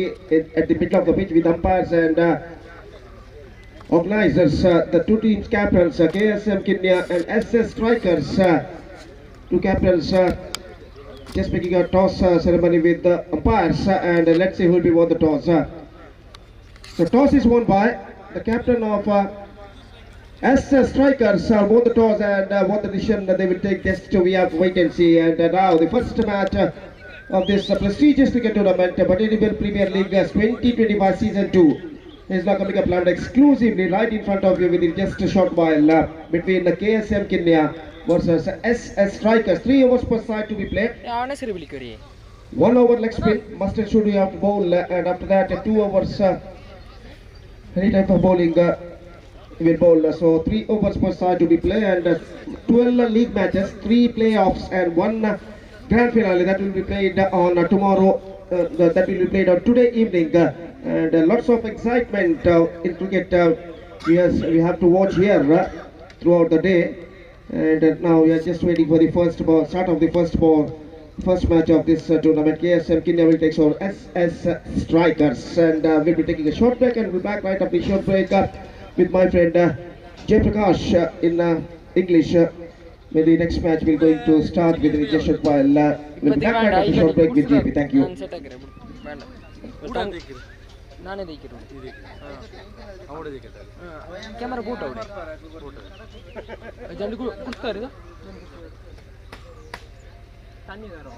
at the middle of the pitch with umpires and organizers, the two teams captains, KSM Kenya and SS Strikers, two captains just making a toss ceremony with the umpires and let's see who will be won the toss. So toss is won by the captain of SS Strikers, won the toss and won the decision that they will take this to we have to wait and see. And now the first match of this prestigious cricket tournament, Batedipal Premier League 2025 Season 2 is now coming up live exclusively right in front of you within just a short while between the KSM Kenya versus SS Strikers. 3 overs per side to be played. 1 over leg spin, must and should you have to bowl and after that 2 overs any type of bowling will bowl. So 3 overs per side to be played and 12 league matches, 3 playoffs and 1 grand finale that will be played on tomorrow, that will be played on today evening and lots of excitement in cricket. Yes, we have to watch here throughout the day and now we are just waiting for the first ball, start of the first match of this tournament. KSM Kenya will take over SS Strikers and we'll be taking a short break and we'll be back right after the short break with my friend Jay Prakash in English. The next match will going to start with the just while we'll be back right after the short break with JP. Thank you. Camera boot out. Jandu kuskar ida. Tanni daro.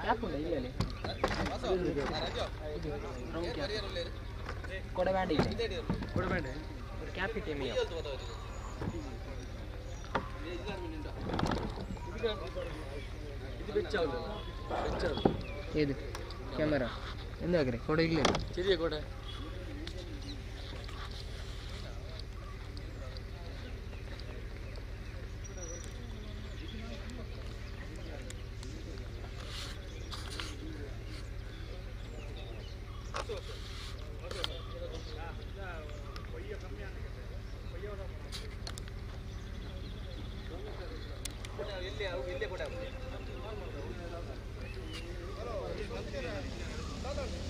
Cap unda illale. Koda band illa. Koda band. Or cap itte miya. This camera. Endaagre koda ille. Cheriya koda.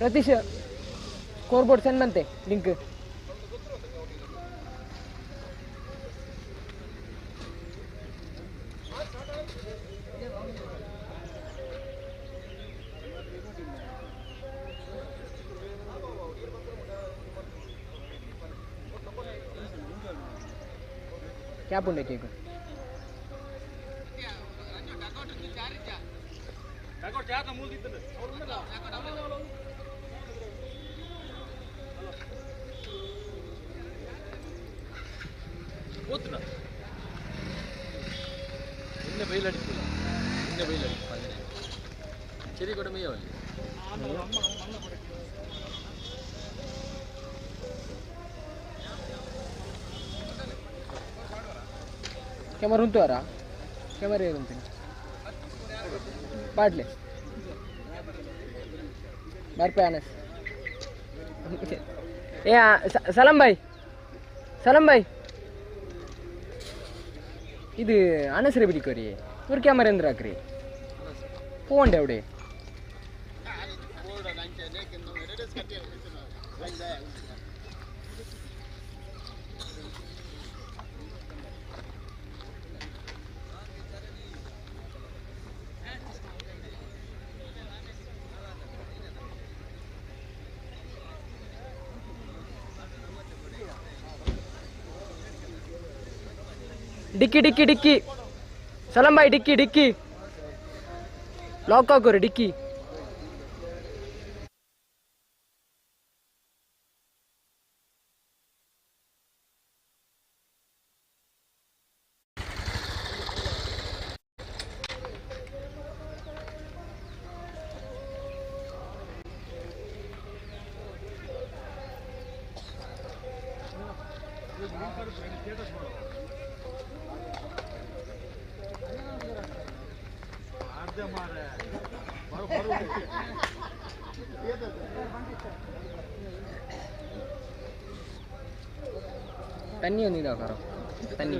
Ratish, scoreboard send mante link. क्या बोलने के को? Record क्या था मूल कितने? Otra. Inne bail adikku. Inne bail adikku. Cheri koda meya valli. Camera untu ara. Camera untu. Padle. Bar pe anas. Salam bhai. Salam bhai. ಇದು ಅನಸರೆ ಬಿಡಿಕೋರಿ ಇವ್ರ ಕ್ಯಾಮರಾ ಎಂದ್ರ ಹಾಕ್ರಿ ಫೋನ್ ಎವಡೆ डिक्की डिक्की डिक्की सलम भाई डिक्की डिक्की लॉक करो dicky तन्नी नहीं करो तन्नी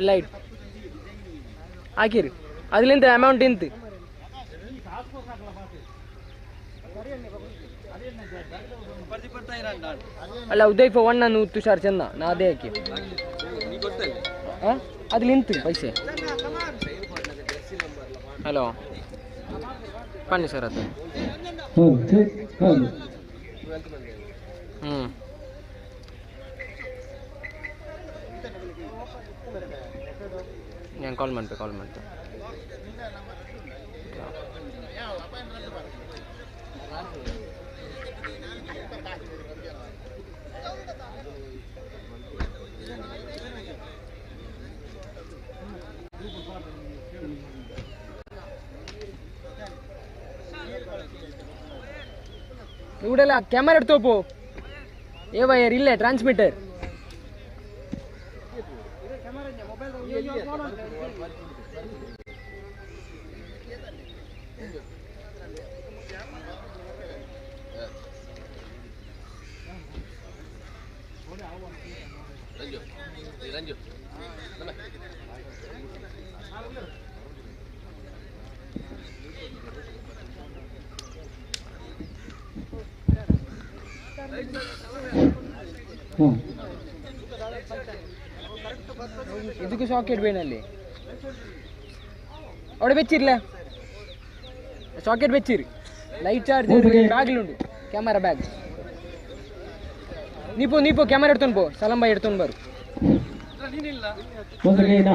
ಲೈಟ್ ಹಾಕಿರಿ ಅದ್ಲಿಂದ ಅಮೌಂಟ್ ಇಂತು ಅಲ್ಲ ಉದಯ್ ಫೋ ಒನ್ ನಾನು ತುಷಾರ್ ಚಂದ ನಾ ಅದೇ ಹಾಕಿ ಅದ್ಲಿಂತು ಪೈಸೆ ಹಲೋ ಬನ್ನಿ ಸರ್ ಅದು ഞാൻ ಕಾಲ್ ಮಾಡ್ತೆ ഇവിടെ ക്യാമറ എടുത്തു പോ ഏ വയർ ഇല്ലേ ട്രാൻസ്മിറ്റർ ಇದಕ್ಕೆ ಸಾಕೆಟ್ ಬೇನಲ್ಲಿ അവിടെ വെച്ചിരില്ല ಸಾಕೆಟ್ വെച്ചിരി ಲೈಟ್ ಚಾರ್ಜ್ ಬ್ಯಾಗ್ಲುಂಡು ಕ್ಯಾಮರಾ ಬ್ಯಾಗ್ ನೀಪೋ ಕ್ಯಾಮರಾ ಎಡ್ತೊಂಡು ಪೋ ಸಲಾಂ ಬಾಯ್ ಎಡ್ತೊಂಡು ಬರು Once again,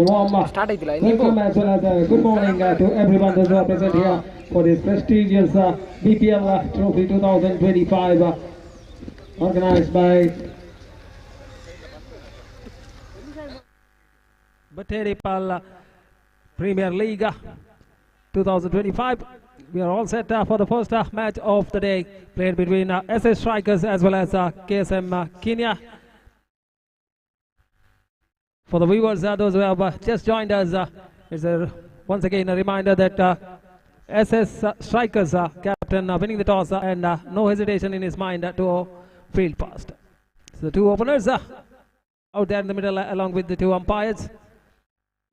warm start ಆಯ್ತಿಲ್ಲ welcome as well as good morning to everyone that is present here for this prestigious BPL Trophy 2025 organized by Batedipal Premier League 2025. We are all set for the first match of the day, played between SS Strikers as well as KSM Kenya. For the viewers, those who have just joined us, it's once again a reminder that SS Strikers captain winning the toss and no hesitation in his mind to field first. So the two openers out there in the middle along with the two umpires.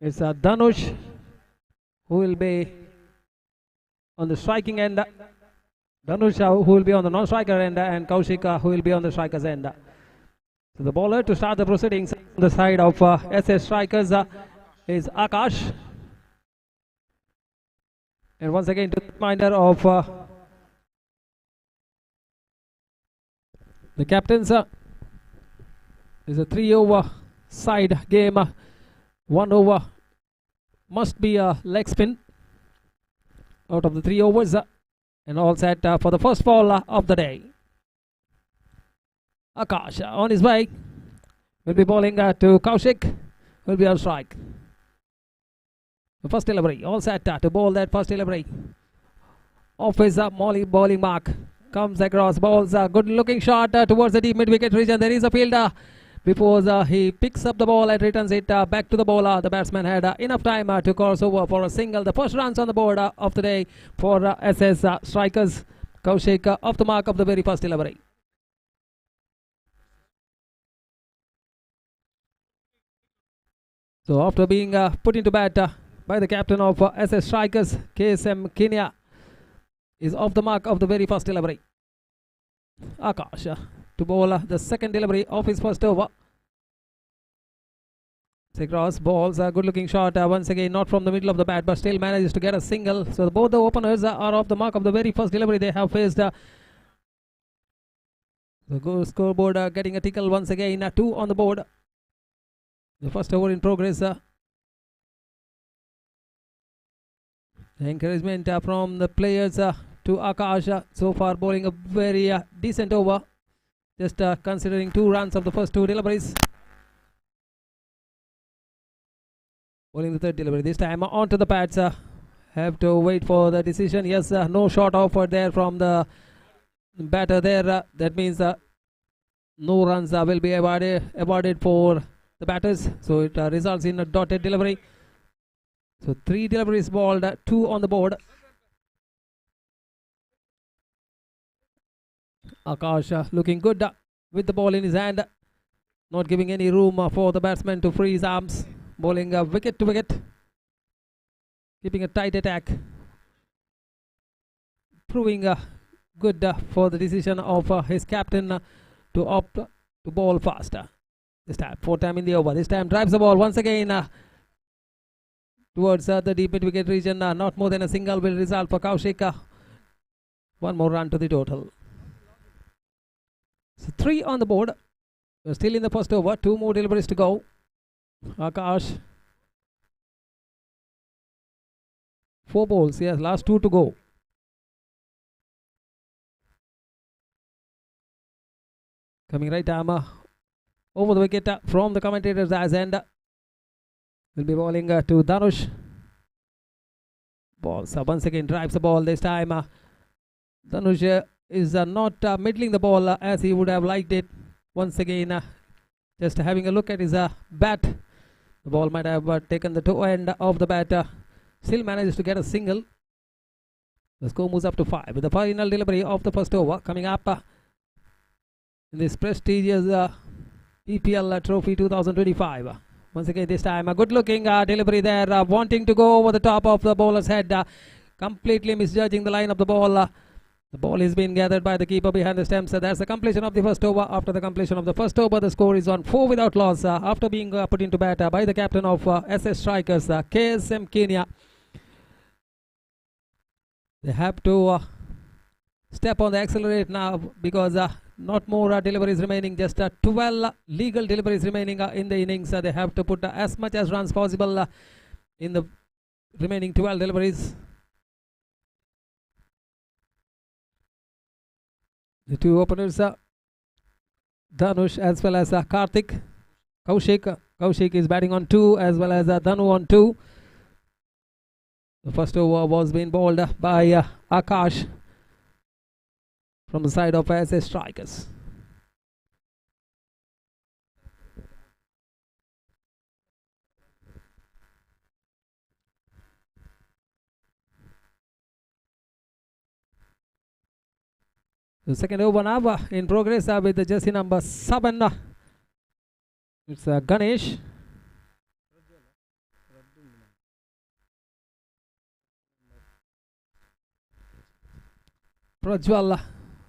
It's Dhanush who will be on the striking end, Dhanush who will be on the non-striker end, and Kaushik who will be on the striker's end. So the bowler to start the proceedings on the side of SS Strikers is Akash. And once again to the reminder of the captains, is a 3-over side game. 1 over must be a leg spin out of the 3 overs, and all set for the first ball of the day. Akash on his way will be bowling to Kaushik, will be on strike. The first delivery, all set to bowl that first delivery. Off his bowling mark, comes across, bowls a good looking shot towards the deep mid wicket region. There is a fielder. Before he picks up the ball and returns it back to the bowler, the batsman had enough time to cross over for a single. The first runs on the board of the day for SS Strikers. Kaushik off the mark of the very first delivery. So after being put into bat by the captain of SS Strikers, KSM Kenya is off the mark of the very first delivery. Akash to bowl the second delivery of his first over. Across, balls a good looking shot once again, not from the middle of the bat, but still manages to get a single. So both the openers are off the mark of the very first delivery they have faced. The scoreboard getting a tickle once again, 2 on the board. The first over in progress. Encouragement from the players to Akash, so far bowling a very decent over. Just considering 2 runs of the first 2 deliveries. Bowling the third delivery. This time onto the pads. Have to wait for the decision. Yes, no shot offered there from the batter there. That means no runs will be awarded for the batters. So it results in a dotted delivery. So 3 deliveries balled, 2 on the board. Akash looking good with the ball in his hand, not giving any room for the batsman to free his arms. Bowling wicket to wicket, keeping a tight attack, proving good for the decision of his captain to opt to bowl faster. This time, 4th time in the over. This time drives the ball once again towards the deep mid-wicket region. Not more than a single will result for Kaushik. 1 more run to the total. So 3 on the board. We're still in the first over. 2 more deliveries to go. Akash. 4 balls. Yes, last 2 to go. Coming right arm over the wicket from the commentator's eyes end. Will be bowling to Dhanush. Balls once again drives the ball. This time Dhanush is not middling the ball as he would have liked it. Once again, just having a look at his bat. The ball might have taken the toe end of the bat. Still manages to get a single. The score moves up to 5 with the final delivery of the first over coming up in this prestigious PPL Trophy 2025. Once again, this time a good looking delivery there, wanting to go over the top of the bowler's head, completely misjudging the line of the ball. The ball is being gathered by the keeper behind the stumps. That's the completion of the first over. After the completion of the first over, the score is on 4 without loss after being put into bat by the captain of SS Strikers, KSM Kenya. They have to step on the accelerator now because not more deliveries remaining, just 12 legal deliveries remaining in the innings. They have to put as much as runs possible in the remaining 12 deliveries. The 2 openers, Dhanush as well as Karthik. Kaushik is batting on 2 as well as Dhanu on 2. The first over was being bowled by Akash from the side of SS Strikers. The second over now in progress with the jersey number 7. It's Ganesh. Prajwal,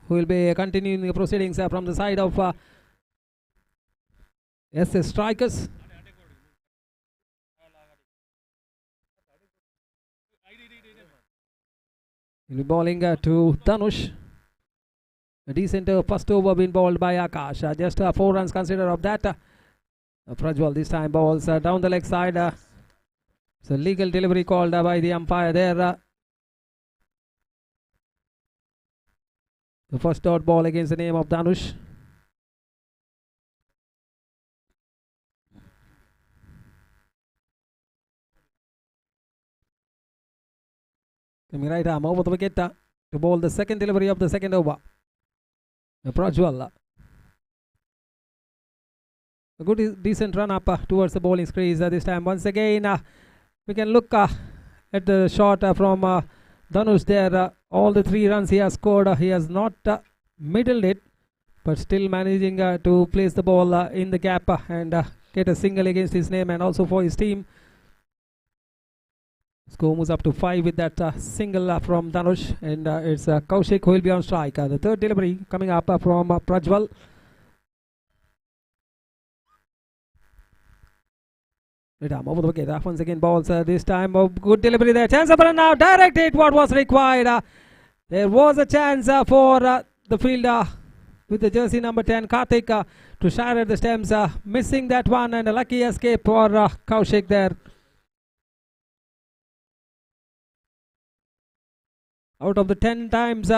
who will be continuing the proceedings from the side of SS Strikers. He'll be bowling to Dhanush. A decent first over being bowled by Akash. Just 4 runs considered of that. Prajwal this time balls down the leg side. It's a legal delivery called by the umpire there. The first dot ball against the name of Dhanush. Coming right arm over the wicket to bowl the second delivery of the second over. Prajwal. A good decent run up towards the bowling crease this time. Once again, we can look at the shot from Dhanush there. All the 3 runs he has scored. He has not middled it, but still managing to place the ball in the gap and get a single against his name and also for his team. Score moves up to 5 with that single from Dhanush, and it's Kaushik who will be on strike. The third delivery coming up from Prajwal. Right arm over the wicket. Once again balls this time. Good delivery there. Chance of run now. Direct hit what was required. There was a chance for the fielder with the jersey number 10 Karthik to shire at the stems. Missing that one, and a lucky escape for Kaushik there. Out of the 10 times,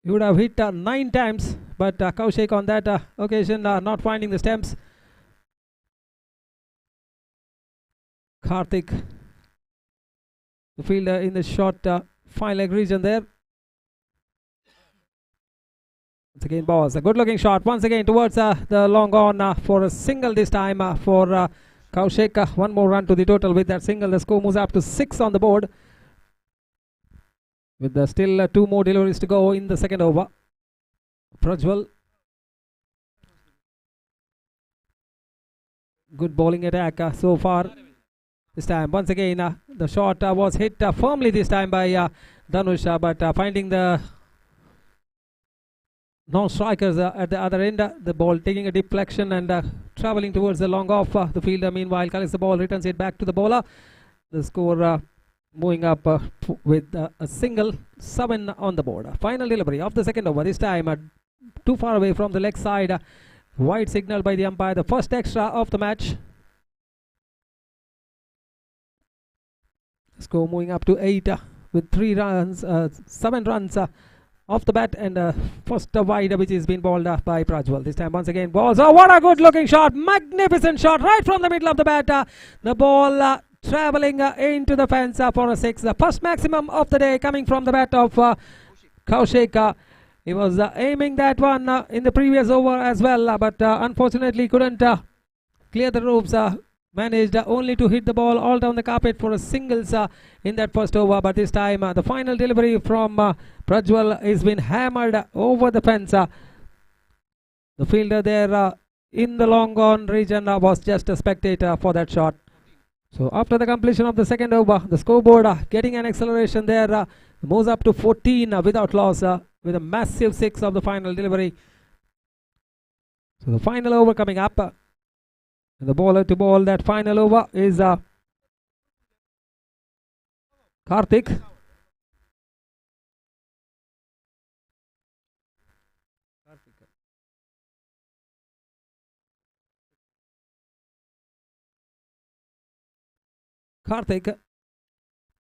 he would have hit 9 times, but Kaushik on that occasion not finding the stems. Karthik, the fielder in the short fine leg region there. Once again balls, a good looking shot once again towards the long on for a single this time for Kaushik, one more run to the total with that single. The score moves up to 6 on the board. With still 2 more deliveries to go in the second over. Prajwal. Good bowling attack so far. This time, once again, the shot was hit firmly this time by Dhanush, but finding the non-strikers at the other end, the ball taking a deflection and travelling towards the long off. The fielder meanwhile collects the ball, returns it back to the bowler. The score moving up with a single, 7 on the board. Final delivery of the second over. This time too far away from the leg side. Wide signal by the umpire, the first extra of the match. Score moving up to 8 with 3 runs, 7 runs off the bat, and first wide which is being bowled by Prajwal. This time once again balls. Oh, what a good looking shot! Magnificent shot right from the middle of the bat. The ball travelling into the fence for a 6. The first maximum of the day coming from the bat of Kaushik. He was aiming that one in the previous over as well, but unfortunately couldn't clear the ropes. Managed only to hit the ball all down the carpet for a singles in that first over, but this time the final delivery from Prajwal has been hammered over the fence. The fielder there in the long on region was just a spectator for that shot. So after the completion of the second over, the scoreboard getting an acceleration there, moves up to 14 without loss with a massive 6 of the final delivery. So the final over coming up. The bowler to bowl that final over is Karthik. Karthik,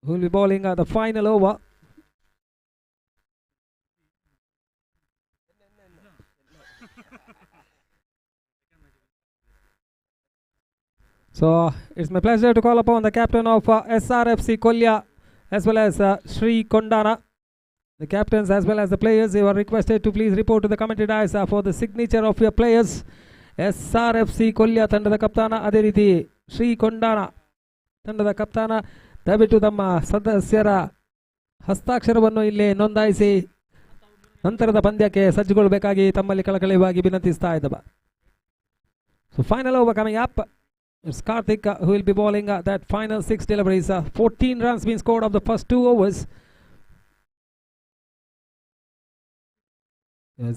who will be bowling the final over. So it's my pleasure to call upon the captain of SRFC Kolya as well as Sri Kondana. The captains as well as the players, you are requested to please report to the commentary dais for the signature of your players. SRFC Kolya ತಂಡದ ಕಪ್ತಾನ, ಅದೇ ರೀತಿ ಶ್ರೀ ಕೊಂಡಾನ ತಂಡದ ಕಪ್ತಾನ ದಯವಿಟ್ಟು ತಮ್ಮ ಸದಸ್ಯರ ಹಸ್ತಾಕ್ಷರವನ್ನು ಇಲ್ಲಿ ನೋಂದಾಯಿಸಿ ನಂತರದ ಪಂದ್ಯಕ್ಕೆ ಸಜ್ಜುಗೊಳ್ಳಬೇಕಾಗಿ ತಮ್ಮಲ್ಲಿ ಕಳಕಳಿಯಾಗಿ ವಿನಂತಿಸ್ತಾ ಇದ್ದವ. So final over coming up. It's Karthik who will be bowling that final 6 deliveries. 14 runs being scored of the first 2 overs.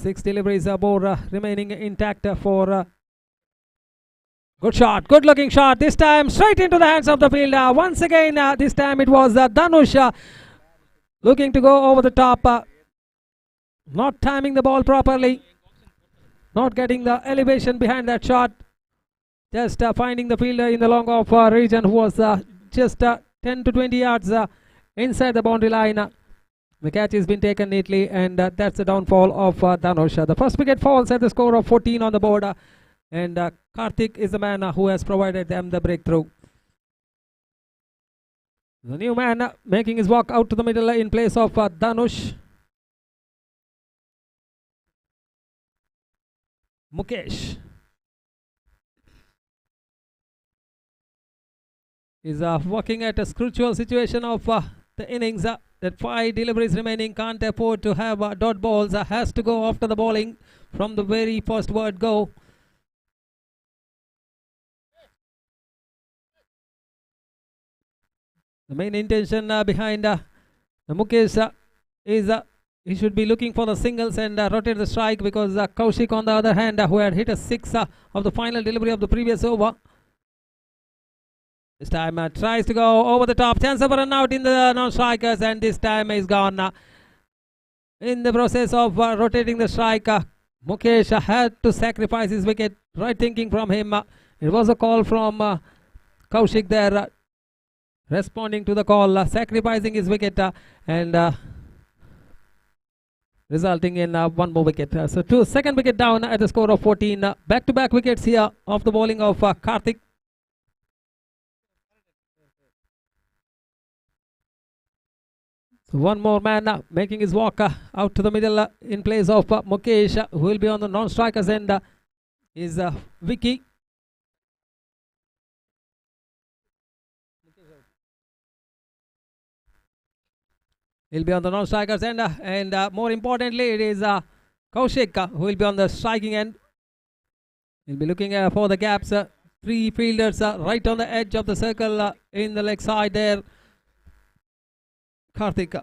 6 deliveries more remaining intact for good shot, good looking shot. This time straight into the hands of the fielder. Once again, this time it was Dhanush looking to go over the top. Not timing the ball properly. Not getting the elevation behind that shot. Just finding the fielder in the long off region who was just 10 to 20 yards inside the boundary line. The catch has been taken neatly, and that's the downfall of Dhanush. The first wicket falls at the score of 14 on the board, and Karthik is the man who has provided them the breakthrough. The new man making his walk out to the middle in place of Dhanush. Mukesh is working at a crucial situation of the innings. That 5 deliveries remaining, can't afford to have dot balls, has to go after the bowling from the very first word go. The main intention behind Mukesh is he should be looking for the singles and rotate the strike, because Kaushik on the other hand who had hit a 6 of the final delivery of the previous over. This time tries to go over the top. Chance of a run out in the non-strikers, and this time is gone. In the process of rotating the strike, Mukesh had to sacrifice his wicket. Right thinking from him. It was a call from Kaushik there, responding to the call, sacrificing his wicket and resulting in one more wicket. So second wicket down at the score of 14. Back-to-back wickets here of the bowling of Karthik. So one more man making his walk out to the middle in place of Mukesh, who will be on the non-strikers end, is Vicky. He'll be on the non-strikers end, and more importantly, it is Kaushik who will be on the striking end. He'll be looking for the gaps. Three fielders right on the edge of the circle in the leg side there. Karthik.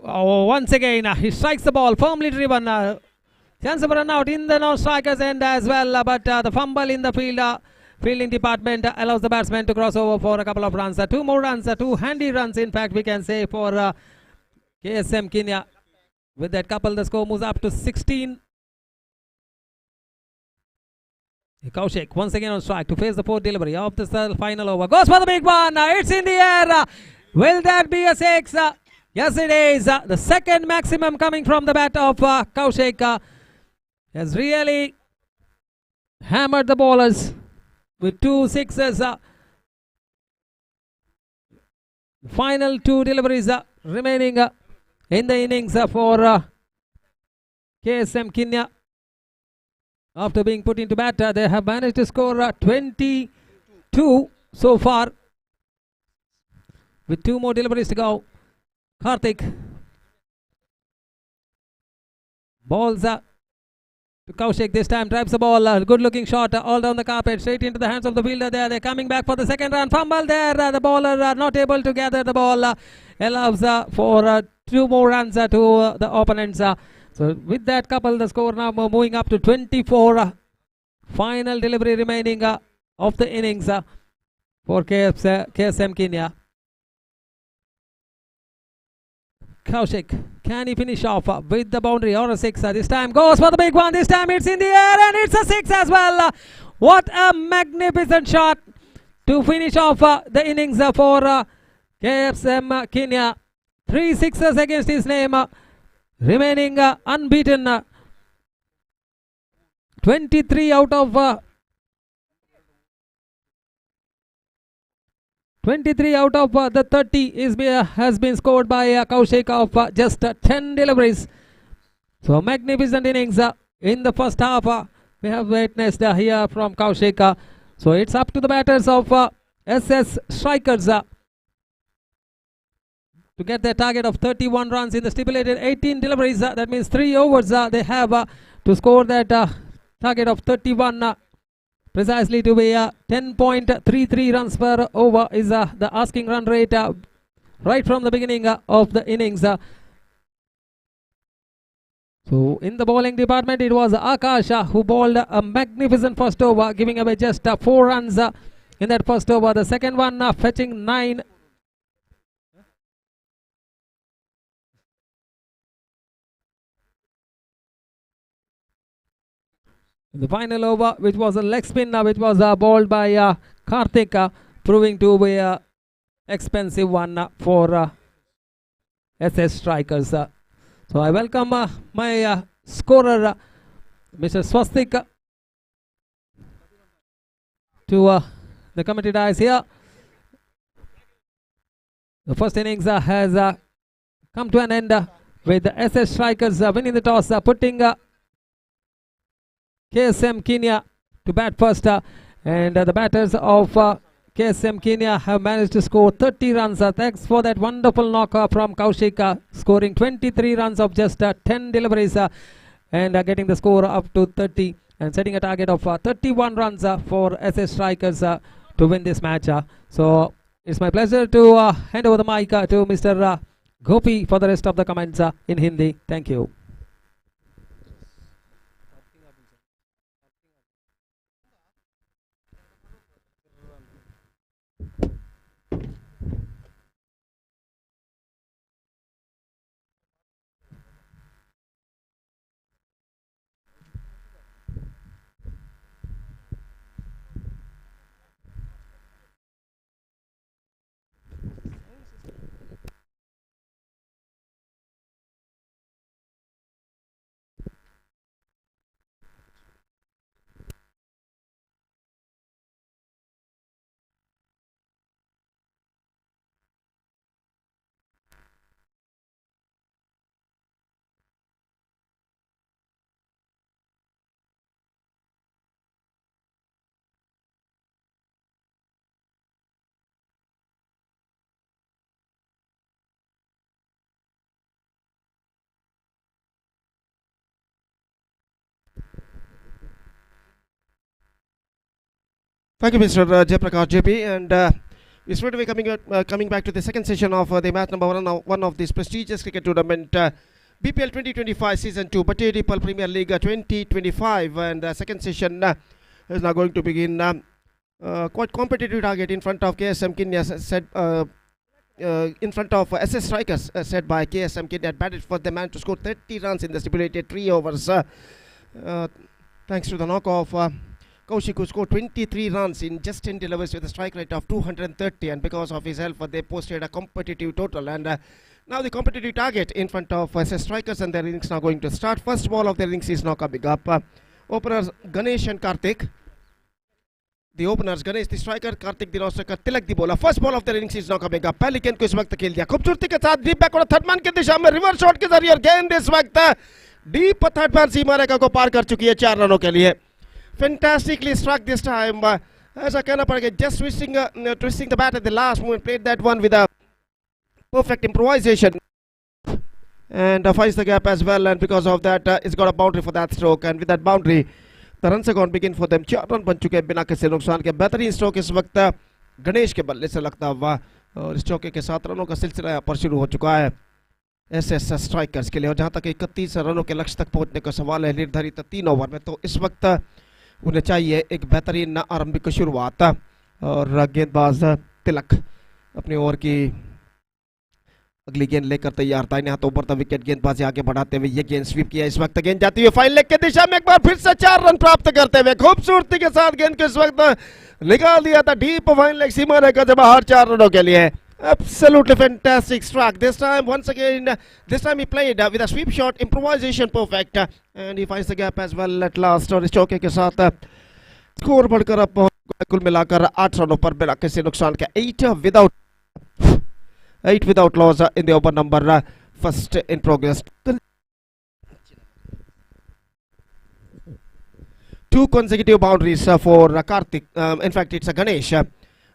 Oh, once again, he strikes the ball, firmly driven. Chance of a run out in the non-strikers end as well, but the fumble in the fielding department allows the batsman to cross over for a couple of runs. Two more runs, two handy runs, in fact, we can say, for KSM Kenya. With that couple, the score moves up to 16. Kaushik once again on strike to face the fourth delivery of the final over. Goes for the big one. It's in the air. Will that be a six? Yes, it is. The second maximum coming from the bat of Kaushik. Has really hammered the bowlers with 2 sixes. Final 2 deliveries remaining in the innings for KSM Kenya. After being put into bat, they have managed to score 22 so far. With 2 more deliveries to go. Karthik balls to Kaushik, this time drives the ball. Good looking shot all down the carpet, straight into the hands of the fielder there. They're coming back for the second run. Fumble there. The bowler not able to gather the ball. Allows for 2 more runs to the opponents. So with that couple, the score now moving up to 24. Final delivery remaining of the innings for KSM Kenya. Kaushik, can he finish off with the boundary or a 6? This time goes for the big one. This time it's in the air and it's a 6 as well. What a magnificent shot to finish off the innings for KSM Kenya. 3 sixes against his name. Remaining unbeaten. 23 out of 23 out of the 30 has been scored by Kaushik of just 10 deliveries. So magnificent innings in the first half we have witnessed here from Kaushik. So it's up to the batters of SS Strikers to get their target of 31 runs in the stipulated 18 deliveries. That means 3 overs they have to score that target of 31. Precisely to be 10.33 runs per over is the asking run rate right from the beginning of the innings. So in the bowling department, it was Akash who bowled a magnificent first over, giving away just 4 runs in that first over. The second one fetching 9. The final over, which was a leg spin, which was bowled by Karthik, proving to be an expensive one for SS Strikers. So I welcome my scorer, Mr. Swastik, to the committee dice here. The first innings has come to an end with the SS Strikers winning the toss, putting KSM Kenya to bat first, and the batters of KSM Kenya have managed to score 30 runs. Thanks for that wonderful knock from Kaushik, scoring 23 runs of just 10 deliveries and getting the score up to 30 and setting a target of 31 runs for SS Strikers to win this match. So it's my pleasure to hand over the mic to Mr. Gopi for the rest of the comments in Hindi. Thank you. Thank you, Mr. Jayaprakash JP. And we're straight away coming back to the second session of the match number one of this prestigious cricket tournament, BPL 2025 Season 2, Batedipal Premier League 2025. And second session is now going to begin. Quite competitive target in front of KSM Kenya, in front of SS Strikers, set by KSM Kenya. Batted for the man to score 30 runs in the stipulated 3 overs. Thanks to the knock-off. Kaushik, who scored 23 runs in just 10 deliveries with a strike rate of 230, and because of his help they posted a competitive total. And now the competitive target in front of SS Strikers, and their innings now going to start. First ball of their innings is now coming up. Openers Ganesh and Karthik. The openers Ganesh the striker, Karthik the striker, Tilak the bowler. First ball of their innings is now coming up. पहले गेंद को इस वक्त खेल दिया खूबसूरती के साथ डीप बैक और थर्ड मैन की दिशा में रिवर्स शॉट के जरिए गेंद इस वक्त डीप थर्ड मैन सीमा रेखा को पार कर चुकी है 4 रनों के लिए. Fantastically struck this time. As a kind of just twisting the bat at the last moment, played that one with a perfect improvisation and finds the gap as well. And because of that, it's got a boundary for that stroke. And with that boundary, the runs are going to begin for them. 4 run बन चुके हैं बिना किसी नुकसान के. बेहतरीन stroke इस वक्त गणेश के बल्ले से लगता हुआ, और इस चौके के 7 रनों का सिलसिला यहाँ पर शुरू हो चुका है एसएस स्ट्राइकर्स के लिए. और जहाँ तक 31 रनों के लक्ष्य तक पहुँचने का सवाल है निर्धारित 3 ओवर में, तो इस वक्त उन्हें चाहिए एक बेहतरीन आरंभिक शुरुआत. और गेंदबाज तिलक अपनी ओवर की अगली गेंद लेकर तैयार था. दाहिने हाथ ऊपर था, विकेट गेंदबाजी आगे बढ़ाते हुए ये गेंद स्वीप किया. इस वक्त गेंद जाती हुई फाइन लेग की दिशा में एक बार फिर से 4 रन प्राप्त करते हुए खूबसूरती के साथ गेंद को इस वक्त निकाल दिया था डीप फाइन लेग सीमा रेखा से बाहर 4 रनों के लिए. Absolutely fantastic strike. This time, once again, this time he played with a sweep shot, improvisation perfect, and he finds the gap as well at last. और इस चौके के साथ स्कोर बढ़कर अब कुल मिलाकर 8 रनों पर बिना किसी नुकसान के. 8 without loss in the over number first in progress. 2 consecutive boundaries for Karthik. In fact, it's a Ganesh.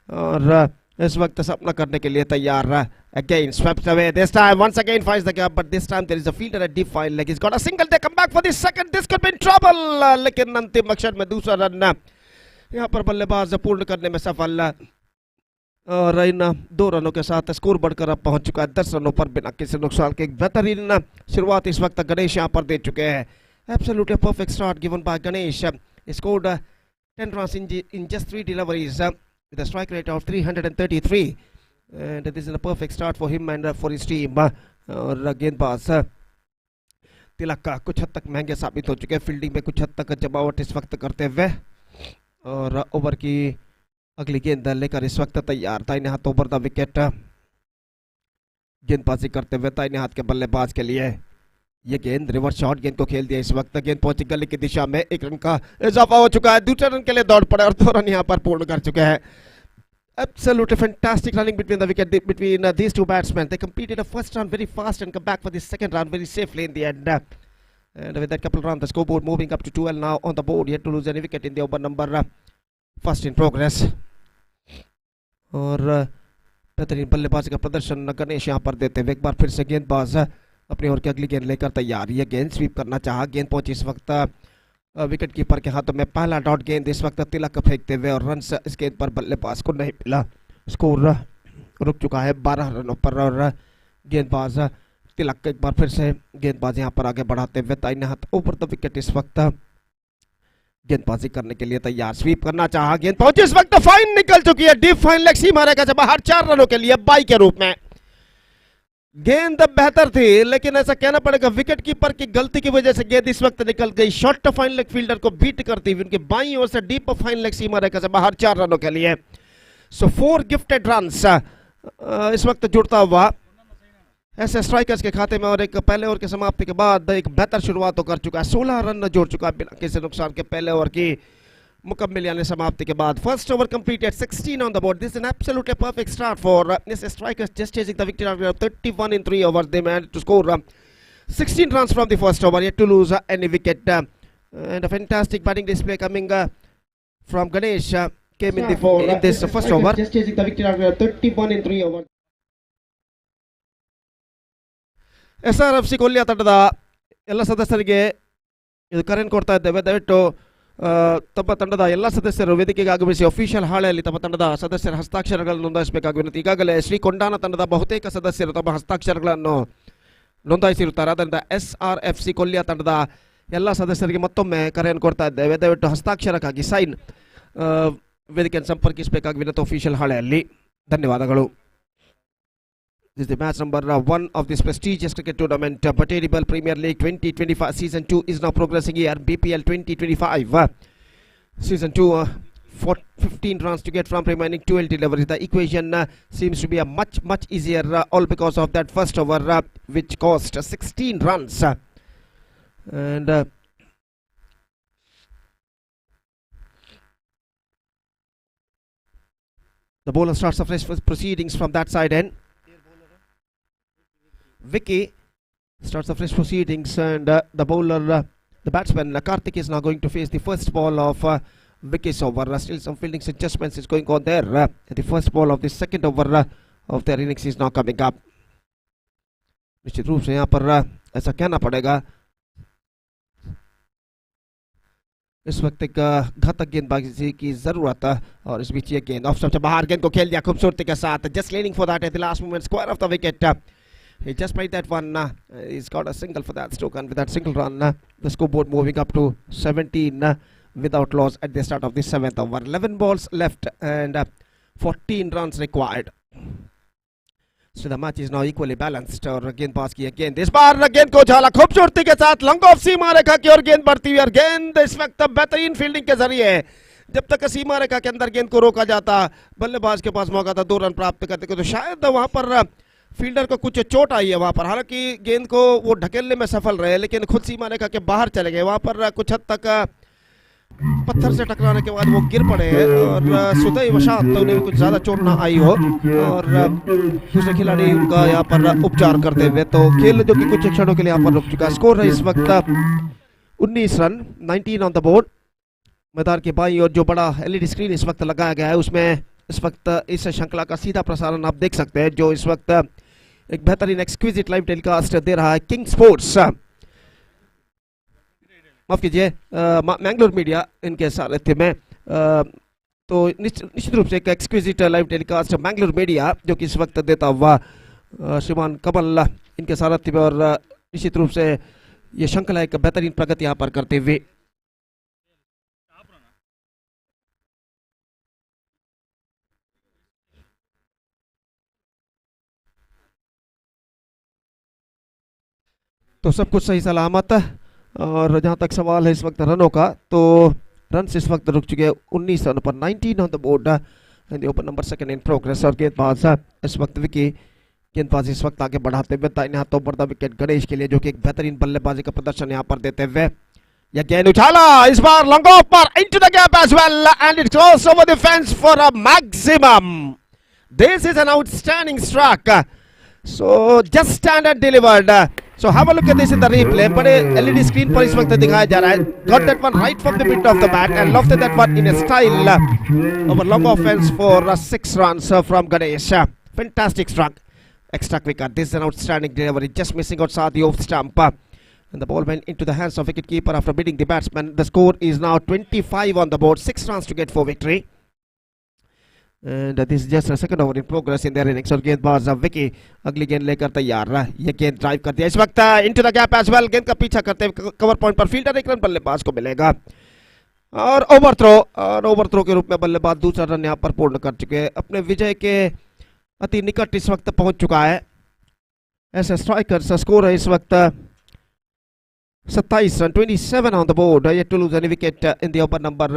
और इस वक्त सपना करने के लिए तैयार. Again swept away. This time once again finds the gap, but this time there is a fielder at deep fine leg. He's got a single. They come back for the second. This could be in trouble. लेकिन अंतिम अक्षर में दूसरा run यहाँ पर बल्लेबाज पूर्ण करने में सफल. और इन 2 रनों के साथ स्कोर बढ़कर अब पहुंच चुका है 10 रनों पर बिना किसी नुकसान के. एक बेहतरीन शुरुआत इस वक्त गणेश यहाँ पर दे चुके हैं. Absolutely perfect start given by Ganesh. He scored 10 runs in just 3 deliveries. With a strike rate of 333, and this is a perfect start for him and for his team. और गेंदबाज तिलक का कुछ हद तक महंगे साबित हो चुके हैं फील्डिंग में, कुछ हद तक जमावट इस वक्त करते हुए. और ओवर की अगली गेंद लेकर इस वक्त तैयार. दाहिने हाथ ओवर द विकेट गेंदबाजी करते हुए दाहिने हाथ के बल्लेबाज के लिए ये गेंद रिवर्स शॉट गेंद को खेल दिया. इस वक्त गेंद पहुंची गली की दिशा में. 1 रन का इजाफा हो चुका है. दूसरे रन के लिए दौड़ पड़े और 2 रन यहां पर पूर्ण कर चुके हैं. Absolutely fantastic running between the wicket between these two batsmen. They completed a first run very fast and come back for the second run very safely in the end. And with that couple of runs, the scoreboard moving up to 12 now on the board. Yet to lose any wicket in the over number first in progress. और बेहतरीन बल्लेबाजी का प्रदर्शन गणेश यहाँ पर देते हुए एक बार फिर से गेंदबाज अपनी ओर की अगली गेंद लेकर तैयार. ये गेंद स्वीप करना चाहा. गेंद पहुंची इस वक्त विकेट कीपर के हाथों में. पहला डॉट गेंद इस वक्त तिलक फेंकते हुए और रन इस गेंद पर बल्लेबाज को नहीं मिला. स्कोर रुक चुका है 12 रनों पर. और गेंदबाज तिलक एक बार फिर से गेंदबाज यहाँ पर आगे बढ़ाते हुए दाहिने हाथ ऊपर द विकेट इस वक्त गेंदबाजी करने के लिए तैयार. स्वीप करना चाहा. गेंद पहुंची इस वक्त फाइन निकल चुकी है डीप फाइन लेग सीमा रेखा से बाहर 4 रनों के लिए 22 के रूप में. गेंद बेहतर थी, लेकिन ऐसा कहना पड़ेगा विकेट कीपर की गलती की वजह से गेंद इस वक्त निकल गई. शॉर्ट फाइन लेग फील्डर को बीट करती हुई उनके बाईं ओर से डीप फाइन लेग सीमा रेखा से बाहर 4 रनों के लिए. सो 4 गिफ्टेड रन्स इस वक्त जुड़ता हुआ ऐसे स्ट्राइकर्स के खाते में. और एक पहले ओवर की समाप्ति के बाद एक बेहतर शुरुआत तो कर चुका है. 16 रन जोड़ चुका है बिना किसी नुकसान के पहले ओवर की मुकम्मल यानी समाप्ति के बाद. First over completed 16 on the board. This is an absolutely perfect start for this strikers just chasing the victory of 31 in 3 overs. They managed to score 16 runs from the first over, yet to lose any wicket. And a fantastic batting display coming from Ganesh came in this first over. Just chasing the victory of 31 in 3 overs. SRFC ಕೊಲ್ಲಿಯ ತಂಡದ ಎಲ್ಲ ಸದಸ್ಯರಿಗೆ ಇದು ಕರೆಯನ್ನು ಕೊಡ್ತಾ ಇದ್ದೇವೆ. ದಯವಿಟ್ಟು ತಮ್ಮ ತಂಡದ ಎಲ್ಲ ಸದಸ್ಯರು ವೇದಿಕೆಗೆ ಆಗಮಿಸಿ ಅಫಿಷಿಯಲ್ ಹಾಳೆಯಲ್ಲಿ ತಮ್ಮ ತಂಡದ ಸದಸ್ಯರ ಹಸ್ತಾಕ್ಷರಗಳನ್ನು ನೋಂದಾಯಿಸಬೇಕಾಗಿ ವಿನಂತಿ. ಈಗಾಗಲೇ ಶ್ರೀಕೊಂಡಾನ ತಂಡದ ಬಹುತೇಕ ಸದಸ್ಯರು ತಮ್ಮ ಹಸ್ತಾಕ್ಷರಗಳನ್ನು ನೋಂದಾಯಿಸಿರುತ್ತಾರೆ. ಆದ್ದರಿಂದ SRFC ಕೊಲ್ಲಿಯ ತಂಡದ ಎಲ್ಲ ಸದಸ್ಯರಿಗೆ ಮತ್ತೊಮ್ಮೆ ಕರೆಯನ್ನು ಕೊಡ್ತಾ ಇದ್ದೇವೆ. ದಯವಿಟ್ಟು ಹಸ್ತಾಕ್ಷರಕ್ಕಾಗಿ ಸೈನ್ ವೇದಿಕೆಯನ್ನು ಸಂಪರ್ಕಿಸಬೇಕಾಗಿ ವಿನಂತಿ ಅಫಿಷಿಯಲ್ ಹಾಳೆಯಲ್ಲಿ. ಧನ್ಯವಾದಗಳು. This is the match number 1 of this prestigious cricket tournament. Batedipal Premier League 2025 Season 2 is now progressing here. BPL 2025 Season 2 15 runs to get from remaining 12 deliveries. The equation seems to be a much easier all because of that first over which cost 16 runs. And the bowler starts the fresh proceedings from that side end. Vicky starts the fresh proceedings, and the bowler, the batsman Karthik is now going to face the first ball of Vicky's over. Still some fielding adjustments is going on there. The first ball of the second over of their innings is now coming up. निश्चित रूप से यहाँ पर ऐसा कहना पड़ेगा, इस वक्त एक घातक गेंदबाजी की जरूरत है. और इस बीच ये गेंद ऑफ स्टंप से बाहर, गेंद को खेल दिया खूबसूरती के साथ. Just leaning for that at the last moment, square of the wicket. He just played that one. He's got a single for that stroke, and with that single run, the scoreboard moving up to 17 without loss at the start of the 7th over. 11 balls left and 14 runs required. So the match is now equally balanced. और गेंदबाज की गेंद इस बार गेंद को झाला खूबसूरती के साथ लंग ऑफ सीमा रेखा की और गेंद बढ़ती हुई, और गेंद इस वक्त बेहतरीन फील्डिंग के जरिए जब तक सीमा रेखा के अंदर गेंद को रोका जाता, बल्लेबाज के पास मौका था 2 रन प्राप्त करने का. तो शायद वहां पर फील्डर को कुछ चोट आई है वहां पर. हालांकि गेंद को वो ढकेलने में सफल रहे, लेकिन खुद सीमा रेखा के बाहर चले गए. वहां पर कुछ हद तक पत्थर से टकराने के बाद वो गिर पड़े, और सुदैवशात तो उन्हें कुछ ज्यादा चोट ना आई हो, और दूसरे खिलाड़ी उनका यहाँ पर उपचार करते हुए. तो खेल जो कि कुछ क्षणों के लिए यहाँ पर रुक चुका. स्कोर है इस वक्त 19 रन, 19 ऑन द बोर्ड. मैदान के बाईं और जो बड़ा LED स्क्रीन इस वक्त लगाया गया है, उसमें इस वक्त इस श्रृंखला का सीधा प्रसारण आप देख सकते हैं, जो इस वक्त एक बेहतरीन एक्सक्विजिट लाइव टेलीकास्ट दे रहा है किंग स्पोर्ट्स, माफ कीजिए मैंगलोर मीडिया इनके सारथ्य में. तो निश्चित रूप से एक exquisite live telecast Mangalore media जो कि इस वक्त देता हुआ श्रीमान कमल इनके सारथ्य में, और निश्चित रूप से ये श्रृंखला एक बेहतरीन प्रगति यहाँ पर करते हुए. तो सब कुछ सही सलामत है. और जहां तक सवाल है इस वक्त रनों का, तो रन इस वक्त रुक चुके हैं 19 रन पर. 19 on the board in the over number 2 in progress. और गेंदबाज इस वक्त विकी गेंदबाजी इस वक्त आगे बढ़ाते हुए दाहिने हाथों पर द विकेट गणेश के लिए, जो कि एक बेहतरीन बल्लेबाजी का प्रदर्शन यहां पर देते हुए. यह गेंद उछाला इस बार लॉन्ग ऑफ पर into the gap as well, and it cross over the fence for a maximum. This is an outstanding strike. So just stand and delivered. So have a look at this in the replay. बड़े LED screen पर इस वक्त दिखाया जा रहा है. Got that one right from the mid of the bat and lofted that one in a style over long offense for 6 runs from Ganesh. Fantastic struck, extra quicker. This is an outstanding delivery, just missing outside the off stump. And the ball went into the hands of wicketkeeper after beating the batsman. The score is now 25 on the board. 6 runs to get for victory. And this is just a second over in progress in their innings. और गेंदबाज विकी अगली गेंद लेकर तैयार रहा. ये गेंद drive कर दिया इस वक्त into the gap as well. गेंद का पीछा करते हुए कवर पॉइंट पर फील्डर 1 रन बल्लेबाज को मिलेगा. और ओवरथ्रो के रूप में बल्लेबाज दूसरा रन यहाँ पर पूर्ण कर चुके हैं. अपने विजय के अति निकट इस वक्त पहुंच चुका है ऐसे स्ट्राइकर्स. स्कोर है इस वक्त 27 run, 27 on the board, yet to lose any wicket in the over number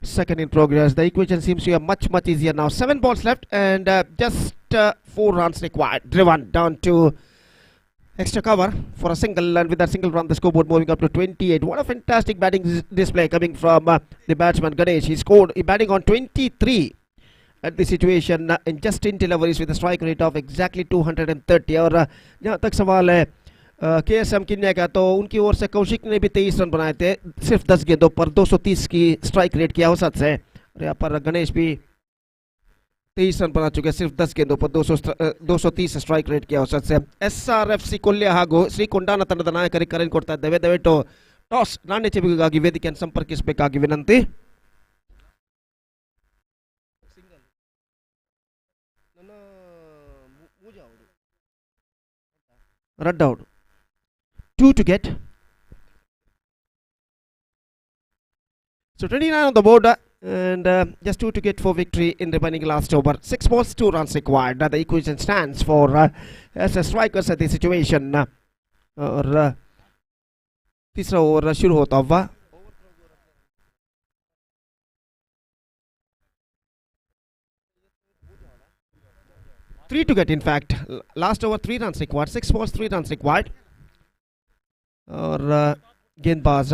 2 in progress. The equation seems to be much easier now. 7 balls left and just 4 runs required. Driven down to extra cover for a single, and with that single run the scoreboard moving up to 28. What a fantastic batting display coming from the batsman Ganesh. He scored, batting on 23 at the situation in just 10 deliveries with a strike rate of exactly 230. और जहाँ तक सवाल है KSM किन्या का, तो उनकी ओर से कौशिक ने भी 23 रन बनाए थे सिर्फ 10 गेंदों पर 230 की स्ट्राइक रेट की औसत से. और यहाँ पर गणेश भी 23 रन बना चुके सिर्फ 10 गेंदों पर 230 स्ट्राइक रेट की औसत से. SRFC ಕೊಲ್ಲಿಯ ಹಾಗೂ ಶ್ರೀಕೊಂಡಾನ ತಂಡದ ನಾಯಕರಿಗೆ ಕರೆ ಕೊಡ್ತಾ ಇದ್ದೇವೆ. ದಯವಿಟ್ಟು ಟಾಸ್ ನಾಣ್ಯ ಚೆವಿಗಾಗಿ ವೇದಿಕೆಯನ್ನು ಸಂಪರ್ಕಿಸಬೇಕಾಗಿ ವಿನಂತಿ. Run out. 2 to get. So 29 on the board and just 2 to get for victory in the remaining last over. 6 balls, 2 runs required. The equation stands for as a strikers at the situation. और तीसरा over शुरू होता हुआ. Three to get, in fact. Last over 3 runs required. 6 balls, 3 runs required. और गेंदबाज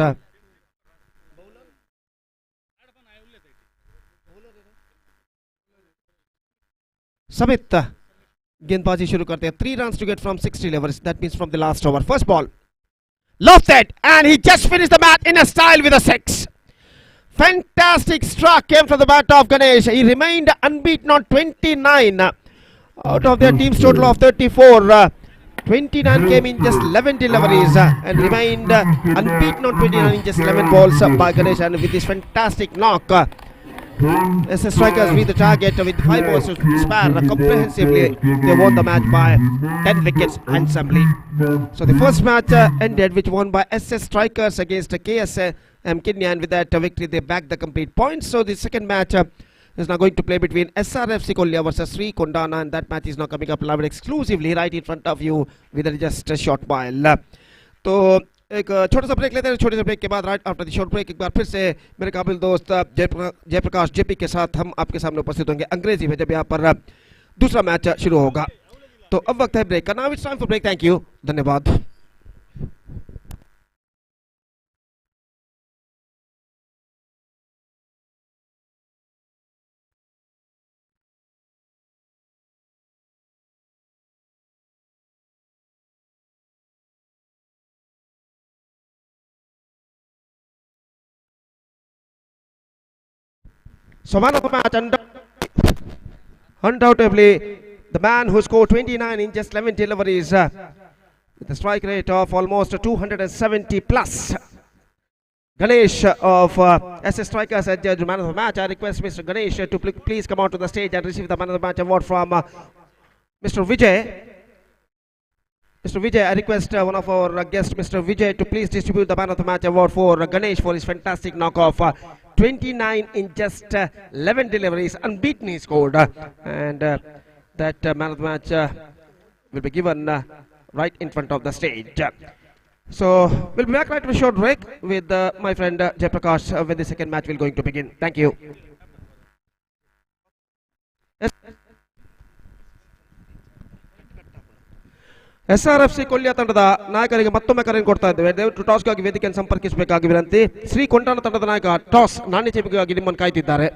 समित गेंदबाजी शुरू करते हैं. 3 runs to get from 6 delivers. That means from the last over. First ball. Lofted, and he just finished the match in a style with a 6. Fantastic struck came from the bat of Ganesh. He remained unbeaten on 29 out of their team's total of 34. 29 came in just 11 deliveries and remained unbeaten on 29 in just 11 balls by Ganesh, and with this fantastic knock, SS Strikers reached the target with 5 balls to spare. Comprehensively, they won the match by 10 wickets handsomely. So the first match ended, which won by SS Strikers against KSM Kidney, and with that victory, they bagged the complete points. So the second match is now going to play between SRFC Kolya versus Sri Kondana, and that match is now coming up live exclusively right in front of you within just a short while. तो एक छोटा सा break लेते हैं. छोटे से break के बाद right after the short break एक बार फिर से मेरे काबिल दोस्त जयप्रकाश जेपी के साथ हम आपके सामने उपस्थित होंगे अंग्रेजी में जब यहाँ पर दूसरा मैच शुरू होगा. तो अब वक्त है ब्रेक का. Now it's time for break. Thank you, धन्यवाद. So man of the match, undoubtedly the man who scored 29 in just 11 deliveries with a strike rate of almost 270 plus. Ganesh of SS Strikers as judge man of the match. I request Mr. Ganesh to please come out to the stage and receive the man of the match award from Mr. Vijay. Mr. Vijay, I request one of our guests, Mr. Vijay, to please distribute the man of the match award for Ganesh for his fantastic knockoff. 29 in just 11 deliveries, unbeaten he scored, and that man of the match will be given right in front of the stage. So we'll be back right to a short break with my friend Jayaprakash when the second match will going to begin. Thank you. SRFC Kolya ತಂಡದ ನಾಯಕರಿಗೆ ಮತ್ತೊಮ್ಮೆ ಕರೆ ಕೊಡ್ತಾ ಇದ್ದೇವೆ. ದಯವಿಟ್ಟು ಟಾಸ್ಗಾಗಿ ವೇದಿಕೆಯನ್ನು ಸಂಪರ್ಕಿಸಬೇಕಾಗಿ ವಿನಂತಿ. ಶ್ರೀ ಕೊಂಡಾನ ತಂಡದ ನಾಯಕ ಟಾಸ್ ನಾಣ್ಯ ಚೆವಿಗಾಗಿ ನಿಮ್ಮನ್ನು ಕಾಯ್ತಿದ್ದಾರೆ.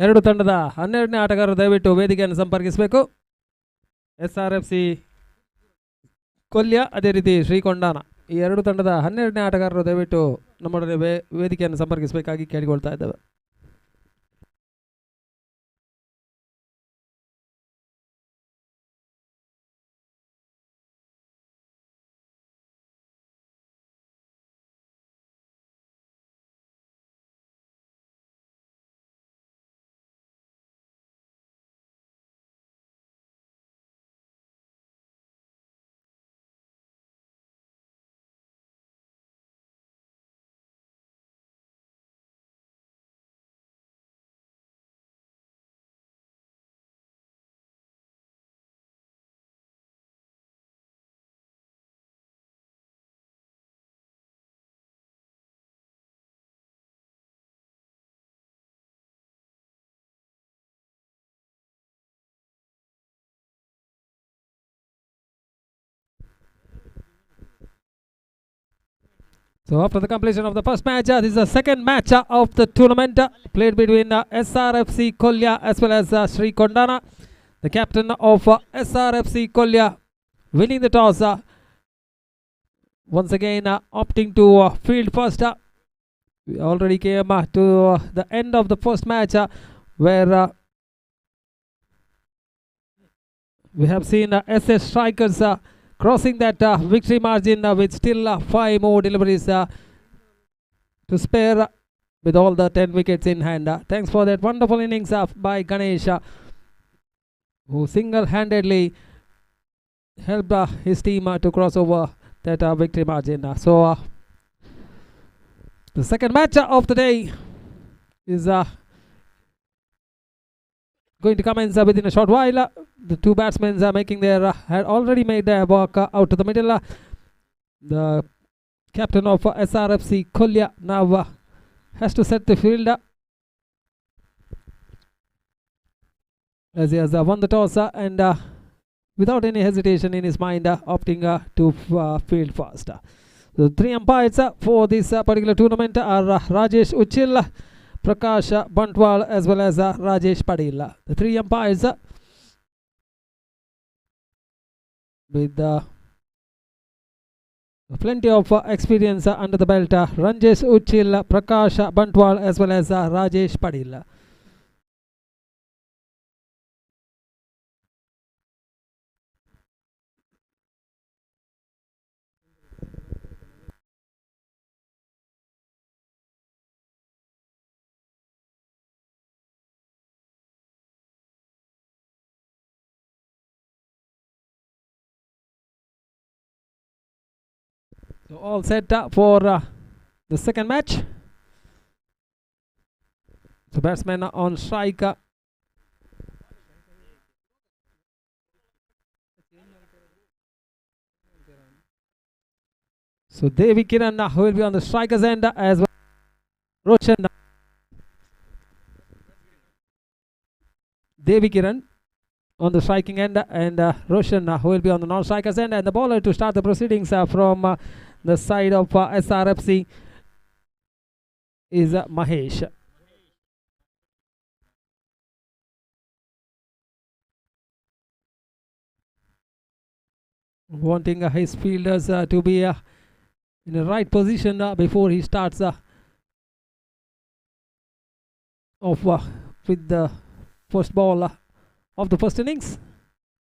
ಎರಡು ತಂಡದ 12ನೇ ಆಟಗಾರರು ದಯವಿಟ್ಟು ವೇದಿಕೆಯನ್ನು ಸಂಪರ್ಕಿಸಬೇಕು. SRFC ಕೊಲ್ಯ ಅದೇ ರೀತಿ ಶ್ರೀಕೊಂಡಾನ ಈ ಎರಡು ತಂಡದ 12ನೇ ಆಟಗಾರರು ದಯವಿಟ್ಟು ನಮ್ಮೊಡನೆ ವೇದಿಕೆಯನ್ನು ಸಂಪರ್ಕಿಸಬೇಕಾಗಿ ಕೇಳಿಕೊಳ್ತಾ ಇದ್ದೇವೆ. So after the completion of the first match, this is the second match of the tournament played between SRFC Kolya as well as Sri Kondana. The captain of SRFC Kolya winning the toss, once again opting to field first. We already came to the end of the first match where we have seen SS Strikers crossing that victory margin with still 5 more deliveries to spare with all the 10 wickets in hand. Thanks for that wonderful innings by Ganesh, who single-handedly helped his team to cross over that victory margin. So the second match of the day is going to commence within a short while. The two batsmen are making their had already made their walk out to the middle. The captain of SRFC Kolya now has to set the field as he has won the toss and without any hesitation in his mind opting to field first. The three umpires for this particular tournament are Rajesh Uchil, Prakash Bantwal as well as Rajesh Padil. The three umpires with plenty of experience under the belt, Rajesh Uchil, Prakash Bantwal as well as Rajesh Padil. So all set for the second match. The batsman on strike. So Devi Kiran who will be on the striker's end as well. Roshan. Devi Kiran on the striking end and Roshan who will be on the non-striker's end, and the bowler to start the proceedings from the side of SRFC is Mahesh. Wanting his fielders to be in the right position before he starts off with the first ball of the first innings.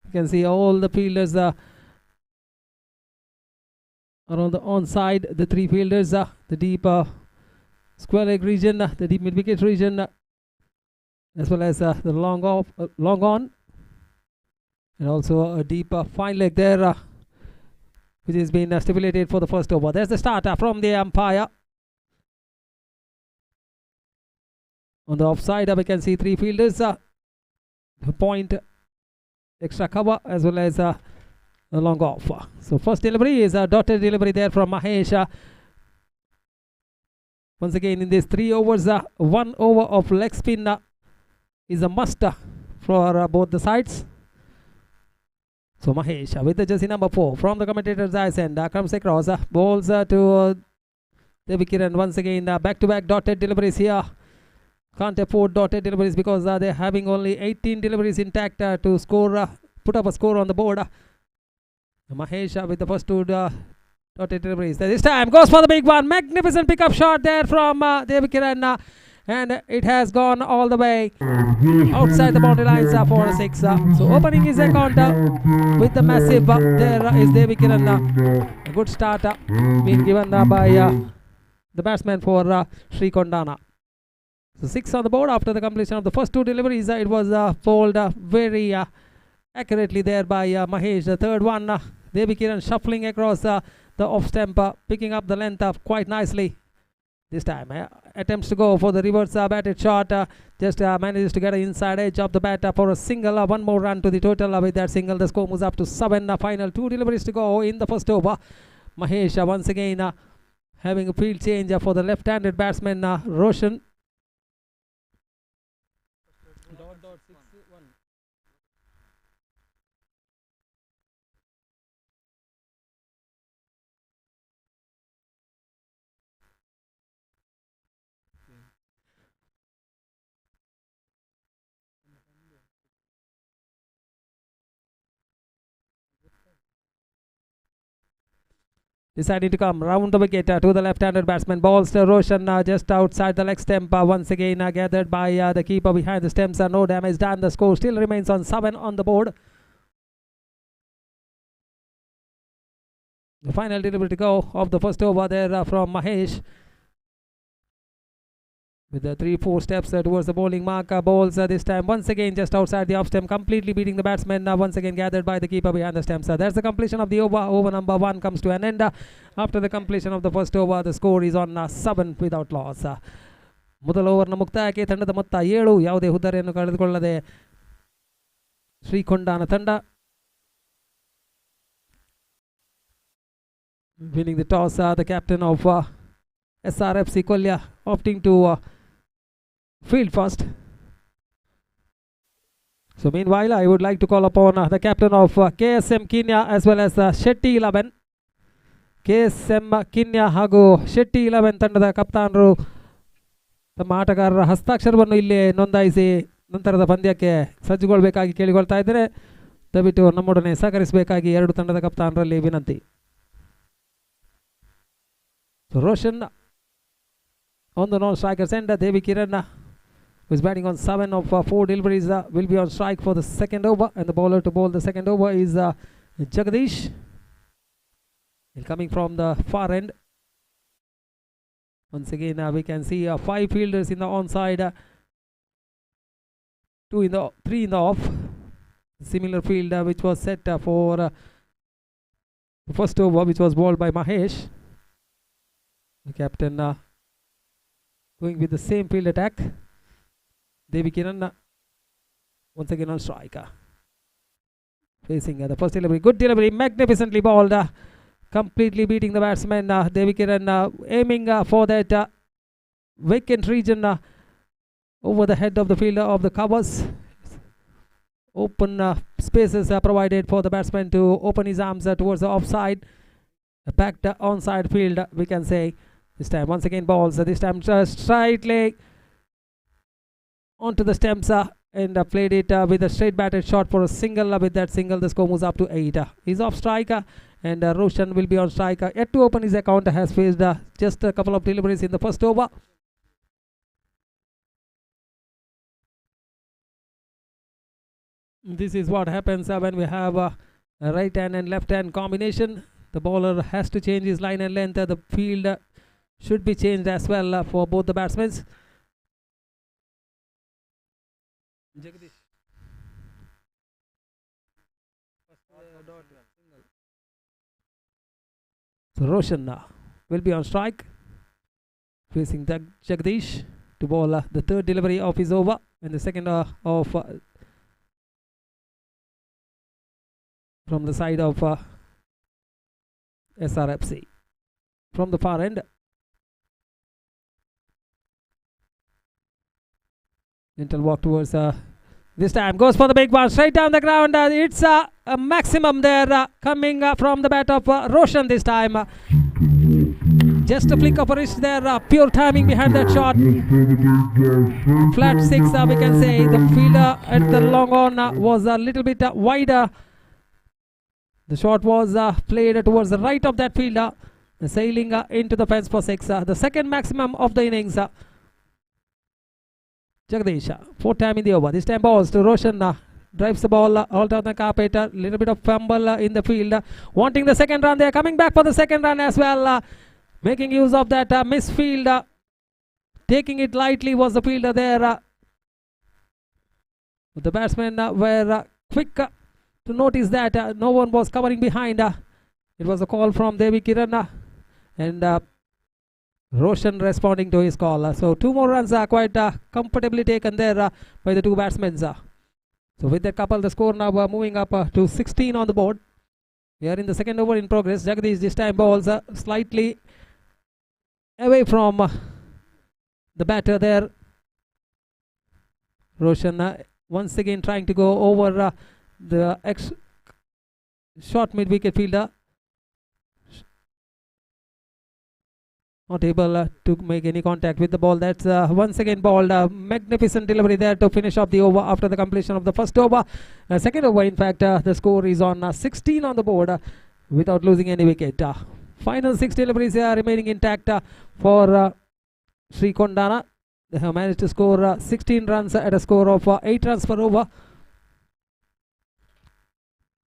You can see all the fielders are on the onside, the three fielders, the deep square leg region, the deep mid wicket region, as well as the long on, and also a deep fine leg there, which has been stipulated for the first over. There's the start from the umpire. On the offside, we can see three fielders, point, extra cover, as well as a long off. So first delivery is a dotted delivery there from Mahesh. Once again in these 3 overs, 1 over of leg spin is a must for both the sides. So Mahesh with the jersey number 4 from the commentator's eyes end comes across, bowls to Devi Kiran. Once again back to back dotted deliveries here can't afford dotted deliveries because they're having only 18 deliveries intact to score, put up a score on the board. Mahesh with the first two dotted deliveries. This time goes for the big one. Magnificent pickup shot there from Devikiran. And it has gone all the way outside the boundary lines for a 6. So opening his account with the massive. There is Devikiran. A good start being given by the batsman for Sri Kondana. So 6 on the board after the completion of the first two deliveries. It was bowled very accurately there by Mahesh. The third one, Devikiran shuffling across the off stump, picking up the length quite nicely. This time attempts to go for the reverse batted shot, just manages to get an inside edge of the bat for a single. One more run to the total. With that single, the score moves up to 7. Final 2 deliveries to go in the first over. Mahesh once again having a field change for the left-handed batsman Roshan. Deciding to come round the wicket to the left-handed batsman. Balls to Roshan just outside the leg stump. Once again gathered by the keeper behind the stumps. No damage done. The score still remains on 7 on the board. The final delivery to go of the first over there from Mahesh. With the 3-4 steps towards the bowling mark. Balls this time once again just outside the off stump, completely beating the batsman. Once again gathered by the keeper behind the stumps. That's the completion of the over. Over number 1 comes to an end. After the completion of the first over, the score is on 7 without loss. ಮೊದಲ ಓವರ್ನ ಮುಕ್ತಾಯಕ್ಕೆ ತಂಡದ ಮೊತ್ತ 7. ಯಾವುದೇ ಹುದ್ದರೆಯನ್ನು ಕಳೆದುಕೊಳ್ಳದೆ ಶ್ರೀಕೊಂಡಾನ ತಂಡ winning the toss. The captain of SRFC Kolya opting to field first. So meanwhile, I would like to call upon the captain of KSM Kenya as well as Shetty 11. KSM Kenya ಹಾಗೂ Shetty 11 ತಂಡದ ಕಪ್ತಾನರು ತಮ್ಮ ಆಟಗಾರರ ಹಸ್ತಾಕ್ಷರವನ್ನು ಇಲ್ಲಿ ನೋಂದಾಯಿಸಿ ನಂತರದ ಪಂದ್ಯಕ್ಕೆ ಸಜ್ಜುಗೊಳ್ಳಬೇಕಾಗಿ ಕೇಳಿಕೊಳ್ತಾ ಇದ್ದಾರೆ. ದಯವಿಟ್ಟು ನಮ್ಮೊಡನೆ ಸಹಕರಿಸಬೇಕಾಗಿ ಎರಡು ತಂಡದ ಕಪ್ತಾನರಲ್ಲಿ ವಿನಂತಿ. So Roshan on the non-strikers end. Devikiran who is batting on 7 of 4 deliveries will be on strike for the second over, and the bowler to bowl the second over is Jagadish. And coming from the far end, once again we can see 5 fielders in the onside, 3 in the off. Similar field which was set for the first over, which was bowled by Mahesh. The captain going with the same field attack. Devikiran once again on strike. Facing the first delivery. Good delivery. Magnificently bowled. Completely beating the batsman. Devikiran aiming for that vacant region over the head of the fielder of the covers. Open spaces are provided for the batsman to open his arms towards the offside. A packed onside field, we can say. This time once again balls. This time just straight leg onto the stumps and played it with a straight batted shot for a single. With that single, the score moves up to 8. He's off strike and Roshan will be on strike. Yet to open his account, has faced just a couple of deliveries in the first over. This is what happens when we have a right hand and left hand combination. The bowler has to change his line and length. The field should be changed as well for both the batsmen. Jagadish. So Roshan will be on strike, facing Jagadish to bowl the third delivery of his over and the second of from the side of SRFC. From the far end, gentle walk towards this time goes for the big one straight down the ground. It's a maximum there coming from the bat of Roshan this time. Just a flick of a wrist there. Pure timing behind that shot. Flat 6, we can say. The fielder at the long on was a little bit wider. The shot was played towards the right of that fielder, sailing into the fence for 6. The second maximum of the innings. Jagdish, 4th time in the over. This time balls to Roshan. Drives the ball out on the carpet. A little bit of fumble in the field. Wanting the second run. They are coming back for the second run as well. Making use of that misfield. Taking it lightly was the fielder there. The batsmen were quick to notice that no one was covering behind. It was a call from Devi Kiran. And Roshan responding to his call. So 2 more runs are quite comfortably taken there by the 2 batsmen. So with that couple, the score now moving up to 16 on the board. We are in the second over in progress. Jagdish this time balls slightly away from the batter there. Roshan once again trying to go over the short mid-wicket fielder. Not able to make any contact with the ball. That's once again balled. Magnificent delivery there to finish off the over after the completion of the first over. Second over, in fact, the score is on 16 on the board without losing any wicket. Final 6 deliveries remaining intact for Sri Kondana. They have managed to score 16 runs at a score of 8 runs per over.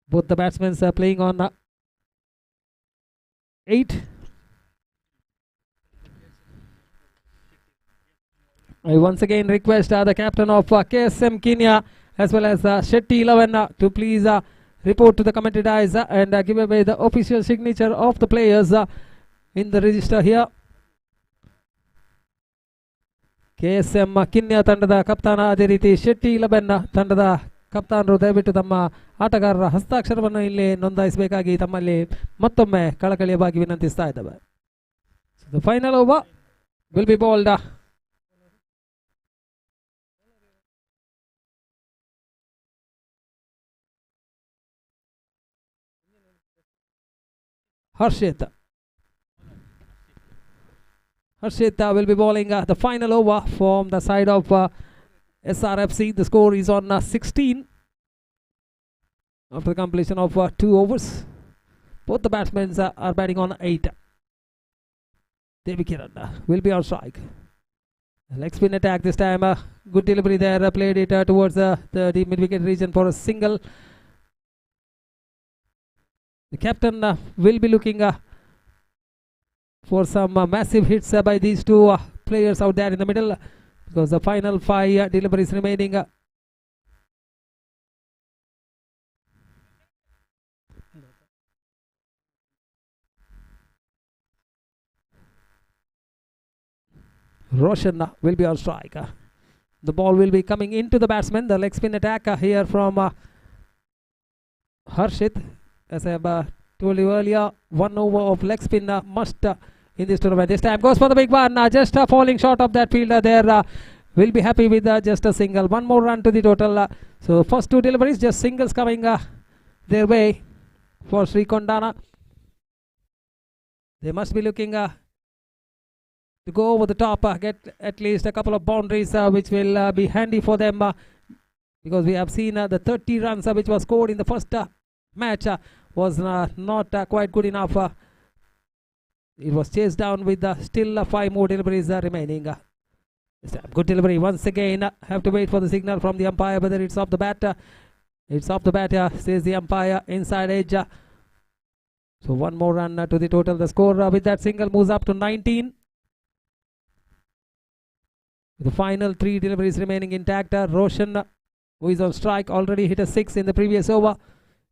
Both the batsmen are playing on 8. I once again request the captain of KSM Kenya as well as Shetty 11 to please report to the commentary dice and give away the official signature of the players in the register here. KSM Kenya ತಂಡದ ಕಪ್ತಾನ ಅದೇ ರೀತಿ ಶೆಟ್ಟಿ 11 ತಂಡದ ಕಪ್ತಾನರು ದಯವಿಟ್ಟು ತಮ್ಮ ಆಟಗಾರರ ಹಸ್ತಾಕ್ಷರವನ್ನು ಇಲ್ಲಿ ನೋಂದಾಯಿಸಬೇಕಾಗಿ ತಮ್ಮಲ್ಲಿ ಮತ್ತೊಮ್ಮೆ ಕಳಕಳಿಯವಾಗಿ ವಿನಂತಿಸ್ತಾ ಇದ್ದೇವೆ. The final over will be bowled Harshit will be bowling the final over from the side of SRFC. The score is on 16 after the completion of 2 overs. Both the batsmen are batting on 8. Devi Kiran will be on strike. Leg spin attack this time. Good delivery there. Played it towards the deep mid-wicket region for a single. The captain will be looking for some massive hits by these 2 players out there in the middle, because the final 5 deliveries remaining. Roshan will be on strike. The ball will be coming into the batsman. The leg spin attack here from Harshit. As I have told you earlier, 1 over of leg spin must in this tournament. This time goes for the big one. Just falling short of that fielder there. Will be happy with just a single. 1 more run to the total. So first 2 deliveries, just singles coming their way for Sri Kondana. They must be looking to go over the top, get at least a couple of boundaries, which will be handy for them, because we have seen the 30 runs which was scored in the first match was not quite good enough. It was chased down with still 5 more deliveries remaining. Good delivery once again. Have to wait for the signal from the umpire whether it's off the bat. It's off the bat, says the umpire. Inside edge. So 1 more run to the total. The score with that single moves up to 19. The final 3 deliveries remaining intact. Roshan, who is on strike, already hit a 6 in the previous over.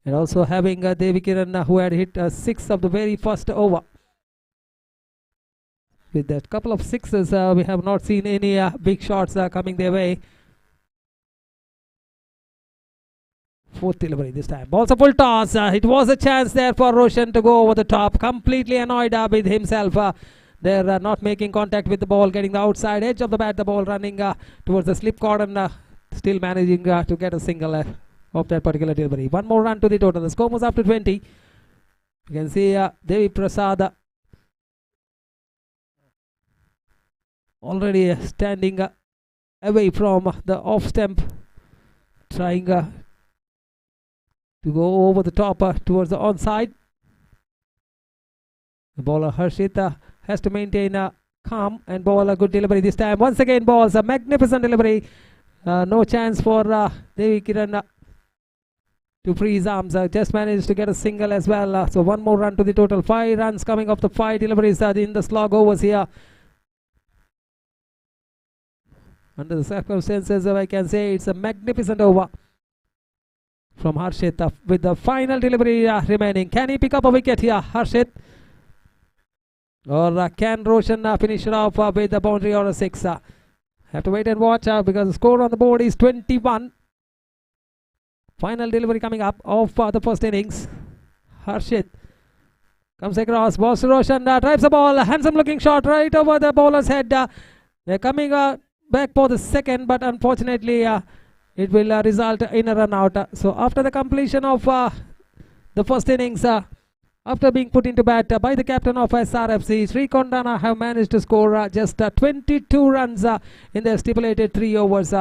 And also having Devi Kiran, who had hit 6 of the very first over. With that couple of 6s, we have not seen any big shots coming their way. 4th delivery this time. Balls a full toss. It was a chance there for Roshan to go over the top. Completely annoyed with himself. They're not making contact with the ball, getting the outside edge of the bat. The ball running towards the slip cordon. Still managing to get a single of that particular delivery. 1 more run to the total. The score was up to 20. You can see Devi Prasad already standing away from the off stump, trying to go over the top towards the onside. The bowler Harshit has to maintain calm and bowl a good delivery this time. Once again balls a magnificent delivery. No chance for Devi Kiran to free his arms. Just managed to get a single as well. So one more run to the total. 5 runs coming off the 5 deliveries in the slog overs here. Under the circumstances, I can say it's a magnificent over from Harshit with the final delivery remaining. Can he pick up a wicket here, Harshit? Or can Roshan finish it off with a boundary or a 6? Have to wait and watch because the score on the board is 21. Final delivery coming up of the first innings. Harshit comes across. Balls to Roshan. Drives the ball. Handsome looking shot right over the bowler's head. They're coming back for the second, but unfortunately it will result in a run out. So after the completion of the first innings, after being put into bat by the captain of SRFC, Srikondana have managed to score just 22 runs in their stipulated 3 overs.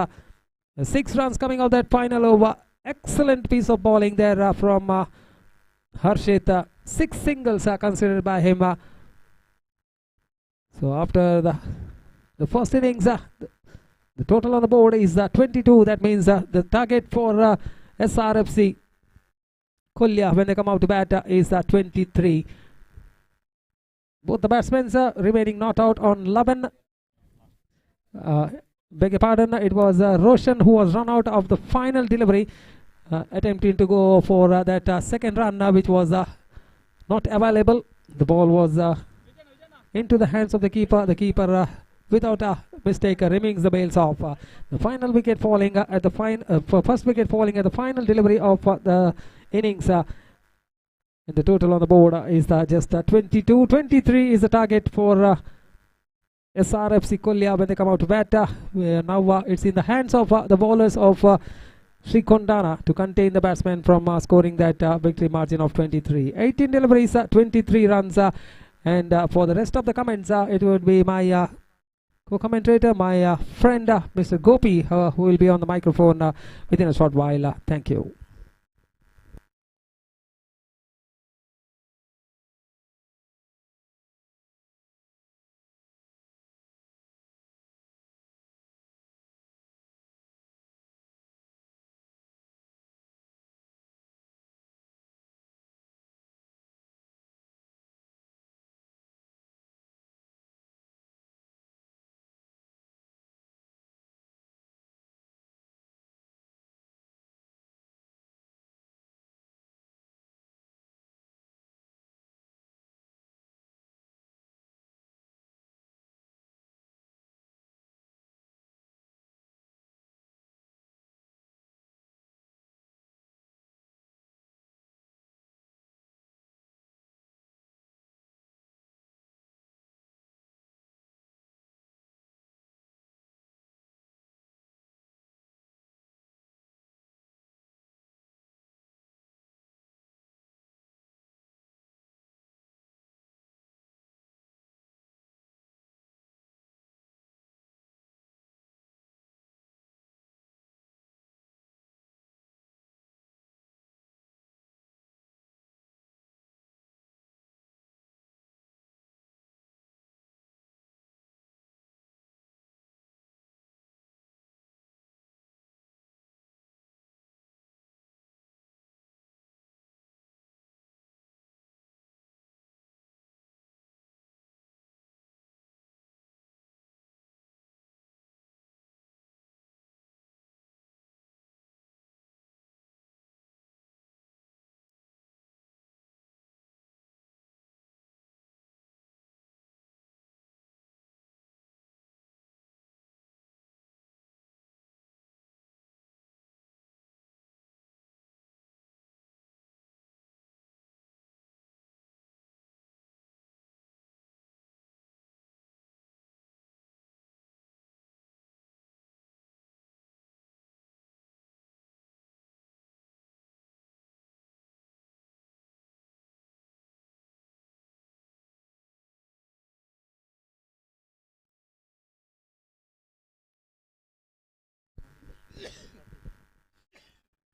6 runs coming out that final over. Excellent piece of bowling there from Harshit. 6 singles are considered by him. So after the first innings, the total on the board is 22. That means the target for SRFC Kolya when they come out to bat is 23. Both the batsmen remaining not out on 11. Beg your pardon, it was Roshan who was run out of the final delivery, attempting to go for that second run which was not available. The ball was into the hands of the keeper. The keeper without a mistake removes the bails off. The final wicket falling at the first wicket falling at the final delivery of the innings. And the total on the board is just 22. 23 is the target for SRFC Kolya when they come out to bat. Now it's in the hands of the bowlers of Srikondana to contain the batsmen from scoring that victory margin of 23. 18 deliveries, 23 runs. And for the rest of the comments, it would be my co-commentator, my friend Mr. Gopi, who will be on the microphone within a short while. Thank you.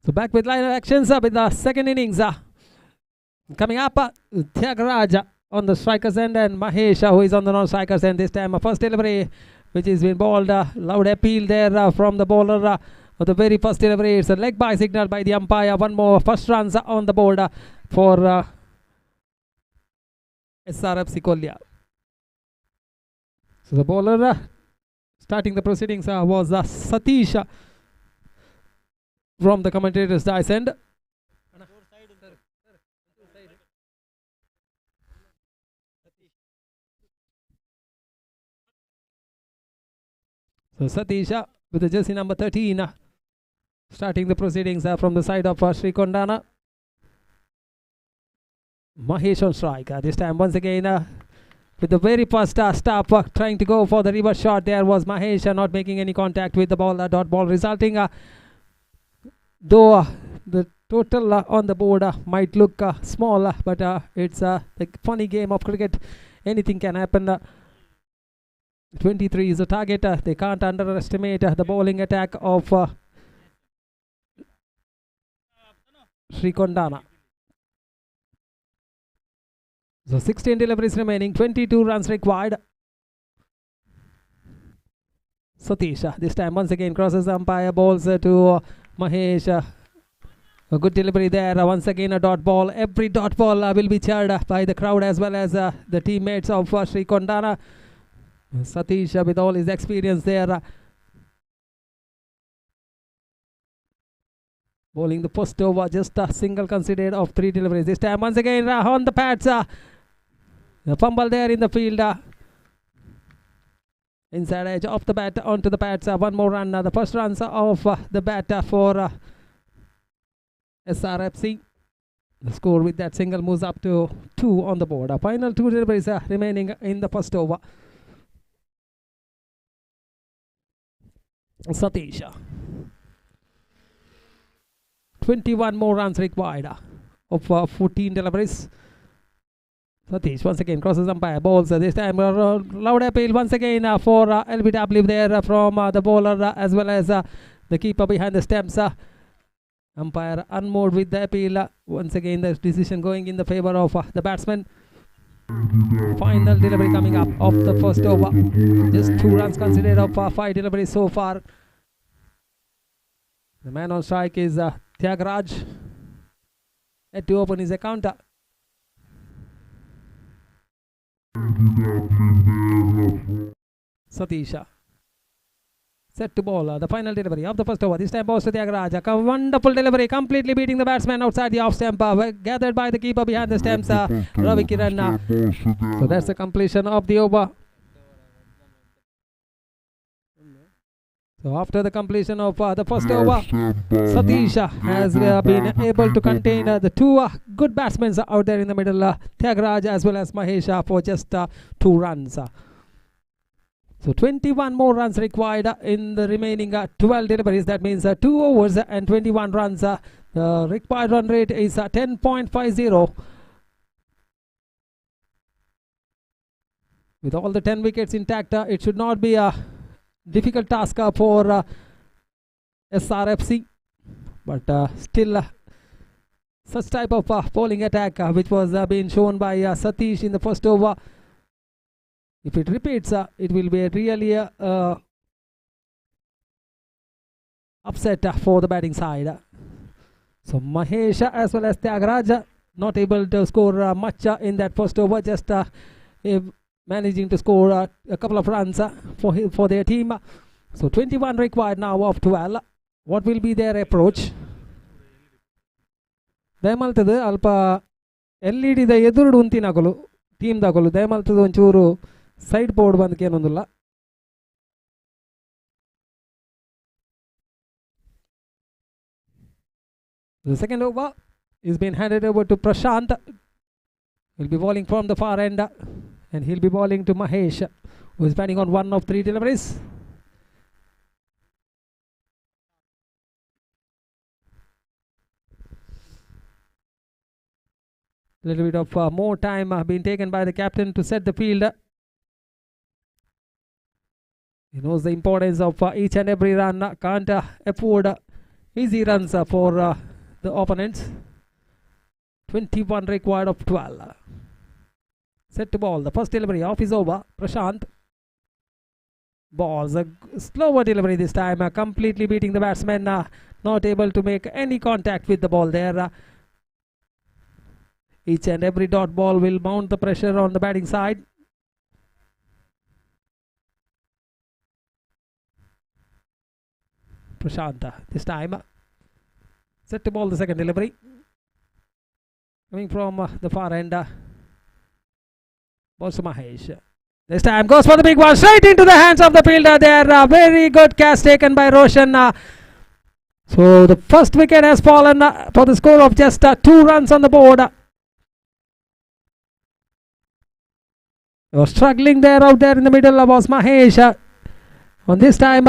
So back with line of actions with the second innings. Coming up, Tyagaraja on the strikers end and Mahesh who is on the non-strikers end this time. First delivery which is been bowled. Loud appeal there from the bowler. For the very first delivery, it's a leg by signal by the umpire. One more first runs on the board for SRFC Kolya. So the bowler starting the proceedings was Satish from the commentator's dice end. So Satish with the jersey number 13 starting the proceedings from the side of Srikondana. Mahesh on strike. This time once again with the very first stop trying to go for the reverse shot. There was Mahesh not making any contact with the ball. Dot ball resulting though the total on the board might look small, but it's a funny game of cricket. Anything can happen. 23 is the target. They can't underestimate the bowling attack of Srikondana. So 16 deliveries remaining, 22 runs required. Satish this time once again crosses umpire, balls to Mahesh. A good delivery there. Once again a dot ball. Every dot ball will be cheered by the crowd as well as the teammates of Srikondana. Satish with all his experience there. Bowling the first over, just a single considered of 3 deliveries. This time once again on the pads. The fumble there in the field. Inside edge off the bat onto the pads. One more run. The first runs of the bat for SRFC. The score with that single moves up to 2 on the board. Final 2 deliveries remaining in the first over. Satish. 21 more runs required of 14 deliveries. Satish once again crosses umpire, balls. This time loud appeal once again for LBW there from the bowler as well as the keeper behind the stumps. Umpire unmoored with the appeal. Once again the decision going in the favor of the batsman. Final delivery coming up of the first over. Just 2 runs considered of 5 deliveries so far. The man on strike is Tyagaraja. Had to open his account. Satish set to bowl. The final delivery of the first over. This time balls to Tyagaraja. Wonderful delivery, completely beating the batsman outside the off stump. Gathered by the keeper behind the stumps, Ravi Kiran. So that's the completion of the over. So after the completion of the first over, Satish has been able to contain the 2 good batsmen out there in the middle, Tyagaraja as well as Mahesh for just 2 runs. So 21 more runs required in the remaining 12 deliveries. That means 2 overs and 21 runs. The required run rate is 10.50. With all the 10 wickets intact, it should not be a difficult task for SRFC, but still such type of bowling attack which was being shown by Satish in the first over, if it repeats, it will be really upset for the batting side. So Mahesh as well as Tyagaraja not able to score much in that first over, just managing to score a couple of runs for their team. So 21 required now of 12. What will be their approach? ದಯಮಾಲ್ತದ ಅಲ್ಪ LED the ಎದುರುಡು ಉಂತಿನಕಲು team ದಕಲು ದಯಮಾಲ್ತದ ಒಂಚೂರು side board ಬಂದಕ್ಕೆ ಏನೊಂದಿಲ್ಲ. The second over is being handed over to Prashant. He'll be bowling from the far end. And he'll be bowling to Mahesh, who is batting on 1 of 3 deliveries. A little bit of more time being taken by the captain to set the field. He knows the importance of each and every run. Can't afford Easy runs for the opponents. 21 required of 12. Set to ball. The first delivery off is over. Prashant. Balls. A slower delivery this time. Completely beating the batsman. Not able to make any contact with the ball there. Each and every dot ball will mount the pressure on the batting side. Prashant this time. Set to ball the second delivery. Coming from the far end. Balls to Mahesh. This time goes for the big one. Straight into the hands of the fielder there. Very good catch taken by Roshan. So the first wicket has fallen for the score of just 2 runs on the board. Was struggling there out there in the middle was Mahesh. On this time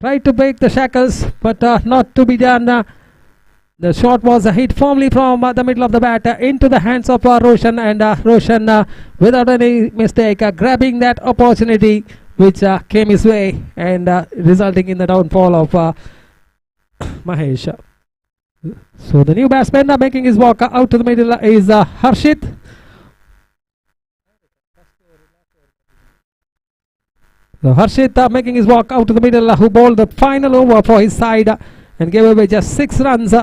tried to break the shackles, but not to be done. The shot was hit firmly from the middle of the bat into the hands of Roshan, and Roshan without any mistake grabbing that opportunity which came his way and resulting in the downfall of Mahesh. So the new batsman making his walk out to the middle is Harshit. So Harshit making his walk out to the middle, who bowled the final over for his side and gave away just 6 runs.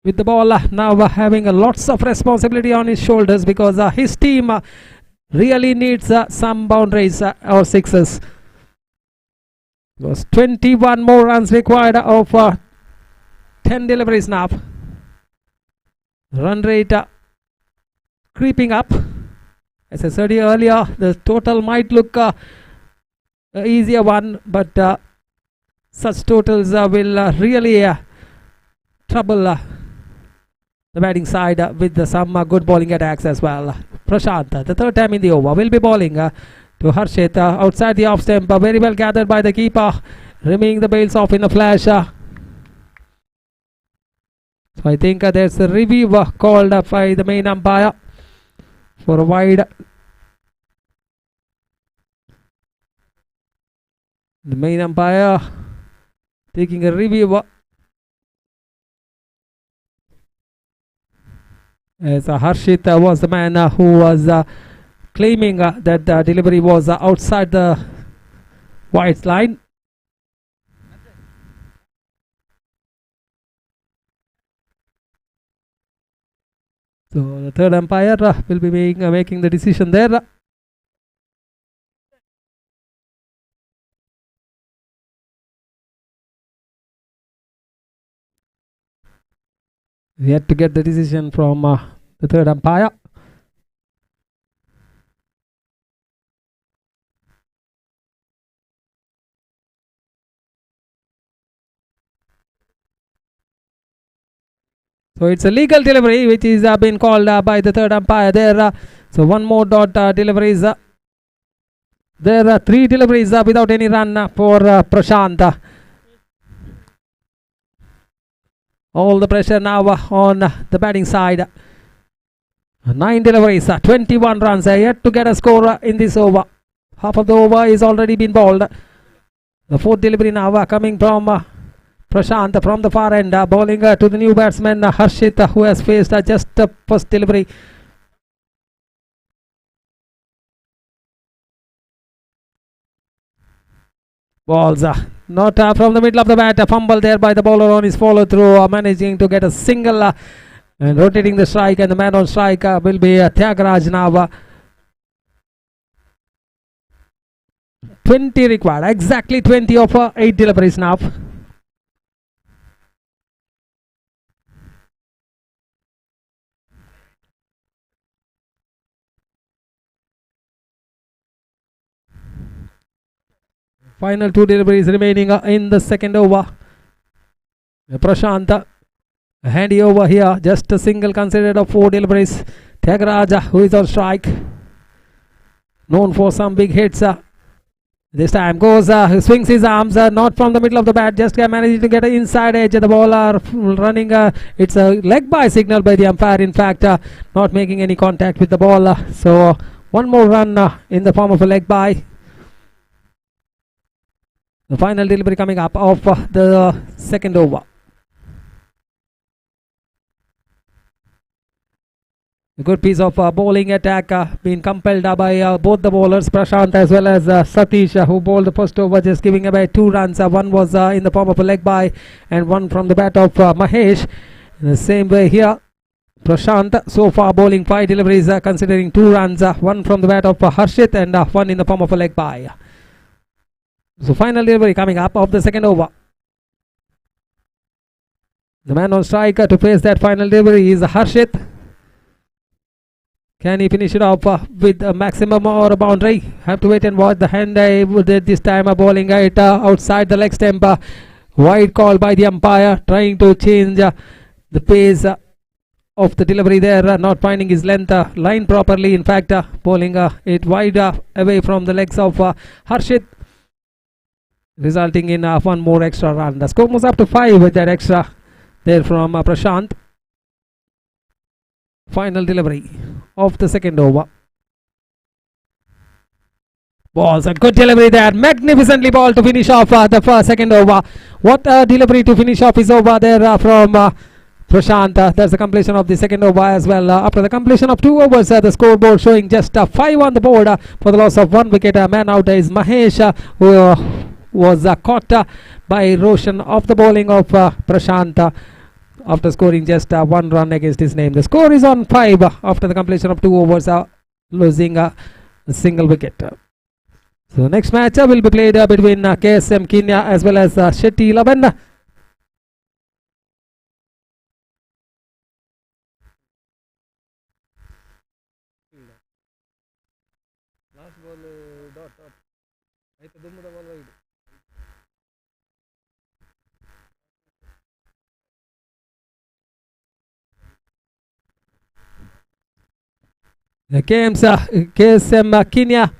With the ball now having lots of responsibility on his shoulders, because his team really needs some boundaries or sixes. It was 21 more runs required of 10 deliveries now. Run rate creeping up. As I said earlier, the total might look easier one, but such totals will really trouble the batting side with some good bowling attacks as well. Prashant, the third time in the over, will be bowling to Harshit outside the off stump. Very well gathered by the keeper, removing the bails off in a flash. So I think there's a review called by the main umpire for a wide. The main umpire taking a review as Harshit was the man who was claiming that the delivery was outside the white line. So the third umpire will be making the decision there. We had to get the decision from the third umpire. So it's a legal delivery which is been called by the third umpire there. So one more dot deliveries. There are 3 deliveries without any run for Prashant. All the pressure now on the batting side. 9 deliveries, 21 runs. Yet to get a score in this over. Half of the over is already been bowled. The 4th delivery now coming from Prashant from the far end, bowling to the new batsman Harshit, who has faced just the first delivery. Balls not from the middle of the bat. A fumble there by the bowler on his follow through, managing to get a single and rotating the strike, and the man on strike will be Tyagaraj now. 20 required, exactly 20 of 8 deliveries now. Final 2 deliveries remaining in the second over. Prashant, handy over here, just a single considered of 4 deliveries. Tyagaraj, who is on strike, known for some big hits. This time goes, swings his arms, not from the middle of the bat, just managing to get an inside edge. The bowler running, it's a leg by signal by the umpire, in fact, not making any contact with the ball. So one more run in the form of a leg by. The final delivery coming up of the second over. A good piece of bowling attack being compelled by both the bowlers, Prashant as well as Satish, who bowled the first over, just giving away 2 runs. One was in the form of a leg by, and one from the bat of Mahesh. In the same way here, Prashant so far bowling 5 deliveries, considering 2 runs. One from the bat of Harshit and one in the form of a leg by. So final delivery coming up of the second over. The man on strike to face that final delivery is Harshit. Can he finish it off with a maximum or a boundary? Have to wait and watch. The hand this time bowling it outside the leg stump. Wide call by the umpire, trying to change the pace of the delivery there, not finding his length line properly. In fact, bowling it wide away from the legs of Harshit, resulting in one more extra run. The score moves up to 5 with that extra there from Prashant. Final delivery of the second over. Balls, a good delivery there, magnificently ball to finish off the second over. What a delivery to finish off his over there from Prashant. That's the completion of the second over as well. After the completion of 2 overs, the scoreboard showing just 5 on the board for the loss of 1 wicket. Man out is Mahesh, who was caught by Roshan of the bowling of Prashant. After scoring just 1 run against his name. The score is on 5 after the completion of 2 overs, losing a single wicket. So next match will be played between KSM Kenya as well as Shetty 11. The KSM Kenya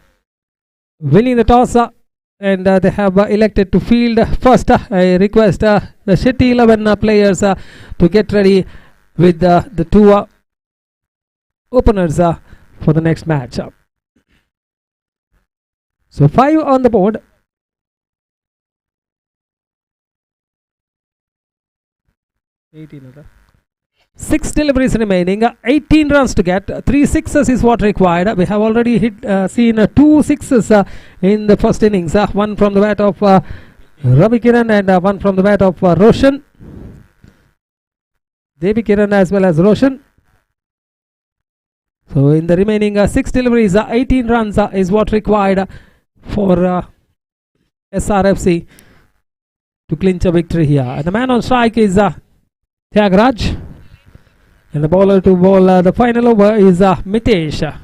winning the toss and they have elected to field first. I request the Shetty 11 players to get ready with the 2 openers for the next match. So 5 on the board. Six deliveries remaining, 18 runs to get, 3 sixes is what required. We have already seen 2 sixes in the first innings, one from the bat of Ravi Kiran and one from the bat of Roshan. Devi Kiran as well as Roshan. So in the remaining 6 deliveries, 18 runs is what required for SRFC to clinch a victory here. And the man on strike is Tyagraj. And the bowler to bowl the final over is Mitesh.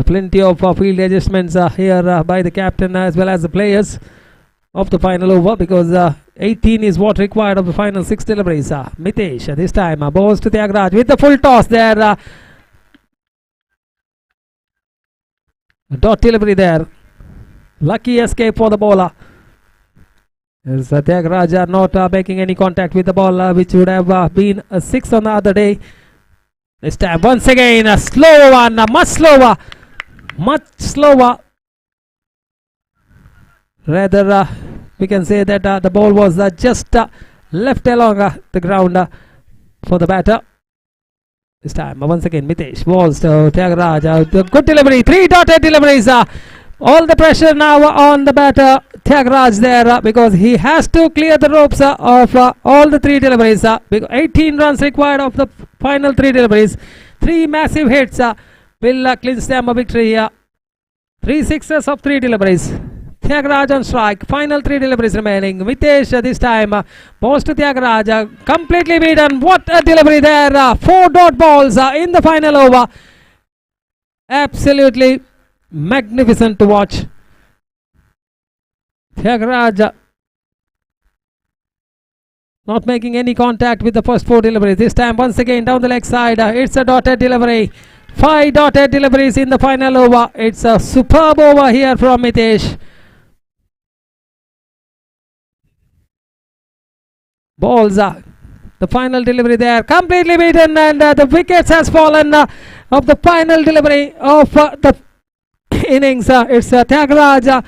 Plenty of field adjustments here by the captain as well as the players of the final over, because 18 is what required of the final 6 deliveries. Mitesh this time bowls to Tyagraj with the full toss there. Dot delivery there. Lucky escape for the bowler. As Tyagraj not making any contact with the ball, which would have been a 6 on the other day. This time once again a slow one, much slower. Rather we can say that the ball was just left along the ground for the batter. This time once again Mitesh balls to Tyagraj. Good delivery, 3 dotted deliveries. All the pressure now on the batter Tyagraj there, because he has to clear the ropes of all the 3 deliveries. 18 runs required of the final 3 deliveries. 3 massive hits will clinch them a victory here. 3 sixes of 3 deliveries. Tyagraj on strike. Final 3 deliveries remaining. Mitesh this time balls to Tyagraj. Completely beaten. What a delivery there. 4 dot balls in the final over. Absolutely magnificent to watch. Tyagraj not making any contact with the first 4 deliveries. This time once again down the leg side. It's a dotted delivery. 5 dotted deliveries in the final over. It's a superb over here from Mitesh. Balls the final delivery there, completely beaten, and the wickets has fallen of the final delivery of the innings. It's Tyagaraja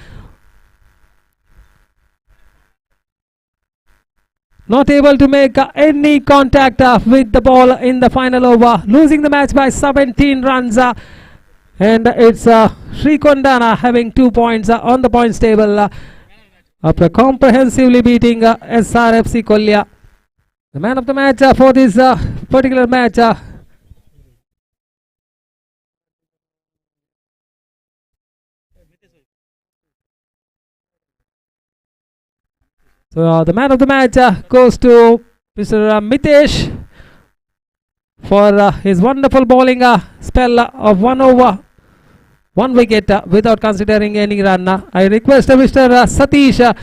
not able to make any contact with the ball in the final over, losing the match by 17 runs. And it's Sri Kondana having 2 points on the points table after comprehensively beating SRFC Kolya. The man of the match for this particular match. So the man of the match goes to Mr. Mitesh for his wonderful bowling spell of 1 over 1 wicket without considering any run. I request Mr. Satish.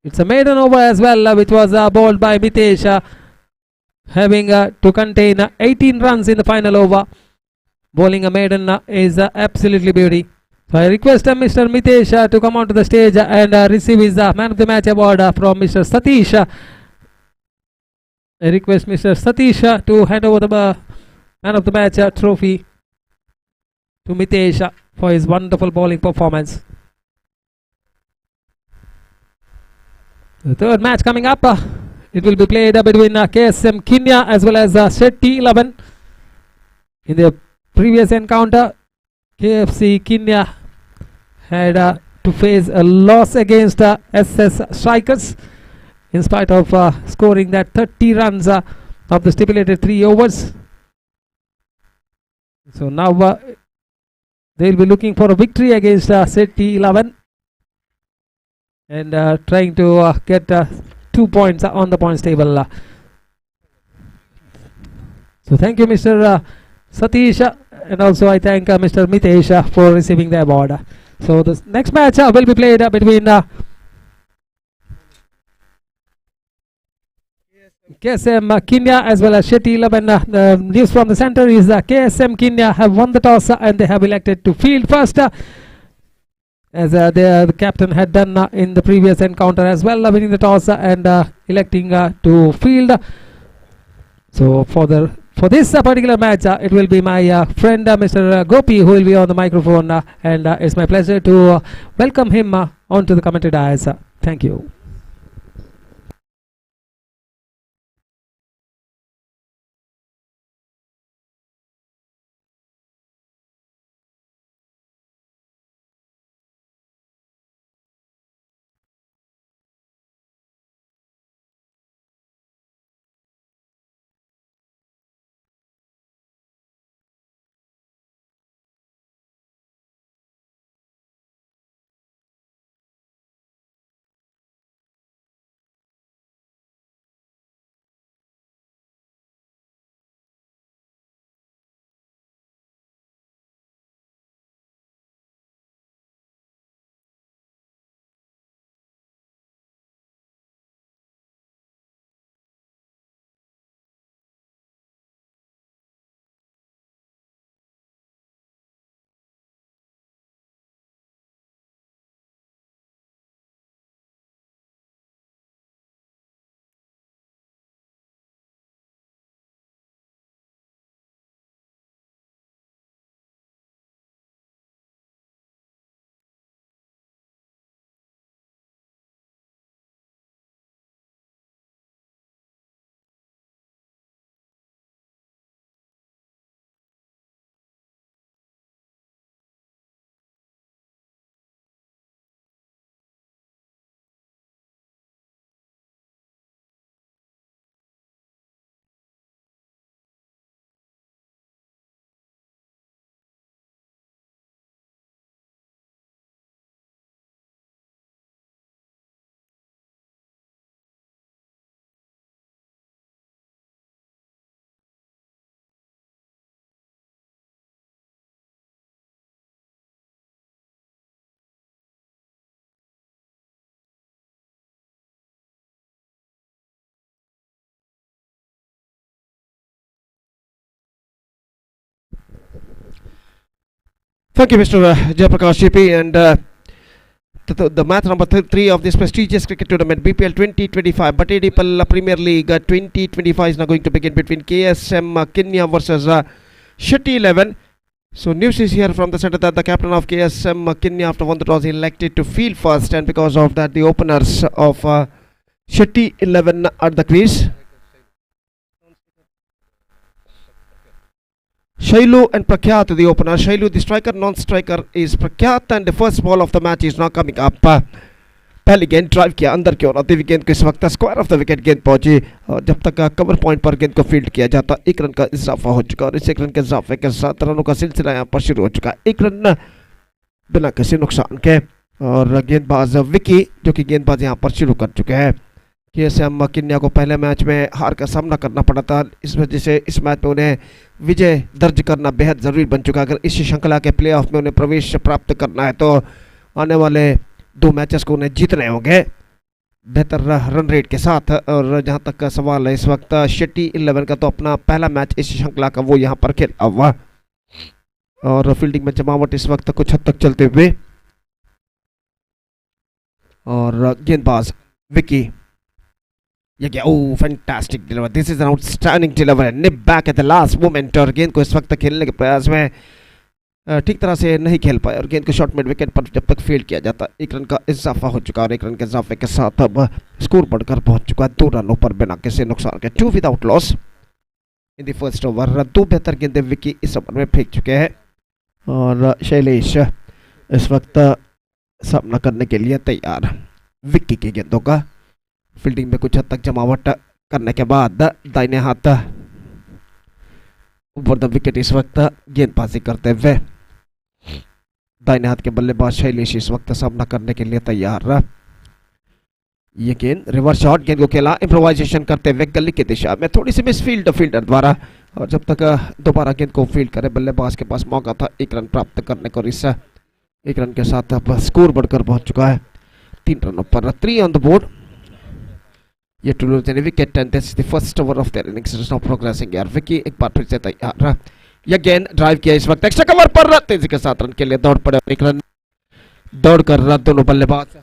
It's a maiden over as well, which was bowled by Mitesh, having to contain 18 runs in the final over. Bowling a maiden is absolutely beauty. So I request Mr. Mitesh to come onto the stage and receive his man of the match award from Mr. Satish. I request Mr. Satish to hand over the man of the match trophy to Mitesh for his wonderful bowling performance. The third match coming up, it will be played between KSM Kinya as well as Shetty 11. In the previous encounter, KFC Kinya had to face a loss against SS Strikers in spite of scoring that 30 runs of the stipulated 3 overs. So now they will be looking for a victory against Shetty 11 and trying to get 2 points on the points table. So thank you, Mr. Satish, and also I thank Mr. Mitesh for receiving the award. So the next match will be played between KSM Kinya as well as Shetty 11. The news from the center is KSM Kinya have won the toss and they have elected to field first, as the captain had done in the previous encounter as well, winning the toss and electing to field. So for this particular match, it will be my friend Mr. Gopi who will be on the microphone, and it's my pleasure to welcome him onto the commentary dais. Thank you. Thank you, Mr. Jayaprakash GP, and the match number 3 of this prestigious cricket tournament, BPL 2025, Batedipal Premier League 2025 is now going to begin between KSM Kenya versus Shetty 11. So news is here from the center that the captain of KSM Kenya, after one that was elected to field first, and because of that the openers of Shetty 11 at the crease. Shailu and Prakyat the opener. Shailu the striker, non-striker is Prakyat, and the first ball of the match is now coming up. पहली गेंद drive किया अंदर की ओर आती हुई गेंद को इस वक्त स्क्वायर ऑफ द विकेट गेंद पहुंची, और जब तक कवर पॉइंट पर गेंद को फील्ड किया जाता 1 रन का इजाफा हो चुका, और इस 1 रन के इजाफे के 7 रनों का सिलसिला यहाँ पर शुरू हो चुका। 1 रन बिना किसी नुकसान के, और गेंदबाज विकी जो कि गेंदबाज यहाँ पर शुरू कर चुके हैं। केएसएम किन्या को पहले मैच में हार का सामना करना पड़ा था, इस वजह से इस मैच में उन्हें विजय दर्ज करना बेहद ज़रूरी बन चुका। अगर इस श्रृंखला के प्लेऑफ में उन्हें प्रवेश प्राप्त करना है तो आने वाले 2 मैचेस को उन्हें जीतने होंगे बेहतर रन रेट के साथ। और जहां तक का सवाल है इस वक्त शेट्टी 11 का, तो अपना पहला मैच इस श्रृंखला का वो यहां पर खेला हुआ, और फील्डिंग में जमावट इस वक्त कुछ हद तक चलते हुए, और गेंदबाज विकी ये क्या, oh fantastic deliver, this is an outstanding deliver, nib back at the last moment, और गेंद को इस वक्त खेलने के प्रयास में ठीक तरह से नहीं खेल पाए, और गेंद को शॉर्ट मिड विकेट पर जब तक फील्ड किया जाता 1 रन का इजाफा हो चुका, और 1 रन के इजाफे के साथ अब स्कोर बढ़कर पहुंच चुका है 2 रनों पर बिना किसी नुकसान के, 2 without loss in the first over. 2 बेहतर गेंदें विकी इस ओवर में फेंक चुके हैं, और शैलेश इस वक्त सामना करने के लिए तैयार विकी की गेंदों का। फील्डिंग में कुछ हद तक जमावट करने के बाद दाहिने हाथ ऊपर द विकेट इस वक्त गेंदबाजी करते हुए दाहिने हाथ के बल्लेबाज शैलेश इस वक्त सामना करने के लिए तैयार। ये गेंद रिवर्स शॉट, गेंद को खेला इम्प्रोवाइजेशन करते हुए गली की दिशा में, थोड़ी सी मिसफील्ड फील्डर द्वारा, और जब तक दोबारा गेंद को फील्ड करे बल्लेबाज के पास मौका था 1 रन प्राप्त करने को, इस 1 रन के साथ अब स्कोर बढ़कर पहुंच चुका है 3 रनों पर, 3 on the board. Yet to lose any wicket, and this is the first over of their innings is now progressing. यार विकी एक बार फिर से तैयार, ये गेंद ड्राइव किया इस वक्त एक्स्ट्रा कवर पर, तेजी के साथ रन के लिए दौड़ पड़े, 1 रन दौड़ कर दोनों बल्लेबाज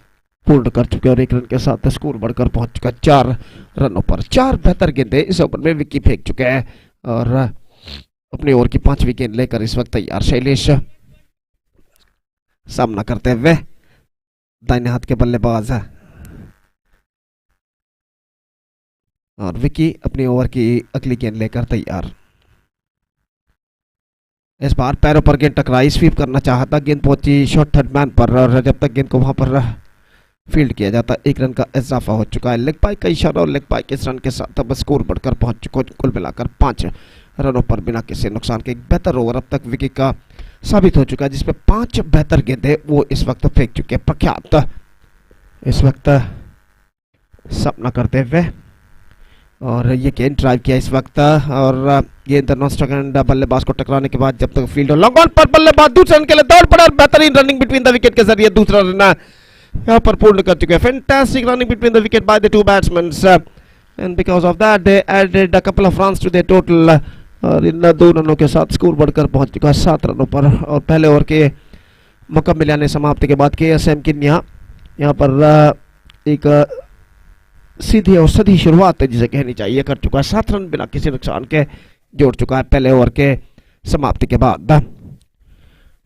पूर्ण कर चुके, और 1 रन के साथ स्कोर बढ़कर पहुंच चुका 4 रनों पर। 4 बेहतर गेंदें इस ओवर में विकी फेंक चुके हैं, और अपनी ओवर की 5वीं गेंद लेकर इस वक्त तैयार शैलेश सामना करते हुए दाहिने हाथ के बल्लेबाज, और विकी अपनी ओवर की अगली गेंद लेकर तैयार। इस बार पैरों पर गेंद टकराई, स्वीप करना चाहता, गेंद पहुंची शॉर्ट थर्ड मैन पर, और जब तक गेंद को वहां पर फील्ड किया जाता 1 रन का इजाफा हो चुका है। लेग पाई का इशारा और लेग पाई के इस रन के साथ अब स्कोर बढ़कर पहुंच चुका, कुल मिलाकर 5 रनों पर बिना किसी नुकसान के। एक बेहतर ओवर अब तक विकी का साबित हो चुका है, जिसमें 5 बेहतर गेंदें वो इस वक्त फेंक चुके। प्रख्यात इस वक्त सामना करते हुए, और ये गेंद ड्राइव किया इस वक्त, और गेंद नॉन स्ट्राइक बल्लेबाज को टकराने के बाद जब तक फील्ड लॉन्ग ऑन पर बल्लेबाज दूसरे रन के लिए दौड़ पड़ा, और बेहतरीन रनिंग बिटवीन द विकेट के जरिए दूसरा रन यहाँ पर पूर्ण कर चुके हैं। Fantastic running between the wicket by the 2 batsman, and because of that they added a couple of runs to the total, और इन 2 रनों के साथ स्कोर बढ़कर पहुंच चुका है 7 रनों पर। और पहले ओवर के मुकम्मल यानी समाप्ति के बाद केएसएम किन्या यहाँ पर एक सीधी और सदी शुरुआत जिसे कहनी चाहिए कर चुका है, 7 रन बिना किसी नुकसान के जोड़ चुका है पहले ओवर के समाप्ति के बाद।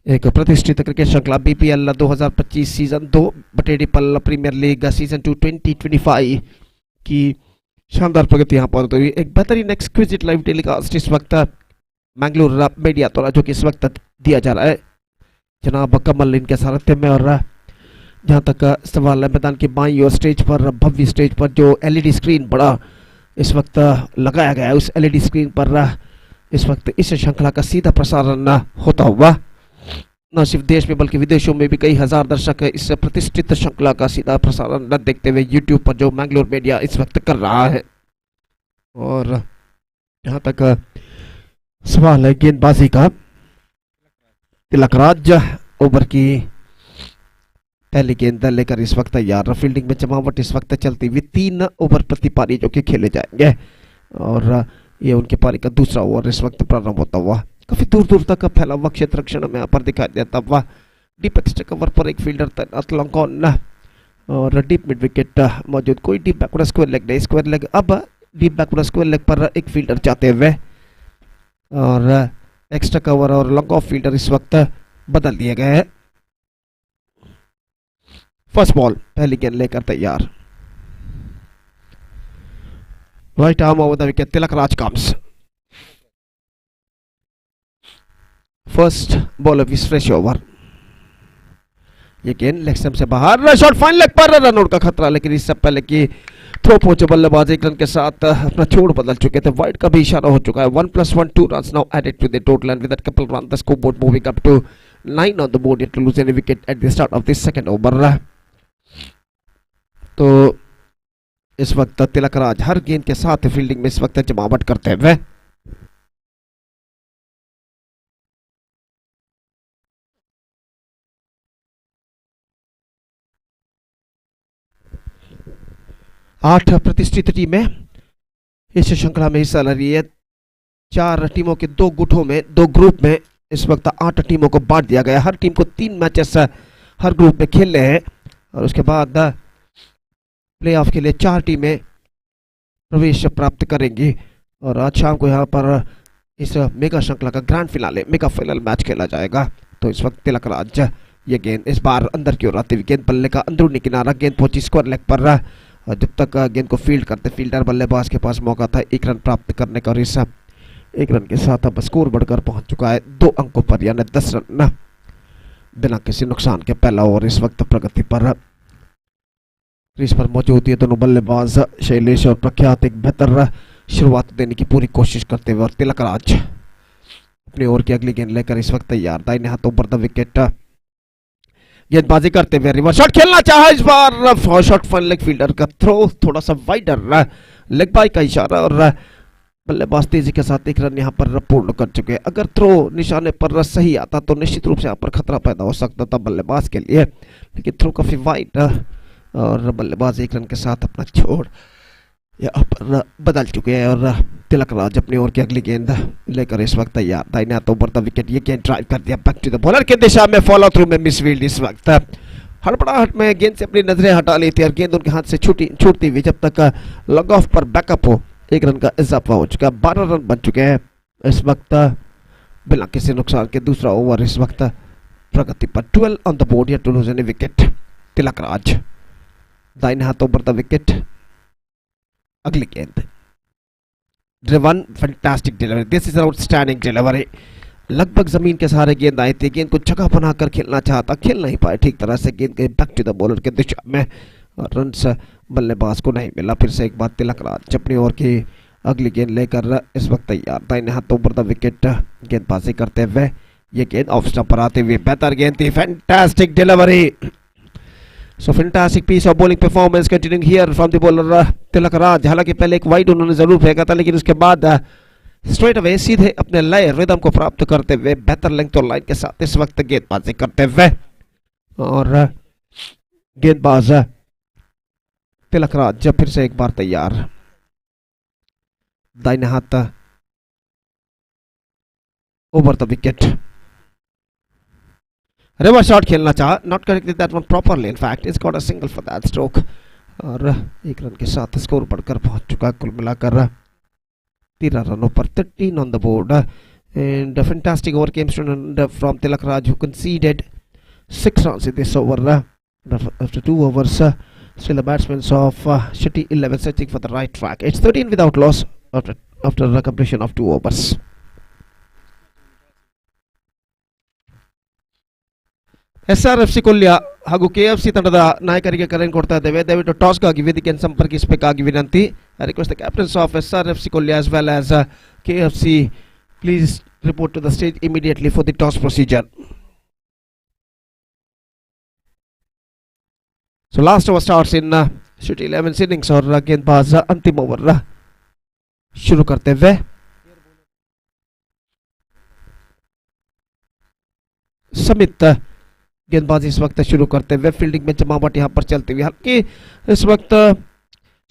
एक प्रतिष्ठित क्रिकेट श्रृंखला BPL 2025 season 2 Batedipal premier league season 2 2025 की शानदार प्रगति यहाँ पर हुई। एक बेहतरीन एक्सक्विजिट लाइव टेलीकास्ट इस वक्त मैंगलोर मीडिया द्वारा जो कि इस वक्त दिया जा रहा है जनाब कमल इनके सारथ्य में। और जहाँ तक सवाल है मैदान की बाईं ओर स्टेज पर, भव्य स्टेज पर जो एलईडी स्क्रीन बड़ा इस वक्त लगाया गया है, उस एलईडी स्क्रीन पर इस वक्त इस श्रृंखला का सीधा प्रसारण होता हुआ न सिर्फ देश में बल्कि विदेशों में भी कई हजार दर्शक इस प्रतिष्ठित श्रृंखला का सीधा प्रसारण देखते हुए यूट्यूब पर जो मैंगलोर मीडिया इस वक्त कर रहा है। और जहाँ तक सवाल है गेंदबाजी का, तिलकराज ओवर की पहली गेंद लेकर इस वक्त तैयार। फील्डिंग में जमावट इस वक्त चलती हुई 3 ओवर प्रति पारी जो कि खेले जाएंगे, और ये उनकी पारी का दूसरा ओवर इस वक्त प्रारंभ होता हुआ काफी दूर दूर तक फैला हुआ क्षेत्र क्षण में यहाँ पर दिखाई देता हुआ डीप एक्स्ट्रा कवर पर एक फील्डर तैनात लॉन्ग ऑन और डीप मिड विकेट मौजूद, कोई डीप बैकवर्ड स्क्वायर लेग नहीं, स्क्वायर लेग अब डीप बैकवर्ड स्क्वायर लेग पर एक फील्डर जाते हुए और एक्स्ट्रा कवर और लॉन्ग ऑफ फील्डर इस वक्त बदल दिए गए हैं। फर्स्ट बॉल, पहली गेंद लेकर तैयार, right arm over the wicket, Tilak Raj comes, first ball of इस फ्रेश ओवर, ये गेंद लेग स्टंप से बाहर, शॉट फाइन लेग पर, रन आउट का खतरा, लेकिन इससे पहले कि थ्रो पहुंचे बल्लेबाज एक रन के साथ अपना छोड़ बदल चुके थे, वाइड का भी इशारा हो चुका है। 1+1 2 runs now added to the total and with that couple run the scoreboard moving up to 9 on the board, yet to lose any wicket at the start of the second over। तो इस वक्त तिलक राज हर गेंद के साथ fielding में इस वक्त जमावट करते हुए आठ प्रतिष्ठित टीमें इस श्रृंखला में हिस्सा ले रही है। 4 टीमों के 2 गुटों में, 2 ग्रुप में इस वक्त 8 टीमों को बांट दिया गया। हर टीम को 3 मैचेस हर ग्रुप में खेलने हैं और उसके बाद प्लेऑफ के लिए 4 टीमें प्रवेश प्राप्त करेंगी और आज शाम को यहाँ पर इस मेगा श्रृंखला का grand finale, mega final match खेला जाएगा। तो इस वक्त तिलक राज, ये गेंद इस बार अंदर की ओर आती हुई गेंद बल्ले का अंदरूनी किनारा, गेंद पहुंची स्क्वायर लेग पर और जब तक गेंद को फील्ड करते फील्डर बल्लेबाज के पास मौका था 1 रन प्राप्त करने का और इस 1 रन के साथ अब स्कोर बढ़कर पहुंच चुका है 2 अंकों पर, यानी 10 रन बिना किसी नुकसान के। पहला ओवर इस वक्त प्रगति पर, क्रीज पर मौजूद ये दोनों बल्लेबाज शैलेश और प्रख्यात एक बेहतर शुरुआत देने की पूरी कोशिश करते हुए और तिलक राज अपनी ओवर की अगली गेंद लेकर इस वक्त तैयार, दाहिने हाथों पर द विकेट, गेंदबाजी करते हुए रिवर्स शॉट खेलना चाहा इस बार, शॉट फन लेग फील्डर का थ्रो थोड़ा सा वाइडर, लेग बाई का इशारा और बल्लेबाज तेजी के साथ 1 रन यहाँ पर पूर्ण कर चुके हैं। अगर थ्रो निशाने पर सही आता तो निश्चित रूप से यहाँ पर खतरा पैदा हो सकता था बल्लेबाज के लिए, लेकिन थ्रो काफी वाइड और बल्लेबाज 1 रन के साथ अपना छोड़ यहाँ पर बदल चुके हैं और तिलक राज अपनी ओर की अगली गेंद लेकर इस वक्त तैयार, दाहिने हाथों पर द विकेट, ये गेंद ड्राइव कर दिया बैक टू द बॉलर के दिशा में, फॉलो थ्रू में मिसफील्ड इस वक्त, हड़बड़ाहट में गेंद से अपनी नजरें हटा ली थी और गेंद उनके हाथ से छूटती हुई जब तक लॉग ऑफ पर बैकअप हो 1 रन का इजाफा हो चुका है। 12 रन बन चुके हैं इस वक्त बिना किसी नुकसान के। दूसरा ओवर इस वक्त प्रगति पर, 12 ऑन द बोर्ड, या to lose any wicket, Tilak Raj दाहिने हाथों पर द विकेट, अगली गेंद driven, fantastic delivery, this is outstanding delivery, लगभग जमीन के सहारे गेंद आई थी, गेंद को जगह बनाकर खेलना चाहता, खेल नहीं पाए ठीक तरह से, गेंद गई बैक टू द बॉलर के दिशा में और रन्स बल्लेबाज को नहीं मिला। फिर से एक बार तिलक राज अपनी ओर की अगली गेंद लेकर इस वक्त तैयार, दाहिने हाथों पर द विकेट, गेंदबाजी करते हुए ये गेंद ऑफ स्टंप पर आते हुए बेहतर गेंद थी, fantastic delivery. So fantastic piece of bowling performance continuing here from the bowler Tilak Raj. हालांकि पहले एक वाइड उन्होंने जरूर फेंका था, लेकिन उसके बाद स्ट्रेट अवे सीधे अपने लय रिदम को प्राप्त करते हुए बेहतर लेंथ और लाइन के साथ इस वक्त गेंदबाजी करते हुए और गेंदबाज तिलक राज जब फिर से एक बार तैयार, दाहिने हाथ over the wicket, reverse shot खेलना चाहा, not corrected that one properly, in fact is got a single for that stroke और 1 रन के साथ स्कोर बढ़कर पहुंच चुका, कुल मिलाकर 13 रनों पर, 13 on the board and fantastic over came from Tilak Raj who conceded 6 runs in this over after 2 overs. Still the batsmen of Shitty 11 searching for the right track. It's 13 without loss after the completion of 2 overs. SRFC Kolya ಹಾಗೂ KFC ತಂಡದ ನಾಯಕರಿಗೆ ಕರೆಯನ್ನು ಕೊಡ್ತಾ ಇದ್ದೇವೆ. ದಯವಿಟ್ಟು toss ಗಾಗಿ ವೇದಿಕೆಯನ್ನು ಸಂಪರ್ಕಿಸಬೇಕಾಗಿ ವಿನಂತಿ. I request the captains of SRFC Kolya as well as KFC please report to the stage immediately for the toss procedure. So last over starts in Shitty 11 innings और गेंदबाज अंतिम ओवर शुरू करते हुए समित गेंदबाजी इस वक्त शुरू करते हुए फील्डिंग में जमावट यहाँ पर चलती हुई, हालांकि इस वक्त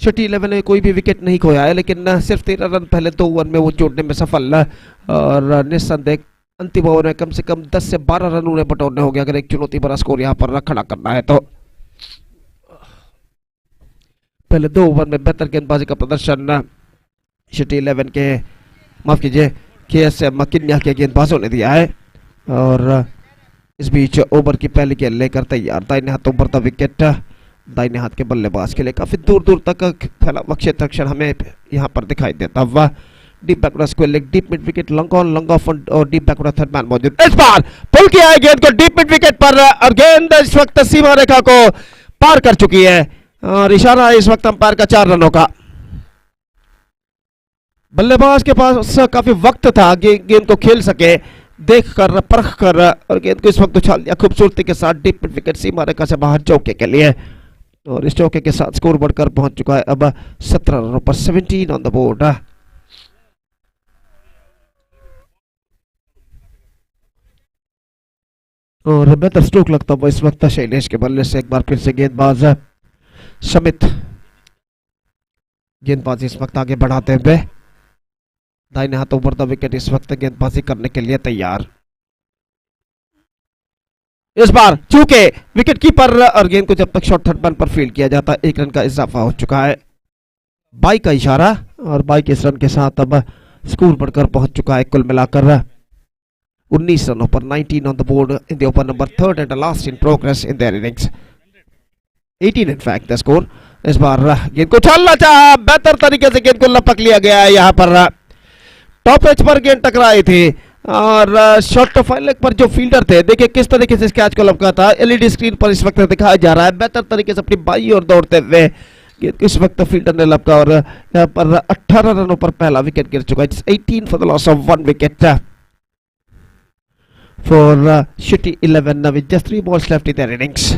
Shitty 11 ने कोई भी विकेट नहीं खोया है, लेकिन सिर्फ 13 रन पहले 2 ओवर में वो जोड़ने में सफल और निस्संदेह अंतिम ओवर में कम से कम 10 से 12 रन उन्हें बटोरने होंगे अगर एक चुनौती भरा स्कोर यहाँ पर खड़ा करना है तो। पहले 2 ओवर में बेहतर गेंदबाजी का प्रदर्शन सिटी 11 के, माफ कीजिए, KSM किन्या के गेंदबाजों ने दिया है। और इस बीच ओवर की पहली गेंद लेकर तैयार, दाहिने हाथों पर द विकेट, दाहिने हाथ के बल्लेबाज के लिए काफी दूर दूर तक फैला हुआ क्षेत्रक्षण हमें यहाँ पर दिखाई देता हुआ। Deep backward square leg, deep mid wicket, long on long off और डीप बैकवर्ड थर्ड मैन मौजूद। इस बार पुल किया है गेंद को डीप मिड विकेट पर और गेंद इस वक्त सीमा रेखा को पार कर चुकी है और इशारा है इस वक्त अंपायर का 4 रनों का। बल्लेबाज के पास काफी वक्त था गेंद को खेल सके, देख कर परख कर, और गेंद को इस वक्त उछाल दिया खूबसूरती के साथ डीप मिड विकेट सीमा रेखा से बाहर चौके के लिए। और इस चौके के साथ स्कोर बढ़कर पहुंच चुका है अब 17 रनों पर, 17 ऑन द बोर्ड। और बेहतर स्ट्रोक लगता हुआ इस वक्त शैलेश के बल्ले से एक बार फिर से गेंदबाज समित गेंदबाजी इस वक्त आगे बढ़ाते हुए, दाहिने हाथों पर द विकेट इस वक्त गेंदबाजी करने के लिए तैयार। इस बार चूके विकेट कीपर और गेंद को जब तक शॉर्ट थर्ड मैन पर फील्ड किया जाता है 1 रन का इजाफा हो चुका है। 22 का इशारा और 22 रन के साथ अब स्कोर बढ़कर पहुंच चुका है कुल मिलाकर 19 रनों पर, 19 on the board in the over number 3rd and last in progress in their innings, 18 in fact the score. इस बार गेंद को उछालना चाहा, बेहतर तरीके से गेंद को लपक लिया गया है। यहाँ पर टॉप एज पर गेंद टकराई थी और शॉर्ट फाइल लेग पर जो फील्डर थे, देखिए किस तरीके से इस कैच को लपका था। एलईडी स्क्रीन पर इस वक्त दिखाया जा रहा है, बेहतर तरीके से अपनी बाई ओर दौड़ते हुए गेंद इस वक्त फील्डर ने लपका और यहाँ पर 18 रनों पर पहला विकेट गिर चुका है। 18 for the loss of 1 wicket for city 11 with just 3 balls left in their innings.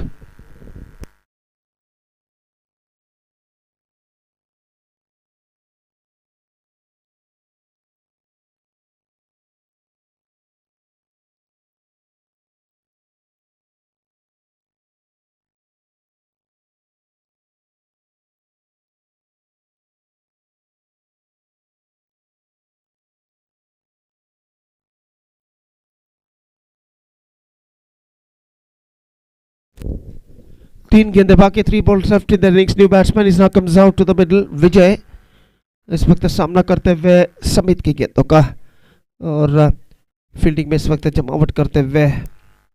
तीन गेंदे बाकी, 3 balls left in the innings. New batsman is now comes out to the middle. विजय इस वक्त सामना करते हुए समित की गेंदों का और फील्डिंग में इस वक्त जमावट करते हुए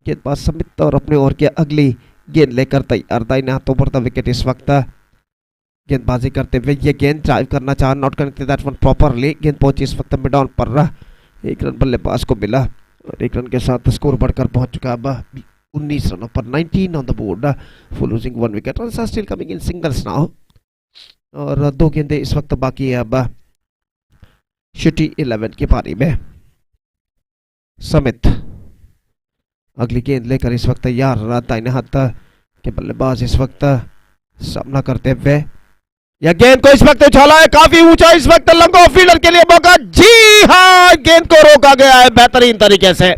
गेंदबाज समित और अपने ओवर की अगली गेंद लेकर तैयार, दाहिने हाथों पर द विकेट इस वक्त गेंदबाजी करते हुए। ये गेंद ड्राइव करना चाहा, not connected that one properly, गेंद पहुंची इस वक्त मिड ऑन पर, 1 रन बल्लेबाज को मिला और 1 रन के साथ स्कोर बढ़कर पहुंच चुका है अब 19 रनों पर, 19 on the board for losing 1 wicket. Runs are still coming in singles now और 2 गेंदें इस वक्त बाकी है अब सिटी 11 की पारी में। समित अगली गेंद लेकर इस वक्त तैयार, दाहिने हाथ के बल्लेबाज इस वक्त सामना करते हुए, यह गेंद को इस वक्त उछाला है काफी ऊंचा, इस वक्त लंग ऑफ फील्डर के लिए मौका, जी हाँ गेंद को रोका गया है बेहतरीन तरीके से।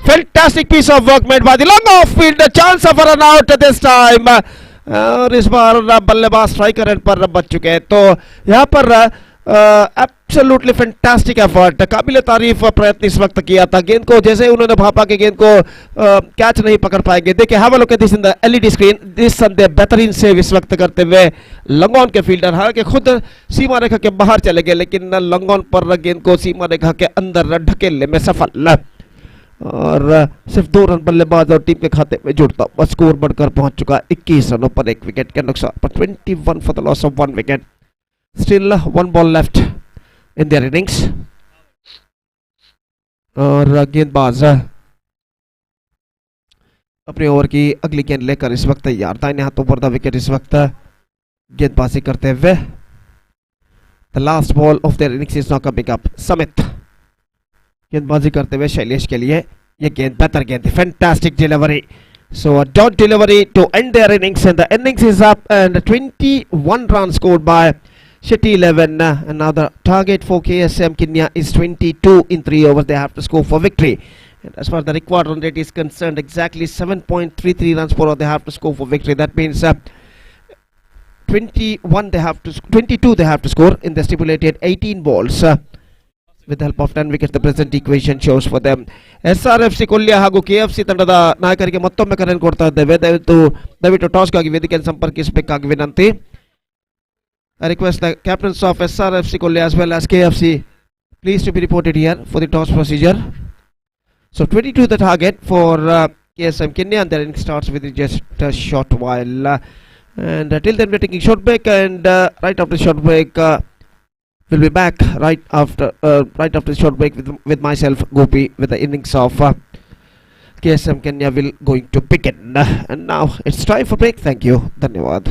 Fantastic piece of work made by the long off field. A chance of a run out this time. और इस बार बल्लेबाज स्ट्राइकर एंड पर बच चुके हैं, तो यहाँ पर एब्सोल्युटली फैंटास्टिक एफर्ट, काबिल तारीफ प्रयत्न इस वक्त किया था। गेंद को जैसे उन्होंने भापा के गेंद को कैच नहीं पकड़ पाएंगे, देखिए have a look at this in the LED screen, this संदेह बेहतरीन सेव इस वक्त करते हुए लंगॉन के फील्डर, हालांकि खुद सीमा रेखा के बाहर चले गए लेकिन लंगॉन पर गेंद को सीमा रेखा के अंदर ढकेलने में सफल और सिर्फ 2 रन बल्लेबाज और टीम के खाते में जुड़ता, बस स्कोर बढ़कर पहुंच चुका 21 रनों पर 1 विकेट के नुकसान पर, 21 for the loss of 1 wicket. Still 1 ball left in their innings और गेंदबाज अपने ओवर की अगली गेंद लेकर इस वक्त तैयार, दाहिने हाथों पर द विकेट इस वक्त गेंदबाजी करते हुए। The last ball of their innings is now coming up. Samit गेंदबाजी करते हुए शैलेश के लिए यह गेंद बेहतर गेंद, fantastic delivery, so dot delivery to end their innings and the innings is up and 21 runs scored by City 11 and now the target for KSM Kenya is 22 in 3 overs. They have to score for victory, and as far as the required run rate is concerned, exactly 7.33 runs per over they have to score for victory. That means 22 they have to score in the stipulated 18 balls. with the help of 10 wickets the present equation shows for them. SRFC Kolya ಹಾಗೂ KFC ತಂಡದ ನಾಯಕರಿಗೆ ಮತ್ತೊಮ್ಮೆ ಕರೆ ಕೊಡ್ತಾ ಇದ್ದೇವೆ. ದಯವಿಟ್ಟು ಟಾಸ್ಗಾಗಿ ವೇದಿಕೆಯನ್ನು ಸಂಪರ್ಕಿಸಬೇಕಾಗಿ ವಿನಂತಿ. I request the captains of SRFC Kolya as well as KFC please to be reported here for the toss procedure. So 22 the target for KSM Kenya, and the inning starts within just a short while. And till then we're taking short break, and right after the short break we'll be back right after the short break with myself Gopi with the innings of KSM Kenya will going to begin. And now it's time for break. Thank you. Dhanyawad.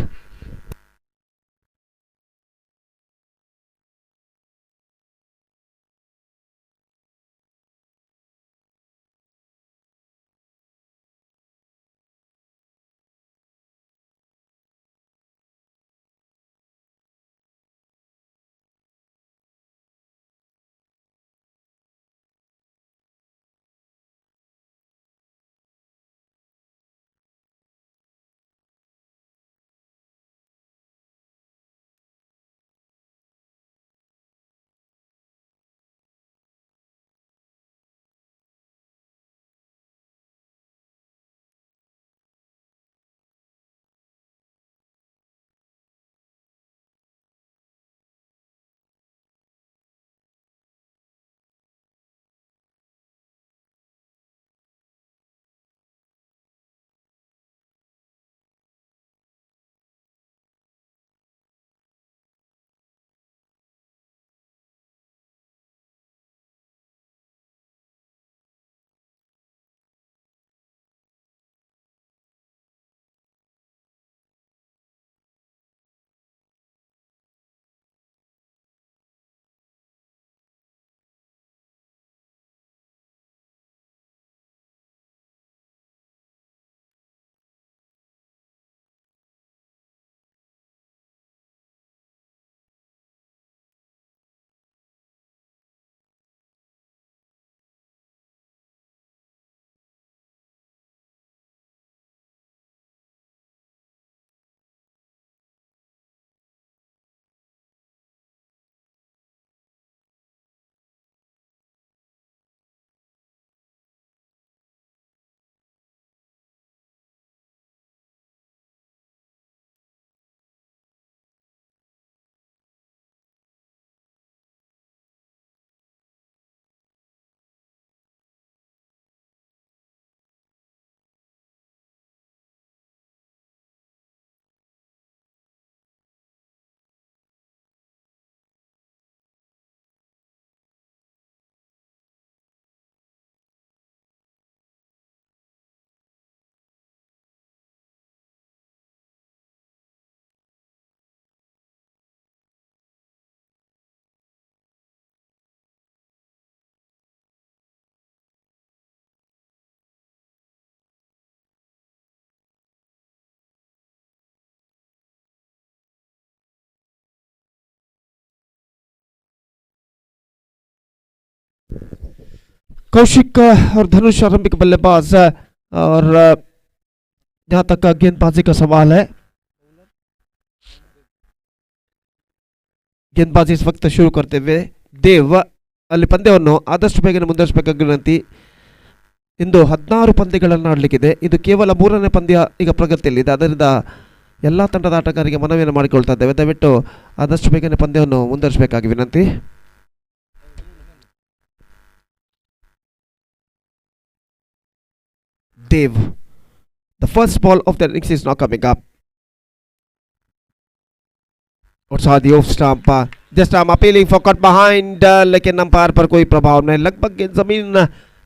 Kaushik और धनुष आरंभिक बल्लेबाज, और जहां तक गेंदबाजी का सवाल है, गेंदबाजी इस वक्त शुरू करते हुए देव ಅಲ್ಲಿ ಪಂದ್ಯವನ್ನು ಆದಷ್ಟು ಬೇಗನೆ ಮುಂದುವರಿಸಬೇಕಾಗಿ ವಿನಂತಿ. ಇಂದು 16 ಪಂದ್ಯಗಳನ್ನು ಆಡಲಿಕ್ಕಿದೆ. ಇದು ಕೇವಲ 3ನೇ ಪಂದ್ಯ ಈಗ ಪ್ರಗತಿಯಲ್ಲಿದೆ. ಅದರಿಂದ ಎಲ್ಲ ತಂಡದ ಆಟಗಾರರಿಗೆ ಮನವಿಯನ್ನು ಮಾಡಿಕೊಳ್ತಾ ಇದ್ದೇವೆ, ದಯವಿಟ್ಟು ಆದಷ್ಟು ಬೇಗನೆ ಪಂದ್ಯವನ್ನು ಮುಂದುವರಿಸಬೇಕಾಗಿ ವಿನಂತಿ. Dave, the first ball of the innings is now coming up. What's the off stump? Just I'm appealing for cut behind, लेकिन अंपायर पर कोई प्रभाव नहीं. लगभग गेंद जमीन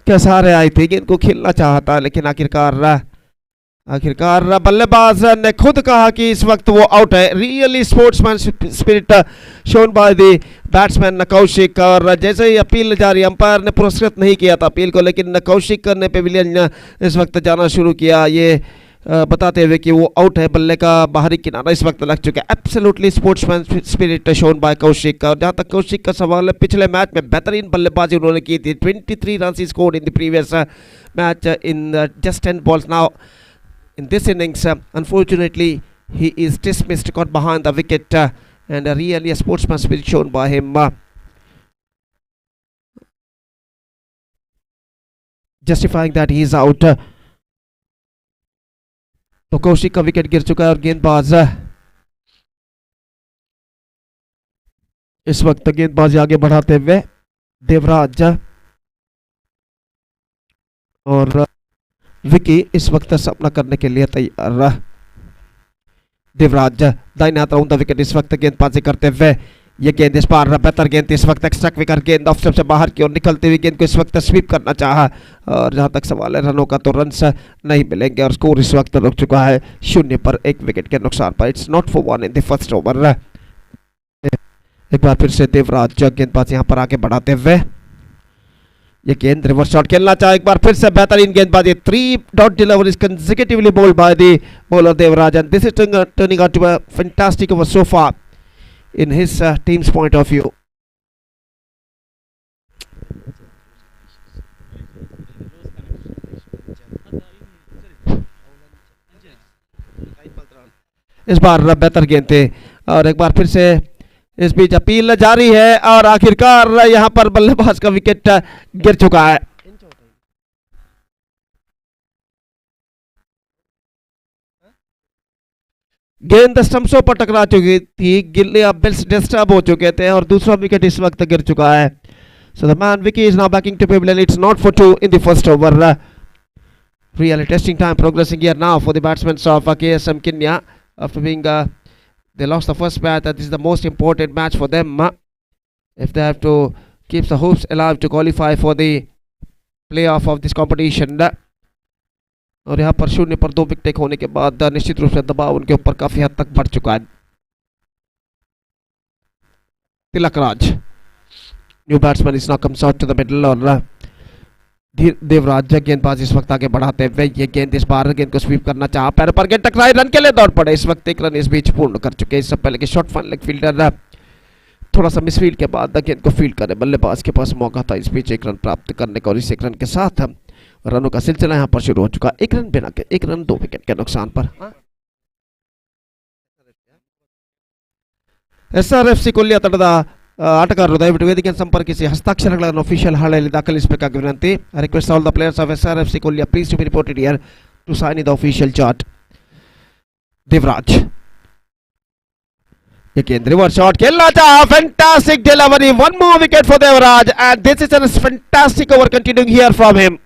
के सहारे आई थी. गेंद को खेलना चाहता, लेकिन आखिरकार बल्लेबाज ने खुद कहा कि इस वक्त वो आउट है. Really sportsman spirit shown by the batsman Kaushik. और जैसे ही अपील जारी, अंपायर ने पुरस्कृत नहीं किया था अपील को, लेकिन कौशिक ने पेविलियन इस वक्त जाना शुरू किया, ये बताते हुए कि वो आउट है. बल्ले का बाहरी किनारा इस वक्त लग चुका है. Absolutely sportsman spirit shown by Kaushik. और जहाँ तक कौशिक का सवाल है, पिछले मैच में बेहतरीन बल्लेबाजी उन्होंने की थी. 23 run scored in the previous match in just 10 balls. Now in this innings, unfortunately he is dismissed, caught behind the wicket, and really a sportsman spirit shown by him. Justifying that he is out. तो कौशिक का wicket गिर चुका है और गेंदबाज इस वक्त गेंदबाजी आगे बढ़ाते हुए देवराज और विकी इस वक्त सामना करने के लिए तैयार। देवराज दाहिने हाथ राउंड द विकेट इस वक्त गेंदबाजी करते हुए ये गेंद इस पार बेहतर गेंद इस वक्त एक्स्ट्रा विकेट गेंद ऑफ से बाहर की ओर निकलते हुए गेंद को इस वक्त स्वीप करना चाहा और जहां तक सवाल है रनों का तो रन्स नहीं मिलेंगे और स्कोर इस वक्त रुक चुका है 0 पर 1 विकेट के नुकसान पर। It's not for 1 in the first over. एक बार फिर से देवराज गेंदबाज यहां पर आगे बढ़ाते हुए ये गेंद रिवर्स शॉट खेलना चाहे एक बार फिर से बेहतरीन गेंदबाजी 3 dot deliveries consecutively bowled by the bowler Devraj and this is turning out to be a fantastic over so far in his team's point of view. इस बार बेहतर गेंद थे और एक बार फिर से इस बीच अपील जारी है और आखिरकार यहां पर बल्लेबाज का विकेट गिर चुका है। गेंद स्टंप्सों पर टकरा चुकी थी, गिल्ले अब बिल्स डिस्टर्ब हो चुके थे और दूसरा विकेट इस वक्त गिर चुका है। So the man Vicky is now backing to pavilion. It's not for 2 in the first over. Really testing time progressing here now for the batsmen of KSM Kenya after being they lost the first match. This is the most important match for them if they have to keep the hopes alive to qualify for the playoff of this competition. और यहाँ पर 0 पर 2 wicket होने के बाद निश्चित रूप से दबाव उनके ऊपर काफी हद तक बढ़ चुका है। Tilakraj new batsman is now comes out to the middle और देवराज गेंदबाज इस वक्त आगे बढ़ाते हुए ये गेंद इस बार गेंद को स्वीप करना चाहा, पैर पर गेंद टकराई, रन के लिए दौड़ पड़े। इस वक्त 1 रन इस बीच पूर्ण कर चुके। इससे पहले के शॉट फन लेग फील्डर थोड़ा सा मिसफील्ड के बाद गेंद को फील्ड करे, बल्लेबाज के पास मौका था इस बीच 1 रन प्राप्त करने का और इस 1 रन के साथ रनों का सिलसिला यहां पर शुरू हो चुका। 1 रन बिना के 1 रन 2 विकेट के नुकसान पर SRFC ಕೊಲ್ಲಿಯ ತಂಡದ ಆಟಗಾರರು ದಯವಿಟ್ಟು ವೇದಿಕೆಯನ್ನು ಸಂಪರ್ಕಿಸಿ ಹಸ್ತಾಕ್ಷರಗಳನ್ನು ಅಫಿಷಿಯಲ್ ಹಾಳೆಯಲ್ಲಿ ದಾಖಲಿಸಬೇಕಾಗಿ ವಿನಂತಿ. I request all the players of SRFC ಕೊಲ್ಲಿಯ please to be reported here to sign in the official chart. Devraj ये गेंद रिवर्स शॉट खेलना चाहा, fantastic delivery, 1 more wicket for Devraj and this is a fantastic over continuing here from him.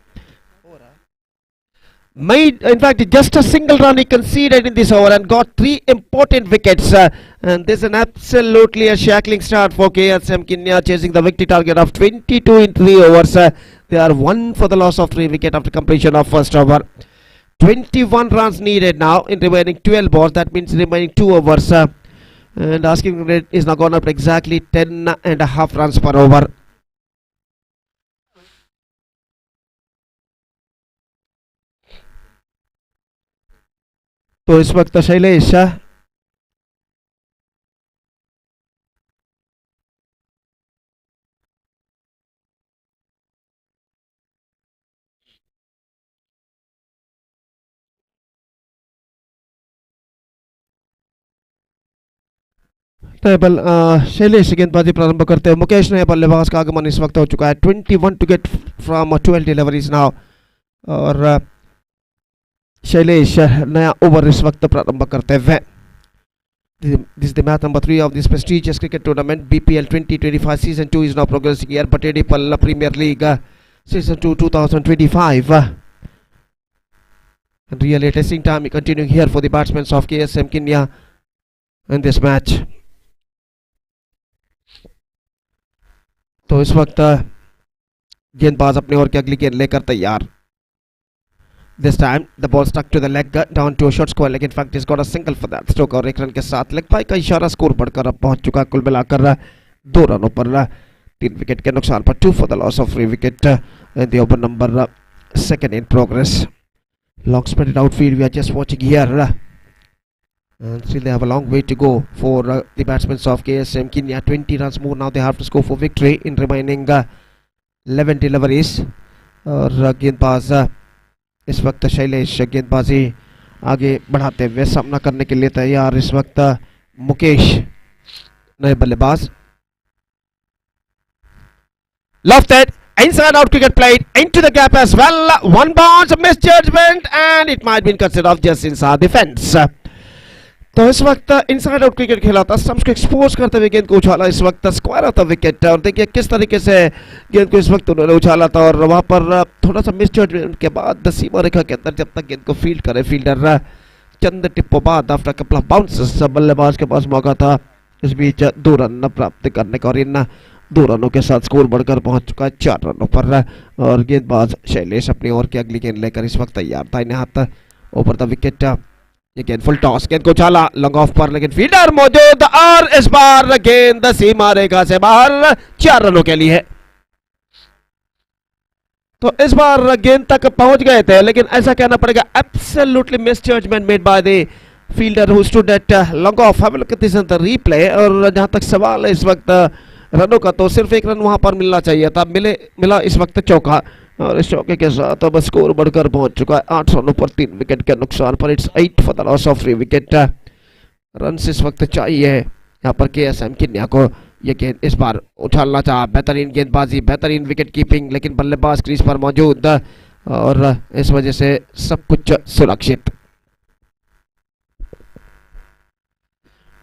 Made in fact just a single run he conceded in this over and got 3 important wickets and this is an absolutely a shackling start for KSM Kenya, chasing the victory target of 22 in 3 overs. They are 1 for the loss of 3 wickets after completion of first over. 21 runs needed now in remaining 12 balls, that means remaining 2 overs and asking rate is now gone up to exactly 10.5 runs per over. तो इस वक्त Shailesh table Shailesh गेंदबाजी प्रारंभ करते हैं। मुकेश ने बल्लेबाज का आगमन इस वक्त हो चुका है। 21 to get from 12 deliveries now और शैलेश नया ओवर इस वक्त प्रारंभ करते हुए। This is the match number 3 of this prestigious cricket tournament. BPL 2025 season 2 is now progressing here. Batedipal Premier League season 2 2025 and really testing time continuing here for the batsmen of KSM Kenya in this match. तो इस वक्त गेंदबाज अपने over की अगली गेंद लेकर तैयार। This time the ball stuck to the leg down to a short square leg. In fact he's got a single for that stroke और 1 रन के साथ लेग पाई का इशारा स्कोर बढ़कर अब पहुंच चुका कुल मिलाकर 2 रनों पर 3 विकेट के नुकसान पर 2 for the loss of 3 wicket in the over number 2 in progress. Long spread outfield we are just watching here and still they have a long way to go for the batsmen of KSM Kenya. 20 runs more now they have to score for victory in remaining 11 deliveries और गेंदबाज इस वक्त शैलेश गेंदबाजी आगे बढ़ाते हुए सामना करने के लिए तैयार। इस वक्त मुकेश नए बल्लेबाज left Inside out cricket played into the gap as well. One bounce, misjudgment, and it might be considered of just inside defense. तो इस वक्त इनसाइड आउट क्रिकेट खेला था, स्टंप्स को एक्सपोज करते हुए गेंद को उछाला इस वक्त स्क्वायर ऑफ द विकेट। और देखिए किस तरीके से गेंद को इस वक्त उन्होंने उछाला था, और वहां पर थोड़ा सा मिसजजमेंट के बाद सीमा रेखा के अंदर जब तक गेंद को फील्ड करे फील्डर, चंद टिप्पों बाद आफ्टर कपल ऑफ बाउंसेस बल्लेबाज के पास मौका था इस बीच 2 रन प्राप्त करने का, और इन 2 रनों के साथ स्कोर बढ़कर पहुंच चुका है 4 रनों पर। और गेंदबाज शैलेश अपनी ओर की अगली गेंद लेकर इस वक्त तैयार था, इन्हें हाथ ओवर द विकेट। ये गेंद फुल टॉस, गेंद को उछाला लॉन्ग ऑफ पर, लेकिन फील्डर मौजूद, और इस बार गेंद सीमा रेखा से बाहर 4 रनों के लिए। तो इस बार गेंद तक पहुंच गए थे, लेकिन ऐसा कहना पड़ेगा absolutely misjudgement made by the fielder who stood at long off. Have a look at this in the replay. और जहां तक सवाल है इस वक्त रनों का, तो सिर्फ 1 रन वहां पर मिलना चाहिए था, मिला इस वक्त चौका, और इस चौके के साथ अब स्कोर बढ़कर पहुंच चुका है 8 रनों पर 3 विकेट के नुकसान पर। It's 8 for the loss of 3 wicket. Run इस वक्त चाहिए यहाँ पर KSM किन्या को। ये गेंद इस बार उछालना चाहा, बेहतरीन गेंदबाजी, बेहतरीन विकेट कीपिंग, लेकिन बल्लेबाज क्रीज पर मौजूद, और इस वजह से सब कुछ सुरक्षित।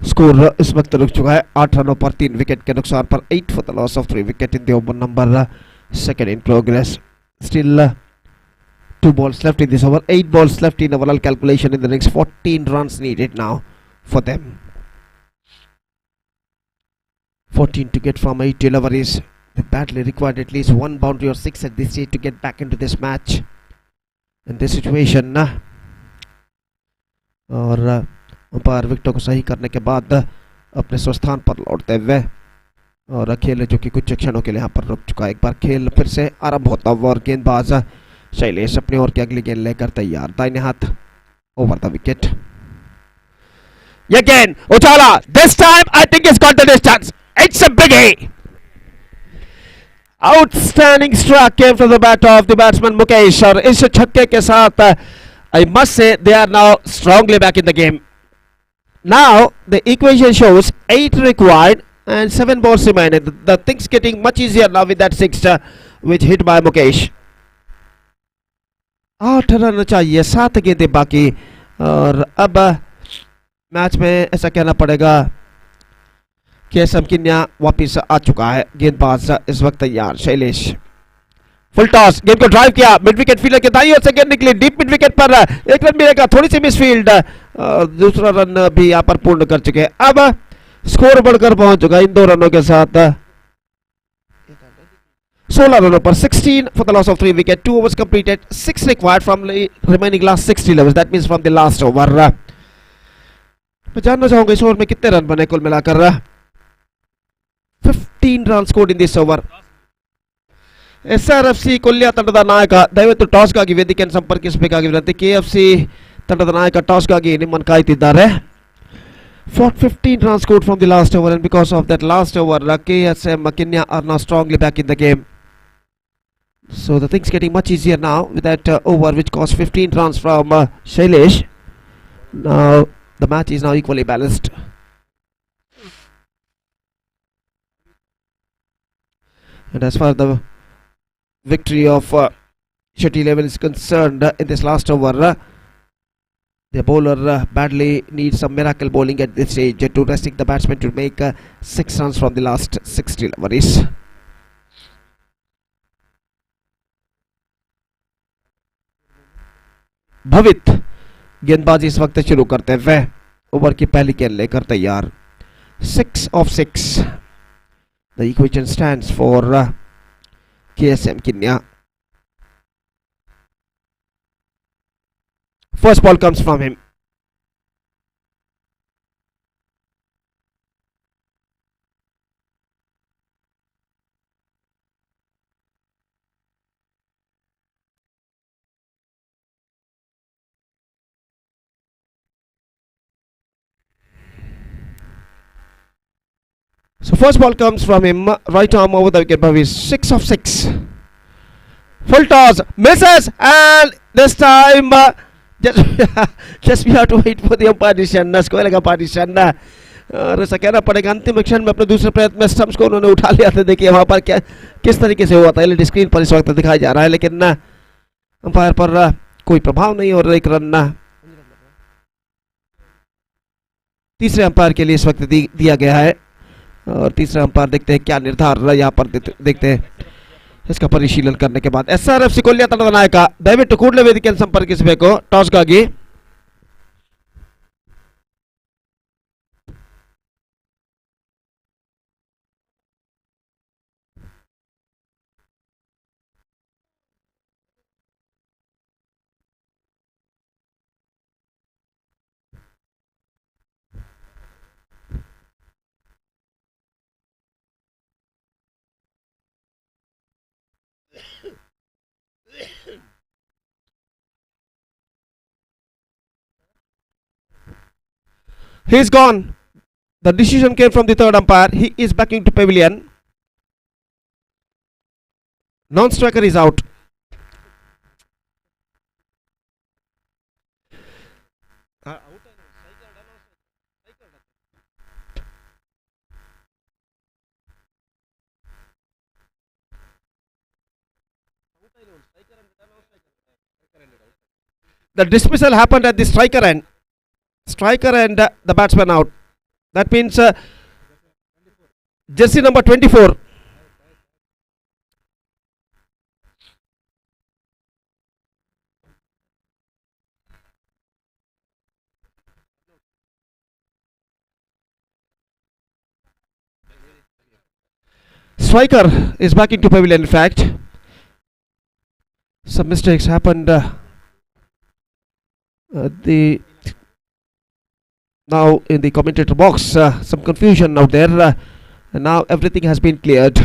स्कोर इस वक्त रुक चुका है 8 रनों पर 3 विकेट के नुकसान पर। 8 for the loss of 3 wicket in the over number 2 in progress. Still 2 balls left in this over. 8 balls left in overall calculation in the next 14 runs needed now for them. 14 to get from 8 deliveries. They badly required at least 1 boundary or 6 at this stage to get back into this match. In this situation, और umpire विकेटों को सही करने के बाद अपने स्वस्थान पर लौटते हुए, और खेल जो कि कुछ क्षणों के लिए यहाँ पर रुक चुका है। एक बार खेल फिर से आरंभ होता हुआ, और गेंदबाज शैलेश अपनी ओर की अगली गेंद लेकर तैयार, दाहिने हाथ ओवर द विकेट। ये गेंद उछाला, this time I think it's got the distance, it's a big hit. Outstanding strike came from the bat of the batsman Mukesh, और इस छक्के के साथ I must say they are now strongly back in the game. Now the equation shows 8 required and 7 balls remaining. The things getting much easier now with that 6 which hit by Mukesh. 8 run चाहिए, 7 गेंदें बाकी, और अब match में ऐसा कहना पड़ेगा कि KSM किन्या वापिस आ चुका है। गेंदबाज इस वक्त तैयार, शैलेश फुल टॉस, गेंद को ड्राइव किया, मिड विकेट फील्डर के दाईं ओर से गेंद निकली डीप मिड विकेट पर, 1 रन मिलेगा, थोड़ी सी मिसफील्ड, दूसरा रन भी यहाँ पर पूर्ण कर चुके हैं। अब स्कोर बढ़कर पहुंच चुका इन 2 रनों के साथ 16 रनों पर। 16 for the loss of 3 wicket, 2 overs completed, 6 required from the remaining last 60 overs, that means from the last over. मैं जानना चाहूंगा इस ओवर में कितने रन बने कुल मिलाकर। 15 run scored in this over. SRFC ಕೊಲ್ಲಿಯ ತಂಡದ ನಾಯಕ ದಯವಿಟ್ಟು ಟಾಸ್ಗಾಗಿ ವೇದಿಕೆಯನ್ನು ಸಂಪರ್ಕಿಸಬೇಕಾಗಿ ವಿನಂತಿ. KFC ತಂಡದ ನಾಯಕ ಟಾಸ್ಗಾಗಿ ನಿಮ್ಮನ್ನು ಕಾಯ್ತಿದ್ದಾರೆ. 15 runs scored from the last over, and because of that last over, KSM Kenya are now strongly back in the game. So the things getting much easier now with that over which cost 15 runs from Shailesh. Now the match is now equally balanced. And as far as the victory of Shetty level is concerned, in this last over, the bowler badly needs some miracle bowling at this stage to restrict the batsman to make 6 runs from the last 6 deliveries. भवित गेंदबाजी इस वक्त शुरू करते हुए over की पहली गेंद लेकर तैयार. 6 of 6. The equation stands for KSM Kenya. First ball comes from him. So first ball comes from him, right arm over the wicket, Bhavish. 6 of 6. Full toss, misses, and this time just we have to wait for the umpire decision. Square partition. और ऐसा कहना पड़ेगा अंतिम क्षण में अपने दूसरे प्रयत्न में स्टंप्स को उन्होंने उठा लिया था। देखिए वहां पर क्या किस तरीके से हुआ था, एलईडी स्क्रीन पर इस वक्त दिखाया जा रहा है, लेकिन अंपायर पर कोई प्रभाव नहीं और एक रन तीसरे अंपायर के लिए इस वक्त दिया गया है। और तीसरा अंपायर देखते हैं क्या निर्धार यहाँ पर देखते हैं इसका परिशीलन करने के बाद। SRF सिकोलिया तंडದ ನಾಯಕ ದಯವಿಟ್ಟು ಕೂಡಲೇ ವೇದಿಕೆಯನ್ನು ಸಂಪರ್ಕಿಸಬೇಕು ಟಾಸ್ಗಾಗಿ। He's gone. The decision came from the third umpire. He is backing to pavilion. Non-striker is out. The dismissal happened at the striker end. Striker and the batsman out. That means jersey number 24. Striker is back into pavilion. In fact, some mistakes happened. Now in the commentator box, some confusion out there, and now everything has been cleared.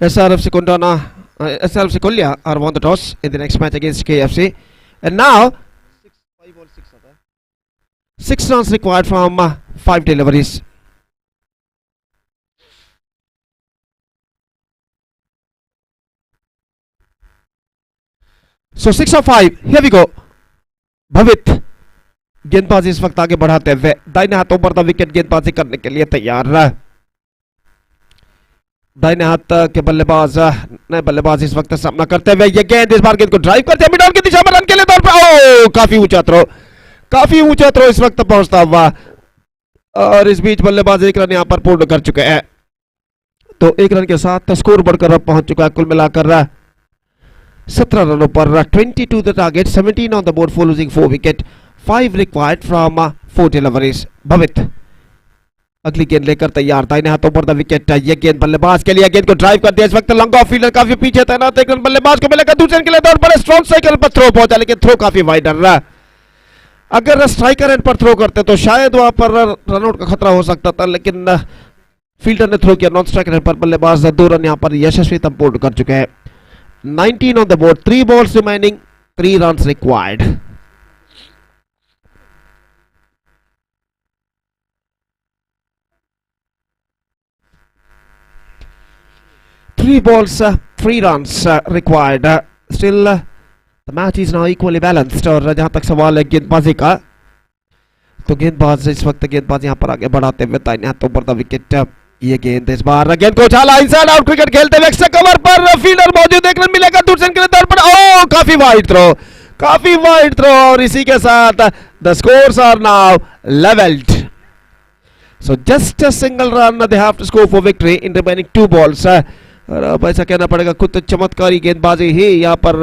SRF Sekolia are won the toss in the next match against KFC, and now 6 runs required from 5 deliveries. So 6 of 5. Here we go. भवित गेंदबाजी इस वक्त आगे बढ़ाते हुए दाहिने हाथों पर wicket गेंदबाजी करने के लिए तैयार। दाहिने हाथ के बल्लेबाज नए बल्लेबाज इस वक्त सामना करते हुए ये गेंद इस बार गेंद को ड्राइव करते हैं मिड ऑन की दिशा में रन के लिए दौड़ पे। ओ काफी ऊंचा थ्रो इस वक्त पहुंचता हुआ और इस बीच बल्लेबाज एक रन यहां पर पूर्ण कर चुके हैं। तो एक रन के साथ स्कोर बढ़कर अब पहुंच चुका है कुल मिलाकर 17 रनों पर। 22 the target, 17 on the board for losing 4 wicket, 5 required from 4 deliveries. भवित अगली गेंद लेकर तैयार, दाहिने हाथों पर द विकेट। ये गेंद बल्लेबाज के लिए, गेंद को ड्राइव कर दिया इस वक्त लॉन्ग ऑफ फील्डर काफी पीछे तैनात, एक रन बल्लेबाज को मिलेगा, दूसरे रन के लिए दौड़ पड़े, स्ट्रॉन्ग साइकिल पर थ्रो पहुंचा लेकिन थ्रो काफी वाइड रहा। अगर स्ट्राइकर एंड पर थ्रो करते तो शायद वहां पर रनआउट का खतरा हो सकता था, लेकिन फील्डर ने थ्रो किया नॉन स्ट्राइकर एंड पर। बल्लेबाज 2 रन यहां पर यशस्वी पूर्ण कर चुके हैं। 19 on the board, 3 balls remaining, 3 runs required. Three balls, 3 runs required. Still, the match is now equally balanced. और जहां तक सवाल है गेंदबाजी का, तो गेंदबाज इस वक्त गेंदबाज यहां पर आगे बढ़ाते हुए दाहिने हाथों पर द विकेट। ये गेंद इस बार गेंद को उछाला, इनसाइड आउट क्रिकेट खेलते हुए एक्स्ट्रा कवर पर फील्डर मौजूद, एक रन मिलेगा, दूसरे रन के लिए दौड़ पर। ओ काफी वाइड थ्रो और इसी के साथ the scores are now levelled. So just a single run they have to score for victory in remaining 2 balls। और अब ऐसा कहना पड़ेगा खुद चमत्कारी गेंदबाजी ही यहां पर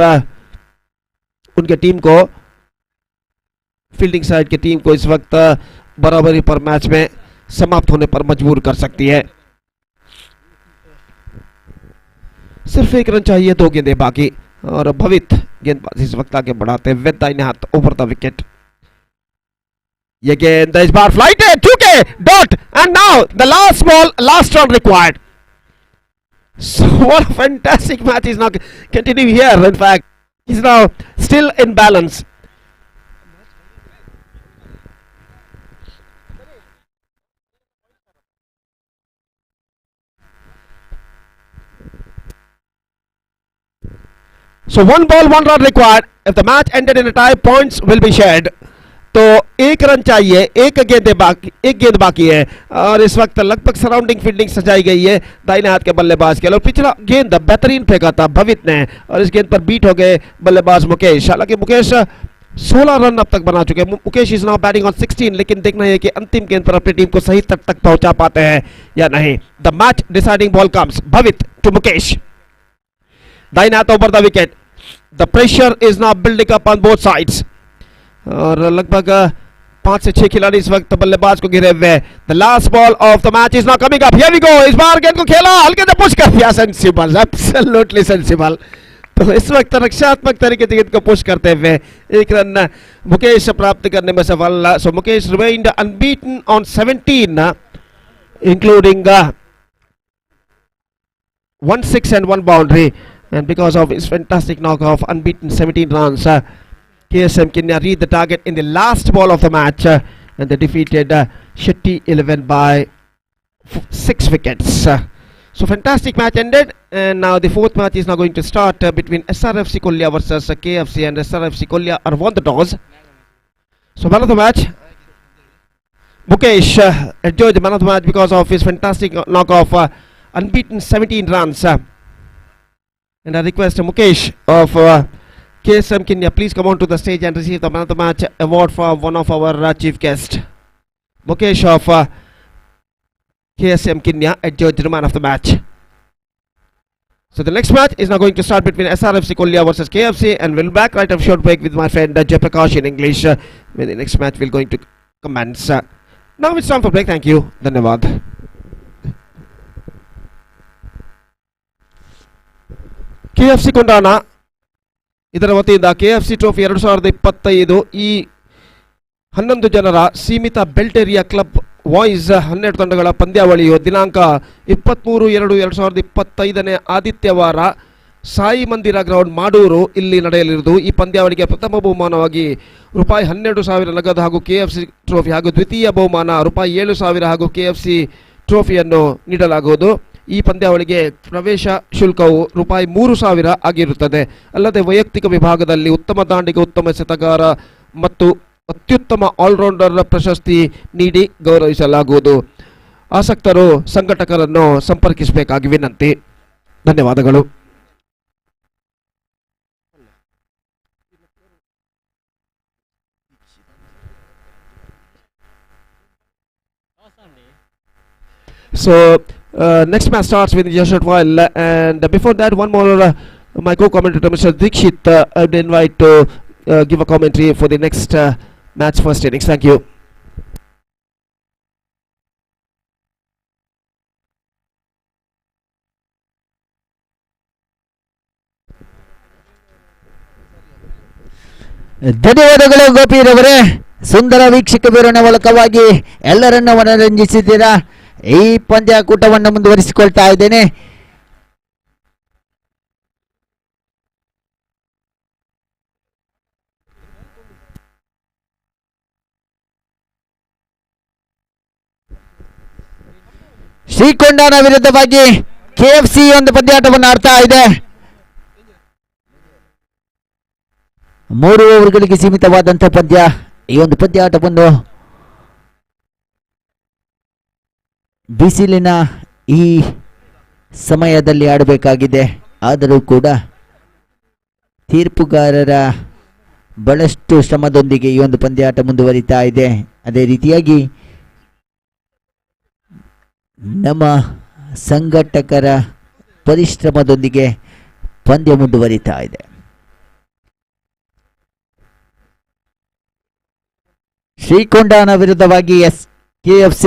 उनके टीम को, फील्डिंग साइड की टीम को इस वक्त बराबरी पर मैच में समाप्त होने पर मजबूर कर सकती है। सिर्फ 1 रन चाहिए, 2 गेंदें बाकी और भवित गेंदबाजी इस वक्त आगे बढ़ाते हुए दाहिने हाथ ओवर द विकेट। ये गेंद इस बार फ्लाइट है, चूके dot and now the last ball, last run required. So what a fantastic match is now continuing here. In fact, he's now still in balance. So 1 ball, 1 run required. If the match ended in a tie, points will be shared. तो एक run चाहिए, एक गेंद बाकी है और इस वक्त लगभग सराउंडिंग फील्डिंग सजाई गई है दाहिने हाथ के बल्लेबाज के लिए। पिछला गेंद बेहतरीन फेंका था भवित ने और इस गेंद पर बीट हो गए बल्लेबाज मुकेश। हालांकि मुकेश 16 रन अब तक बना चुके हैं। Mukesh is now batting on 16, लेकिन देखना है कि अंतिम गेंद पर अपनी टीम को सही तट तक पहुंचा पाते हैं या नहीं। The match deciding ball comes भवित टू मुकेश, दाहिने हाथ over the wicket. The pressure is now building up on both sides और लगभग 5 से 6 खिलाड़ी इस वक्त बल्लेबाज को घिरे हुए। The last ball of the match is now coming up, here we go. इस बार गेंद को खेला, हल्के से पुश कर दिया, सेंसिबल, एब्सोल्युटली सेंसिबल। तो इस वक्त रक्षात्मक तरीके से गेंद को पुश करते हुए एक रन मुकेश प्राप्त करने में सफल। So Mukesh remained unbeaten on 17 including 1 6 and 1 boundary, and because of his fantastic knock off unbeaten 17 runs, KSM Kenya reached the target in the last ball of the match and they defeated Shetty 11 by 6 wickets. So fantastic match ended, and now the fourth match is now going to start between SRFC Kolya versus KFC, and SRFC Kolya are won the toss. So man of the match, Mukesh enjoyed the man of the match because of his fantastic knock off unbeaten 17 runs. And I request Mukesh of KSM Kenya, please come on to the stage and receive the man of the match award from one of our chief guests. Mukesh of KSM Kenya enjoyed the man of the match. So the next match is now going to start between SRFC Kolya versus KFC, and we'll be back right after short break with my friend Jay Prakash in English when the next match will going to commence. Now it's time for break. Thank you. Dhanyavad. KFC Kondana ಇದರ ವತಿಯಿಂದ KFC trophy 2025 ಈ 11 ಜನರ ಸೀಮಿತ belt area club voice 12 ತಂಡಗಳ ಪಂದ್ಯಾವಳಿಯು ದಿನಾಂಕ 23/2/2025 ಆದಿತ್ಯವಾರ ಸಾಯಿ ಮಂದಿರ ground ಮಾಡೂರು ಇಲ್ಲಿ ನಡೆಯಲಿರುವುದು. ಈ ಪಂದ್ಯಾವಳಿಗೆ ಪ್ರಥಮ ಬಹುಮಾನವಾಗಿ ₹12,000 ನಗದು ಹಾಗೂ KFC ಟ್ರೋಫಿ ಹಾಗೂ ದ್ವಿತೀಯ ಬಹುಮಾನ ₹7,000 ಹಾಗೂ KFC ಟ್ರೋಫಿಯನ್ನು ನೀಡಲಾಗುವುದು. ಈ ಪಂದ್ಯಾವಳಿಗೆ ಪ್ರವೇಶ ಶುಲ್ಕವು ₹3,000 ಆಗಿರುತ್ತದೆ. ಅಲ್ಲದೆ ವೈಯಕ್ತಿಕ ವಿಭಾಗದಲ್ಲಿ ಉತ್ತಮ ದಾಂಡಿಗ, ಉತ್ತಮ ಎಸೆತಗಾರ ಮತ್ತು ಅತ್ಯುತ್ತಮ ಆಲ್ರೌಂಡರ್ ಪ್ರಶಸ್ತಿ ನೀಡಿ ಗೌರವಿಸಲಾಗುವುದು. ಆಸಕ್ತರು ಸಂಘಟಕರನ್ನು ಸಂಪರ್ಕಿಸಬೇಕಾಗಿ ವಿನಂತಿ. ಧನ್ಯವಾದಗಳು. So next match starts with just a while, and before that, one more my co-commentator Mr. Dikshit I would invite to give a commentary for the next match first innings. Thank you. ಧನ್ಯವಾದಗಳು ಗೋಪಿರವರೇ. ಸುಂದರ ವೀಕ್ಷಕ ವಿವರಣೆ ಮೂಲಕವಾಗಿ ಎಲ್ಲರನ್ನು ಮನರಂಜಿಸಿದ್ದೀರಾ. ಈ ಪಂದ್ಯಾಕೂಟವನ್ನು ಮುಂದುವರಿಸಿಕೊಳ್ತಾ ಇದ್ದೇನೆ. ಶ್ರೀಕೊಂಡಾನ ವಿರುದ್ಧವಾಗಿ KFC ಒಂದು ಪಂದ್ಯಾಟವನ್ನು ಆಡ್ತಾ ಇದೆ. 3 ಓವರ್ಗಳಿಗೆ ಸೀಮಿತವಾದಂತಹ ಪಂದ್ಯ. ಈ ಒಂದು ಪಂದ್ಯಾಟವನ್ನು ಬಿಸಿಲಿನ ಈ ಸಮಯದಲ್ಲಿ ಆಡಬೇಕಾಗಿದೆ. ಆದರೂ ಕೂಡ ತೀರ್ಪುಗಾರರ ಬಹಳಷ್ಟು ಶ್ರಮದೊಂದಿಗೆ ಈ ಒಂದು ಪಂದ್ಯಾಟ ಮುಂದುವರಿತಾ ಇದೆ. ಅದೇ ರೀತಿಯಾಗಿ ನಮ್ಮ ಸಂಘಟಕರ ಪರಿಶ್ರಮದೊಂದಿಗೆ ಪಂದ್ಯ ಮುಂದುವರಿತಾ ಇದೆ. ಶ್ರೀಕೊಂಡಾನ ವಿರುದ್ಧವಾಗಿ KFC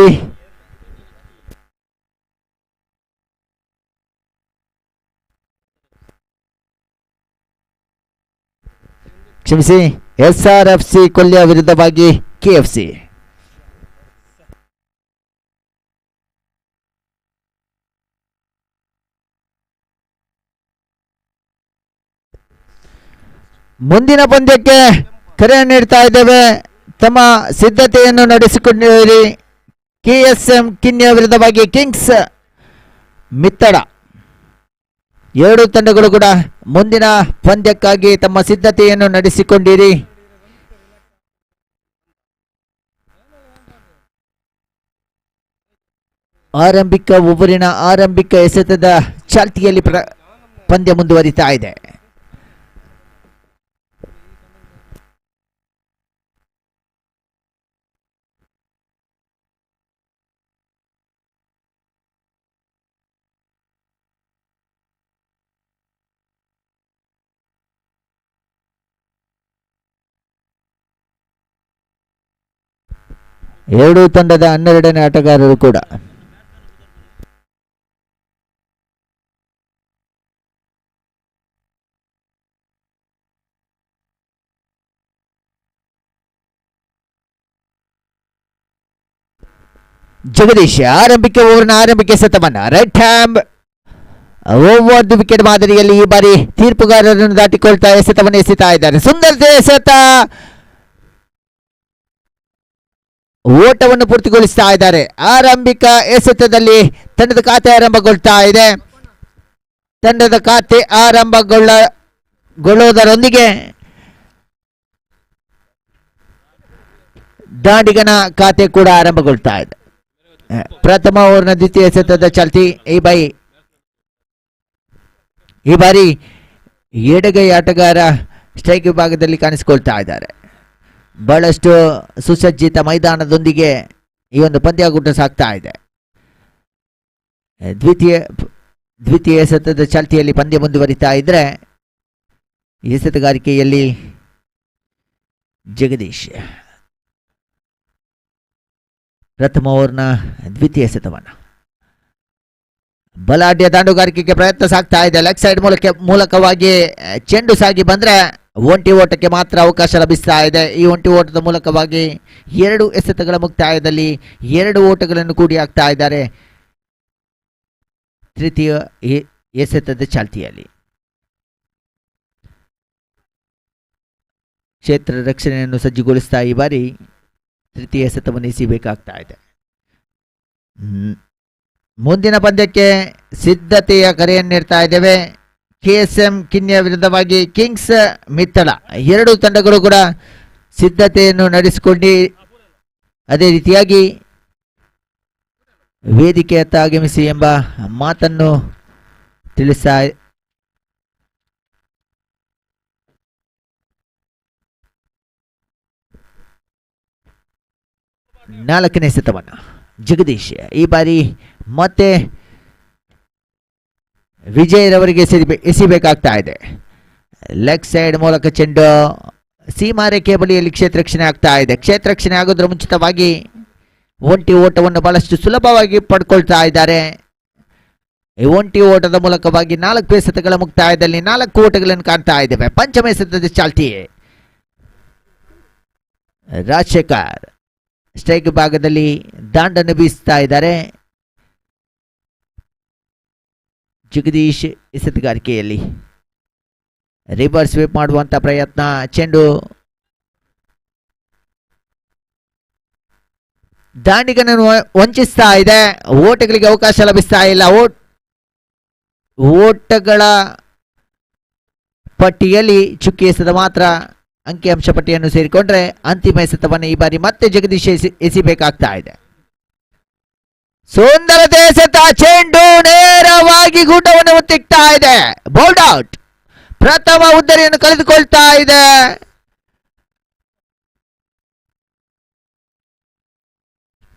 ಕ್ಷಮಿಸಿ SRFC ಕೊಲ್ಯ ವಿರುದ್ಧವಾಗಿ KFC. ಮುಂದಿನ ಪಂದ್ಯಕ್ಕೆ ಕರೆ ನೀಡ್ತಾ ಇದ್ದೇವೆ. ತಮ್ಮ ಸಿದ್ಧತೆಯನ್ನು ನಡೆಸಿಕೊಂಡಿರಿ. KSM ಕಿನ್ಯ ವಿರುದ್ಧವಾಗಿ ಕಿಂಗ್ಸ್ ಮಿತ್ತಡ. 2 ತಂಡಗಳು ಕೂಡ ಮುಂದಿನ ಪಂದ್ಯಕ್ಕಾಗಿ ತಮ್ಮ ಸಿದ್ಧತೆಯನ್ನು ನಡೆಸಿಕೊಂಡಿರಿ. ಆರಂಭಿಕ ಎಸೆತದ ಚಾಲ್ತಿಯಲ್ಲಿ ಪಂದ್ಯ ಮುಂದುವರಿತಾ ಇದೆ. ಎರಡೂ ತಂಡದ 12ನೇ ಆಟಗಾರರು ಕೂಡ ಜಗದೀಶ್ ಆರಂಭಿಕ ಎಸೆತವನ್ನ right hand over the wicket ಮಾದರಿಯಲ್ಲಿ ಈ ಬಾರಿ ತೀರ್ಪುಗಾರರನ್ನು ದಾಟಿಕೊಳ್ತಾ ಎಸೆತವನ್ನು ಎಸೆತಾ ಇದ್ದಾರೆ. ಸುಂದರ ಎಸೆತ, ಓಟವನ್ನು ಪೂರ್ತಿಗೊಳಿಸ್ತಾ ಇದ್ದಾರೆ. ಆರಂಭಿಕ ಎಸೆತದಲ್ಲಿ ತಂಡದ ಖಾತೆ ಆರಂಭಗೊಳ್ತಾ ಇದೆ. ತಂಡದ ಖಾತೆ ಆರಂಭಗೊಳ್ಳೋದರೊಂದಿಗೆ ದಾಂಡಿಗನ ಖಾತೆ ಕೂಡ ಆರಂಭಗೊಳ್ತಾ ಇದೆ. ಪ್ರಥಮ ಓವರ್ನ ದ್ವಿತೀಯ ಎಸೆತದ ಚಾಲ್ತಿ ಈ ಬಾರಿ ಎಡಗೈ ಆಟಗಾರ ಸ್ಟ್ರೈಕ್ ವಿಭಾಗದಲ್ಲಿ ಕಾಣಿಸಿಕೊಳ್ತಾ ಇದ್ದಾರೆ. ಬಹಳಷ್ಟು ಸುಸಜ್ಜಿತ ಮೈದಾನದೊಂದಿಗೆ ಈ ಒಂದು ಪಂದ್ಯಾಕೂಟ ಸಾಗ್ತಾ ಇದೆ. ದ್ವಿತೀಯ ಎಸೆತದ ಚಾಲ್ತಿಯಲ್ಲಿ ಪಂದ್ಯ ಮುಂದುವರಿತಾ ಇದ್ರೆ ಎಸೆತಗಾರಿಕೆಯಲ್ಲಿ ಜಗದೀಶ್ ಪ್ರಥಮ ಓವರ್ನ ದ್ವಿತೀಯ ಎಸೆತವನ್ನು ಬಲಾಢ್ಯ ದಾಂಡುಗಾರಿಕೆಗೆ ಪ್ರಯತ್ನ ಸಾಗ್ತಾ ಇದೆ. ಲೆಗ್ ಸೈಡ್ ಮೂಲಕವಾಗಿ ಚೆಂಡು ಸಾಗಿ ಬಂದ್ರೆ ಒಂಟಿ ಓಟಕ್ಕೆ ಮಾತ್ರ ಅವಕಾಶ ಲಭಿಸ್ತಾ ಇದೆ. ಈ ಒಂಟಿ ಓಟದ ಮೂಲಕವಾಗಿ 2 ಎಸೆತಗಳ ಮುಕ್ತಾಯದಲ್ಲಿ 2 ಓಟಗಳನ್ನು ಕೂಡಿ ಹಾಕ್ತಾ ಇದ್ದಾರೆ ತೃತೀಯ ಎಸೆತದ ಚಾಲ್ತಿಯಲ್ಲಿ. ಕ್ಷೇತ್ರ ರಕ್ಷಣೆಯನ್ನು ಸಜ್ಜುಗೊಳಿಸ್ತಾ ಈ ಬಾರಿ ತೃತೀಯ ಎಸೆತವನ್ನು ಎಸೆಯಬೇಕಾಗ್ತಾ ಇದೆ. ಮುಂದಿನ ಪಂದ್ಯಕ್ಕೆ ಸಿದ್ಧತೆಯ ಕರೆಯನ್ನು ನೀಡ್ತಾ ಇದ್ದೇವೆ. KSM ಕಿನ್ಯ ವಿರುದ್ಧವಾಗಿ ಕಿಂಗ್ಸ್ ಮಿತ್ತಳ. 2 ತಂಡಗಳು ಕೂಡ ಸಿದ್ಧತೆಯನ್ನು ನಡೆಸಿಕೊಂಡು ಅದೇ ರೀತಿಯಾಗಿ ವೇದಿಕೆಯತ್ತ ಆಗಮಿಸಿ ಎಂಬ ಮಾತನ್ನು ತಿಳಿಸ್ತಾ 4ನೇ ಎಸೆತವನ್ನು ಜಗದೀಶ್ ಈ ಬಾರಿ ಮತ್ತೆ ವಿಜಯರವರಿಗೆ ಎಸಿಬೇಕಾಗ್ತಾ ಇದೆ. ಲೆಗ್ ಸೈಡ್ ಮೂಲಕ ಚೆಂಡು ಸೀಮಾರೇಖೆ ಬಳಿಯಲ್ಲಿ ಕ್ಷೇತ್ರರಕ್ಷಣೆ ಆಗ್ತಾ ಇದೆ. ಕ್ಷೇತ್ರರಕ್ಷಣೆ ಆಗೋದ್ರ ಮುಂಚಿತವಾಗಿ ಒಂಟಿ ಓಟವನ್ನು ಬಹಳಷ್ಟು ಸುಲಭವಾಗಿ ಪಡ್ಕೊಳ್ತಾ ಇದ್ದಾರೆ. ಈ ಒಂಟಿ ಓಟದ ಮೂಲಕವಾಗಿ 4 ಎಸೆತಗಳ ಮುಕ್ತಾಯದಲ್ಲಿ 4 ಓಟಗಳನ್ನು ಕಾಣ್ತಾ ಇದ್ದೇವೆ. ಪಂಚಮ ಎಸೆತದ ಚಾಲ್ತಿ ರಾಜಶೇಖರ್ ಸ್ಟ್ರೈಕ್ ಭಾಗದಲ್ಲಿ ದಾಂಡನ್ನು ಬೀಸ್ತಾ ಇದ್ದಾರೆ. ಜಗದೀಶ್ ಎಸೆತಗಾರಿಕೆಯಲ್ಲಿ ರಿವರ್ಸ್ ಸ್ವೀಪ್ ಮಾಡುವಂತ ಪ್ರಯತ್ನ. ಚೆಂಡು ದಾಂಡಿಗನನ್ನು ವಂಚಿಸ್ತಾ ಇದೆ. ಓಟಗಳಿಗೆ ಅವಕಾಶ ಲಭಿಸ್ತಾ ಇಲ್ಲ. ಓಟಗಳ ಪಟ್ಟಿಯಲ್ಲಿ ಚುಕ್ಕಿ ಎಸೆದ ಮಾತ್ರ ಅಂಕಿಅಂಶ ಪಟ್ಟಿಯನ್ನು ಸೇರಿಕೊಂಡ್ರೆ ಅಂತಿಮ ಎಸೆತವನ್ನು ಈ ಬಾರಿ ಮತ್ತೆ ಜಗದೀಶ್ ಎಸಿಬೇಕಾಗ್ತಾ ಇದೆ. ಸುಂದರತೆ ಎಸೆತ, ಚೆಂಡು ನೇರವಾಗಿ ಗೂಟವನ್ನು ಮುತ್ತಿಕ್ತಾ ಇದೆ. Bowled out. ಪ್ರಥಮ ಉದ್ದರಿಯನ್ನು ಕಳೆದುಕೊಳ್ತಾ ಇದೆ.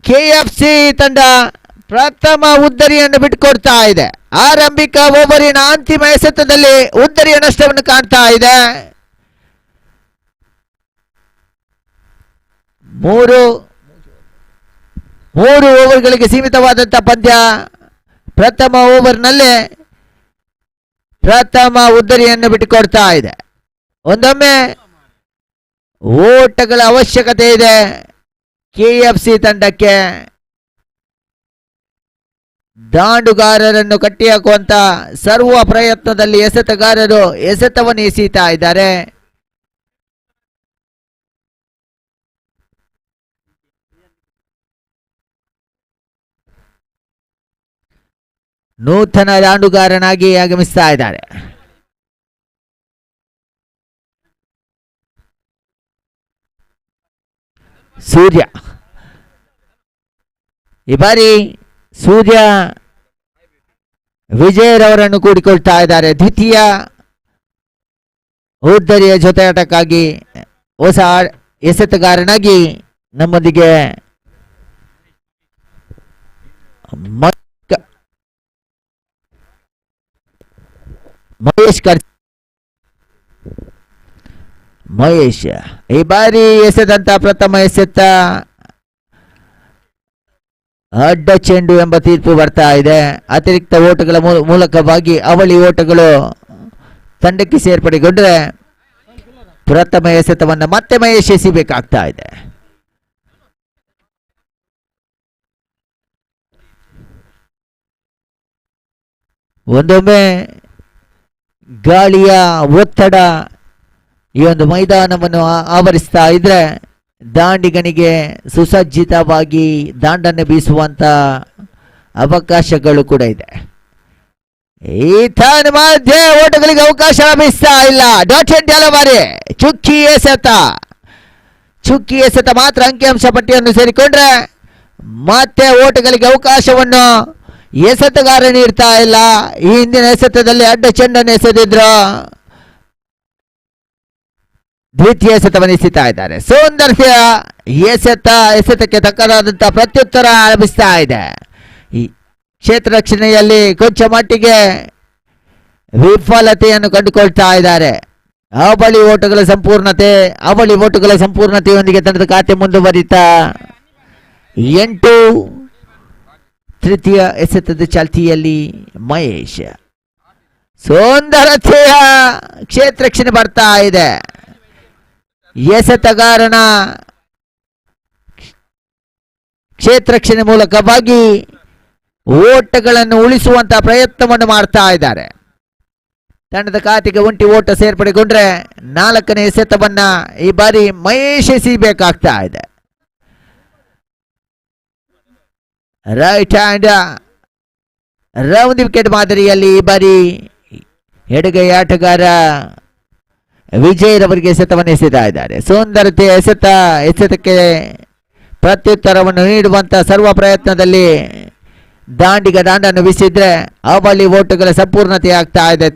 KFC ತಂಡ ಪ್ರಥಮ ಉದ್ದರಿಯನ್ನು ಬಿಟ್ಟುಕೊಡ್ತಾ ಇದೆ. ಆರಂಭಿಕ ಓವರಿನ ಅಂತಿಮ ಎಸೆತದಲ್ಲಿ ಉದ್ದರಿಯ ನಷ್ಟವನ್ನು ಕಾಣ್ತಾ ಇದೆ. 3 ಓವರ್ಗಳಿಗೆ ಸೀಮಿತವಾದಂತಹ ಪಂದ್ಯ. ಪ್ರಥಮ ಓವರ್ನಲ್ಲೇ ಪ್ರಥಮ ಉದ್ದರಿಯನ್ನು ಬಿಟ್ಟುಕೊಡ್ತಾ ಇದೆ. ಒಂದೊಮ್ಮೆ ಓಟಗಳ ಅವಶ್ಯಕತೆ ಇದೆ KFC ತಂಡಕ್ಕೆ. ದಾಂಡುಗಾರರನ್ನು ಕಟ್ಟಿಹಾಕುವಂತ ಸರ್ವ ಪ್ರಯತ್ನದಲ್ಲಿ ಎಸೆತಗಾರರು ಎಸೆತವನ್ನು ಎಸೀತಾ ಇದ್ದಾರೆ. ನೂತನ ದಾಂಡುಗಾರನಾಗಿ ಆಗಮಿಸ್ತಾ ಇದ್ದಾರೆ. ಸೂರ್ಯ ಈ ಬಾರಿ ಸೂರ್ಯ ವಿಜಯರವರನ್ನು ಕೂಡಿಕೊಳ್ತಾ ಇದ್ದಾರೆ. ದ್ವಿತೀಯ ಉದ್ದರಿಯ ಜೊತೆಯಾಟಕ್ಕಾಗಿ ಹೊಸ ಎಸೆತಗಾರನಾಗಿ ನಮ್ಮೊಂದಿಗೆ ಮಹೇಶ್ ಈ ಬಾರಿ ಎಸೆದಂತ ಪ್ರಥಮ ಎಸೆತ ಅಡ್ಡ ಚೆಂಡು ಎಂಬ ತೀರ್ಪು ಬರ್ತಾ ಇದೆ. ಅತಿರಿಕ್ತ ಓಟಗಳ ಮೂಲಕವಾಗಿ ಅವಳಿ ಓಟಗಳು ತಂಡಕ್ಕೆ ಸೇರ್ಪಡೆಗೊಂಡ್ರೆ ಪ್ರಥಮ ಎಸೆತವನ್ನು ಮತ್ತೆ ಮಹೇಶ್ ಎಸಿಬೇಕಾಗ್ತಾ ಇದೆ. ಒಂದೊಮ್ಮೆ ಗಾಳಿಯ ಒತ್ತಡ ಈ ಒಂದು ಮೈದಾನವನ್ನು ಆವರಿಸ್ತಾ ಇದ್ರೆ ದಾಂಡಿಗನಿಗೆ ಸುಸಜ್ಜಿತವಾಗಿ ದಾಂಡನ್ನು ಬೀಸುವಂತ ಅವಕಾಶಗಳು ಕೂಡ ಇದೆ. ಈತನ ಮಧ್ಯೆ ಓಟಗಳಿಗೆ ಅವಕಾಶ ಲಭಿಸ್ತಾ ಇಲ್ಲ. ಬಾರಿ ಚುಕ್ಕಿ ಎಸೆತ ಮಾತ್ರ ಅಂಕಿಅಂಶ ಪಟ್ಟಿಯನ್ನು ಸೇರಿಕೊಂಡ್ರೆ ಮತ್ತೆ ಓಟಗಳಿಗೆ ಅವಕಾಶವನ್ನು ಎಸೆತಗಾರ ನೀಡ್ತಾ ಇಲ್ಲ. ಈ ಹಿಂದಿನ ಎಸೆತದಲ್ಲಿ ಅಡ್ಡ ಚೆಂಡನ್ನು ಎಸೆದಿದ್ರು, ದ್ವಿತೀಯ ಎಸೆತವನ್ನು ಎಸೆತಾ ಇದ್ದಾರೆ. ಸೌಂದರ್ಯ ಎಸೆತಕ್ಕೆ ತಕ್ಕದಾದಂತಹ ಪ್ರತ್ಯುತ್ತರ ಲಭಿಸ್ತಾ ಇದೆ. ಈ ಕ್ಷೇತ್ರ ರಕ್ಷಣೆಯಲ್ಲಿ ಕೊಂಚ ಮಟ್ಟಿಗೆ ವಿಫಲತೆಯನ್ನು ಕಂಡುಕೊಳ್ತಾ ಇದ್ದಾರೆ. ಅವಳಿ ಓಟಗಳ ಸಂಪೂರ್ಣತೆಯೊಂದಿಗೆ ತಂಡದ ಖಾತೆ ಮುಂದುವರಿತಾ 8. ತೃತೀಯ ಎಸೆತದ ಚಾಲ್ತಿಯಲ್ಲಿ ಮಹೇಶ್. ಸೌಂದರ್ಯ ಕ್ಷೇತ್ರ ರಕ್ಷಣೆ ಬರ್ತಾ ಇದೆ. ಎಸೆತಗಾರನ ಕ್ಷೇತ್ರ ರಕ್ಷಣೆ ಮೂಲಕವಾಗಿ ಓಟಗಳನ್ನು ಉಳಿಸುವಂತಹ ಪ್ರಯತ್ನವನ್ನು ಮಾಡ್ತಾ ಇದ್ದಾರೆ. ತಂಡದ ಖಾತೆಗೆ ಒಂಟಿ ಓಟ ಸೇರ್ಪಡೆಗೊಂಡ್ರೆ 4ನೇ ಎಸೆತವನ್ನ ಈ ಬಾರಿ ಮಹೇಶ್ ಎಸಿಬೇಕಾಗ್ತಾ ಇದೆ. ರೈಟ್ ಹ್ಯಾಂಡ್ ರೌಂಡ್ ವಿಕೆಟ್ ಮಾದರಿಯಲ್ಲಿ ಈ ಬಾರಿ ಎಡಗೈ ಆಟಗಾರ ವಿಜಯರವರಿಗೆ ಎಸೆತವನ್ನು ಎಸೆತಾ ಇದ್ದಾರೆ. ಸುಂದರತೆ ಎಸೆತಕ್ಕೆ ಪ್ರತ್ಯುತ್ತರವನ್ನು ನೀಡುವಂತ ಸರ್ವ ಪ್ರಯತ್ನದಲ್ಲಿ ದಾಂಡನ್ನು ಬೀಸಿದ್ರೆ ಅವಳಿ ಓಟಗಳ ಸಂಪೂರ್ಣತೆ ಆಗ್ತಾ ಇದೆ.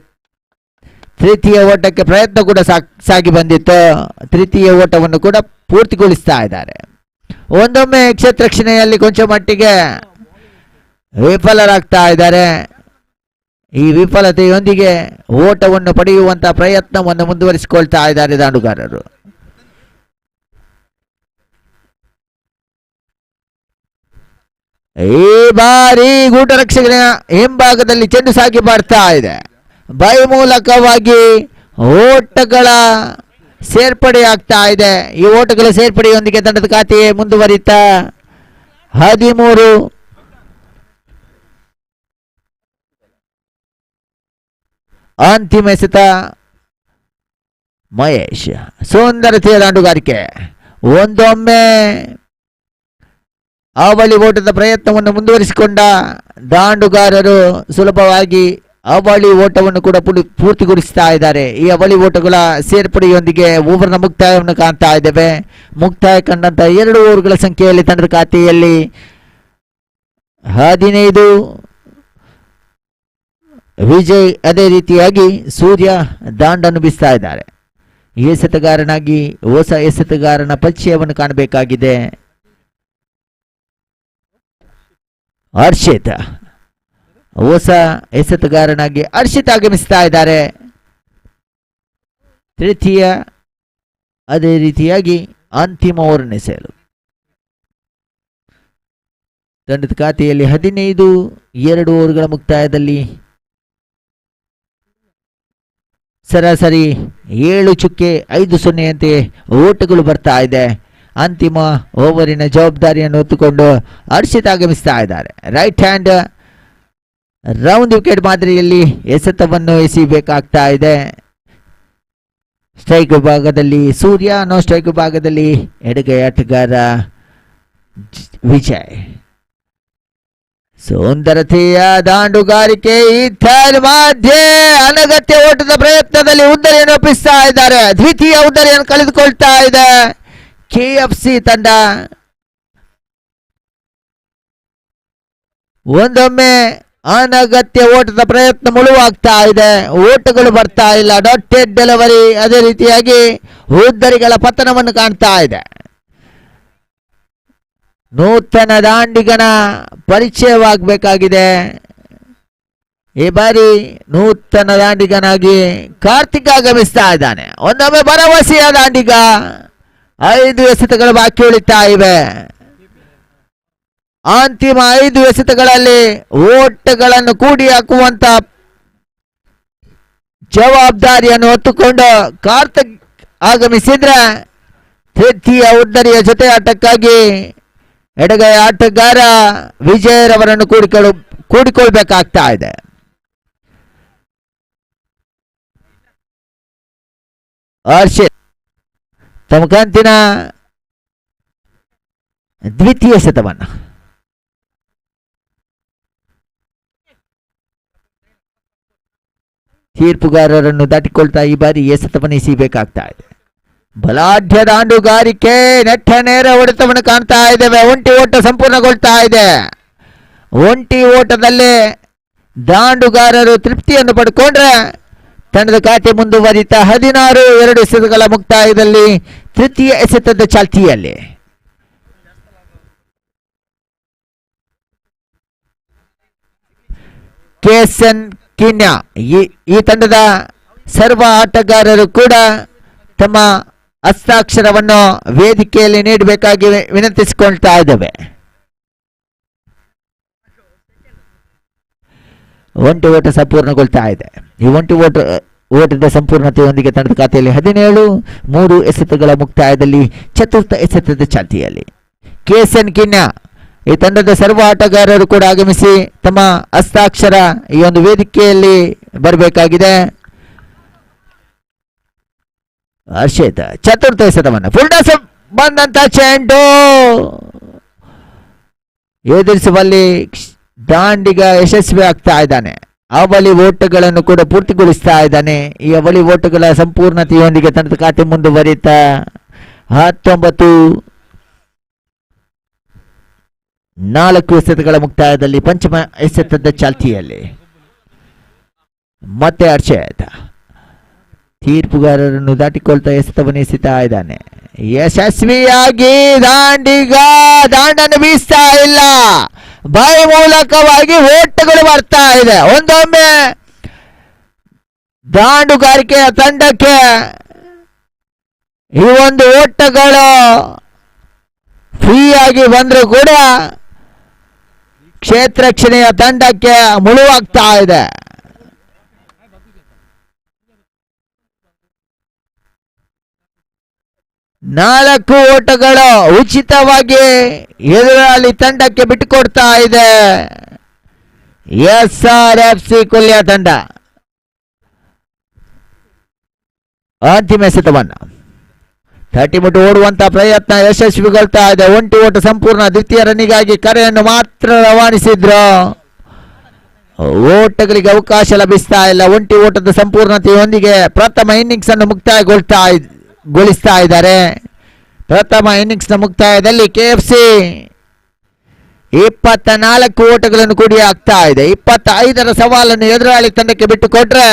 ತೃತೀಯ ಓಟಕ್ಕೆ ಪ್ರಯತ್ನ ಕೂಡ ಸಾಗಿ ಬಂದಿತ್ತು. ತೃತೀಯ ಓಟವನ್ನು ಕೂಡ ಪೂರ್ತಿಗೊಳಿಸ್ತಾ ಇದ್ದಾರೆ. ಒಂದೊಮ್ಮೆ ಕ್ಷೇತ್ರ ರಕ್ಷಣೆಯಲ್ಲಿ ಕೊಂಚ ಮಟ್ಟಿಗೆ ವಿಫಲರಾಗ್ತಾ ಇದ್ದಾರೆ. ಈ ವಿಫಲತೆಯೊಂದಿಗೆ ಓಟವನ್ನು ಪಡೆಯುವಂತಹ ಪ್ರಯತ್ನವನ್ನು ಮುಂದುವರಿಸಿಕೊಳ್ತಾ ಇದ್ದಾರೆ ದಾಂಡುಗಾರರು. ಈ ಬಾರಿ ಗೂಟ ರಕ್ಷಕನ ಹಿಂಭಾಗದಲ್ಲಿ ಚೆಂಡು ಸಾಗಿ ಬರ್ತಾ ಇದೆ. ಬೈ ಮೂಲಕವಾಗಿ ಓಟಗಳ ಸೇರ್ಪಡೆ ಆಗ್ತಾ ಇದೆ. ಈ ಓಟಗಳ ಸೇರ್ಪಡೆಯೊಂದಿಗೆ ತಂಡದ ಖಾತೆ ಮುಂದುವರಿತಾ 13. ಅಂತಿಮ ಎಸೆತ ಮಹೇಶ್. ಸುಂದರತೆಯ ದಾಂಡುಗಾರಿಕೆ. ಒಂದೊಮ್ಮೆ ಅವಳಿ ಓಟದ ಪ್ರಯತ್ನವನ್ನು ಮುಂದುವರಿಸಿಕೊಂಡ ದಾಂಡುಗಾರರು ಸುಲಭವಾಗಿ ಅವಳಿ ಓಟವನ್ನು ಕೂಡ ಪೂರ್ತಿಗೊಳಿಸ್ತಾ ಇದ್ದಾರೆ. ಈ ಅವಳಿ ಓಟಗಳ ಸೇರ್ಪಡೆಯೊಂದಿಗೆ ಓವರ್ನ ಮುಕ್ತಾಯವನ್ನು ಕಾಣ್ತಾ ಇದ್ದೇವೆ. ಮುಕ್ತಾಯ ಕಂಡಂತ 2 ಓವರ್ಗಳ ಸಂಖ್ಯೆಯಲ್ಲಿ ತಂಡದ ಖಾತೆಯಲ್ಲಿ 15. ವಿಜಯ್ ಅದೇ ರೀತಿಯಾಗಿ ಸೂರ್ಯ ದಾಂಡನ್ನು ಬೀಸ್ತಾ ಇದ್ದಾರೆ. ಎಸೆತಗಾರನಾಗಿ ಹೊಸ ಎಸೆತಗಾರನ ಪರಿಚಯವನ್ನು ಕಾಣಬೇಕಾಗಿದೆ. ಹರ್ಷಿತ್ ಹೊಸ ಎಸೆತಗಾರನಾಗಿ ಹರ್ಷಿತ್ ಆಗಮಿಸ್ತಾ ಇದ್ದಾರೆ. ತೃತೀಯ ಅದೇ ರೀತಿಯಾಗಿ ಅಂತಿಮ ಓವರ್ನ ಎಸೆಯಲು ತಂಡದ ಖಾತೆಯಲ್ಲಿ 15. 2 ಓವರ್ಗಳ ಮುಕ್ತಾಯದಲ್ಲಿ ಸರಾಸರಿ 7.50 ಅಂತೆ ಓಟಗಳು ಬರ್ತಾ ಇದೆ. ಅಂತಿಮ ಓವರಿನ ಜವಾಬ್ದಾರಿಯನ್ನು ಹೊತ್ತುಕೊಂಡು ಹರ್ಷಿತ್ ಆಗಮಿಸ್ತಾ ಇದ್ದಾರೆ. ರೈಟ್ ಹ್ಯಾಂಡ್ ರೌಂಡ್ ವಿಕೆಟ್ ಮಾದರಿಯಲ್ಲಿ ಎಸೆತವನ್ನು ಎಸೆಯಬೇಕಾಗ್ತಾ ಇದೆ. ಸ್ಟ್ರೈಕ್ ವಿಭಾಗದಲ್ಲಿ ಸೂರ್ಯ, ನೋ ಸ್ಟ್ರೈಕ್ ವಿಭಾಗದಲ್ಲಿ ಎಡಗೈ ಆಟಗಾರ ವಿಜಯ್. ಸುಂದರತೆಯ ದಾಂಡುಗಾರಿಕೆ. ಮಧ್ಯೆ ಅನಗತ್ಯ ಓಟದ ಪ್ರಯತ್ನದಲ್ಲಿ ಉದ್ದರಿಯನ್ನು ಒಪ್ಪಿಸ್ತಾ ಇದ್ದಾರೆ. ದ್ವಿತೀಯ ಉದ್ದರಿಯನ್ನು ಕಳೆದುಕೊಳ್ತಾ ಇದೆ KFC ತಂಡ. ಒಂದೊಮ್ಮೆ ಅನಗತ್ಯ ಓಟದ ಪ್ರಯತ್ನ ಮುಳುವಾಗ್ತಾ ಇದೆ, ಓಟಗಳು ಬರ್ತಾ ಇಲ್ಲ. ಡಾಟೆಡ್ ಡೆಲಿವರಿ, ಅದೇ ರೀತಿಯಾಗಿ ಉದ್ದರಿಗಳ ಪತನವನ್ನು ಕಾಣ್ತಾ ಇದೆ. ನೂತನ ದಾಂಡಿಗನ ಪರಿಚಯವಾಗಬೇಕಾಗಿದೆ. ಈ ಬಾರಿ ನೂತನ ದಾಂಡಿಗನಾಗಿ ಕಾರ್ತಿಕ್ ಆಗಮಿಸ್ತಾ ಇದ್ದಾನೆ. ಒಂದೊಮ್ಮೆ ಭರವಸೆಯ ದಾಂಡಿಗ. 5 ಎಸೆತಗಳು ಬಾಕಿ ಉಳಿತಾ ಇವೆ. ಅಂತಿಮ 5 ಎಸೆತಗಳಲ್ಲಿ ಓಟಗಳನ್ನು ಕೂಡಿ ಹಾಕುವಂತ ಜವಾಬ್ದಾರಿಯನ್ನು ಹೊತ್ತುಕೊಂಡು ಕಾರ್ತಿಕ್ ಆಗಮಿಸಿದ್ರೆ ತೃತೀಯ ಉದ್ದರಿಯ ಜೊತೆ ಆಟಕ್ಕಾಗಿ ಎಡಗೈ ಆಟಗಾರ ವಿಜಯರವರನ್ನು ಕೂಡಿಕೊಳ್ಬೇಕಾಗ್ತಾ ಇದೆ. ಹರ್ಷಿತ್ ತಮ್ಮ ಕಂತಿನ ದ್ವಿತೀಯ ಶತವನ್ನ ತೀರ್ಪುಗಾರರನ್ನು ದಾಟಿಕೊಳ್ತಾ ಈ ಬಾರಿ ಎಸೆತವನ್ನು ಎಸೆಯಬೇಕಾಗ್ತಾ ಇದೆ. ಬಲಾಢ್ಯ ದಾಂಡುಗಾರಿಕೆ, ನೆಟ್ಟ ನೇರ ಹೊಡೆತವನ್ನು ಕಾಣ್ತಾ ಇದ್ದೇವೆ. ಒಂಟಿ ಓಟ ಸಂಪೂರ್ಣಗೊಳ್ತಾ ಇದೆ. ಒಂಟಿ ಓಟದಲ್ಲೇ ದಾಂಡುಗಾರರು ತೃಪ್ತಿಯನ್ನು ಪಡ್ಕೊಂಡ್ರೆ ತಂಡದ ಖಾತೆ ಮುಂದುವರಿತಾ 16-2 ಎಸೆತಗಳ ಮುಕ್ತಾಯದಲ್ಲಿ ತೃತೀಯ ಎಸೆತದ ಚಾಲ್ತಿಯಲ್ಲಿ. ಕೆಎಸ್ಎನ್ ಕಿನ್ಯಾ ಈ ತಂಡದ ಸರ್ವ ಆಟಗಾರರು ಕೂಡ ತಮ್ಮ ಹಸ್ತಾಕ್ಷರವನ್ನು ವೇದಿಕೆಯಲ್ಲಿ ನೀಡಬೇಕಾಗಿ ವಿನಂತಿಸಿಕೊಳ್ತಾ ಇದ್ದೇವೆ. ಒಂಟಿ ಓಟ ಸಂಪೂರ್ಣಗೊಳ್ತಾ ಇದೆ. ಈ ಒಂಟಿ ಓಟದ ಸಂಪೂರ್ಣತೆಯೊಂದಿಗೆ ತಂಡದ ಖಾತೆಯಲ್ಲಿ 17-3 ಎಸೆತಗಳ ಮುಕ್ತಾಯದಲ್ಲಿ ಚತುರ್ಥ ಎಸೆತದ ಚಾಲ್ತಿಯಲ್ಲಿ. ಕೆಎಸ್ಎನ್ ಕಿನ್ಯಾ ಈ ತಂಡದ ಸರ್ವ ಆಟಗಾರರು ಕೂಡ ಆಗಮಿಸಿ ತಮ್ಮ ಹಸ್ತಾಕ್ಷರ ಈ ಒಂದು ವೇದಿಕೆಯಲ್ಲಿ ಬರಬೇಕಾಗಿದೆ. ಹರ್ಷಿತ್ ಚತುರ್ಥ ಎಸೆತವನ್ನು ಫುಲ್ ಟಾಸ್ ಬಂದಂತ ಚೆಂಡು ಎದುರಿಸುವಲ್ಲಿ ದಾಂಡಿಗ ಯಶಸ್ವಿ ಆಗ್ತಾ ಇದ್ದಾನೆ. ಅವಳಿ ಓಟಗಳನ್ನು ಕೂಡ ಪೂರ್ತಿಗೊಳಿಸ್ತಾ ಇದ್ದಾನೆ. ಈ ಅವಳಿ ಓಟಗಳ ಸಂಪೂರ್ಣತೆಯೊಂದಿಗೆ ತಂಡದ ಖಾತೆ ಮುಂದುವರಿತಾ 19-4 ಎಸೆತಗಳ ಮುಕ್ತಾಯದಲ್ಲಿ ಪಂಚಮ ಎಸೆತದ ಚಾಲ್ತಿಯಲ್ಲಿ. ಮತ್ತೆ ಹರ್ಷಿತ್ ತೀರ್ಪುಗಾರರನ್ನು ದಾಟಿಕೊಳ್ತಾ ಎಸೆತವನ್ನು ಎಸೆತಾ ಇದ್ದಾನೆ. ಯಶಸ್ವಿಯಾಗಿ ದಾಂಡಿಗ ದಾಂಡನ್ನು ಬೀಸ್ತಾ ಇಲ್ಲ. ಬಾಯಿ ಮೂಲಕವಾಗಿ ಓಟಗಳು ಬರ್ತಾ ಇದೆ. ಒಂದೊಮ್ಮೆ ದಾಂಡುಗಾರಿಕೆಯ ತಂಡಕ್ಕೆ ಈ ಒಂದು ಓಟಗಳು ಫ್ರೀ ಆಗಿ ಬಂದರೂ ಕೂಡ ಕ್ಷೇತ್ರಕ್ಷಣೆಯ ತಂಡಕ್ಕೆ ಮುಳುವಾಗ್ತಾ ಇದೆ. ನಾಲ್ಕು ಓಟಗಳು ಉಚಿತವಾಗಿ ಎದುರಾಳಿ ತಂಡಕ್ಕೆ ಬಿಟ್ಟುಕೊಡ್ತಾ ಇದೆ SRFC ಕೊಲ್ಯ ತಂಡ. ಅಂತಿಮ ಎಸೆತವನ್ನು 30 ಮೀಟರ್ ಓಡುವಂತಹ ಪ್ರಯತ್ನ ಯಶಸ್ವಿಗೊಳ್ತಾ ಇದೆ. ಒಂಟಿ ಓಟ ಸಂಪೂರ್ಣ. ದ್ವಿತೀಯ ರನ್ನಿಗಾಗಿ ಕರೆಯನ್ನು ಮಾತ್ರ ರವಾನಿಸಿದ್ರು. ಓಟಗಳಿಗೆ ಅವಕಾಶ ಲಭಿಸ್ತಾ ಇಲ್ಲ. ಒಂಟಿ ಓಟದ ಸಂಪೂರ್ಣತೆಯೊಂದಿಗೆ ಪ್ರಥಮ ಇನ್ನಿಂಗ್ಸ್ ಅನ್ನು ಮುಕ್ತಾಯಗೊಳಿಸ್ತಾ ಇದ್ದಾರೆ. ಪ್ರಥಮ ಇನ್ನಿಂಗ್ಸ್ ನ ಮುಕ್ತಾಯದಲ್ಲಿ KFC 24 ಓಟಗಳನ್ನು ಕೂಡಿ ಆಗ್ತಾ ಇದೆ. 25ರ ಸವಾಲನ್ನು ಎದುರಾಳಿ ತಂಡಕ್ಕೆ ಬಿಟ್ಟುಕೊಟ್ರೆ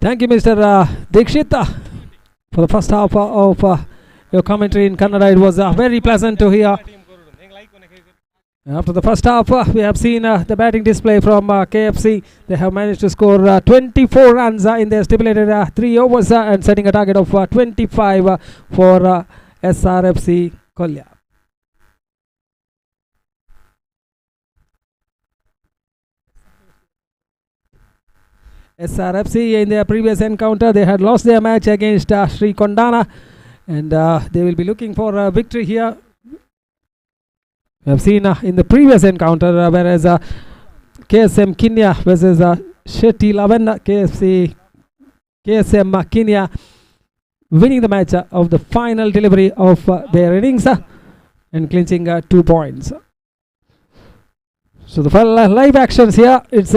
Thank you, Mr. Dikshit, for the first half of your commentary in Kannada. It was very pleasant to hear. After the first half, we have seen the batting display from KFC. They have managed to score 24 runs in their stipulated 3 overs and setting a target of 25 for SRFC Kolya. SRFC in their previous encounter, they had lost their match against Sri Kondana, and they will be looking for a victory here. We have seen in the previous encounter, whereas KSM Kinya versus Shetty 11, KSM Kinya winning the match of the final delivery of their innings and clinching 2 points. So the live actions here, it's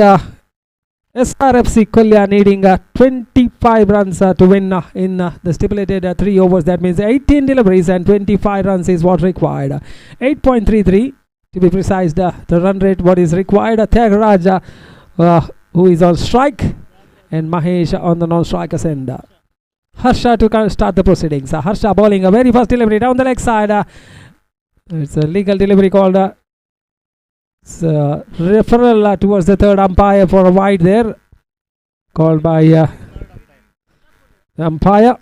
SRFC Kolya needing 25 runs to win in the stipulated 3 overs. That means 18 deliveries and 25 runs is what required. 8.33 to be precise, the run rate what is required. Tyagaraja who is on strike, and Mahesh on the non-strikers end. Harsha to start the proceedings. Harsha bowling a very first delivery down the leg side. It's a legal delivery called referral towards the third umpire for a wide there, called by the umpire.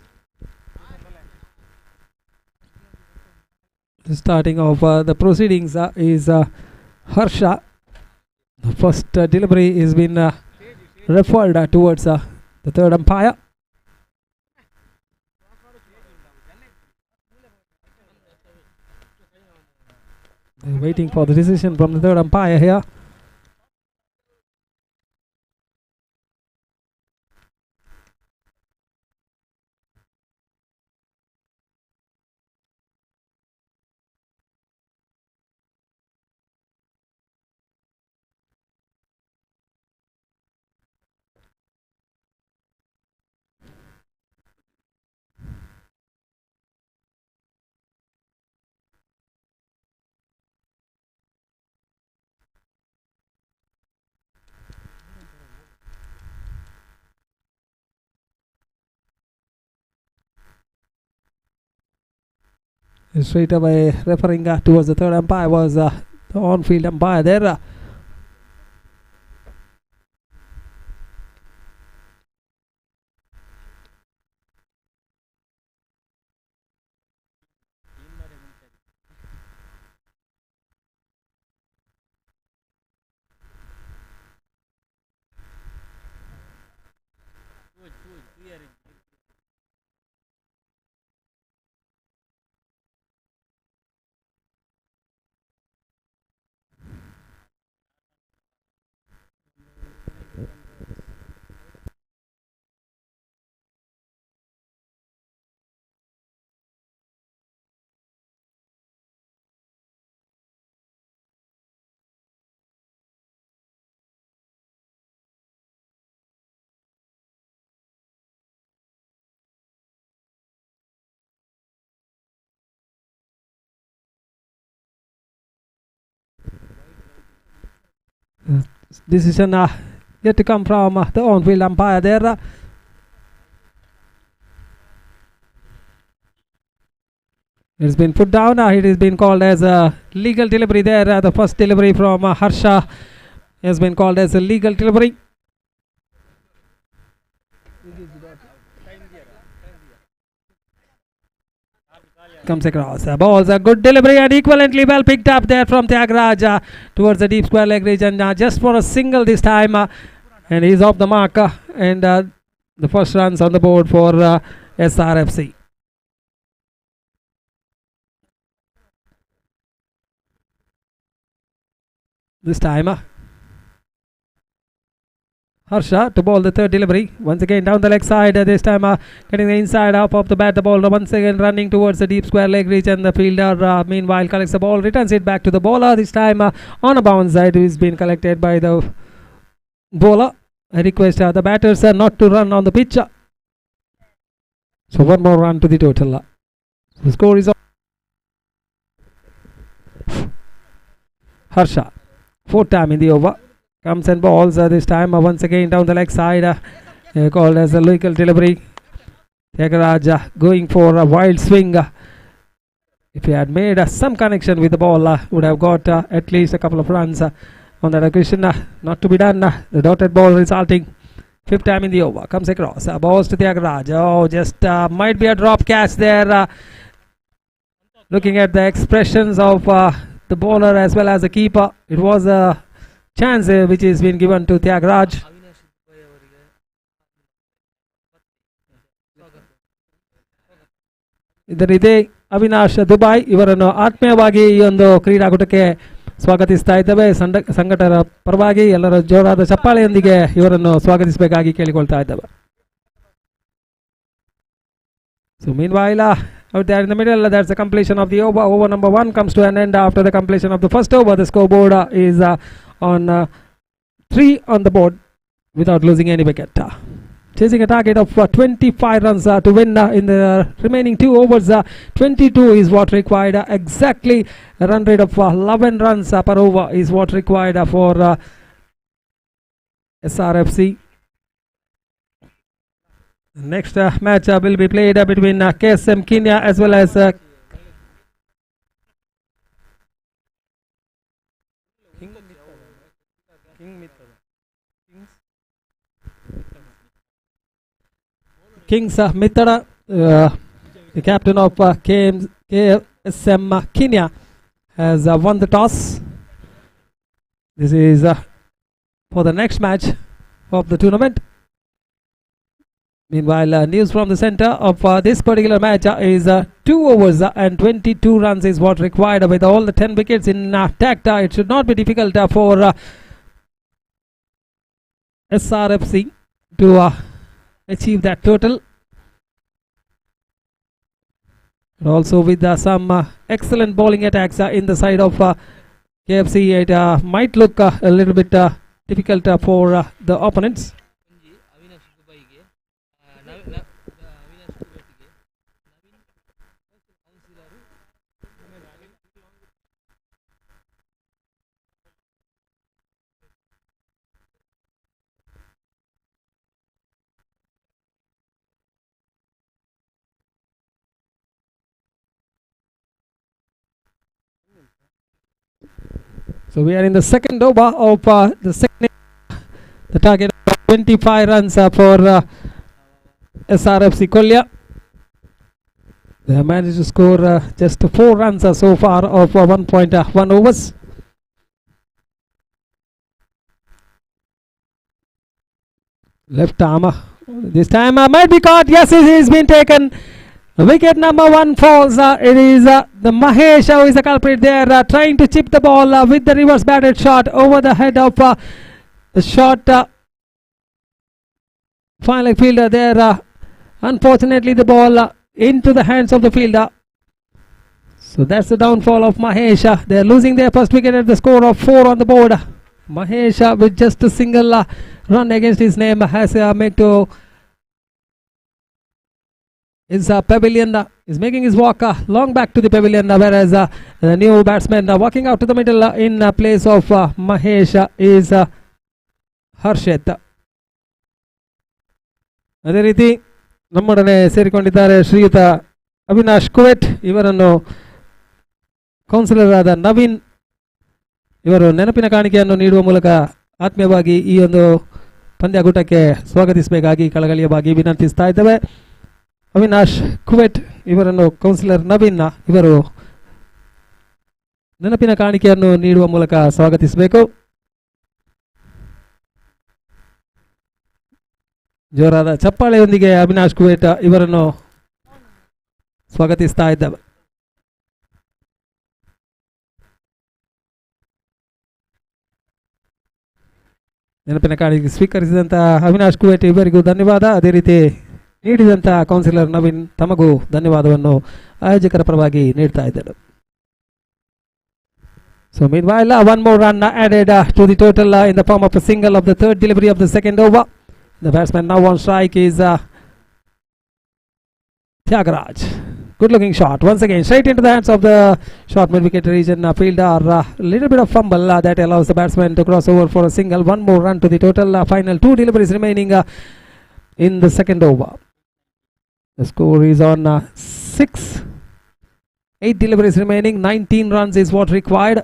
The starting of the proceedings is Harsha. The first delivery has been referred towards the third umpire. They're waiting for the decision from the third umpire here. Straight away referring towards the third umpire was the on-field umpire there. Decision yet to come from the on-field umpire there. It's been put down. It has been called as a legal delivery there. The first delivery from Harsha has been called as a legal delivery. Comes across. Balls a good delivery and equivalently well picked up there from Tyagaraja towards the deep square leg region. Just for a single this time. And he's off the mark. And the first runs on the board for SRFC. This time Harsha to bowl the third delivery. Once again down the leg side. This time getting the inside half of the bat. The ball once again running towards the deep square leg region. The fielder meanwhile collects the ball, returns it back to the bowler. This time on a bounce side is being collected by the bowler. I request the batters not to run on the pitch. So one more run to the total. The score is Harsha. Fourth time in the over. Comes and balls this time once again down the leg side. called as a local delivery. Tyagaraja going for a wild swing. If he had made some connection with the ball, would have got at least a couple of runs on that occasion. Not to be done. The dotted ball resulting. Fifth time in the over. Comes across. Balls to Tyagaraja. Oh, just might be a drop catch there. Looking at the expressions of the bowler as well as the keeper, it was a chance which has been given to Tyagaraja. ಇದರಿದೆ ಅವಿನಾಶ್ ದುಬೈ ಇವರನ್ನು ಆತ್ಮೀಯವಾಗಿ ಈ ಒಂದು ಕ್ರೀಡಾಕೂಟಕ್ಕೆ ಸ್ವಾಗತಿಸ್ತಾ ಇದ್ದೇವೆ. ಸಂಘಟಕರ ಪರವಾಗಿ ಎಲ್ಲರ ಜೋರಾದ ಚಪ್ಪಾಳೆಯೊಂದಿಗೆ ಇವರನ್ನು ಸ್ವಾಗತಿಸಬೇಕಾಗಿ ಕೇಳಿಕೊಳ್ತಾ ಇದ್ದೇವೆ. So meanwhile, out there in the middle, that's the completion of the over. Over number 1 comes to an end after the completion of the first over. The scoreboard is on 3 on the board without losing any wicket. Chasing a target of 25 runs to win in the remaining 2 overs. 22 is what required. Exactly a run rate of 11 runs per over is what required for SRFC. Next match will be played between KSM Kenya as well as Kings Mithara, the captain of KSM Kenya, has won the toss. This is for the next match of the tournament. Meanwhile, news from the center of this particular match is 2 overs and 22 runs is what required with all the 10 wickets in attack. It should not be difficult for SRFC to achieve that total. And also with some excellent bowling attacks in the side of KFC, it might look a little bit difficult for the opponents. So we are in the second over of the second. The target of 25 runs for SRFC Kolya. They have managed to score just 4 runs so far of 1.1 overs. Left arm. This time might be caught. Yes, it has been taken. Wicket number 1 falls. It is the Mahesh who is the culprit there, trying to chip the ball with the reverse batted shot over the head of the short final fielder there. Unfortunately, the ball into the hands of the fielder. So that's the downfall of Mahesh. They are losing their first wicket at the score of 4 on the board. Mahesh with just a single run against his name has made to his pavilion. Is making his walk long back to the pavilion, whereas the new batsman walking out to the middle in place of Mahesh is Harshit. ಅದೇ ರೀತಿ ನಮ್ಮೊಡನೆ ಸೇರಿಕೊಂಡಿದ್ದಾರೆ ಶ್ರೀಯುತ Avinash cuvette. ಇವರನ್ನು counsellor ಆದ ನವೀನ್ ಇವರು ನೆನಪಿನ ಕಾಣಿಕೆಯನ್ನು ನೀಡುವ ಮೂಲಕ ಆತ್ಮೀಯವಾಗಿ ಈ ಒಂದು ಪಂದ್ಯಾಕೂಟಕ್ಕೆ ಸ್ವಾಗತಿಸಬೇಕಾಗಿ ಕಳಕಳಿಯವಾಗಿ ವಿನಂತಿಸ್ತಾ ಇದ್ದೇವೆ. ಅವಿನಾಶ್ ಕುವೆಟ್ ಇವರನ್ನು ಕೌನ್ಸಿಲರ್ ನವೀನ್ ಇವರು ನೆನಪಿನ ಕಾಣಿಕೆಯನ್ನು ನೀಡುವ ಮೂಲಕ ಸ್ವಾಗತಿಸಬೇಕು. ಜೋರಾದ ಚಪ್ಪಾಳೆಯೊಂದಿಗೆ ಅವಿನಾಶ್ ಕುವೆಟ್ ಇವರನ್ನು ಸ್ವಾಗತಿಸ್ತಾ ಇದ್ದೇವೆ. ನೆನಪಿನ ಕಾಣಿಕೆ ಸ್ವೀಕರಿಸಿದಂತಹ ಅವಿನಾಶ್ ಕುವೆಟ್ ಇವರಿಗೂ ಧನ್ಯವಾದ. ಅದೇ ರೀತಿ ನೀಡಿದಂಥ ಕೌನ್ಸಿಲರ್ ನವೀನ್ ತಮಗೂ ಧನ್ಯವಾದವನ್ನು ಆಯೋಜಕರ ಪರವಾಗಿ ನೀಡ್ತಾ ಇದ್ದರು. So meanwhile, one more run added to the total in the form of a single of the third delivery of the second over. The batsman now on strike is Tyagaraja. Good looking shot once again straight into the hands of the short mid wicket region fielder. A little bit of fumble that allows the batsman to cross over for a single. One more run to the total. Final 2 deliveries remaining. in the second over. The score is on 6. 8 deliveries remaining. 19 runs is what required.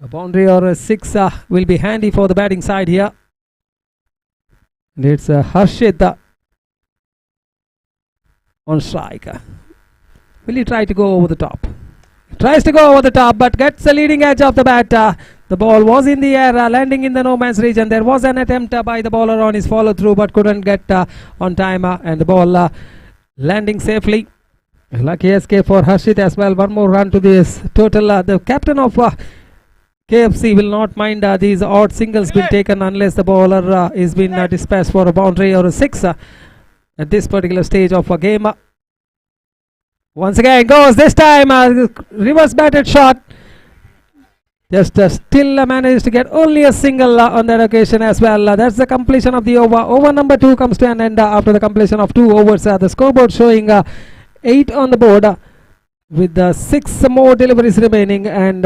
A boundary or a 6 will be handy for the batting side here. And it's Harshit on strike. Will he try to go over the top? He tries to go over the top, but gets the leading edge of the bat. The ball was in the air, landing in the no man's region. There was an attempt by the bowler on his follow through, but couldn't get on time, and the ball landing safely. Lucky escape for Harshit as well. One more run to this total. The captain of KFC will not mind these odd singles being taken unless the bowler is been dispatched for a boundary or a 6 at this particular stage of a game. Once again goes this time reverse batted shot. Just still managed to get only a single on that occasion as well. That's the completion of the over. Over number 2 comes to an end after the completion of 2 overs. The scoreboard showing 8 on the board with 6 more deliveries remaining, and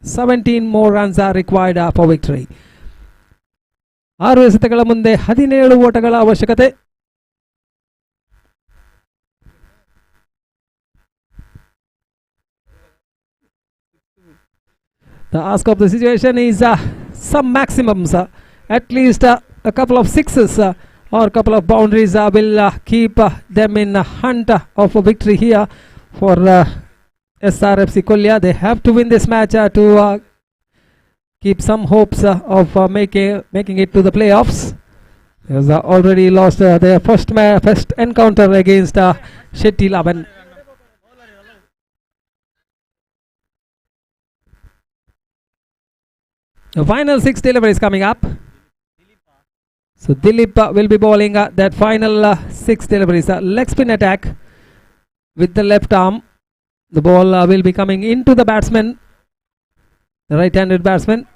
17 more runs are required for victory. 6 ಎಸೆತಗಳ ಮುಂದೆ 17 ಓಟಗಳ ಅವಶ್ಯಕತೆ. The ask of the situation is some maximums, at least a couple of 6s or a couple of boundaries will keep them in hunt of a victory here for SRFC Kolya. They have to win this match to keep some hopes of making it to the playoffs. They have already lost their first encounter against Shetty Laban. The final 6 deliveries coming up. So Dilip will be bowling that final 6 deliveries. Leg spin attack with the left arm. The ball will be coming into the batsman, the right-handed batsman.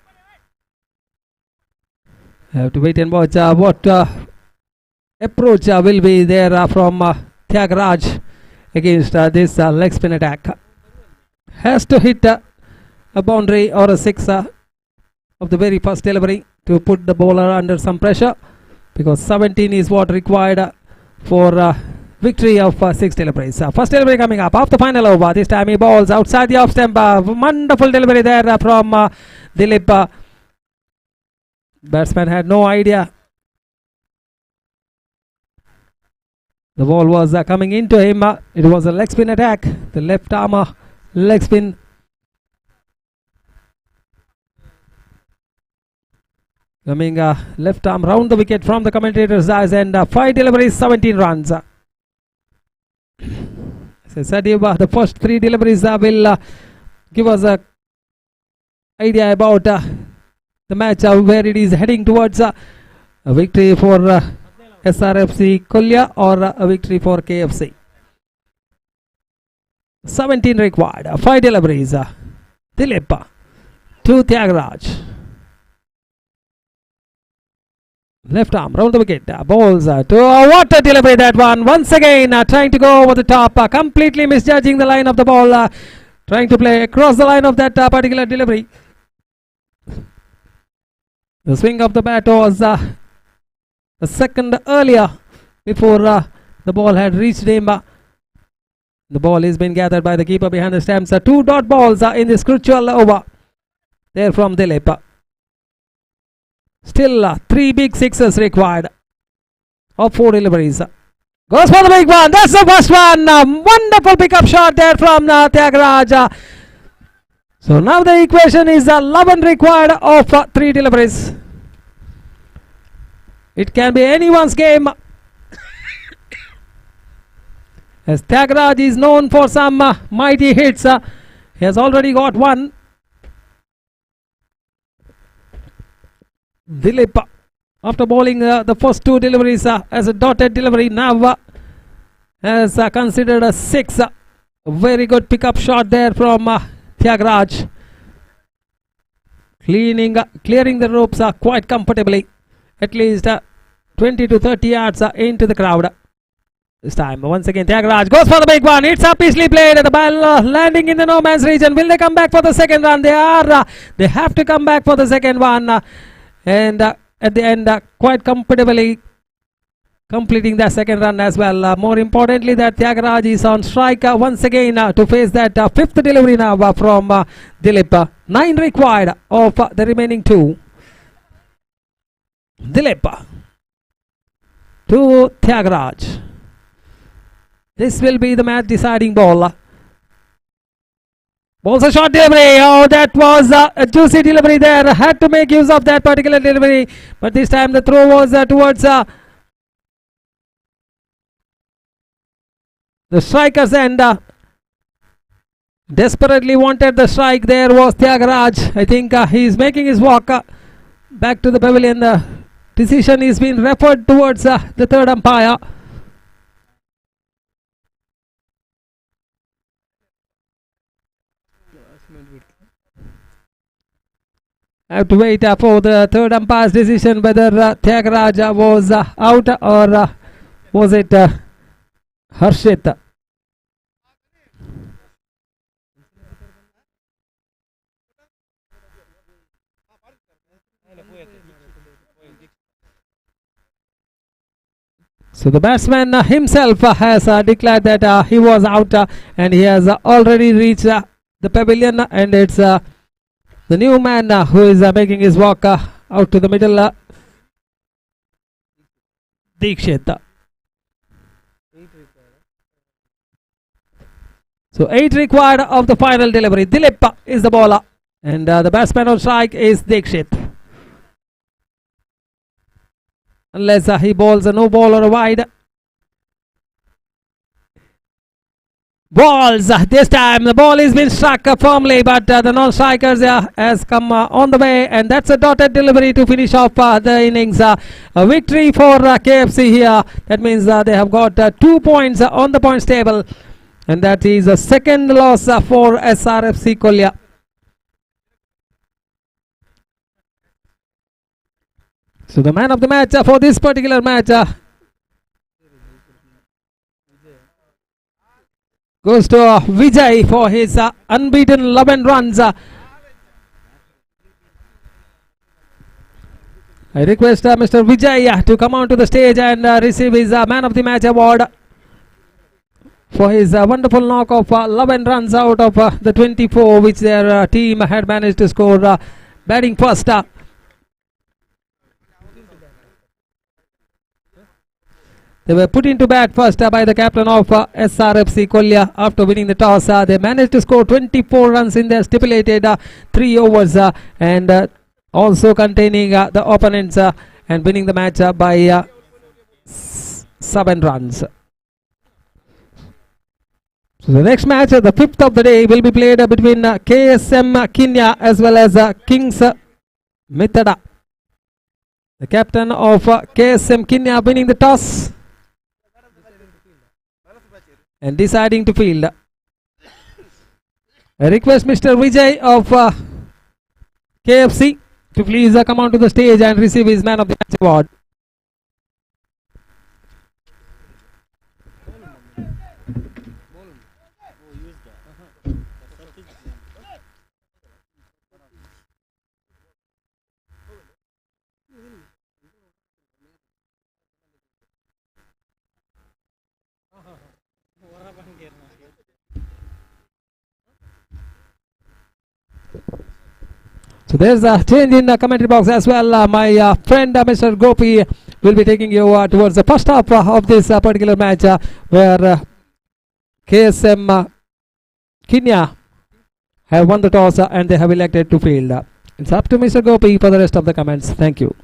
Have to wait and watch what approach will be there from Tyagraj against this leg spin attack. Has to hit a boundary or a 6 of the very first delivery to put the bowler under some pressure, because 17 is what required for victory of 6 deliveries. First delivery coming up off the final over. This time he bowls outside the off stump. Wonderful delivery there from Dilip. Batsman had no idea the ball was coming into him. It was a leg spin attack. The left arm leg spin. Coming left arm round the wicket from the commentator's eyes, and 5 deliveries, 17 runs. As I said, the first 3 deliveries will give us a idea about the match, where it is heading towards a victory for SRFC Kolya or a victory for KFC. 17 required, 5 deliveries. Dilip to Tyagraj. Left arm round the wicket, balls to what a delivery that one. Once again trying to go over the top, completely misjudging the line of the ball, trying to play across the line of that particular delivery. The swing of the bat was a second earlier before the ball had reached him. The ball is being gathered by the keeper behind the stumps. 2 dot balls in this crucial over there from Dilip. Still 3 big 6s required of 4 deliveries. Goes for the big one. That's the first one. Wonderful pickup shot there from Tyagraj. So now the equation is 11 required of 3 deliveries. It can be anyone's game, as Tyagraj is known for some mighty hits. He has already got one. Dilip, after bowling the first 2 deliveries as a dotted delivery, now has considered a 6. A very good pickup shot there from Tyagraj, clearing the ropes quite comfortably, at least 20 to 30 yards into the crowd. This time, once again, Tyagaraja goes for the big one. It's up easily played. The ball landing in the no man's region. Will they come back for the second run? They are. They have to come back for the second one. And at the end, quite comfortably completing the second run as well. More importantly, that Tyagaraja is on strike once again to face that fifth delivery now from Dilip. 9 required of the remaining 2. Dilip to Tyagaraja. This will be the match deciding ball. Balls a short delivery. Oh, that was a juicy delivery there. Had to make use of that particular delivery. But this time the throw was towards the strikers and desperately wanted the strike. There was Tyagaraja. I think he is making his walk back to the pavilion. The decision is being referred towards the third umpire. I have to wait for the third umpire's decision whether Tyagaraja was out or was it Harshit. So the batsman himself has declared that he was out and he has already reached the pavilion, and it's the new man who is making his walk out to the middle. Dikshit. So 8 required of the final delivery. Dilip is the bowler, and the batsman on strike is Dikshit. Unless he bowls a no ball or a wide. Balls. This time the ball has been struck firmly, but the non-strikers has come on the way, and that's a dotted delivery to finish off the innings. A victory for KFC here. That means they have got 2 points on the points table, and that is a second loss for SRFC Kolya. So the man of the match for this particular match goes to Vijay for his unbeaten 11 runs. I request Mr. Vijay to come onto the stage and receive his man of the match award for his wonderful knock of 11 runs out of the 24 which their team had managed to score, batting first. They were put into bat first by the captain of SRFC Kolya after winning the toss. They managed to score 24 runs in their stipulated 3 overs and also containing the opponents and winning the match by 7 runs. So the next match, the 5th of the day, will be played between KSM Kenya as well as Kings Mithada. The captain of KSM Kenya winning the toss and deciding to field. I request Mr. Vijay of KFC to please come onto the stage and receive his man of the match award. So there's a change in the commentary box as well. My friend Mr. Gopi will be taking you towards the first half of this particular match where KSM Kenya have won the toss and they have elected to field. It's up to Mr. Gopi for the rest of the comments. Thank you.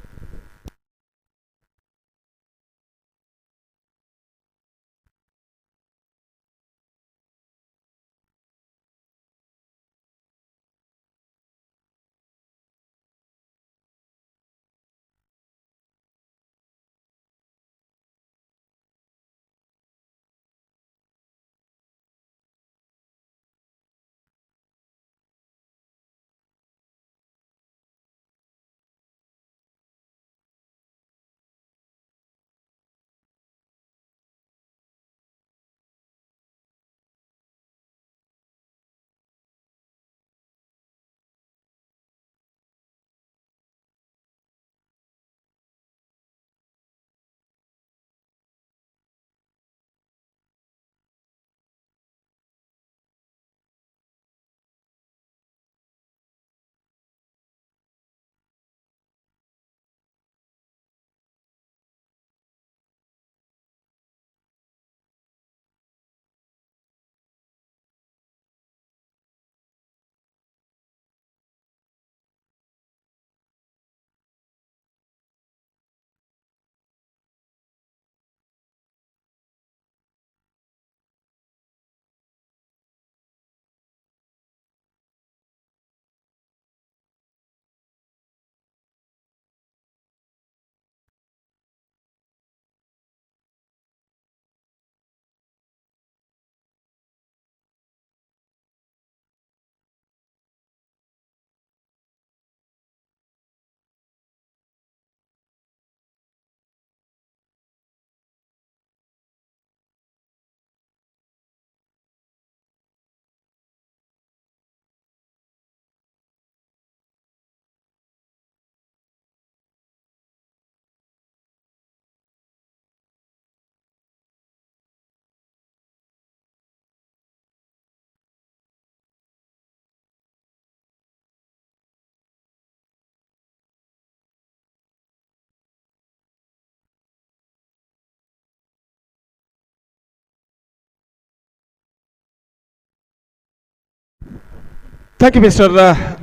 Thank you, Mr.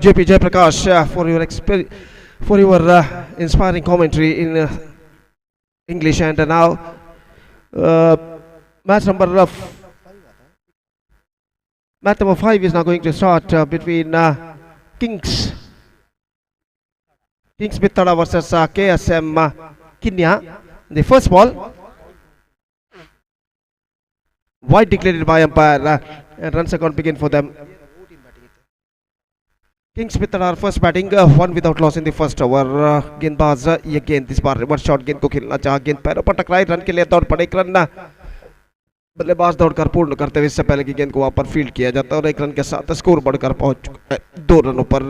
JP Jayaprakash, for your inspiring commentary in English. And now, match number 5 is now going to start between Kings Bittada versus KSM Kenya. The first ball, wide declared by umpire, and runs are going to begin for them. Kings Bittada first batting, one without loss in the first over. गेंदबाज ये गेंद इस बार reverse shot गेंद को खेलना चाहा, गेंद पैरों पर टकराई, रन के लिए दौड़ पड़े, एक रन बल्लेबाज दौड़कर पूर्ण करते हुए इससे पहले की गेंद को वहां पर फील्ड किया जाता है और एक रन के साथ स्कोर बढ़कर पहुंच चुका है 2 रनों पर.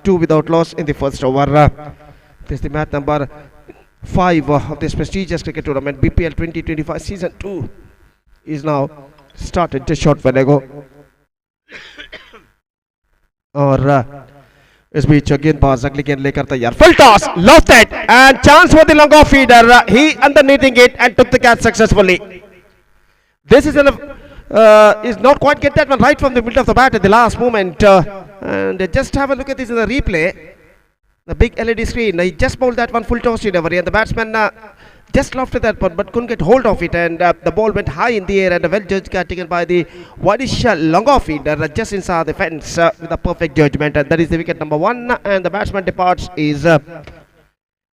2 without loss in the first over. This is the match number 5 of this prestigious cricket tournament. BPL 2025 season 2 is now started just short while ago. और इस बीच गेंदबाज अगली गेंद लेकर तैयार. Full toss, lofted and chance for the long off feeder. He underneathing it and took the catch successfully. This is not quite get that one right from the middle of the bat at the last moment. And just have a look at this in the replay. The big LED screen. He just bowled that one full toss delivery, and the batsman just lofted that one but couldn't get hold of it, and the ball went high in the air, and a well judged catch taken by the wideish long off feeder just inside the fence with a perfect judgment, and that is the wicket number 1. And the batsman departs is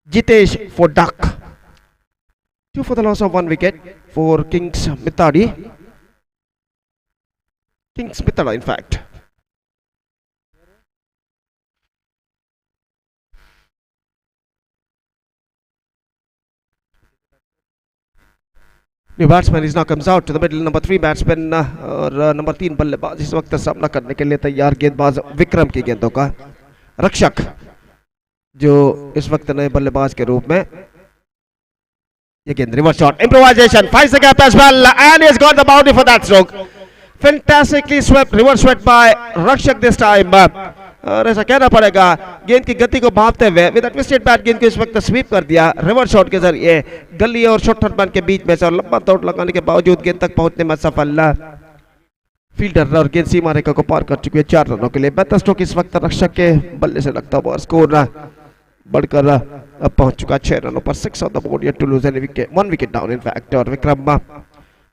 Jitesh for duck. 2 for the loss of 1 wicket for Kings Bittada, in fact. New batsman is now comes out to the middle. Number 3 batsman और number 3 बल्लेबाज इस वक्त सामना करने के लिए तैयार. गेंदबाज विक्रम की गेंदों का रक्षक जो इस वक्त नए बल्लेबाज के रूप में. ये गेंद reverse shot, improvisation, finds the gap as well, and he's got the boundary for that stroke. Fantastically swept, reverse swept by Rakshak this time. और ऐसा कहना पड़ेगा, गेंद की गति को भांपते हुए विद ट्विस्टेड बैट गेंद को इस वक्त स्वीप कर दिया रिवर्स शॉट के जरिए गली और शॉर्टर मैन के बीच में से, और लंबा दौड़ लगाने के बावजूद गेंद तक पहुंचने में सफल फील्डर, और गेंद सीमा रेखा को पार कर चुकी है 4 रनों के लिए. 32 स्ट्रोक इस वक्त रक्षक के बल्ले से लगता हुआ स्कोर बढ़कर अब पहुंच चुका 6 रनों पर. 6 on the board, yet to lose any wicket, 1 wicket down in fact. और विक्रम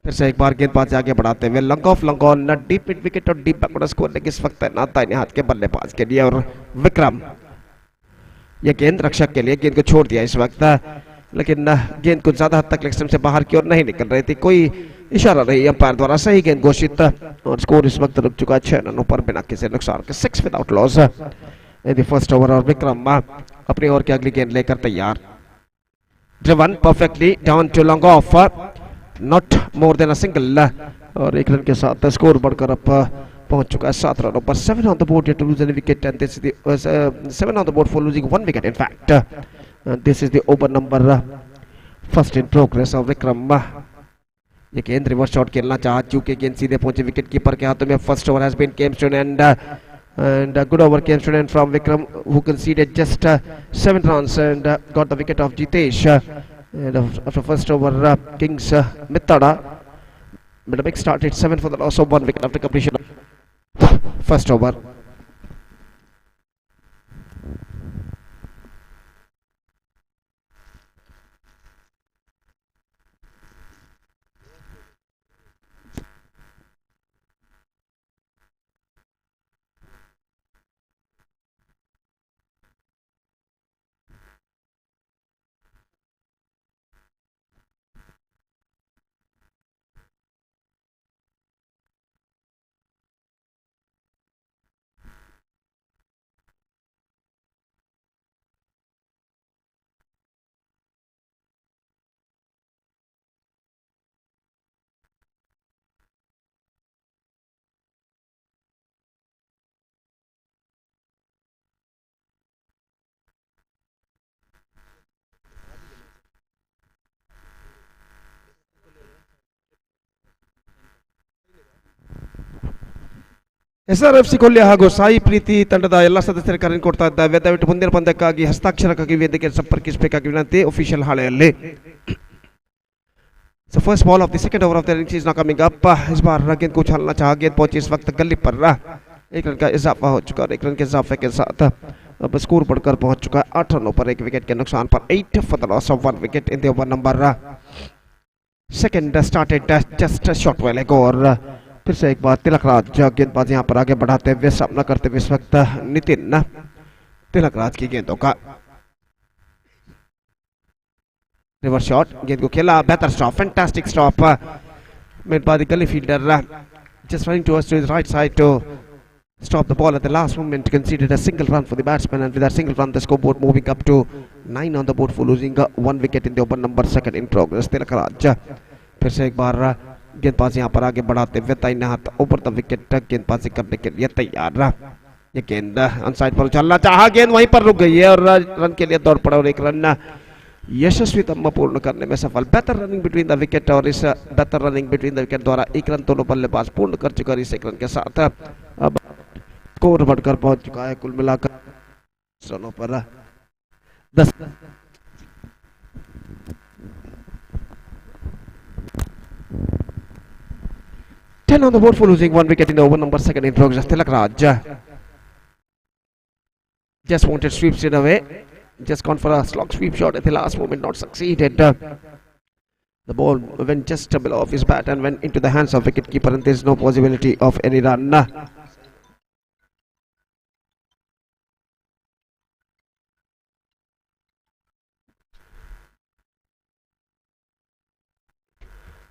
फिर से एक बार गेंदबाज आगे बढ़ाते हुए long on deep mid wicket और डीप बैकवर्ड स्कोर लेकिन इस वक्त दाहिने हाथ के बल्लेबाज के लिए. और विक्रम यह गेंद रक्षक के लिए, गेंद को छोड़ दिया इस वक्त, लेकिन गेंद को ज्यादा हद तक लेग स्टंप से बाहर की ओर नहीं निकल रही थी, कोई इशारा नहीं अंपायर द्वारा, सही गेंद घोषित. और स्कोर इस वक्त रुक चुका है 6 रनों पर बिना किसी नुकसान के. 6 without loss in the first over. और विक्रम अपनी ओर की अगली गेंद लेकर तैयार. Driven perfectly down to long off, not more than a single, और 1 रन के साथ स्कोर बढ़कर अब पहुंच चुका है 7 रनों पर. 7 on the board to lose any wicket, and this is the 7 on the board for losing 1 wicket in fact. This is the over number first in progress of Vikram. ये गेंद रिवर्स शॉट खेलना चाहा, चूंकि गेंद सीधे पहुंचे विकेट कीपर के हाथों में. First over has been came to an and a good over came to an end from Vikram, who conceded just 7 runs and got the wicket of Jitesh. And after first over, Kings Bittada made a big start at 7 for the loss of 1 wicket after completion of first over. SRFC ಕೊಲ್ಲಿ ಹಾಗೂ ಸಾಯಿ ಪ್ರೀತಿ ತಂಡದ ಎಲ್ಲ ಸದಸ್ಯರ ಕರೆ ಕೊಡ್ತಾ ಇದ್ದಾವೆ. ದಯವಿಟ್ಟು ಮುಂದಿನ ಪಂದ್ಯಕ್ಕಾಗಿ ಹಸ್ತಾಕ್ಷರಕ್ಕಾಗಿ ವೇದಿಕೆ ಸಂಪರ್ಕಿಸಬೇಕಾಗಿ ವಿನಂತಿ. ಅಫಿಷಿಯಲ್ ಹಾಳೆಯಲ್ಲಿ So first ball of the second over of the innings is now coming up. इस बार गेंद को उछालना चाहा, गेंद पहुंची इस वक्त गली पर एक रन का इजाफा हो चुका है। एक रन के इजाफे के साथ अब स्कोर बढ़कर पहुंच चुका है 8 रनों पर, 1 विकेट के नुकसान पर। 8 for the loss of 1 wicket in the over number second started just a short while ago। और फिर से एक बार तिलकराज गेंदबाज यहाँ पर आगे बढ़ाते हुए सामना करते हुए इस वक्त नितिन तिलकराज की गेंदों का रिवर्स शॉट, गेंद को खेला, बेहतर stop, fantastic stop made by the gully fielder, just running towards to his right side to stop the ball at the last moment. Conceded a single run for the batsman, and with that single run the scoreboard moving up to 9 on the board for losing 1 wicket in the over number second in progress। Tilakraj फिर से एक बार गेंदबाज यहाँ पर आगे बढ़ाते हुए दाहिने हाथ ऊपर द विकेट गेंदबाजी करने के लिए तैयार। ये गेंद अनसाइड पर उछलना चाहा, गेंद वहीं पर रुक गई है और रन के लिए दौड़ पड़ा और एक रन यशस्वीतम पूर्ण करने में सफल। बेहतर रनिंग बिटवीन द विकेट और इस बेहतर रनिंग बिटवीन द विकेट द्वारा 1 रन दोनों बल्लेबाज पूर्ण कर चुका है। इस 1 रन के साथ अब स्कोर बढ़कर पहुंच चुका है कुल मिलाकर रनों पर 10। Ten on the board for losing 1 wicket in the over number second in progress। Tilakraj just wanted sweep straight away, just gone for a slog sweep shot at the last moment, not succeeded। The ball went just below off his bat and went into the hands of wicketkeeper, and there is no possibility of any run।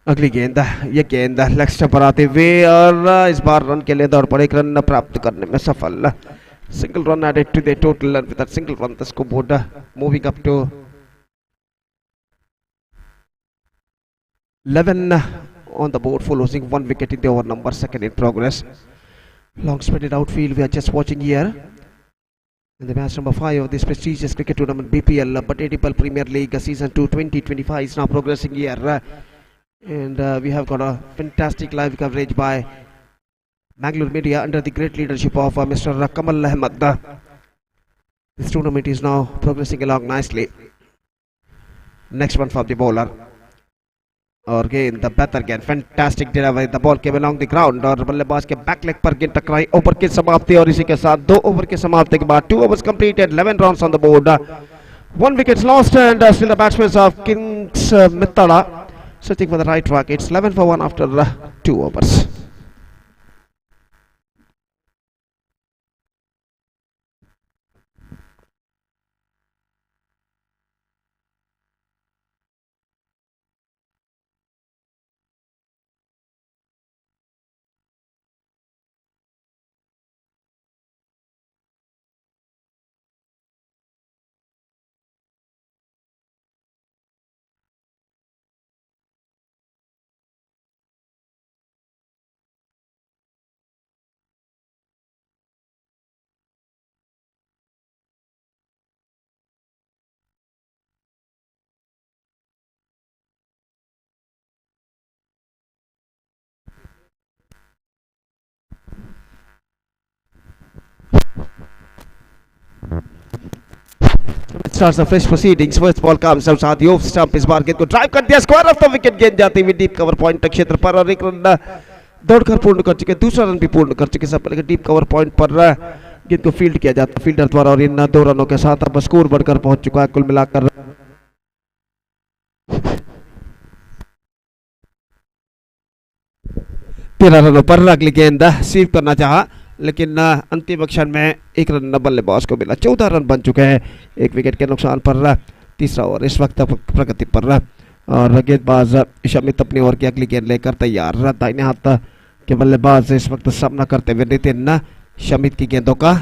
अगली गेंद, ये गेंद leg stump पर आते हुए और इस बार run के लिए दौड़ पड़े, 1 रन प्राप्त करने में सफल। Single run added to the total, and with that single run the scoreboard moving up to 11 on the board for losing 1 wicket in the over number second in progress। Long spreaded outfield we are just watching here in the match number 5 of this prestigious cricket tournament BPL Batedipal Premier League season 2 2025 is now progressing here, and we have got a fantastic live coverage by Bangalore media under the great leadership of Mr. Kamal Ahmed। This tournament is now progressing along nicely। Next one for the bowler, और again the better again, fantastic delivery, the ball came along the ground और बल्लेबाज के back leg पर गेंद टकराई। Over की समाप्ति और इसी के साथ 2 ओवर की समाप्ति के बाद 2 overs completed, 11 runs on the board, 1 wicket lost, and still the batsmen of Kings Mittala searching for the right track। It's 11 for 1 after 2 overs। Starts the fresh proceedings। First ball comes outside the off stump, इस बार गेंद को drive कर दिया, square off the wicket, गेंद जाती हुई deep cover point तक क्षेत्र पर और 1 रन दौड़कर पूर्ण कर चुके, दूसरा रन भी पूर्ण कर चुके। सब पहले डीप कवर पॉइंट पर गेंद को फील्ड किया जाता फील्डर द्वारा और इन 2 रनों के साथ अब स्कोर बढ़कर पहुंच चुका है कुल मिलाकर 13 रनों पर। अगली गेंद स्वीप करना चाहा लेकिन अंतिम क्षण में 1 रन बल्लेबाज को मिला। 14 रन बन चुके हैं 1 विकेट के नुकसान पर। तीसरा ओवर इस वक्त प्रगति पर और गेंदबाज शमित अपनी ओवर की अगली गेंद लेकर तैयार। दाहिने हाथ के बल्लेबाज इस वक्त सामना करते हुए नितिन शमित की गेंदों का।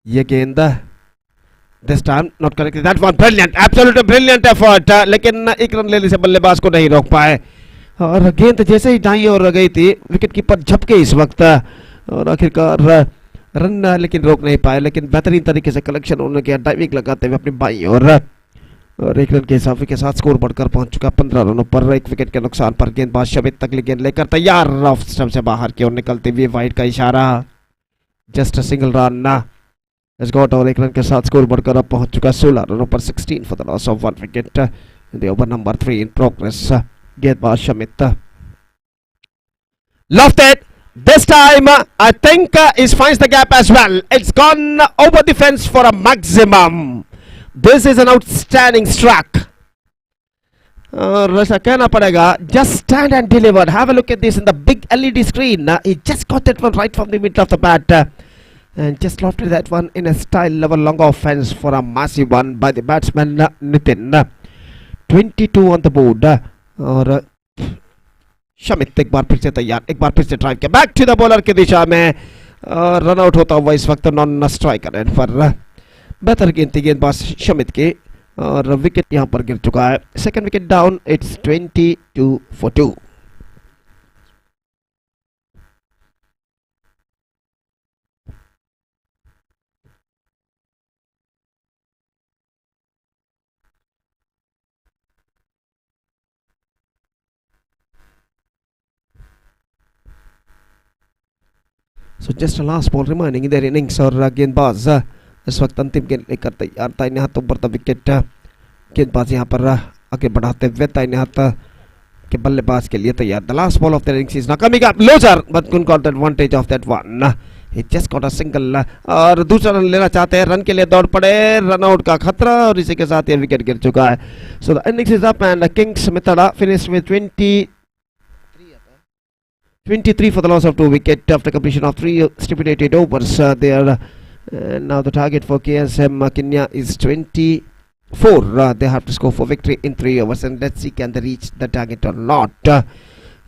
ये गेंद this time not correct, that was brilliant, absolutely brilliant effort, लेकिन 1 रन लेने से बल्लेबाज को नहीं रोक पाए और गेंद जैसे ही दाईं ओर गई थी विकेट कीपर झपके इस वक्त और आखिरकार रन लेकिन रोक नहीं पाए, लेकिन बेहतरीन तरीके से कलेक्शन उन्होंने किया डाइविंग लगाते हुए अपनी बाईं ओर और 1 रन के हिसाब के साथ स्कोर बढ़कर पहुंच चुका 15 रनों पर। 1 विकेट के नुकसान पर गेंदबाज शमित अगली गेंद लेकर तैयार, ऑफ स्टंप से बाहर की ओर निकलते हुए वाइड का इशारा, just a single run got और 1 रन के साथ स्कोर बढ़कर अब पहुंच चुका 16 रनों पर। 16 for the loss of 1 wicket in the over number 3 in progress. गेंदबाज Shamit लफ्टेड This time, I think he finds the gap as well. It's gone over the fence for a maximum. This is an outstanding strike. Rasa कहना पड़ेगा. Just stand and deliver. Have a look at this in the big LED screen. He just got that one right from the middle of the bat. And just lofted that one in a style level long offense for a massive one by the batsman Nitin. 22 on the board. और शमित एक बार फिर से तैयार, एक बार फिर से ड्राइव किया बैक टू द बॉलर की दिशा में. रन आउट होता हुआ इस वक्त नॉन स्ट्राइकर एंड पर बेहतर गिनती गेंदबाज शमित की और विकेट यहां पर गिर चुका है. Second wicket down. It's 22 for 2. So just a last ball remaining in their innings और गेंदबाज इस वक्त अंतिम गेंद लेकर तैयार. दाहिने हाथों पर विकेट. गेंदबाज यहाँ पर आगे बढ़ाते हुए दाहिने हाथ के बल्लेबाज के लिए तैयार. The last ball of the innings is now coming up. Loser but couldn't got advantage of that one. He just got a single और दूसरा रन लेना चाहते हैं. रन के लिए दौड़ पड़े. रन आउट का खतरा और इसी के साथ ये विकेट गिर चुका है. So the innings is up and Kings Mittada finished with 23 for the loss of 2 wickets after completion of 3 stipulated overs there. Now the target for KSM Kenya is 24. They have to score for victory in 3 overs and let's see can they reach the target or not.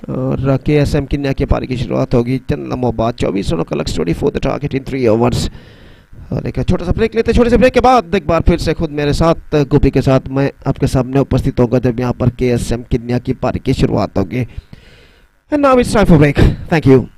और KSM Kenya के पारी की शुरुआत होगी चंद लम्हों बाद. 24 रनों का लक्ष्य 24 the target in 3 overs. और एक छोटा सा ब्रेक लेते. छोटे से ब्रेक के बाद एक बार फिर से खुद मेरे साथ गोपी के साथ मैं आपके सामने उपस्थित होगा जब यहाँ पर KSM Kenya की पारी की शुरुआत होगी. And now it's time for break. Thank you.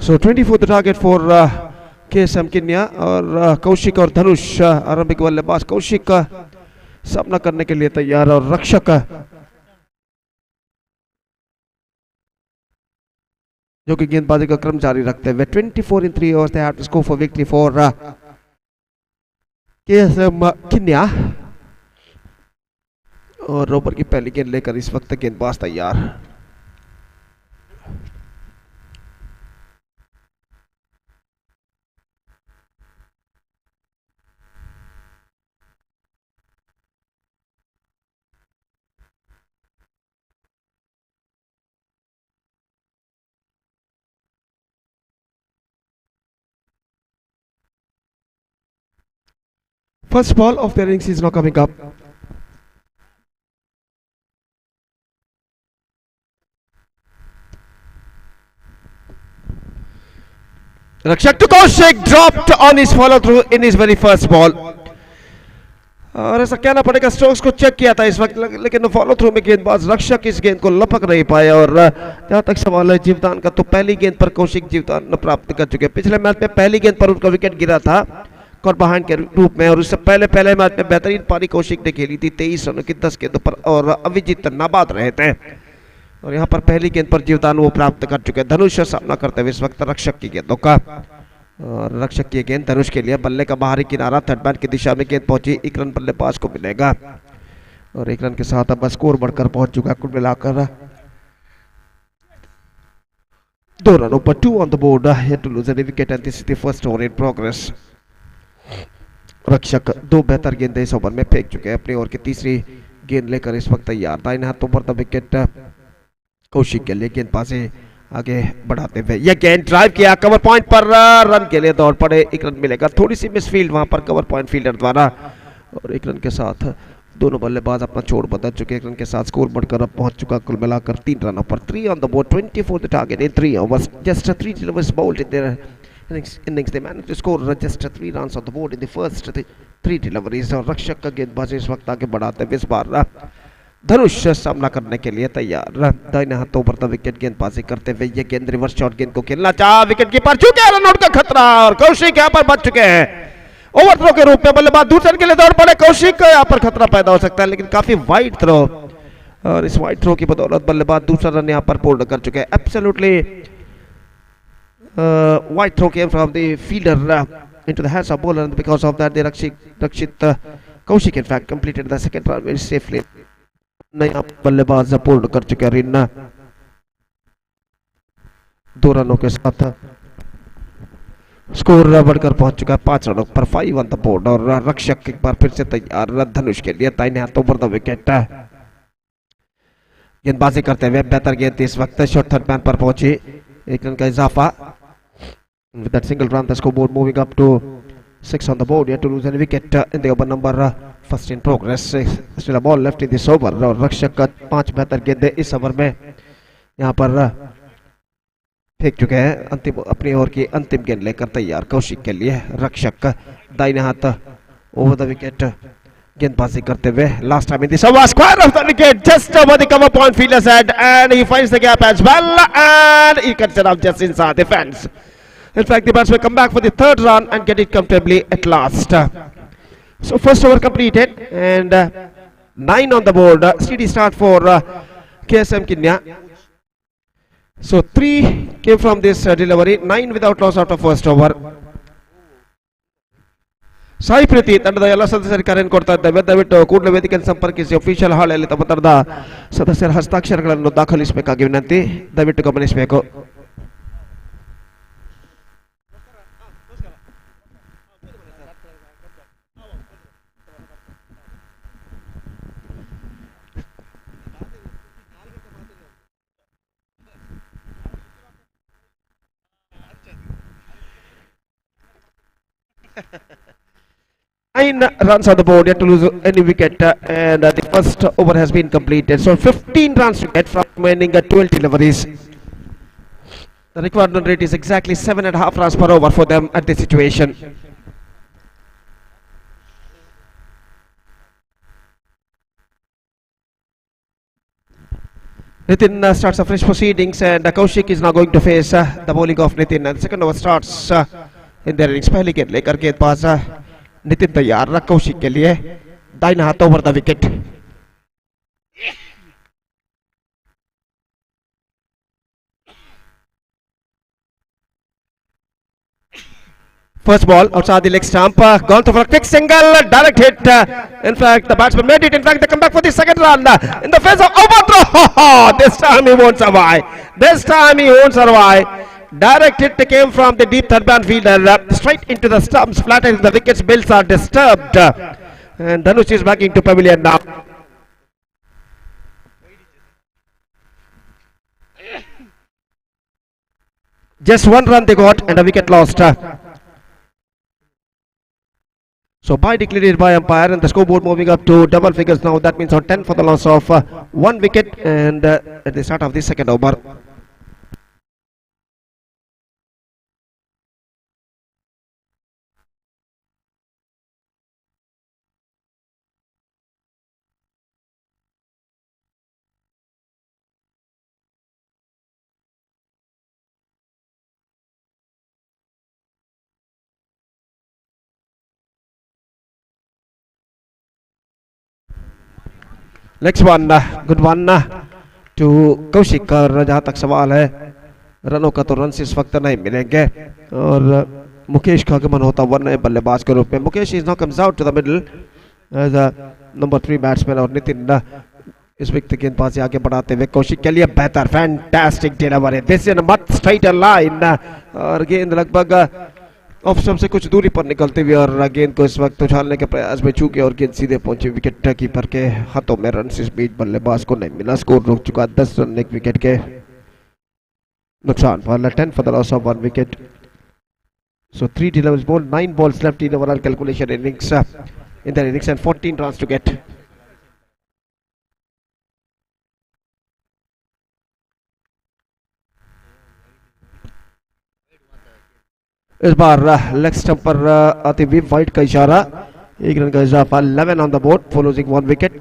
So 24 the target for KSM Kenya और कौशिक और धनुष आरंभिक बल्लेबाज. कौशिक सामना करने के लिए तैयार और रक्षक जो कि गेंदबाजी का क्रम जारी रखते हुए 24 in 3 overs they have to score for victory for केएसएम किन्या और ओवर की पहली गेंद लेकर इस वक्त गेंदबाज तैयार। First ball of the innings is now coming up. Rakshak to Kaushik dropped on his follow through in his very first ball. और ऐसा कहना पड़ेगा स्ट्रोक्स को चेक किया था इस वक्त लेकिन फॉलो थ्रू में गेंदबाज रक्षक इस गेंद को लपक नहीं पाया और जहां तक सवाल है जीवदान का तो पहली गेंद पर कौशिक जीवदान प्राप्त कर चुके हैं। पिछले मैच में पहली गेंद पर उनका विकेट गिरा था कॉट बिहाइंड के रूप में और उससे पहले मैच में बेहतरीन पारी कौशिक ने खेली थी 23 रनों की 10 गेंदों पर और अविजित नाबाद रहे थे और यहाँ पर पहली गेंद पर जीवदान वो प्राप्त कर चुके हैं। धनुष सामना करते हुए इस वक्त रक्षक की गेंदों का और रक्षक की गेंद धनुष के लिए बल्ले का बाहरी किनारा थर्ड मैन की दिशा में गेंद पहुंची 1 रन बल्लेबाज को मिलेगा और 1 रन के साथ अब स्कोर बढ़कर पहुंच चुका कुल मिलाकर 2 रनों पर 2 on the board to lose any wicket and this is the first over in progress. रक्षक 2 बेहतर गेंदें इस ओवर में फेंक चुके हैं। अपनी ओवर की तीसरी गेंद लेकर इस वक्त तैयार दाहिने हाथों पर द विकेट कौशिक के लिए गेंदबाजी आगे बढ़ाते हुए यह गेंद ड्राइव किया कवर पॉइंट पर रन के लिए दौड़ पड़े 1 रन मिलेगा। थोड़ी सी मिसफील्ड वहां पर कवर पॉइंट फील्डर द्वारा और 1 रन के साथ दोनों बल्लेबाज अपना छोड़ बदल चुके। 1 रन के साथ स्कोर बढ़कर अब पहुंच चुका कुल मिलाकर 3 रनों पर 3 on the board 24 the target in 3 overs just 3 deliveries bowled in their innings they managed to score just 3 runs on the board in the first 3 deliveries और रक्षक का गेंदबाजी इस वक्त आगे बढ़ाते हुए इस बार धनुष सामना करने के लिए तैयार दाहिने हाथों पर तो विकेट गेंदबाजी करते हुए ये गेंद रिवर्स शॉट गेंद को खेलना चाहा विकेट कीपर चुके रन आउट का खतरा और कौशिक यहाँ पर बच चुके हैं। ओवर थ्रो के रूप में बल्लेबाज दूसरे के लिए दौड़ पड़े कौशिक यहाँ पर खतरा पैदा हो सकता है लेकिन काफी वाइड थ्रो और इस वाइड थ्रो की बदौलत बल्लेबाज दूसरा रन यहाँ पर पूर्ण कर चुके हैं। Absolutely wide throw came from the fielder into the hands of bowler and because of that the Rakshit Kaushik in fact completed the second run very safely। नया बल्लेबाज पूर्ण कर चुके रिन्ना 2 रनों के साथ स्कोर बढ़कर पहुंच चुका है 5 रनों पर 5 ऑन द बोर्ड और रक्षक एक बार फिर से तैयार धनुष के लिए दाहिने हाथों पर द विकेट गेंदबाजी करते हुए बेहतर गेंद इस वक्त शॉट थर्ड मैन पर पहुंची 1 रन का इजाफा with that single run the scoreboard moving up to 6 on the board yet to lose any wicket in the over number first in progress still a ball left in this over और रक्षक का 5 बेहतर गेंदें इस over में यहाँ पर फेंक चुके हैं। अंतिम अपनी ओवर की अंतिम गेंद लेकर तैयार कौशिक के लिए रक्षक दाहिने हाथ ओवर द विकेट गेंदबाजी करते हुए last time in this over square off the wicket just over the cover point fielders head and he finds the gap as well and he cuts it out just inside the fence। In fact, the batsman come back for the 3rd run and get it comfortably at last. So first over completed and 9 on the board. Steady start for KSM Kinya. So 3 came from this delivery, 9 without loss after first over. Sai Preethi ತಂಡದ ಎಲ್ಲ ಸದಸ್ಯರಿಗೆ ಕರೆಯನ್ನು ಕೊಡ್ತಾ ಇದ್ದೇವೆ ದಯವಿಟ್ಟು ಕೂಡಲೇ ವೇದಿಕೆಯನ್ನು ಸಂಪರ್ಕಿಸಿ ಅಫಿಷಿಯಲ್ ಹಾಳೆಯಲ್ಲಿ ತಮ್ಮ ತಂಡದ ಸದಸ್ಯರ ಹಸ್ತಾಕ್ಷರಗಳನ್ನು ದಾಖಲಿಸಬೇಕಾಗಿ ವಿನಂತಿ ದಯವಿಟ್ಟು ಗಮನಿಸಬೇಕು। Nine runs on the board, yet to lose any wicket, and the first over has been completed. So 15 runs to get from remaining 12 deliveries. The required run rate is exactly 7.5 runs per over for them at this situation. Nitin starts afresh proceedings, and Kaushik is now going to face the bowling of Nitin. And second over starts in their innings. पहली गेंद लेकर गेंदबाज नितिन तैयार रहा कौशिक के लिए दाहिने हाथ over the wicket. First ball outside the leg stump, gone through for a quick single, direct hit. In fact, the batsman made it. In fact, they come back for the second run in the face of overthrow. This time he won't survive. This time he won't survive. Direct hit came from the deep third man fielder, straight into the stumps, flattening the wickets. Bills are disturbed, and Dhanush is back into pavilion now. Just one run they got and a wicket lost. So by declared by umpire, and the scoreboard moving up to double figures now. That means on 10 for the loss of one wicket, and at the start of the second over. Next one good one two Kaushik, और जहां तक सवाल है रनों का तो run इस वक्त नहीं मिलेंगे, और मुकेश का आगमन होता हुआ नए बल्लेबाज के रूप में. Mukesh is now comes out to the middle as a number 3 batsman, और नितिन इस व्यक्ति गेंदबाजी आगे बढ़ाते हुए कौशिक के लिए बेहतर fantastic delivery. This is much straight line, और गेंद लगभग ऑफ स्टंप से कुछ दूरी पर निकलते हुए और गेंद को इस वक्त उछालने के प्रयास में चूके और गेंद सीधे पहुंची विकेट कीपर के हाथों में. रन इस बीच बल्लेबाज को नहीं मिला. स्कोर रुक चुका 10 रन एक विकेट के नुकसान पर. 10 for the loss of 1 wicket. So 3 deliveries bowled, 9 balls left in overall calculation innings in their innings, and 14 runs to get. इस बार लेग स्टंप पर आते हुए वाइड का इशारा. 1 रन का इजाफा. 11 on the board for losing 1 wicket.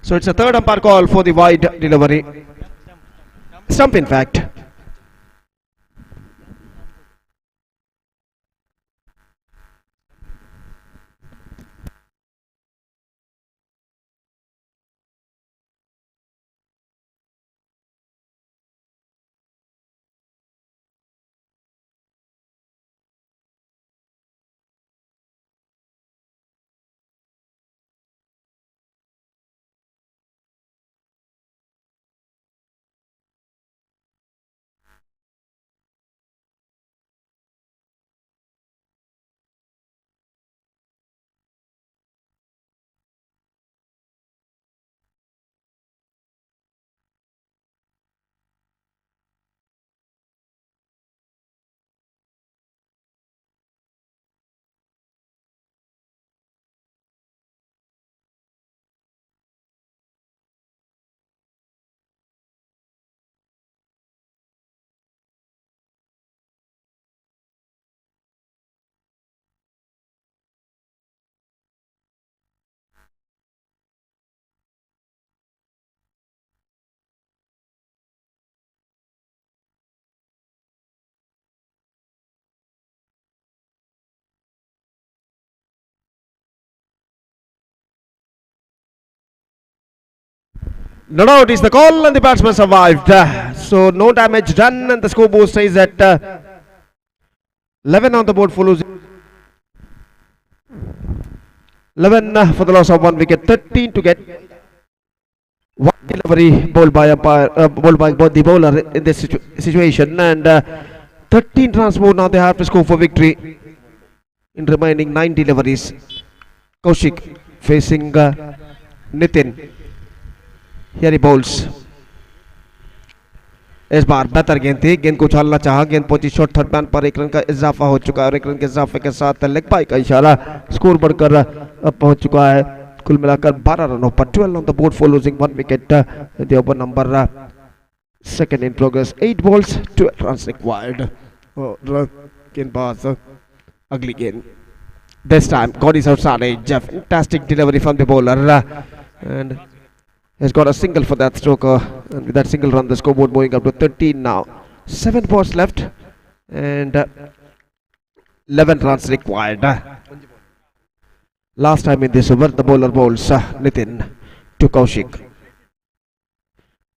So it's a third umpire call for the wide delivery. Stump in fact. No doubt is the call, and the batsman survived. So no damage done, and the scoreboard says that 11 on the board for losing. 11 for the loss of 1 wicket. 13 to get. One delivery bowled by the bowler in this situation, and 13 runs more now they have to score for victory in remaining 9 deliveries. Kaushik facing Nitin. Here he bowls. इस बार बेहतर गेंद थी. गेंद को उछालना चाहा. गेंद पहुंची short third man पर. 1 रन का इजाफा हो चुका है, और 1 रन के इजाफे के साथ लेग बाई का इशारा. स्कोर बढ़कर अब पहुंच चुका है कुल मिलाकर 12 रनों पर. 12 on the board for losing 1 wicket. The over number second in progress. 8 balls, 12 runs required. गेंदबाज अगली गेंद. This time got his outside. Fantastic delivery from the bowler, and has got a single for that stroke, and with that single run the scoreboard moving up to 13 now. 7 balls left and 11 runs required. Last time in this over, the bowler bowls Nitin to Kaushik.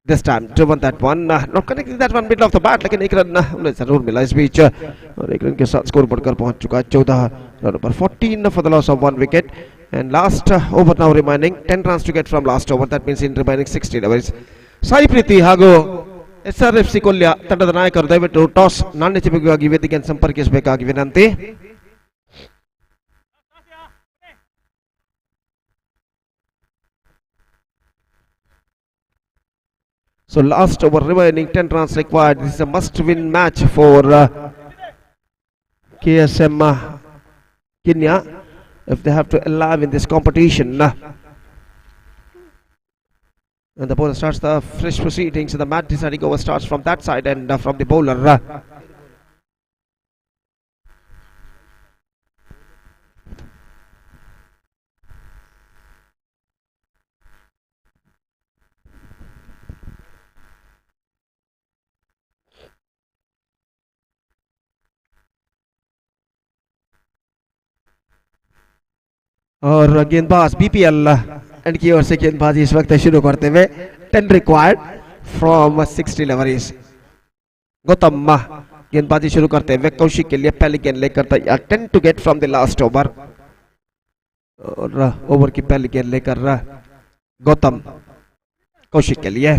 This time driven that one, not connecting that one middle of the bat, लेकिन एक run उन्हें जरूर मिला इस बीच और एक run के साथ स्कोर बढ़कर पहुंच चुका है 14 रन पर 14 for the loss of 1 wicket. And last over now remaining 10 runs to get from last over. That means in remaining 16 overs. Sai Priti ಹಾಗೂ SRFC ಕೊಲ್ಯ ತಂಡದ ನಾಯಕರು ದಯವಿಟ್ಟು ಟಾಸ್ ನಾಣ್ಯಚಿಪಿಗಾಗಿ ವೇದಿಕೆಯನ್ನು ಸಂಪರ್ಕಿಸಬೇಕಾಗಿ ವಿನಂತಿ. So last over remaining 10 runs required. This is a must-win match for KSM Kenya if they have to alive in this competition. And the bowler starts the fresh proceedings. The match deciding over starts from that side and from the bowler. और गेंदबाज BPL and की ओर से गेंदबाजी इस वक्त शुरू करते हुए 10 रिक्वायर्ड फ्रॉम 60 ओवर्स. गौतम गेंदबाजी शुरू करते हुए कौशिक के लिए पहली गेंद लेकर तैयार. 10 to get from the last over और ओवर की पहली गेंद लेकर गौतम कौशिक के लिए.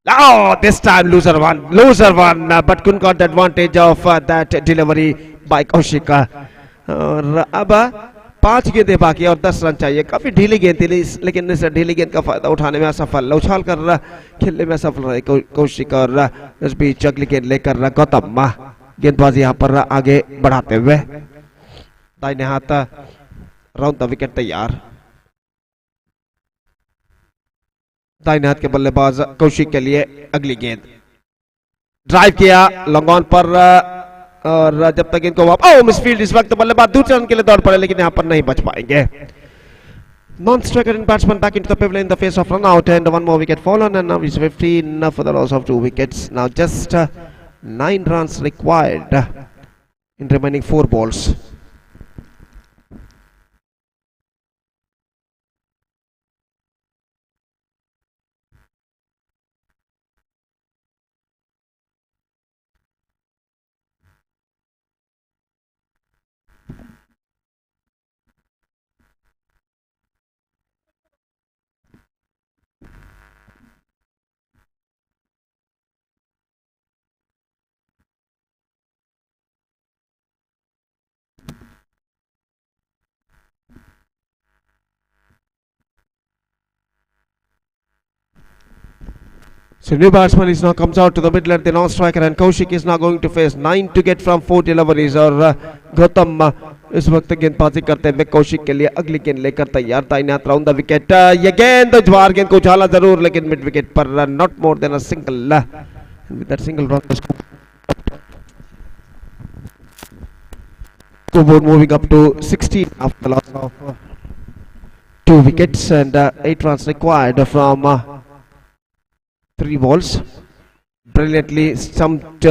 Oh, this time loser one, but couldn't got the advantage of that delivery by Kaushik. और अब 5 गेंदें बाकी और 10 रन चाहिए. काफी ढीली गेंद थी लेकिन इस ढीली गेंद का फायदा उठाने में असफल, उछाल कर खेलने में असफल रहे कौशिक. और इस बीच अगली गेंद लेकर गौतम गेंदबाजी यहां पर आगे बढ़ाते हुए दाहिने हाथ राउंड द विकेट तैयार. दाहिने हाथ के बल्लेबाज कौशिक के लिए अगली गेंद ड्राइव किया लॉन्ग ऑन पर और जब तक इनको मिसफील्ड इस वक्त बल्लेबाज दूसरे रन के लिए दौड़ पड़े लेकिन यहां पर नहीं बच पाएंगे. Non-striker and batsman back into the pavilion in the face of run out and one more wicket fallen and now it's 15 for the loss of 2 wickets. Now just 9 runs required in remaining 4 balls. So new batsman is now comes out to the middle at the non-striker and Kaushik is now going to face 9 to get from 4 deliveries. और गौतम इस वक्त गेंदबाजी करते हुए कौशिक के लिए अगली गेंद लेकर तैयार. दाहिने हाथ राउंड द विकेट. ये गेंद ज्वार गेंद को उछाला जरूर लेकिन मिड विकेट पर not more than a single. With that single run scoreboard moving up to 16 after the loss of 2 wickets and 8 runs required from 3 balls. Brilliantly stumped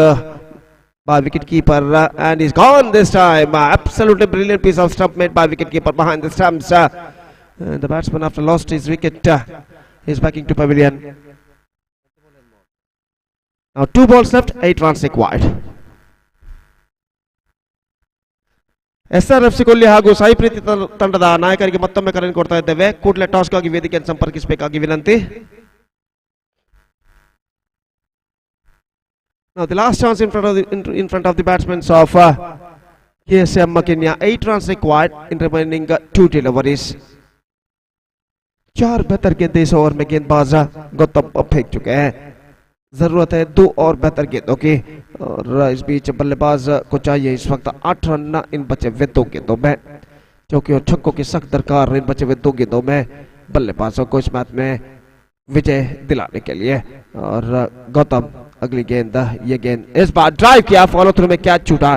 by wicketkeeper and he's gone this time. Absolutely brilliant piece of stump made by wicketkeeper behind the stumps. And the batsman after lost his wicket is backing to pavilion. Now 2 balls left, 8 runs required. SRFC ಕೊಲ್ಲಿ ಹಾಗೂ ಸಾಯಿ ಪ್ರೀತಿ ತಂಡದ ನಾಯಕರಿಗೆ ಮತ್ತೊಮ್ಮೆ ಕರೆ ಕೊಡ್ತಾ ಇದ್ದೇವೆ. ಕೂಡಲೇ ಟಾಸ್ಗಾಗಿ ವೇದಿಕೆಯನ್ನು ಸಂಪರ್ಕಿಸಬೇಕಾಗಿ ವಿನಂತಿ. Now the last chance in front of the batsmen of KSM Kenya. 8 runs required in remaining 2 deliveries. 4 बेहतर गेंदें इस ओवर में गेंदबाज गौतम फेंक चुके हैं. जरूरत है 2 और बेहतर गेंदों की और इस बीच बल्लेबाज को चाहिए इस वक्त 8 रन इन बचे हुए 2 गेंदों में. चौके और छक्कों की सख्त दरकार इन बचे हुए 2 गेंदों में बल्लेबाजों को इस मैच में विजय दिलाने के लिए. और गौतम अगली गेंद, ये गेंद इस बार ड्राइव किया, फॉलो थ्रू में कैच छूटा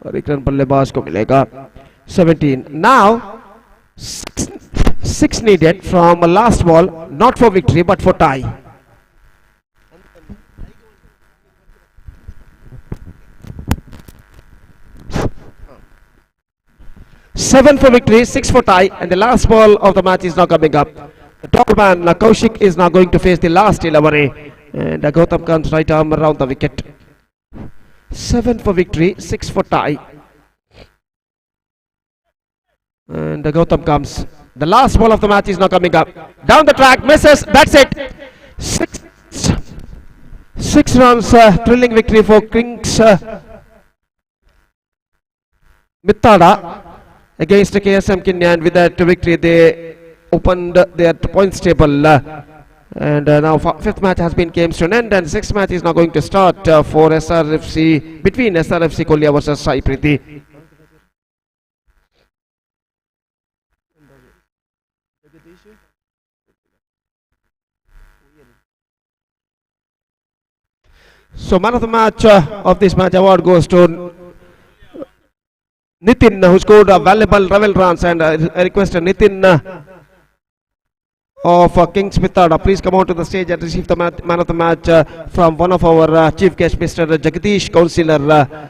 और एक रन बल्लेबाज को मिलेगा. 17 now 6 needed from last ball, not for victory but for tie. 7 for victory, 6 for tie, and the last ball of the match is now coming up. The tall man Kaushik is now going to face the last delivery, and Gautam comes right arm around the wicket. 7 for victory, 6 for tie, and Gautam comes. The last ball of the match is now coming up. Down the track, misses. That's it. Six runs, thrilling victory for Kings Mittada against KSM Kenya, and with that victory they opened their points table, and now fifth match has been came to an end, and sixth match is now going to start for SRFC, between SRFC Kolya versus Sai Preeti. So man of the match of this match award goes to Nitin, who scored a valuable 12 runs, and I request Nitin of Kings Mittada, please come on to the stage and receive the man of the match from one of our chief guests, Mr. Jagdish, councillor,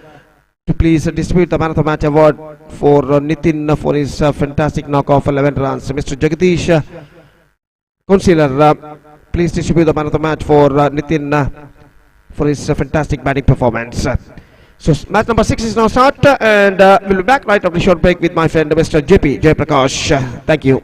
to please distribute the man of the match award for Nitin for his fantastic knock of 11 runs. Mr. Jagdish, councillor, please distribute the man of the match for Nitin for his fantastic batting performance. So match number 6 is now start, and we'll be back right after the short break with my friend Mr. JP Jayaprakash. Thank you.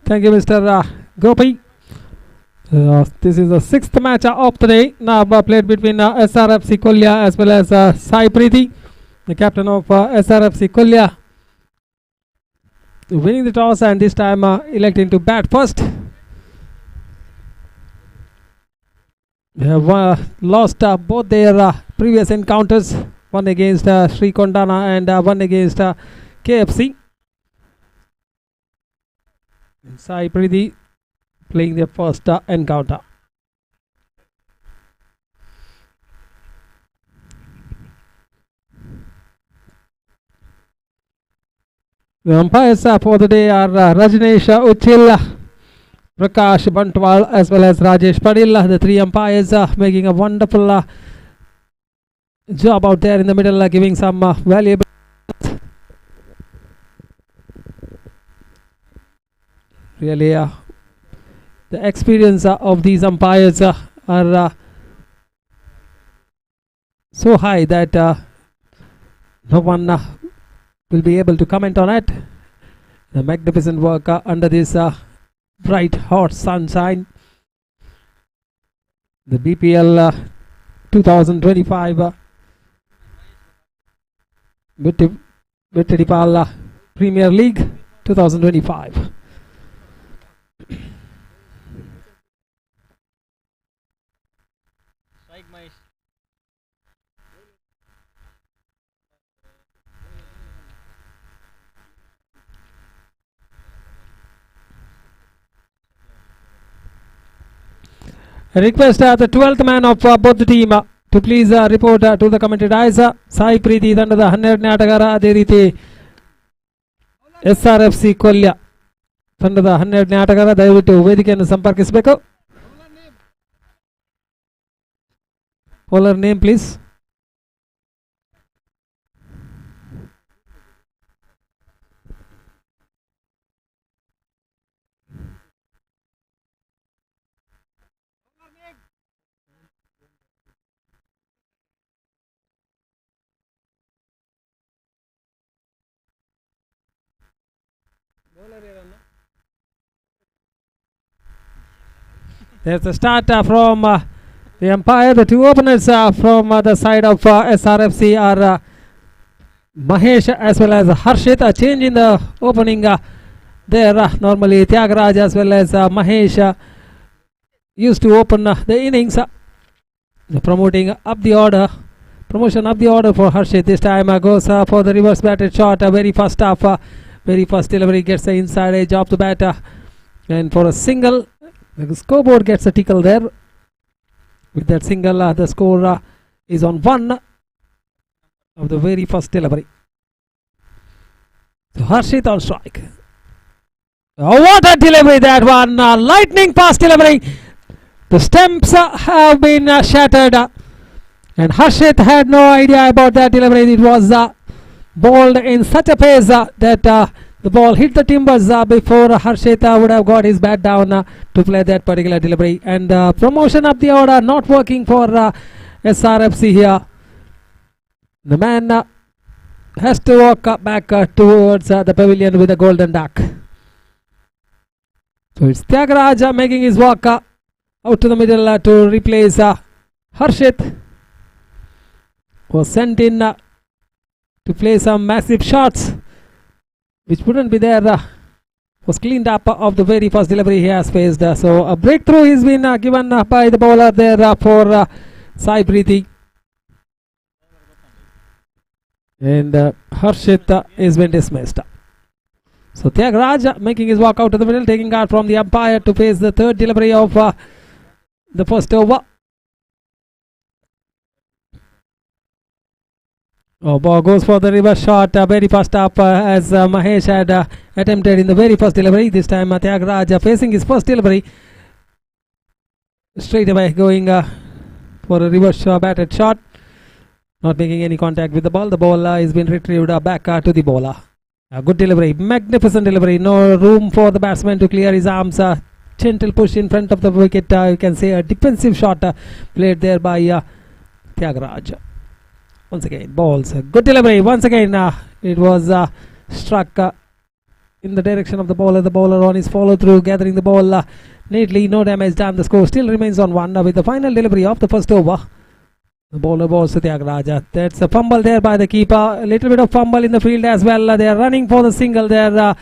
Thank you, Mr. Gopi. This is the sixth match of the day. Now played between SRFC Kolya as well as Sai Preeti, the captain of SRFC Kolya, winning the toss and this time electing to bat first. They have lost both their previous encounters, one against Sri Kondana and one against KFC. Sai Preeti playing their first encounter. The umpires for the day are Rajneesh Uchil, Prakash Bantwal as well as Rajesh Padilla. The three umpires making a wonderful job out there in the middle, giving some valuable. Really, the experience of these umpires are so high that no one will be able to comment on it. The magnificent work under this bright hot sunshine. The BPL 2025 Batedipal Premier League 2025. A request the 12th man of both the team to please report to the commentator eyes. Sai Preeti ತಂಡದ 12ನೇ ಆಟಗಾರ, ಅದೇ ರೀತಿ SRFC Kolya ತಂಡದ 12ನೇ ಆಟಗಾರ ದಯವಿಟ್ಟು ವೇದಿಕೆಯನ್ನು ಸಂಪರ್ಕಿಸಬೇಕು. Bowler name please. There's the start from the umpire. The two openers from the side of SRFC are Mahesh as well as Harshit. A change in the opening there. Normally Tyagaraj as well as Mahesh used to open the innings. Promoting up the order. Promotion up the order for Harshit. This time goes for the reverse batted shot. Very first half. Very first delivery gets the inside edge of the batter. And for a single, the scoreboard gets a tickle there. With that single, the score is on 1 of the very first delivery. So Harshit on strike. Oh, what a delivery that one! Lightning fast delivery. The stumps have been shattered. And Harshit had no idea about that delivery. It was bowled in such a pace that the ball hit the timbers before Harshit would have got his bat down to play that particular delivery. And promotion up the order not working for SRFC here. The man has to walk back towards the pavilion with a golden duck. So it's Tyagaraj making his walk out to the middle to replace Harshit, was sent in to play some massive shots which wouldn't be there. Was cleaned up of the very first delivery he has faced. So a breakthrough has been given by the bowler there for Sai Preeti. And Harshit has been dismissed. So Tyagaraj making his walk out to the middle, taking guard from the umpire to face the third delivery of the first over. Oh, ball goes for the reverse shot. Very fast up as Mahesh had attempted in the very first delivery. This time Tyagaraj facing his first delivery. Straight away going for a reverse batted shot. Not making any contact with the ball. The ball has been retrieved back to the bowler. A good delivery. Magnificent delivery. No room for the batsman to clear his arms. Gentle push in front of the wicket. You can say a defensive shot played there by Tyagaraj. Once again, balls. Good delivery. Once again, it was struck in the direction of the bowler. The bowler on his follow through, gathering the ball neatly. No damage done. The score still remains on 1 with the final delivery of the first over. The bowler balls to Tyagaraj. That's a fumble there by the keeper. A little bit of fumble in the field as well. They are running for the single there.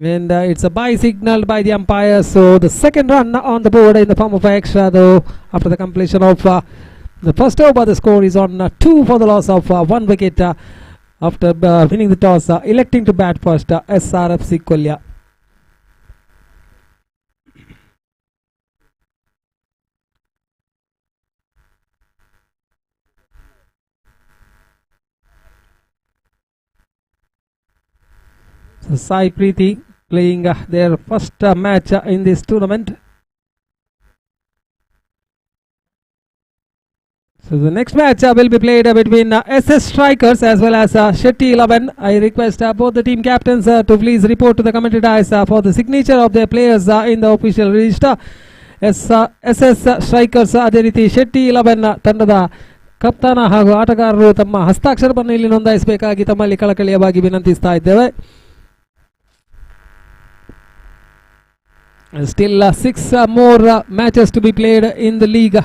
And it's a bye signaled by the umpire. So the second run on the board in the form of extra, though, after the completion of the first over. The score is on 2 for the loss of 1 wicket after winning the toss, electing to bat first, SRFC Kolya. So Sai Preeti playing their first match in this tournament. So the next match will be played between SS Strikers as well as Shetty 11. I request both the team captains to please report to the commentary dice for the signature of their players in the official register. SS Strikers ಅದೇ ರೀತಿ ಶೆಟ್ಟಿ 11 ತಂಡದ ಕಪ್ತಾನ ಹಾಗೂ ಆಟಗಾರರು ತಮ್ಮ ಹಸ್ತಾಕ್ಷರವನ್ನು ಇಲ್ಲಿ ನೋಂದಾಯಿಸಬೇಕಾಗಿ ತಮ್ಮಲ್ಲಿ ಕಳಕಳಿಯವಾಗಿ ವಿನಂತಿಸ್ತಾ ಇದ್ದೇವೆ. Still 6 more matches to be played in the league.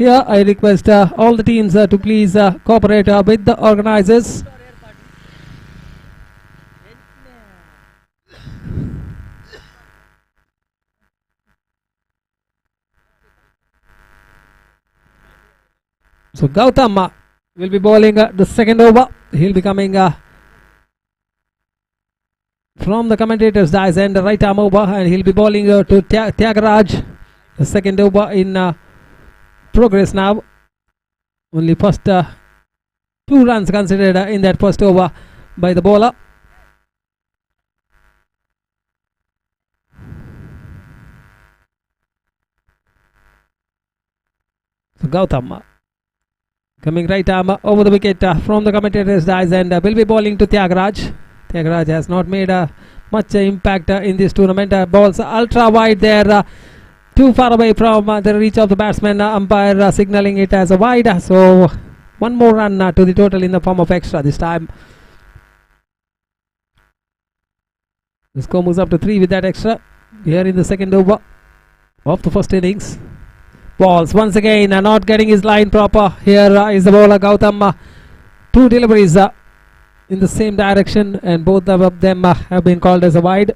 Here I request all the teams to please cooperate with the organizers. So Gautam will be bowling the second over. He'll be coming from the commentator's dice and the right arm over, and he'll be bowling to Tyagaraj. The second over in progress now. Only first 2 runs considered in that first over by the bowler. So Gautam coming right arm over the wicket from the commentator's dice, and will be bowling to Tyagaraj. Tyagaraj has not made much impact in this tournament. Balls ultra wide there, too far away from the reach of the batsman. Umpire signaling it as a wide. So one more run to the total in the form of extra this time. The score moves up to 3 with that extra here in the second over of the first innings. Balls once again not getting his line proper. Here is the bowler Gautam. 2 deliveries in the same direction, and both of them have been called as a wide.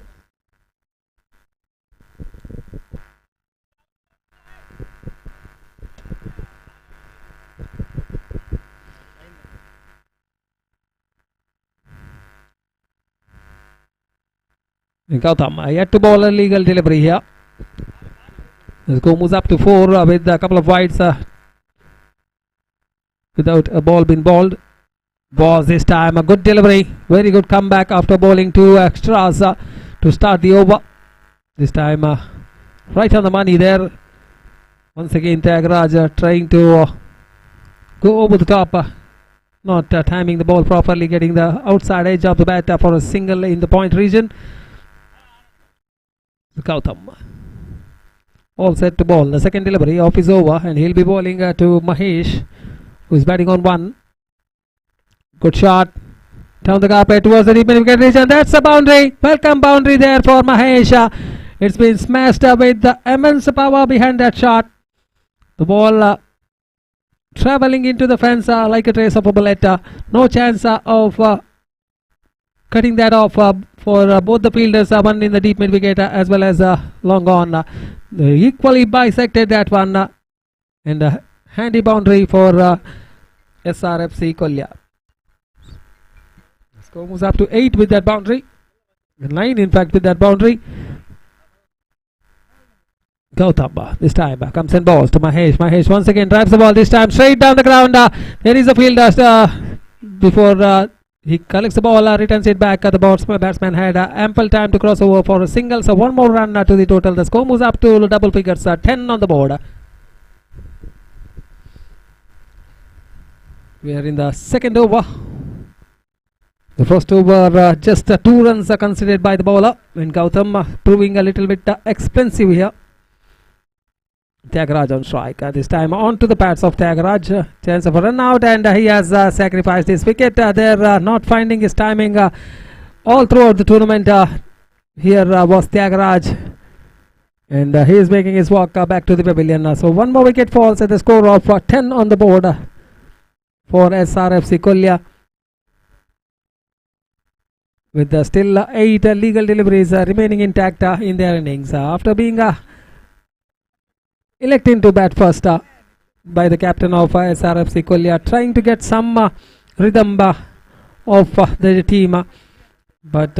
Gautam yet to bowl a legal delivery here. The score moves up to 4 with a couple of wides without a ball being bowled. Balls this time, a good delivery, very good comeback after bowling 2 extras to start the over. This time right on the money there. Once again Tyagaraj trying to go over the top, not timing the ball properly, getting the outside edge of the bat for a single in the point region. Gautam all set to bowl the second delivery of his over, and he'll be bowling to Mahesh, who is batting on 1. Good shot down the carpet towards the deep wicket region. That's a boundary. Welcome boundary there for Mahesh. It's been smashed with the immense power behind that shot. The ball traveling into the fence like a trace of a bullet. No chance of cutting that off for both the fielders, one in the deep mid wicket as well as long on. They equally bisected that one, and a handy boundary for SRFC Kolya. Score moves up to 8 with that boundary, 9 in fact with that boundary. Gautam this time comes and balls to Mahesh. Mahesh once again drives the ball, this time straight down the ground. There is a fielder before he collects the ball, returns it back. The batsman had ample time to cross over for a single, so one more run to the total. The score moves up to double figures, 10 on the board. We are in the second over. The first over just 2 runs considered by the bowler, and Gautam proving a little bit expensive here. Tyagaraj on strike. This time on to the pads of Tyagaraj. Chance of a run out, and he has sacrificed his wicket. They're not finding his timing all throughout the tournament. Here was Tyagaraj, and he is making his walk back to the pavilion. So one more wicket falls at the score of 10 on the board for SRFC Kolya, with still 8 legal deliveries remaining intact in their innings. After being electing to bat first by the captain of SRFC Kolya, trying to get some rhythm of the team, but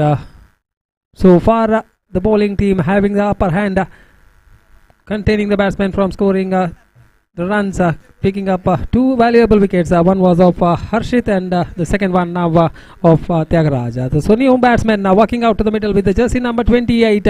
so far the bowling team having the upper hand, containing the batsmen from scoring the runs, picking up 2 valuable wickets. One was of Harshit, and the second one now of Tyagaraj. The Sony home batsman walking out to the middle with the jersey number 28.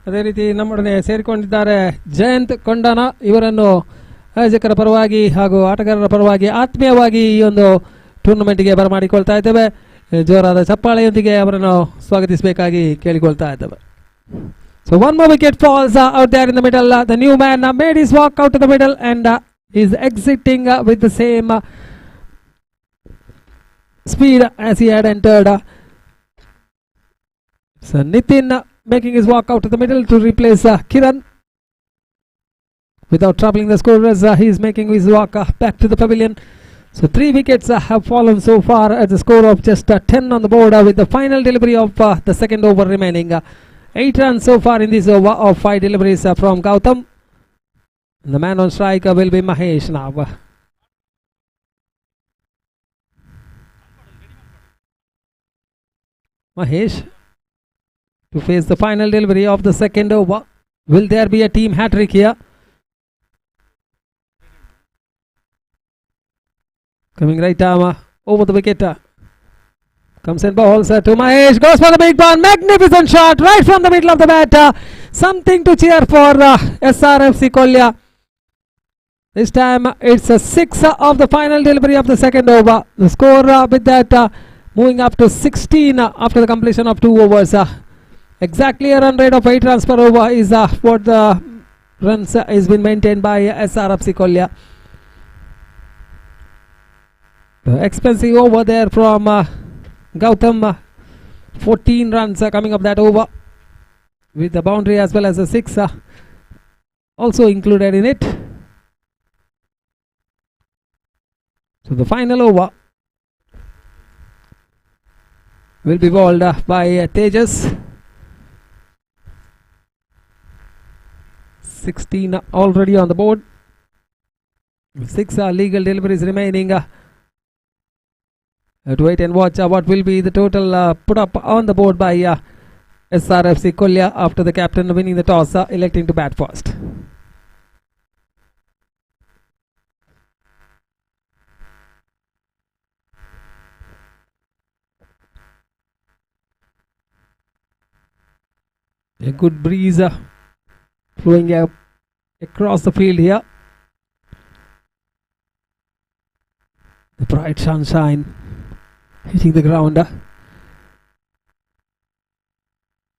ಅದೇ ರೀತಿ ನಮ್ಮೊಡನೆ ಸೇರಿಕೊಂಡಿದ್ದಾರೆ ಜಯಂತ್ ಕೊಂಡನ. ಇವರನ್ನು ಆಯೋಜಕರ ಪರವಾಗಿ ಹಾಗೂ ಆಟಗಾರರ ಪರವಾಗಿ ಆತ್ಮೀಯವಾಗಿ ಈ ಒಂದು ಟೂರ್ನಮೆಂಟ್ಗೆ ಬರಮಾಡಿಕೊಳ್ತಾ ಇದ್ದೇವೆ. ಜೋರಾದ ಚಪ್ಪಾಳೆಯೊಂದಿಗೆ ಅವರನ್ನು ಸ್ವಾಗತಿಸಬೇಕಾಗಿ ಕೇಳಿಕೊಳ್ತಾ ಇದ್ದೇವೆ. So one more wicket falls out there in the middle. The new man made his walk out to the middle and is exiting with the same speed as he had entered. So Nitin making his walk out to the middle to replace Kiran. Without troubling the scorers, he is making his walk back to the pavilion. So 3 wickets have fallen so far at the score of just 10 on the board with the final delivery of the second over remaining. 8 runs so far in this over of 5 deliveries from Gautam. And the man on strike will be Mahesh now. Mahesh to face the final delivery of the second over. Will there be a team hat-trick here? Coming right down over the wicket. Comes in balls to Mahesh. Goes for the big one. Magnificent shot right from the middle of the bat. Something to cheer for SRFC Kolya. This time it's a 6 of the final delivery of the second over. The score with that moving up to 16 after the completion of 2 overs. Exactly a run rate of 8 runs per over is what the runs is been maintained by SRFC Kolya. The expensive over there from Gautam, 14 runs coming up that over with the boundary as well as a 6 also included in it. So the final over will be bowled by Tejas. 16 already on the board. 6 legal deliveries remaining. To wait and watch what will be the total put up on the board by SRFC Kolya after the captain winning the toss, electing to bat first. A good breeze flowing across the field here. The bright sunshine hitting the ground.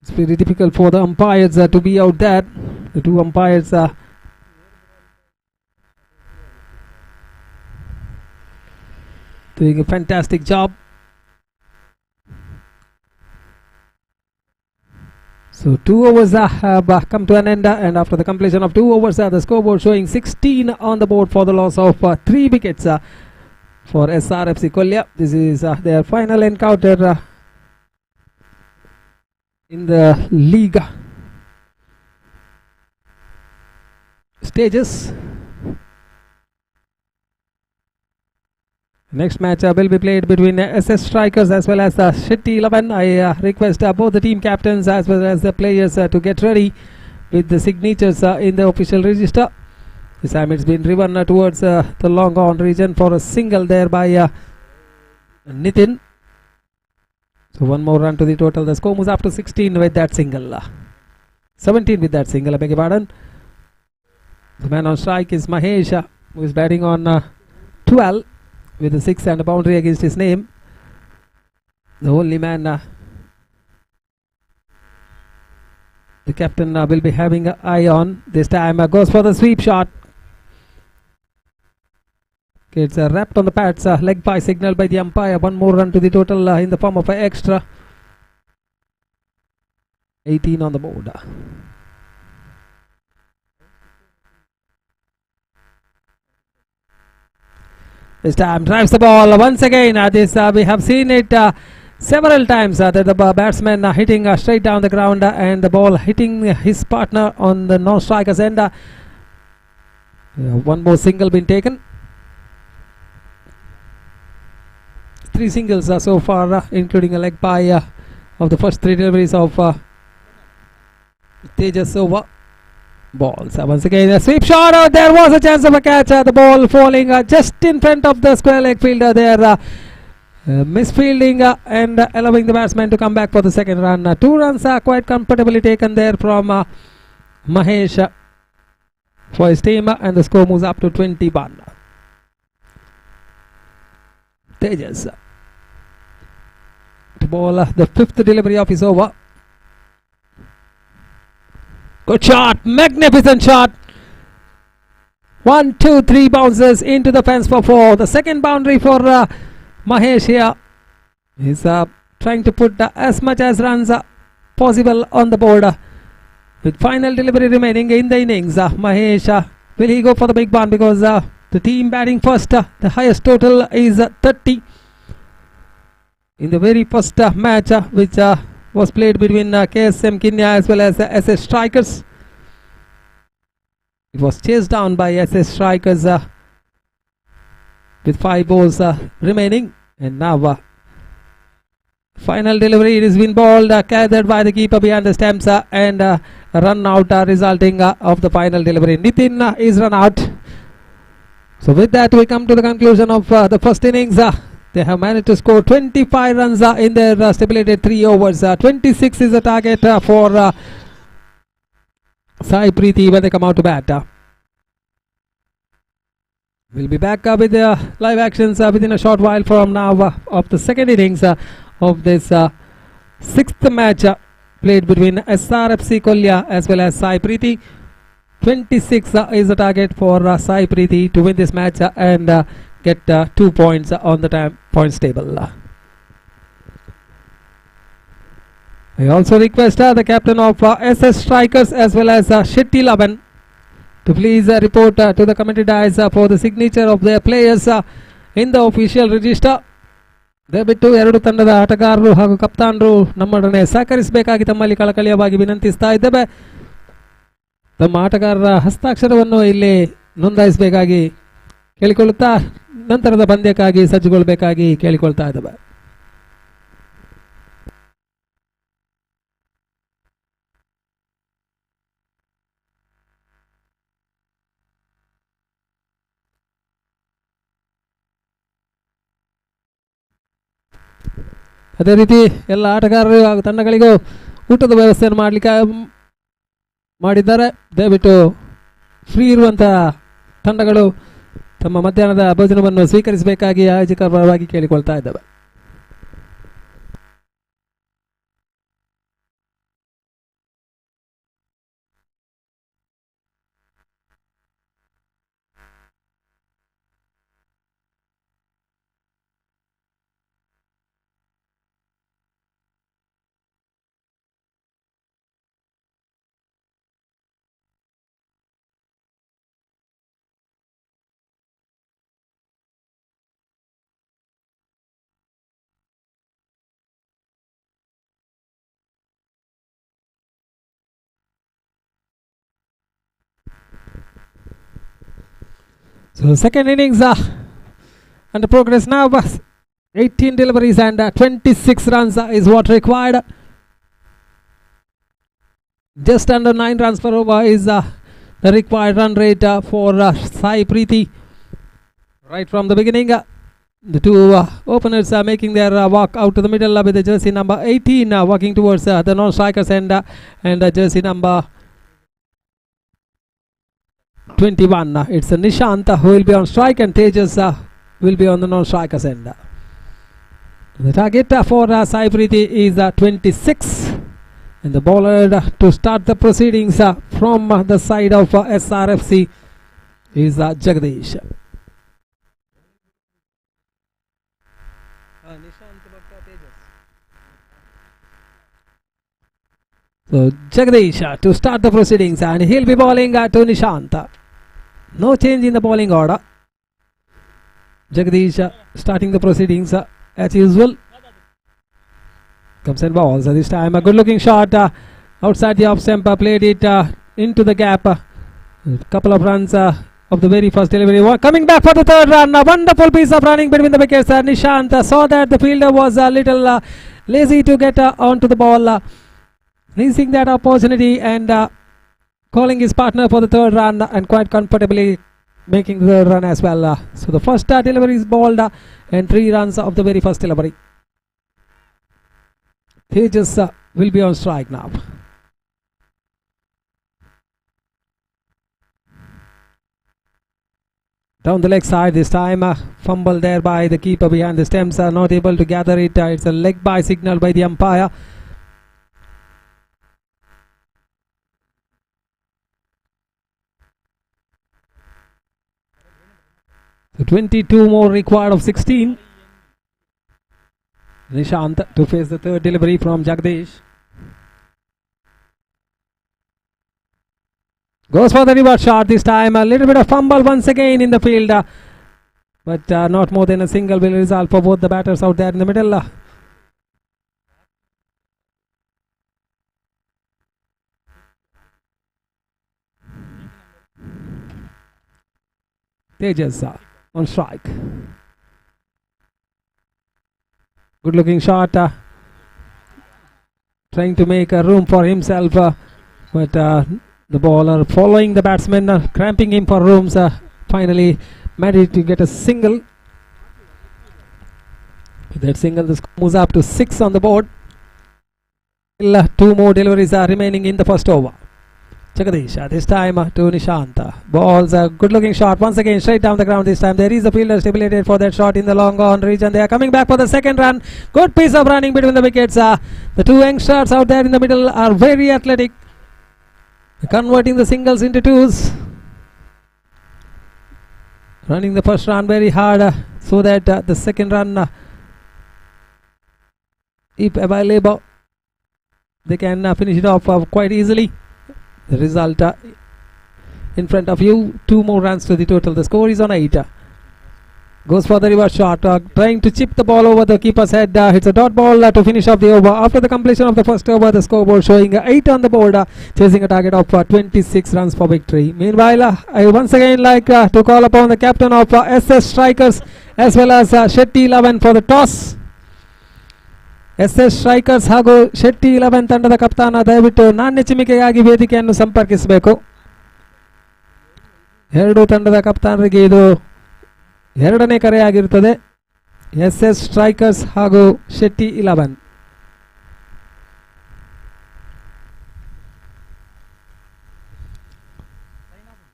It's very difficult for the umpires to be out there. The 2 umpires doing a fantastic job. So 2 overs have come to an end, and after the completion of 2 overs, the scoreboard showing 16 on the board for the loss of 3 wickets for SRFC Kolya. This is their final encounter in the league stages. Next match will be played between SS Strikers as well as Shetty 11. I request both the team captains as well as the players to get ready with the signatures in the official register. This time it's been driven towards the long on region for a single there by Nitin. So 1 more run to the total. The score moves up to 16 with that single. 17 with that single, I beg your pardon. The man on strike is Mahesh, who is batting on 12 with a 6 and a boundary against his name. The only man the captain will be having an eye on. This time goes for the sweep shot. It's wrapped on the pads, leg by signal by the umpire. 1 more run to the total in the form of an extra. 18 on the board. This time drives the ball once again. This we have seen it several times that the batsman hitting straight down the ground and the ball hitting his partner on the non-striker's end. 1 more single been taken. 3 singles so far, including a leg by of the first 3 deliveries of Tejas over. Balls once again a sweep shot. There was a chance of a catch. The ball falling just in front of the square leg fielder there. Misfielding and allowing the batsman to come back for the second run. 2 runs are quite comfortably taken there from Mahesh for his team, and the score moves up to 21. Tejas to bowl the 5th delivery of his over. Good shot, magnificent shot. 1, 2, 3 bounces into the fence for 4. The second boundary for Mahesh here. He's trying to put as much as runs possible on the board. With final delivery remaining in the innings, Mahesh, will he go for the big one? Because the team batting first, the highest total is 30. In the very first match which was played between KSM Kenya as well as SS Strikers. It was chased down by SS Strikers with 5 balls remaining, and now final delivery, it has been bowled, gathered by the keeper behind the stumps, and a run out resulting of the final delivery. Nitin is run out. So with that we come to the conclusion of the first innings. They have managed to score 25 runs in their stipulated 3 overs. 26 is the target for Sai Preeti when they come out to bat. We'll be back with live actions within a short while from now of the second innings of this 6th match played between SRFC Kolya as well as Sai Preeti. 26 is the target for Sai Preeti to win this match and get 2 points on the points table. I also request the captain of SS Strikers as well as Shetty Laban to please report to the committee dice for the signature of their players in the official register. ದಯವಿಟ್ಟು ಎರಡು ತಂಡದ ಆಟಗಾರರು ಹಾಗೂ ಕಪ್ತಾನರು ನಮ್ಮೊಡನೆ ಸಹಕರಿಸಬೇಕಾಗಿ ತಮ್ಮಲ್ಲಿ ಕಳಕಳಿಯವಾಗಿ ವಿನಂತಿಸ್ತಾ ಇದ್ದೇವೆ. ತಮ್ಮ ಆಟಗಾರರ ಹಸ್ತಾಕ್ಷರವನ್ನು ಇಲ್ಲಿ ನೋಂದಾಯಿಸಬೇಕಾಗಿ ಕೇಳಿಕೊಳ್ಳುತ್ತಾ ನಂತರದ ಪಂದ್ಯಕ್ಕಾಗಿ ಸಜ್ಜುಗೊಳ್ಳಬೇಕಾಗಿ ಕೇಳಿಕೊಳ್ತಾ ಇದ್ದೇವೆ. ಅದೇ ರೀತಿ ಎಲ್ಲ ಆಟಗಾರರು ಹಾಗೂ ತಂಡಗಳಿಗೂ ಊಟದ ವ್ಯವಸ್ಥೆಯನ್ನು ಮಾಡಿದ್ದಾರೆ. ದಯವಿಟ್ಟು ಫ್ರೀ ಇರುವಂಥ ತಂಡಗಳು ತಮ್ಮ ಮಧ್ಯಾಹ್ನದ ಭೋಜನವನ್ನು ಸ್ವೀಕರಿಸಬೇಕಾಗಿ ಆಯೋಜಕರ ಪರವಾಗಿ ಕೇಳಿಕೊಳ್ತಾ ಇದ್ದೇವೆ. So second innings under progress now. 18 deliveries and 26 runs is what required. Just under 9 runs per over is the required run rate for Sai Preeti. Right from the beginning, the two openers are making their walk out to the middle with the jersey number 18 walking towards the non-strikers end and jersey number 21. It's Nishant who will be on strike and Tejas will be on the non-strikers end. The target for Sai Preeti is 26, and the bowler to start the proceedings from the side of SRFC is Jagdish. So Jagdish to start the proceedings, and he'll be bowling to Nishant. No change in the bowling order. Jagdish starting the proceedings as usual. Comes and bowls this time. A good looking shot outside the off stump. Played it into the gap. A couple of runs of the very first delivery. Coming back for the third run. A wonderful piece of running between the wickets. Nishant saw that the fielder was a little lazy to get onto the ball. Seizing that opportunity and calling his partner for the third run, and quite comfortably making the run as well. So the first delivery is balled and 3 runs of the very first delivery. Tejas will be on strike now. Down the leg side this time, fumble there by the keeper behind the stumps, not able to gather it. It's a leg by signal by the umpire. So 22 more required of 16. Nishant to face the third delivery from Jagdish. Goes for the reverse shot this time. A little bit of fumble once again in the field. But not more than a single will result for both the batters out there in the middle. Tejas on strike. Good looking shot. Trying to make a room for himself. But the bowler following the batsman, cramping him for rooms. Finally managed to get a single. With that single, the score moves up to 6 on the board. Still 2 more deliveries are remaining in the first over. Jagadish this time to Nishant. Balls a good looking shot once again straight down the ground this time. There is a fielder stipulated for that shot in the long on region. They are coming back for the second run. Good piece of running between the wickets. The 2 youngsters out there in the middle are very athletic, converting the singles into twos. Running the first run very hard so that the second run, if available, they can finish it off quite easily. The result in front of you, 2 more runs to the total. The score is on 8. Goes for the reverse shot, trying to chip the ball over the keeper's head. It's a dot ball to finish off the over. After the completion of the first over, the scoreboard showing 8 on the board, chasing a target of 26 runs for victory. Meanwhile, I once again like to call upon the captain of SS Strikers as well as Shetty 11 for the toss. SS Strikers ಹಾಗೂ ಶೆಟ್ಟಿ 11 ತಂಡದ ಕಪ್ತಾನ ದಯವಿಟ್ಟು ನಾಣ್ಯ ಚಿಮಿಕೆಗಾಗಿ ವೇದಿಕೆಯನ್ನು ಸಂಪರ್ಕಿಸಬೇಕು. ಎರಡು ತಂಡದ ಕಪ್ತಾನರಿಗೆ ಇದು ಎರಡನೇ ಕರೆಯಾಗಿರುತ್ತದೆ. SS Strikers ಹಾಗೂ Shetty 11.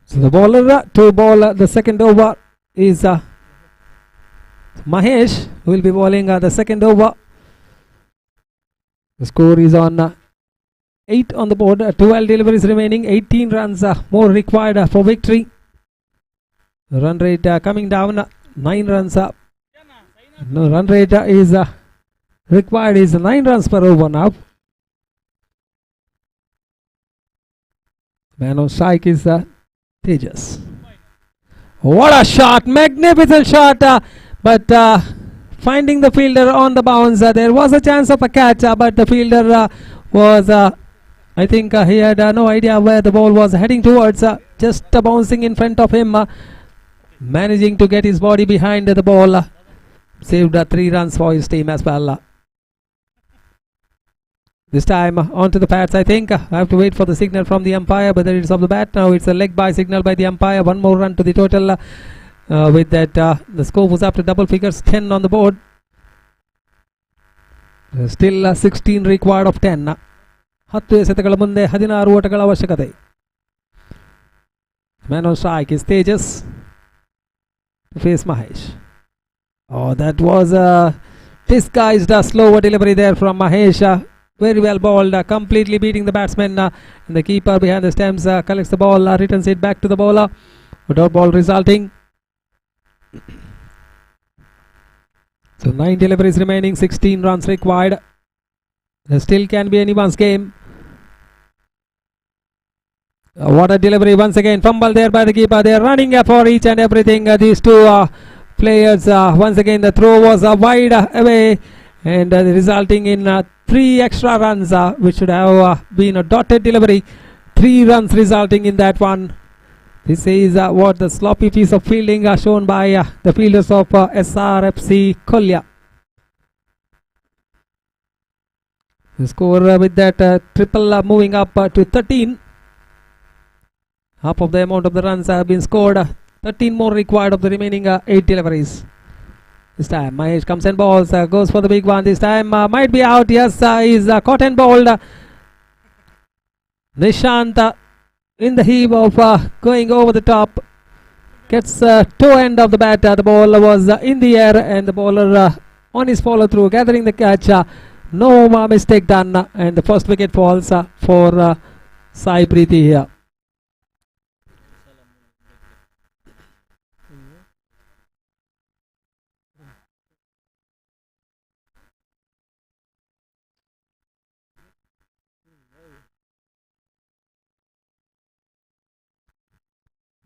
So the bowler to bowl the second over is Mahesh, who will be bowling the second over. The score is on 8 on the board. 12 deliveries remaining. 18 runs more required for victory. Run rate coming down. 9 runs up. No, run rate is required is 9 runs per over now. Man on strike is Tejas. What a shot! Magnificent shot! But finding the fielder on the bounce. There was a chance of a catch, but the fielder was, I think he had no idea where the ball was heading towards. Just bouncing in front of him, managing to get his body behind the ball. Saved 3 runs for his team as well. This time onto the pads, I think. I have to wait for the signal from the umpire, but it's off the bat. Now it's a leg by signal by the umpire. 1 more run to the total. With that, the score was up to double figures, 10 on the board. Still 16 required of 10. 10 ಎಸೆತಗಳ ಮುಂದೆ 16 ಓಟಗಳ ಅವಶ್ಯಕತೆ. Man on strike is Tejas to face Mahesh. Oh, that was a disguised slower delivery there from Mahesh. Very well bowled, completely beating the batsman. And the keeper behind the stumps collects the ball, returns it back to the bowler. Without ball resulting. So 9 deliveries remaining, 16 runs required. There still can be anyone's game. What a delivery once again. Fumble there by the keeper. They are running for each and everything. These two players. Once again the throw was wide away and resulting in 3 extra runs which should have been a dotted delivery. 3 runs resulting in that one. This is what the sloppy piece of fielding shown by the fielders of SRFC Kolya. The score with that triple moving up to 13. Half of the amount of the runs have been scored. 13 more required of the remaining 8 deliveries. This time Mahesh comes and balls, goes for the big one. This time might be out. Yes, he's caught and bowled. Nishant in the heave of going over the top. Gets toe end of the bat. The ball was in the air and the bowler on his follow through, gathering the catch. No mistake done, and the first wicket falls for Sai Preeti here.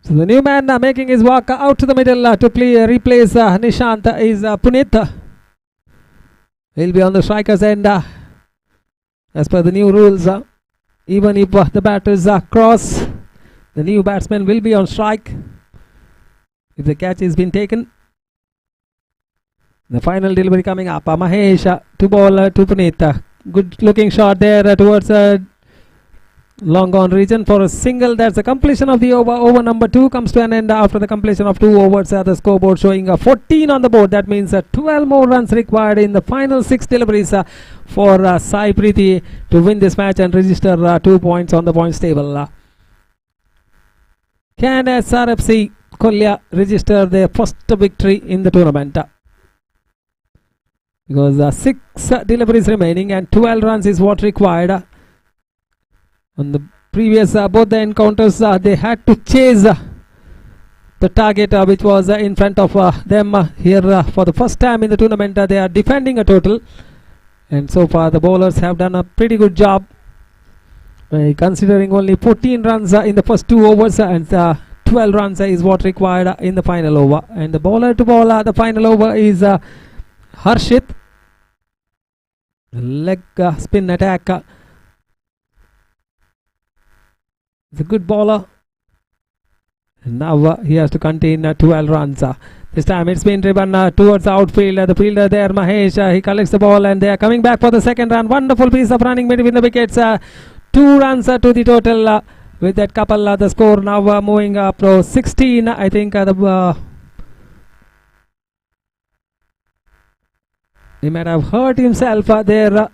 So the new man making his walk out to the middle to replace Nishant is Puneet. He'll be on the striker's end as per the new rules. Even if the batters cross, the new batsman will be on strike if the catch has been taken. The final delivery coming up. Mahesh to ball to Puneet. Good looking shot there towards long on region for a single. That's the completion of the over. Over number 2 comes to an end after the completion of 2 overs. The scoreboard showing 14 on the board. That means 12 more runs required in the final 6 deliveries for Sai Preeti to win this match and register 2 points on the points table. Can SRFC Kolya register their first victory in the tournament? Because 6 deliveries remaining and 12 runs is what required. On the previous both the encounters, they had to chase the target which was in front of them. Here for the first time in the tournament, they are defending a total, and so far the bowlers have done a pretty good job, considering only 14 runs in the first 2 overs and 12 runs is what required in the final over. And the bowler to bowl the final over is Harshit. Leg spin attack. It's a good bowler. And now he has to contain 12 runs. This time it's been driven towards the outfield. The fielder there, Mahesh, he collects the ball and they are coming back for the second run. Wonderful piece of running between the wickets. 2 runs to the total with that couple. The score now moving up to 16. I think he might have hurt himself there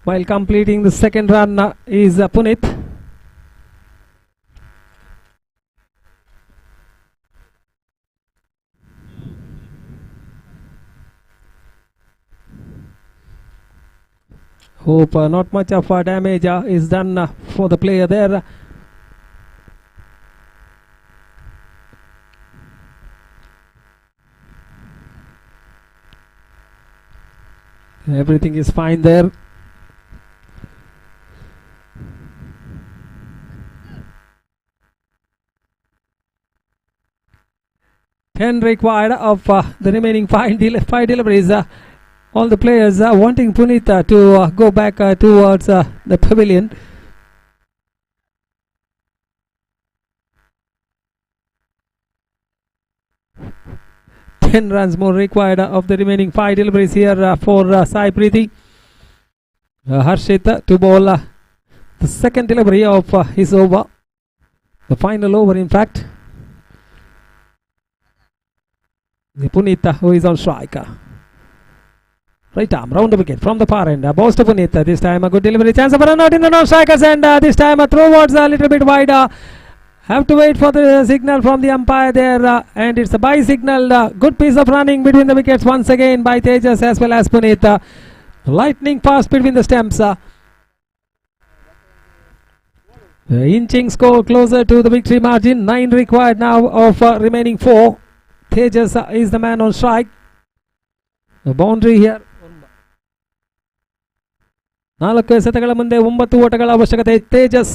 while completing the second run is Puneet. Hope not much of damage is done for the player there. Everything is fine there. Ten required of the remaining 5 deliveries. All the players wanting Puneet to go back towards the pavilion. Ten runs more required of the remaining 5 deliveries here for Sai Preeti. Harshit to bowl the second delivery of his over. The final over, in fact. The Puneet who is on strike. Right arm, round the wicket from the far end. Balls to Puneet. This time a good delivery. Chance of a run out in the non-strikers, and this time a throw towards a little bit wide. Have to wait for the signal from the umpire there, and it's a bye signal. Good piece of running between the wickets once again by Tejas as well as Puneet. Lightning fast between the stumps. Inching score closer to the victory margin. 9 required now of remaining 4. Tejas is the man on strike. The boundary here. 4 ಎಸೆತಗಳ ಮುಂದೆ 9 ಓಟಗಳ ಅವಶ್ಯಕತೆ. ತೇಜಸ್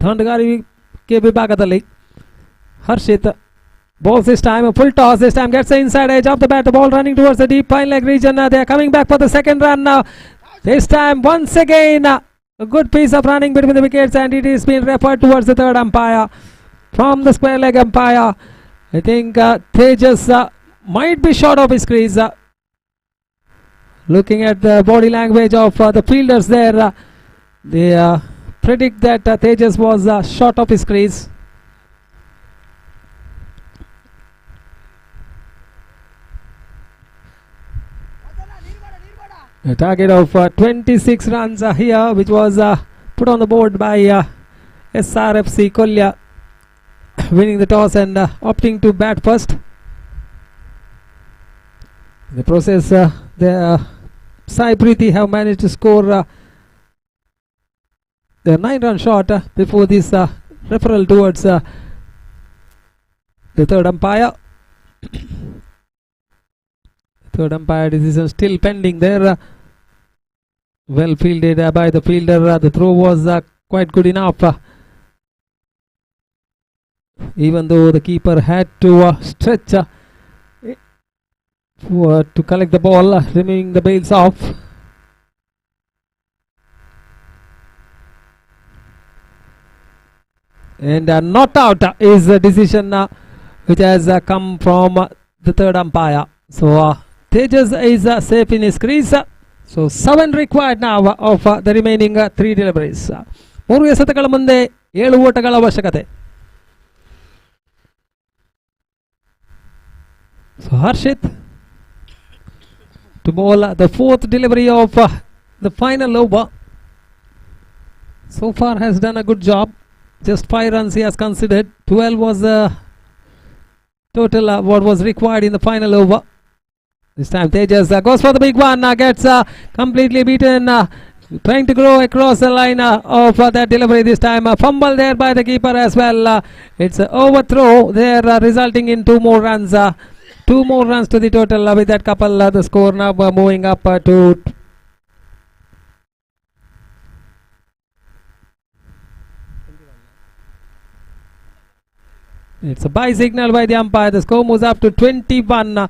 ದಂಡಗಾರಿಕೆ ವಿಭಾಗದಲ್ಲಿ. Harshit balls this time, a full toss. This time gets the inside edge of the bat. The ball running towards the deep fine leg region. They are coming back for the second run now. This time once again a good piece of running between the wickets, and it is being referred towards the third umpire from the square leg umpire. I think Tejas might be short of his crease. Looking at the body language of the fielders there, they predict that Tejas was short of his crease. A target of 26 runs here, which was put on the board by SRFC Kolya, winning the toss and opting to bat first. In the process, the Sai Preeti have managed to score the 9-run shot before this referral towards the third umpire. Third umpire decision still pending there. Well fielded by the fielder. The throw was quite good enough. Even though the keeper had to stretch to collect the ball, removing the bails off. And not out is the decision which has come from the third umpire. So Tejas is safe in his crease. So 7 required now of the remaining 3 deliveries. 3 ಎಸೆತಗಳ ಮುಂದೆ 7 ಓಟಗಳ ಅವಶ್ಯಕತೆ. So Harshit to bowl the 4th delivery of the final over. So far has done a good job. Just 5 runs he has considered. 12 was the total what was required in the final over. This time Tejas goes for the big one, gets completely beaten, trying to go across the line of that delivery. This time a fumble there by the keeper as well. It's an overthrow there, resulting in 2 more runs. 2 more runs to the total. With that couple, the score now moving up to it's a bye signal by the umpire. The score moves up to 21.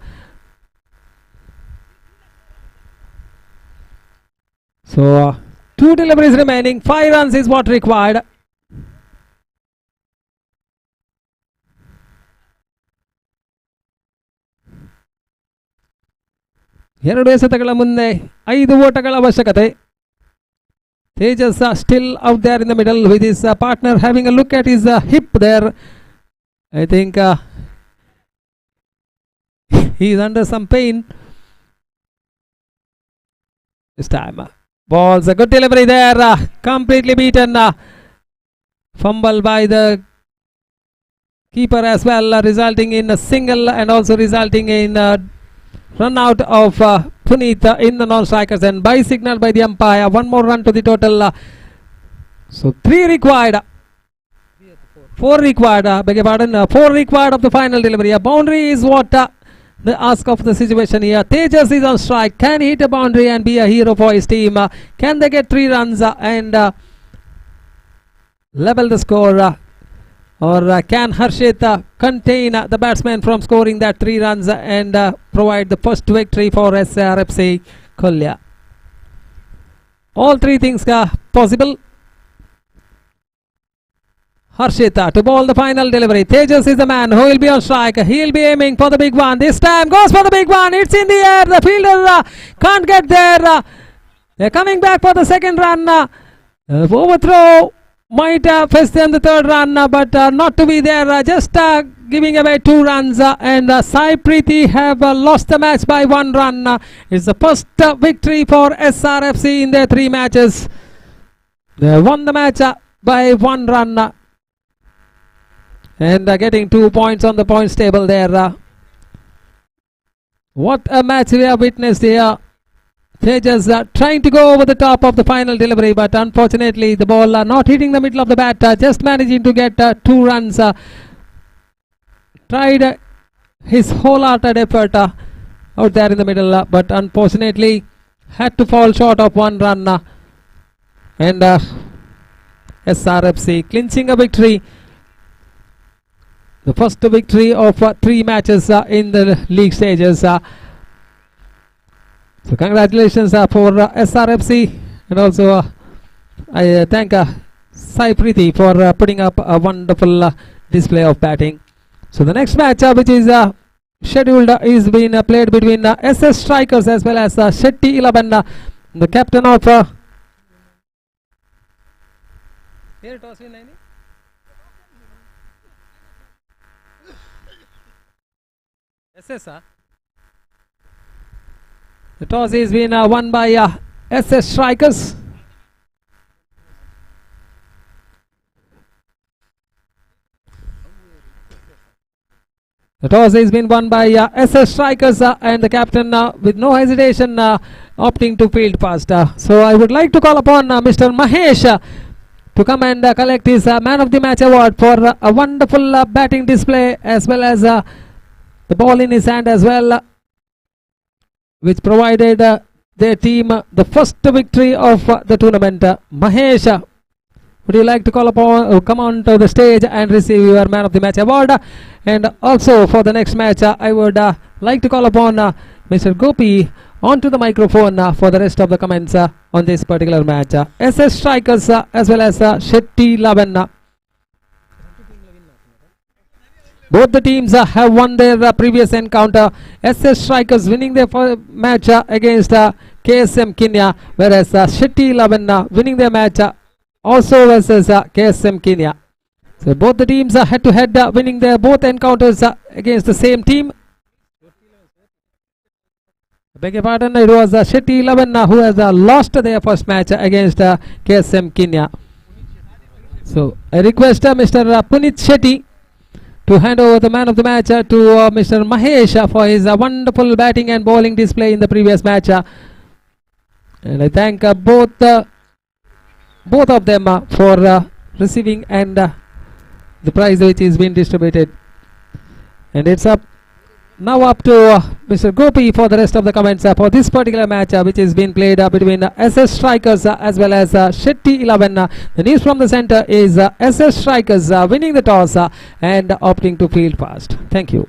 So 2 deliveries remaining. 5 runs is what required. ಎರಡು ಎಸೆತಗಳ ಮುಂದೆ 5 ಓಟಗಳ ಅವಶ್ಯಕತೆ. Tejas still out there in the middle with his partner having a look at his hip there. I think he is under some pain. This time balls a good delivery there, completely beaten. Fumble by the keeper as well, resulting in a single and also resulting in run out of Puneet in the non-strikers, and by signal by the umpire. 1 more run to the total. So 3 required. 4 required. Beg your pardon. 4 required of the final delivery. A boundary is what the ask of the situation here. Tejas is on strike. Can he hit a boundary and be a hero for his team? Can they get 3 runs and level the score? Or can Harshit contain the batsman from scoring that 3 runs and provide the first victory for SRFC Kolya? All 3 things are possible. Harshit to bowl the final delivery. Tejas is the man who will be on strike. He'll be aiming for the big one. This time goes for the big one. It's in the air. The fielder can't get there. They're coming back for the second run. Overthrow might fetch them the third run, but not to be there. Just giving away 2 runs. And Sai Preeti have lost the match by 1 run. It's the first victory for SRFC in their 3 matches. They won the match by 1 run. And getting 2 points on the points table there. What a match we have witnessed here. Tejas trying to go over the top of the final delivery, but unfortunately the ball not hitting the middle of the bat, just managing to get 2 runs. Tried his wholehearted effort out there in the middle, but unfortunately had to fall short of 1 run. And SRFC clinching a victory. The first victory of 3 matches in the league stages. So congratulations for SRFC, and also I thank Sai Preeti for putting up a wonderful display of batting. So the next match which is scheduled is being played between SS Strikers as well as Shetty 11, the captain of SS. The toss is been won by SS Strikers. The toss has been won by SS Strikers and the captain with no hesitation opting to field past. So I would like to call upon Mr. Mahesh to come and collect his Man of the Match award for a wonderful batting display, as well as the ball in his hand as well, which provided their team the first victory of the tournament. Mahesh, would you like to call upon, come on to the stage and receive your Man of the Match award? And also for the next match, I would like to call upon Mr. Gopi onto the microphone for the rest of the comments on this particular match. SS Strikers as well as Shetty 11. Both the teams have won their previous encounter. SS Strikers winning their match against KSM Kenya, whereas Shetty 11 winning their match also versus KSM Kenya. So both the teams are head to head, winning their both encounters against the same team. I beg your pardon, it was Shetty 11 who has lost their first match against KSM Kenya. So I request Mr. Punit Shetty to hand over the Man of the Match to Mr. Mahesh for his wonderful batting and bowling display in the previous match. And I thank both of them for receiving and the prize which is being distributed. And it's now up to Mr. Gopi for the rest of the comments for this particular match which is being played between SS Strikers as well as Shetty 11. The news from the center is SS Strikers winning the toss and opting to field fast. Thank you.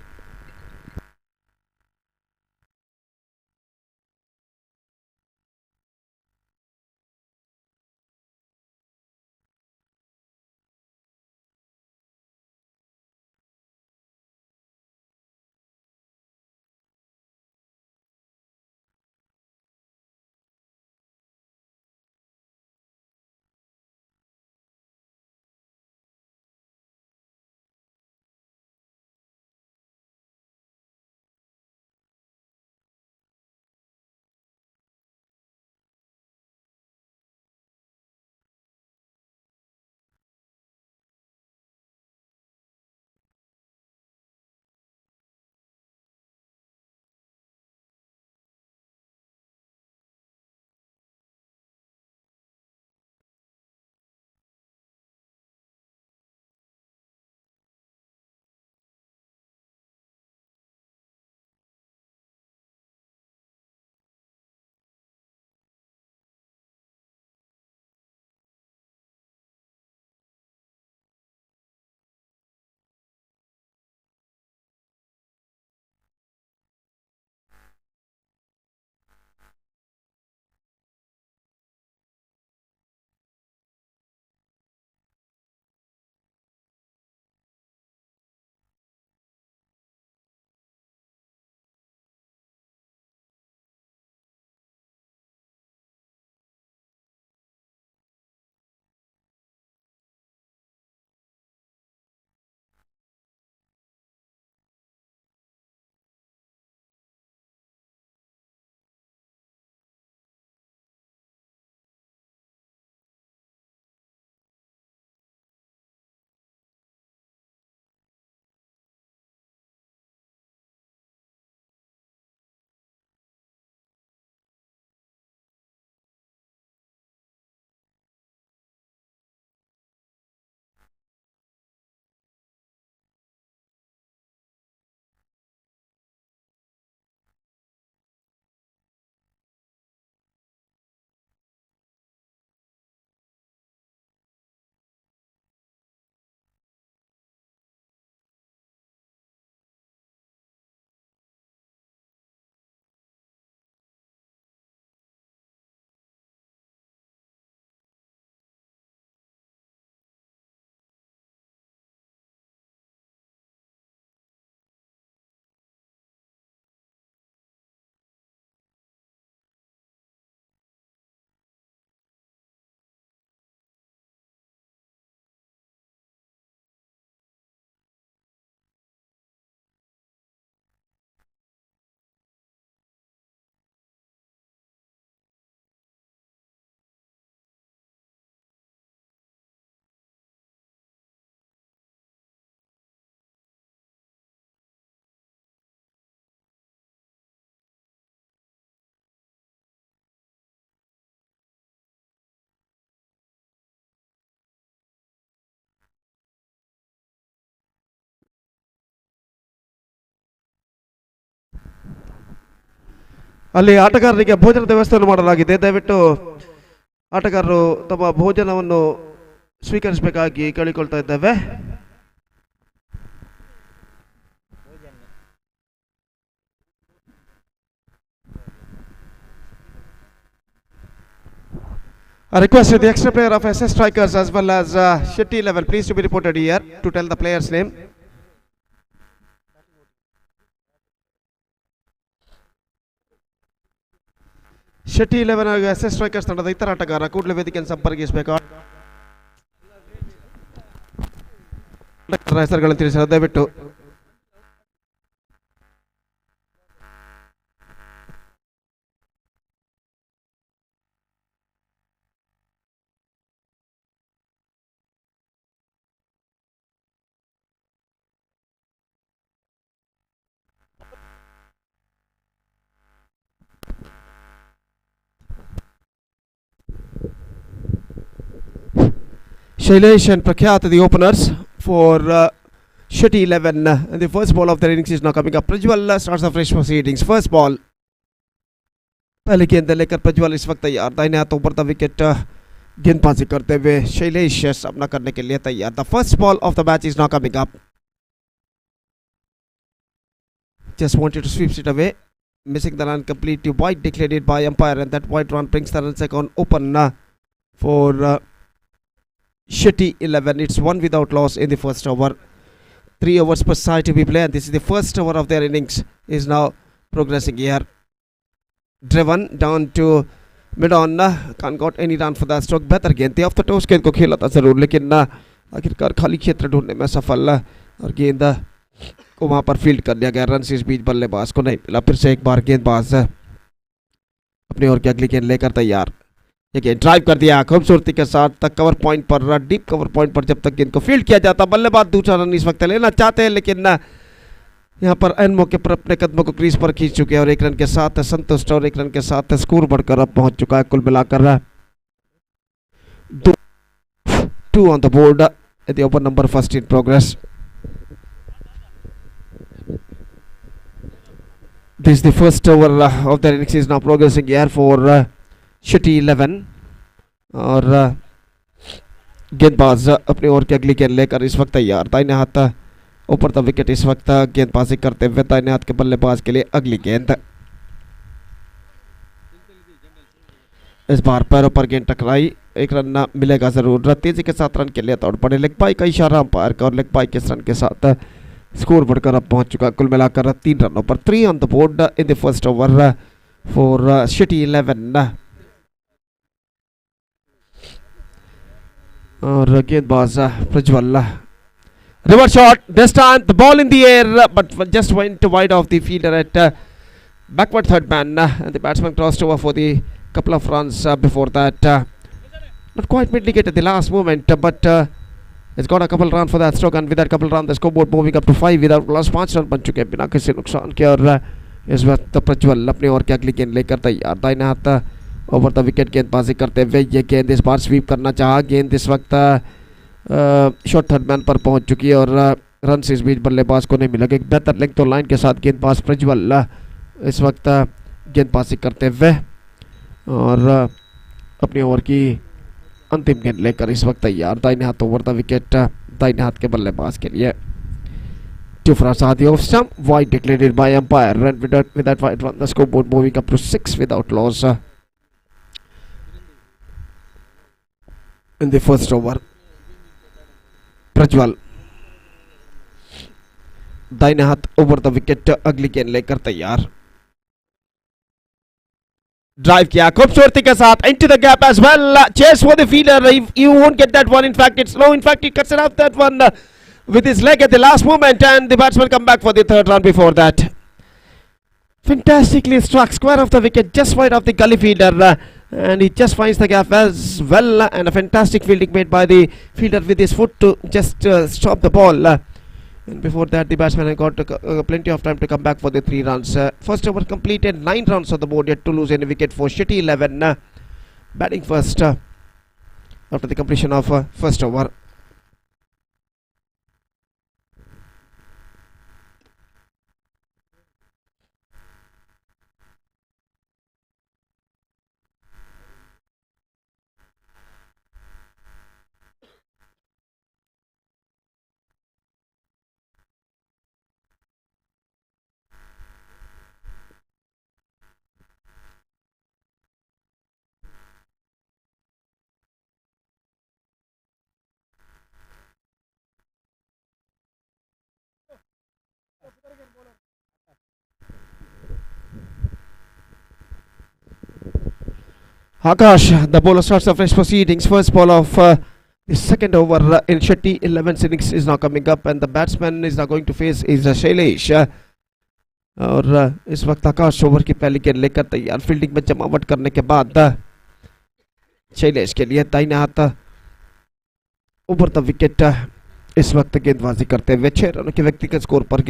ಅಲ್ಲಿ ಆಟಗಾರರಿಗೆ ಭೋಜನದ ವ್ಯವಸ್ಥೆಯನ್ನು ಮಾಡಲಾಗಿದೆ. ದಯವಿಟ್ಟು ಆಟಗಾರರು ತಮ್ಮ ಭೋಜನವನ್ನು ಸ್ವೀಕರಿಸಬೇಕಾಗಿ ಕೇಳಿಕೊಳ್ತಾ ಇದ್ದೇವೆ. I request the extra player of SS Strikers as well as Shetty 11 please to be reported here to tell the player's name. Shetty 11 ಹಾಗೂ SS Strikers ತಂಡದ ಇತರ ಆಟಗಾರ ಕೂಡಲೇ ವೇದಿಕೆಯನ್ನು ಸಂಪರ್ಕಿಸಬೇಕು. ಹೆಸರುಗಳನ್ನು ತಿಳಿಸಲು ದಯವಿಟ್ಟು. Shailesh and Prakhyat, the openers for Shetty 11. And the first ball of their innings is now coming up. Prajwal starts the fresh proceedings. First ball. पहले गेंद लेकर प्रज्वल इस वक्त तैयार. दाहिने हाथों पर द विकेट गेंदबाजी करते हुए शैलेश सामना करने के लिए तैयार. The first ball of the match is now coming up. Just wanted to sweep it away. Missing the run completely. Wide declared it by umpire, and that wide run brings the run second open for Shetty 11. It's one without loss in the first over. 3 overs per side to be played, and this is the first over of their innings is now progressing here. Driven down to mid-on, can't got any run for that stroke. बेहतर गेंद थी, of the toss गेंद को खेला था जरूर, लेकिन आखिरकार खाली क्षेत्र ढूंढने में सफल और गेंद को वहां पर फील्ड कर लिया गया. रन इस बीच बल्लेबाज को नहीं मिला. फिर से एक बार गेंदबाज अपनी ओर की अगली गेंद लेकर तैयार. ये गेंद ड्राइव कर दिया खूबसूरती के साथ तक कवर पॉइंट पर, डीप कवर पॉइंट पर जब तक गेंद को फील्ड किया जाता. बल्लेबाज दूसरा रन इस वक्त लेना चाहते हैं, लेकिन यहाँ पर एन मौके पर अपने कदमों को क्रीज पर खींच चुके हैं और एक रन के साथ संतुष्ट और एक रन के साथ स्कोर बढ़कर अब पहुंच चुका है. कुल मिलाकर 2 on the board at the over number first in progress. This is the first over of the innings is now progressing here for Shetty 11 और गेंदबाज अपनी ओर की अगली गेंद लेकर इस वक्त तैयार. दाहिने हाथ ऊपर द विकेट इस वक्त गेंदबाजी करते हुए दाहिने हाथ के बल्लेबाज के लिए अगली गेंद. इस बार पैरों पर गेंद टकराई, एक रन मिलेगा जरूर. तेजी के साथ रन के लिए दौड़ पड़े. लेग बाई का इशारा अंपायर का और लेग बाई के रन के साथ स्कोर बढ़कर अब पहुंच चुका. कुल मिलाकर 3 रनों पर. 3 on the board in the first over for Shetty 11. और गेंदबाज Prajwal. Reverse shot. This time the ball in the air, but just went wide of the fielder at backward third man, and the batsman crossed over for the couple of runs before that. Not quite mitigated at the last moment, but it's got a couple run for that stroke, and with that couple run the scoreboard moving up to 5 without loss. 5 run बन चुके हैं बिना किसी नुकसान के. और इस वक्त प्रज्वल अपने ओर की अगली गेंद लेकर तैयार. दाहिने हाथ ओवर द विकेट गेंदबाजी करते हुए ये गेंद इस बार स्वीप करना चाहा. गेंद इस वक्त शॉर्ट थर्ड मैन पर पहुंच चुकी है और रन इस बीच बल्लेबाज को नहीं मिला. एक बेहतर लेंथ तो लाइन के साथ गेंदबाज प्रज्वल इस वक्त गेंदबाजी करते हुए और अपनी ओवर की अंतिम गेंद लेकर इस वक्त तैयार. दाहिने हाथ ओवर द विकेट दाहिने हाथ के बल्लेबाज के लिए. 2 for the off stump, wide declared by umpire, and with that wide run the scoreboard moving up to 6 without loss in the first over. Prajwal दाहिने हाथ ओवर द विकेट अगली गेंद लेकर तैयार. ड्राइव किया खूबसूरती के साथ into the gap as well. Chase for the fielder. You won't get that one. In fact, it's low. In fact, he cuts it out that one with his leg at the last moment, and the batsman come back for the third run before that. Fantastically struck square of the wicket, just wide of the gully fielder, and he just finds the gap as well. And a fantastic fielding made by the fielder with his foot to just stop the ball. And before that, the batsman had got plenty of time to come back for the 3 runs. First over completed, 9 runs on the board, yet to lose any wicket for Shetty 11. Batting first after the completion of first over. Akash, the bowler starts the fresh proceedings. First ball of the second over in Shetty 11th innings is now coming up, and the batsman is now going to face is Shailesh. और इस वक्त आकाश over की पहली गेंद लेकर तैयार, fielding में जमावट करने के बाद शैलेश के लिए दाहिने हाथ ऊपर द विकेट इस वक्त गेंदबाजी करते हुए 6 रनों के व्यक्तिगत स्कोर पर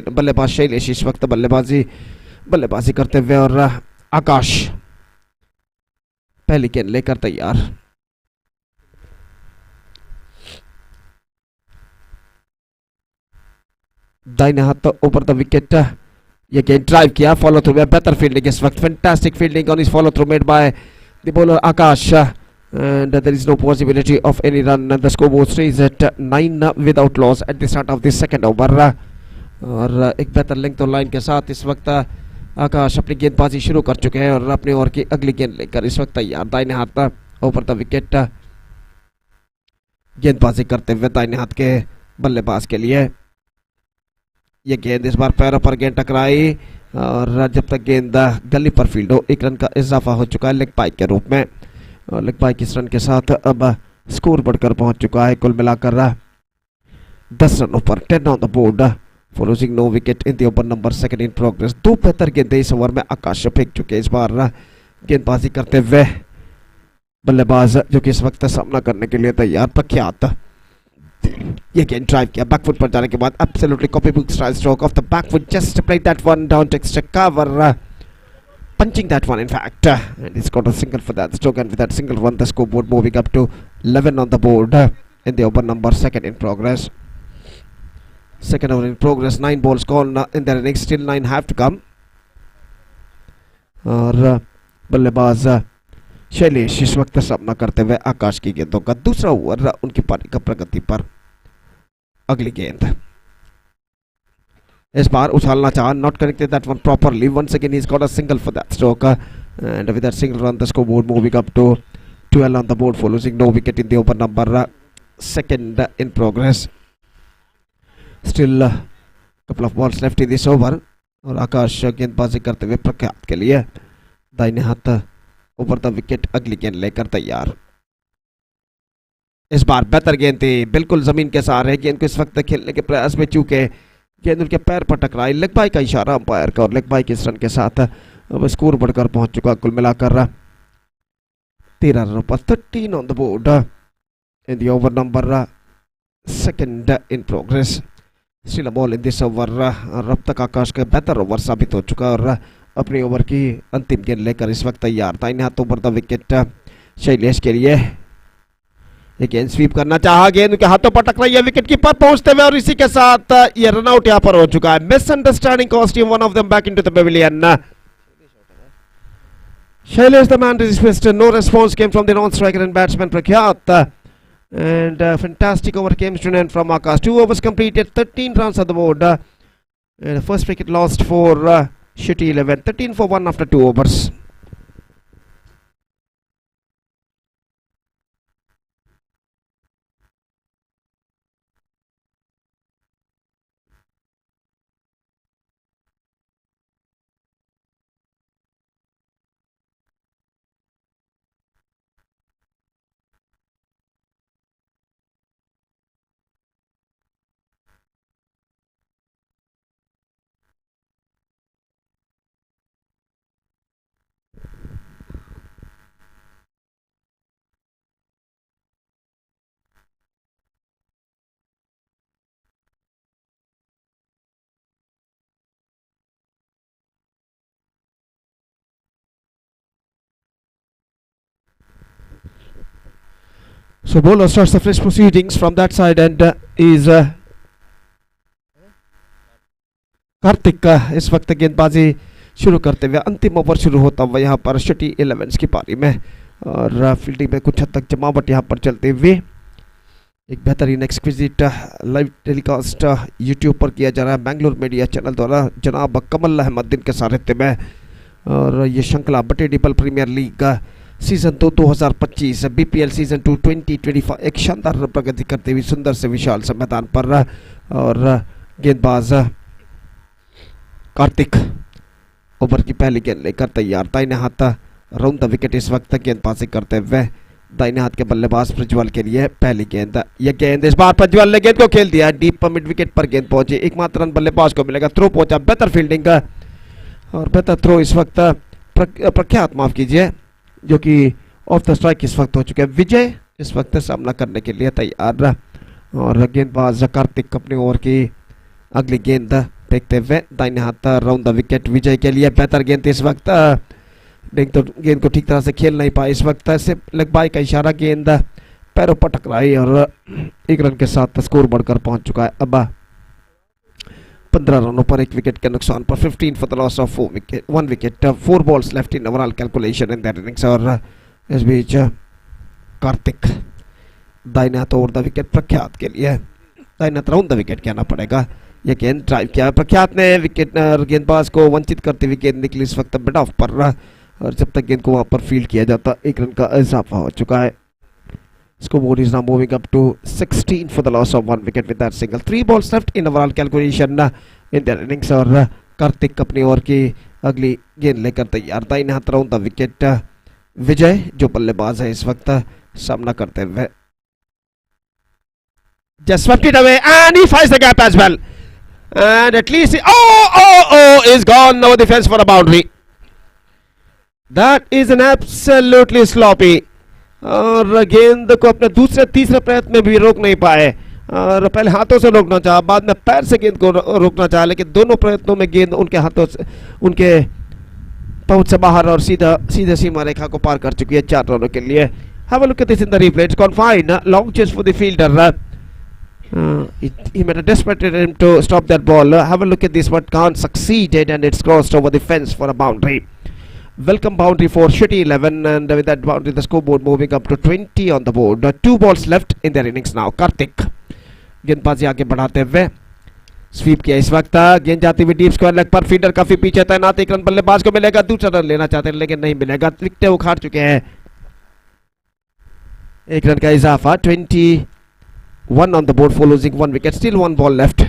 बल्लेबाज शैलेश इस वक्त बल्लेबाजी करते हुए, और आकाश पहली गेंद लेकर तैयार। दाहिने हाथ ऊपर द विकेट, ये गेंद ड्राइव किया, फॉलो थ्रू में बेहतर फील्डिंग इस वक्त, फैंटास्टिक फील्डिंग ऑन इस follow through made by the bowler Akash, and there is no possibility of any run. The scoreboard stays at 9 without loss at the start of the second over. और एक बेहतर length और line के साथ इस वक्त आकाश अपनी गेंदबाजी शुरू कर चुके हैं और अपनी ओवर की अगली गेंद लेकर इस वक्त तैयार। दाहिने हाथ ऊपर द विकेट गेंदबाजी करते हुए दाहिने हाथ के बल्लेबाज के लिए, ये गेंद इस बार पैरों पर गेंद टकराई, और जब तक गेंद गली पर फील्ड हो 1 रन का इजाफा हो चुका है लेग पाइक के रूप में, और लेग पाइक इस रन के साथ अब स्कोर बढ़कर पहुंच चुका है कुल मिलाकर 10 रनों पर, 10 on the board following no wicket in the over number second in progress. 2 बेहतर गेंदें इस ओवर में आकाश फेंक चुके इस बार गेंदबाजी करते हुए बल्लेबाज जो कि इस वक्त सामना करने के लिए तैयार प्रख्यात। ये गेंद ड्राइव किया बैकफुट पर जाने के बाद, absolutely copy book style stroke off the backfoot, just play that one down to extra cover, punching that one in fact, and he's got a single for that stroke, and with that single run the scoreboard moving up to 11 on the board in the over number second in progress. Second over in progress, 9 balls gone in their innings, still 9 have to come, और बल्लेबाज शैलेश इस वक्त सामना करते हुए आकाश की गेंदों का दूसरा ओवर उनकी पारी का प्रगति पर। अगली गेंद इस बार उछालना चाहा, not connected that one properly, once again he's got a single for that stroke, and with that single run the scoreboard moving up to 12 on the board for losing no wicket in the over number second in progress. Still couple of balls left in this over, और आकाश गेंदबाजी करते हुए प्रख्यात के लिए दाहिने हाथ ऊपर द विकेट अगली गेंद लेकर तैयार। इस बार बेहतर गेंद थी, बिल्कुल जमीन के सहारे गेंद को इस वक्त खेलने के प्रयास में चूके गेंद उनके पैर पर टकराई, लेग बाई का इशारा अंपायर का, और लेग बाई के इस रन के साथ अब स्कोर बढ़कर पहुंच चुका कुल मिलाकर 13 रनों पर, 13 on the board in the over number second in progress. Still a ball in this over, और अब तक आकाश का बेहतर ओवर साबित हो चुका, और अपनी ओवर की अंतिम गेंद लेकर इस वक्त तैयार। दाहिने हाथ ऊपर द विकेट शैलेश के लिए, गेंद स्वीप करना चाहा, गेंद उनके हाथों पर टकराई है विकेट कीपर पहुंचते हुए, और इसी के साथ ये रनआउट यहां पर हो चुका है। Misunderstanding cost him one of them back into the Pavilion. Shailesh the man dismissed, no response came from the non-striker and batsman Prakyat, and fantastic over came to an end from Akash. 2 overs completed, 13 runs on the board, and the first wicket lost for Shitty 11, 13 for 1 after 2 overs. So bowler starts the fresh proceedings from that side, and is Kartik इस वक्त गेंदबाजी शुरू करते हुए, अंतिम over शुरू होता हुआ यहाँ पर शटी 11 की पारी में, और फील्डिंग में कुछ हद तक जमावट यहाँ पर चलते हुए एक बेहतरीन एक्सक्विजिट लाइव टेलीकास्ट यूट्यूब पर किया जा रहा है बैंगलोर मीडिया चैनल द्वारा जनाब कमल अहमदीन के सारथ्य में, और ये श्रृंखला Batedipal premier league season 2 2025 BPL season 2 2025 एक शानदार प्रगति करते हुए सुंदर से विशाल से मैदान पर, और गेंदबाज कार्तिक ओवर की पहली गेंद लेकर तैयार। दाहिने हाथ राउंड द विकेट इस वक्त गेंदबाजी करते हुए दाहिने हाथ के बल्लेबाज प्रज्वल के लिए पहली गेंद। यह गेंद इस बार प्रज्वल ने गेंद को खेल दिया, डीप मिड विकेट पर गेंद पहुंची, एकमात्र रन बल्लेबाज को मिलेगा। थ्रो पहुंचा, बेहतर फील्डिंग और बेहतर थ्रो इस वक्त प्रख्यात, माफ कीजिए, जो कि ऑफ द स्ट्राइक इस वक्त हो चुके हैं। विजय इस वक्त सामना करने के लिए तैयार और गेंदबाज कार्तिक अपनी ओवर की अगली गेंद फेंकते हुए दाहिने हाथ राउंड द विकेट विजय के लिए। बेहतर गेंद इस वक्त, तो गेंद को ठीक तरह से खेल नहीं पाए इस वक्त, से लेग बाई का इशारा, गेंद पैरों पर टकराई और 1 रन के साथ स्कोर बढ़कर पहुंच चुका है। अब 15 रनों पर 1 विकेट के नुकसान पर 15 for the loss of 1 wicket, 4 balls left in overall calculation in that innings. और इस बीच कार्तिक दाहिने हाथ ओवर द विकेट प्रख्यात के लिए, दाहिने हाथ राउंड द विकेट कहना पड़ेगा। यह गेंद ड्राइव किया, प्रख्यात ने विकेट गेंदबाज को वंचित करते हुए गेंद निकली इस वक्त मिड ऑफ पर, और जब तक गेंद को वहां पर फील्ड किया जाता 1 रन का इजाफा हो चुका है। Scoreboard is now moving up to 16 for the loss of 1 wicket with that single. 3 balls left in overall calculation in their innings और कार्तिक अपनी ओवर की अगली गेंद लेकर तैयार। दाहिने हाथ राउंड द विकेट विजय जो बल्लेबाज है इस वक्त सामना करते हुए। Just swept it away and he finds the gap as well. And at least is gone over the fence for a boundary. That is an absolutely sloppy. और गेंद को अपने दूसरे तीसरे प्रयत्न में भी रोक नहीं पाए, और पहले हाथों से रोकना चाहा, बाद में पैर से गेंद को रोकना चाहा, लेकिन दोनों प्रयत्नों में गेंद उनके हाथों से, उनके पहुंच से बाहर और सीधे सीमा रेखा को पार कर चुकी है 4 रनों के लिए। Have a look at this in the replay. It's gone fine. Long chase for the fielder. He made a desperate attempt to stop that ball. Have a look at this, but can't succeeded, and it's crossed over the fence for a boundary. Welcome boundary for Shitty 11, and with that boundary the scoreboard moving up to 20 on the board. 2 balls left in their innings now. Kartik गेंदबाजी आगे बढ़ाते हुए SVEEP किया इस वक्त, गेंद जाती हुई डीप स्क्वायर लेग पर, फील्डर काफी पीछे तैनात, 1 रन बल्लेबाज को मिलेगा, दूसरा रन लेना चाहते हैं लेकिन नहीं मिलेगा, विकेटें उखाड़ चुके हैं। 1 रन का इजाफा, 21 on the board for losing 1 wicket, still 1 ball left.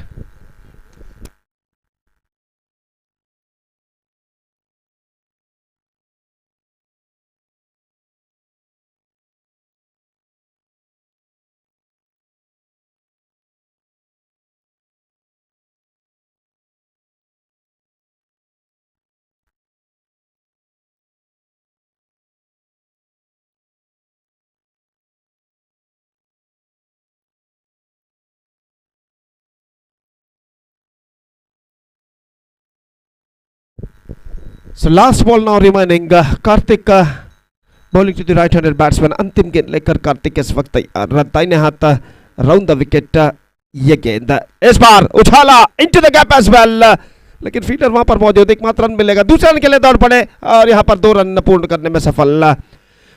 So last ball now remaining. Kartik bowling to the right-handed batsman. अंतिम गेंद लेकर कार्तिक इस वक्त तैयार, दाहिने हाथ राउंड द विकेट। ये गेंद इस बार उछाला into the gap as well, लेकिन फील्डर वहां पर मौजूद, एकमात्र रन मिलेगा, दूसरे रन के लिए दौड़ पड़े और यहां पर 2 रन पूर्ण करने में सफल।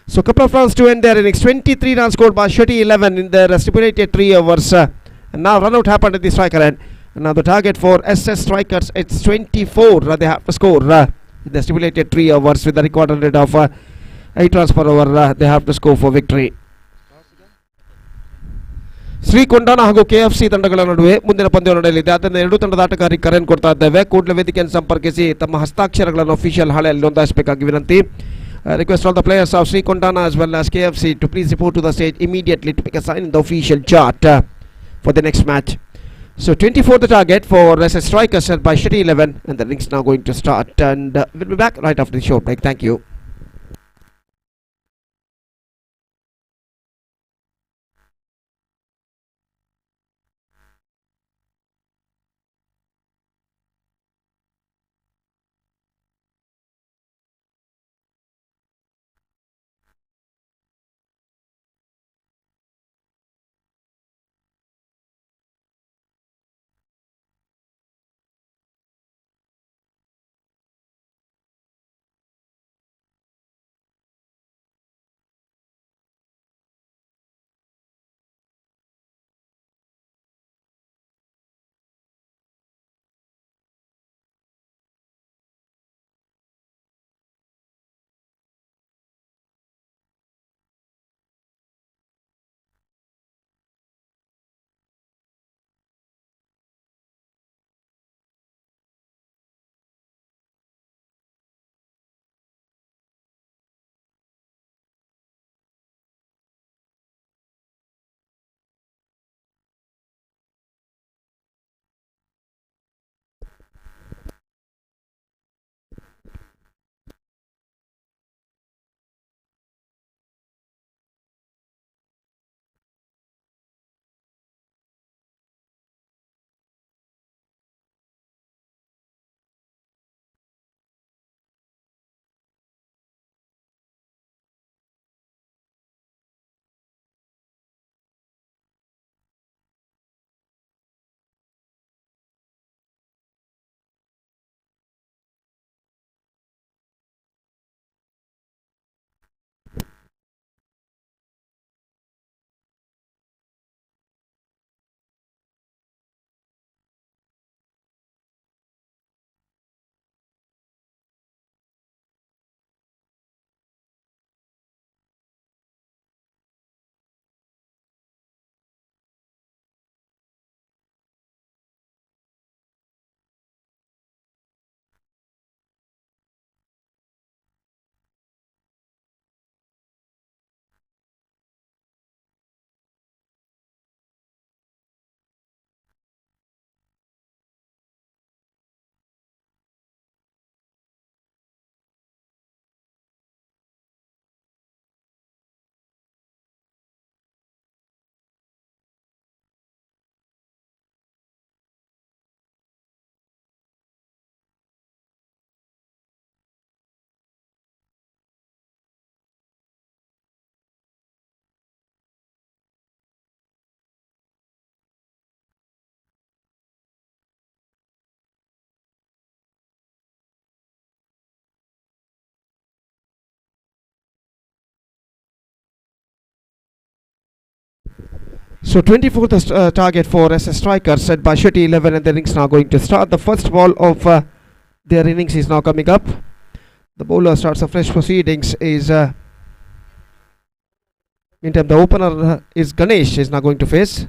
So couple of runs to end their innings. 23 runs scored by Shitty 11 in their stipulated 3 overs. And now run out happened at the striker end. Now the target for SS Strikers, it's 24. They have to score in the stipulated 3 overs with a recorded rate of 8 runs per over. They have to score for victory. ಶ್ರೀಕೊಂಡನ ಹಾಗೂ KFC ತಂಡಗಳ ನಡುವೆ ಮುಂದಿನ ಪಂದ್ಯ ನಡೆಯಲಿದೆ. ಅದನ್ನು ಎರಡೂ ತಂಡದ ಆಟಗಾರರಿಗೆ ಕರೆಯನ್ನು ಕೊಡ್ತಾ ಇದ್ದೇವೆ. ಕೂಡಲೇ ವೇದಿಕೆಯನ್ನು ಸಂಪರ್ಕಿಸಿ ತಮ್ಮ ಹಸ್ತಾಕ್ಷರಗಳನ್ನು ಅಫಿಷಿಯಲ್ ಹಾಳೆಯಲ್ಲಿ ನೋಂದಾಯಿಸಬೇಕಾಗಿ ವಿನಂತಿ. Request all the players of Srikondan as well as KFC to please report to the stage immediately to make a sign in the official chart for the next match. So 24 the target for SS Strikers set by Shitty 11, and the innings now going to start, and we'll be back right after the short break. Thank you. So 24th target for SS Strikers set by Shetty 11, and the innings now going to start. The first ball of their innings is now coming up. The bowler starts a fresh proceedings. Meantime, the opener is Ganesh is now going to face.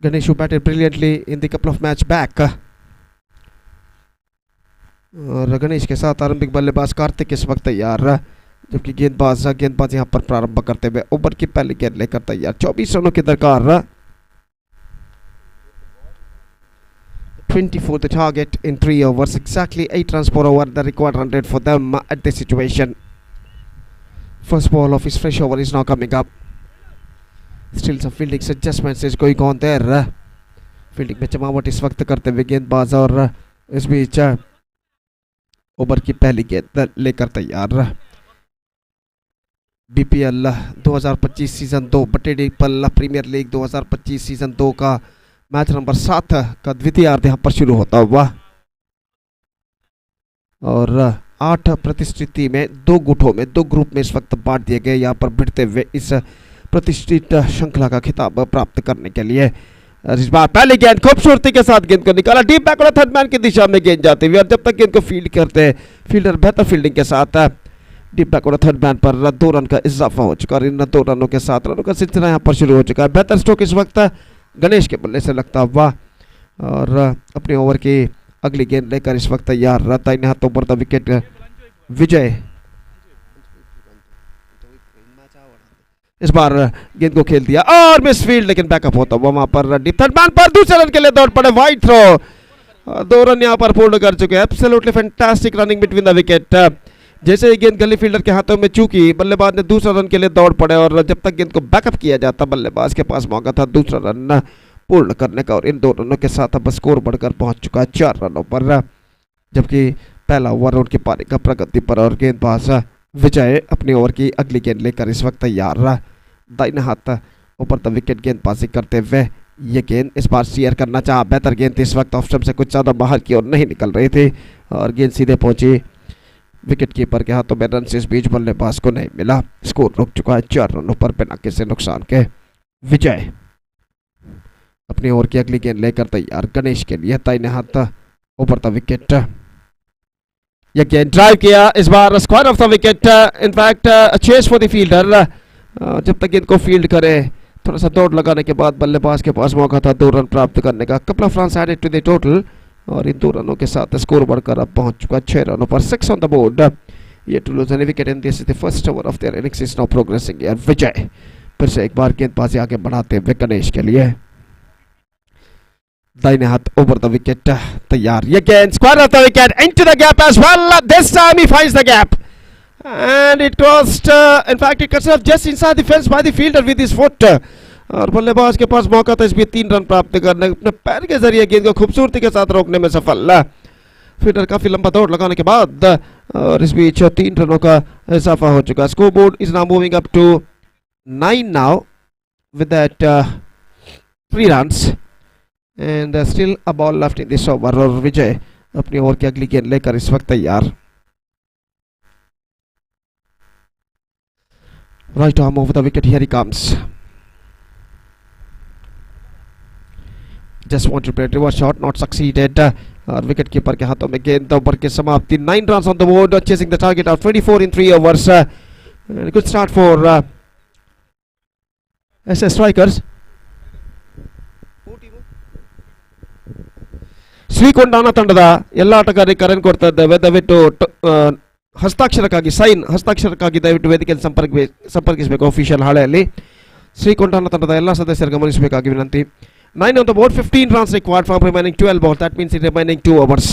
Ganesh who batted brilliantly in the couple of match back. और गणेश के साथ आरंभिक बल्लेबाज कार्तिक इस वक्त तैयार, जबकि गेंदबाज यहां पर प्रारंभ करते हुए ओवर की पहली गेंद लेकर तैयार। 24 रनों की दरकार। 24 the target in 3 overs, exactly 8 runs per over, the required run rate for them at this situation. First ball of his fresh over is now coming up. Still some fielding adjustments is going on there. Fielding में जमावट इस वक्त करते हुए गेंदबाज, और इस बीच over की पहली गेंद लेकर तैयार। BPL 2025 season 2 Batedipal premier league 2025 season 2 का मैच नंबर 7 का द्वितीयार्ध यहाँ पर शुरू होता हुआ, और 8 प्रतिष्ठित में 2 गुटों में 2 ग्रुप में इस वक्त बांट दिए गए, यहाँ पर भिड़ते हुए इस प्रतिष्ठित श्रृंखला का खिताब प्राप्त करने के लिए। इस बार पहली गेंद खूबसूरती के साथ गेंद को निकाला, डीप बैक और थर्ड मैन की दिशा में गेंद जाती हुई, और जब तक गेंद को फील्ड करते हैं फील्डर बेहतर फील्डिंग के साथ डीप बैक और थर्ड मैन पर 2 रन का इजाफा हो चुका, और इन 2 रनों के साथ रनों का सिलसिला यहाँ पर शुरू हो चुका है। बेहतर स्ट्रोक इस वक्त गणेश के बल्ले से लगता हुआ, और अपने ओवर की अगली गेंद लेकर इस वक्त तैयार रहता है हाथों पर विकेट विजय। इस बार गेंद को खेल दिया और मिस फील्ड, लेकिन बैकअप होता हुआ वहां पर डीप थर्ड मैन पर दूसरे रन के लिए दौड़ पड़े, वाइड थ्रो। 2 रन यहां पर पूर्ण कर चुके हैं। Absolutely fantastic running between the wicket. जैसे ही गेंद गली फील्डर के हाथों में चूकी, बल्लेबाज ने दूसरा रन के लिए दौड़ पड़े, और जब तक गेंद को बैकअप किया जाता बल्लेबाज के पास मौका था दूसरा रन पूर्ण करने का, और इन 2 रनों के साथ अब स्कोर बढ़कर पहुंच चुका है 4 रनों पर, जबकि पहला ओवर उनके पारी का प्रगति पर, और गेंदबाज विजय अपनी ओवर की अगली गेंद लेकर इस वक्त तैयार रहा। दाहिने हाथ ऊपर द विकेट गेंदबाजी करते हुए ये गेंद इस बार शेयर करना चाहा, बेहतर गेंद इस वक्त ऑफ स्टंप से कुछ ज़्यादा बाहर की ओर नहीं निकल रही थी, और गेंद सीधे पहुंची विकेट कीपर के हाथों में। रन से इस बीच बल्लेबाज को नहीं मिला, स्कोर रुक चुका है 4 रनों पर बिना किसी नुकसान के। विजय अपनी ओवर की अगली गेंद लेकर तैयार गणेश के लिए, दाहिने हाथ ऊपर द विकेट, यह गेंद ड्राइव किया, इस बार square off the wicket, in fact chase for the fielder. जब तक गेंद को फील्ड करे थोड़ा सा दौड़ लगाने के बाद बल्लेबाज के पास मौका था 2 रन प्राप्त करने का। Couple of runs added to the total, और इन 2 रनों के साथ स्कोर बढ़कर अब पहुंच चुका 6 रनों पर, 6 on the board. Yet to lose any wicket in this is the first over of their innings is now progressing. यार विजय फिर से एक बार गेंदबाजी आगे बढ़ाते हुए गणेश के लिए, दाहिने हाथ ओवर द विकेट तैयार, ये गेंद square off the wicket into the gap as well, this time he finds the gap and it crossed in fact it cuts off just inside the fence by the fielder with his foot, और बल्लेबाज के पास मौका था इस बीच 3 run प्राप्त करने, अपने पैर के जरिए गेंद को खूबसूरती के साथ रोकने में सफल। फील्डर काफी लंबा दौड़ लगाने के बाद, और इस बीच 3 रनों का इजाफा हो चुका। Score board is now moving up to 9 now with that 3 runs and still a ball left in this over, और विजय अपनी ओवर की अगली गेंद लेकर इस वक्त तैयार। Right arm over the wicket, here he comes. Just want to play a reverse shot, not succeeded. और विकेट कीपर के हाथों में गेंद, ओवर की समाप्ति, 9 runs on the board, chasing the target of 24 in 3 overs. Good start for SS Strikers. ಶ್ರೀಕೊಂಡಾನ ತಂಡದ ಎಲ್ಲ ಆಟಗಾರರಿಗೆ ಕರೆ ಕೊಡ್ತಾ ಇದ್ದೇವೆ, ದಯವಿಟ್ಟು ಹಸ್ತಾಕ್ಷರಕ್ಕಾಗಿ ದಯವಿಟ್ಟು ವೇದಿಕೆಯಲ್ಲಿ ಸಂಪರ್ಕಿಸಬೇಕು ಅಫಿಷಿಯಲ್ ಹಾಳೆಯಲ್ಲಿ. ಶ್ರೀಕೊಂಡಾನ ತಂಡದ ಎಲ್ಲ ಸದಸ್ಯರು ಗಮನಿಸಬೇಕಾಗಿ ವಿನಂತಿ. 9 on the board, 15 runs required from remaining 12 balls, that means in remaining 2 overs.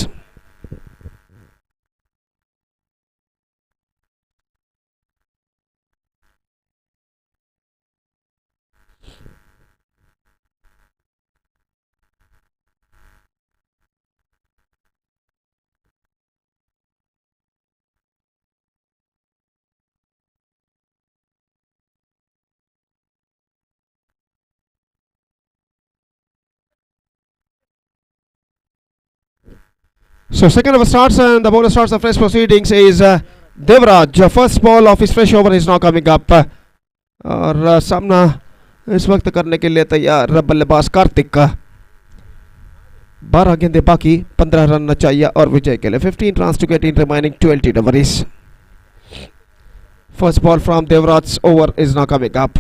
So second over starts, and the bowler starts the fresh proceedings is Devraj. First ball of his fresh over is now coming up. और सामना इस वक्त करने के लिए तैयार बल्लेबाज कार्तिक का। 12 गेंदें बाकी, 15 रन चाहिए और विजय के लिए। 15 runs to get in remaining 20 overs. First ball from Devraj's over is now coming up.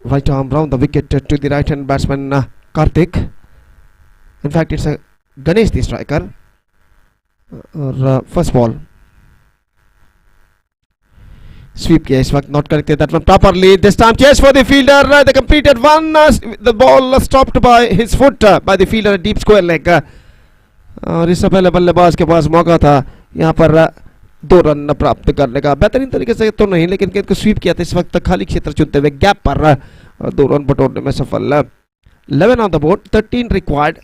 Right arm round the wicket to the right hand batsman Karthik. In fact, it's a Ganesh the striker. First ball. Sweep किया इस वक्त, not connected that one properly. This time chase for the fielder. They completed one. The ball stopped by his foot by the fielder, a deep square leg. और इससे पहले बल्लेबाज के पास मौका था यहाँ पर 2 रन प्राप्त करने का। बेहतरीन तरीके से तो नहीं, लेकिन गेंद को स्वीप किया था इस वक्त खाली क्षेत्र चुनते हुए गैप पर, और 2 रन बटोरने में सफल। 11 on the board, 13 required,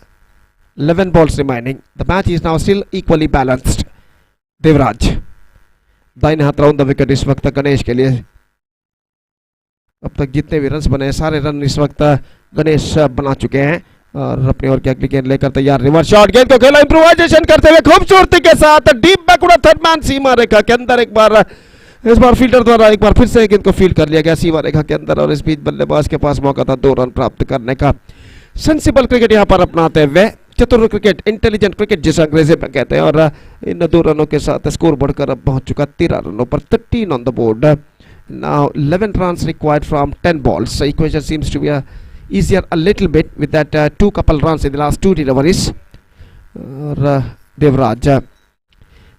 11 balls remaining. The match is now still equally balanced. Devraj दाहिने हाथ राउंड द विकेट इस वक्त गणेश के लिए। अब तक जितने भी रन्स बने सारे रन इस वक्त गणेश बना चुके हैं, और अपनी ओर की अगली गेंद लेकर तैयार। रिवर्स शॉट, गेंद को खेला इंप्रोवाइजेशन करते हुए खूबसूरती के साथ डीप बैकवर्ड थर्ड मैन सीमा रेखा के अंदर। एक बार इस बार फील्डर द्वारा एक बार फिर से गेंद को फील्ड कर लिया गया सीमा रेखा के अंदर, और इस बीच बल्लेबाज के पास मौका था 2 रन प्राप्त करने का। सेंसिबल क्रिकेट यहाँ पर अपनाते हुए, चतुर क्रिकेट, इंटेलिजेंट क्रिकेट जिसे अंग्रेजी में कहते हैं, और इन 2 रनों के साथ स्कोर बढ़कर अब पहुंच चुका 13 रनों पर। 13 on the board. Now 11 runs required from 10 balls. The equation seems to be easier a little bit with that 2 couple runs in the last 2 deliveries. और देवराज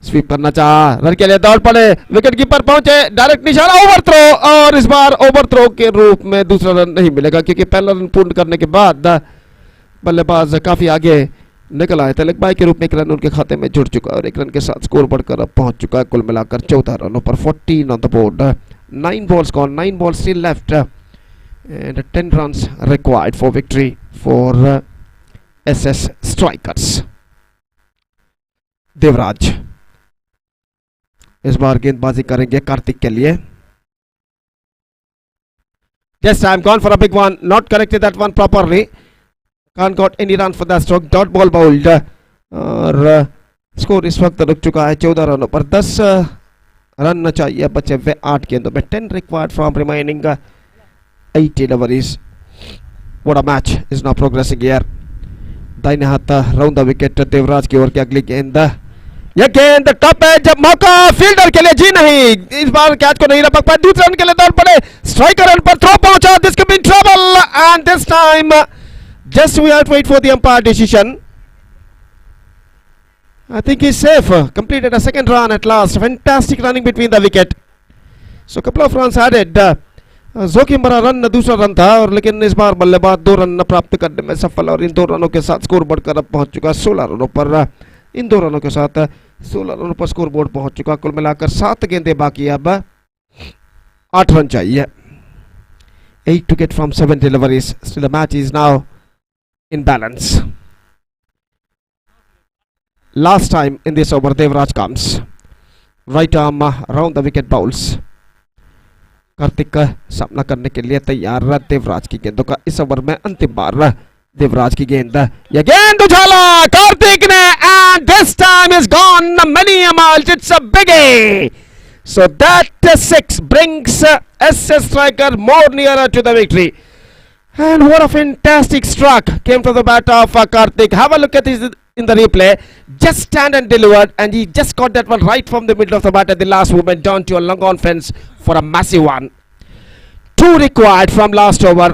स्वीप करना चाहा, रन के लिए दौड़ पड़े, विकेट कीपर पहुंचे, डायरेक्ट निशाना, ओवर थ्रो, और इस बार ओवर थ्रो के रूप में दूसरा रन नहीं मिलेगा, क्योंकि पहला रन पूर्ण करने के बाद बल्लेबाज काफी आगे निकल आए थे। लेग बाय के रूप में 1 रन उनके खाते में जुड़ चुका है, और 1 रन के साथ स्कोर बढ़कर अब पहुंच चुका है कुल मिलाकर 14 रनों पर। 14 on the board, 9 balls gone, 9 balls still left, and 10 runs required for victory for SS Strikers. Devraj इस बार गेंदबाजी करेंगे कार्तिक के लिए। This time gone for a big one, not corrected that one properly. Can't got any run for that stroke. Dot ball bowled, और score इस वक्त रुक चुका है 14 रनों पर। 10 रन चाहिए बचे हुए 8 गेंदों में। 10 required from remaining 80 overs. What a match is now progressing here. दाहिने हाथ राउंड द विकेट देवराज की ओर की अगली गेंद। यह गेंद टप है, जब मौका फील्डर के लिए, जी नहीं, इस बार कैच को नहीं लपक पाए। दूसरे रन के लिए दौड़ पड़े, स्ट्राइकर रन पर थ्रो पहुंचा, this can be trouble, and this time just we have to wait for the umpire decision. I think he's safe. Completed a second run at last. Fantastic running between the wicket. So couple of runs added. जोखिम भरा run दूसरा run था, और लेकिन इस बार बल्लेबाज 2 run प्राप्त करने में सफल, और इन 2 रनों के साथ स्कोर बढ़कर अब पहुंच चुका 16 रनों पर। इन 2 रनों के साथ 16 रनों पर स्कोर बोर्ड पहुंच चुका। कुल मिलाकर 7 गेंदें बाकी, अब 8 रन चाहिए। 8 to get from 7 deliveries. Still the match is now in balance. Last time in this over, Devraj comes. Right arm around the wicket bowls. Kartik का सामना करने के लिए तैयार देवराज की गेंदों का इस ओवर में अंतिम बार। देवराज की गेंद, यह गेंद उछाला कार्तिक ने, and this time is gone many a miles. It's a biggie. So that 6 brings SS Striker more nearer to the victory. And what a fantastic struck came from the bat of Karthik. Have a look at this in the replay. Just stand and delivered, and he just got that one right from the middle of the bat at the last moment down to a long on fence for a massive one. 2 required from last over.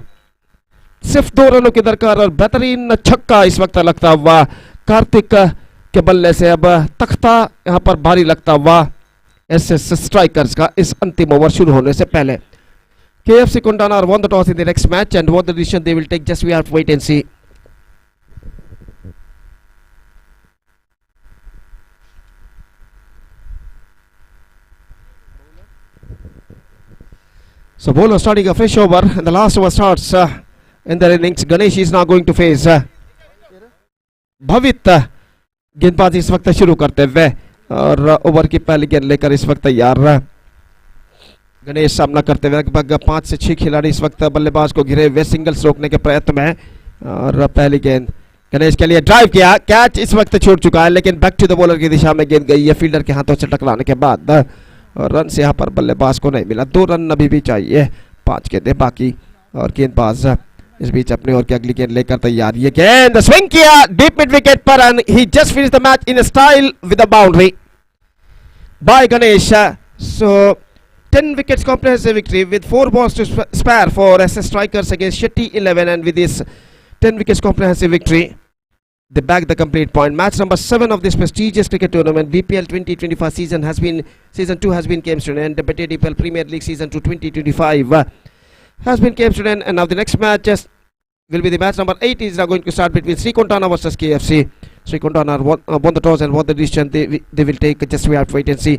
सिर्फ 2 रनों की दरकार, और बेहतरीन छक्का इस वक्त लगता हुआ कार्तिक के बल्ले से अब तख्ता यहाँ पर भारी लगता हुआ SS स्ट्राइकर्स का इस अंतिम ओवर शुरू होने से पहले। KFC Kundana won the toss in the next match, and what the decision they will take, just we have to wait and see. So bowler starting a fresh over, and the last over starts in their innings. Ganesh is now going to face Bhavit गेंदबाजी इस वक्त शुरू करते हुए, और over की पहली गेंद लेकर इस वक्त तैयार गणेश सामना करते हुए। लगभग 5 से 6 खिलाड़ी इस वक्त बल्लेबाज को घिरे हुए सिंगल्स रोकने के प्रयत्न में, और पहली गेंद गणेश के लिए ड्राइव किया, कैच इस वक्त छूट चुका है, लेकिन बैक टू द बॉलर की दिशा में गेंद गई है फील्डर के हाथों से टकराने के बाद। और रन यहाँ पर बल्लेबाज को नहीं मिला, 2 रन अभी भी चाहिए, 5 गेंदें बाकी। और गेंदबाज इस बीच अपने ओर की अगली गेंद लेकर तैयार, ये गेंद स्विंग किया डीप मिड विकेट पर and he just finished the match in style with a boundary by Ganesh. So 10 wickets comprehensive victory with 4 balls to spare for SS Strikers against Shetty 11, and with this 10 wickets comprehensive victory they bag the complete point. Match number 7 of this prestigious cricket tournament, BPL 2025 season 2 has been came to an end. The Batedipal Premier League season 2 2025 has been came to an end, and now the next match will be the match number 8 is now going to start between Srikontana versus KFC. Srikontana won the toss and won the decision. They will take, just we have to wait and see.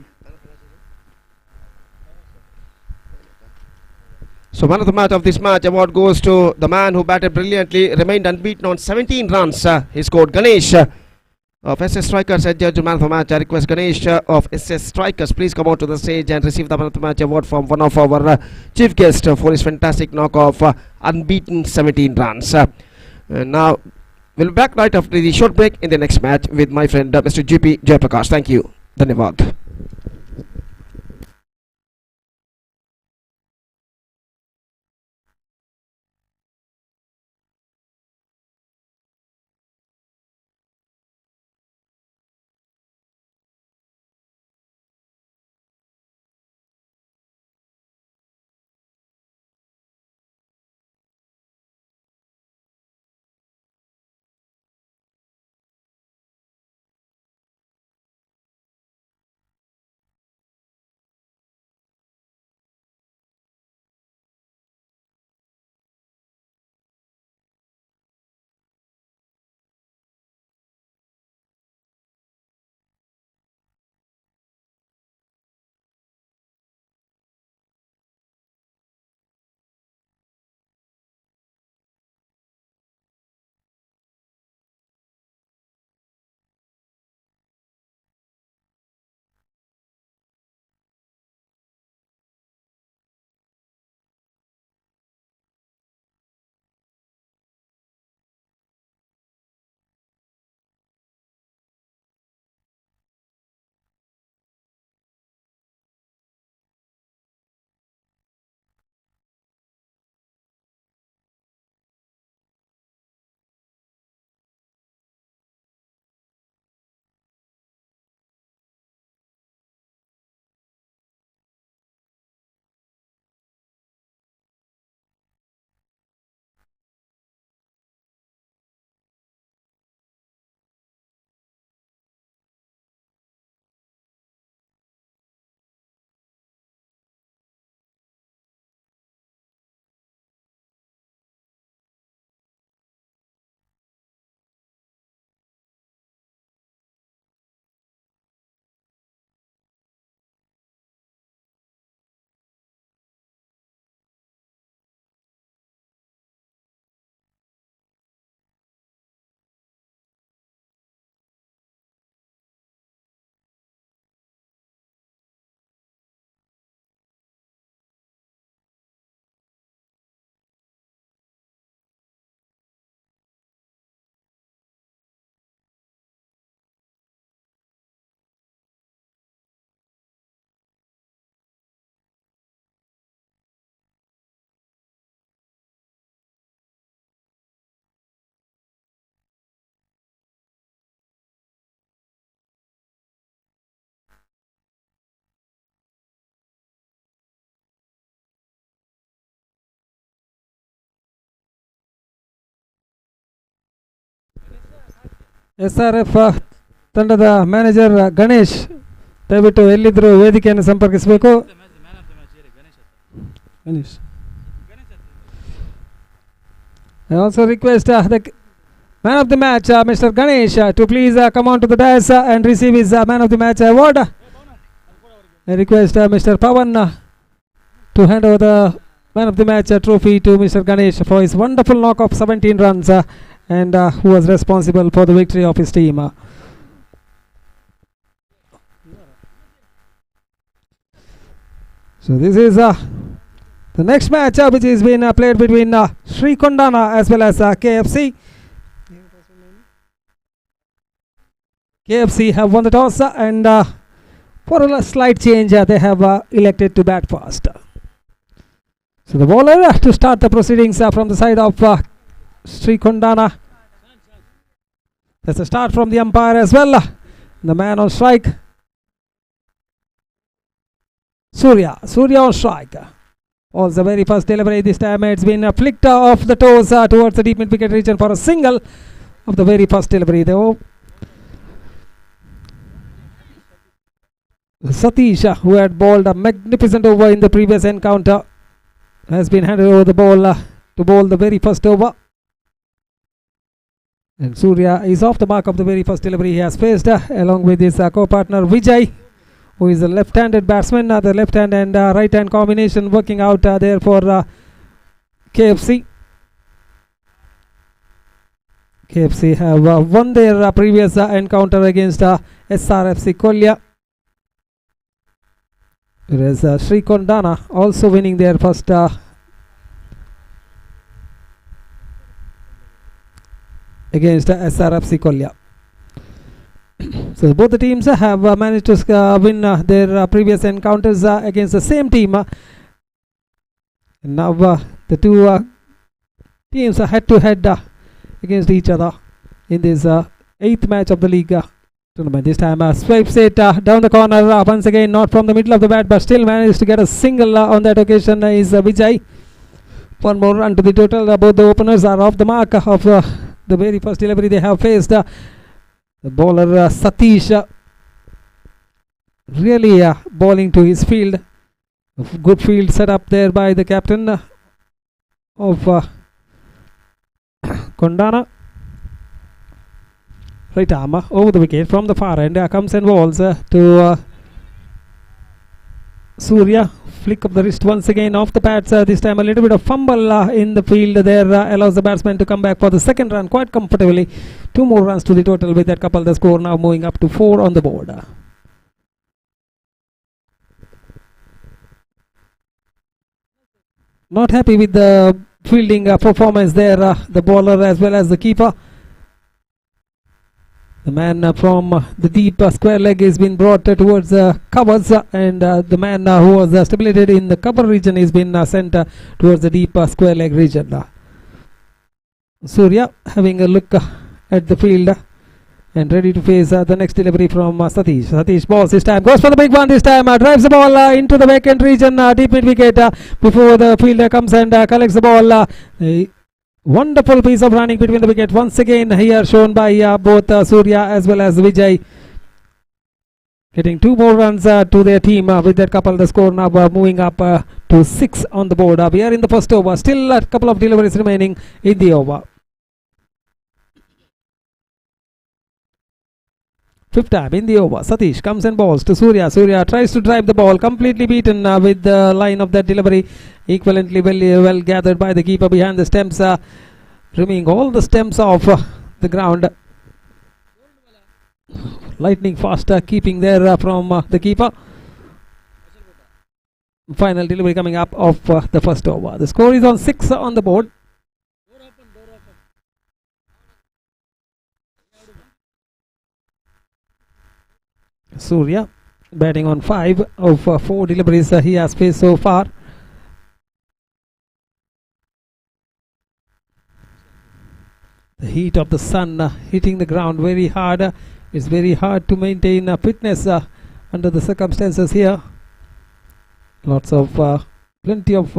So man of the match of this match award goes to the man who batted brilliantly, remained unbeaten on 17 runs. He scored Ganesh of SS Strikers as judge man of the match. I request Ganesh of SS Strikers please come out to the stage and receive the man of the match award from one of our chief guests for his fantastic knock of unbeaten 17 runs. Now we'll be back right after the short break in the next match with my friend Mr. GP Jayaprakash. Thank you. Dhanyavad. SRF ತಂಡದ manager Ganesh ದಯವಿಟ್ಟು ಎಲ್ಲಿದ್ದರೂ ವೇದಿಕೆಯನ್ನು ಸಂಪರ್ಕಿಸಬೇಕು. Ganesh, I also request the man of the match, Mr. Ganesh, to please come on to the dais and receive his man of the match award. I request Mr. Pawan to hand over the man of the match trophy to Mr. Ganesh for his wonderful knock of 17 runs and who was responsible for the victory of his team. So this is the next match which is being played between Srikontana as well as KFC. KFC have won the toss and For a slight change, they have elected to bat first. So the bowler to start the proceedings from the side of Sri Kondana. That's a start from the umpire as well. The man on strike. Surya on strike. Also the very first delivery this time. It's been flicked off the toes towards the deep mid wicket region for a single of the very first delivery though. Satish, who had bowled a magnificent over in the previous encounter, has been handed over the ball to bowl the very first over. And Surya is off the mark of the very first delivery he has faced along with his co-partner Vijay, who is a left-handed batsman. The left-hand and right-hand combination working out there for KFC. KFC have won their previous encounter against SRFC Kolya. Whereas Sri Kondana also winning their first against SRFC Kolya. So both the teams have managed to win their previous encounters against the same team. And now the two teams are head to head against each other in this 8th match of the league tournament. This time swipes it down the corner once again, not from the middle of the bat, but still managed to get a single on that occasion is Vijay. One more run to the total. Both the openers are off the mark of the very first delivery they have faced. The bowler Satish really bowling to his field. Good field set up there by the captain of Kondana. Right arm over the wicket from the far end comes and bowls to Surya. Flick of the wrist once again off the pads. This time a little bit of fumble in the field there allows the batsman to come back for the second run quite comfortably. 2 more runs to the total with that couple. The score now moving up to 4 on the board. Not happy with the fielding performance there, the bowler as well as the keeper. The man from the deep square leg has been brought towards the covers, and the man who was stipulated in the cover region has been sent towards the deep square leg region. Surya having a look at the field and ready to face the next delivery from Satish. Satish balls this time, goes for the big one this time, drives the ball into the vacant region, deep mid wicket before the fielder comes and collects the ball. Wonderful piece of running between the wicket once again here shown by both Surya as well as Vijay, getting 2 more runs to their team with that couple. The score now moving up to 6 on the board. We are in the first over, still a couple of deliveries remaining in the over. 5th time in the over. Satish comes and balls to Surya. Surya tries to drive the ball, completely beaten with the line of that delivery. Equivalently well gathered by the keeper behind the stumps, removing all the stems off the ground. Lightning faster keeping there from the keeper. Final delivery coming up of the first over. The score is on 6 on the board. Surya batting on 5 of 4 deliveries he has faced so far. The heat of the sun hitting the ground very hard. It's very hard to maintain fitness under the circumstances here. Lots of plenty of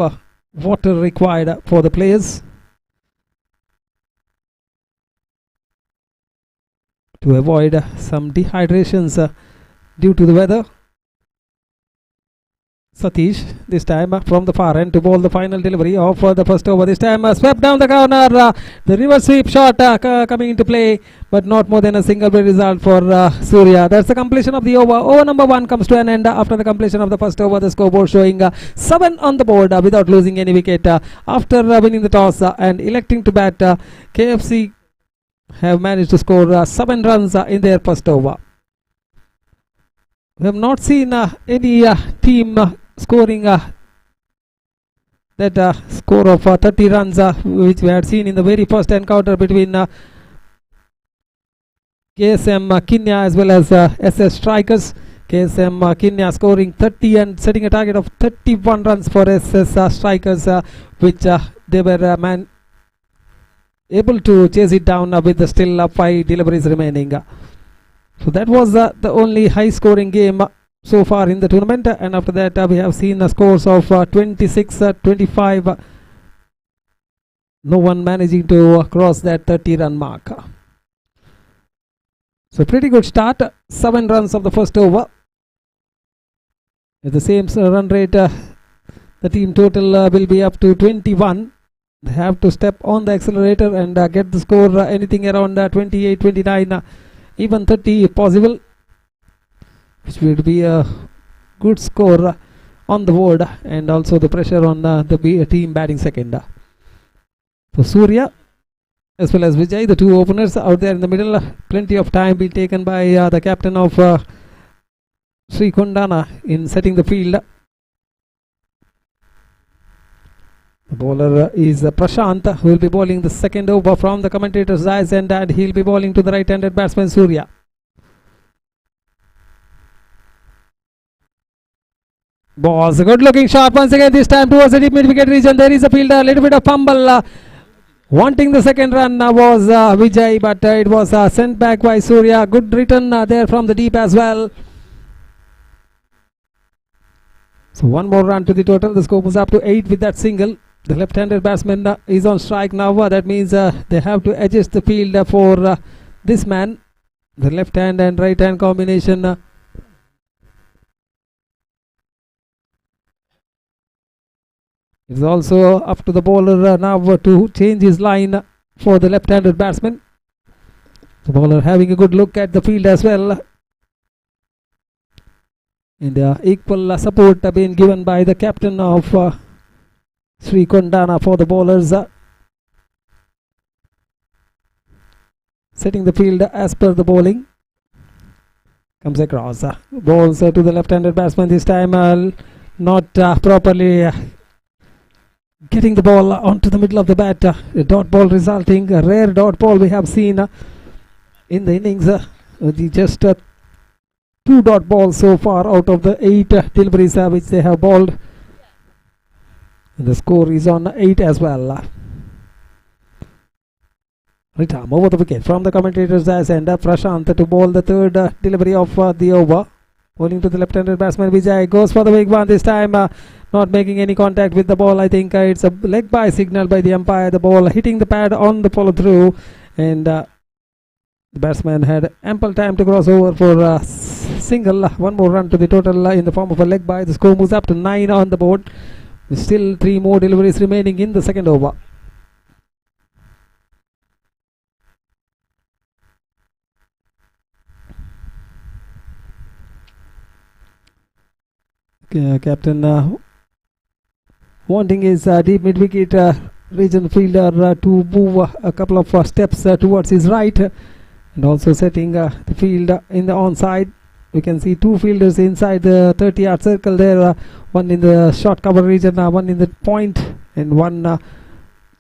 water required for the players to avoid some dehydrations due to the weather. Satish this time from the far end to bowl the final delivery of the first over. This time swept down the corner, the reverse sweep shot coming into play, but not more than a single result for Surya. That's the completion of the over. Over number 1 comes to an end after the completion of the first over. The scoreboard showing 7 on the board without losing any wicket after winning the toss and electing to bat. KFC have managed to score 7 runs in their first over. We have not seen any team scoring that score of 30 runs which we had seen in the very first encounter between KSM Kenya as well as SS Strikers. KSM Kenya scoring 30 and setting a target of 31 runs for SS Strikers, which they were able to chase it down with still 5 deliveries remaining. So that was the only high scoring game so far in the tournament, and after that we have seen scores of 26-25. No one managing to cross that 30 run mark. So pretty good start. 7 runs of the first over. At the same run rate, the team total will be up to 21. They have to step on the accelerator and get the score anything around 28, 29, even 30 if possible, which would be a good score on the board, and also the pressure on the team batting second. So Surya as well as Vijay, the two openers out there in the middle, plenty of time being taken by the captain of Sri Kondana in setting the field. The bowler is Prashant, who will be bowling the second over from the commentator's eyes, and he'll be bowling to the right-handed batsman Surya. Balls, a good looking shot once again, this time towards the deep mid-wicket region. There is a fielder, a little bit of fumble. Wanting the second run was Vijay, but it was sent back by Surya. Good return there from the deep as well. So one more run to the total. The score was up to 8 with that single. The left-handed batsman is on strike now. That means they have to adjust the field for this man. The left-hand and right-hand combination. It's also up to the bowler now to change his line for the left-handed batsman. The bowler having a good look at the field as well. And equal support being given by the captain of Sri Kondana for the bowlers. Setting the field as per the bowling. Comes across. Balls to the left-handed batsman this time. Not properly getting the ball onto the middle of the bat. A dot ball resulting. A rare dot ball we have seen in the innings. Just 2 dot balls so far out of the 8 deliveries which they have bowled. And the score is on 8 as well. Ritam over the wicket from the commentators as end up. Prashant to bowl the third delivery of the over. Bowling to the left-handed batsman Vijay. Goes for the big one this time. Not making any contact with the ball. I think it's a leg by signal by the umpire. The ball hitting the pad on the follow through. And the batsman had ample time to cross over for a single. One more run to the total in the form of a leg by. The score moves up to 9 on the board. With still 3 more deliveries remaining in the second over. Captain wanting his deep mid-wicket region fielder to move a couple of steps towards his right, and also setting the field in the onside. We can see 2 fielders inside the 30-yard circle there, one in the short cover region, one in the point, and one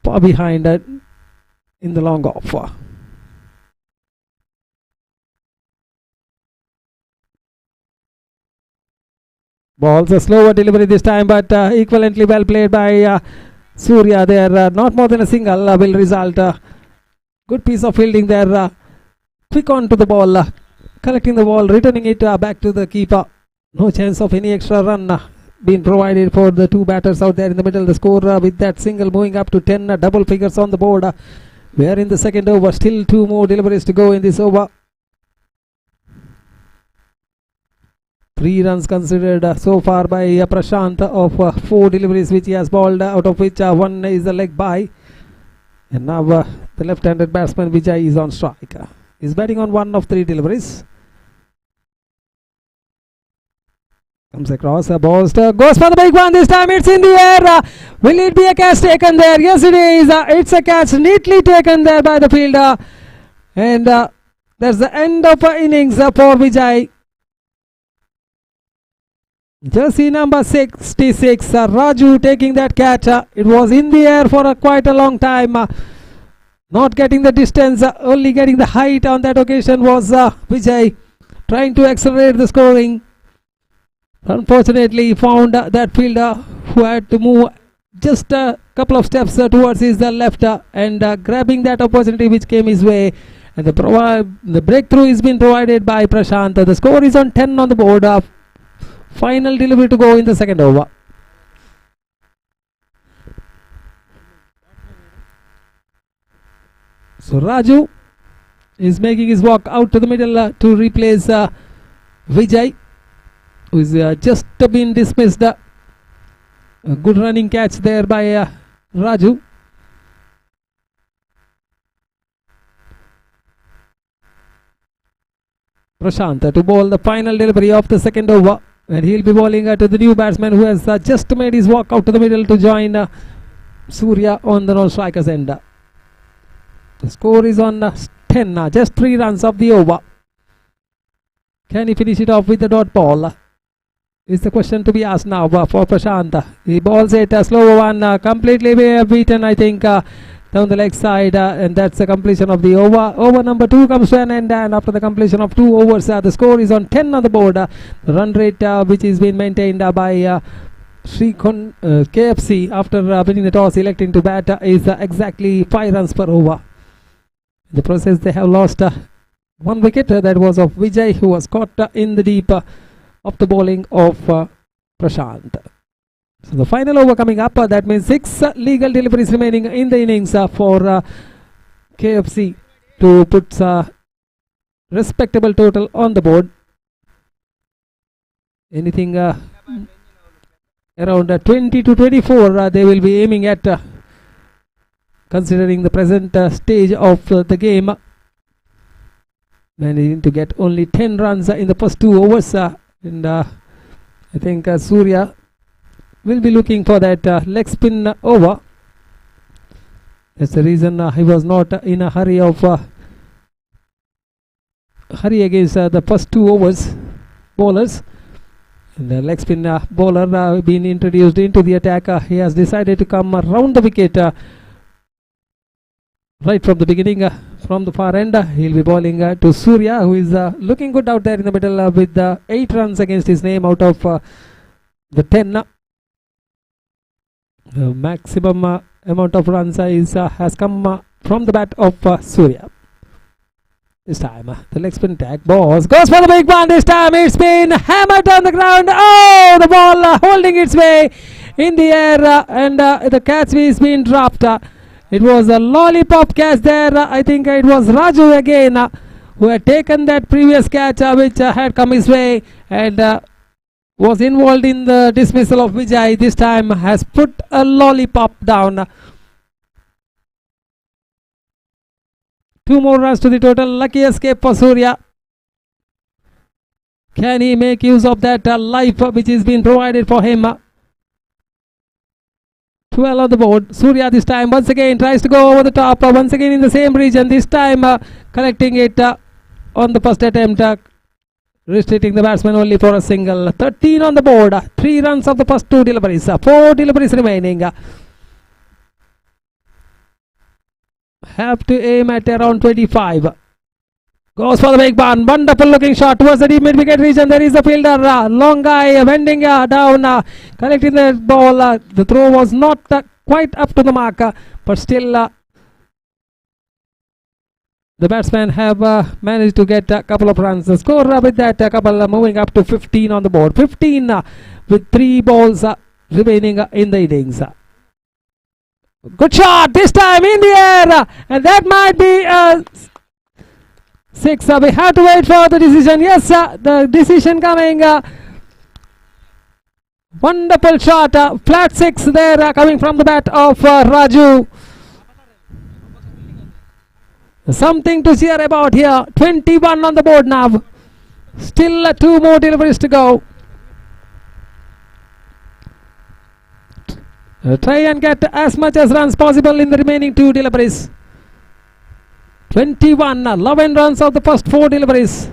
far behind in the long off. Balls a slower delivery this time, but equivalently well played by Surya there. Not more than a single will result. Good piece of fielding there. Quick on to the ball. Collecting the ball, returning it back to the keeper. No chance of any extra run being provided for the 2 batters out there in the middle. The score with that single moving up to 10 double figures on the board. We are in the second over. Still 2 more deliveries to go in this over. 3 runs considered so far by Prashant of 4 deliveries which he has bowled, out of which 1 is a leg by. And now the left-handed batsman Vijay is on strike. He's batting on 1 of 3 deliveries. Comes across a ball, goes for the big one this time. It's in the air. Will it be a catch taken there? Yes, it is. It's a catch neatly taken there by the fielder. And that's the end of innings for Vijay. Jersey number 66, Raju taking that catch. It was in the air for quite a long time. Not getting the distance, only getting the height on that occasion was Vijay. Trying to accelerate the scoring. Unfortunately, he found that fielder who had to move just a couple of steps towards his left and grabbing that opportunity which came his way. And the breakthrough is being provided by Prashant. The score is on 10 on the board. Final delivery to go in the second over. So Raju is making his walk out to the middle to replace Vijay, who is just been dismissed. A good running catch there by Raju. Prashant to bowl the final delivery of the second over, and he'll be bowling to the new batsman who has just made his walk out to the middle to join Surya on the non-strikers end. The score is on 10, just 3 runs of the over. Can he finish it off with the dot ball? Is the question to be asked now for Prashant. He bowls it a slow one, completely beaten, I think, down the leg side, and that's the completion of the over. Over number 2 comes to an end, and after the completion of 2 overs, the score is on 10 on the board. The run rate which is being maintained by KFC after winning the toss, electing to bat, is exactly 5 runs per over. In the process, they have lost 1 wicket. That was of Vijay, who was caught in the deep of the bowling of Prashant. So the final over coming up, that means 6 legal deliveries remaining in the innings for KFC to put respectable total on the board. Anything around 20 to 24 they will be aiming at, considering the present stage of the game. Managing to get only 10 runs in the first 2 overs, and I think Surya will be looking for that leg spin over. That's the reason he was not in a hurry against the first 2 overs bowlers. And the leg spin bowler being introduced into the attack. He has decided to come around the wicket right from the beginning, from the far end. He'll be bowling to Surya, who is looking good out there in the middle with 8 runs against his name out of the 10. The maximum amount of runs has come from the bat of Surya. This time the leg spin tag goes for the big one. This time it's been hammered on the ground. Oh, the ball holding its way in the air, and the catch is being dropped. It was a lollipop catch there. I think it was Raju again who had taken that previous catch which had come his way and was involved in the dismissal of Vijay. This time has put a lollipop down. 2 more runs to the total. Lucky escape for Surya. Can he make use of that life which is being provided for him? 12 on the board. Surya this time once again tries to go over the top, once again in the same region, this time collecting it on the first attempt, restricting the batsman only for a single. 13 on the board. 3 runs of the first 2 deliveries. 4 deliveries remaining. Have to aim at around 25. Goes for the big one. Wonderful looking shot towards the deep mid wicket region. There is the fielder. Long guy bending down, collecting the ball. The throw was not quite up to the mark, but still the batsmen have managed to get a couple of runs. The score with that couple moving up to 15 on the board. 15 with 3 balls remaining in the innings. Good shot this time in the air, and that might be 6. We have to wait for the decision. Yes, the decision coming. Wonderful shot, flat 6 there coming from the bat of Raju. Something to cheer about here. 21 on the board now. Still 2 more deliveries to go. Try and get as much as runs possible in the remaining 2 deliveries. 21, 11 runs of the first 4 deliveries.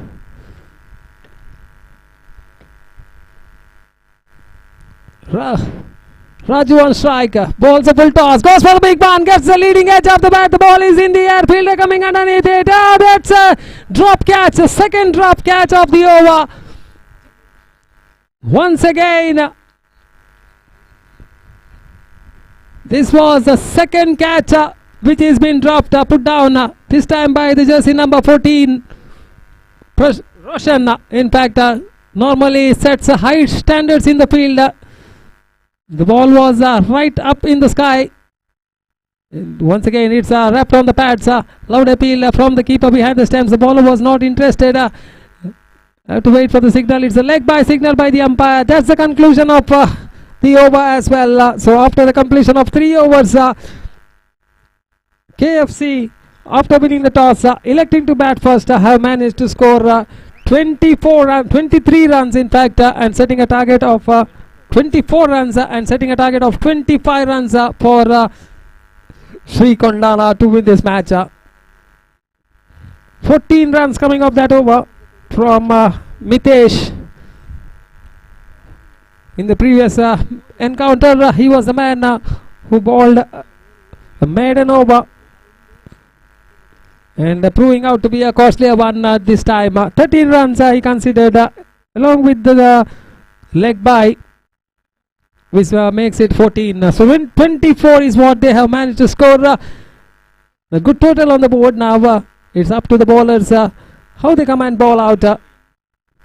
Raju on strike, bowls a full toss, goes for the big one, gets the leading edge of the bat, the ball is in the air, fielder coming underneath it. That's a drop catch, a second drop catch of the over. Once again, this was the second catch which has been dropped, put down, this time by the jersey number 14, Roshan. In fact, normally sets high standards in the field. The ball was right up in the sky. And once again, it's wrapped on the pads. Loud appeal from the keeper behind the stumps. The bowler was not interested. Have to wait for the signal. It's a leg by signal by the umpire. That's the conclusion of the over as well. So after the completion of 3 overs, KFC, after winning the toss, electing to bat first, have managed to score 23 runs in fact, and setting a target of 24 runs and setting a target of 25 runs for Sri Kondana to win this match. 14 runs coming off that over from Mitesh. In the previous encounter, he was the man who bowled a maiden over, and proving out to be a costlier one this time. 13 runs he considered, along with the leg by, which makes it 14. So 24 is what they have managed to score. A good total on the board now. It's up to the bowlers how they come and bowl out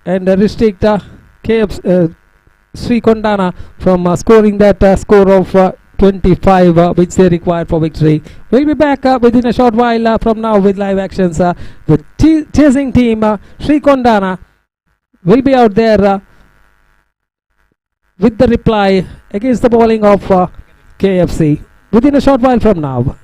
and restrict Sri Kondana from scoring that score of 25 which they require for victory. We'll be back within a short while from now with live actions. The chasing team Sri Kondana will be out there with the reply against the bowling of KFC within a short while from now.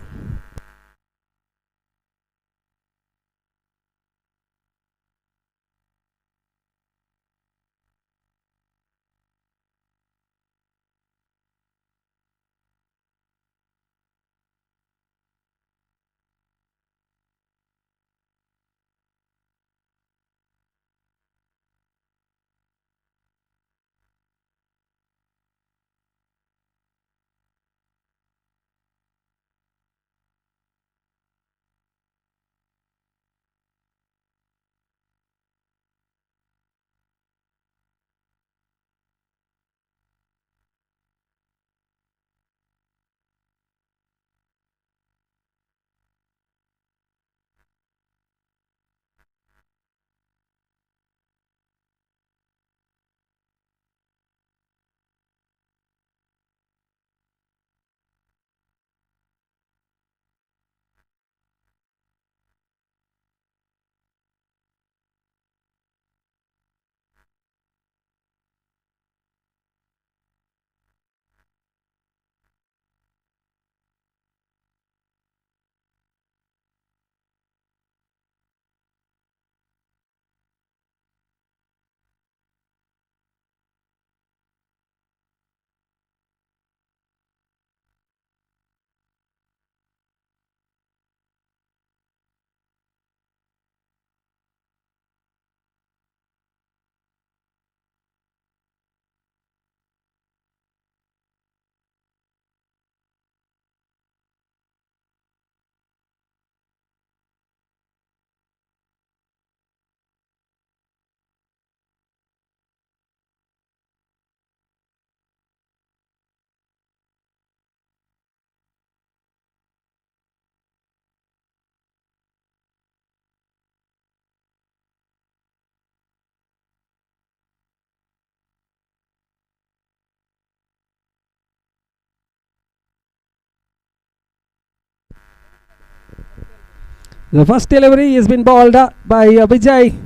The first delivery has been bowled by Vijay,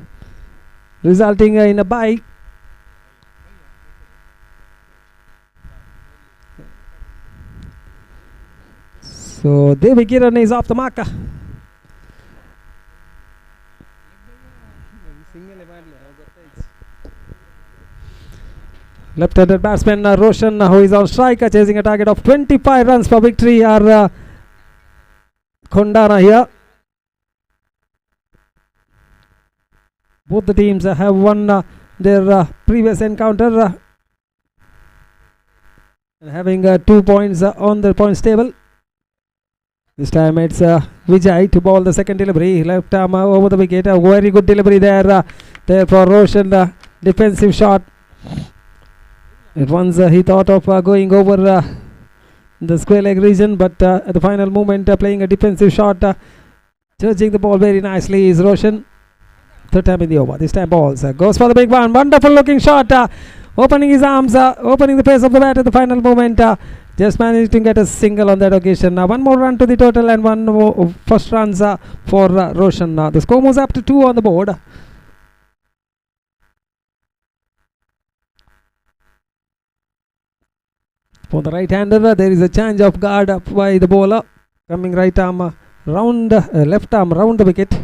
resulting in a bye. So Devi Kiran is off the marker. Left-handed batsman Roshan, who is on strike, chasing a target of 25 runs for victory, are Kondana here. Both the teams have won their previous encounter, having 2 points on the points table. This time it's Vijay to bowl the second delivery. Left arm over the wicket. A very good delivery there. There for Roshan. Defensive shot At once he thought of going over the square leg region, but at the final moment playing a defensive shot, judging the ball very nicely is Roshan. Third time in the over. This time balls. Goes for the big one. Wonderful looking shot. Opening his arms, opening the pace of the bat at the final moment. Just managed to get a single on that occasion. One more run to the total and one more first runs for Roshan. The score moves up to 2 on the board. For the right-hander, there is a change of guard up by the bowler. Coming right arm round, left arm round the wicket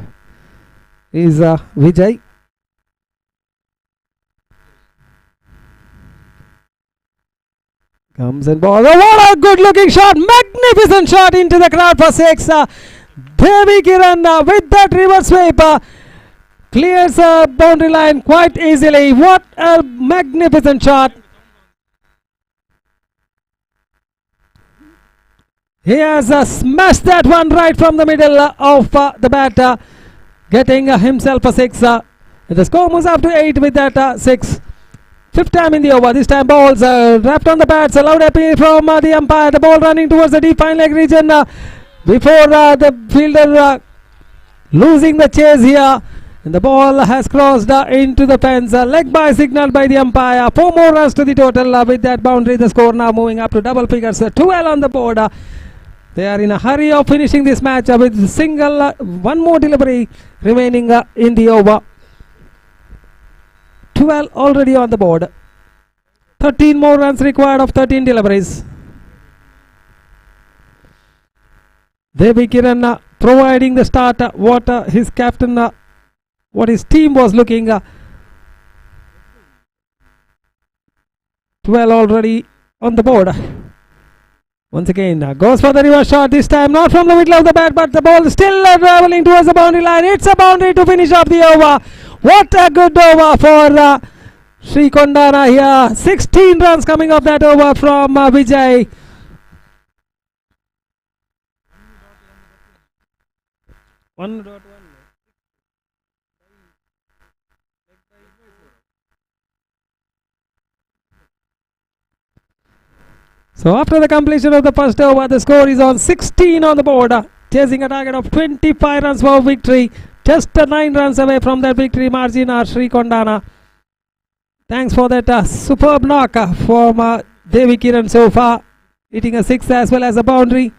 is Vijay. Comes and balls. Oh, what a good looking shot! Magnificent shot into the crowd for 6. Devi Kiran with that reverse sweep clears a boundary line quite easily. What a magnificent shot! He has smashed that one right from the middle of the bat, getting himself a 6. The score moves up to 8 with that 6. Fifth time in the over. This time balls wrapped on the bats. A loud appeal from the umpire. The ball running towards the deep fine leg region before the fielder losing the chase here. And the ball has crossed into the fence. Leg by signaled by the umpire. 4 more runs to the total with that boundary. The score now moving up to double figures. 12 on the board. They are in a hurry of finishing this match with single, one more delivery remaining in the over. 12 already on the board. 13 more runs required of 13 deliveries. Devi Kiran providing the start what his captain, what his team was looking. 12 already on the board. Once again goes for the reverse shot, this time not from the middle of the bat, but the ball still traveling towards the boundary line. It's a boundary to finish off the over. What a good over for Sri Kondana here. 16 runs coming off that over from Vijay. So after the completion of the first over, the score is on 16 on the board, chasing a target of 25 runs for victory. Just 9 runs away from that victory margin are Sri Kondana. Thanks for that superb knock from Devi Kiran so far, hitting a 6 as well as a boundary.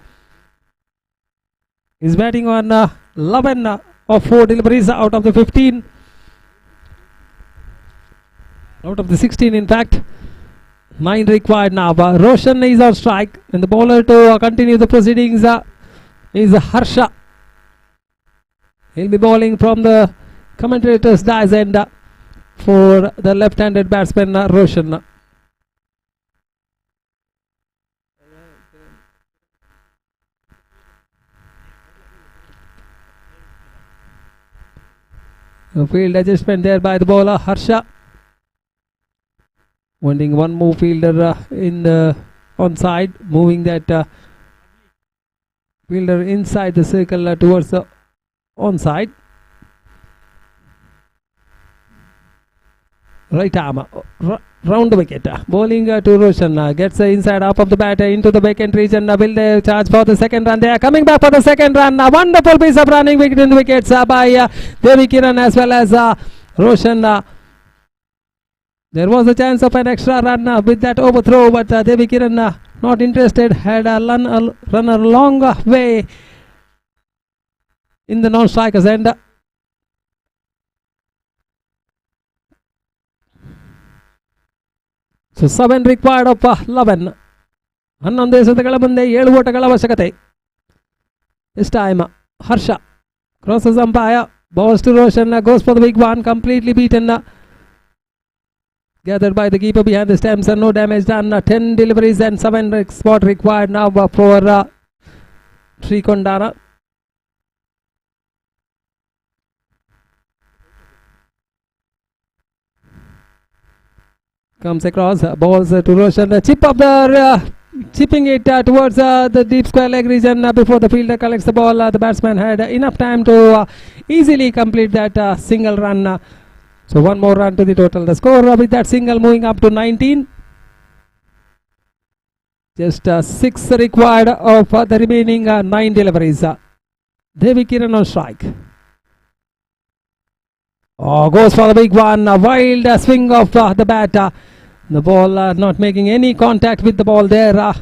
He's batting on 11 of 4 deliveries out of the 15. Out of the 16 in fact. 9 required now. Roshan is on strike, and the bowler to continue the proceedings is Harsha. He'll be bowling from the commentator's dice end for the left-handed batsman Roshan. A field adjustment there by the bowler Harsha. Wanting one more fielder in the onside, moving that fielder inside the circle towards the onside. Right arm round the wicket, bowling to Roshan, gets the inside half of the bat into the vacant region. Will they charge for the second run? They are coming back for the second run. Wonderful piece of running between the wickets by Devi Kiran as well as Roshan. There was a chance of an extra run with that overthrow, but Devi Kiran not interested, had a run a long way in the non-strikers end. So 7 required of 11. 11 ಎಸೆತಗಳ ಮುಂದೆ 7 ಓಟಗಳ ಅವಶ್ಯಕತೆ. This time Harsha crosses umpire, balls to Roshan, goes for the big one, completely beaten. Gathered by the keeper behind the stumps, no damage done. 10 deliveries and 7 spot required now for Sri Kondana. Comes across, balls to Roshan, chip up the chipping it towards the deep square leg region before the fielder collects the ball. The batsman had enough time to easily complete that single run. So 1 more run to the total. The score with that single moving up to 19. Just 6 required of the remaining 9 deliveries. Devi Kiran on strike. Oh, goes for the big one. A wild swing of the bat. The ball not making any contact with the ball there.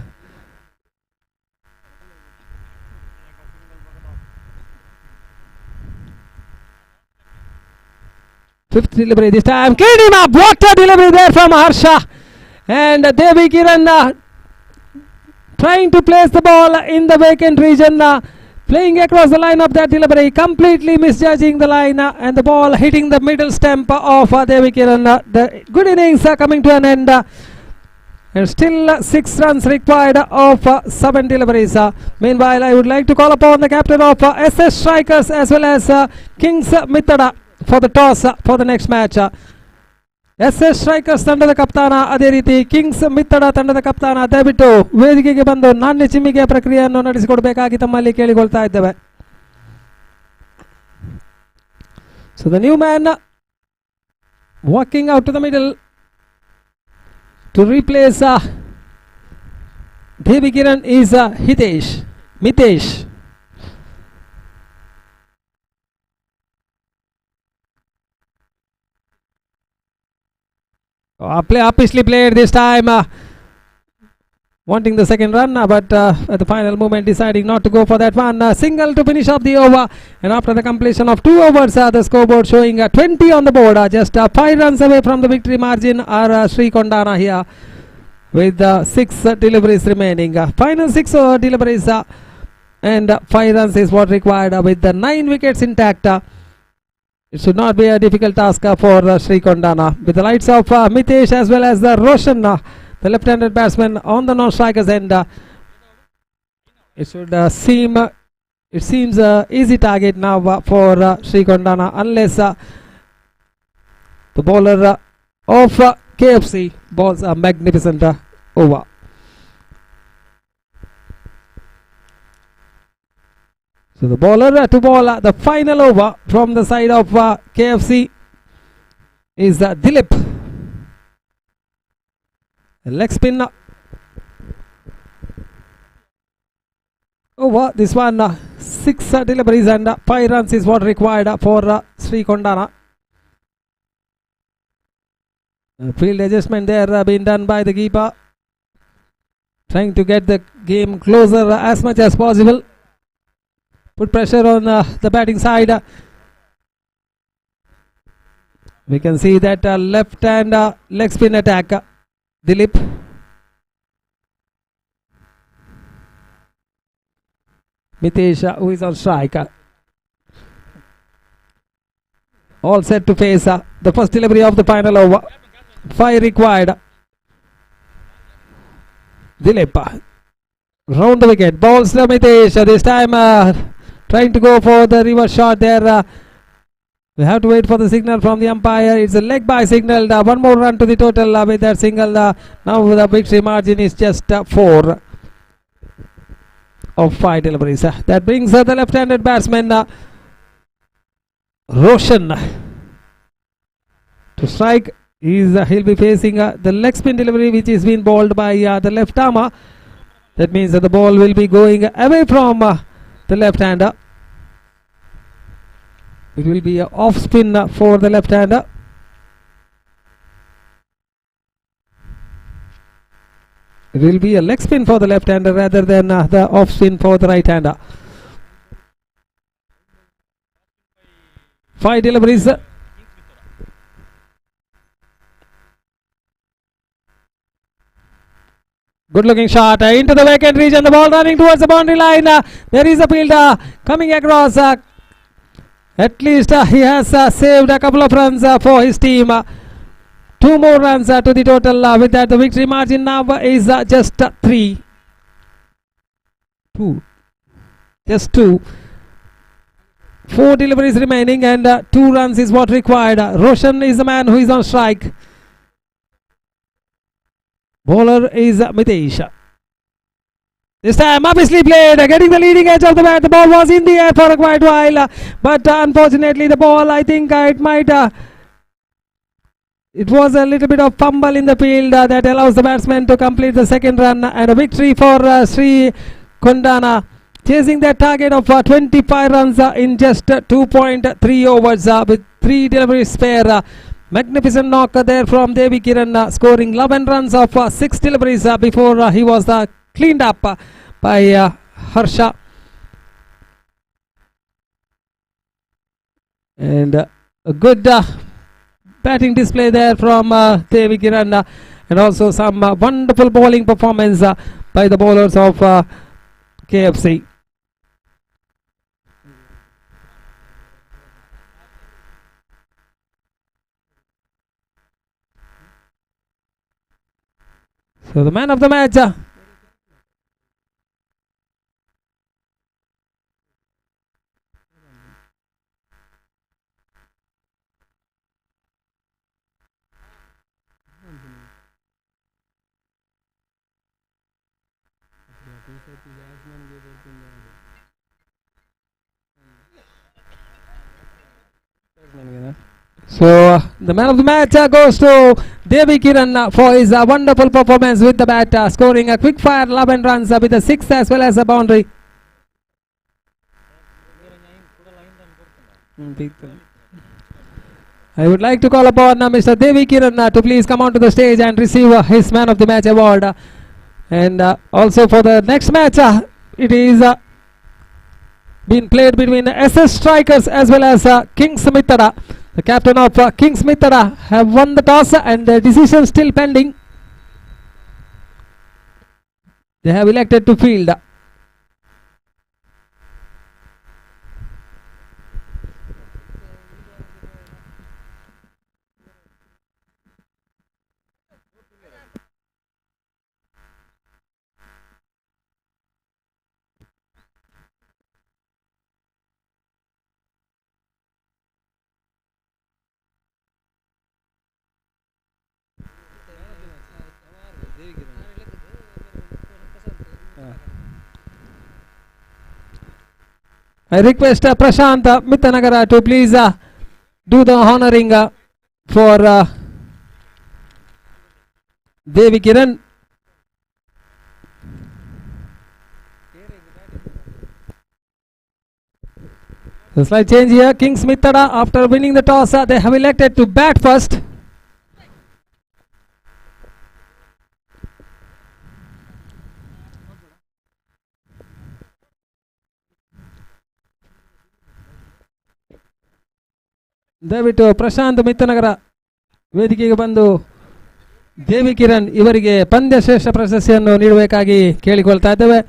Fifth delivery this time. Clean him up. What a delivery there from Harsha. And Devi Kiran trying to place the ball in the vacant region. Playing across the line of that delivery. Completely misjudging the line. And the ball hitting the middle stump of Devi Kiran. The good innings coming to an end. And still 6 runs required of 7 deliveries. Meanwhile, I would like to call upon the captain of SS Strikers as well as Kings Mithada for the toss for the next match. SS Strikers ತಂಡದ ಕಪ್ತಾನ ಅದೇ ರೀತಿ Kings ಮಿತ್ತಡ ತಂಡದ ಕಪ್ತಾನ ದಯವಿಟ್ಟು ವೇದಿಕೆಗೆ ಬಂದು ನಾಣ್ಯ ಚಿಮ್ಮಿಗೆ ಪ್ರಕ್ರಿಯೆಯನ್ನು ನಡೆಸಿಕೊಡಬೇಕಾಗಿ ತಮ್ಮಲ್ಲಿ ಕೇಳಿಕೊಳ್ತಾ ಇದ್ದೇವೆ. So the new man walking out to the middle to replace Devi Kiran is Mitesh. Obviously played this time, wanting the second run, but at the final moment deciding not to go for that one. Single to finish off the over, and after the completion of 2 overs, the scoreboard showing 20 on the board. Just 5 runs away from the victory margin are Sri Kondana here with 6 deliveries remaining. Final 6 deliveries and 5 runs is what required with the 9 wickets intact. It should not be a difficult task for Sri Kondana. With the lights of Mitesh as well as the Roshan, the left-handed batsman on the non-strikers end. It seems easy target now for Sri Kondana unless the bowler of KFC bowls a magnificent over. So the bowler to bowl the final over from the side of KFC is Dilip. Leg spin over this one. 6 deliveries and 5 runs is what required for Sri Kondana. Field adjustment there being done by the keeper, trying to get the game closer as much as possible. Put pressure on the batting side. We can see that left hand leg spin attack. Dilip. Mitesh who is on strike. All set to face the first delivery of the final over. 5 required. Dilip. Round the wicket. Balls to Mitesh. This time trying to go for the reverse shot there. We have to wait for the signal from the umpire. It's a leg by signal. One more run to the total with that single. Now the victory margin is just 4 of 5 deliveries. That brings the left-handed batsman Roshan to strike. He'll be facing the leg spin delivery which is being bowled by the left armer. That means that the ball will be going away from the left hander. It will be an off spin for the left hander. It will be a leg spin for the left hander rather than the off spin for the right hander. 5 deliveries. Good looking shot into the vacant region. The ball running towards the boundary line. There is a fielder coming across. At least he has saved a couple of runs for his team. 2 more runs to the total. With that, the victory margin now is just 3. 2. Just 2. 4 deliveries remaining and 2 runs is what required. Roshan is the man who is on strike. Bowler is Mitesh. This time obviously played, getting the leading edge of the bat. The ball was in the air for a quite while, but unfortunately the ball, I think it might It was a little bit of fumble in the field that allows the batsman to complete the second run, and a victory for Sri Kundana, chasing their target of 25 runs in just 2.3 overs with 3 deliveries spare. Magnificent knock there from Devi Kiran, scoring 11 runs of 6 deliveries before he was cleaned up by Harsha. And a good batting display there from Devi Kiran, and also some wonderful bowling performance by the bowlers of KFC. So the man of the match the man of the match goes to Devi Kiran for his wonderful performance with the bat, scoring a quick fire 11 runs with a 6 as well as a boundary. I would like to call upon Mr. Devi Kiran to please come onto the stage and receive his man of the match award. And also for the next match, it is being played between SS Strikers as well as Kings Mithara. The captain of Kings Mithara have won the toss and the decision still pending. They have elected to field. I request Prashant Mittanagara to please do the honoring for Devi Kiran. The slight change here. Kings Mithara, after winning the toss, they have elected to bat first. ದಯವಿಟ್ಟು ಪ್ರಶಾಂತ್ ಮಿತ್ತನಗರ ವೇದಿಕೆಗೆ ಬಂದು ದೇವಿ ಕಿರಣ್ ಇವರಿಗೆ ಪಂದ್ಯ ಶ್ರೇಷ್ಠ ಪ್ರಶಸ್ತಿಯನ್ನು ನೀಡಬೇಕಾಗಿ ಕೇಳಿಕೊಳ್ತಾ ಇದ್ದೇವೆ.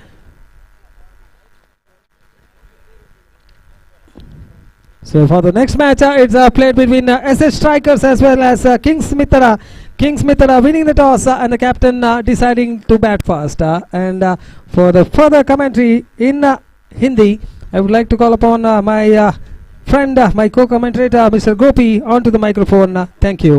So for the next match, it's played between SS Strikers as well as Kings Mithara. Kings Mithara winning the toss and the captain deciding to bat first. And for the further commentary in Hindi, I would like to call upon my friend, my co-commentator, Mr. Gopi, onto the microphone. Thank you.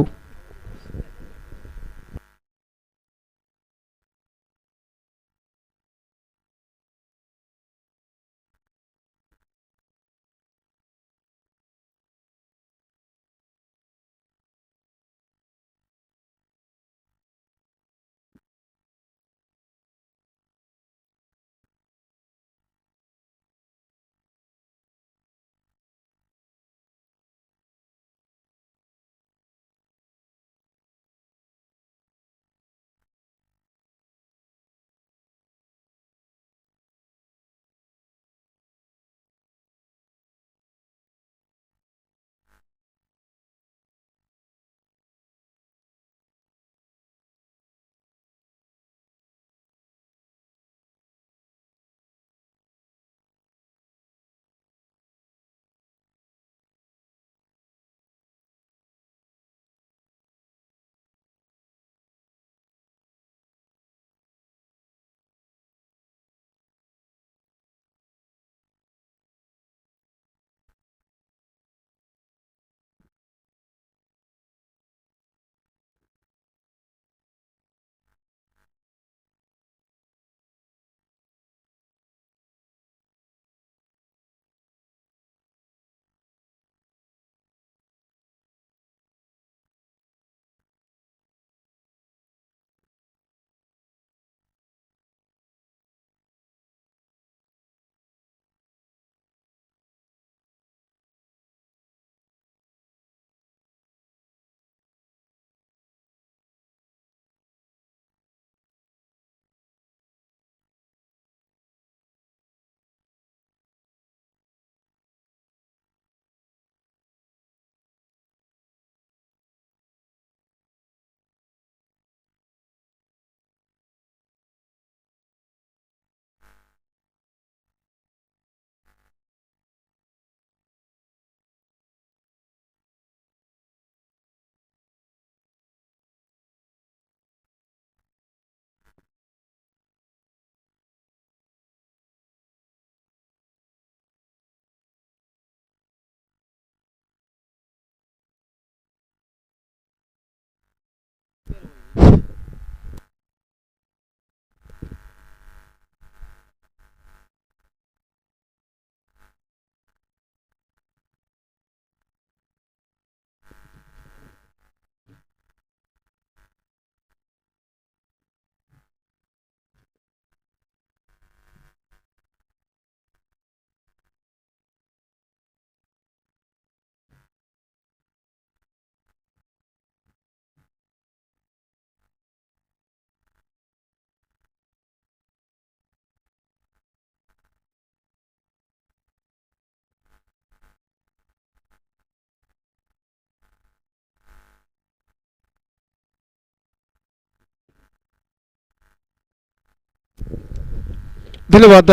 धन्यवाद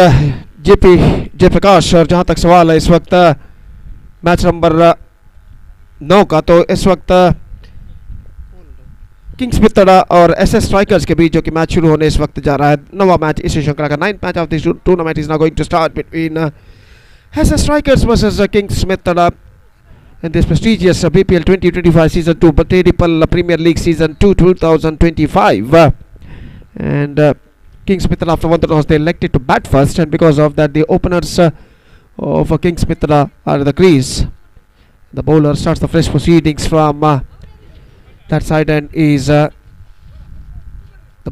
JP Jayaprakash. और जहां तक सवाल है इस वक्त match number 9 का, तो इस वक्त किंग्स मित्तड़ा और एसएस स्ट्राइकर्स के बीच जो कि मैच शुरू होने इस वक्त जा रहा है। नवा मैच इस श्रृंखला का 9th match of this tournament is now going to start between SS strikers versus kings Mittada in this prestigious BPL 2025 season 2 Batedipal Premier League season 2 2025 and Kings Mitra, after one toss, they elected to bat first, and because of that the openers of Kings Mitra are in the crease. The bowler starts the fresh proceedings from that side and is the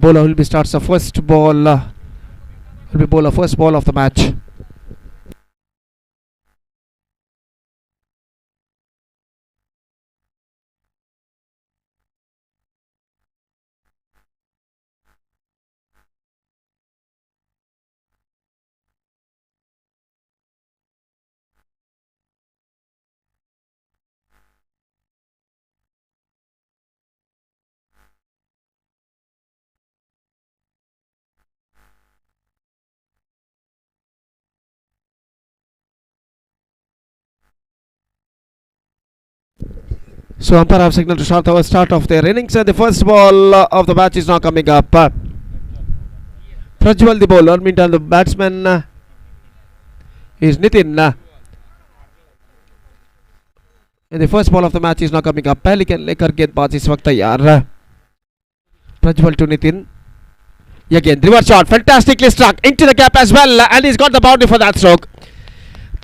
bowler will be starts the first ball will be bowler first ball of the match. So umpire have signal to start of their innings, and the first ball of the match is now coming up. Prajwal the bowler, meantime the batsman is Nitin. And the first ball of the match is now coming up. पहली लेकर गेंदबाज इस वक्त तैयार. Prajwal to Nitin. Again, reverse shot, fantastically struck into the gap as well, and he's got the boundary for that stroke.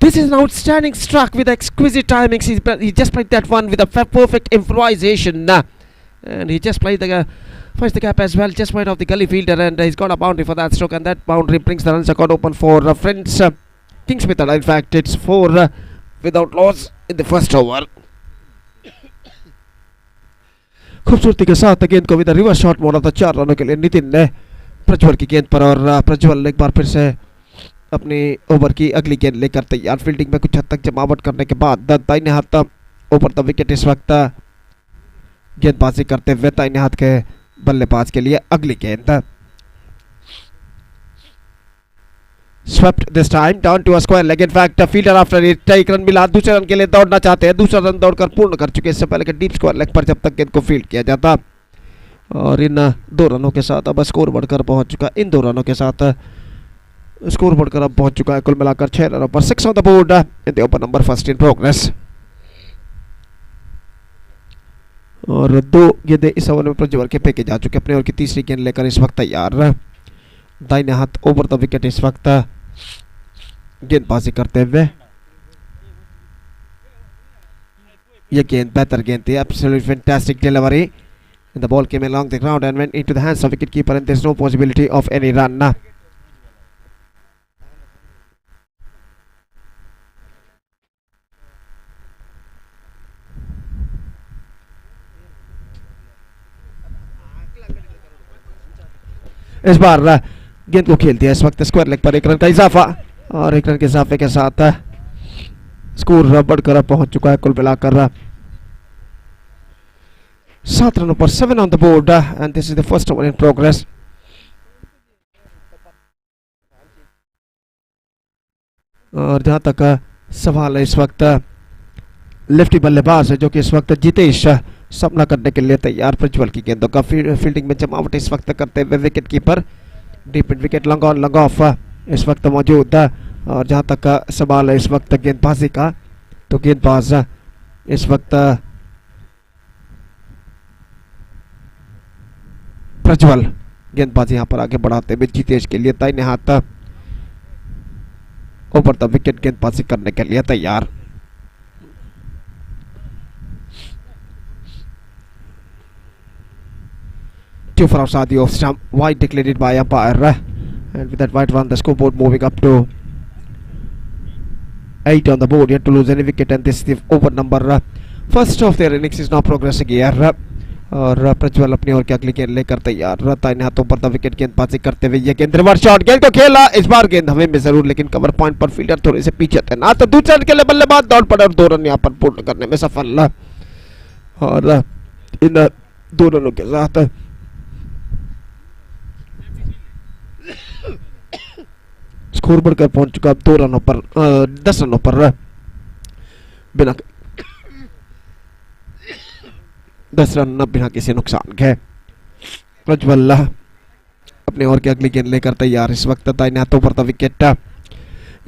This is an outstanding struck with exquisite timings. He just played that one with a perfect improvisation, and he just played the first the gap as well, just wide of the gully fielder, and he's got a boundary for that stroke, and that boundary brings the runs record open for friends Kings Mitra. In fact, it's 4 without loss in the first over. खूबसूरती के साथ गेंद को with reverse shot मोड़ा था 4 रनों के लिए नितिन ने प्रज्वल की गेंद पर, और प्रज्वल एक बार फिर से अपनी ओवर की अगली गेंद लेकर तैयार. फील्डिंग में कुछ हद तक जमावट करने के बाद दाहिने हाथ ओवर द विकेट इस वक्त गेंदबाजी करते हुए दाहिने हाथ के बल्लेबाज के लिए अगली गेंद. Swept this time down to a square leg. In fact, the fielder after it एक रन मिला, दूसरे रन के लिए दौड़ना चाहते हैं. दूसरा रन दौड़कर पूर्ण कर चुके. इससे पहले के डीप स्क्वायर लेग पर जब तक गेंद को फील्ड किया जाता, और इन 2 रनों के साथ अब स्कोर बढ़कर पहुंच चुका. इन 2 रनों के साथ स्कोर बढ़कर अब पहुंच चुका है कुल मिलाकर 6 रनों पर. 6 on the board in the over number first in progress. और 2 गेंदें इस ओवर में प्रज्वल के फेंके जा चुके. अपने ओवर की तीसरी गेंद लेकर इस वक्त तैयार. दाहिने हाथ ओवर द विकेट इस वक्त गेंदबाजी करते हुए. यह गेंद बेहतर गेंद थी. Absolutely fantastic delivery. And the ball came along the ground and went into the hands of wicketkeeper, and there's no possibility of any run. इस बार गेंद को खेल दिया इस वक्त स्क्वायर लेग पर. 1 रन का इजाफा, और 1 रन के इजाफे के साथ स्कोर बढ़कर पहुंच चुका है कुल मिलाकर 7 रनों पर. 7 on the board, and this is the first over in progress. और जहां तक सवाल है इस वक्त लेफ्टी बल्लेबाज है जो कि इस वक्त जितेश सामना करने के लिए तैयार. प्रज्वल की गेंदों का फील्डिंग में जमावट इस वक्त करते हुए wicket keeper deep mid wicket long on long off इस वक्त मौजूद. और जहां तक सवाल है इस वक्त गेंदबाजी का, तो गेंदबाज इस वक्त प्रज्वल गेंदबाजी यहां पर आगे बढ़ाते हुए जितेश के लिए दाहिने हाथ ओवर द विकेट गेंदबाजी करने के लिए तैयार. Two for outside the off stump, wide declared by umpire, and with that wide run the scoreboard moving up to 8 on the board. Yet to lose any wicket, and this is the over number first of their innings is now progressing here. और प्रज्वल अपनी ओर की अगली गेंद लेकर तैयार. दाहिने हाथों पर द विकेट गेंदबाजी करते हुए ये गेंद रिवर्स शॉट, गेंद को खेला. इस बार गेंद हवे में जरूर, लेकिन कवर पॉइंट पर फील्डर थोड़े से पीछे थे ना, तो दूसरे रन के लिए बल्लेबाज दौड़ पड़े और 2 रन यहाँ पर पूर्ण करने में सफल. और इन 2 रनों के साथ स्कोर बढ़कर पहुंच चुका अब 2 रनों पर 10 रनों पर बिना 10 रन बिना किसी नुकसान के। प्रज्वल अपने ओवर की अगली गेंद लेकर तैयार इस वक्त दाहिने हाथों पर था विकेट।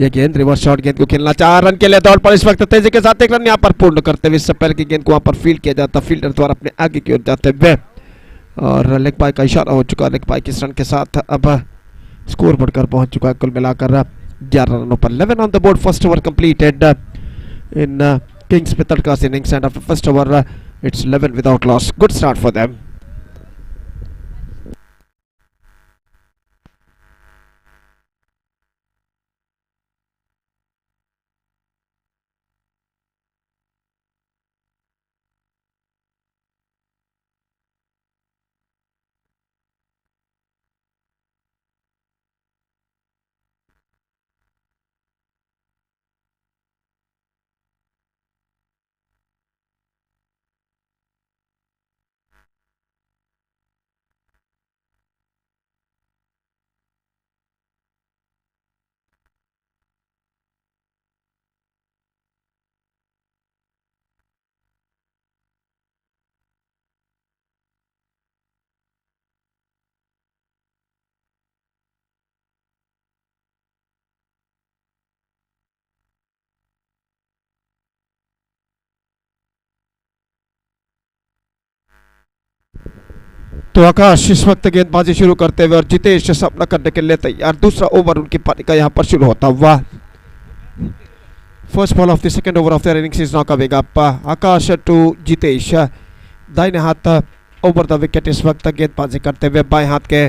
यह गेंद रिवर्स शॉट गेंद को खेलना 4 रन के लिए दौड़ पर इस वक्त तेजी के साथ 1 रन यहाँ पर पूर्ण करते हुए इससे पहले की गेंद को वहां पर फील्ड किया जाता फील्डर द्वारा अपने आगे की ओर जाते हुए और लेग बाय का इशारा हो चुका। लेग बाय किस रन के साथ अब स्कोर बढ़कर पहुंच चुका है कुल मिलाकर 11 रनों पर। 11 on the board. First over completed in Kings Batedipal innings and after first over it's 11 without loss. Good start for them. तो आकाश इस वक्त गेंदबाजी शुरू करते हुए और जितेश सामना करने के लिए तैयार। दूसरा ओवर उनकी पारी का यहाँ पर शुरू होता हुआ। First ball of the second over of the innings is now coming up. Akash to Jitesh दाहिने हाथ ओवर द विकेट इस वक्त गेंदबाजी करते हुए बाएं हाथ के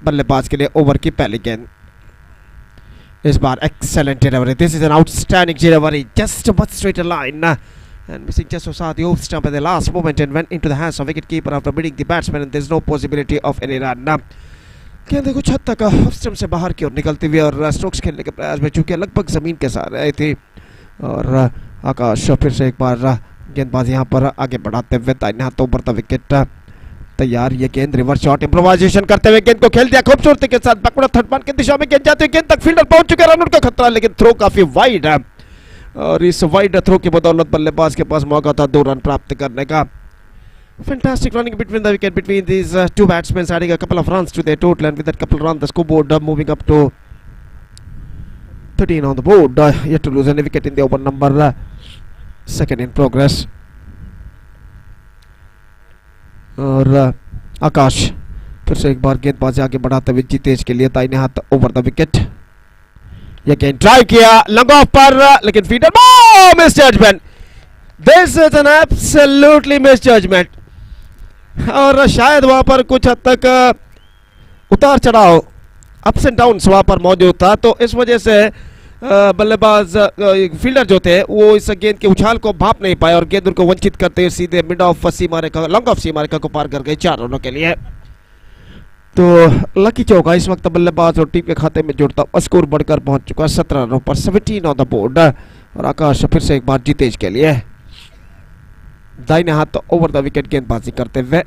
बल्लेबाज के लिए ओवर की पहली गेंद। इस बार excellent delivery. This is an outstanding delivery just one straight line and missing just outside the off stump at the last moment and went into the hands of wicketkeeper after beating the batsman and there is no possibility of any run. गेंद कुछ हद तक off stump से बाहर की ओर निकलती हुई और स्ट्रोक्स खेलने के प्रयास में चूंकि लगभग जमीन के साथ आई थी और आकाश फिर से एक बार गेंदबाजी यहाँ पर आगे बढ़ाते हुए दाहिने हाथों पर था विकेट तैयार। ये गेंद रिवर्स शॉट इम्प्रोवाइजेशन करते हुए गेंद को खेल दिया खूबसूरती के साथ बैकवर्ड थर्ड मैन की दिशा में गेंद जाती है। गेंद तक फील्डर पहुंच चुके रन का खतरा लेकिन थ्रो काफी वाइड है और इस वाइड थ्रो की बदौलत बल्लेबाज के पास मौका था 2 रन प्राप्त करने का। Fantastic running between the wicket between these two batsmen, adding a couple of runs to their total, and with that couple of runs, the scoreboard moving up to 13 on the board. Yet to lose any wicket in the over number second in progress. और आकाश फिर से एक बार गेंदबाजी आगे बढ़ाते हुए जितेश के लिए दाहिने हाथ ओवर द विकेट। ये गेंद ट्राई किया लॉन्ग ऑफ पर लेकिन fielder miss judgement. This is an absolutely miss judgement और शायद वहां पर कुछ हद तक उतार चढ़ाव अप्स एंड डाउन्स वहां पर मौजूद था तो इस वजह से बल्लेबाज फील्डर जो थे वो इस गेंद के उछाल को भाप नहीं पाए और गेंद उनको वंचित करते हुए सीधे मिड ऑफ सीमा रेखा लॉन्ग ऑफ सीमा रेखा को पार कर गए 4 रनों के लिए। तो लकी चौका इस वक्त बल्लेबाज और टीम के खाते में जुड़ता स्कोर बढ़कर पहुंच चुका 17 रनों पर 17 ऑन द बोर्ड और आकाश फिर से एक बार जितेश के लिए दाहिने हाथ ओवर द विकेट गेंदबाजी करते हुए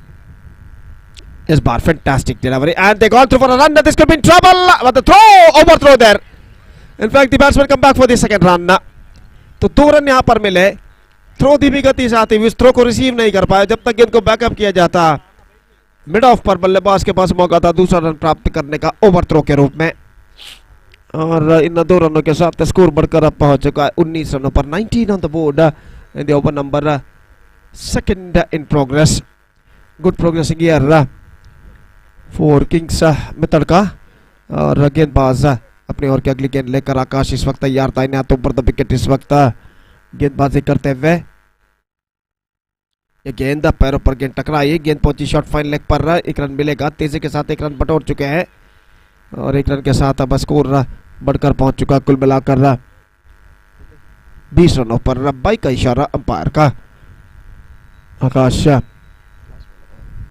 इस बार fantastic delivery and they gone through for a run this could be in trouble but the throw over throw there in fact the batsman come back for the second run. तो 2 run यहां पर मिले। Throw धीमी गति से आती हुई उस थ्रो को रिसीव नहीं कर पाया जब तक गेंद को बैकअप किया जाता मिड ऑफ पर बल्लेबाज के पास मौका था दूसरा रन प्राप्त करने का ओवर थ्रो के रूप में और इन 2 रनों के साथ स्कोर बढ़कर अब पहुंच चुका है 19 रनों पर 19 on the board in the over number second in progress. Good progressing here for Kings Batedipal और गेंदबाज अपने ओवर की अगली गेंद लेकर आकाश इस वक्त तैयार दाहिने हाथों पर द विकेट इस वक्त गेंदबाजी करते हुए ये गेंद पैरों पर गेंद टकराई गेंद पहुंची शॉर्ट फाइन लेग पर 1 रन मिलेगा। तेजी के साथ 1 रन बटोर चुके हैं और 1 रन के साथ अब स्कोर बढ़कर पहुंच चुका कुल मिलाकर 20 रनों पर। बाई का इशारा अंपायर का। आकाश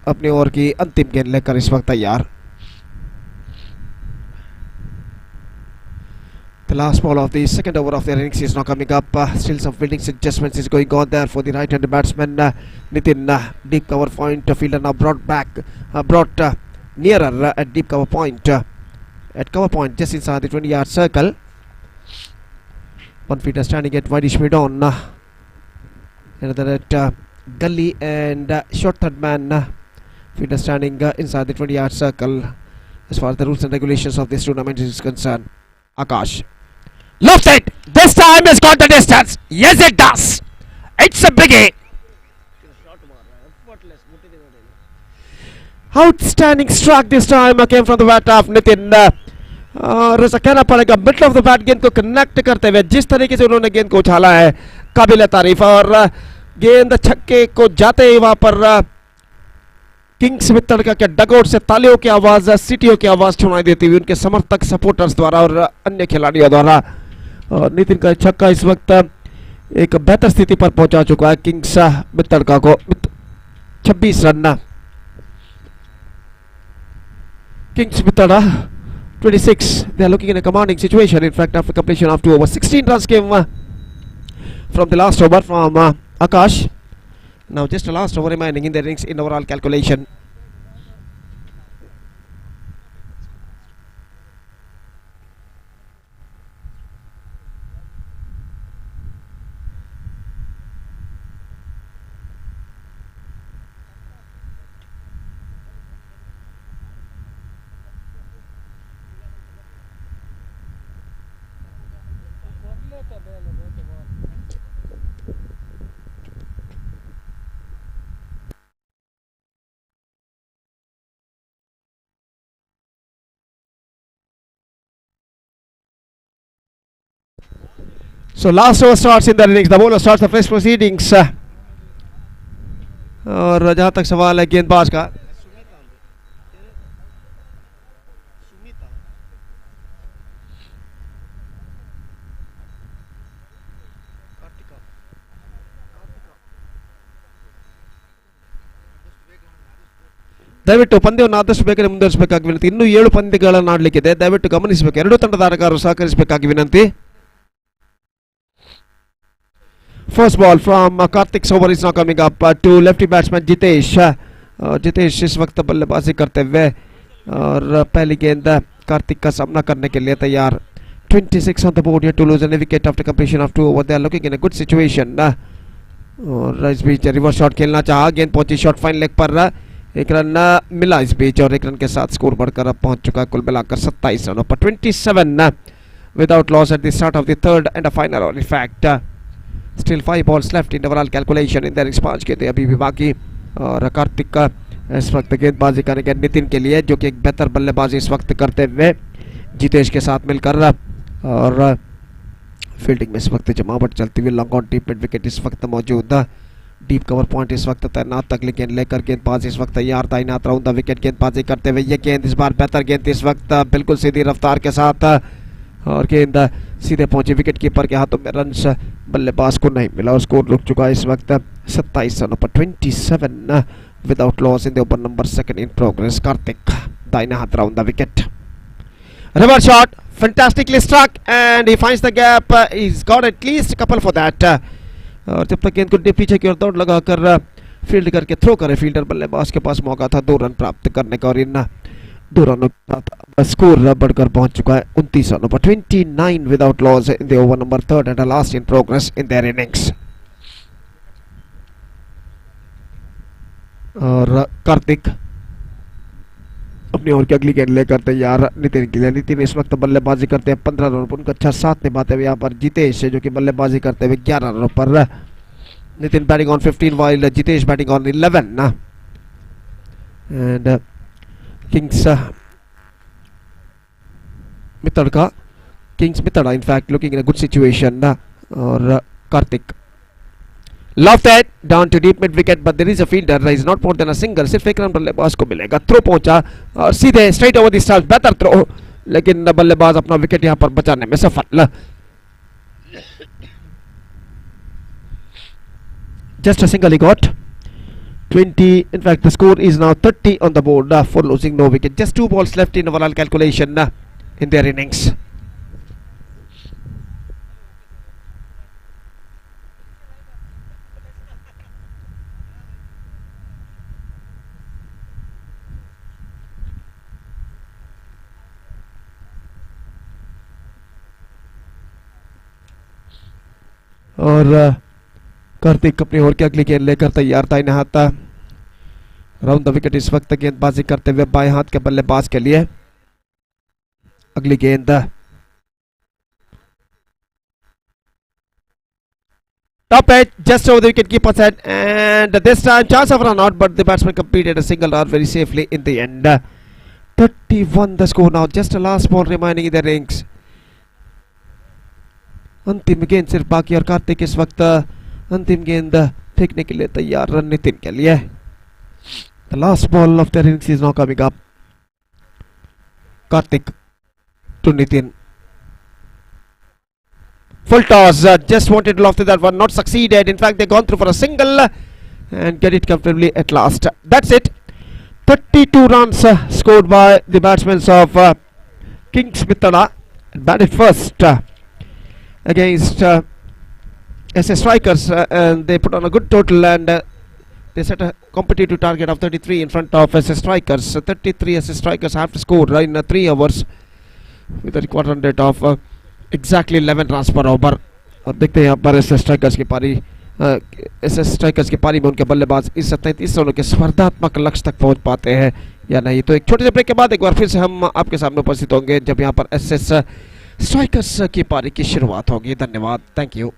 अपने ओवर की अंतिम गेंद लेकर इस वक्त तैयार। The last ball of the second over of the innings is now coming up. Still some fielding adjustments is going on there for the right-handed batsman Nitin. Deep cover point fielder now brought back, brought nearer at deep cover point. at cover point just inside the 20-yard circle. One fielder standing at wideish mid on. Another at gully and short third man. Fielder standing inside the 20-yard circle. As far as the rules and regulations of this tournament is concerned. Akash. Left it! This time it's got the distance! Yes, it does! It's a biggie! Outstanding strike this time came from the bat of Nitin. और ऐसा कहना पड़ेगा middle of the bat गेंद को connect करते हुए जिस तरीके से उन्होंने गेंद को उछाला है काबिल तारीफ और गेंद छक्के को जाते ही वहां पर किंग्स मित्तल का क्या डगआउट से तालियों की आवाज सीटियों की आवाज सुनाई देती हुई उनके समर्थक सपोर्टर्स द्वारा और अन्य खिलाड़ियों द्वारा। और नितिन का छक्का इस वक्त एक बेहतर स्थिति पर पहुंचा चुका है किंग्स मित्तल का को 26 run. Kings Mittada 26. They are looking in a commanding situation. In fact, after completion of 2 overs, 16 runs came from the last over from Akash. Now just the last over remaining in the innings in overall calculation. So last over starts in the innings. The bowler starts the fresh proceedings. और जहाँ तक सवाल है गेंदबाज का ದಯವಿಟ್ಟು ಪಂದ್ಯವನ್ನು ಆದಷ್ಟು ಬೇಗನೆ ಮುಂದುವರಿಸಬೇಕಾಗಿ ವಿನಂತಿ. ಇನ್ನೂ 7 ಪಂದ್ಯಗಳನ್ನು ಆಡಲಿಕ್ಕಿದೆ. ದಯವಿಟ್ಟು ಗಮನಿಸಬೇಕು. ಎರಡೂ ತಂಡದ ಆಟಗಾರರು ಸಹಕರಿಸಬೇಕಾಗಿ ವಿನಂತಿ. First ball from Karthik's over is now coming up to lefty batsman Jitesh. Jitesh इस वक्त बल्लेबाजी करते हुए और पहली गेंद कार्तिक का सामना करने के लिए तैयार. 26 on the board here to lose a wicket after completion of 2 overs. They are looking in a good situation. और इस बीच रिवर्स शॉट खेलना चाहा. गेंद पहुंची शॉट फाइन लेग पर. एक रन मिला इस बीच और एक रन के साथ स्कोर बढ़कर अब पहुंच चुका है कुल मिलाकर 27 रनों पर. 27 without loss at the start of the third and a final over. In fact, still 5 balls left in overall calculation in their पांच के थे अभी भी बाकी. और कार्तिक का इस वक्त गेंदबाजी करेंगे नितिन के लिए जो कि एक बेहतर बल्लेबाजी इस वक्त करते हुए जितेश के साथ मिलकर. और फील्डिंग में इस वक्त जमावट चलती हुई. Long on deep mid wicket इस वक्त मौजूद. डीप कवर पॉइंट इस वक्त तैनात. अगली गेंद लेकर गेंदबाज इस वक्त तैयार तैनात राउंड द विकेट गेंदबाजी करते हुए. ये गेंद इस बार बेहतर गेंद इस वक्त बिल्कुल सीधी रफ्तार के साथ और गेंद सीधे पहुंची विकेट कीपर के हाथों में. रन्स बल्लेबाज को नहीं मिला और स्कोर रुक चुका है इस वक्त 27 रनों पर. 27 without loss in the over number second in progress. Kartik दाहिने हाथ round the wicket. Reverse shot fantastically struck and he finds the gap. He has got at least couple for that. और जब तक गेंद को पीछे की ओर दौड़ लगाकर फील्ड करके थ्रो करे फील्डर बल्लेबाज के पास मौका था 2 रन प्राप्त करने का. और इन 2 रनों के साथ स्कोर बढ़कर पहुंच चुका है 29 रनों पर. 29 without loss in the over number third and last in progress in their innings. और कार्तिक अपनी ओर की अगली गेंद लेकर तैयार नितिन के लिए. नितिन इस वक्त बल्लेबाजी करते हैं 15 रनों पर. उनका अच्छा साथ निभाते हुए यहाँ पर जितेश जो कि बल्लेबाजी करते हुए 11 रनों पर. Nitin batting on 15 while Jitesh batting on 11. And kings Mittad in fact looking in a good situation. और Karthik left that down to deep mid wicket but there is a fielder. There is not more than a single. सिर्फ एक run बल्लेबाज को मिलेगा. Throw पहुंचा और सीधे straight over the stump. बेहतर थ्रो लेकिन बल्लेबाज अपना विकेट यहां पर बचाने में सफल. Just a single he got. 20. In fact, the score is now 30 on the board for losing no wicket. Just 2 balls left in overall calculation in their innings. और कार्तिक अपनी ओर की अगली गेंद लेकर तैयार था। इन्हें हाथ राउंड द विकेट इस वक्त गेंदबाजी करते हुए बाएं हाथ के बल्लेबाज के लिए। अगली गेंद top edge just over the wicket keeper's head, and this time chance of run out, but the batsman completed a single run very safely in the end. 31 the score now, just a last ball remaining in the rings. अंतिम गेंद सिर्फ बाकी और कार्तिक इस वक्त अंतिम गेंद फेंकने के लिए तैयार रणनीतिन के लिए। The last ball of the innings is now coming up. Karthik to Nitin. Full toss, just wanted to loft that one, not succeeded. In fact, they gone through for a single and get it comfortably at last. That's it. 32 runs scored by the batsmen of Kings Mitala. Batted first against SS Strikers, and they put on a good total, and they set a competitive target of 33 in front of SS Strikers. 33 SS Strikers have to score in 3 overs with a required run rate of exactly 11 runs per over. और देखते हैं यहाँ पर SS Strikers की पारी, SS Strikers की पारी में उनके बल्लेबाज इस 33 रनों के स्पर्धात्मक लक्ष्य तक पहुंच पाते हैं या नहीं। तो एक छोटे से ब्रेक के बाद एक बार फिर से हम आपके सामने उपस्थित होंगे जब यहाँ पर SS Strikers की पारी की शुरुआत होगी। धन्यवाद, thank you.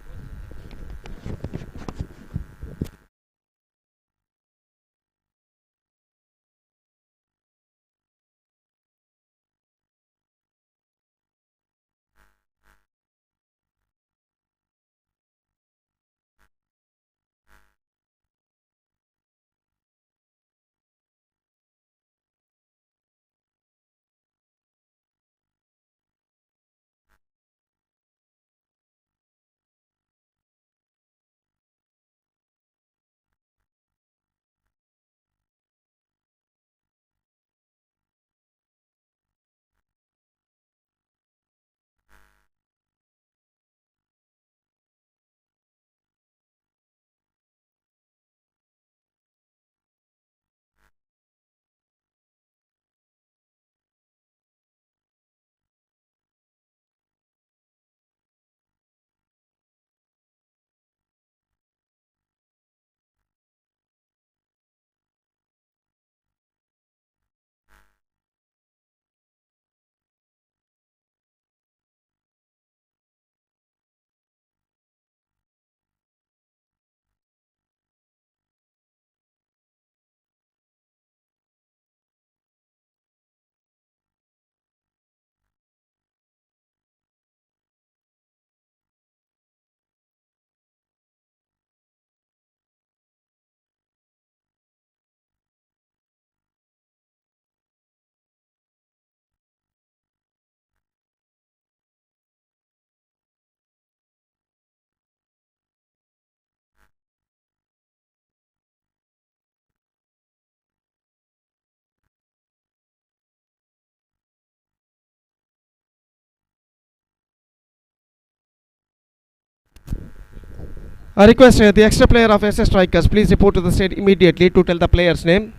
I request the extra player of SS Strikers please report to the state immediately to tell the player's name.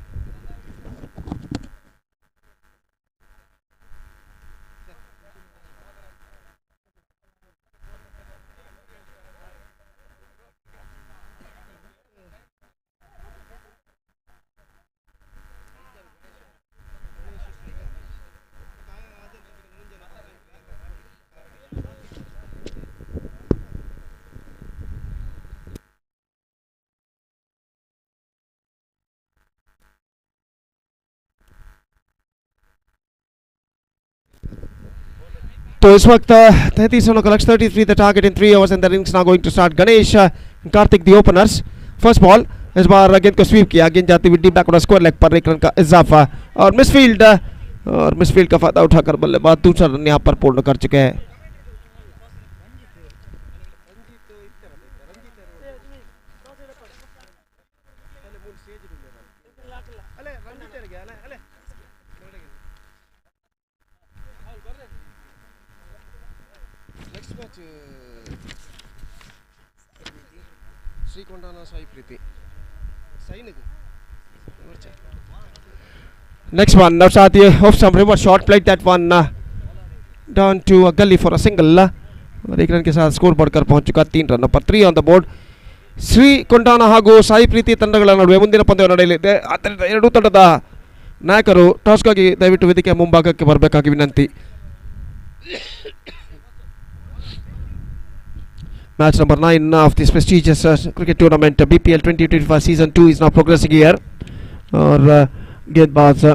तो इस वक्त 33 रनों का लक्ष्य, 33 the target in 3 overs, and the innings now going to start. Ganesh Kartik the openers. First ball, इस बार गेंद को स्वीप किया, गेंद जाती हुई डीप बैक और स्क्वायर लेग पर 1 रन का इजाफा, और मिसफील्ड का फायदा उठाकर बल्लेबाज दूसरा रन यहां पर पूर्ण कर चुके हैं। Next one, Navsad off some reverse shot, played that one down to a gully for a single. और 1 रन के साथ स्कोर बढ़कर पहुंच चुका 3 रन पर 3 ऑन द बोर्ड. ಶ್ರೀಕೊಂಡಾನ ಹಾಗೂ ಸಾಯಿ ಪ್ರೀತಿ ತಂಡಗಳ ನಡುವೆ ಮುಂದಿನ ಪಂದ್ಯ ನಡೆಯಲಿದೆ. ಆದ್ದರಿಂದ ಎರಡೂ ತಂಡದ ನಾಯಕರು ಟಾಸ್ಗಾಗಿ ದಯವಿಟ್ಟು ವೇದಿಕೆಯ ಮುಂಭಾಗಕ್ಕೆ ಬರಬೇಕಾಗಿ ವಿನಂತಿ. Match number 9 of this prestigious cricket tournament BPL 2025 season 2 is now progressing here. और गेंदबाज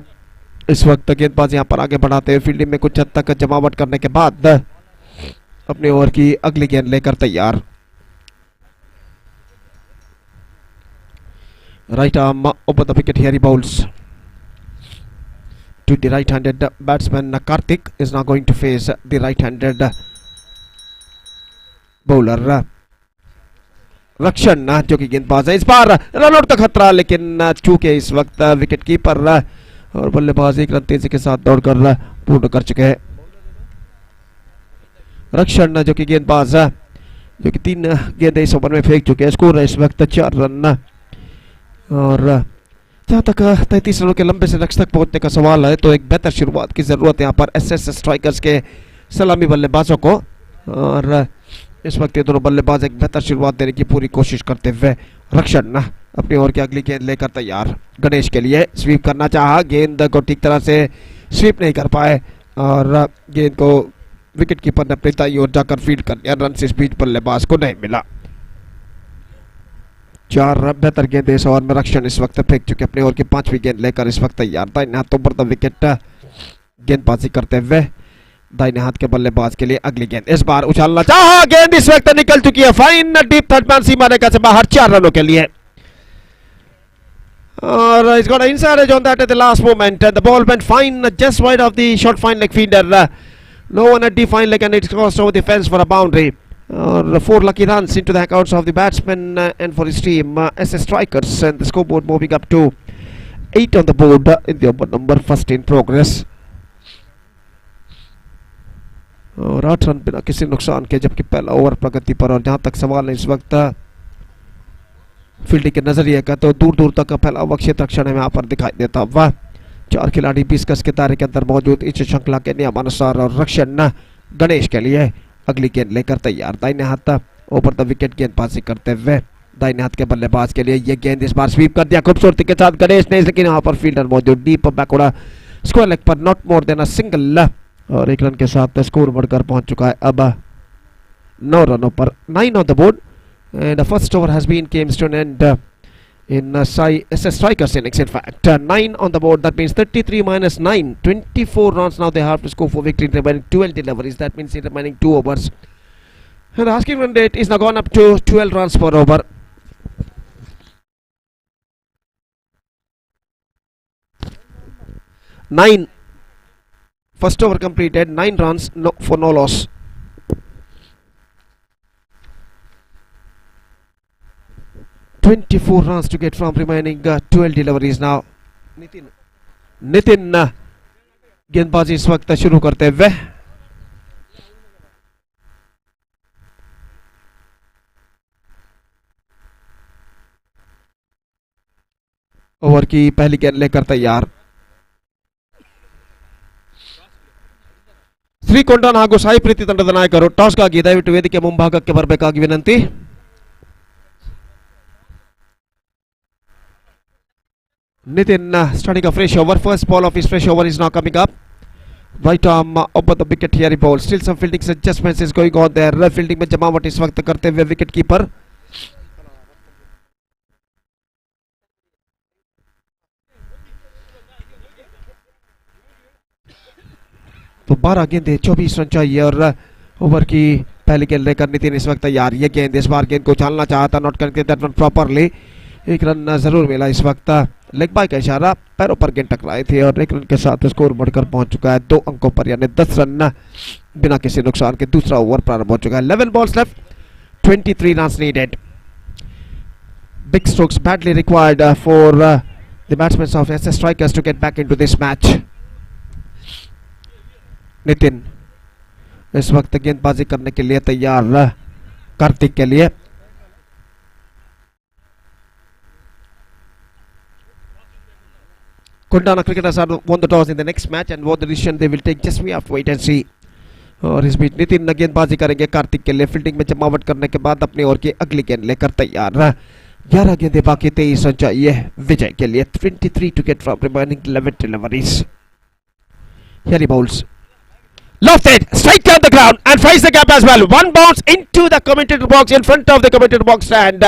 इस वक्त गेंदबाज यहाँ पर आगे बढ़ाते हुए फील्डिंग में कुछ हद तक जमावट करने के बाद अपने ओवर की अगली गेंद लेकर तैयार. Right arm over the wicket here, he bowls to the right-handed batsman. Karthik is now going to face the right-handed bowler रक्षण जो कि गेंदबाज है. इस बार रन आउट का खतरा, लेकिन चूके इस वक्त विकेट कीपर और बल्लेबाज 1 रन तेजी के साथ दौड़कर पूर्ण कर चुके हैं. रक्षण जो कि गेंदबाज जो कि 3 गेंदें इस ओवर में फेंक चुके हैं. स्कोर है इस वक्त 4 रन. और जहाँ तक 33 रनों के लंबे से लक्ष्य तक पहुंचने का सवाल है तो एक बेहतर शुरुआत की जरूरत है यहाँ पर एसएस स्ट्राइकर्स के सलामी बल्लेबाजों को. और इस वक्त ये दोनों बल्लेबाज एक बेहतर शुरुआत देने की पूरी कोशिश करते हुए. रक्षण अपनी ओवर की अगली गेंद लेकर तैयार. गणेश के लिए स्वीप करना चाहा, गेंद को ठीक तरह से स्वीप नहीं कर पाए और गेंद को विकेट कीपर ने अपनी दाईं ओर जाकर फील्ड कर दिया. रन से इस बीच बल्लेबाज को नहीं मिला. 4 बेहतर गेंदें इस ओवर में रक्षण इस वक्त फेंक चुके. अपने ओवर की 5वीं गेंद लेकर इस वक्त तैयार. दाहिने हाथों पर द विकेट गेंदबाजी करते हुए दाहिने हाथ के बल्लेबाज के लिए अगली गेंद. इस बार उछालना चाहा, गेंद इस वक्त निकल चुकी है. फाइन डीप थर्ड मैन सीमा रेखा से बाहर 4 रनों के लिए. और it's got an inside edge on that at the last moment. The ball went fine just wide of the short fine leg fielder. No one at the fine leg and it's crossed over the fence for a boundary. Or 4 lucky runs into the accounts of the batsman and for his team SS Strikers, and the scoreboard moving up to 8 on the board in the over number first in progress. और 8 run बिना किसी नुकसान के, जबकि पहला over प्रगति पर. और जहां तक सवाल है इस वक्त फील्डिंग के नजरिए का तो दूर दूर तक फैला हुआ क्षेत्र रक्षण में यहाँ पर दिखाई देता हुआ. 4 खिलाड़ी 20 गज के दायरे के अंदर मौजूद इस श्रृंखला के नियमानुसार. और रक्षण गणेश के लिए अगली गेंद लेकर तैयार. दाहिने हाथ ओवर द विकेट गेंदबाजी करते हुए दाहिने हाथ के बल्लेबाज के लिए ये गेंद इस बार स्वीप कर दिया खूबसूरती के साथ गणेश ने, लेकिन यहाँ पर फील्डर मौजूद डीप बैकवर्ड स्क्वायर लेग पर not more than a single. और 1 रन के साथ स्कोर बढ़कर पहुंच चुका है अब 9 रनों पर. 9 on the board and the first over has been came to an end in Sai SS Strikers innings. In fact 9 on the board, that means 33 minus 9, 24 runs now they have to score for victory in remaining 12 deliveries. That means in remaining 2 overs, and the asking run rate is now gone up to 12 runs per over. First over completed, 9 runs for no loss. Twenty-four runs to get from remaining 12 deliveries now. Nitin गेंदबाजी इस वक्त शुरू करते हुए. Over की पहली गेंद लेकर तैयार. ಶ್ರೀಕೊಂಡಾನ ಹಾಗೂ ಸಾಯಿ ಪ್ರೀತಿ ತಂಡದ ನಾಯಕರು ಟಾಸ್ಗಾಗಿ ದಯವಿಟ್ಟು ವೇದಿಕೆ ಮುಂಭಾಗಕ್ಕೆ ಬರಬೇಕಾಗಿ ವಿನಂತಿ. Nitin starting a fresh over. First ball of his fresh over is now coming up. Right arm over the wicket here, he bowls. Still some fielding adjustments is going on there. Fielding में जमावट इस वक्त करते हुए wicket keeper. तो 12 गेंदें 24 run चाहिए और ओवर की पहली गेंद लेकर नितिन इस वक्त तैयार. ये गेंद इस बार गेंद को उछालना चाहता, नॉट करके दैट वन प्रॉपरली. 1 रन जरूर मिला इस वक्त. लेग बाय का इशारा, पैरों पर गेंद टकराई थी और 1 रन के साथ स्कोर बढ़कर पहुंच चुका है 2 अंकों पर, यानी 10 रन बिना किसी नुकसान के. दूसरा ओवर प्रारंभ हो चुका है. 11 balls left, 23 runs needed. Big strokes badly required for the batsmen of SS Strikers to get back into this match. Nitin इस वक्त गेंदबाजी करने के लिए तैयार. कार्तिक के लिए Kundana cricketers have won the toss in the next match, and what the decision they will take, just we have to wait and see. और इस बीच नितिन गेंदबाजी करेंगे कार्तिक के लिए। फील्डिंग में जमावट करने के बाद अपनी ओर की अगली गेंद लेकर तैयार। 11 गेंदे बाकी, 23 रन चाहिए विजय के लिए। 23 to get from remaining 11 deliveries. Here he bowls. Lofted, straight down the ground and finds the gap as well. One bounce into the commentator box in front of the commentator box stand.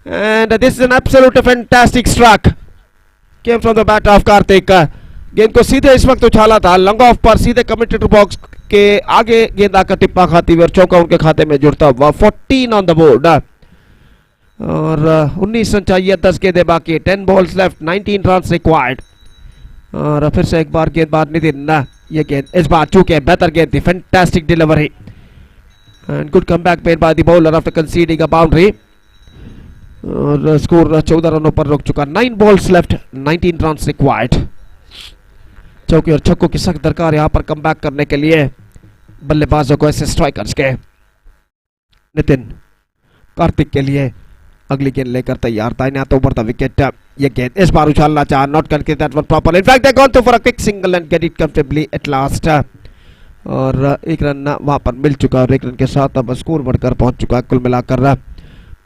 And this is an absolute fantastic struck. Came from the bat of Karthik. गेंद को सीधे इस वक्त उछाला था long off पर, सीधे commentator box के आगे गेंद आकर टिप्पा खाती हुई और चौका उनके खाते में जुड़ता हुआ। 14 ऑन द बोर्ड और 19 रन चाहिए, 10 गेंदें बाकी, 10 बॉल्स लेफ्ट, 19 रन रिक्वायर्ड। और फिर से एक बार गेंदबाज नितिन, ये गेंद इस बार चूके बेहतर गेंद थी, fantastic delivery and good comeback made by the bowler after conceding a boundary. और स्कोर 14 रनों पर रुक चुका। 9 बॉल्स लेफ्ट, 19 रन रिक्वायर्ड। चौके और छक्कों की सख्त दरकार यहां पर कमबैक करने के लिए बल्लेबाजों को, ऐसे स्ट्राइकर्स के। नितिन कार्तिक के लिए अगली गेंद लेकर तैयार था। इन ओवर द विकेट, ये गेंद इस बार उछालना चाहा, नॉट करके that one proper. In fact they gone to for a quick single and get it comfortably at last. और एक रन वहां पर मिल चुका और एक रन के साथ अब स्कोर बढ़कर पहुंच चुका है। कुल मिलाकर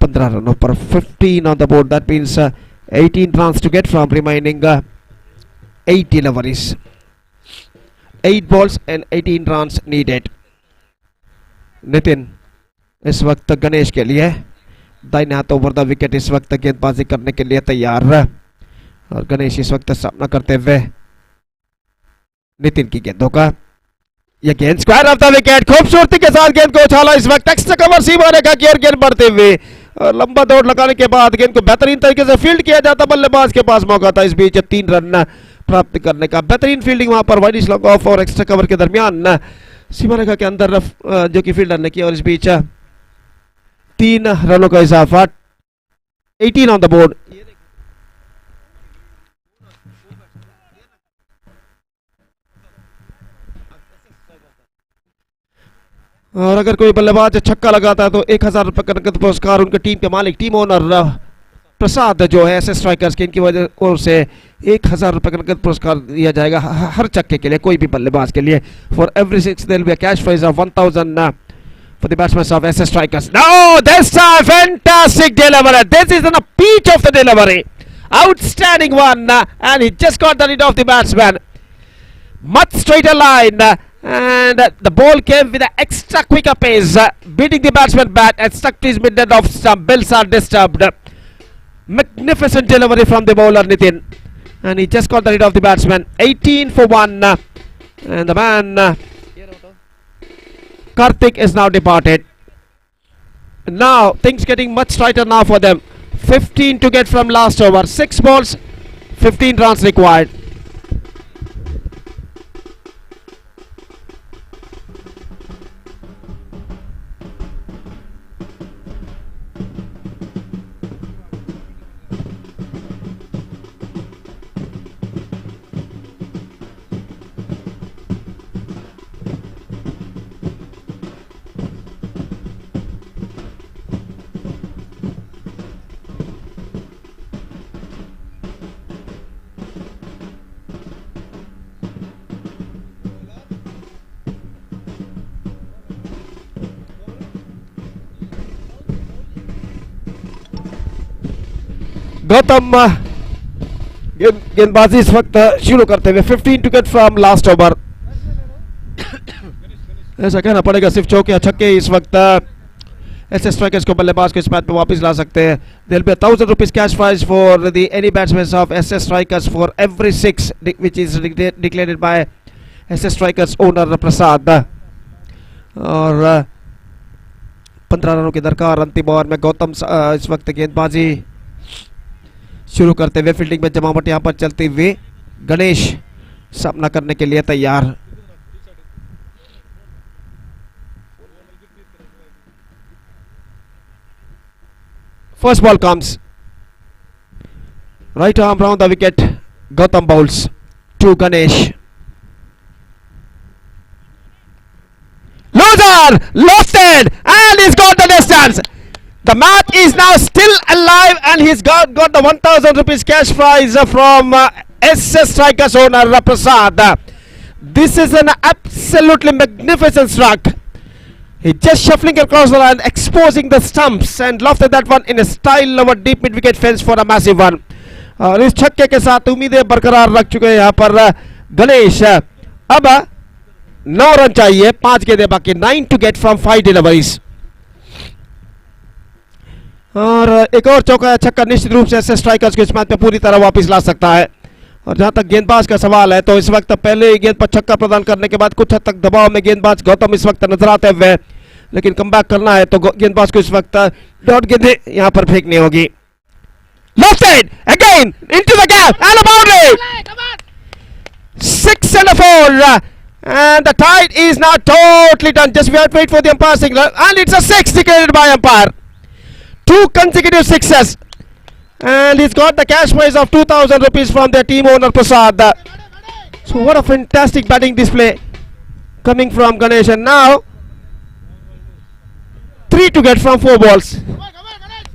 15 रनों पर 15 on the board. That means 18 runs to get from remaining 8 deliveries. 8 balls and 18 runs needed. Nitin इस वक्त गणेश के लिए दाहिने हाथ ओवर द विकेट इस वक्त गेंदबाजी करने के लिए तैयार। और गणेश इस वक्त सामना करते हुए नितिन की गेंदों का। यह गेंद स्क्वायर ऑफ द विकेट, खूबसूरती के साथ गेंद को उछाला इस वक्त। एक्स्ट्रा कवर सीमा रेखा की गेंद बढ़ते हुए और लंबा दौड़ लगाने के बाद गेंद को बेहतरीन तरीके से फील्ड किया जाता। बल्लेबाज के पास मौका था इस बीच 3 रन प्राप्त करने का। बेहतरीन फील्डिंग वहां पर वाइड लॉन्ग ऑफ और एक्स्ट्रा कवर के दरमियान सीमा रेखा के अंदर जो कि फील्डर ने किया। और इस बीच 3 रनों का इजाफा, 18 ऑन द बोर्ड। और अगर कोई बल्लेबाज छक्का लगाता है तो 1000 रुपए का नकद पुरस्कार उनके टीम के मालिक, टीम ओनर प्रसाद जो है ऐसे स्ट्राइकर्स के, इनकी वजह ओर से 1000 रुपए का नकद पुरस्कार दिया जाएगा हर छक्के के लिए, कोई भी बल्लेबाज के लिए। For every 6 there will be a cash prize of 1000 for the batsmen of SS Strikers. No, this time fantastic delivery. This is a peach of the delivery. Outstanding one, and he just got the lead of the batsman. Much straighter line, and the ball came with an extra quicker pace, beating the batsman bat and stuck to his mid-end off stump. Bills are disturbed. Magnificent delivery from the bowler Nitin, and he just got the lead of the batsman. 18 for 1, and the man Karthik is now departed. Now things getting much tighter now for them. 15 to get from last over. 6 balls, 15 runs required. Gautam गेंदबाजी इस वक्त शुरू करते हुए 15 to get from last over. ऐसा कहना पड़ेगा सिर्फ चौके या छक्के इस वक्त ऐसे स्ट्राइकर्स को, बल्लेबाज को इस मैच पे वापस ला सकते हैं। There will be 1000 rupees cash prize for the any batsman of SS strikers for every 6 which is declared by SS strikers owner Prasad. और 15 रनों की दरकार अंतिम ओवर में। गौतम इस वक्त गेंदबाजी शुरू करते हुए, फील्डिंग में जमावट यहां पर चलते हुए गणेश सामना करने के लिए तैयार। First ball comes, right arm round the wicket, Gautam bowls to Ganesh. Loser, lofted, and he's got the distance. The match is now still alive, and he's got the 1000 rupees cash prize from SS Strikers owner Prasad. This is an absolutely magnificent strike. He just shuffling across the line, exposing the stumps and lofted that one in a style of a deep mid wicket fence for a massive one. और इस छक्के के साथ उम्मीदें बरकरार रख चुके हैं यहाँ पर गणेश. अब 9 रन चाहिए, 5 गेंदें बाकी, 9 to get from 5 deliveries. और एक और चौका या छक्का निश्चित रूप से ऐसे स्ट्राइकर्स को इस मैच में पूरी तरह वापस ला सकता है. और जहां तक गेंदबाज का सवाल है तो इस वक्त पहले ही गेंद पर छक्का प्रदान करने के बाद कुछ हद तक दबाव में गेंदबाज गौतम इस वक्त नजर आते हुए, लेकिन कमबैक करना है तो गेंदबाज को इस वक्त डॉट गेंदें यहां पर फेंकनी होगी. Left side again into the gap and a boundary. 6 and a 4 and the tide is now totally done. Just we have to wait for the umpire signal and it's a 6 declared by umpire. 2 consecutive sixes. And he's got the cash prize of 2,000 rupees from their team owner Prasad. So what a fantastic batting display coming from Ganesh. And now 3 to get from 4 balls.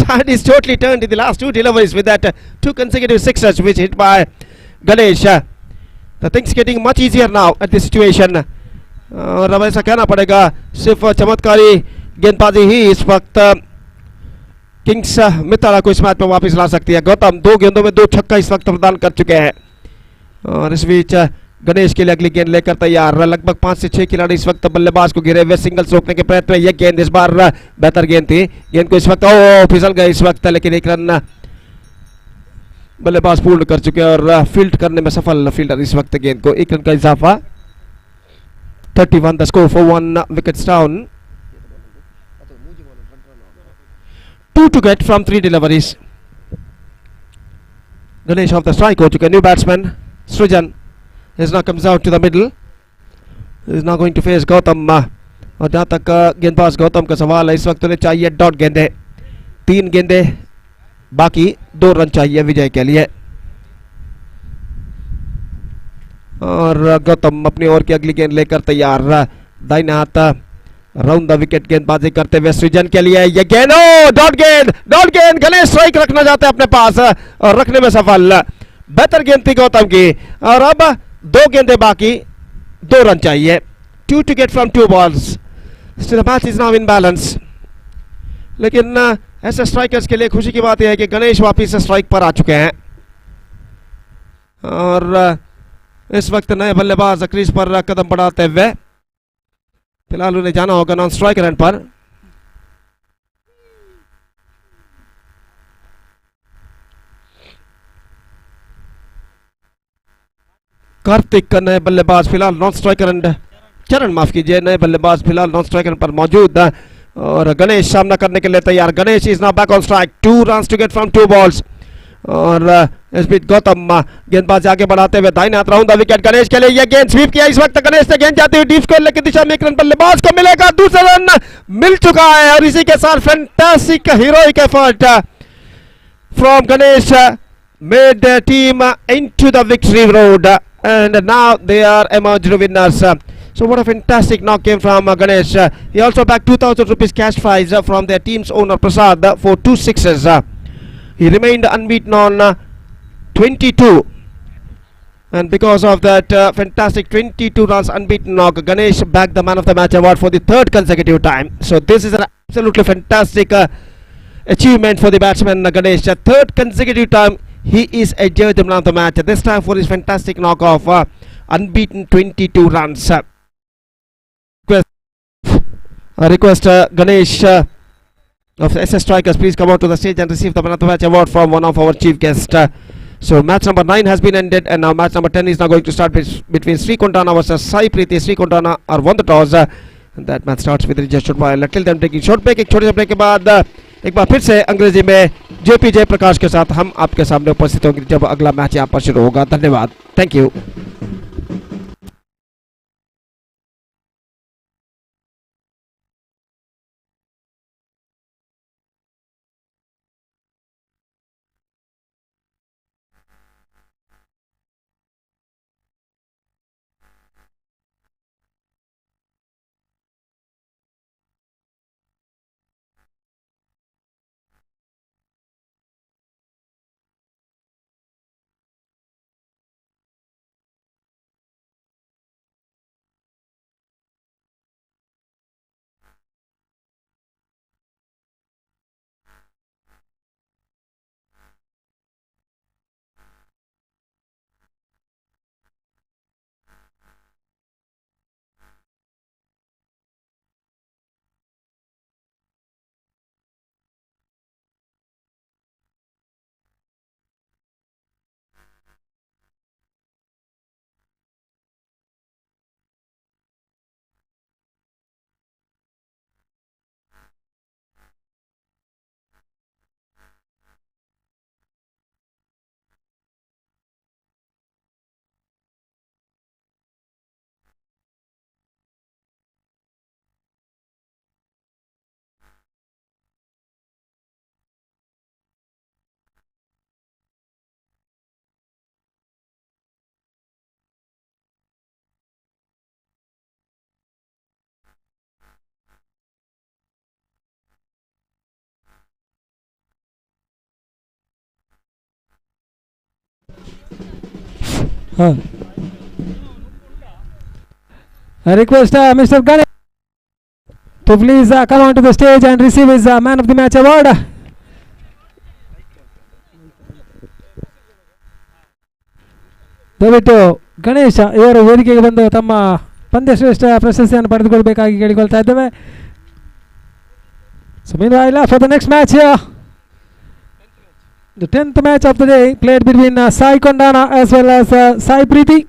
That is totally turned in the last 2 deliveries with that 2 consecutive sixes which hit by Ganesh. The things getting much easier now at this situation. और अब ऐसा कहना पड़ेगा सिर्फ चमत्कारी गेंदबाजी ही इस वक्त किंग्स मिताला को इस मैच में वापस ला सकती है. गौतम 2 गेंदों में 2 छक्का इस वक्त प्रदान कर चुके हैं. और इस बीच गणेश के लिए अगली गेंद लेकर तैयार. लगभग 5 से 6 खिलाड़ी इस वक्त बल्लेबाज को घिरे हुए सिंगल्स रोकने के प्रयत्न में. यह गेंद इस बार बेहतर गेंद थी. गेंद को इस वक्त फिसल गए इस वक्त, लेकिन 1 रन बल्लेबाज पूर्ण कर चुके हैं और फील्ड करने में सफल फील्डर इस वक्त गेंद को. 1 रन का इजाफा. 31 the score for 1 wickets down. 2 to get from 3 deliveries. Ganesh off the strike हो चुके. New batsman Srijan is now comes out to the middle. He is now going to face Gautam. और जहाँ तक गेंदबाज गौतम का सवाल है इस वक्त उन्हें चाहिए डॉट गेंदे. 3 गेंदे बाकी, 2 रन चाहिए विजय के लिए. और गौतम अपनी ओर की अगली गेंद लेकर तैयार. दाहिने हाथ राउंड द विकेट गेंदबाजी करते हुए सृजन के लिए ये गेंद. डॉट गेंद, डॉट गेंद. गणेश स्ट्राइक रखना चाहते हैं अपने पास और रखने में सफल. बेहतर गेंद थी गौतम की. और अब 2 गेंदें बाकी, 2 रन चाहिए. 2 to get from 2 balls. Still the match is now in balance. लेकिन ऐसे स्ट्राइकर्स के लिए खुशी की बात यह है कि गणेश वापिस स्ट्राइक पर आ चुके हैं. और इस वक्त नए बल्लेबाज क्रीज पर कदम बढ़ाते हुए फिलहाल उन्हें जाना होगा नॉन स्ट्राइक रन पर. कार्तिक नए बल्लेबाज फिलहाल नॉन स्ट्राइक रन, चरण माफ कीजिए, नए बल्लेबाज फिलहाल नॉन स्ट्राइक रन पर मौजूद है. और गणेश सामना करने के लिए तैयार. Ganesh is now back on strike. 2 runs to get from 2 balls. और इस बीच गौतम गेंदबाज आगे बढ़ाते हुए दाहिने हाथ राउंड द विकेट. गणेश के लिए यह गेंद स्वीप किया इस वक्त. गणेश ने गेंद जाती हुई डीप स्क्वायर की दिशा में 1 रन बल्लेबाज को मिलेगा. दूसरा रन मिल चुका है और इसी के साथ fantastic heroic effort from Ganesh made the team into the victory road and now they are emerged winners. So what a fantastic knock came from Ganesh. He also backed 2,000 rupees cash prize from their team's owner Prasad for 2 sixes. He remained unbeaten on 22, and because of that fantastic 22 runs unbeaten knock, Ganesh bagged the man of the match award for the 3rd consecutive time. So this is an absolutely fantastic achievement for the batsman Ganesh. 3rd consecutive time he is adjudged the man of the match, this time for his fantastic knock of unbeaten 22 runs. Request Ganesh of SS Strikers, please come out to the stage and receive the man of the match award from one of our chief guests. So match number 9 has been ended and now match number 10 is now going to start between Sri Kontana versus Sai Preeti. Sri Kontana are won the toss. And that match starts with a short while. Till then taking short break. एक छोटे से break के बाद एक बार फिर से अंग्रेजी में जेपी जयप्रकाश के साथ हम आपके सामने उपस्थित होंगे जब अगला मैच यहाँ पर शुरू होगा. धन्यवाद. Thank you. I request Mr. Ganesh to please come onto the stage and receive his Man of the Match award. ದಯವಿಟ್ಟು ಗಣೇಶ ಇವರು ವೇದಿಕೆಗೆ ಬಂದು ತಮ್ಮ ಪಂದ್ಯಶ್ರೇಷ್ಠ ಪ್ರಶಸ್ತಿಯನ್ನು ಪಡೆದುಕೊಳ್ಳಬೇಕಾಗಿ ಕೇಳಿಕೊಳ್ತಾ ಇದ್ದೇವೆ. So meanwhile, for the next match here, the 10th match of the day played between Sai Kondana as well as Sai Preeti.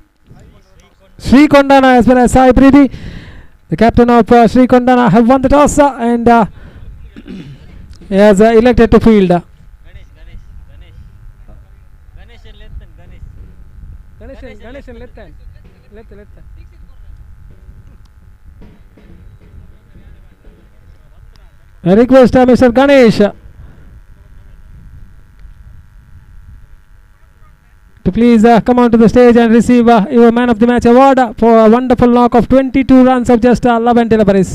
Sri Kondana as well as Sai Preeti. The captain of Sri Kondana have won the toss and he has elected to field. Ganesh and left hand. Left hand. I request Mr. Ganesh to please come onto the stage and receive your Man of the Match award for a wonderful knock of 22 runs of just 11 deliveries.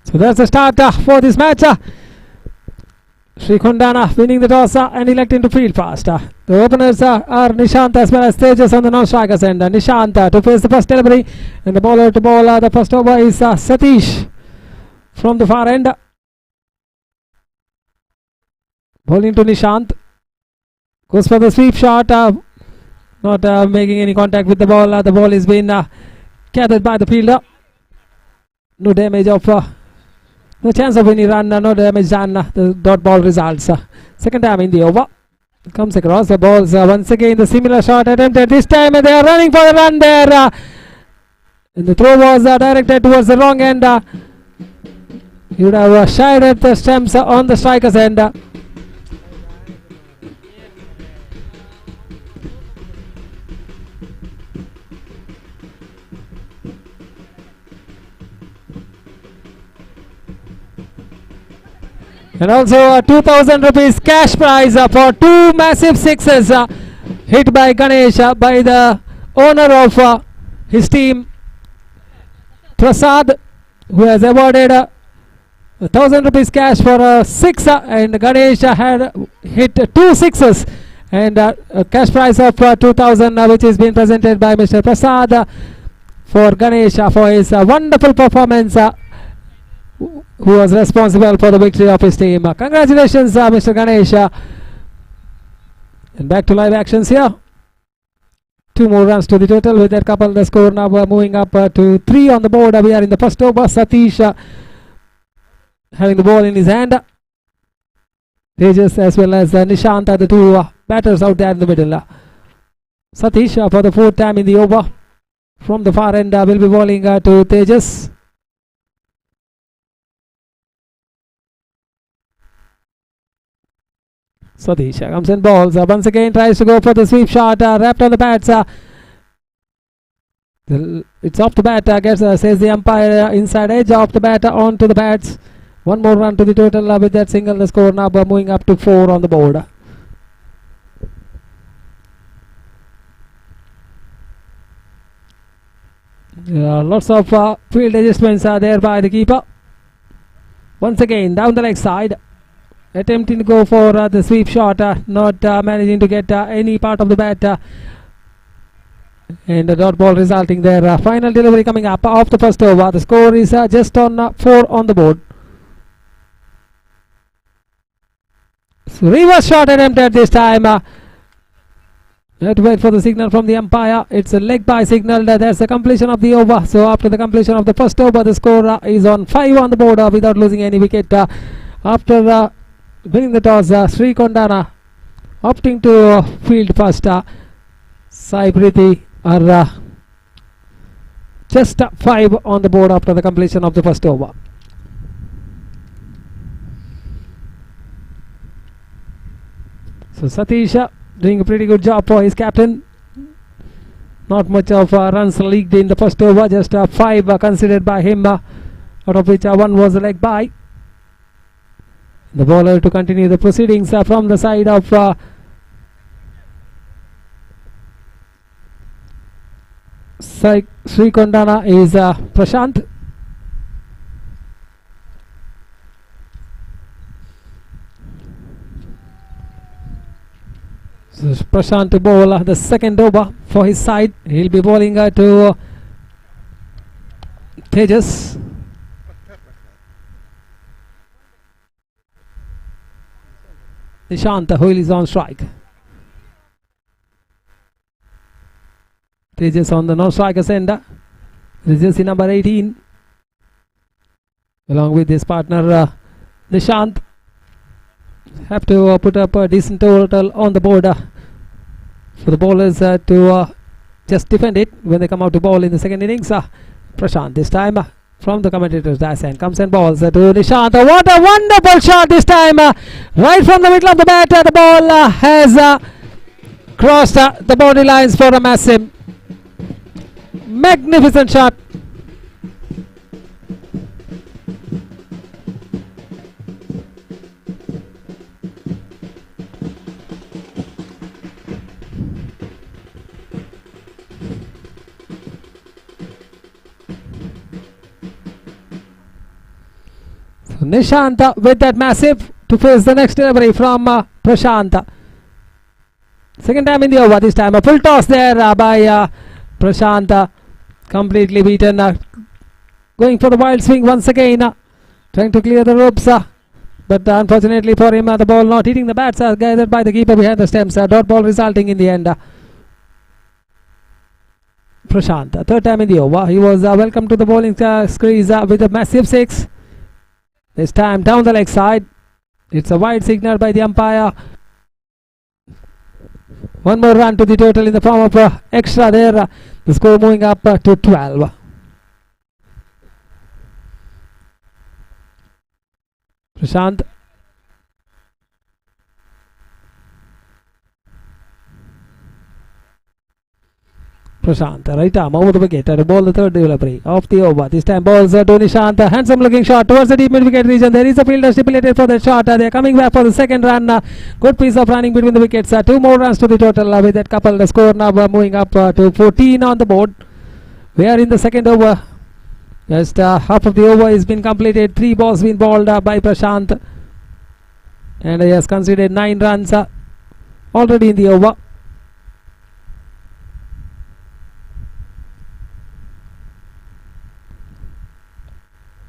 So that's the start for this match. Sri Kondana winning the toss and electing to field fast. The openers are Nishant as well as Tejas on the non-strikers end. Nishant to face the first delivery and the bowler to bowl. The first over is Satish from the far end. Bowling to Nishant. Goes for the sweep shot. Not making any contact with the ball. The ball is being gathered by the fielder. No damage of no chance of any run, no damage done. The dot ball results. Second time in the over. Comes across the balls. Once again, the similar shot attempted. This time they are running for the run there. And the throw was directed towards the wrong end. He would have shied at the stumps on the striker's end. And also 2,000 rupees cash prize for two massive sixes hit by Ganesh by the owner of his team, Prasad, who has awarded 1,000 rupees cash for a six, and Ganesh had hit two sixes and a cash prize of 2,000 which is being presented by Mr. Prasad for Ganesh for his wonderful performance, who was responsible for the victory of his team. Congratulations, Mr. Ganesh. And back to live actions here. Two more runs to the total. With that couple, the score now moving up to 3 on the board. We are in the first over. Satish having the ball in his hand. Tejas as well as Nishant are the two batters out there in the middle. Satish for the fourth time in the over. From the far end will be bowling to Tejas. Satish comes and balls. Once again tries to go for the sweep shot. Wrapped on the bats. It's off the bat. Says the umpire. Inside edge off the bat onto the bats. One more run to the total with that single. The score now moving up to 4 on the board. Lots of field adjustments are there by the keeper. Once again, down the leg side, attempting to go for the sweep shot, not managing to get any part of the bat. And the dot ball resulting there. Final delivery coming up off the first over. The score is just on 4 on the board. So reverse shot attempted this time. Have to wait for the signal from the umpire. It's a leg by signal. That's the completion of the over. So after the completion of the first over, the score is on 5 on the board without losing any wicket. After winning the toss, Sri Kondana opting to field first. Sai Priti are just 5 on the board after the completion of the first over. So Satish doing a pretty good job for his captain. Not much of runs leaked in the first over, just 5 considered by him, out of which 1 was a leg by. The bowler to continue the proceedings from the side of Sri Kondana is Prashant. So Prashant to bowl the second over for his side. He'll be bowling to Tejas. Nishant, who is on strike. Tejas on the non-striker's end. This is the number 18. Along with his partner Nishant. Have to put up a decent total on the board for the bowlers to just defend it when they come out to bowl in the second innings. Prashant this time from the commentator's dash and comes and bowls to Nishant. What a wonderful shot this time, right from the middle of the bat. The ball has crossed the boundary lines for a massive, magnificent shot. Nishant with that massive to face the next delivery from Prashant. Second time in the over, this time a full toss there by Prashant. Completely beaten. Going for the wild swing once again. Trying to clear the ropes. But unfortunately for him, the ball not hitting the bats gathered by the keeper behind the stems. Dot ball resulting in the end. Prashant, third time in the over. He was welcome to the bowling crease with a massive 6. This time down the leg side. It's a wide signal by the umpire. One more run to the total in the form of extra there. The score moving up to 12. Prashant. Prashant, right arm over the wicket to ball the third delivery of the over. This time balls to Nishant. Handsome looking shot towards the deep mid wicket region. There is a fielder stipulated for that shot. They are coming back for the second run. Good piece of running between the wickets. 2 more runs to the total with that couple. The score now moving up to 14 on the board. We are in the second over. Just half of the over has been completed. 3 balls been bowled by Prashant. And he has conceded 9 runs already in the over.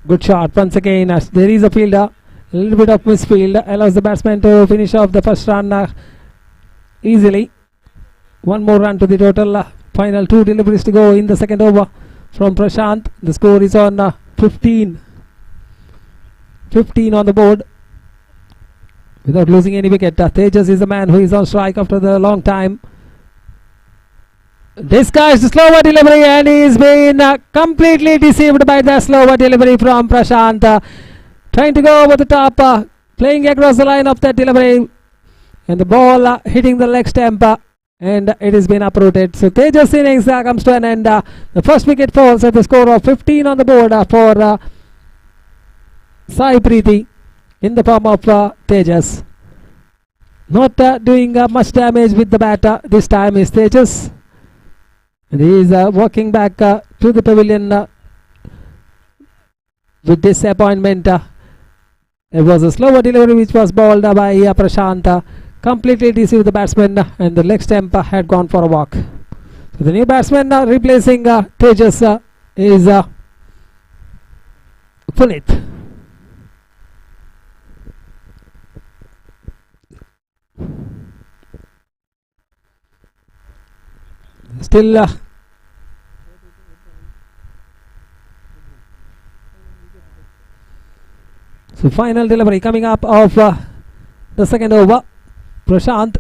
Good shot once again. There is a fielder. A little bit of misfield allows the batsman to finish off the first run easily. 1 more run to the total. Final 2 deliveries to go in the second over from Prashant. The score is on 15. 15 on the board without losing any wicket. Tejas is the man who is on strike after the long time. Disguised slower delivery, and he's been completely deceived by the slower delivery from Prashant. Trying to go over the top, playing across the line of that delivery, and the ball hitting the leg stump, and it has been uprooted. So Tejas' innings comes to an end. The first wicket falls at the score of 15 on the board for Sai Priti in the form of Tejas. Not doing much damage with the bat this time is Tejas. And he is walking back to the pavilion with disappointment. It was a slower delivery which was bowled by Prashant. Completely deceived the batsman, and the leg stump had gone for a walk. So the new batsman replacing Tejas is Puneet. Still so final delivery coming up of the second over. Prashant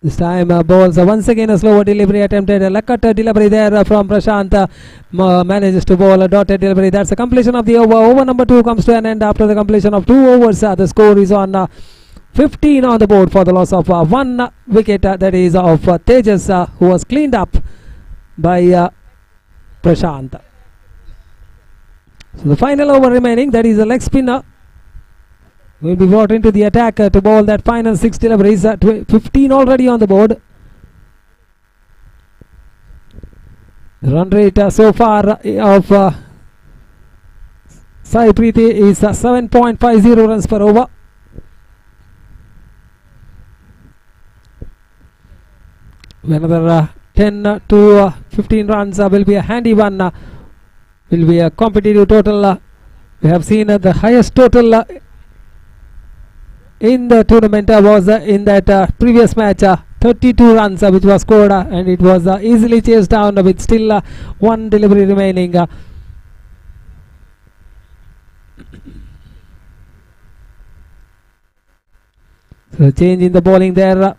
this time bowls once again a slower delivery attempted. A cut delivery there from Prashant. Manages to bowl a dotted delivery. That's the completion of the over. Over number 2 comes to an end after the completion of 2 overs. The score is on 15 on the board for the loss of 1 wicket. That is of Tejas, who was cleaned up by Prashant. So the final over remaining, that is a leg spinner, will be brought into the attack to bowl that final 6 deliveries. 15 already on the board. The run rate so far of Sai Preeti is 7.50 runs per over. Another 10 to 15 runs will be a handy one. Will be a competitive total. We have seen the highest total in the tournament was in that previous match, 32 runs which was scored, and it was easily chased down with still 1 delivery remaining. So change in the bowling there.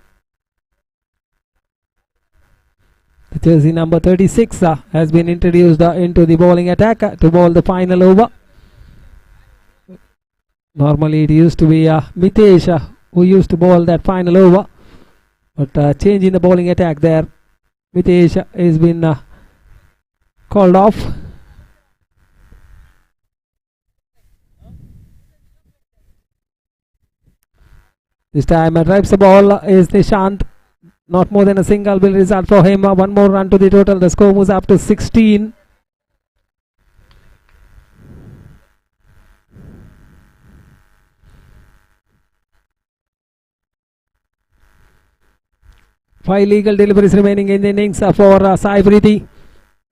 The jersey number 36 has been introduced into the bowling attack to bowl the final over. Normally it used to be Mitesh who used to bowl that final over, but change in the bowling attack there. Mitesh has been called off. This time drives the ball is Nishant. Not more than a single will result for him. 1 more run to the total. The score moves up to 16. Five legal deliveries remaining in the innings for Sai Preeti.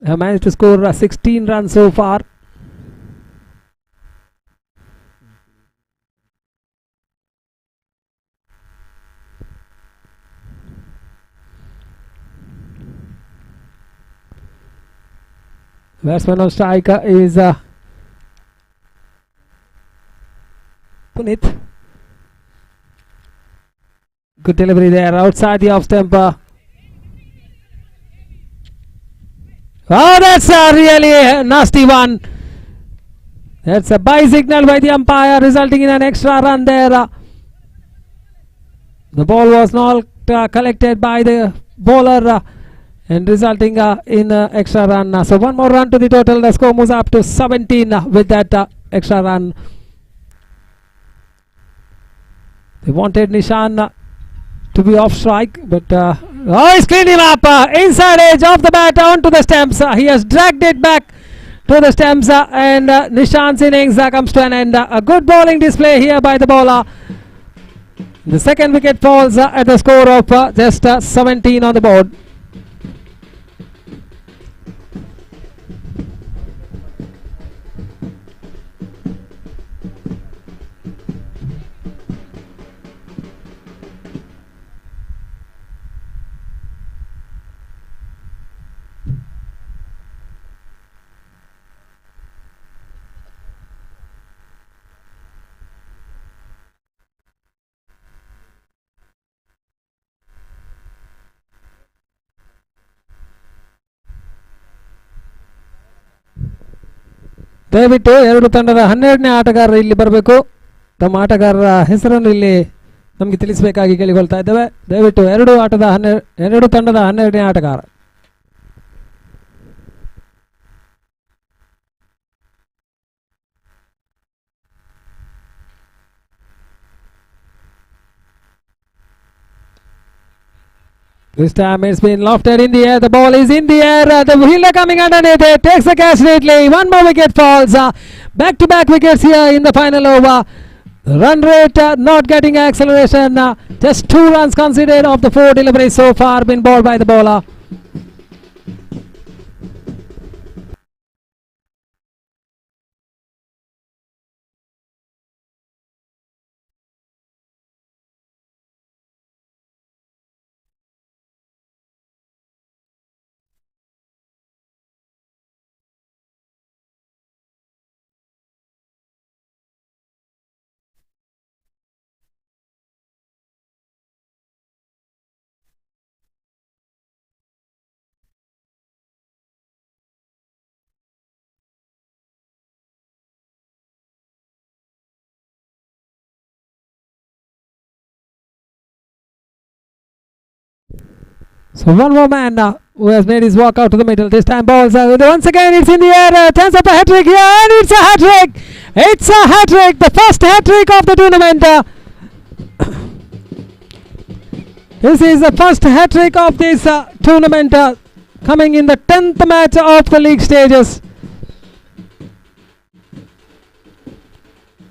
Managed to score 16 runs so far. Batsman on strike is Puneet. Good delivery there outside the off stump. Oh, that's a really nasty one. That's a bye signal by the umpire, resulting in an extra run there. The ball was not collected by the bowler and resulting in extra run. So 1 more run to the total. The score moves up to 17 with that extra run. They wanted Nishan to be off strike, but he's cleaned him up. Inside edge of the bat onto the stumps. He has dragged it back to the stumps, and Nishan's innings comes to an end. A good bowling display here by the bowler. The second wicket falls at the score of just 17 on the board. ದಯವಿಟ್ಟು ಎರಡು ತಂಡದ 12ನೇ ಆಟಗಾರರು ಇಲ್ಲಿ ಬರಬೇಕು. ತಮ್ಮ ಆಟಗಾರರ ಹೆಸರನ್ನು ಇಲ್ಲಿ ನಮಗೆ ತಿಳಿಸಬೇಕಾಗಿ ಕೇಳಿಕೊಳ್ತಾ ಇದ್ದೇವೆ. ದಯವಿಟ್ಟು ಎರಡು ತಂಡದ 12ನೇ ಆಟಗಾರ. This time it's been lofted in the air. The ball is in the air. The fielder coming underneath it. Takes the catch neatly. One more wicket falls. Back-to-back wickets here in the final over. The run rate not getting acceleration. Just 2 runs considered of the 4 deliveries so far been bowled by the bowler. So one more man who has made his walk out to the middle. This time balls once again it's in the air. Chance of a hat-trick here, and it's a hat-trick. It's a hat-trick. The first hat-trick of the tournament. This is the first hat-trick of this tournament, coming in the 10th match of the league stages.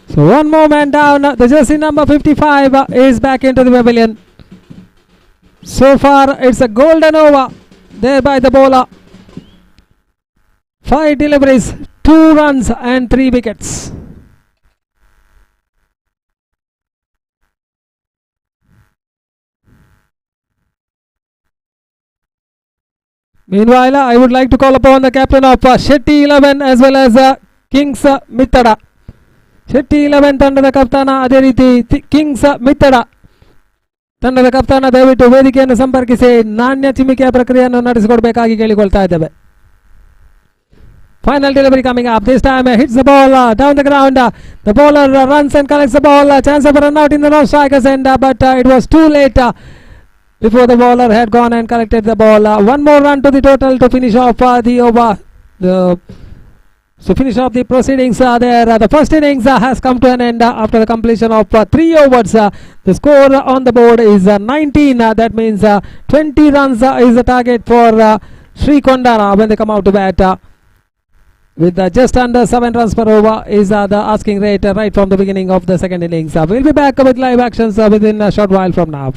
So one more man down. The jersey number 55 is back into the pavilion. So far it's a golden over there by the bowler. 5 deliveries, 2 runs and 3 wickets. Meanwhile, I would like to call upon the captain of Shetty 11 as well as Kings Mittada. Shetty 11 ತಂಡದ ಕಪ್ತಾನ, ಅದೇ ರೀತಿ Kings ಮಿತ್ತಡ ತಂಡದ ಕಪ್ತಾನ ದಯವಿಟ್ಟು ವೇದಿಕೆಯನ್ನು ಸಂಪರ್ಕಿಸಿ ನಾಣ್ಯ ಚಿಮ್ಮಿಕೆಯ ಪ್ರಕ್ರಿಯೆಯನ್ನು ನಡೆಸಿಕೊಡಬೇಕಾಗಿ ಕೇಳಿಕೊಳ್ತಾ ಇದ್ದೇವೆ. Final delivery coming up. This time hits the ball down the ground. The bowler runs and collects the ball. Chance of a run out in the non-strikers end, but it was too late before the bowler had gone and collected the ball. One more run to the total to finish off the over. So finish off the proceedings there. The first innings has come to an end after the completion of 3 overs. The score on the board is 19. That means 20 runs is the target for Sri Kondana when they come out to bat. With just under 7 runs per over is the asking rate right from the beginning of the second innings. We'll be back with live actions within a short while from now.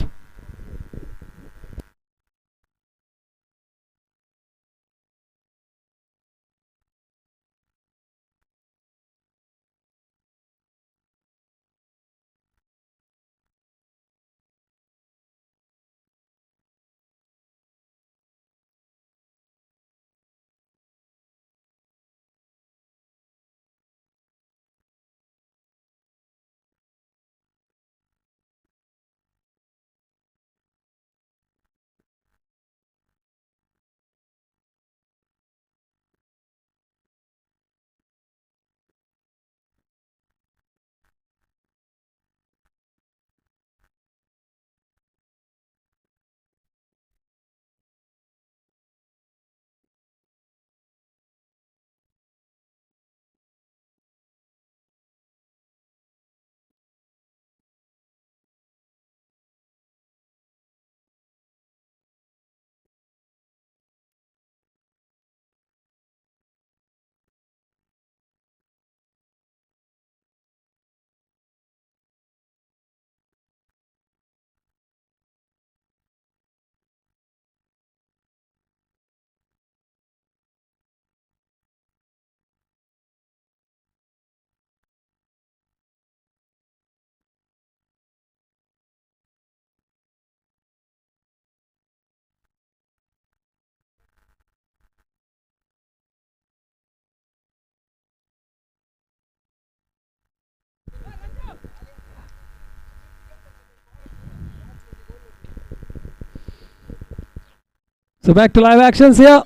So back to live actions here.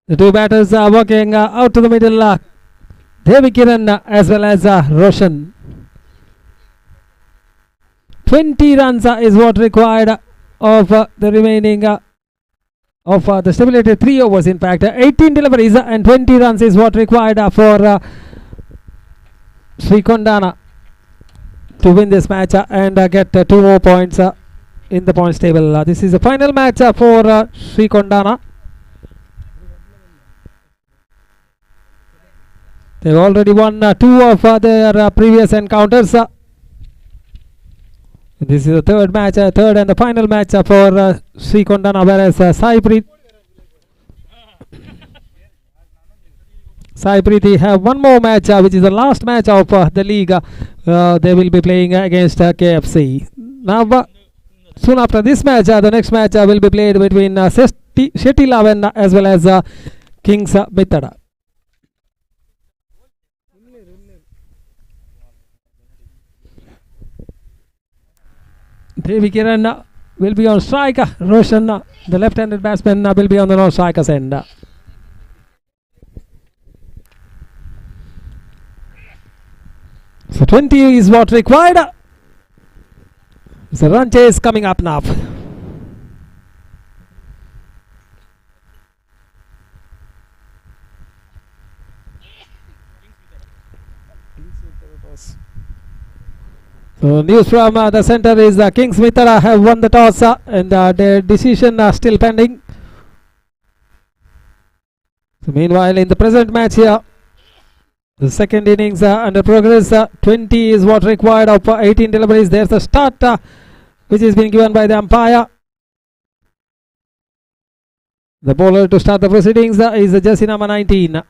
The two batters are working out to the middle. Devi Kiran as well as Roshan. 20 runs is what required of the remaining of the stipulated 3 overs. In fact, 18 deliveries and 20 runs is what required for Sri Kondana to win this match and get 2 more points in the points table. This is the final match for Sri Kondana. They've already won 2 of their previous encounters. This is the third and the final match for Sri Kondana, whereas Sai Preeti have one more match, which is the last match of the league. They will be playing against KFC. Now, soon after this match, the next match will be played between Shetty Lavan as well as Kings Mittada. Devi Kiran will be on strike. Roshan, the left-handed batsman, will be on the non-striker's end. So 20 is what required. The run chase coming up now. So news from the center is Kings Mittada have won the toss and their decision still pending. So meanwhile, in the present match here, the second innings under progress. 20 is what required of 18 deliveries. There's a start which is being given by the umpire. The bowler to start the proceedings is jersey number 19.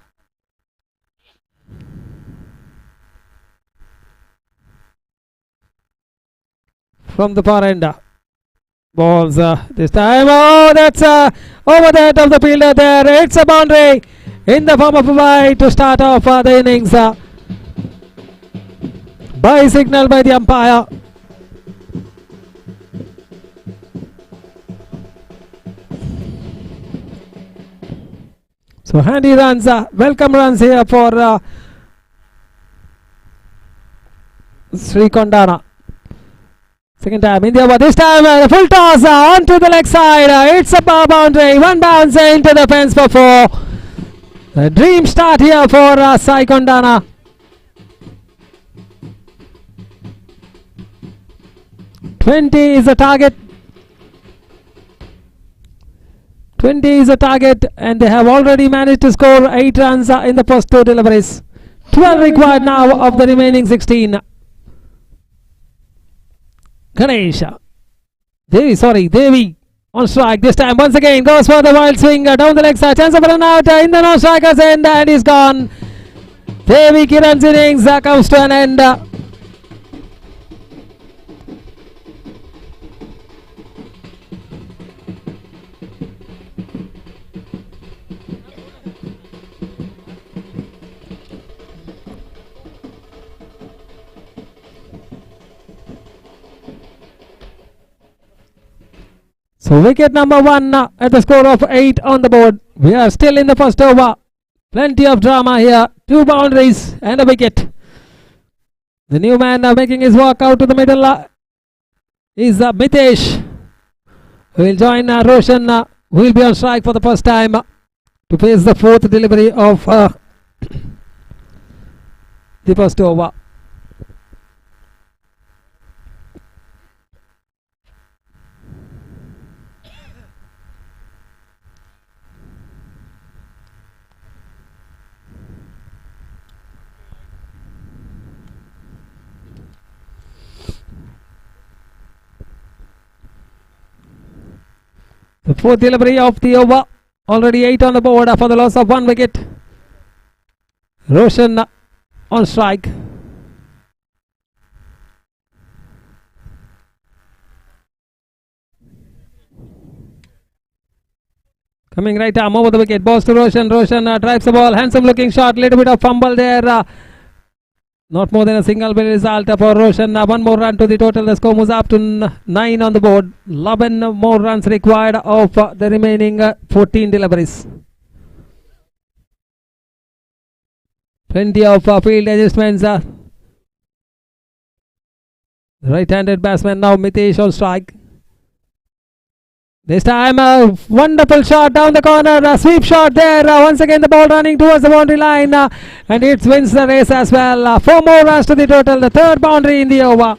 From the far end. Balls this time. Oh, that's over the head of the fielder there. It's a boundary in the form of a bye to start off the innings. Bye signal by the umpire. So handy runs, welcome runs here for Sri Kondana. Second time in the over. This time the full toss onto the leg side. It's a boundary. One bounce into the fence for 4. A dream start here for Sai Kondana. $20 is the target. 20 is the target, and they have already managed to score 8 runs in the first 2 deliveries. 12 required now of the remaining 16. Ganesha. Devi on strike this time. Once again goes for the wild swing down the leg side. Chance of a run out in the non-striker's end, and he's gone. Devi Kiran's innings comes to an end. So wicket number 1 at the score of 8 on the board. We are still in the first over. Plenty of drama here. 2 boundaries and a wicket. The new man making his walk out to the middle is Mitesh, who will join Roshan, who will be on strike for the first time to face the 4th delivery of the first over. The 4th delivery of the over. Already 8 on the board for the loss of 1 wicket. Roshan on strike. Coming right arm over the wicket. Balls to Roshan. Roshan drives the ball. Handsome looking shot. Little bit of fumble there. Not more than a single result for Roshan. 1 more run to the total. The score moves up to 9 on the board. 11 more runs required of the remaining 14 deliveries. Plenty of field adjustments. Right-handed batsman now Mitesh on strike. This time a wonderful shot down the corner, a sweep shot there. Once again the ball running towards the boundary line and it wins the race as well. 4 more runs to the total, the 3rd boundary in the over.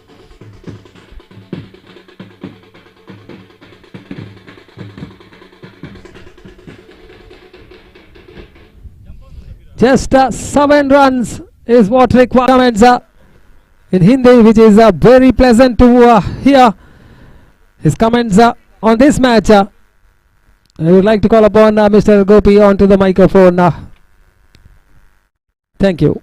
Just 7 runs is what requirements in Hindi, which is very pleasant to hear his comments on this match. I would like to call upon Mr. Gopi onto the microphone. Thank you.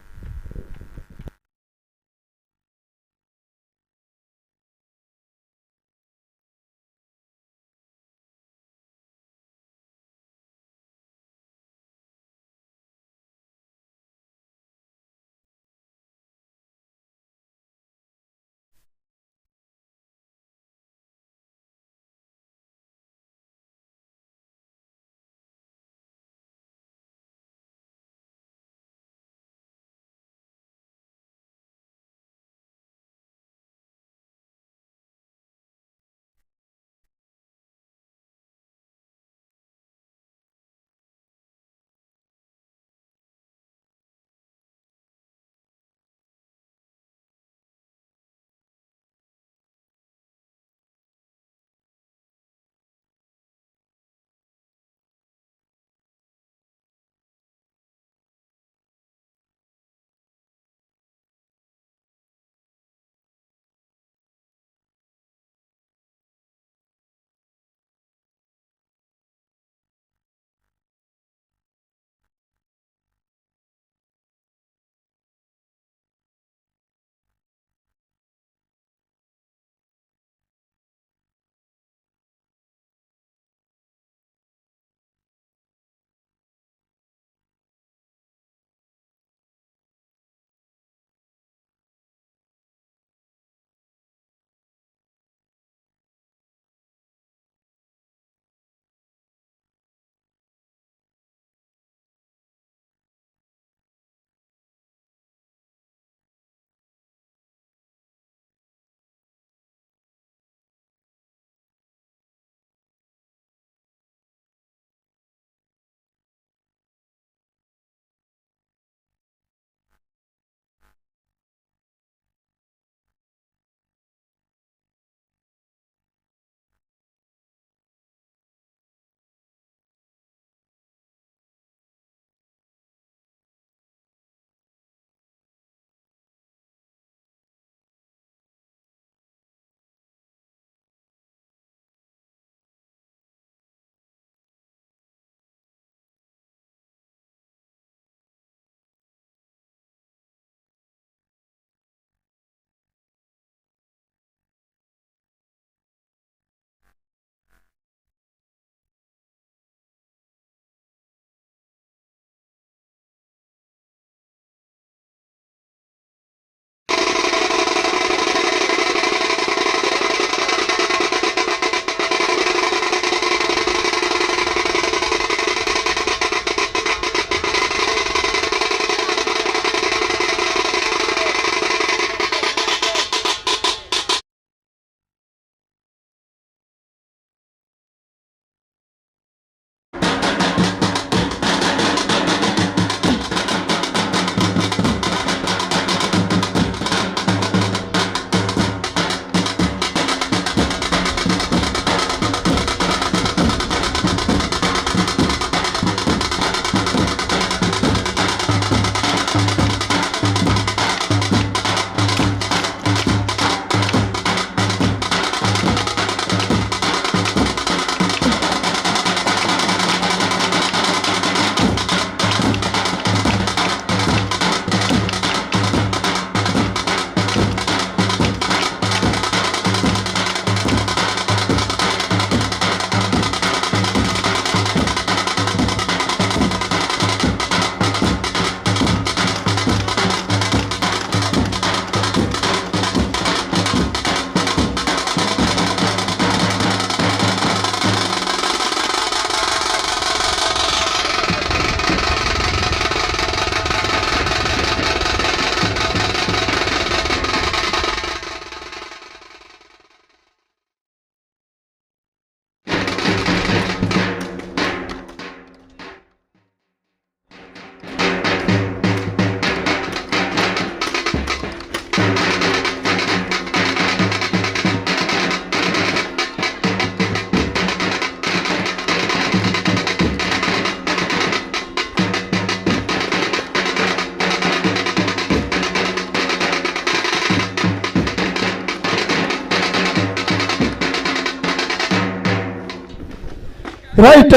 Right.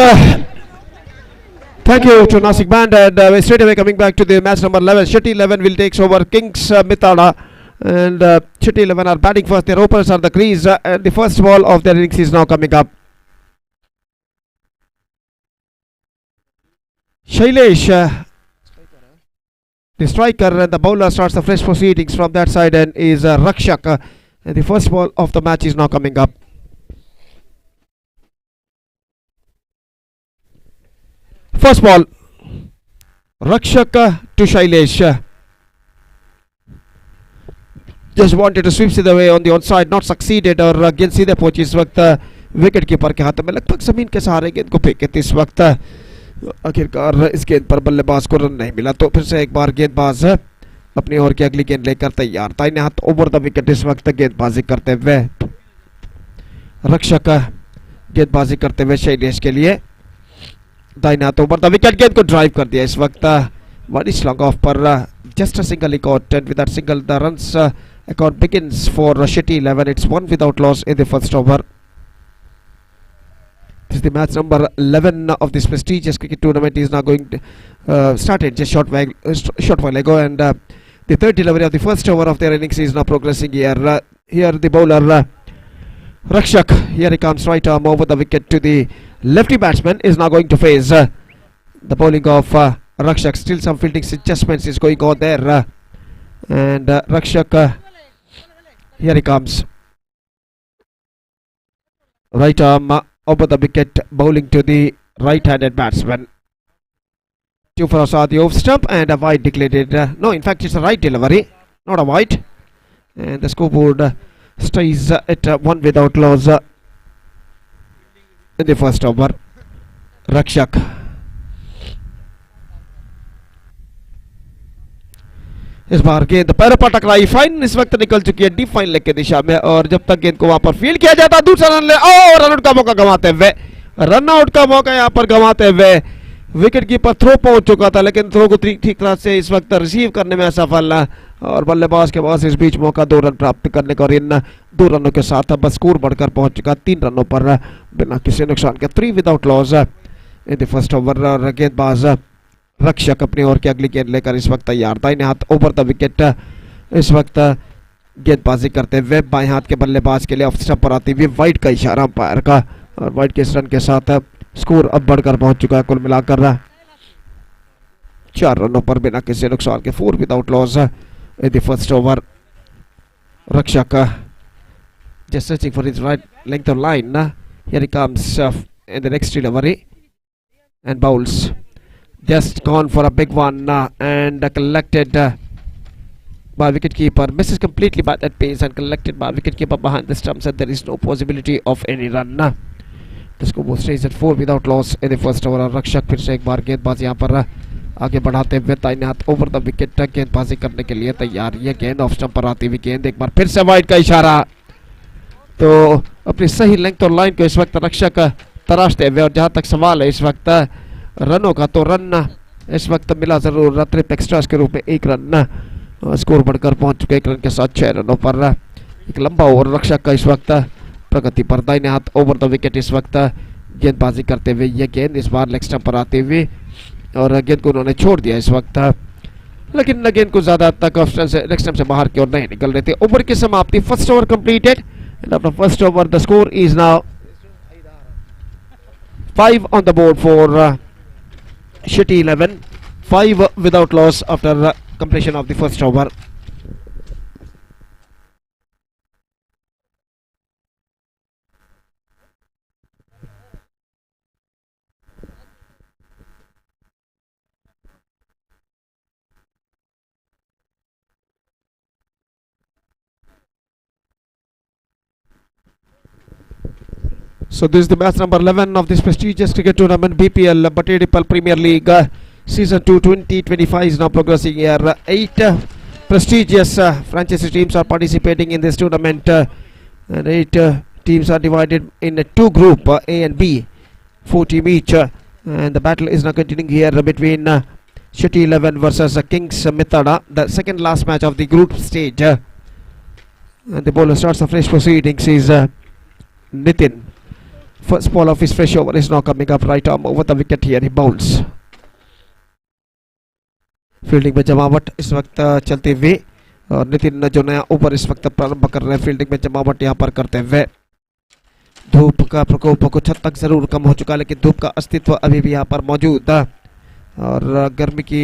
Thank you to Nasik Band, and we're straight away coming back to the match number 11. Shetty 11 will take over Kings Mitada, and Shetty 11 are batting first. Their openers are the crease, and the first ball of their innings is now coming up. Shailesh, the striker, and the bowler starts the fresh proceedings from that side, and is Rakshak. And the first ball of the match is now coming up. First ball, Rakshak to Shailesh. Just wanted to sweep it away on the onside, not succeeded, और गेंद सीधे पहुंची इस वक्त wicket keeper के हाथ में, लगभग जमीन के सहारे गेंद को फेंके थे इस वक्त. आखिरकार इस गेंद पर बल्लेबाज को रन नहीं मिला, तो फिर से एक बार गेंदबाज अपनी ओर की अगली गेंद लेकर तैयार. दाहिने हाथ ओवर द विकेट इस वक्त गेंदबाजी करते हुए रक्षक गेंदबाजी करते हुए शैलेश के लिए. दाहिने हाथ ओवर द विकेट, गेंद को ड्राइव कर दिया इस वक्त. वन इज लॉन्ग ऑफ पर just a single caught, and with that single the runs account begins for Shetty 11. It's one without loss in the first over. This is the match number 11 of this prestigious cricket tournament. Is now going to started just short while ago, and the third delivery of the first over of their innings is now progressing here. Here the bowler Rakshak, here he comes, right arm over the wicket to the lefty batsman, is now going to face the bowling of Rakshak. Still some fielding adjustments is going on there, and Rakshak, here he comes, right arm over the wicket, bowling to the right-handed batsman. Two for Asad, the off stump, and a wide declared. No, in fact it's a right delivery, not a wide, and the scoreboard stays at one without loss in the first over. Rakshak, इस बार गेंद पैरों पर टकराई, fine इस वक्त निकल चुकी है डीप फाइन लेग की दिशा में, और जब तक गेंद को वहां पर फील्ड किया जाता दूसरा रन ले, रन आउट का मौका गंवाते हुए, रन आउट का मौका यहां पर गंवाते हुए विकेट कीपर थ्रो पहुंच चुका था, लेकिन थ्रो को ठीक तरह से इस वक्त रिसीव करने में असफल, और बल्लेबाज के पास इस बीच मौका 2 रन प्राप्त करने का, और इन 2 रनों के साथ अब स्कोर बढ़कर पहुंच चुका 3 रनों पर बिना किसी नुकसान के. 3 without loss in the first over, और गेंदबाज रक्षक अपनी ओर की अगली गेंद लेकर इस वक्त तैयार. दाहिने हाथ ओवर द विकेट इस वक्त गेंदबाजी करते हुए, बाएं हाथ के बल्लेबाज के लिए ऑफ स्टंप पर आती हुई वाइड का इशारा अंपायर का, और वाइड के इस रन के साथ स्कोर अब बढ़कर पहुंच चुका है कुल मिलाकर 4 रनों पर बिना किसी नुकसान के. 4 without loss in the first over. रक्षक just searching for his right length of line. Here he comes in the next delivery and bowls. Just gone for a big one and collected by wicketkeeper. Misses completely by that pace and collected by wicketkeeper behind the stumps, and there is no possibility of any run. The scoreboard stays at 4 without loss in the first over. रक्षक फिर से एक बार गेंदबाज यहाँ पर आगे बढ़ाते हुए दाहिने हाथ ओवर द विकेट गेंदबाजी करने के लिए तैयार. ये गेंद ऑफ स्टंप पर आती हुई गेंद, एक बार फिर से वाइड का इशारा, तो अपनी सही लेंथ और लाइन को इस वक्त रक्षक तराशते हुए. और जहाँ तक सवाल है इस वक्त रनों का, तो रन इस वक्त मिला जरूर ट्रिप एक्स्ट्रास के रूप में 1 रन. स्कोर बढ़कर पहुंच चुके 1 रन के साथ 6 रनों पर. एक लंबा ओवर रक्षक का इस वक्त प्रगति पर. दाहिने हाथ ओवर द विकेट इस वक्त गेंदबाजी करते हुए, यह गेंद इस बार लेग स्टंप पर आते हुए, और गेंद को उन्होंने छोड़ दिया इस वक्त, लेकिन गेंद को ज्यादा तक ऑप्शन से लेग स्टंप से बाहर की ओर नहीं निकल रहे थे. ओवर की समाप्ति. First over completed, and after first over the score is now 5 on the board for Shetty 11. 5 without loss after completion of the first over. So this is the match number 11 of this prestigious cricket tournament, BPL Batedipal Premier League Season 2 2025 is now progressing here. 8 prestigious franchise teams are participating in this tournament, and 8 teams are divided in 2 groups, A and B, 4 teams each, and the battle is now continuing here between Shetty 11 versus Kings Mithada, the second last match of the group stage. And the bowler starts the fresh proceedings is Nitin. First ball of his fresh over is now coming up right arm over the wicket here. He bowls. Fielding में जमावट इस वक्त चलते हुए और नितिन जो नया over इस वक्त प्रारंभ कर रहे हैं फील्डिंग में जमावट यहाँ पर करते हुए। धूप का प्रकोप कुछ हद तक जरूर कम हो चुका लेकिन धूप का अस्तित्व अभी भी यहाँ पर मौजूद है और गर्मी की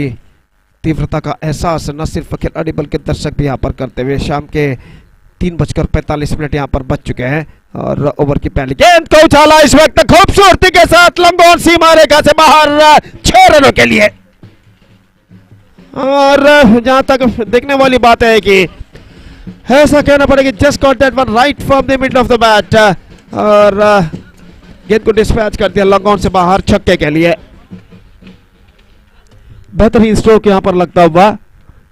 तीव्रता का एहसास न सिर्फ खिलाड़ी बल्कि दर्शक भी यहाँ पर करते हुए। शाम के 3:45 यहाँ पर बज चुके हैं और ओवर की पहली गेंद को उछाला इस वक्त खूबसूरती के साथ लंबगोल सीमा रेखा से बाहर 6 रनों के लिए। और जहां तक देखने वाली बात है कि ऐसा कहना पड़ेगा just got that one right from the middle of the bat और गेंद को डिस्पैच कर दिया लॉन्ग ऑन से बाहर छक्के के लिए। बेहतरीन स्ट्रोक यहां पर लगता हुआ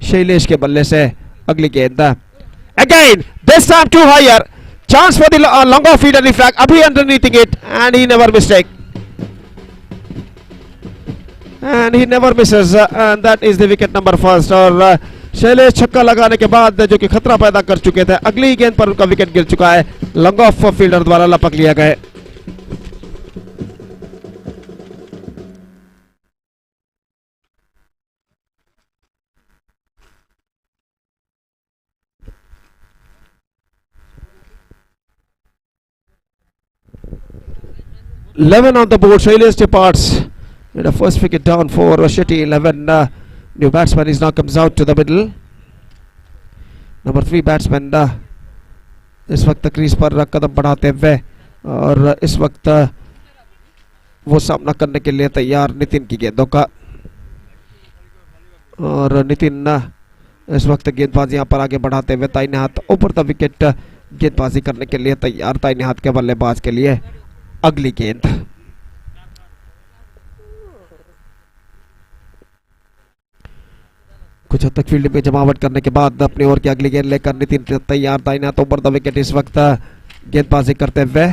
शैलेश के बल्ले से। अगली गेंद again this time to hire chance for the long off fielder refract अभी underneathing it and he never mistake and he never misses and that is the wicket number first। और शैलेश छक्का लगाने के बाद जो कि खतरा पैदा कर चुके थे अगली गेंद पर उनका विकेट गिर चुका है। लॉन्ग ऑफ फील्डर द्वारा लपक लिया गया। 11 on the board. Shailesh departs. And the first wicket down for Shetty. 11. New batsman is now comes out to the middle. Number 3 batsman इस वक्त क्रीज पर कदम बढ़ाते हुए और इस वक्त वो सामना करने के लिए तैयार नितिन की गेंदों का। और नितिन इस वक्त गेंदबाजी यहाँ पर आगे बढ़ाते हुए दाहिने हाथ ऊपर द विकेट गेंदबाजी करने के लिए तैयार। दाहिने हाथ के बल्लेबाज के लिए अगली गेंद। कुछ हद तक फील्ड में जमावट करने के बाद अपनी ओर की अगली गेंद लेकर नितिन तैयार। दाहिने हाथ ऊपर द विकेट इस वक्त गेंदबाजी करते हुए।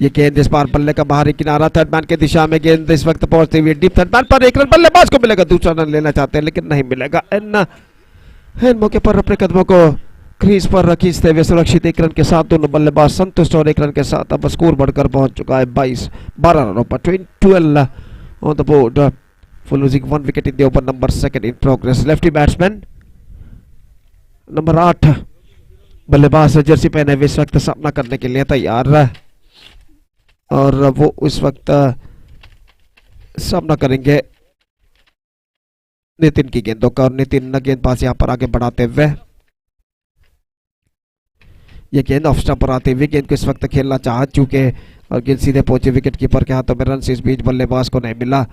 ये गेंद इस बार बल्ले का बाहरी किनारा थर्ड मैन की दिशा में गेंद इस वक्त पहुंचती हुई डीप थर्ड मैन पर। एक रन बल्लेबाज को मिलेगा, दूसरा रन लेना चाहते हैं लेकिन नहीं मिलेगा। इन मौके पर अपने कदमों को क्रीज पर खींचते हुए सुरक्षित एक रन के साथ दोनों बल्लेबाज संतुष्ट और एक रन के साथ अब स्कोर बढ़कर पहुंच चुका है 12 रनों पर। 12 on the board for losing 1 wicket in the over number 2 in progress। Lefty batsman number 8 बल्लेबाज जर्सी पहने हुए इस वक्त सामना करने के लिए तैयार और वो इस वक्त सामना करेंगे नितिन की गेंदों का। और नितिन गेंदबाज यहां पर आगे बढ़ाते हुए ये गेंद ऑफ स्टंप पर आते हुए गेंद को इस वक्त खेलना चाहा चुके और गेंद सीधे पहुंचे विकेट कीपर के हाथों में। रन इस बीच बल्लेबाज को नहीं मिला।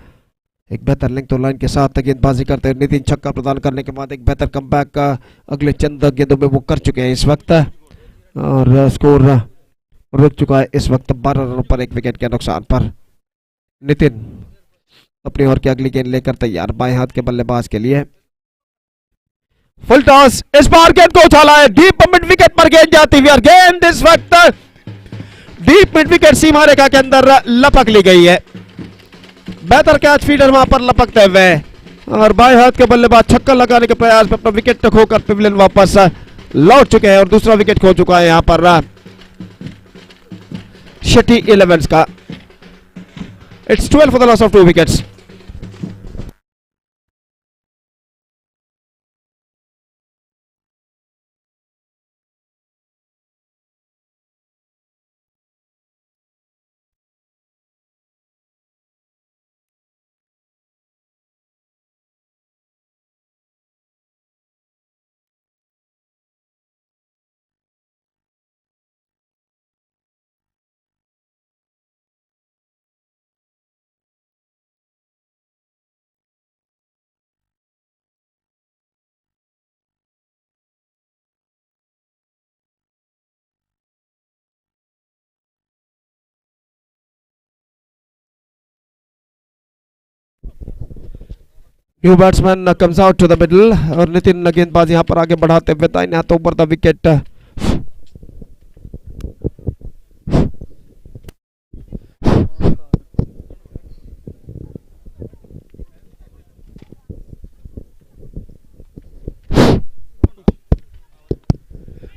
एक बेहतर लिंक तो लाइन के साथ गेंदबाजी करते हुए नितिन छक्का प्रदान करने के बाद एक बेहतर कमबैक का अगले चंद गेंदों में वो कर चुके हैं इस वक्त। और स्कोर रुक चुका है इस वक्त 12 रनों पर 1 विकेट के नुकसान पर। नितिन अपनी ओर की अगली गेंद लेकर तैयार बाएं हाथ के बल्लेबाज के लिए। फुल टॉस इस बार गेंद को उछाला है डीप मिड विकेट पर गेंद जाती हुई और गेंद इस वक्त डीप मिड विकेट सीमा रेखा के अंदर लपक ली गई है। बेहतर कैच फील्डर वहां पर लपकते हुए और बाएं हाथ के बल्लेबाज छक्का लगाने के प्रयास में अपना विकेट खोकर पिवलियन वापस लौट चुके हैं और दूसरा विकेट खो चुका है यहां पर शेट्टी 11 का। It's 12 for the loss of 2 wickets. New batsman comes out to the middle और नितिन गेंदबाज यहां पर आगे बढ़ाते हुए दाहिने हाथ ऊपर द विकेट।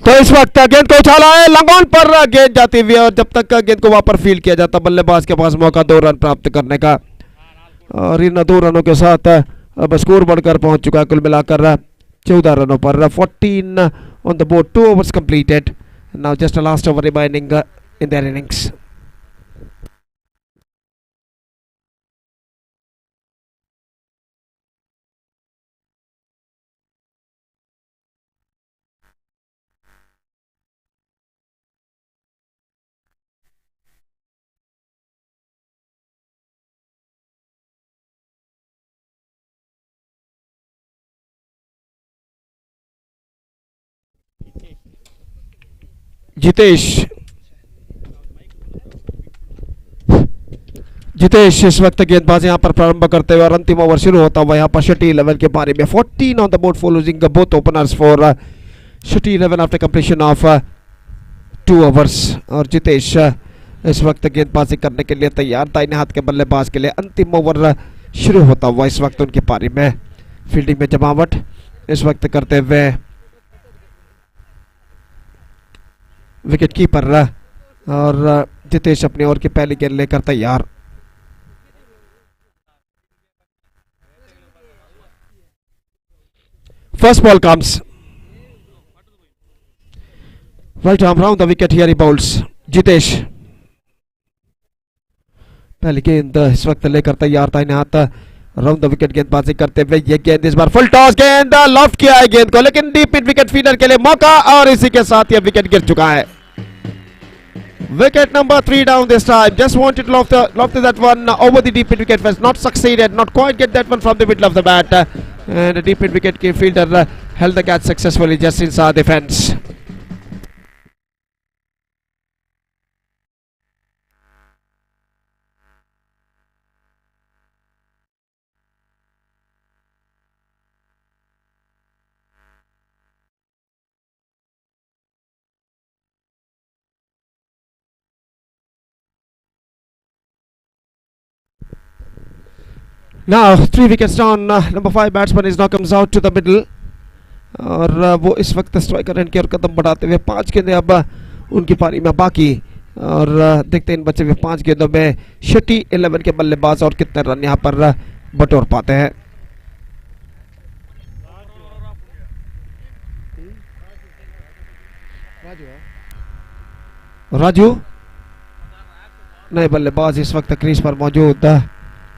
तो इस वक्त गेंद को उछाला है, लंगोन पर गेंद जाती हुई और जब तक गेंद को वहां पर फील्ड किया जाता बल्लेबाज के पास मौका 2 रन प्राप्त करने का। और इन 2 रनों के साथ अब स्कोर बढ़कर पहुंच चुका है कुल मिलाकर 14 रनों पर। 14 on the board, 2 overs completed. Now just a last over remaining in their innings. Jitesh इस वक्त गेंदबाज यहाँ पर प्रारंभ करते हुए और अंतिम ओवर शुरू होता हुआ यहाँ पर शटी 11 के बारे में। 14 on the board for losing both openers for शटी 11 आफ्टर कंप्लीशन ऑफ 2 overs। और जितेश इस वक्त गेंदबाजी करने के लिए तैयार, दाहिने हाथ के बल्लेबाज के लिए अंतिम ओवर शुरू होता हुआ इस वक्त उनकी पारी में। फील्डिंग में जमावट इस वक्त करते हुए विकेट कीपर और जितेश अपनी ओवर की पहली गेंद लेकर तैयार। First ball comes. Right arm round the wicket, here he bowls. Jitesh पहली गेंद इस वक्त लेकर तैयार, दाहिने हाथ राउंड द विकेट गेंदबाजी करते हुए ये गेंद इस बार फुल टॉस, गेंद लॉफ्ट किया है गेंद को, लेकिन डीप मिड विकेट फील्डर के लिए मौका और इसी के साथ ये विकेट गिर चुका है। Wicket number 3 down this time. Just wanted to loft that one over the deep mid wicket fence. Not succeeded. Not quite get that one from the middle of the bat. And the deep mid wicket fielder held the catch successfully just inside the fence. Now 3 wickets down. Number 5 batsman is now comes out to the middle. और वो इस वक्त striker end की ओर कदम बढ़ाते हुए 5 गेंदें अब उनकी पारी में बाकी। और देखते हैं इन बचे हुए 5 गेंदों में शटी 11 के बल्लेबाज और कितने रन यहाँ पर बटोर पाते हैं। राजू नए बल्लेबाज इस वक्त क्रीज पर मौजूद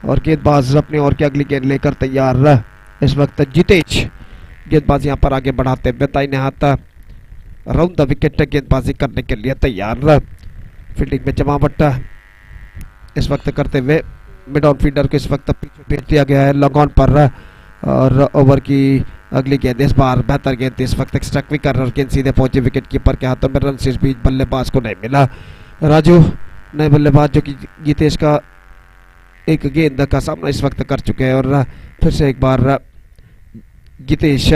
और गेंदबाज अपनी ओर की अगली गेंद लेकर तैयार। इस वक्त जितेश गेंदबाज यहाँ पर आगे बढ़ाते हुए दाहिने हाथ राउंड द विकेट गेंदबाजी करने के लिए तैयार। फील्डिंग में जमावट इस वक्त करते हुए मिड ऑन फील्डर को इस वक्त पीछे भेज दिया गया है लॉन्ग ऑन पर। और ओवर की अगली गेंद इस बार बेहतर गेंद इस वक्त एक्स्ट्रा क्विकर और गेंद सीधे पहुंचे विकेट कीपर के हाथों में। रन इस बीच बल्लेबाज को नहीं मिला। राजू नए बल्लेबाज जो कि जितेश का एक गेंद का सामना इस वक्त कर चुके हैं और फिर से एक बार जितेश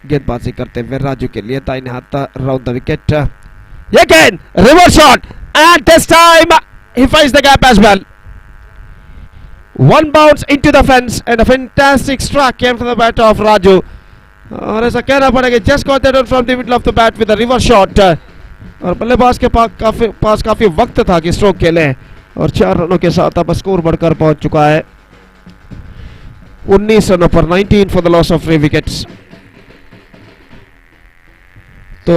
गेंदबाजी करते हुए राजू के लिए दाहिने हाथ राउंड द विकेट। ये गेंद reverse shot and this time he finds the gap as well. One bounce into the fence and a fantastic strike came from the bat of Raju. और ऐसा कहना पड़ेगा just got that one from the middle of the bat with a reverse shot. और बल्लेबाज के पास काफी वक्त था कि स्ट्रोक खेले और 4 रनों के साथ अब स्कोर बढ़कर पहुंच चुका है 19 रनों पर। 19 for the loss of 3 wickets. तो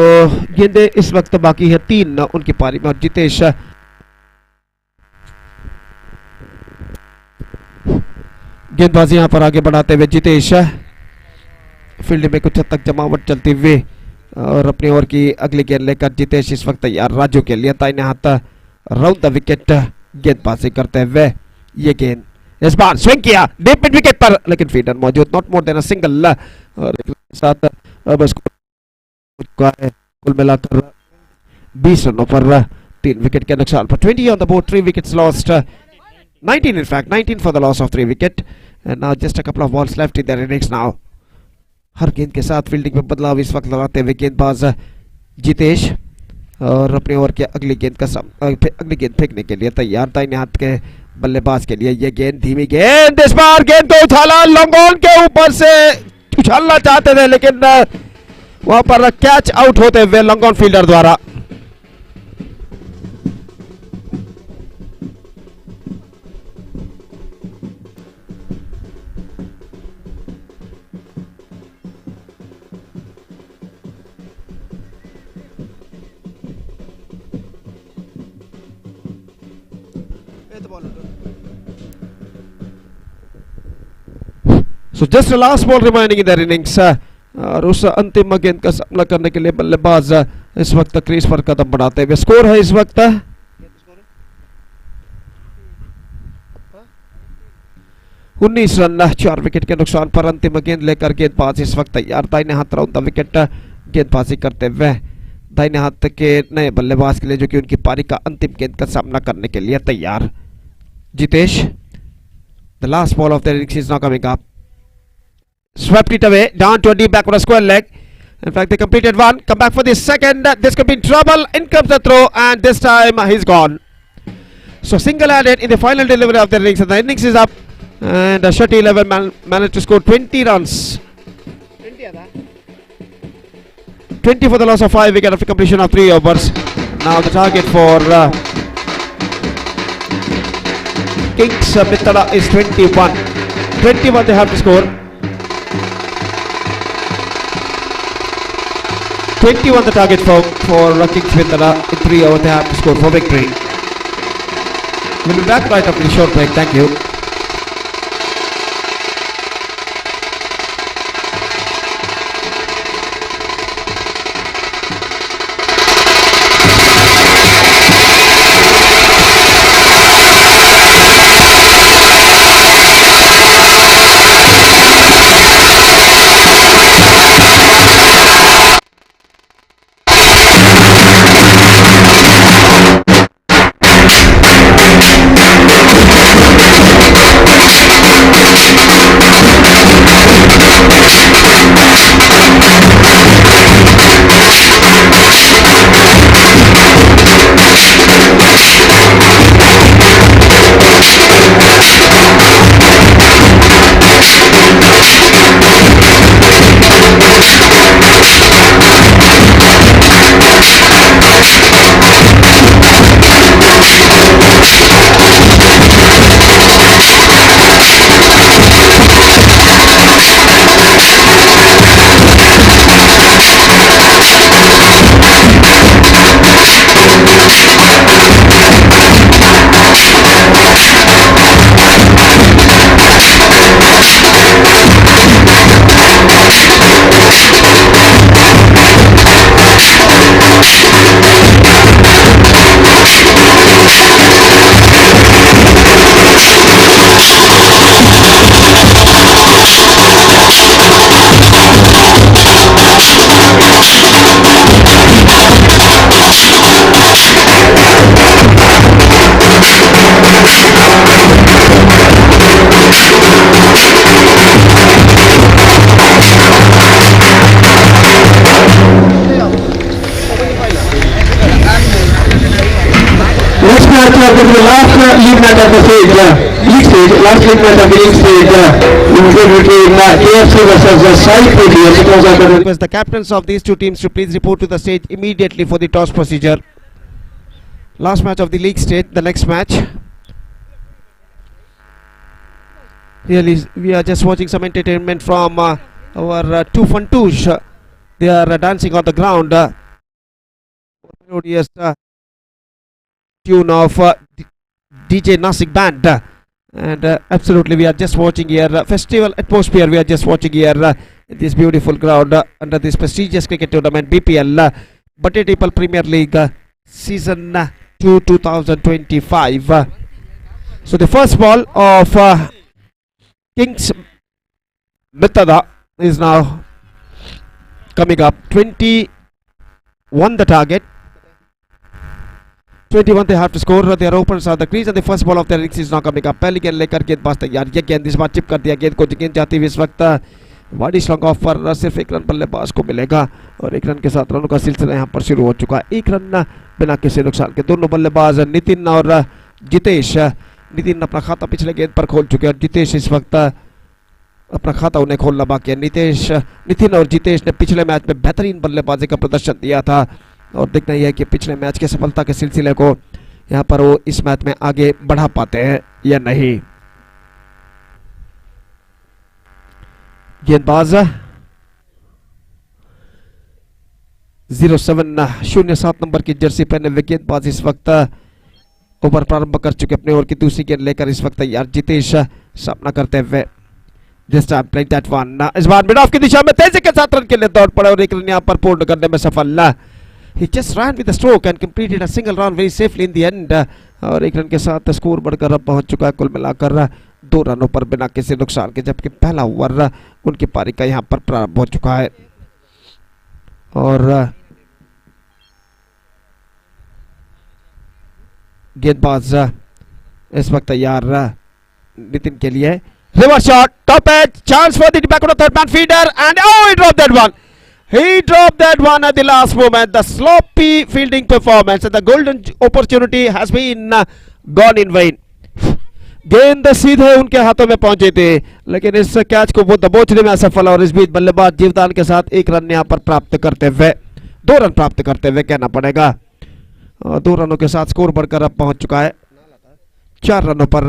गेंदे इस वक्त बाकी है 3 उनकी पारी में और जितेश गेंदबाजी यहां पर आगे बढ़ाते हुए जितेश फील्ड में कुछ हद तक जमावट चलती हुई और अपनी ओर की अगली गेंद लेकर जितेश इस वक्त तैयार राजू के लिए दाहिने हाथ राउंड द विकेट गेंदबाजी करते हुए ये गेंद इस बार स्विंग किया डीप मिड विकेट पर, लेकिन फील्डर मौजूद not more than a single. और साथ अब स्कोर है कुल मिलाकर 20 रनों पर 3 विकेट के नुकसान पर। 20 on the board, 3 wickets lost, 19 in fact, 19 for the loss of 3 wicket. And now just a couple of balls left in their innings now. हर गेंद के साथ फील्डिंग में बदलाव इस वक्त लगाते हुए गेंदबाज जितेश और अपने ओवर के अगली गेंद फेंकने के लिए तैयार। दाहिने हाथ के बल्लेबाज के लिए ये गेंद धीमी गेंद, इस बार गेंद को उछाला लॉन्ग ऑन के ऊपर से उछालना चाहते थे लेकिन वहां पर कैच आउट होते हुए लॉन्ग ऑन फील्डर द्वारा। So just the last ball remaining in their innings और उस अंतिम गेंद का सामना करने के लिए बल्लेबाज इस वक्त क्रीज पर कदम बढ़ाते हुए। स्कोर है इस वक्त 19 रन, 4 विकेट के नुकसान पर अंतिम गेंद लेकर गेंदबाज इस वक्त तैयार। दाहिने हाथ राउंड द विकेट गेंदबाजी करते हुए दाहिने हाथ के नए बल्लेबाज के लिए जो कि उनकी पारी का अंतिम गेंद का सामना करने के लिए तैयार। Jitesh, the last ball of the innings is now coming up, swept it away down to a deep back for a square leg. In fact, they completed one, come back for the second. This could be trouble. In comes the throw, and this time he's gone. So single-handed in the final delivery of the innings, and the innings is up. And Shetty 11 managed to score 20 runs. 20 for the loss of 5 wickets after completion of 3 overs. Now the target for Kings Mithila is 21. 21 they have to score. 21 the target for Kings Mithila. In 3 overs they have to score for victory. We'll be back right after the short break. Thank you. Request the captains of these two teams to please report to the stage immediately for the toss procedure. Last match of the league stage, the next match. Really, we are just watching some entertainment from our two Fantouche. They are dancing on the ground. Melodious tune of DJ Nasik Band. And absolutely, we are just watching here festival atmosphere. We are just watching here in this beautiful ground under this prestigious cricket tournament, BPL, Batedipal Premier League Season 2 2025. So the first ball of Kings Mithila is now coming up. 21 the target. 21 they have to score. Their openers are the crease and the first ball of their innings is now coming up. पहली गेंद लेकर गेंदबाज तैयार. ये गेंद इस बार chip कर दिया. गेंद को गेंद जाती हुई इस वक्त वाइड स्लॉन्ग ऑफ पर सिर्फ 1 रन बल्लेबाज को मिलेगा और 1 रन के साथ रनों का सिलसिला यहाँ पर शुरू हो चुका है. 1 रन बिना किसी नुकसान के दोनों बल्लेबाज नितिन और जितेश. नितिन अपना खाता पिछले गेंद पर खोल चुके हैं और जितेश इस वक्त अपना खाता उन्हें खोलना बाकी है। नितिन और जितेश ने पिछले मैच में बेहतरीन बल्लेबाजी का प्रदर्शन दिया था और देखना यह है कि पिछले मैच के सफलता के सिलसिले को यहाँ पर वो इस मैच में आगे बढ़ा पाते हैं या नहीं। गेंदबाज 07 नंबर की जर्सी पहने हुए गेंदबाज इस वक्त ओवर प्रारंभ कर चुके अपने ओवर की दूसरी गेंद लेकर इस वक्त तैयार जितेश सामना करते हुए। This time playing that one. इस बार मिड ऑफ की दिशा में तेजी के साथ रन के लिए दौड़ पड़े और एक रन यहाँ पर पूर्ण करने में सफल। He just ran with a stroke and completed a single run very safely in the end. और एक रन के साथ स्कोर बढ़कर अब पहुंच चुका है कुल मिलाकर 2 रनों पर बिना किसी नुकसान के, जबकि पहला ओवर उनकी पारी का यहाँ पर प्रारंभ हो चुका है। और गेंदबाज इस वक्त तैयार नितिन के लिए। Reverse shot, top edge, chance for the backward third man feeder, and oh, he dropped that one. He dropped that one at the last moment. The sloppy fielding performance and the golden opportunity has been gone in vain. गेंद सीधे उनके हाथों में पहुंचे थे, लेकिन इस catch को वो दबोचने में असफल और इस बीच बल्लेबाज जीवदान के साथ 1 रन यहाँ पर प्राप्त करते हुए 2 रन प्राप्त करते हुए कहना पड़ेगा। 2 रनों के साथ स्कोर बढ़कर अब पहुंच चुका है 4 रनों पर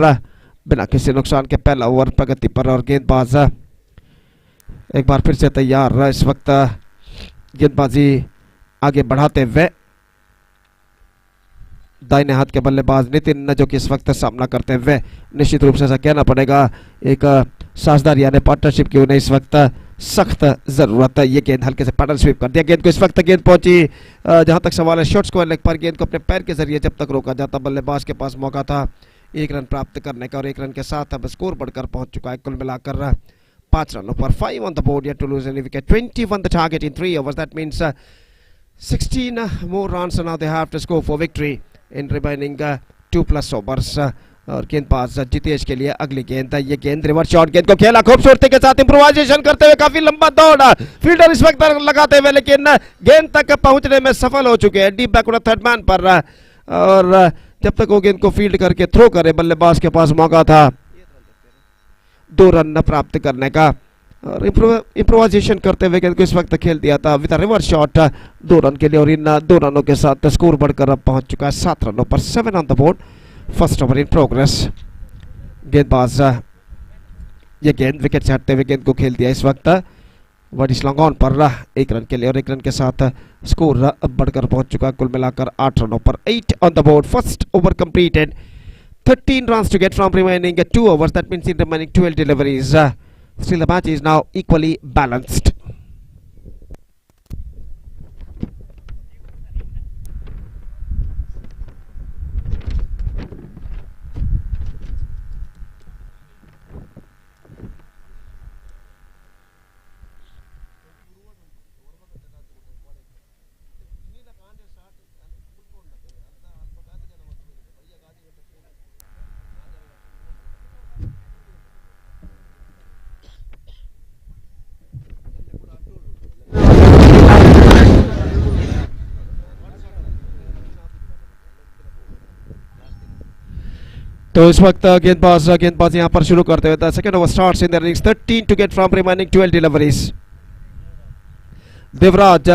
बिना किसी नुकसान के। पहला ओवर प्रगति पर और गेंदबाज एक बार फिर से तैयार इस वक्त गेंदबाजी आगे बढ़ाते हुए। दाहिने हाथ के बल्लेबाज नितिन जो कि इस वक्त सामना करते हुए निश्चित रूप से ऐसा कहना पड़ेगा एक साझेदारी यानी पार्टनरशिप की उन्हें इस वक्त सख्त जरूरत है। ये गेंद हल्के से पैडल स्वीप कर दिया, गेंद को इस वक्त गेंद पहुंची जहां तक सवाल है शॉर्ट स्क्वायर लेग पर, गेंद को अपने पैर के जरिए जब तक रोका जाता बल्लेबाज के पास मौका था 1 रन प्राप्त करने का और 1 रन के साथ अब स्कोर बढ़कर पहुंच चुका है कुल मिलाकर 5 रनों पर। 5 on the board, yet to lose any wicket. 21 the target in 3 overs. That means 16 more runs and now they have to score for victory in remaining 2+ overs. और गेंदबाज जितेश के लिए अगली गेंद, ये गेंद रिवर्स शॉट, गेंद को खेला खूबसूरती के साथ इम्प्रोवाइजेशन करते हुए, काफी लंबा दौड़ फील्डर इस वक्त लगाते हुए, लेकिन गेंद तक पहुंचने में सफल हो चुके हैं डीप बैकवर्ड थर्ड मैन पर। और जब तक वो गेंद को फील्ड करके थ्रो करे बल्लेबाज के पास मौका था 2 रन प्राप्त करने का और इम्प्रोवाइजेशन करते हुए गेंद को इस वक्त खेल दिया था विद रिवर्स शॉट 2 रन के लिए और इन 2 रनों के साथ स्कोर बढ़कर अब पहुंच चुका है 7 रनों पर। 7 on the board, first over in progress. गेंदबाज ये गेंद विकेट से हटते हुए गेंद को खेल दिया इस वक्त वडिश लॉन्ग ऑन पर 1 रन के लिए और 1 रन के साथ स्कोर अब बढ़कर पहुंच चुका है कुल मिलाकर 8 रनों पर। 8 on the board, first over completed, 13 runs to get from remaining 2 overs. That means in remaining 12 deliveries. Still the match is now equally balanced. तो इस वक्त गेंदबाज यहां पर शुरू करते हुए second over starts in the innings 13 to get from remaining 12 deliveries. Devraj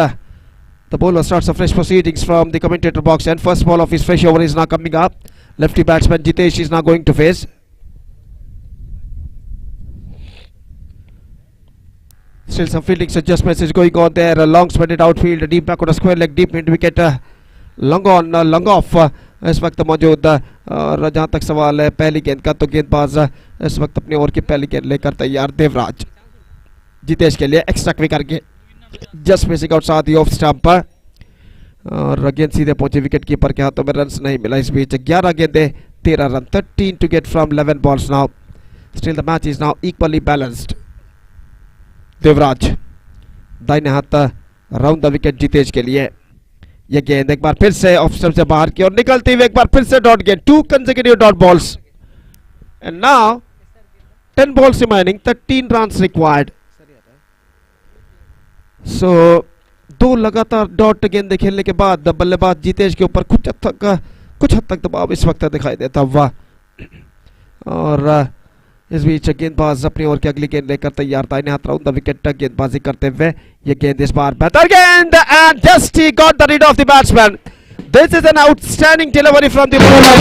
the bowler starts a fresh proceedings from the commentator box and first ball of his fresh over is now coming up. Lefty batsman Jitesh is now going to face. Still some fielding adjustments is going on there. A long spreaded outfield, deep back on a square leg, deep mid wicket, long on, long off. इस वक्त मौजूद और जहाँ तक सवाल है पहली गेंद का तो गेंदबाज इस वक्त अपनी ओवर की पहली गेंद लेकर तैयार। देवराज जितेश के लिए एक्स्ट्रा क्विक करके जस्ट मिसिंग आउट साथ ही ऑफ स्टंप और गेंद सीधे पहुंचे विकेट कीपर के हाथों में, रन्स नहीं मिला। इस बीच 11 गेंदें 13 run, 13 to get from 11 balls now. Still the match is now equally balanced. Devraj दाहिने हाथ राउंड द विकेट जितेश के लिए, ये गेंद एक बार फिर से ऑफ स्टंप से बाहर की और निकलती हुई एक बार फिर से डॉट गेंद, 2 consecutive dot balls and now 10 balls remaining, 13 runs required. सो 2 लगातार डॉट गेंद खेलने के बाद बल्लेबाज जितेश के ऊपर कुछ हद तक दबाव इस वक्त दिखाई देता हुआ और इस बीच गेंदबाज अपनी ओर की अगली गेंद लेकर तैयार था, इन्हें हाथ राउंड द विकेट तक गेंदबाजी करते हुए ये गेंद इस बार बेहतर गेंद and just he got the read of the batsman. This is an outstanding delivery from the bowler.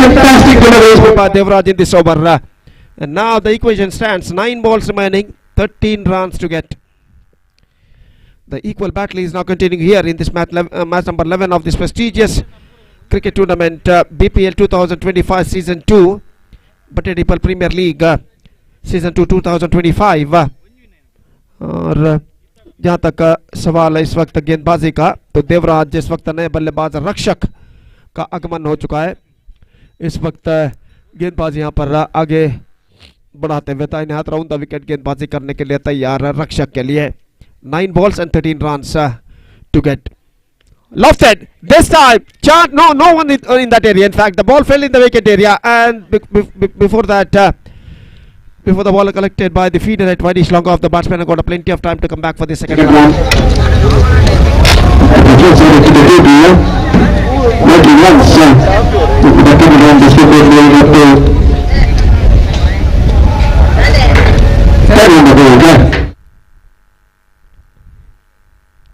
Fantastic deliveries by Devraj in this over. And now the equation stands 9 balls remaining, 13 runs to get. The equal battle is now continuing here in this match number 11 of this prestigious cricket tournament, BPL 2025 season 2, Batedipal Premier League season 2 2025. और जहाँ तक सवाल है इस वक्त गेंदबाजी का, तो देवराज जिस वक्त नए बल्लेबाज रक्षक का आगमन हो चुका है, इस वक्त गेंदबाजी यहाँ पर आगे बढ़ाते हुए दाहिने हाथ राउंड द विकेट गेंदबाजी करने के लिए तैयार है रक्षक के लिए. 9 balls and 13 runs to get. Lofted this time. No one in that area. In fact, the ball fell in the wicket area, and before that, before the ball collected by the feeder at Whitish long off, the batsman got plenty of time to come back for the second round.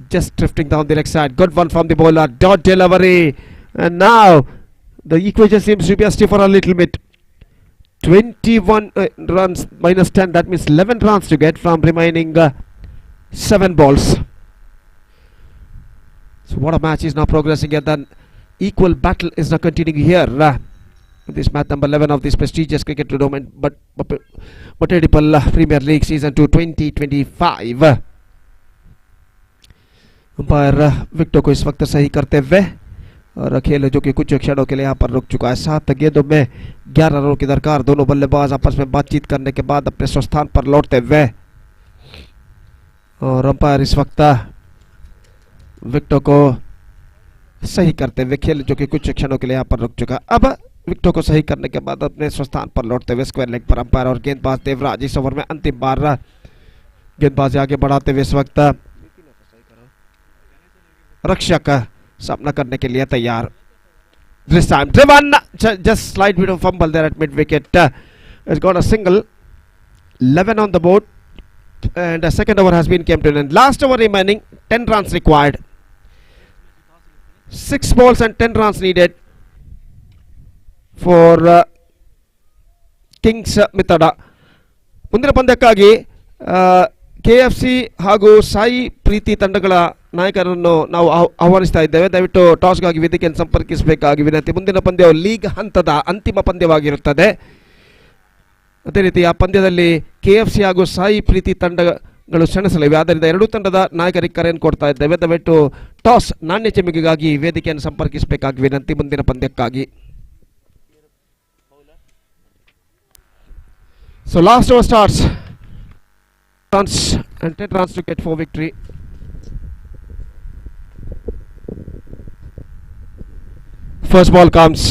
Just drifting down the leg side. Good one from the bowler. Dot delivery. And now the equation seems to be stiff for a little bit. 21 runs minus 10. That means 11 runs to get from remaining 7 balls. So what a match is now progressing here. The equal battle is now continuing here. This match number 11 of this prestigious cricket tournament, Batedipal Premier League season 2 2025. Umpire विकेटों को इस वक्त सही करते हुए और खेल जो कि कुछ क्षणों के लिए यहाँ पर रुक चुका है. 7 गेंदों में 11 रनों की दरकार. दोनों बल्लेबाज आपस में बातचीत करने के बाद अपने स्वस्थान पर लौटते हुए, और अंपायर इस वक्त विकेटों को सही करते हुए खेल जो कि कुछ क्षणों के लिए यहाँ पर रुक चुका है. अब विकेटों को सही करने के बाद अपने स्वस्थान पर लौटते हुए स्क्वायर लेग पर अंपायर और गेंदबाज देवराज इस ओवर में अंतिम बार गेंदबाजी आगे बढ़ाते हुए इस वक्त रक्षक सामना करने के लिए तैयार. This time driven, just slight bit of fumble there at mid wicket. It's got a single. 11 on the board, and a second over has been came to an end. Last over remaining, 10 runs required. 6 balls and 10 runs needed for Kings Mitada. ಮುಂದಿನ ಪಂದ್ಯಕ್ಕಾಗಿ KFC ಹಾಗೂ ಸಾಯಿ ಪ್ರೀತಿ ತಂಡಗಳ ನಾಯಕರನ್ನು ನಾವು ಆಹ್ವಾನಿಸ್ತಾ ಇದ್ದೇವೆ. ದಯವಿಟ್ಟು ಟಾಸ್ಗಾಗಿ ವೇದಿಕೆಯನ್ನು ಸಂಪರ್ಕಿಸಬೇಕಾಗಿ ವಿನಂತಿ. ಮುಂದಿನ ಪಂದ್ಯವು ಲೀಗ್ ಹಂತದ ಅಂತಿಮ ಪಂದ್ಯವಾಗಿರುತ್ತದೆ. ಅದೇ ರೀತಿ ಆ ಪಂದ್ಯದಲ್ಲಿ ಕೆಎಫ್ಸಿ ಹಾಗೂ ಸಾಯಿ ಪ್ರೀತಿ ತಂಡಗಳು ಸೆಣಸಲಿವೆ. ಆದ್ದರಿಂದ ಎರಡೂ ತಂಡದ ನಾಯಕರಿಗೆ ಕರೆಯನ್ನು ಕೊಡ್ತಾ ಇದ್ದೇವೆ. ದಯವಿಟ್ಟು ಟಾಸ್ ನಾಣ್ಯ ಚಿಮ್ಮಿಗೆಗಾಗಿ ವೇದಿಕೆಯನ್ನು ಸಂಪರ್ಕಿಸಬೇಕಾಗಿ ವಿನಂತಿ ಮುಂದಿನ ಪಂದ್ಯಕ್ಕಾಗಿ. So last over starts. Runs and 10 runs to get for victory. First ball comes.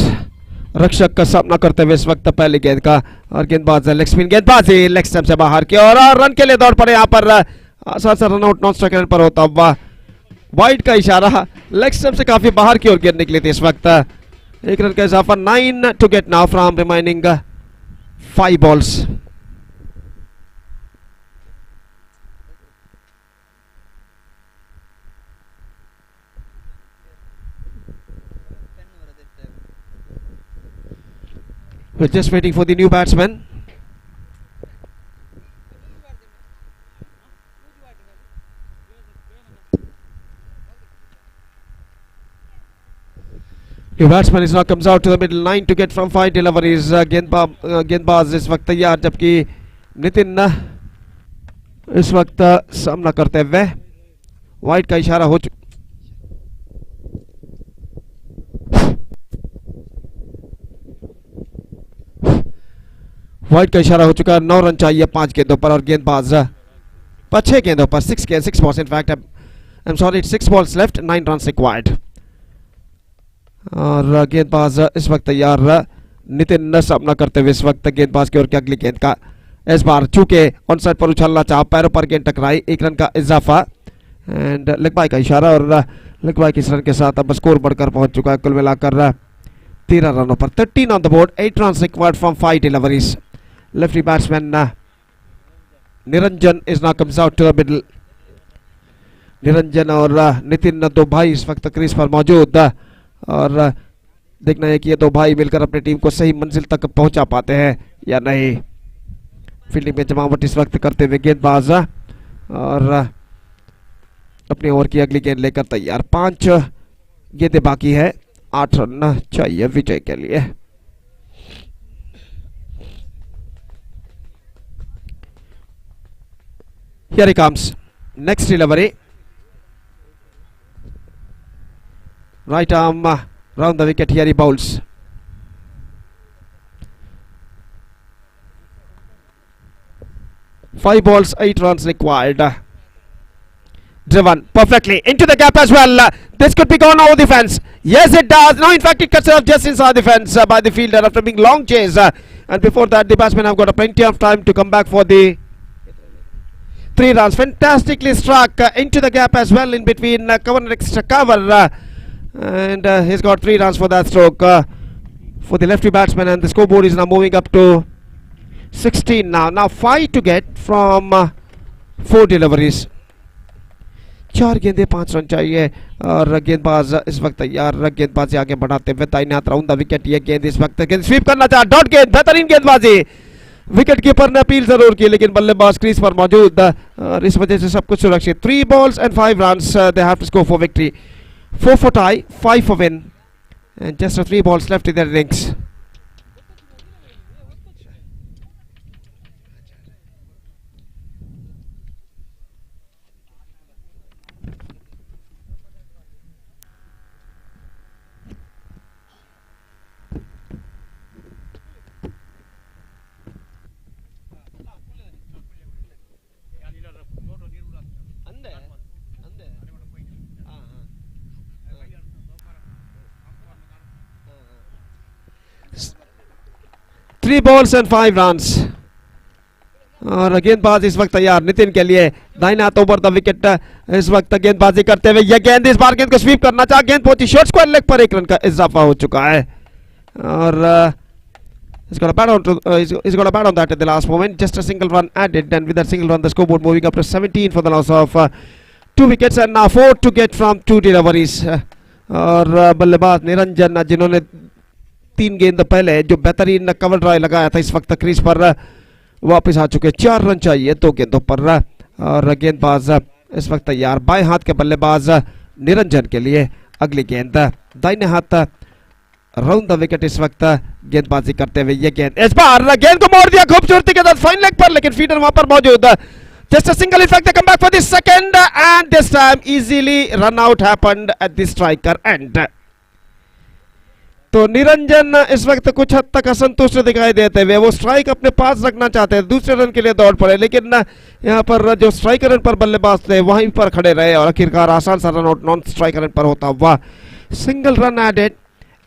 रक्षक का सामना करते हुए इस वक्त पहली गेंद का, और गेंदबाज लेग स्पिन गेंदबाजी लेग स्टंप से बाहर की और रन के लिए दौड़ पड़े. यहाँ पर आसान सा रन आउट नॉन स्ट्राइक पर होता हुआ वाइड का इशारा. लेग स्टंप से काफी बाहर की ओर गेंद निकली थी इस वक्त. 1 रन का इजाफा. 9 to get now from remaining 5 balls. We're just waiting for the new batsman. New batsman is now comes out to the middle. 9 to get from 5 deliveries. गेंदबाज इस वक्त तैयार, जबकि नितिन इस वक्त सामना करते हुए वाइड का इशारा हो चुका. वाइड का इशारा हो चुका है। 9 रन चाहिए 5 गेंदों पर और गेंदबाज 6 गेंदों पर 6 balls in fact I'm sorry it's 6 balls left 9 runs required और गेंदबाज इस वक्त तैयार नितिन सामना करते हुए इस वक्त गेंदबाज की ओर की अगली गेंद का इस बार चूंकि ऑन साइड पर उछलना चाहा पैरों पर गेंद टकराई 1 रन का इजाफा एंड लेग बाय का इशारा और लेग बाय के इस रन के साथ अब स्कोर बढ़कर पहुंच चुका है कुल मिलाकर 13 रनों पर 13 on the board 8 runs required from 5 deliveries lefty batsman Niranjan is now comes out to the middle Niranjan और नितिन दो भाई इस वक्त क्रीज पर मौजूद और देखना है कि ये दो भाई मिलकर अपनी टीम को सही मंजिल तक पहुंचा पाते हैं या नहीं। फील्डिंग में जमावट इस वक्त करते हुए गेंदबाज और अपनी ओवर की अगली गेंद लेकर तैयार 5 गेंदें बाकी है 8 रन चाहिए विजय के लिए। Here he comes. Next delivery. Right arm round the wicket. Here he bowls. Five balls, 8 runs required. Driven perfectly into the gap as well. This could be gone over the fence. Yes, it does. No, in fact, it cuts it off just inside the fence by the fielder after being long chase. And before that, the batsmen have got plenty of time to come back for the 3 runs. Fantastically struck into the gap as well in between cover and extra cover. And he's got 3 runs for that stroke for the lefty batsman. And the scoreboard is now moving up to 16 now. Now 5 to get from 4 deliveries. 4 गेंदे 5 run चाहिए और गेंदबाज इस वक्त तैयार गेंदबाजी आगे बढ़ाते हुए दाहिने हाथ राउंड द विकेट। ये गेंद इस वक्त गेंद स्वीप करना चाहा डॉट गेंद बेहतरीन गेंदबाजी विकेट कीपर ने अपील जरूर की लेकिन बल्लेबाज क्रीज पर मौजूद और इस वजह से सब कुछ सुरक्षित। 3 balls and 5 runs they have to score for victory. 4 for tie, 5 for win and just 3 balls left in their innings. Three balls and 5 runs और गेंदबाज इस वक्त तैयार नितिन के लिए दाहिने हाथ ओवर द विकेट इस वक्त गेंदबाजी करते हुए यह गेंद इस बार गेंद को स्वीप करना चाहा गेंद पहुंची शॉर्ट स्क्वायर लेग पर 1 रन का इजाफा हो चुका है और he's got a bat on that at the last moment. Just a single run added and with that single run the scoreboard moving up to 17 for the loss of 2 wickets and now 4 to get from 2 deliveries और बल्लेबाज निरंजन जिन्होंने 3 गेंद पहले जो बेहतरीन cover drive लगाया था इस वक्त क्रीज पर वापस आ चुके। 4 रन चाहिए 2 गेंदों पर और गेंदबाज इस वक्त तैयार बाएं हाथ के बल्लेबाज निरंजन के लिए अगली गेंद दाहिने हाथ राउंड द विकेट इस वक्त गेंदबाजी करते हुए ये गेंद इस बार गेंद को मोड़ दिया खूबसूरती के साथ फाइन लेग पर लेकिन फीडर वहां पर मौजूद। Just a single in fact they come back for the second and this time easily run out happened at the striker end. तो निरंजन इस वक्त कुछ हद तक असंतुष्ट दिखाई देते हुए वो स्ट्राइक अपने पास रखना चाहते हैं दूसरे रन के लिए दौड़ पड़े लेकिन यहाँ पर जो स्ट्राइकर रन पर बल्लेबाज थे वहीं पर खड़े रहे और आखिरकार आसान सा run out non striker run पर होता हुआ single run added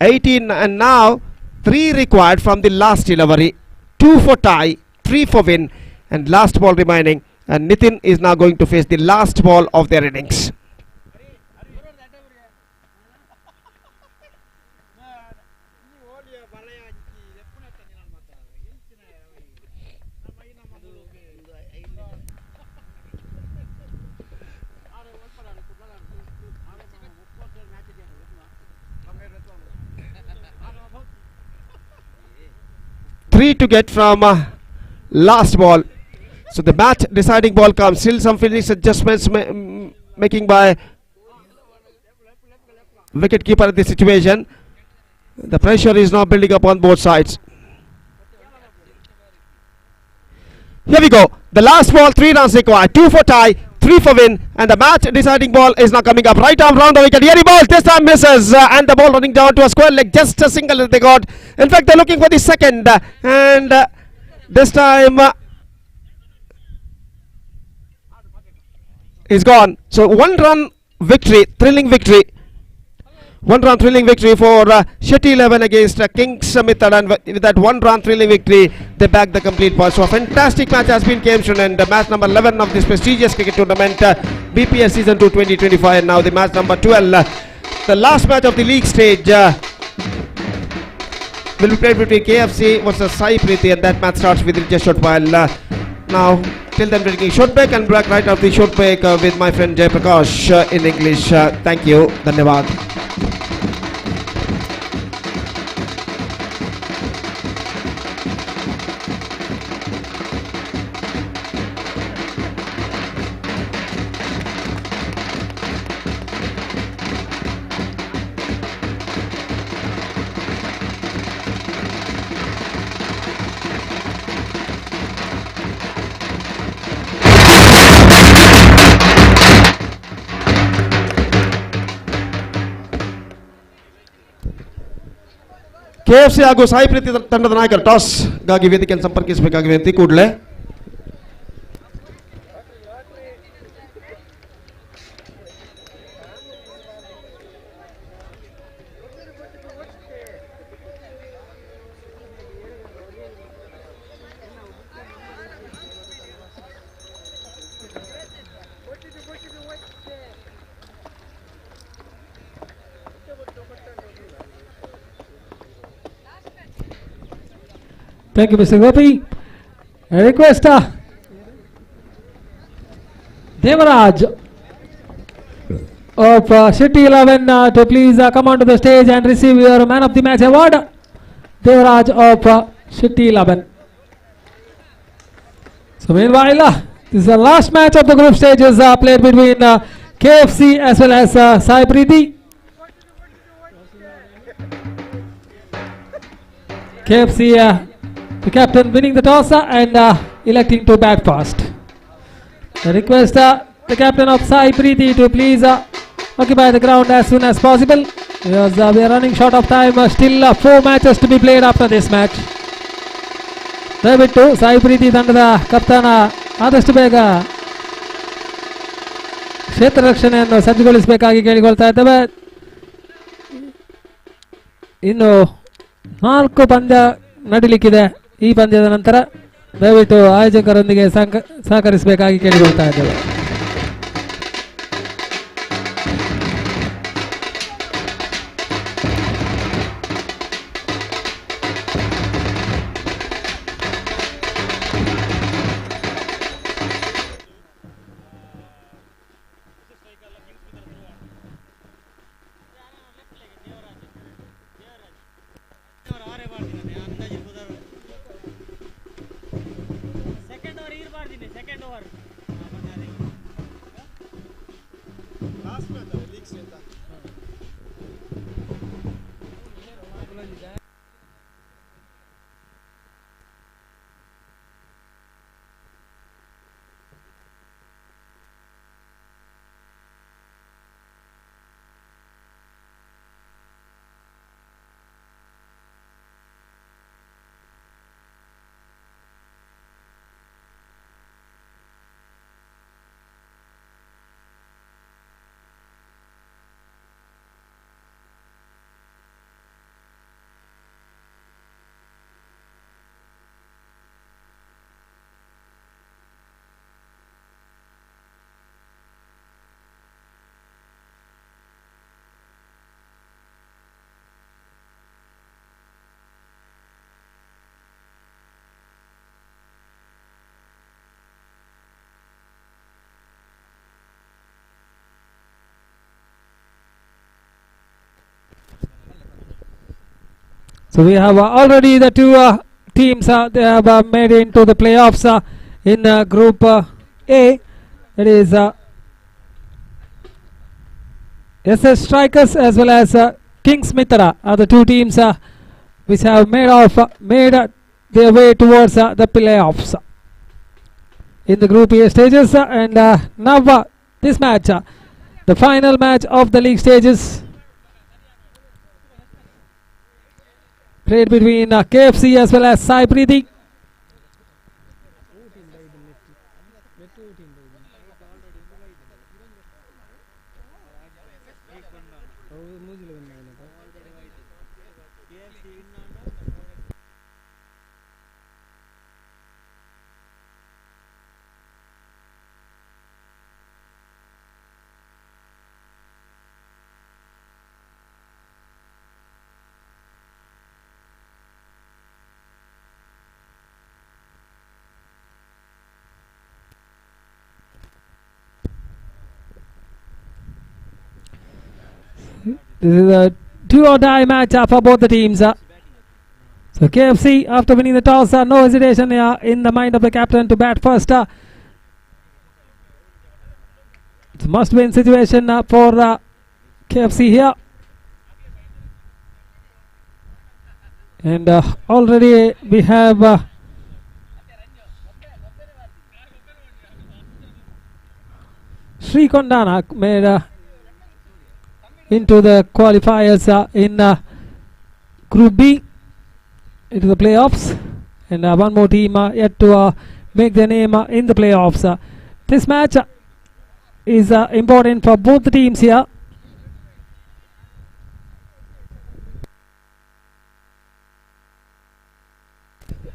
18 and now 3 required from the last delivery 2 for tie 3 for win and last ball remaining and Nitin is now going to face the last ball of their innings. Three to get from last ball. So the match deciding ball comes. Still some fielding adjustments making by wicket keeper in this situation. The pressure is now building up on both sides. Here we go. The last ball, 3 runs required. 2 for tie, 3 for win. And the match deciding ball is now coming up. Right arm round the wicket. Here he balls. This time misses. And the ball running down to a square leg. Just a single that they got. In fact, they're looking for the second. And This time is gone. So 1 run victory, thrilling victory. 1 run thrilling victory for Shetty 11 against Kings Mithal, and with that 1 run thrilling victory, they back the complete points. So a fantastic match has been came soon, and match number 11 of this prestigious cricket tournament, BPS Season 2 2025, and now the match number 12, the last match of the league stage, will be played between KFC versus Sai Preeti, and that match starts within just short while. Now, till then, taking short break and back right after the short break with my friend Jay Prakash in English. Thank you. Dhanyavad. KFC ಹಾಗೂ ಸಾಯಿ ಪ್ರೀತಿ ತಂಡದ ನಾಯಕರು toss ಗಾಗಿ ವೇದಿಕೆಯನ್ನು ಸಂಪರ್ಕಿಸಬೇಕಾಗಿ ವಿನಂತಿ ಕೂಡಲೇ. Thank you, Mr. Gopi. A request, Devaraj of Shetty 11 to please come onto the stage and receive your Man of the Match award. Devaraj of Shetty 11. So meanwhile, this is the last match of the group stages played between KFC as well as Sai Preeti. KFC, the captain winning the toss and electing to bat first. I request the captain of Sai Preeti to please occupy the ground as soon as possible, because we are running short of time. Still 4 matches to be played after this match. ದಯವಿಟ್ಟು ಸಾಯಿ ಪ್ರೀತಿ ತಂಡದ ಕಪ್ತಾನ ಆದಷ್ಟು ಬೇಗ ಕ್ಷೇತ್ರ ರಕ್ಷಣೆಯನ್ನು ಸಜ್ಜುಗೊಳಿಸಬೇಕಾಗಿ ಕೇಳಿಕೊಳ್ತಾ ಇದ್ದೇವೆ. ಇನ್ನು 4 ಪಂದ್ಯ ನಡೀಲಿಕ್ಕಿದೆ. ಈ ಪಂದ್ಯದ ನಂತರ ದಯವಿಟ್ಟು ಆಯೋಜಕರೊಂದಿಗೆ ಸಹಕರಿಸಬೇಕಾಗಿ ಕೇಳಿಕೊಳ್ತಾ ಇದ್ದೇವೆ. So we have already the 2 teams they have made into the playoffs in Group A. That is SS Strikers as well as Kings Mithra are the 2 teams which have made their way towards the playoffs in the Group A stages. And now this match, the final match of the league stages, played between KFC as well as Sai Preeti. This is a do or die match for both the teams. So KFC, after winning the toss, no hesitation in the mind of the captain to bat first. It's a must-win situation for KFC here. And already we have Sri Kondana made into the qualifiers in Group B into the playoffs, and one more team yet to make their name in the playoffs. This match is important for both the teams here.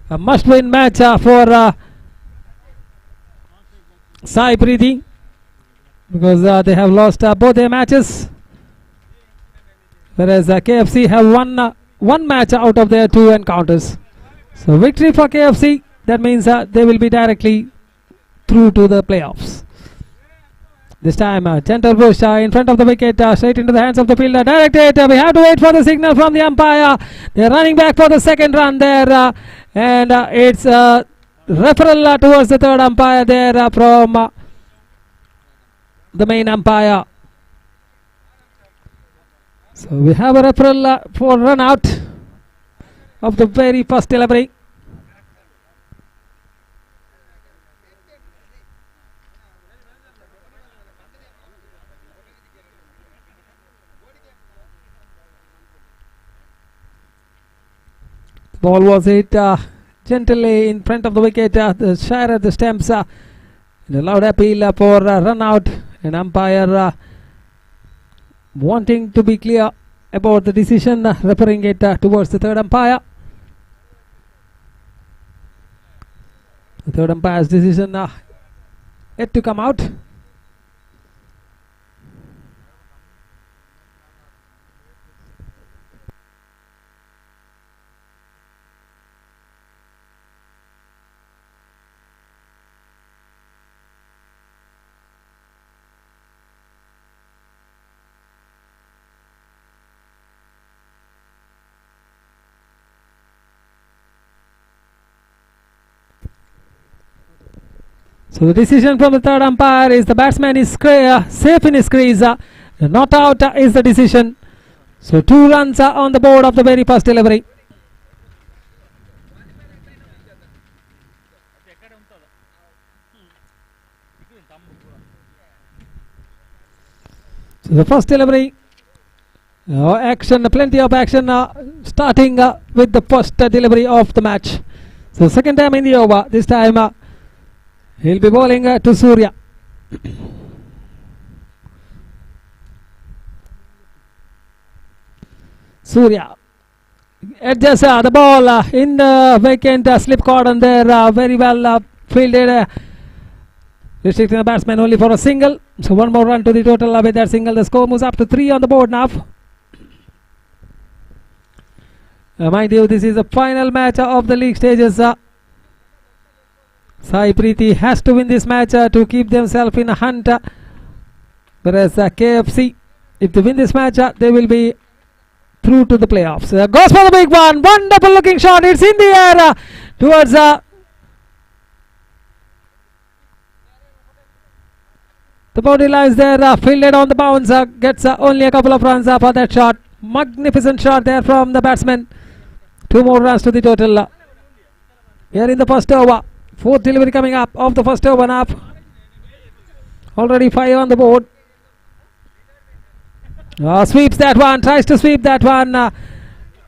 A must-win match for Sai Preeti, because they have lost both their matches, whereas KFC have won one match out of their 2 encounters. So victory for KFC, that means they will be directly through to the playoffs. This time gentle push in front of the wicket, straight into the hands of the fielder, directed. We have to wait for the signal from the umpire. They are running back for the second run there, and it's a referral towards the third umpire there from the main umpire. So we have a referral for run out of the very first delivery. The ball was hit gently in front of the wicket, the shire at the stumps, and a loud appeal for run out, and umpire wanting to be clear about the decision, referring it towards the third umpire. The third umpire's decision yet to come out. So the decision from the third umpire is the batsman is safe in his crease. Not out is the decision. So 2 runs on the board of the very first delivery. So the first delivery, action, plenty of action, starting with the first delivery of the match. So second time in the over, this time he'll be bowling to Surya. Surya adjusts the ball in the vacant slip cordon there, very well fielded, restricting the batsman only for a single. So one more run to the total with that single. The score moves up to 3 on the board now. Mind you, this is the final match of the league stages. Sai Preeti has to win this match to keep themselves in a hunt, whereas KFC, if they win this match, they will be through to the playoffs. Goes for the big one, wonderful looking shot, it's in the air towards the boundary lines there, fielded on the bounce, gets only a couple of runs for that shot. Magnificent shot there from the batsman. 2 more runs to the total. Here in the first over. 4th delivery coming up of the first over now. Already 5 on the board. Sweeps that one, tries to sweep that one.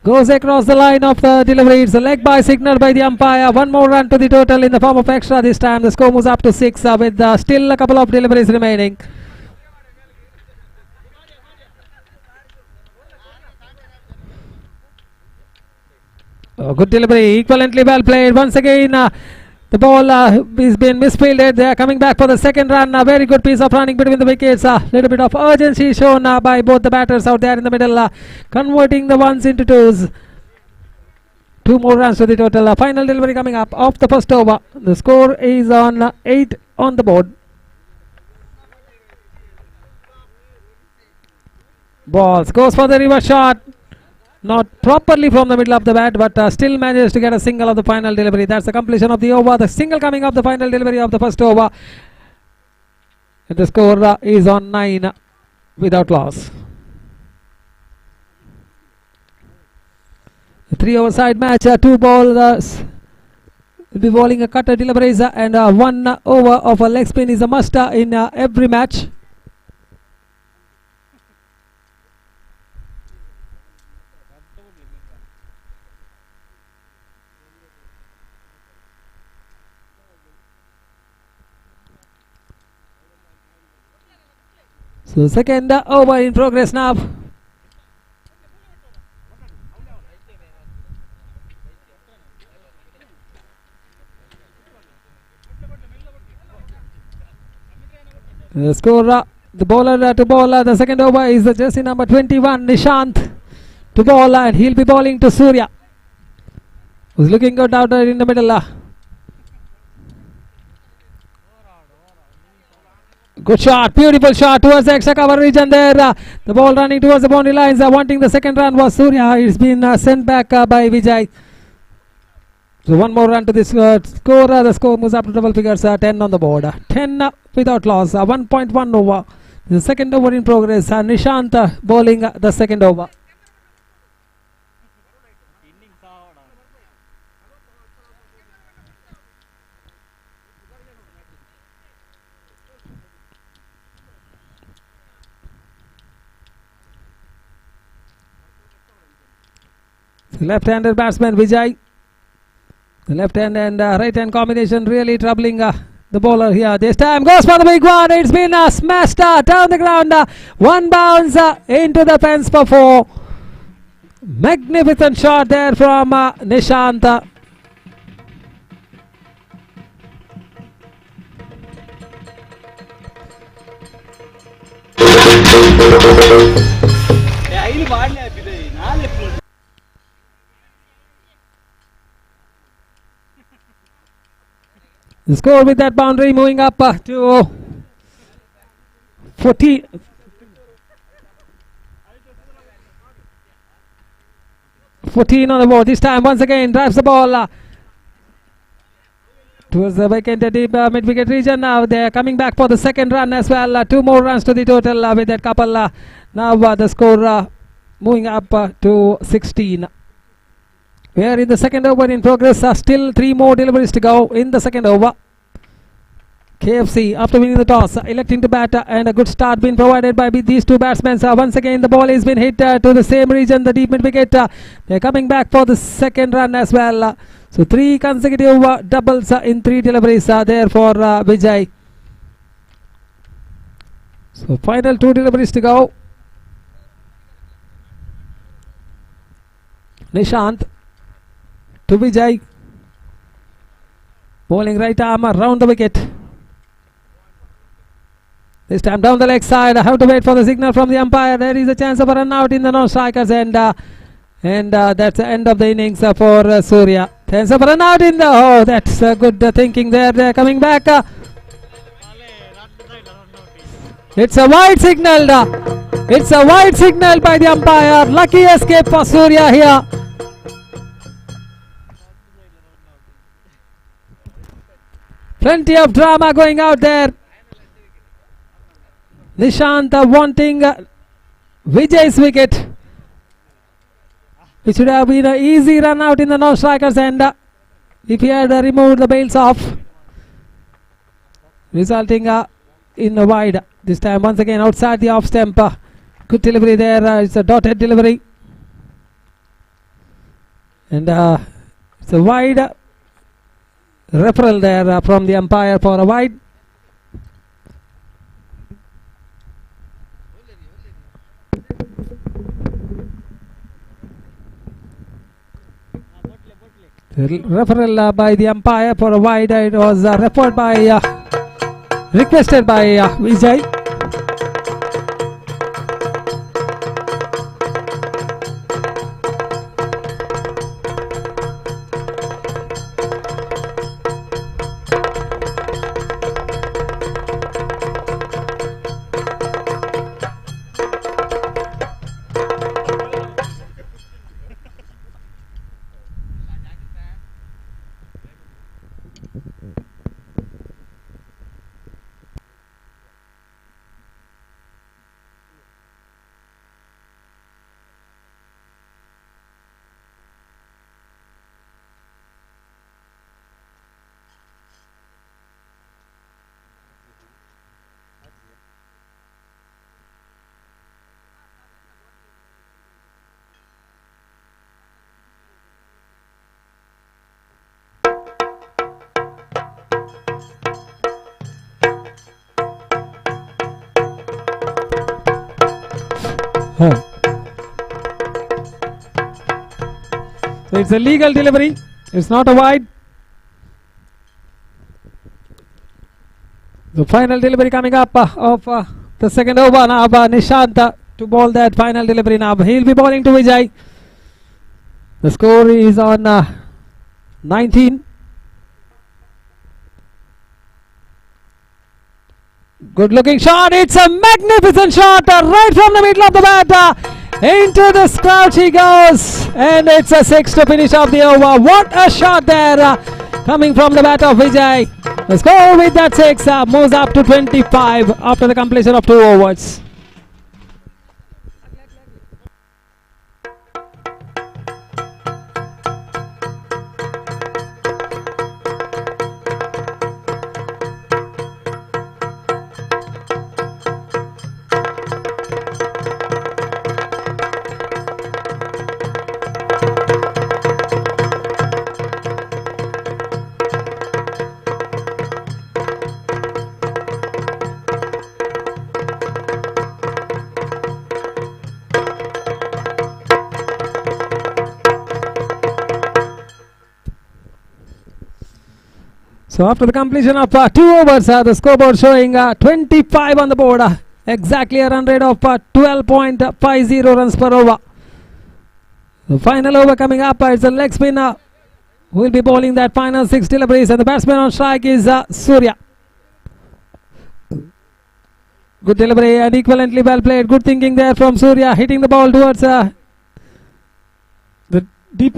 Goes across the line of the delivery. It's a leg by signal by the umpire. 1 more run to the total in the form of extra this time. The score moves up to 6 with still a couple of deliveries remaining. Good delivery, equivalently well played. Once again, the ball is being misfielded. They are coming back for the second run. A very good piece of running between the wickets. A little bit of urgency shown by both the batters out there in the middle, converting the ones into twos. 2 more runs to the total. Final delivery coming up of the first over. The score is on 8 on the board. balls. Goes for the reverse shot. Not properly from the middle of the bat, but still manages to get a single of the final delivery. That's the completion of the over. The single coming of the final delivery of the first over. And the score is on 9 without loss. A 3-over side match. 2 bowlers will be bowling a cutter deliveries, and 1 over of a leg spin is a must in every match. So second over in progress now. The score, the bowler to bowl, the second over is the jersey number 21, Nishant, to bowl, and he'll be bowling to Surya, who's looking good out there in the middle. Good shot, beautiful shot towards the extra cover region there. The ball running towards the boundary lines, wanting the second run was Surya. It's been sent back by Vijay. So 1 more run to this score. The score moves up to double figures, 10 on the board. 10 without loss, 1.1 over. The second over in progress. Nishant bowling the second over. The left-handed batsman Vijay. The left hand and right hand combination really troubling the bowler here. This time goes for the big one. It's been smashed down the ground. 1 bounce into the fence for 4. Magnificent shot there from Nishant. The score with that boundary moving up to 14. 14 on the board. This time once again drives the ball towards the vacant deep mid-wicket region. Now they are coming back for the second run as well. 2 more runs to the total with that couple. Now the score moving up to 16. We are in the second over in progress. Still 3 more deliveries to go in the second over. KFC, after winning the toss, electing to bat, and a good start being provided by these 2 batsmen. Once again, the ball has been hit to the same region, the deep mid wicket. They're coming back for the second run as well. So 3 consecutive doubles in 3 deliveries there for Vijay. So final 2 deliveries to go. Nishant to Vijay, bowling right arm around the wicket. This time down the leg side. I have to wait for the signal from the umpire. There is a chance of a run out in the non-strikers, and that's the end of the innings for Surya. Chance of a run out in the... Oh, that's good thinking there. They're coming back. It's a wide signal. It's a wide signal by the umpire. Lucky escape for Surya here. Plenty of drama going out there. Nishant wanting Vijay's wicket, which would have been an easy run out in the non-strikers end if he had removed the bails off, resulting in a wide. This time once again outside the off stump. Good delivery there. It's a dotted delivery, and it's a wide referral there from the umpire for a wide. Referral by the umpire for a wide. It was referred by requested by Vijay. home. So it's a legal delivery. It's not a wide. The final delivery coming up of the second over now. Nishant to ball that final delivery now. He'll be bowling to Vijay. The score is on 19. Good looking shot. It's a magnificent shot right from the middle of the bat. Into the crouch he goes. And it's a 6 to finish off the over. What a shot there coming from the bat of Vijay. The score with that 6 moves up to 25 after the completion of 2 overs. So after the completion of 2 overs, the scoreboard showing 25 on the board. Exactly a run rate of 12.50 runs per over. The final over coming up is a leg spinner who will be bowling that final 6 deliveries, and the batsman on strike is Surya. Good delivery and equivalently well played. Good thinking there from Surya, hitting the ball towards the deep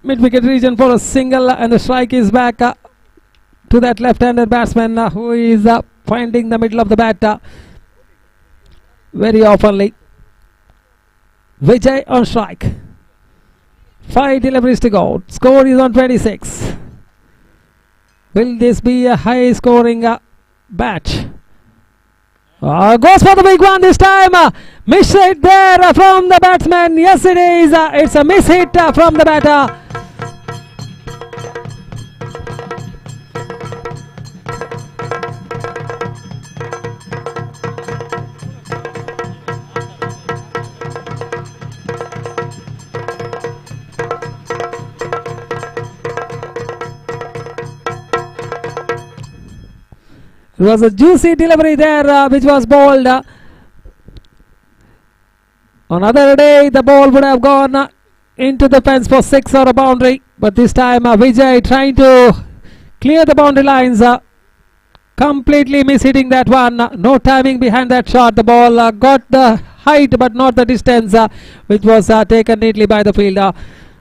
mid-wicket region for a single, and the strike is back to that left-handed batsman who is finding the middle of the bat very oftenly. Vijay on strike. 5 deliveries to go. Score is on 26. Will this be a high-scoring batch? Goes for the big one this time. Miss hit there from the batsman. Yes, it is. It's a miss hit from the batter. It was a juicy delivery there which was bowled. On other day the ball would have gone into the fence for 6 or a boundary, but this time Vijay trying to clear the boundary lines, completely mishitting that one. No timing behind that shot. The ball got the height but not the distance, which was taken neatly by the fielder.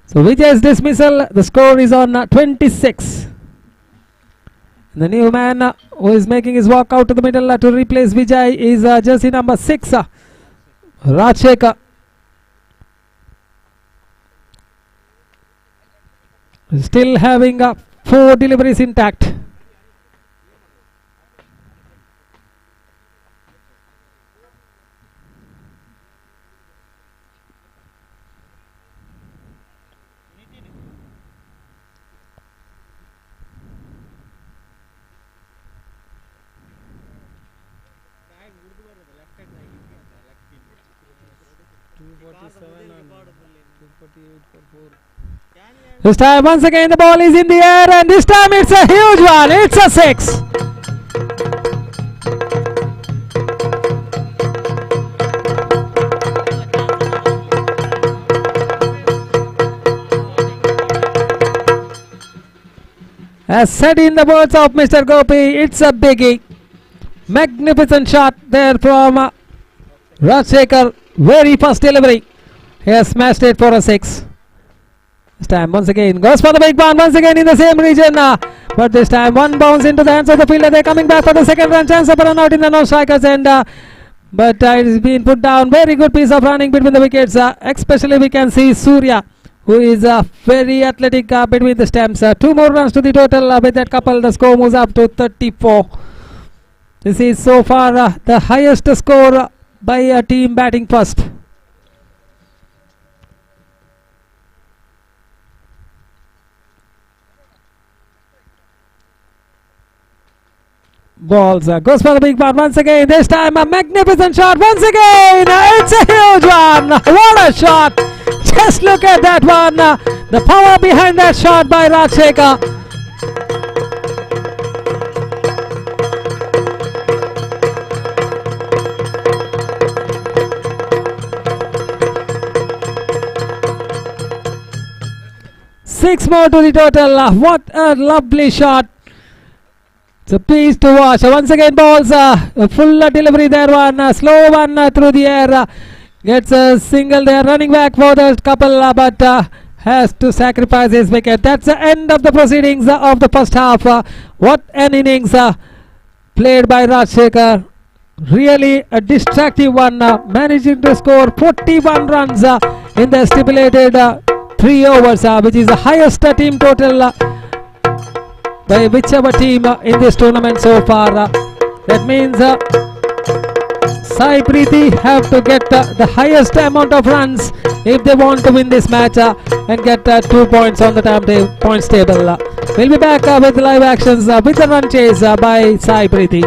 So Vijay's dismissal. The score is on 26. The new man who is making his walk out to the middle to replace Vijay is jersey number 6, Rajshekar. Still having 4 deliveries intact. This time once again the ball is in the air, and this time it's a huge one. It's a 6. As said in the words of Mr. Gopi, it's a biggie. Magnificent shot there from Rajshekar. Very first delivery. He has smashed it for a 6. This time once again goes for the big one, once again in the same region, but this time one bounce into the hands of the fielder. They're coming back for the second run chance of a run out in the non-strikers end, but it has been put down. Very good piece of running between the wickets, especially we can see Surya, who is very athletic between the stumps. 2 more runs to the total. With that couple the score moves up to 34. This is so far the highest score by a team batting first. balls. Goes for the big one once again. This time a magnificent shot once again. It's a huge one. What a shot. Just look at that one. The power behind that shot by Rajshekar. Six more to the total. What a lovely shot. It's a piece to watch. Once again balls. A full delivery there. One slow one through the air. Gets a single there. Running back for the couple, but has to sacrifice his wicket. That's the end of the proceedings of the first half. What an innings played by Rajshekar. Really a distracting one. Managing to score 41 runs in the stipulated 3 overs, which is the highest team total by whichever team in this tournament so far. That means Sai Preeti have to get the highest amount of runs if they want to win this match and get 2 points on the points table. We'll be back with live actions with the run chase by Sai Preeti.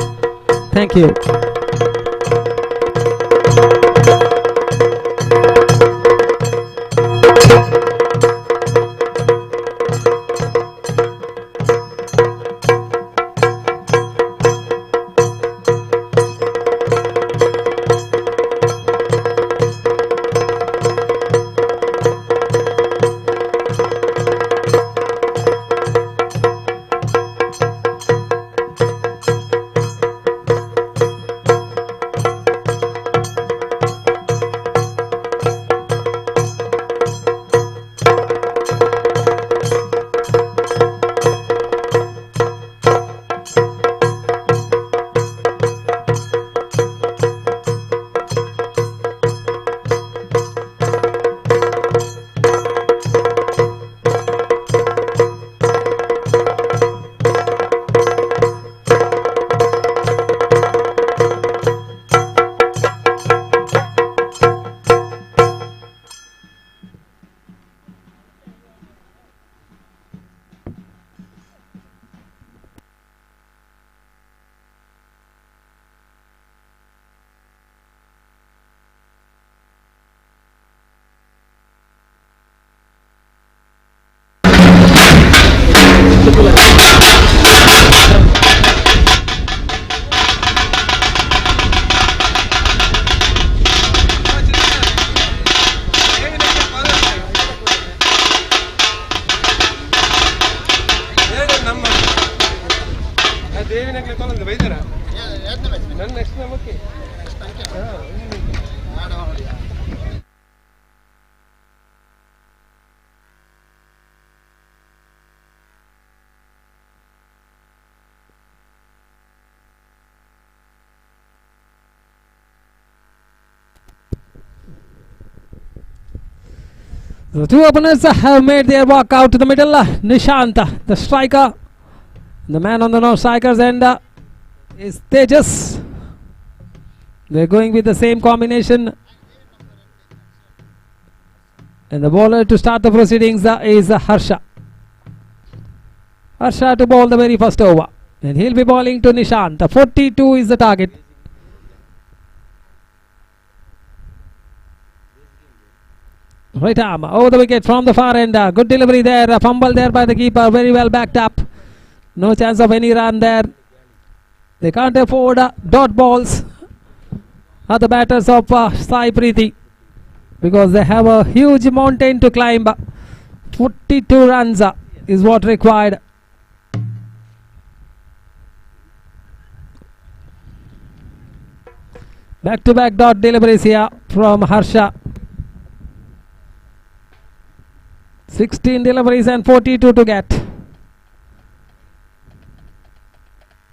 Thank you. The two opponents have made their walk out to the middle. Nishant, the striker, the man on the non-striker's end is Tejas. They're going with the same combination. And the bowler to start the proceedings is Harsha. Harsha to bowl the very first over. And he'll be bowling to Nishant. 42 is the target. Right arm over the wicket from the far end. Good delivery there. A fumble there by the keeper. Very well backed up. No chance of any run there. They can't afford dot balls. Are the batters of Sai Preeti, because they have a huge mountain to climb. 42 runs is what required. Back to back dot deliveries here from Harsha. 16 deliveries and 42 to get.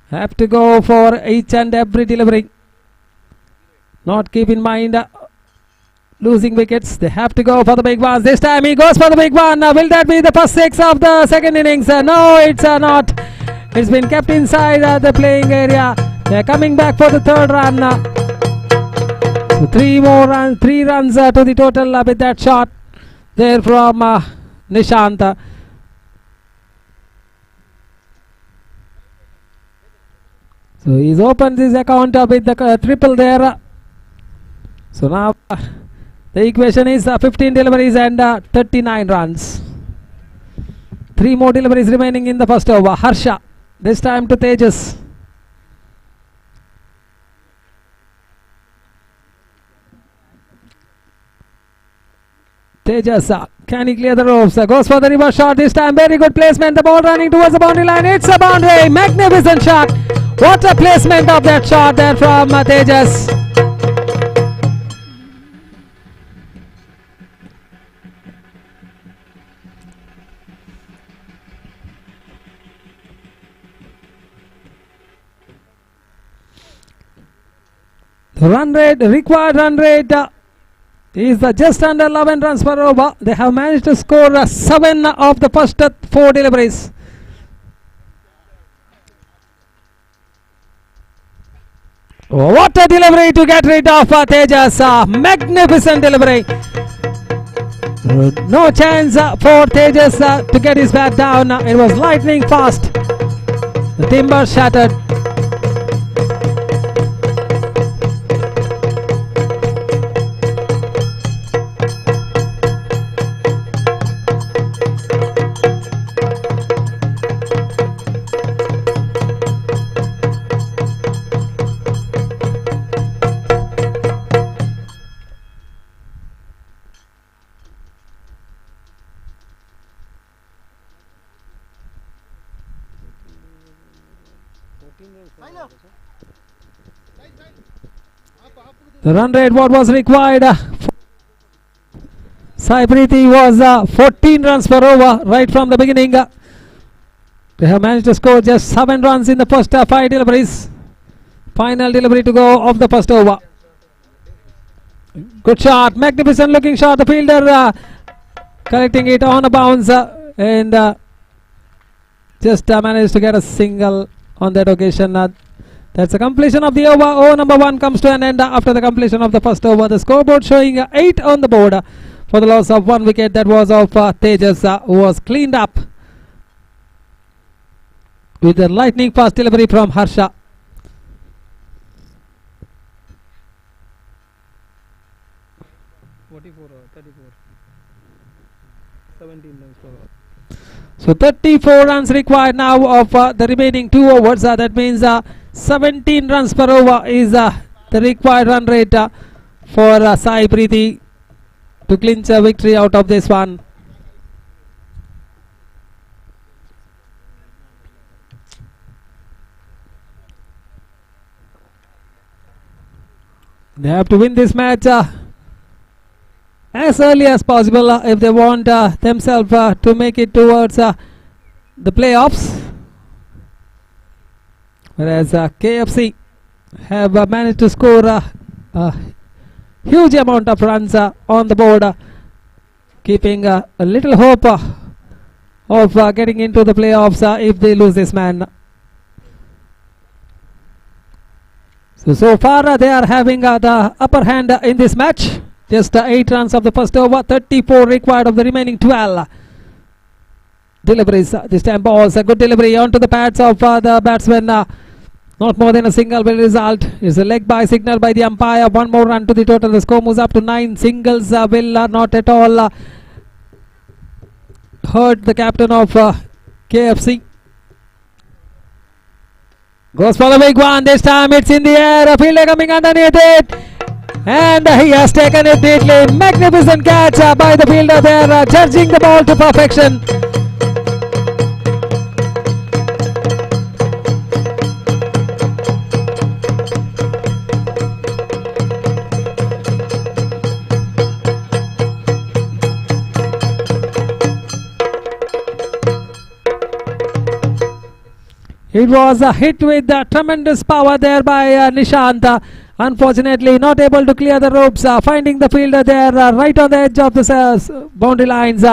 Have to go for each and every delivery. Not keep in mind losing wickets. They have to go for the big ones. This time he goes for the big one. Will that be the first 6 of the second innings? No, it's not. It's been kept inside the playing area. They're coming back for the third run. So 3 more runs, 3 runs to the total with that shot there from Nishant. So he's opened his account with the triple there. So now the equation is 15 deliveries and 39 runs. 3 more deliveries remaining in the first over. Harsha, this time to Tejas. Tejas, can he clear the ropes? Goes for the reverse shot this time. Very good placement. The ball running towards the boundary line. It's a boundary. Magnificent shot. What a placement of that shot there from Tejas. The run rate, required run rate is just under 11 runs per over. They have managed to score 7 of the first 4 deliveries. What a delivery to get rid of Tejas. Magnificent delivery. No chance for Tejas to get his bat down. It was lightning fast. The timber shattered. The run rate what was required, Sai Preeti was 14 runs per over right from the beginning. They have managed to score just 7 runs in the first 5 deliveries. Final delivery to go of the first over. Good shot, magnificent looking shot. The fielder collecting it on a bounce and just managed to get a single on that occasion. That's the completion of the over. Over number 1 comes to an end after the completion of the first over. The scoreboard showing 8 on the board for the loss of 1 wicket. That was of Tejas, who was cleaned up with a lightning fast delivery from Harsha. So 34 runs required now of the remaining 2 overs. That means 17 runs per over is the required run rate for Sai Preeti to clinch a victory out of this one. They have to win this match as early as possible if they want themselves to make it towards the playoffs. Whereas KFC have managed to score a huge amount of runs on the board, keeping a little hope of getting into the playoffs if they lose this man. So far they are having the upper hand in this match. Just 8 runs of the first over, 34 required of the remaining 12. Deliveries, this time balls, a good delivery onto the pads of the batsman. Not more than a single will result. It's a leg by signal by the umpire. 1 more run to the total. The score moves up to 9. Singles will not at all hurt the captain of KFC. Goes for the big one. This time it's in the air. A fielder coming underneath it. And he has taken it neatly. Magnificent catch by the fielder there, judging the ball to perfection. It was a hit with tremendous power there by Nishant. Unfortunately not able to clear the ropes, finding the fielder there right on the edge of the boundary lines,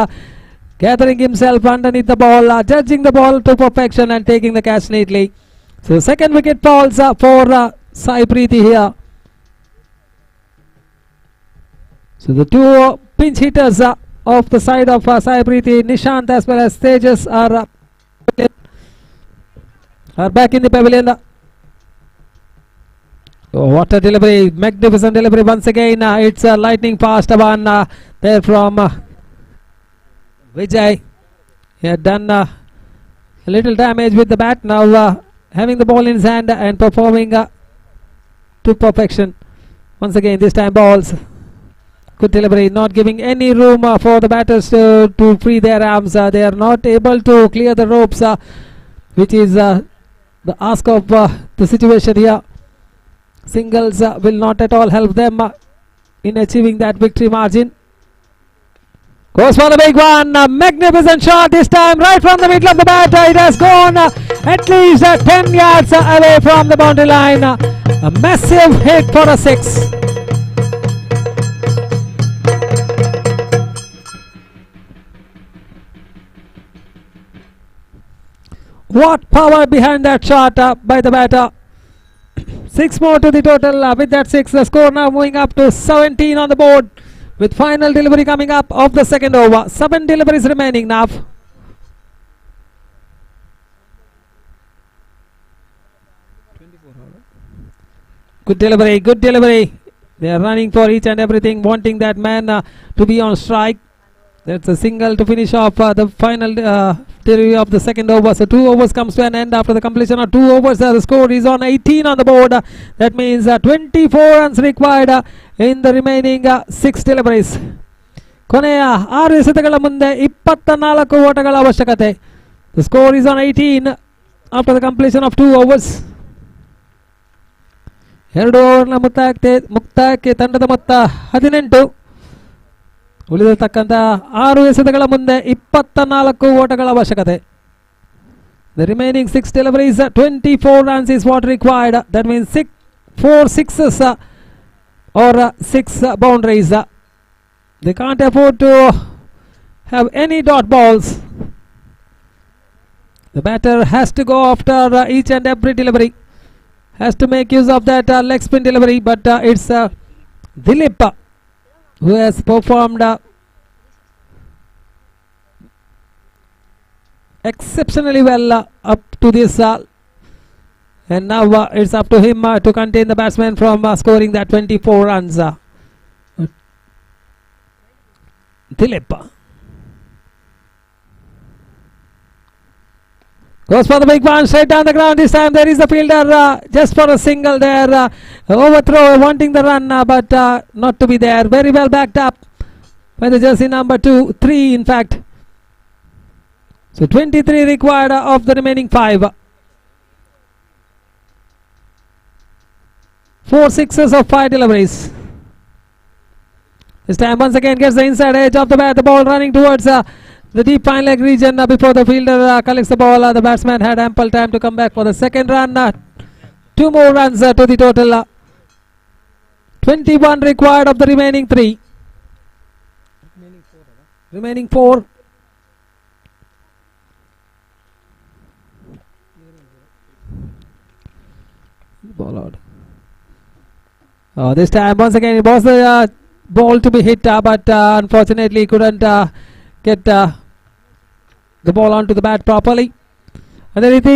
gathering himself underneath the ball, judging the ball to perfection and taking the catch neatly. So second wicket falls for Sai Preeti here. So the 2 pinch hitters of the side of Sai Preeti, Nishant as well as Tejas are back in the pavilion. Oh, what a delivery, magnificent delivery once again. It's a lightning fast one there from Vijay. He had done a little damage with the bat. Now having the ball in his hand and performing to perfection. Once again, this time balls. Good delivery, not giving any room for the batters to free their arms. They are not able to clear the ropes, which is the ask of the situation here. Singles will not at all help them in achieving that victory margin. Goes for the big one, magnificent shot this time right from the middle of the bat. It has gone at least 10 yards away from the boundary line. A massive hit for a 6. What power behind that shot by the batter. 6 more to the total. With that 6, the score now moving up to 17 on the board, with final delivery coming up of the second over. 7 deliveries remaining now. Good delivery, good delivery. They are running for each and everything, wanting that man to be on strike. That's a single to finish off the final delivery of the second over. So 2 overs comes to an end after the completion of 2 overs. The score is on 18 on the board. That means 24 runs required in the remaining 6 deliveries. ಕೊನೆಯ 6 ಎಸೆತಗಳ ಮುಂದೆ 24 ಓಟಗಳ ಅವಶ್ಯಕತೆ. The score is on 18 after the completion of 2 overs. 2 ಓವರ್ನ ಮುಕ್ತಾಯಕ್ಕೆ ತಂಡದ ಮೊತ್ತ 18. ಉಳಿದಿರತಕ್ಕಂಥ 6 ಎಸೆತಗಳ ಮುಂದೆ 24 ಓಟಗಳ ಅವಶ್ಯಕತೆ. The remaining 6 deliveries, 24 runs is what required. That means 4 sixes or 6 boundaries. They can't afford to have any dot balls. The batter has to go after each and every delivery. Has to make use of that leg spin delivery, but it's Dilip who has performed exceptionally well up to this, and now it's up to him to contain the batsman from scoring that 24 runs. Dilip goes for the big one, straight down the ground. This time there is the fielder just for a single there. Overthrow, wanting the run, but not to be there. Very well backed up by the jersey number 3 in fact. So 23 required of the remaining 5. 4 sixes of 5 deliveries. This time once again gets the inside edge of the bat. The ball running towards the deep fine leg region before the fielder collects the ball. The batsman had ample time to come back for the second run. 2 more runs to the total. 21 required of the remaining 3. Remaining 4. Ball out. This time once again it was the ball to be hit, but unfortunately couldn't get the ball onto the bat properly. ಅದೇ ರೀತಿ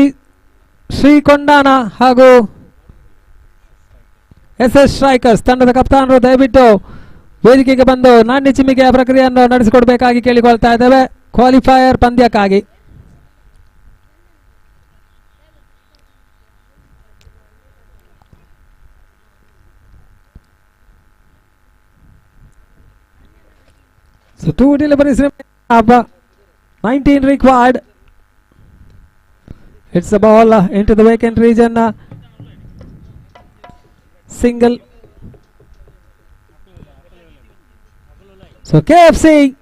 ಶ್ರೀಕೊಂಡಾನ ಹಾಗೂ SS strikers ತಂಡದ ಕಪ್ತಾನರು ದಯವಿಟ್ಟು ವೇದಿಕೆಗೆ ಬಂದು ನಾಣ್ಯ ಚಿಮ್ಮಿಗೆಯ ಪ್ರಕ್ರಿಯೆಯನ್ನು ನಡೆಸಿಕೊಡಬೇಕಾಗಿ ಕೇಳಿಕೊಳ್ತಾ ಇದ್ದೇವೆ qualifier ಪಂದ್ಯಕ್ಕಾಗಿ. So 2 deliveries remain, 19 required. Hits the ball into the vacant region. Single. So KFC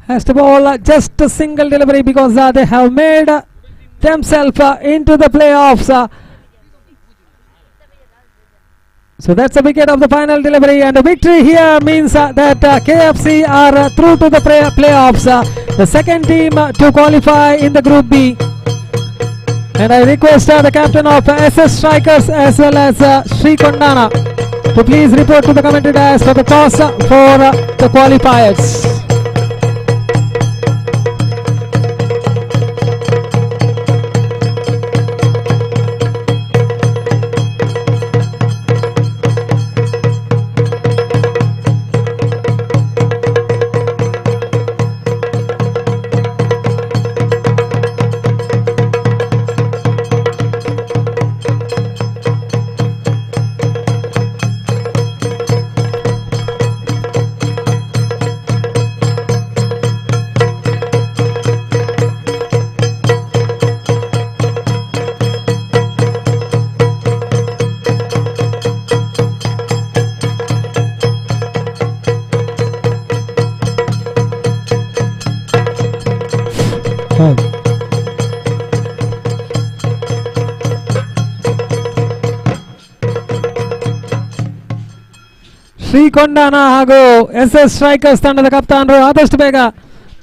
has the ball, just a single delivery because they have made themselves into the playoffs. So that's the wicket of the final delivery, and the victory here means that KFC are through to the playoffs, the second team to qualify in the Group B. And I request the captain of SS Strikers as well as Sri Kondana to please report to the commentary desk for the toss for the qualifiers. ಶ್ರೀಕೊಂಡಾನ ಹಾಗೂ SS strikers ತಂಡದ ಕಪ್ತಾನರು ಆದಷ್ಟು ಬೇಗ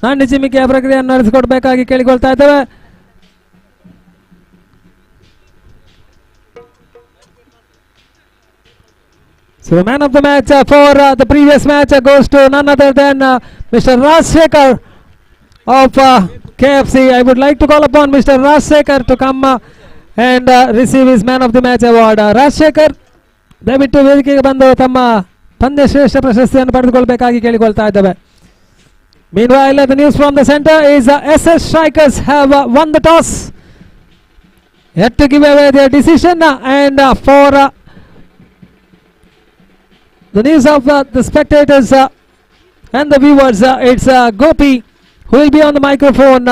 ನಾಣ್ಯ ಚಿಮ್ಮಿಕೆಯ ಪ್ರಕ್ರಿಯೆಯನ್ನು ನಡೆಸಿಕೊಡ್ಬೇಕಾಗಿ ಕೇಳಿಕೊಳ್ತಾ ಇದ್ದೇವೆ. So the man of the match for the previous match goes to none other than Mr. Rajshekhar of KFC. I would like to call upon Mr. Rajshekhar to come and receive his man of the match award. Rajshekhar ದಯವಿಟ್ಟು ವೇದಿಕೆಗೆ ಬಂದು ತಮ್ಮ ಪಂದ್ಯ ಶ್ರೇಷ್ಠ ಪ್ರಶಸ್ತಿಯನ್ನು ಪಡೆದುಕೊಳ್ಳಬೇಕಾಗಿ ಕೇಳಿಕೊಳ್ತಾ ಇದ್ದೇವೆ. Meanwhile, the news from the center is SS Strikers have won the toss. Yet to give away their decision and for the news of the spectators and the viewers, it's Gopi who will be on the microphone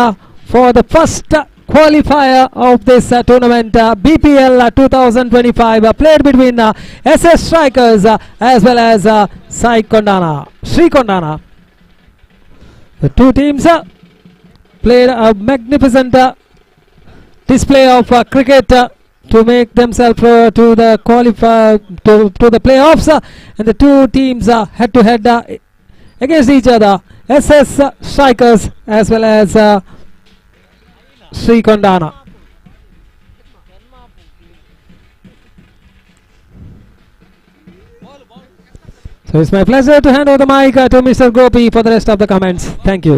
for the first qualifier of this tournament, BPL 2025, played between SS Strikers as well as Sri Kondana. The two teams played a magnificent display of cricket to make themselves to the to the playoffs, and the two teams head to head against each other, SS Strikers as well as Sri Kondana. So it's my pleasure to hand over the mic to Mr. Gopi for the rest of the comments. Thank you.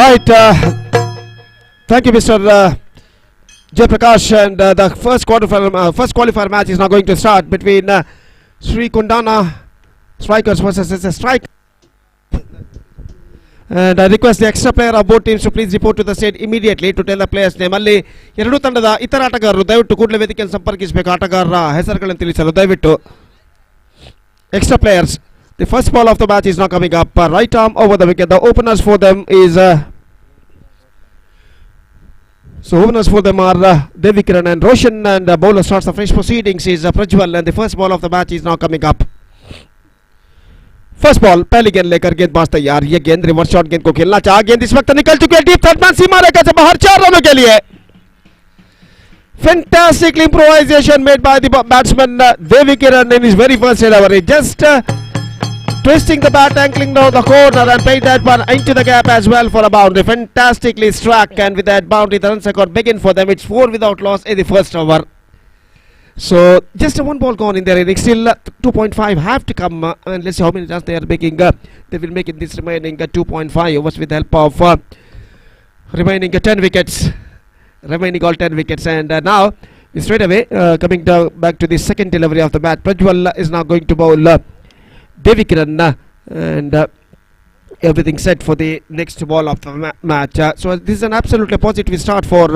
Right, thank you, Mr. Jay Prakash, and the first qualifier match is now going to start between Sri Kondana Strikers versus SS Strike. And I request the extra player of both teams to please report to the stage immediately to tell the players name. ಅಲ್ಲಿ ಎರಡು ತಂಡದ ಇತರ ಆಟಗಾರರು ದಯವಿಟ್ಟು ಕೂಡಲೇ ವೇದಿಕೆಯನ್ನು ಸಂಪರ್ಕಿಸಬೇಕು. ಆಟಗಾರರ ಹೆಸರುಗಳನ್ನು ತಿಳಿಸಲು ದಯವಿಟ್ಟು. Extra players. The first ball of the match is now coming up. Right arm over the wicket. The openers for them is So openers for them are Devi Kiran and Roshan, and bowler starts the fresh proceedings is Prajwal, and the first ball of the match is now coming up. First ball पहली गेंद लेकर गेंदबाज तैयार, ये गेंद reverse shot गेंद को खेलना चाहा, गेंद इस वक्त निकल चुकी है डीप थर्ड मैन सीमा रेखा से बाहर 4 रनों के लिए. Fantastic improvisation made by the batsman Devi Kiran in his very first delivery. Just twisting the bat, angling down the corner and played that one into the gap as well for a boundary. Fantastically struck, and with that boundary the runs record begin for them. It's 4 without loss in the first over. So just one ball gone in their innings. Still 2.5 have to come, and let's see how many runs they are making. They will make in this remaining 2.5 overs with the help of remaining 10 wickets. Remaining all 10 wickets, and now straight away coming down back to the second delivery of the bat. Prajwal is now going to bowl Devi Kiran, and everything set for the next ball of the match. So this is an absolutely positive start for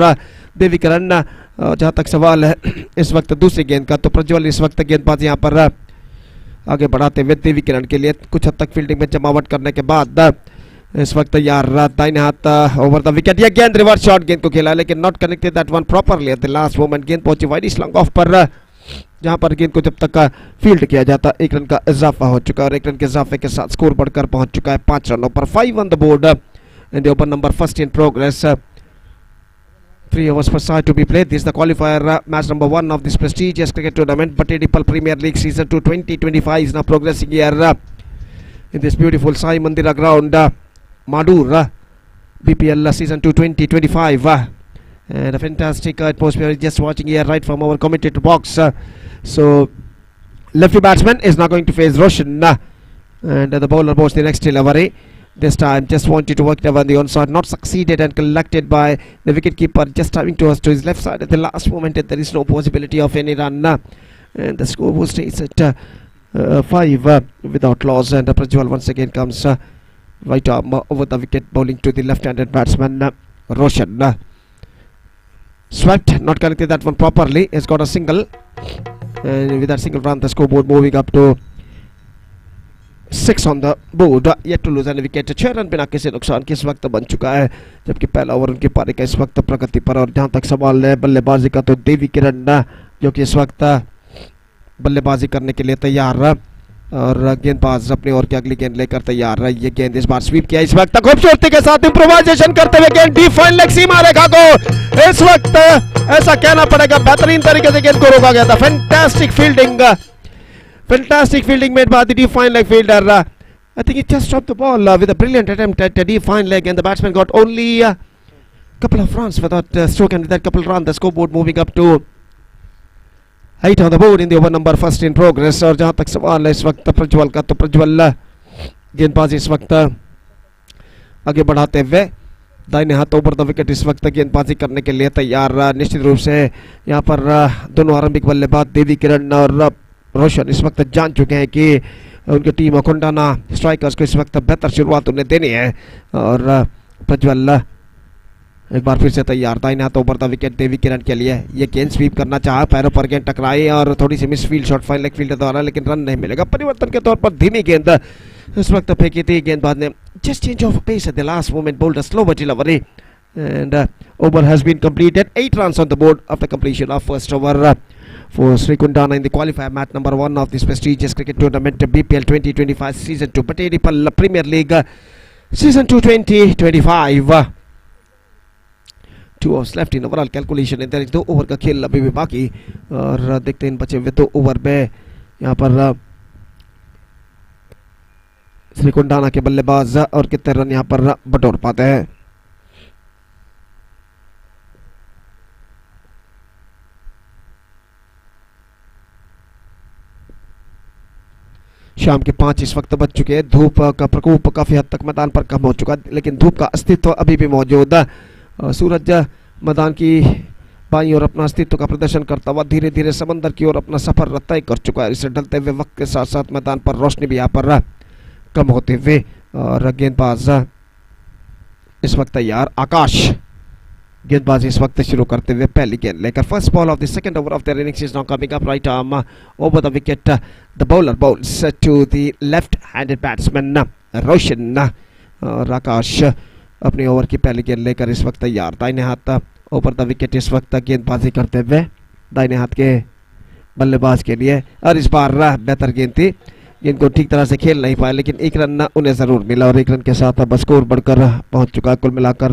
Devi Kiran. जहाँ तक सवाल है इस वक्त दूसरी गेंद का, तो प्रज्वल इस वक्त गेंदबाज यहाँ पर आगे बढ़ाते हुए देवी किरण के लिए कुछ हद तक फील्डिंग में जमावट करने के बाद इस वक्त यार दाहिने हाथ ओवर द विकेट, ये गेंद रिवर्स शॉट गेंद को खेला, लेकिन not connected that one properly at the last moment. गेंद पहुंची वाइड स्लंग ऑफ पर, जहां पर गेंद को जब तक फील्ड किया जाता 1 रन का इजाफा हो चुका है, और 1 रन के इजाफे के साथ स्कोर बढ़कर पहुंच चुका है 5 रनों पर. 5 on the board in the over number first in progress. 3 overs per side to be played. This is the qualifier match number 1 of this prestigious cricket tournament. Batedipal Premier League Season 2 2025 is now progressing here in this beautiful Sai Mandira ground, Madur, BPL Season 2 2025. And a fantastic atmosphere just watching here right from our commentator box. So lefty batsman is now going to face Roshan, and the bowler bowls the next delivery. This time just wanted to work it on the onside, not succeeded, and collected by the wicketkeeper, just having to us to his left side at the last moment, and there is no possibility of any run, and the scoreboard stays at 5 without loss. And Prajwal once again comes right arm over the wicket, bowling to the left-handed batsman Roshan. Swept, not connected that one properly, has got a single, and with that single run the scoreboard moving up to 6 on the board. Yet to lose any wicket. 6 run बिना किसी नुकसान के इस वक्त बन चुका है, जबकि पहला ओवर उनके पारी का इस वक्त प्रगति पर. और जहां तक सवाल है बल्लेबाजी का, तो देवी किरण जो कि इस वक्त बल्लेबाजी करने के लिए तैयार, और गेंदबाज अपनी ओर की अगली गेंद लेकर तैयार. ये गेंद इस बार स्वीप किया इस वक्त खूबसूरती के साथ, इंप्रोवाइजेशन करते हुए गेंद डीप फाइन लेग सीमा रेखा को इस वक्त ऐसा कहना पड़ेगा बेहतरीन तरीके से गेंद को रोका गया था. Fantastic fielding made by the deep fine leg fielder. I think he just dropped the ball with a brilliant attempt at a deep fine leg, and the batsman got only a couple of runs for that stroke, and with that couple of runs the scoreboard moving up to 8 on the board in the over number first in progress. और जहाँ तक सवाल है इस वक्त प्रज्वल का, तो प्रज्वल गेंदबाज इस वक्त आगे बढ़ाते हुए दाहिने हाथ ओवर द विकेट इस वक्त गेंदबाजी करने के लिए तैयार. निश्चित रूप से यहाँ पर दोनों आरंभिक बल्लेबाज देवी किरण और रोशन इस वक्त जान चुके हैं कि उनकी टीम कोंडाना स्ट्राइकर्स को इस वक्त बेहतर शुरुआत उन्हें देनी है. और प्रज्वल एक बार फिर से तैयार, दाहिने हाथ ओवर द विकेट देवी किरण के लिए. ये गेंद स्वीप करना चाहा, पैरों पर गेंद टकराई और थोड़ी सी miss field shot fine leg fielder द्वारा, लेकिन रन नहीं मिलेगा. परिवर्तन के तौर पर धीमी गेंद इस वक्त फेंकी थी गेंदबाज ने. Just change of pace at the last moment, bowled a slower delivery, and over has been completed. 8 runs on the board after completion of first over for Sri Kundana in the qualifier match number 1 of this prestigious cricket tournament, BPL 2025 Season 2 Batedipal Premier League Season 2 2025. 2 overs left in overall calculation, and there is 2 over का खेल अभी भी बाकी, और देखते हैं इन बचे हुए 2 ओवर में यहाँ पर श्री कुंडाना के बल्लेबाज और कितने रन यहाँ पर बटोर पाते हैं. शाम के 5 इस वक्त बज चुके हैं. धूप का प्रकोप काफी हद तक मैदान पर कम हो चुका, लेकिन धूप का अस्तित्व अभी भी मौजूद है. सूरज मैदान की बाईं ओर अपना अस्तित्व का प्रदर्शन करता हुआ धीरे धीरे समंदर की ओर अपना सफर तय कर चुका है. इसे ढलते हुए वक्त के साथ साथ मैदान पर रोशनी भी यहाँ पर कम होते हुए, और गेंदबाज इस वक्त तैयार. आकाश गेंदबाजी इस वक्त शुरू करते हुए पहली गेंद लेकर. First ball of the second over of the innings is now coming up, right arm over the wicket. The bowler bowls to the left handed batsman Roshan, और आकाश अपनी ओवर की पहली गेंद लेकर इस वक्त तैयार. दाहिने हाथ ऊपर द विकेट इस वक्त गेंदबाजी करते हुए दाहिने हाथ के बल्लेबाज के लिए, और इस बार बेहतर गेंद थी, गेंद को ठीक तरह से खेल नहीं पाए, लेकिन एक रन उन्हें जरूर मिला और एक रन के साथ अब स्कोर बढ़कर पहुंच चुका। कुल मिलाकर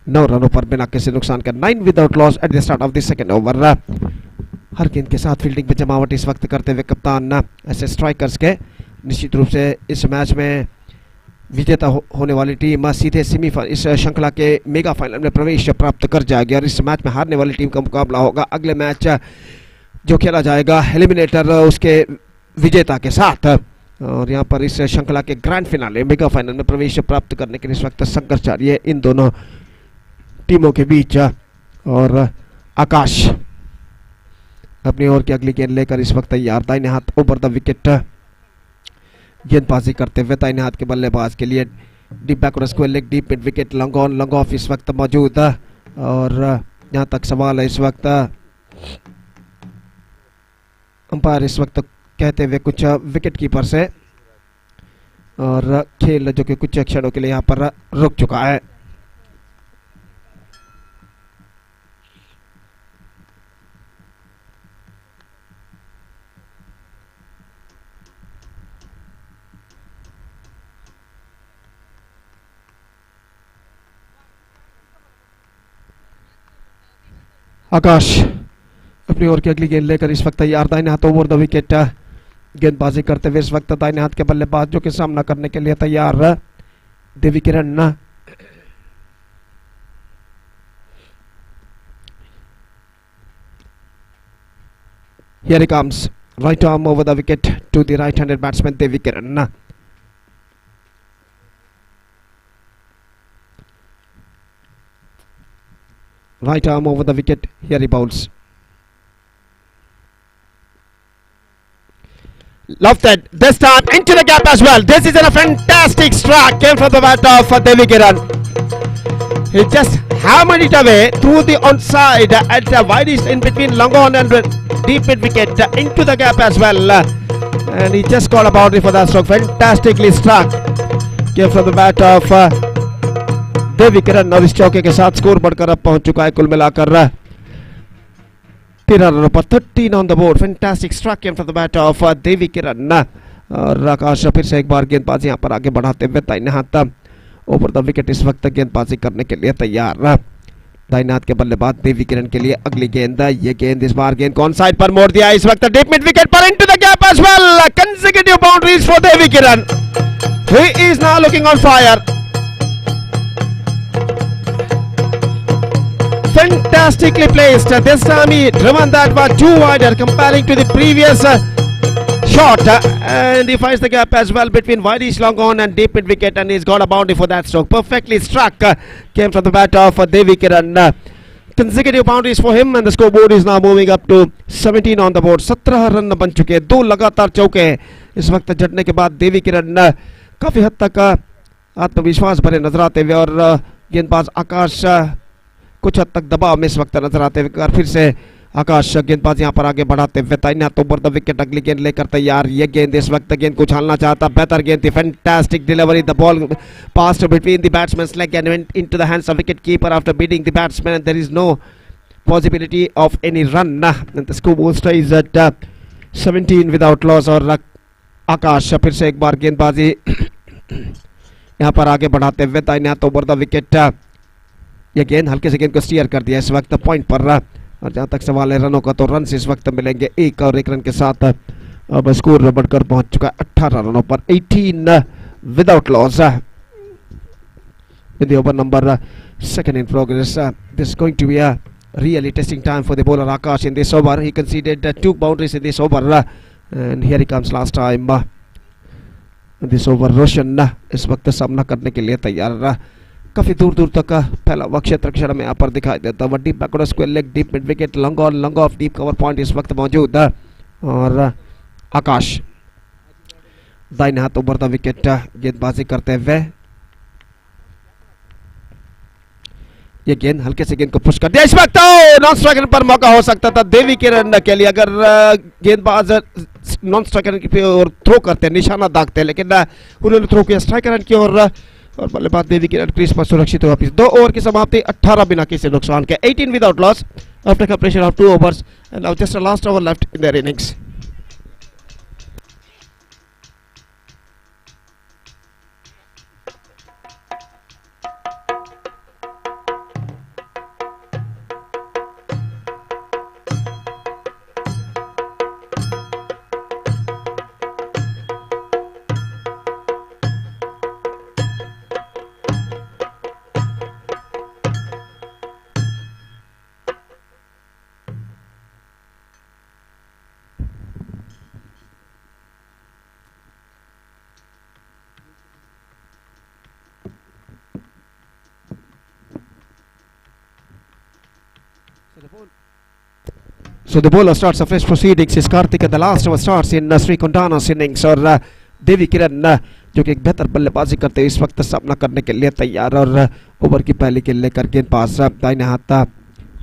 9 रनों पर बिना किसी नुकसान के 9 without loss at the start of the second over. हर गेंद के साथ फील्डिंग में जमावट इस वक्त करते हुए कप्तान ऐसे स्ट्राइकर्स के निश्चित रूप से इस मैच में विजेता होने वाली टीम सीधे सेमीफाइनल इस श्रृंखला के मेगा फाइनल में प्रवेश प्राप्त कर जाएगी और इस मैच में हारने वाली टीम का मुकाबला होगा अगले मैच जो खेला जाएगा एलिमिनेटर उसके विजेता के साथ। और यहाँ पर इस श्रृंखला के ग्रैंड फिनाले मेगा फाइनल में प्रवेश प्राप्त करने के लिए इस वक्त संघर्ष जारी है इन दोनों टीमों के बीच। और आकाश अपनी ओर की अगली गेंद लेकर इस वक्त तैयार, दाहिने हाथ ओवर द विकेट गेंदबाजी करते हुए दाहिने हाथ के बल्लेबाज के लिए deep backward square leg, deep mid wicket, long on long off इस वक्त मौजूद है। और यहाँ तक सवाल है इस वक्त अंपायर इस वक्त कहते हुए कुछ विकेट कीपर से, और खेल जो कि कुछ क्षणों के लिए यहाँ पर रुक चुका है। आकाश अपनी ओर की अगली गेंद लेकर इस वक्त तैयार, दाहिने हाथ ओवर द विकेट गेंदबाजी करते हुए इस वक्त दाहिने हाथ के बल्लेबाज जो कि सामना करने के लिए तैयार देवी किरण। Here he comes, right arm over the wicket to the right-handed batsman Devi Kiran. Right arm over the wicket, here he bowls. Love that, this time into the gap as well. This is a fantastic strike, came from the bat of Devi Kiran. He just hammered it away through the onside at the widest in between long on and deep mid wicket into the gap as well. And he just got a boundary for that stroke. Fantastically struck, came from the bat of देवी किरण। और इस चौके के साथ score बढ़कर अब पहुंच चुका है कुल मिलाकर 13 रनों पर, 13 on the board. Fantastic strike came from the bat of Devi Kiran. और आकाश फिर से एक बार गेंदबाजी यहाँ पर आगे बढ़ाते हुए दाहिने हाथ ओवर द विकेट इस वक्त गेंदबाजी करने के लिए तैयार। दाहिने हाथ के बल्लेबाज देवी किरण के लिए अगली गेंद, ये गेंद इस बार गेंद को ऑन साइड पर मोड़ दिया इस वक्त डीप मिड विकेट पर, into the gap as well. Consecutive boundaries for Devi Kiran. He is now looking on fire. Fantastically placed. This time he driven that one too wider comparing to the previous shot, and he finds the gap as well between wideish long on and deep mid wicket, and he's got a boundary for that stroke. Perfectly struck, came from the bat of Devi Kiran. Consecutive boundaries for him, and the scoreboard is now moving up to 17 on the board. 17 run बन चुके हैं, 2 लगातार चौके इस वक्त जड़ने के बाद देवी किरण काफी हद तक आत्मविश्वास भरे नजर आते हुए, और गेंदबाज आकाश कुछ हद तक दबाव में इस वक्त नजर आते हुए। फिर से आकाश गेंदबाज यहाँ पर आगे बढ़ाते हुए दाहिने हाथ ओवर द विकेट अगली गेंद लेकर तैयार। ये गेंद इस वक्त गेंद को उछालना चाहता, बेहतर गेंद थी। Fantastic delivery, the ball passed between the batsman's leg and went into the hands of wicket keeper after beating the batsman. There is no possibility of any run, the score stage at 17 without loss. और आकाश फिर से एक बार गेंदबाजी यहाँ पर आगे बढ़ाते हुए दाहिने हाथ ओवर द विकेट, ये गेंद हल्के से गेंद को स्टीयर कर दिया इस वक्त पॉइंट पर। और जहां तक सवाल है रनों का, तो रन इस वक्त मिलेंगे 1 और 1 रन के साथ अब स्कोर बढ़कर पहुंच चुका है 18 रनों पर, 18 without loss. In the over number second in progress, this is going to be a really testing time for the bowler Akash in this over. He conceded 2 boundaries in this over, and here he comes last time in this over. Roshan इस वक्त सामना करने के लिए तैयार। काफी दूर दूर तक पहला वक्त क्षेत्र क्षण में यहाँ पर दिखाई देता है। Deep backward square leg, deep mid wicket, long on long off, deep cover point इस वक्त मौजूद है। और आकाश दाहिने हाथ ओवर द विकेट गेंदबाजी करते हुए, ये गेंद हल्के से गेंद को पुश कर दिया इस वक्त। नॉन स्ट्राइकर पर मौका हो सकता था देवी किरण के लिए, अगर गेंदबाज नॉन स्ट्राइकर की ओर थ्रो करते, निशाना दागते, लेकिन उन्होंने थ्रो किया स्ट्राइकर की ओर। और बल्लेबाज देवी किरण क्रीज पर सुरक्षित हुआ। 2 ओवर की समाप्ति 18 बिना किसी नुकसान के, 18 without loss after completion of 2 overs and now just a last over left in their innings. So the bowler starts a fresh proceedings is Karthik and the last over starts in Sri Kondana's innings और देवी किरण जो कि एक बेहतर बल्लेबाजी करते हुए इस वक्त सामना करने के लिए तैयार और ओवर की पहली गेंद लेकर गेंदबाज दाहिने हाथ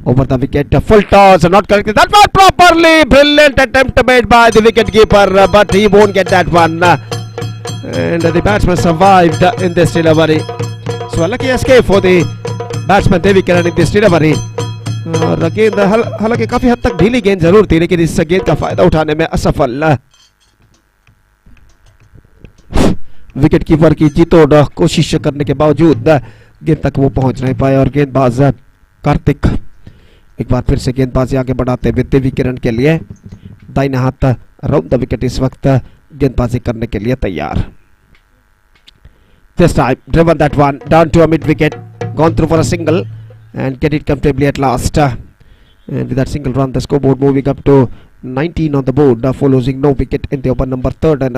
over the wicket, full toss, not corrected that one properly, brilliant attempt made by the wicket keeper but he won't get that one and the batsman survived in this delivery. So a lucky escape for the batsman Devi Kiran in this delivery. और गेंद हालांकि काफी हद तक ढीली गेंद जरूर थी लेकिन इस गेंद का फायदा उठाने में असफल। विकेट कीपर की जीतोड़ कोशिश करने के बावजूद गेंद तक वो पहुंच नहीं पाए और गेंदबाज कार्तिक एक बार फिर से गेंदबाजी आगे बढ़ाते हुए देवी किरण के लिए दाहिने हाथ राउंड द विकेट इस वक्त गेंदबाजी करने के लिए तैयार। This time driven that one down to a mid wicket, gone through for a single and get it comfortably at last and with that single run the scoreboard moving up to 19 on the board for losing no wicket in the over number 3rd and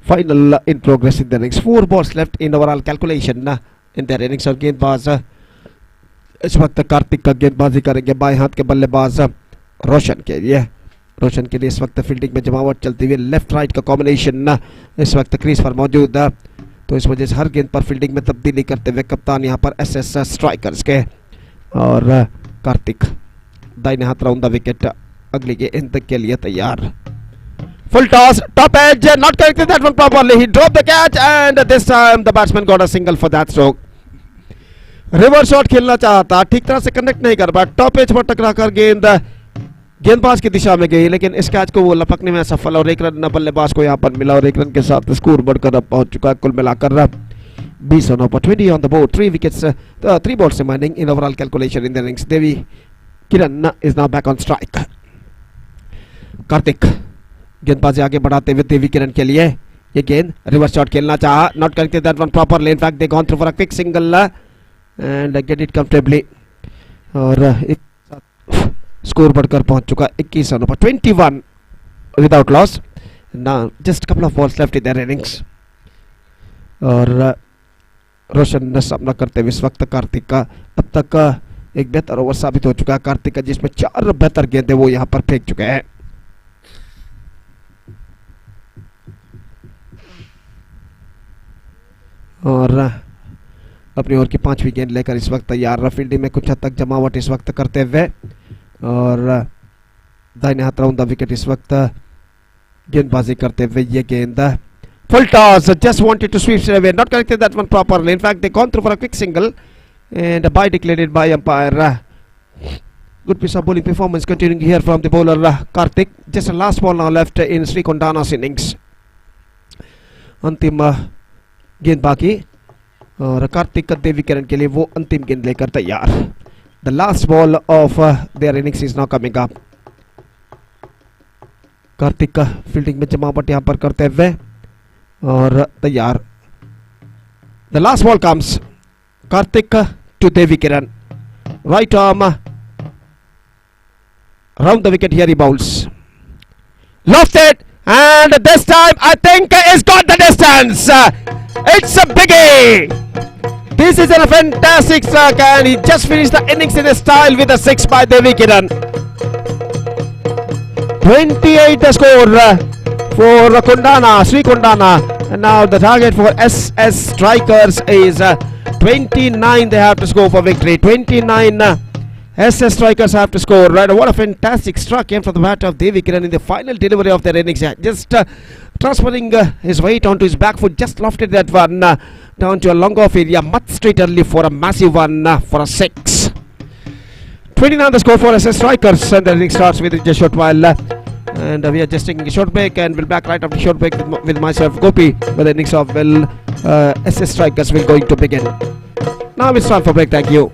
final in progress in the innings. 4 balls left in overall calculation in their innings और गेंदबाज इस वक्त कार्तिक का गेंदबाजी करेंगे बाएं हाथ के बल्लेबाज रोशन के लिए इस वक्त फील्डिंग में जमावट चलती हुई लेफ्ट राइट का कॉम्बिनेशन इस वक्त क्रीज पर मौजूद तो इस वजह से हर गेंद पर फील्डिंग में तब्दीली करते हुए कप्तान यहां पर एसएस स्ट्राइकर्स के और कार्तिक दाहिने हाथ राउंड द विकेट अगली गेंद के लिए तैयार। Full toss, top edge, not corrected that one properly. He dropped the catch and this time the batsman got a single for that stroke. Reverse shot खेलना चाहता, ठीक तरह से कनेक्ट नहीं कर पाया, टॉप एज पर टकराकर गेंद गेंदबाज की दिशा में गई लेकिन इस कैच को वो लपकने में असफल और 1 रन बल्लेबाज को यहाँ पर मिला और 1 रन के साथ स्कोर बढ़कर अब पहुंच चुका है कुल मिलाकर 20 रनों पर 20 on the board, 3 wickets, 3 balls remaining in overall calculation in the innings. Devi Kiran is now back on strike. Kartik गेंदबाजी आगे बढ़ाते हुए देवी किरण के लिए ये गेंद रिवर्स शॉट खेलना चाहा, not corrected that one properly, in fact they gone through for a quick single and get it comfortably और एक स्कोर बढ़कर पहुंच चुका 21 रनों पर 21 without loss. Now just couple of balls left in their innings और रोशन ने सामना करते हुए इस वक्त कार्तिक का अब तक एक बेहतर ओवर साबित हो चुका है कार्तिक का जिसमें 4 बेहतर गेंदें वो यहाँ पर फेंक चुके हैं। और अपनी ओवर की 5वीं गेंद लेकर इस वक्त तैयार फील्डिंग में कुछ हद तक जमावट इस वक्त करते हुए और दाहिने हाथ राउंड द विकेट इस वक्त गेंदबाजी करते हुए ये गेंद full toss, just wanted to sweep it away, not corrected that one properly, in fact they gone through for a quick single and a bye declared by umpire. Good piece of bowling performance continuing here from the bowler Karthik. Just a last ball now left in Sri Kondana's innings. अंतिम गेंद बाकी और कार्तिक का देवी किरण के लिए वो अंतिम गेंद लेकर तैयार। The last ball of their innings is now coming up. Kartik का फील्डिंग में जमावट यहाँ पर करते हुए और तैयार। The last ball comes. Karthik to Devi Kiran. Right arm round the wicket here he bowls. Lofted and this time I think he's got the distance. It's a biggie. This is a fantastic strike and he just finished the innings in a style with a 6 by Devi Kiran. 28 the score for Kondana, Sri Kondana. And now the target for SS Strikers is 29 they have to score for victory. 29 SS Strikers have to score. Right, what a fantastic struck came from the bat of Devi Kiran in the final delivery of their innings. Just transferring his weight onto his back foot, just lofted that one down to a long off area, much straight early for a massive one for a 6. 29 the score for SS Strikers, and the inning starts with just short while. And we are just taking a short break, and we'll back right after short break with myself, Gopi, where the innings of SS Strikers will going to begin. Now it's time for break. Thank you.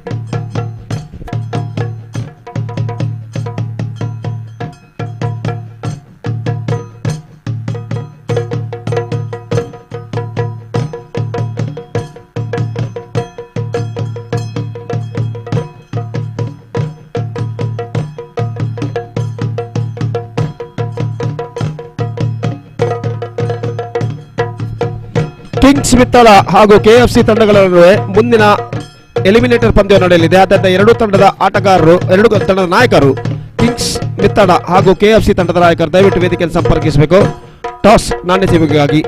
Kings Mittala ಹಾಗೂ KFC ತಂಡಗಳ ನಡುವೆ ಮುಂದಿನ eliminator ಪಂದ್ಯ ನಡೆಯಲಿದೆ. ಆದ್ದರಿಂದ ಎರಡು ತಂಡದ ನಾಯಕರು ಕಿಂಗ್ಸ್ ಮಿತ್ತಳ ಹಾಗೂ ಕೆಎಫ್ಸಿ ತಂಡದ ನಾಯಕರು ದಯವಿಟ್ಟು ವೇದಿಕೆಯನ್ನು ಸಂಪರ್ಕಿಸಬೇಕು ಟಾಸ್ ನಾಣ್ಯ ಸೇವೆಗಾಗಿ.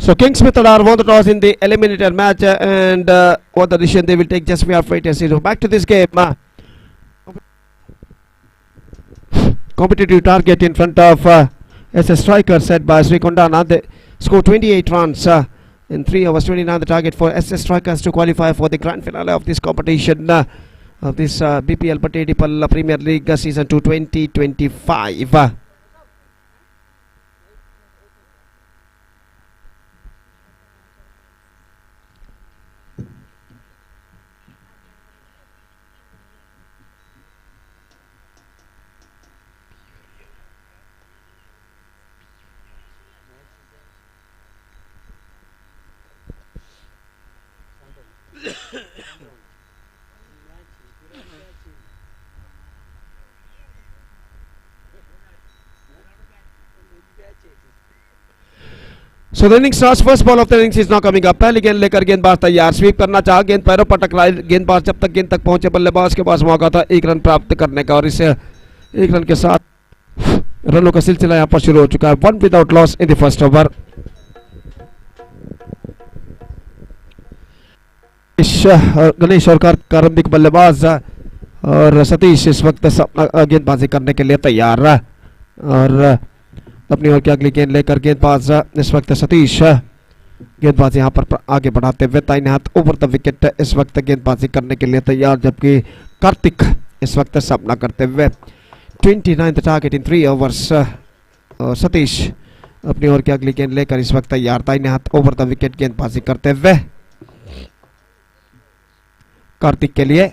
So Kings Method are won the toss in the eliminator match, and what the decision they will take, just we have wait and see. So back to this game. Competitive target in front of SS Strikers set by Sri Kondana. They scored 28 runs in 3 overs 29. The target for SS Strikers to qualify for the grand finale of this competition of this BPL Batedipal Premier League season 2 2025. So the inning starts. First ball of the innings is now coming up. पहली गेंद लेकर गेंदबाज तैयार, SVEEP करना चाहा, गेंद पैरों पर टकराई, गेंदबाज जब तक गेंद तक पहुंचे बल्लेबाज के पास मौका था 1 रन प्राप्त करने का, और इसे 1 रन के साथ रनों का सिलसिला यहां पर शुरू हो चुका है. 1 without loss in the first over. Ganesh और प्रारंभिक बल्लेबाज और सतीश इस वक्त गेंदबाजी करने के लिए तैयार है, और अपनी ओर की अगली गेंद लेकर गेंदबाज इस वक्त सतीश गेंदबाज यहां पर आगे बढ़ाते हुए दाहिने हाथ ओवर द विकेट इस वक्त गेंदबाजी करने के लिए तैयार, जबकि कार्तिक इस वक्त सामना करते हुए 29 टारगेट इन 3 ओवर्स. और सतीश अपनी ओर की अगली गेंद लेकर इस वक्त तैयार, दाहिने हाथ ओवर द विकेट गेंदबाजी करते हुए कार्तिक के लिए.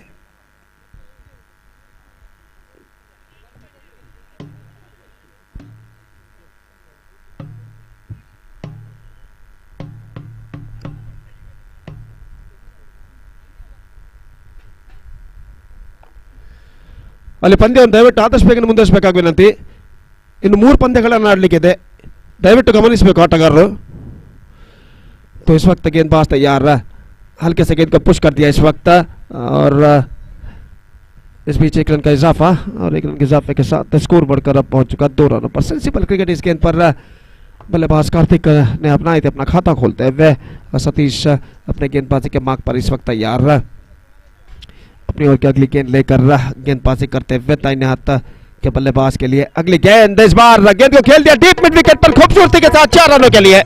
ಅಲ್ಲಿ ಪಂದ್ಯವನ್ನು ದಯವಿಟ್ಟು ಆದಷ್ಟು ಬೇಗನೆ ಮುಂದುವರಿಸಬೇಕಾಗಿ ವಿನಂತಿ. ಇನ್ನು 3 ಪಂದ್ಯಗಳನ್ನು ಆಡಲಿಕ್ಕಿದೆ, ದಯವಿಟ್ಟು ಗಮನಿಸಬೇಕು ಆಟಗಾರರು. तो इस वक्त गेंदबाज तैयार, हल्के से गेंद को पुश कर दिया इस वक्त, और इस बीच 1 रन का इजाफा और 1 रन के इजाफे के साथ स्कोर बढ़कर अब पहुंच चुका 2 रनों पर। सेंसिबल क्रिकेट इस गेंद पर बल्लेबाज कार्तिक ने अपनाए थे अपना खाता खोलते हुए और सतीश अपने गेंदबाजी के मार्ग पर इस वक्त तैयार अपनी ओर की अगली गेंद लेकर गेंदबाजी करते हुए दाहिने हाथ के बल्लेबाज के लिए अगली गेंद। इस बार गेंद को खेल दिया डीप मिड विकेट पर खूबसूरती के साथ 4 रनों के लिए।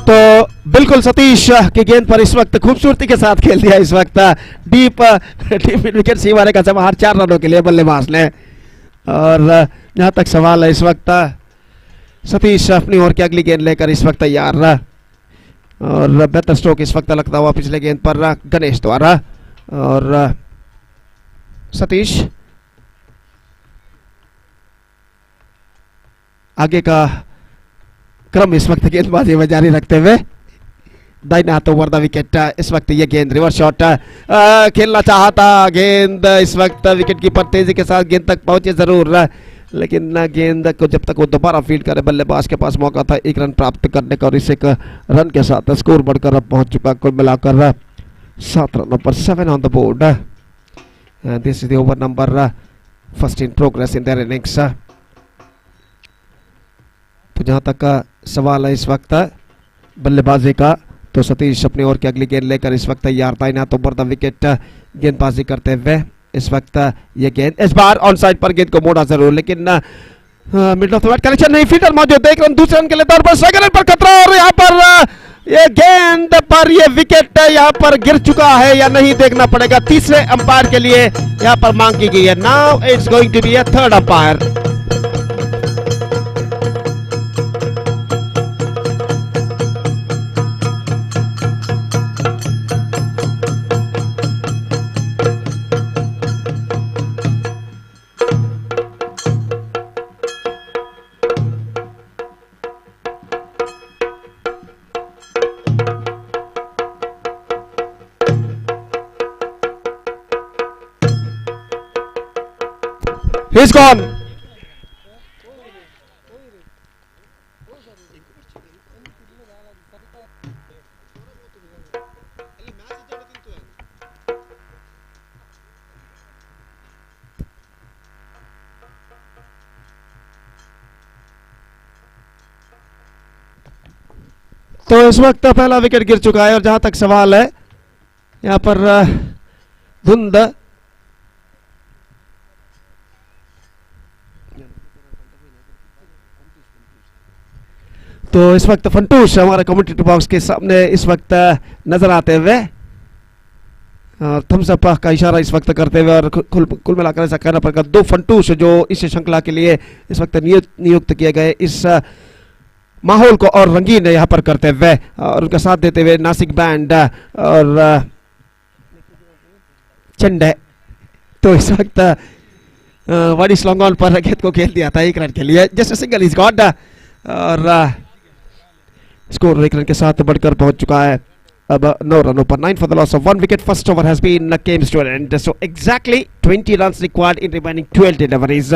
तो बिल्कुल सतीश की गेंद पर इस वक्त खूबसूरती के साथ खेल दिया इस वक्त डीप मिड विकेट सीमारे का समार 4 रनों के लिए बल्लेबाज ने। और जहां तक सवाल है इस वक्त सतीश अपनी ओर की अगली गेंद लेकर इस वक्त तैयार और बेहतर स्ट्रोक इस वक्त लगता हुआ पिछले गेंद पर गणेश द्वारा। और सतीश आगे का क्रम इस वक्त गेंदबाजी में जारी रखते हुए दाहिने हाथों ओवर द विकेट। इस वक्त ये गेंद रिवर्स शॉट खेलना चाहता गेंद इस वक्त विकेट कीपर तेजी के साथ गेंद तक पहुंचे जरूर लेकिन गेंद को जब तक वो दोबारा फील्ड करे बल्लेबाज के पास मौका था 1 रन प्राप्त करने का और इस 1 रन के साथ स्कोर बढ़कर अब पहुंच चुका कुल मिलाकर 7 रनों पर 7 on the board. This is the over number first in progress in their innings. तो जहां तक का सवाल है इस वक्त बल्लेबाजी का तो सतीश अपनी ओर की अगली गेंद लेकर इस वक्त तैयार था ना तो ओवर द विकेट गेंदबाजी करते हुए इस वक्त ये गेंद इस बार ऑन साइड पर गेंद को मोड़ा जरूर लेकिन middle of the bat connection नहीं फील्डर मौजूद 1 रन दूसरे रन के लिए दौड़ पर सेकंड रन पर खतरा और यहाँ पर ये गेंद पर ये विकेट यहाँ पर गिर चुका है या नहीं देखना पड़ेगा। तीसरे अंपायर के लिए यहाँ पर मांग की गई है। Now it's going to be a third umpire. He's gone. तो इस वक्त पहला विकेट गिर चुका है और जहां तक सवाल है यहां पर धुंध तो इस वक्त फंटूश हमारे कमेंटेटर बॉक्स के सामने इस वक्त नजर आते हुए और थम्स अप का इशारा इस वक्त करते हुए और कुल मिलाकर ऐसा कहना पड़ेगा 2 फंटूश जो इस श्रृंखला के लिए इस वक्त नियुक्त किए गए इस माहौल को और रंगीन यहाँ पर करते हुए और उनका साथ देते हुए नासिक बैंड और चंडे। तो इस वक्त वाडी लॉन्ग ऑन पर गेंद को खेल दिया था 1 रन के लिए जस्ट सिंगल इज गॉट और स्कोर 1 रन के साथ बढ़कर पहुंच चुका है अब 9 रनों पर 9 for the loss of 1 wicket. First over has been came to an end. So exactly 20 runs required in remaining 12 deliveries.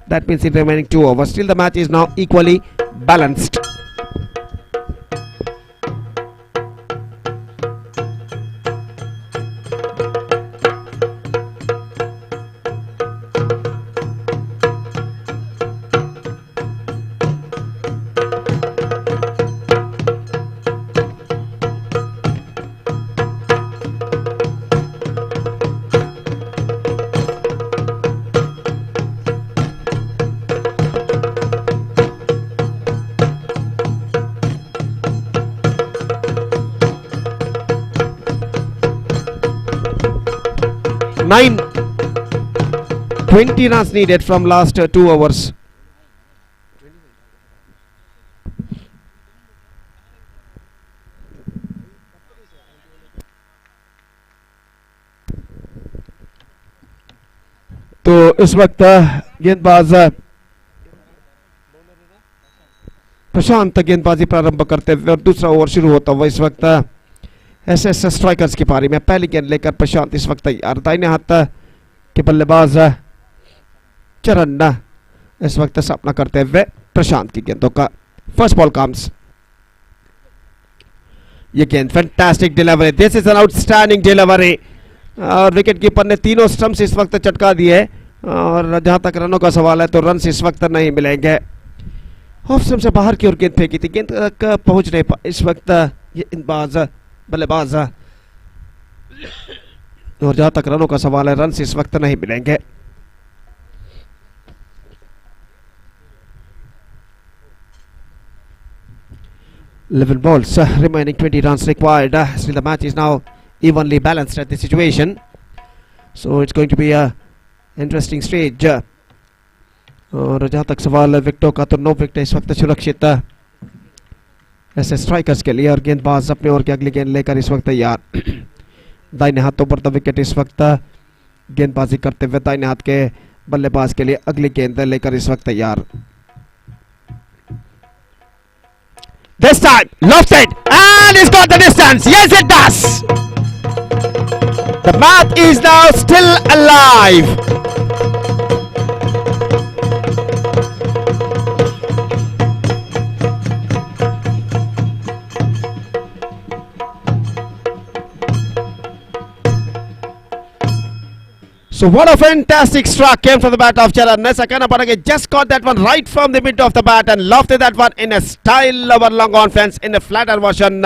That means in remaining 2 overs. Still the match is now equally balanced. Nine 20 runs needed from last 2 overs. तो इस वक्त गेंदबाज प्रशांत गेंदबाजी प्रारंभ करते हुए और दूसरा ओवर शुरू होता हुआ इस वक्त एसएस स्ट्राइकर्स की पारी में पहली गेंद लेकर प्रशांत इस वक्त तैयार। दाहिने हाथ के बल्लेबाज चरण इस वक्त सामना करते हुए प्रशांत की गेंदों का। First ball comes. ये गेंद fantastic delivery, this is an outstanding delivery और विकेट कीपर ने तीनों स्टंप्स इस वक्त चटका दिए और जहां तक रनों का सवाल है तो रन इस वक्त नहीं मिलेंगे। ऑफ स्टंप से बाहर की ओर गेंद फेंकी थी, गेंद तक पहुंच नहीं पाए इस वक्त ये इंबाज बल्लेबाज और जहां तक रनों का सवाल है रन इस वक्त नहीं मिलेंगे। Eleven balls remaining, 20 runs required. Still the match is now evenly balanced at this situation, so it's going to be a interesting stage. और जहां तक सवाल है विकेटों का तो 9 विकेट इस वक्त सुरक्षित ऐसे स्ट्राइकर्स के लिए और गेंदबाज अपने ओर की अगली गेंद लेकर इस वक्त तैयार। दाहिने हाथों पर द विकेट इस वक्त गेंदबाजी करते हुए दाहिने हाथ के बल्लेबाज के लिए अगली गेंद लेकर इस वक्त तैयार। This time, lofted, and he's got the distance. Yes, it does. The match is now still alive. So what a fantastic strike came from the bat of Charan. Nesakanaparage just caught that one right from the mid of the bat and lofted that one in a style over long on fence in a flatter version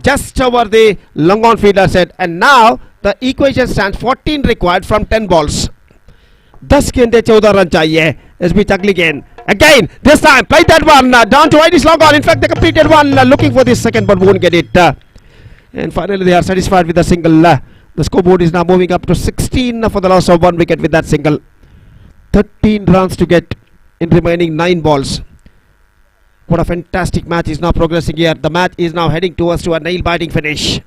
just over the long on fielder's head. And now the equation stands 14 required from 10 balls. 10 गेंदे 14 run चाहिए इस बीच अगली गेंद again this time played that one down to right is long on. In fact they completed one looking for this second but won't get it and finally they are satisfied with the single. The scoreboard is now moving up to 16 for the loss of 1 wicket with that single. 13 runs to get in remaining 9 balls. What a fantastic match is now progressing here. The match is now heading towards to a nail-biting finish.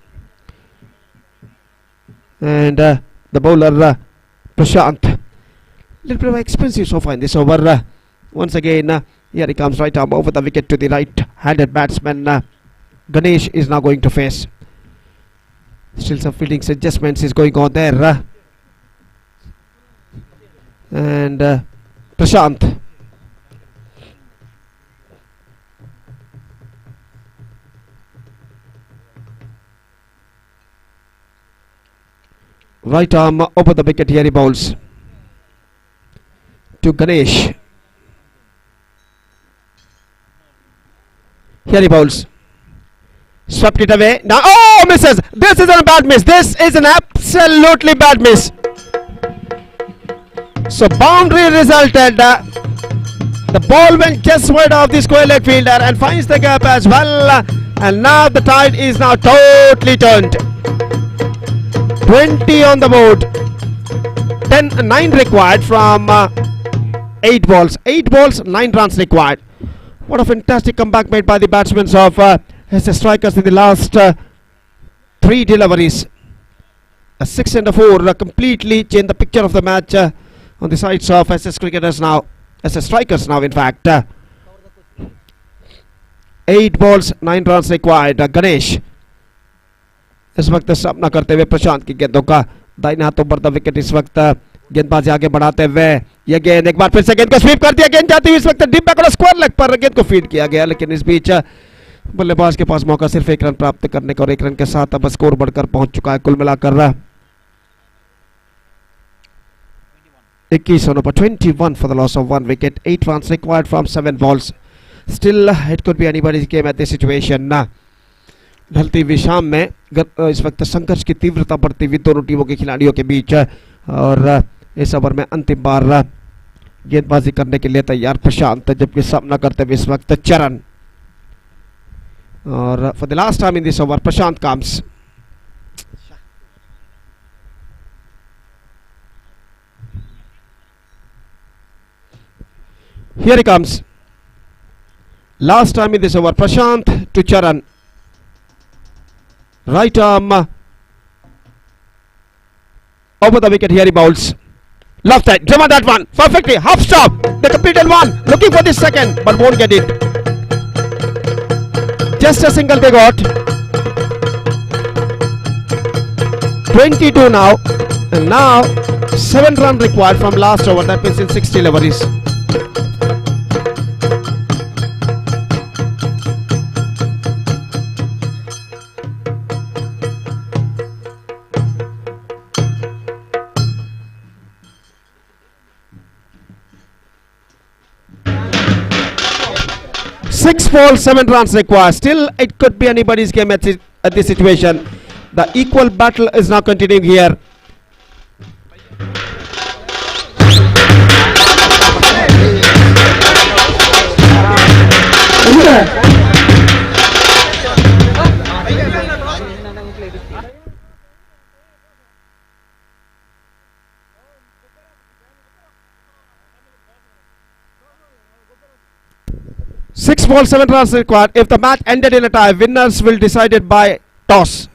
And the bowler Prashant, little bit of expensive so far in this over. Once again, here he comes, right arm over the wicket to the right-handed batsman. Ganesh is now going to face. Still some fielding adjustments is going on there. And Prashant. Right arm over the wicket, here he bowls to Ganesh. Here he bowls. Swept it away. Now, oh, misses. This is a bad miss. This is an absolutely bad miss. So, boundary resulted. The ball went just wide of the square leg fielder and finds the gap as well. And now the tide is now totally turned. 20 on the board. 9 required from 8 balls. 8 balls, 9 runs required. What a fantastic comeback made by the batsmen of as the strikers in the last 3 deliveries. A 6 and a 4 completely changed the picture of the match on the sides of SS cricketers now. SS strikers now, in fact. 8 balls, 9 runs required. Ganesh इस वक्त सामना करते हुए प्रशांत की गेंदों का। दाहिने हाथों पर द विकेट इस वक्त गेंदबाजी आगे बढ़ाते हुए यह गेंद एक बार फिर से गेंद को स्वीप कर दिया। गेंद जाती हुई इस वक्त डीप बैक और स्क्वायर लेग पर गेंद को फीड किया गया, लेकिन इस बीच बल्लेबाज के पास मौका सिर्फ 1 रन प्राप्त करने का और 1 रन के साथ अब स्कोर बढ़कर पहुंच चुका है कुल मिलाकर 21 रनों पर 21 for the loss of 1 wicket. 8 runs required from 7 balls. Still it could be anybody's game at this situation. ढलती हुई शाम में इस वक्त संघर्ष की तीव्रता बढ़ती हुई दोनों टीमों के खिलाड़ियों के बीच और इस ओवर में अंतिम बार गेंदबाजी करने के लिए तैयार प्रशांत, जबकि सामना करते हुए इस वक्त चरण। और for the last time in this over Prashant comes. Here he comes. Last time in this over, Prashant to Charan. Right arm over the wicket. Here he bowls. Left side, driven that one perfectly. Half stop. They completed one. Looking for the second, but won't get it. Just a single they got. 22 now. And now 7 runs required from last over. That means in 6 deliveries. Six balls, 7 runs required. Still, it could be anybody's game at this situation. The equal battle is now continuing here. Six balls, 7 runs required. If the match ended in a tie, winners will decided by toss.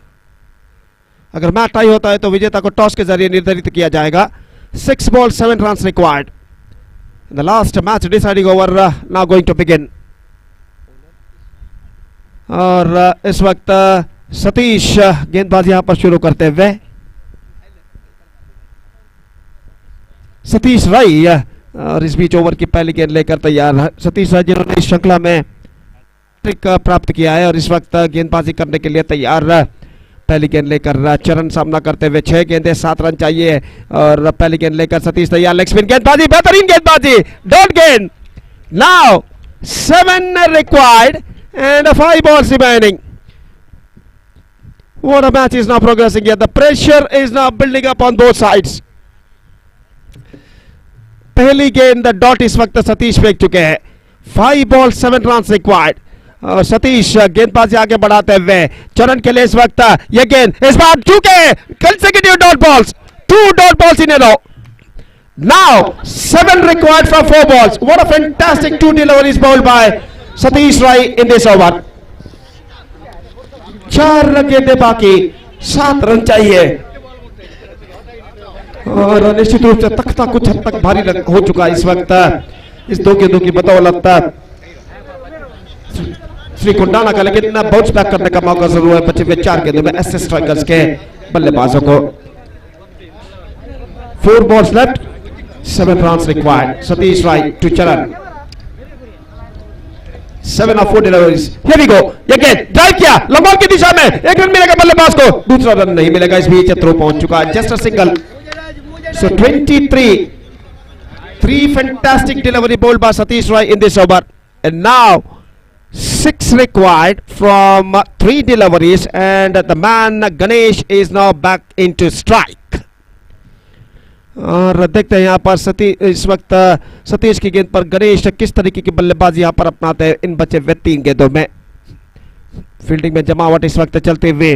अगर match tie होता है तो विजेता को toss के जरिए निर्धारित किया जाएगा. 6 balls, 7 runs required. The last match deciding over now going to begin. और इस वक्त सतीश गेंदबाजी यहां पर शुरू करते हुए. सतीश राय और इस बीच ओवर की पहली गेंद लेकर तैयार. सतीश राय जिन्होंने इस श्रृंखला में ट्रिक प्राप्त किया है और इस वक्त गेंदबाजी करने के लिए तैयार. पहली गेंद लेकर चरण सामना करते हुए 6 गेंदें 7 रन चाहिए और पहली गेंद लेकर सतीश तैयार. लेग स्पिन गेंदबाजी, बेहतरीन गेंदबाजी, डॉट गेंद. Now 7 required and 5 balls remaining. What a match is now progressing here. The pressure is now building up on both sides. पहली गेंद डॉट इस वक्त सतीश फेंक चुके हैं. 5 balls, 7 runs required. सतीश गेंदबाजी आगे बढ़ाते हुए चरण के लिए इस वक्त ये गेंद इस बार चूके. Consecutive dot balls, 2 dot balls in a row. Now 7 required from 4 balls. What a fantastic 2 deliveries bowled by Satish Rai in this over. 4 गेंदें बाकी, 7 रन चाहिए और निश्चित रूप से तख्ता कुछ हद तक भारी हो चुका है इस वक्त. इस 2 गेंदों की बदौलत श्री कुंडाना का, लेकिन बाउंस बैक करने का मौका जरूर है बचे हुए 4 गेंदों में एसएस स्ट्राइकर्स के बल्लेबाजों को. 4 balls left, 7 runs required. Satish Rai to Charan. 7 of 4 deliveries. Here we go. ये गेंद ड्राइव किया लंबॉल की दिशा में. 1 रन मिलेगा बल्लेबाज को. दूसरा रन नहीं मिलेगा. इस बीच थ्रो पहुंच चुका है. Just a single. So 23. 3 fantastic delivery bowled by Satish Rai in this over. And now 6 required from 3 deliveries and the man Ganesh is now back into strike. और देखते हैं यहाँ पर इस वक्त सतीश की गेंद पर गणेश किस तरीके की बल्लेबाजी यहाँ पर अपनाते हैं इन बचे हुए 3 गेंदों में. फील्डिंग में जमावट इस वक्त चलते हुए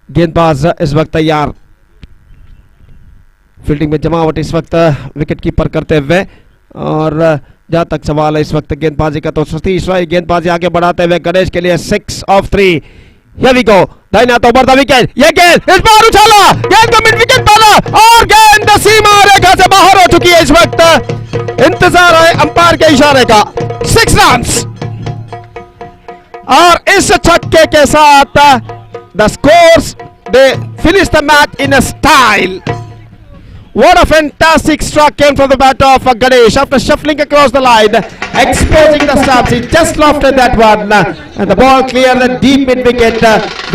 गेंदबाज इस वक्त तैयार. फील्डिंग में जमावट इस वक्त विकेट कीपर करते हुए और जहां तक सवाल है इस वक्त गेंदबाजी का तो सतीश राय गेंदबाजी आगे बढ़ाते हुए गणेश के लिए 6 of 3. Here we go. दाहिना तो ओवर द विकेट. ये गेंद इस बार उछाला, गेंद को मिड विकेट डाला और गेंद सीमा रेखा से बाहर हो चुकी है. इस वक्त इंतजार है अंपायर के इशारे का. 6 runs और इस छक्के के साथ the scores they finish the match in a style. What a fantastic struck came from the bat of Ganesh after shuffling across the line, exposing the stumps. He just lofted that one and the ball cleared the deep mid wicket,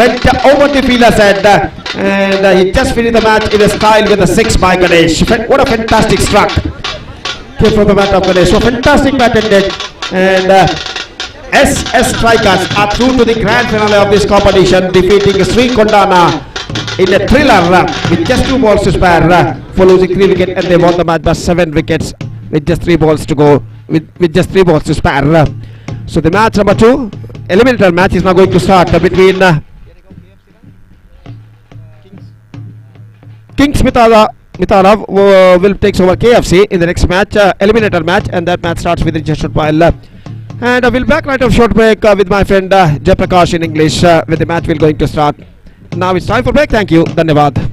went over the fielder's head and he just finished the match in a style with a 6 by Ganesh. What a fantastic struck came from the bat of Ganesh. So fantastic bat ended and SS Strikers are through to the grand finale of this competition, defeating Sri Kondana in a thriller with just 2 balls to spare for losing 3 wickets, and they won the match by 7 wickets with just 3 balls to go, with just 3 balls to spare. So the match number 2, eliminator match, is now going to start between Kings Mitala will take over KFC in the next match, eliminator match, and that match starts within just a while. And we'll back right of short break with my friend Jay Prakash in English with the match will going to start. Now it's time for break. Thank you. Dhanyavad.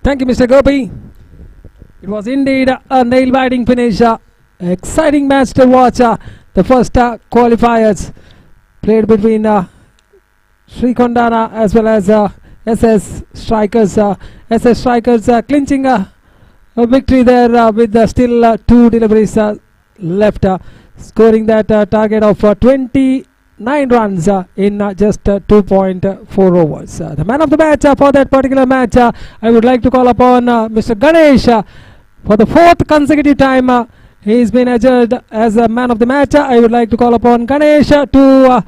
Thank you, Mr. Gopi. It was indeed a nail-biting finish. Exciting match to watch. The first qualifiers played between Sri Kondana as well as SS Strikers. SS Strikers clinching a victory there with still 2 deliveries left, scoring that target of 29 runs in just 2.4 overs. The man of the match for that particular match, I would like to call upon Mr. Ganesh. For the 4th consecutive time, he's been adjudged as a man of the match. I would like to call upon Ganesh to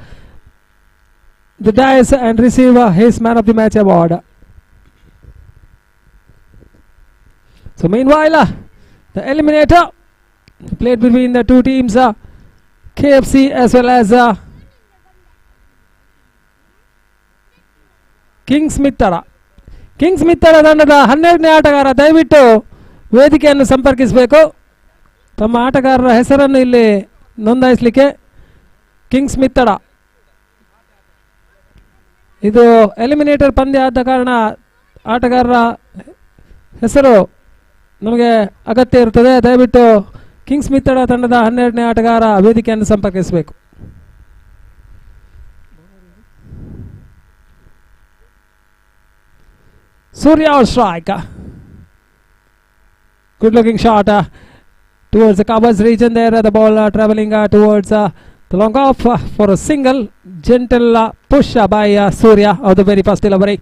the dais and receive his man of the match award. So meanwhile, the eliminator played between the two teams, KFC as well as kings Mittar ತಂಡದ 12ನೇ ಆಟಗಾರ ದಯವಿಟ್ಟು ವೇದಿಕೆಯನ್ನು ಸಂಪರ್ಕಿಸಬೇಕು. ತಮ್ಮ ಆಟಗಾರರ ಹೆಸರನ್ನು ಇಲ್ಲಿ ನೋಂದಾಯಿಸಲಿಕ್ಕೆ. ಕಿಂಗ್ಸ್ ಮಿತ್ತಡ ಇದು ಎಲಿಮಿನೇಟರ್ ಪಂದ್ಯ ಆದ ಕಾರಣ ಆಟಗಾರರ ಹೆಸರು ನಮಗೆ ಅಗತ್ಯ ಇರುತ್ತದೆ. ದಯವಿಟ್ಟು ಕಿಂಗ್ಸ್ ಮಿತ್ತಡ ತಂಡದ 12ನೇ ಆಟಗಾರ ವೇದಿಕೆಯನ್ನು ಸಂಪರ್ಕಿಸಬೇಕು. Surya on strike. Good looking shot towards the covers region there. The ball travelling towards the long off for a single. Gentle push by Surya of the very first delivery.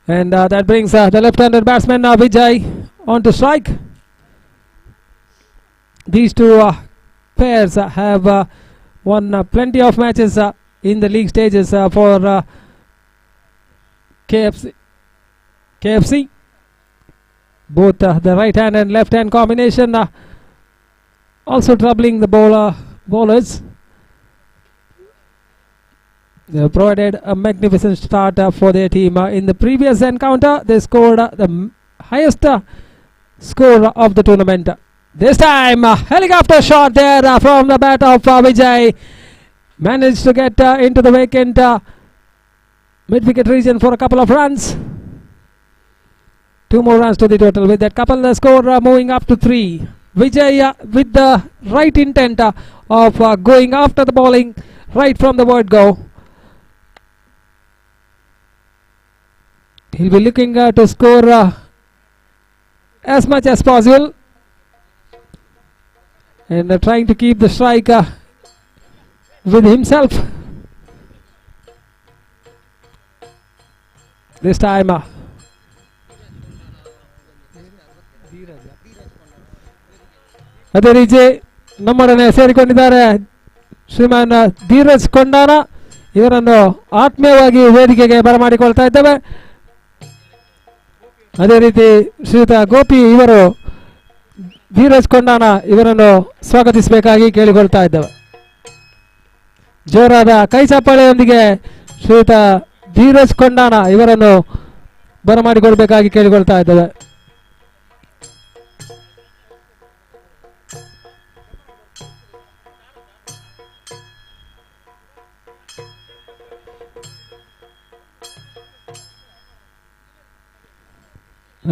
And that brings the left-handed batsman Vijay on to strike. These two pairs have won plenty of matches in the league stages for KFC. Both the right hand and left hand combination also troubling the bowlers. They have provided a magnificent start for their team. In the previous encounter, they scored the highest score of the tournament. This time, helicopter shot there from the bat of Vijay. Managed to get into the vacant mid-wicket region for a couple of runs. 2 more runs to the total. With that couple, the score moving up to 3. Vijay with the right intent of going after the bowling right from the word go. He'll be looking to score as much as possible and trying to keep the strike with himself. This time ಅದೇ ರೀತಿ ನಮ್ಮೊಡನೆ ಸೇರಿಕೊಂಡಿದ್ದಾರೆ ಶ್ರೀಮಾನ್ ಧೀರಜ್ ಕೊಂಡಾನ. ಇವರನ್ನು ಆತ್ಮೀಯವಾಗಿ ವೇದಿಕೆಗೆ ಬರಮಾಡಿಕೊಳ್ತಾ ಇದ್ದೇವೆ. ಅದೇ ರೀತಿ ಶ್ರೀಯುತ ಗೋಪಿ ಇವರು ಧೀರಜ್ ಕೊಂಡಾನ ಇವರನ್ನು ಸ್ವಾಗತಿಸಬೇಕಾಗಿ ಕೇಳಿಕೊಳ್ತಾ ಇದ್ದೇವೆ. ಜೋರಾದ ಕೈ ಚಪ್ಪಾಳೆಯೊಂದಿಗೆ ಶ್ರೀಯುತ ಧೀರಜ್ ಕೊಂಡಾನ ಇವರನ್ನು ಬರಮಾಡಿಕೊಳ್ಬೇಕಾಗಿ ಕೇಳಿಕೊಳ್ತಾ ಇದ್ದೇವೆ.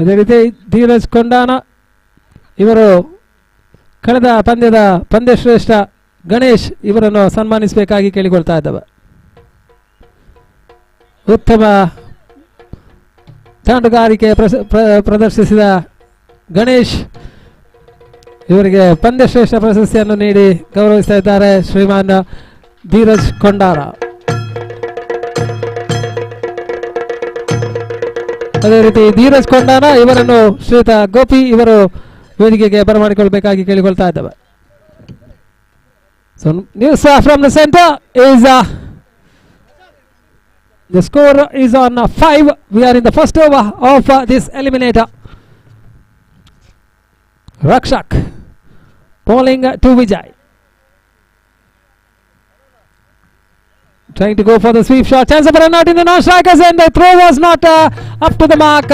ಅದೇ ರೀತಿ ಧೀರಜ್ ಕೊಂಡಾನ ಇವರು ಕಳೆದ ಪಂದ್ಯದ ಪಂದ್ಯಶ್ರೇಷ್ಠ ಗಣೇಶ್ ಇವರನ್ನು ಸನ್ಮಾನಿಸಬೇಕಾಗಿ ಕೇಳಿಕೊಳ್ತಾ ಇದ್ದೇವೆ. ಉತ್ತಮ ತಂಡಗಾರಿಕೆ ಪ್ರದರ್ಶಿಸಿದ ಗಣೇಶ್ ಇವರಿಗೆ ಪಂದ್ಯಶ್ರೇಷ್ಠ ಪ್ರಶಸ್ತಿಯನ್ನು ನೀಡಿ ಗೌರವಿಸ್ತಾ ಇದ್ದಾರೆ ಶ್ರೀಮಾನ್ ಧೀರಜ್ ಕೊಂಡಾರ. ಅದೇ ರೀತಿ ಧೀರಜ್ ಕೊಂಡಾನ ಇವರನ್ನು ಶ್ರೀಯುತ ಗೋಪಿ ಇವರು ವೇದಿಕೆಗೆ ಬರಮಾಡಿಕೊಳ್ಬೇಕಾಗಿ ಕೇಳಿಕೊಳ್ತಾ ಇದ್ದೇವೆ. So news from the center is the score is on 5. We are in the first over of this eliminator. Rakshak bowling to Vijay. trying to go for the sweep shot. Chance of a run out in the non-strikers, and the throw was not up to the mark.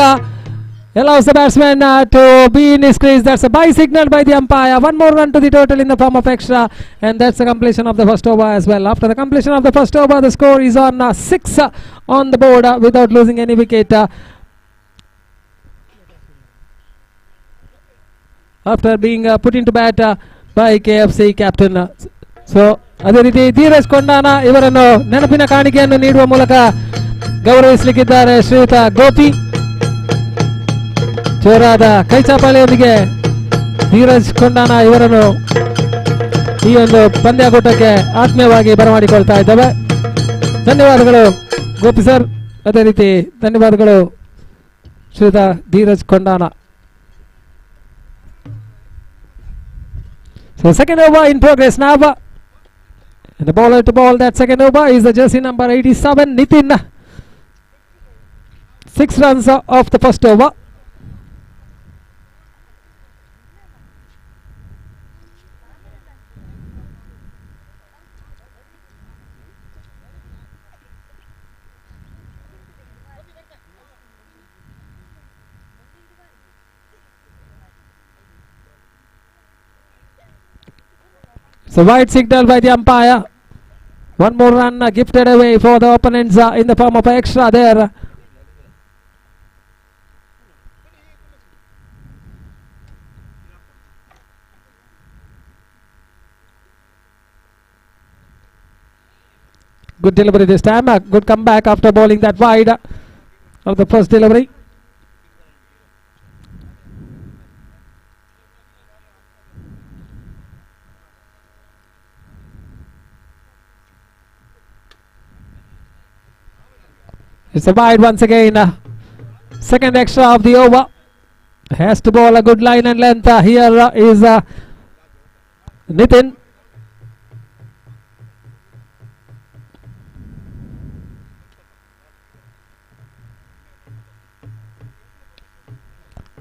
Allows the batsman to be in his crease. That's a bye signal by the umpire. One more run to the total in the form of extra, and that's the completion of the first over as well. After the completion of the first over, the score is on 6 on the board without losing any wicket. After being put into bat by KFC captain. So ಅದೇ ರೀತಿ ಧೀರಜ್ ಕೊಂಡಾನ ಇವರನ್ನು ನೆನಪಿನ ಕಾಣಿಕೆಯನ್ನು ನೀಡುವ ಮೂಲಕ ಗೌರವಿಸಲಿಕ್ಕಿದ್ದಾರೆ ಶ್ರೀಯುತ ಗೋಪಿ. ಜೋರಾದ ಕೈಚಾಪಾಳಿಯೊಂದಿಗೆ ಧೀರಜ್ ಕೊಂಡಾನ ಇವರನ್ನು ಈ ಒಂದು ಪಂದ್ಯಾಕೂಟಕ್ಕೆ ಆತ್ಮೀಯವಾಗಿ ಬರಮಾಡಿಕೊಳ್ತಾ ಇದ್ದೇವೆ. ಧನ್ಯವಾದಗಳು ಗೋಪಿ ಸರ್, ಅದೇ ರೀತಿ ಧನ್ಯವಾದಗಳು ಶ್ರೀಯುತ Dheeraj Kondana. So second over in progress now. And the bowler to ball that second over is the jersey number 87, Nitin. 6 runs off the first over. So wide signal by the umpire. One more run gifted away for the opponents in the form of extra there. Good delivery this time. Good comeback after bowling that wide of the first delivery. It's a wide once again. Second extra of the over. Has to bowl a good line and length. Here is Nitin.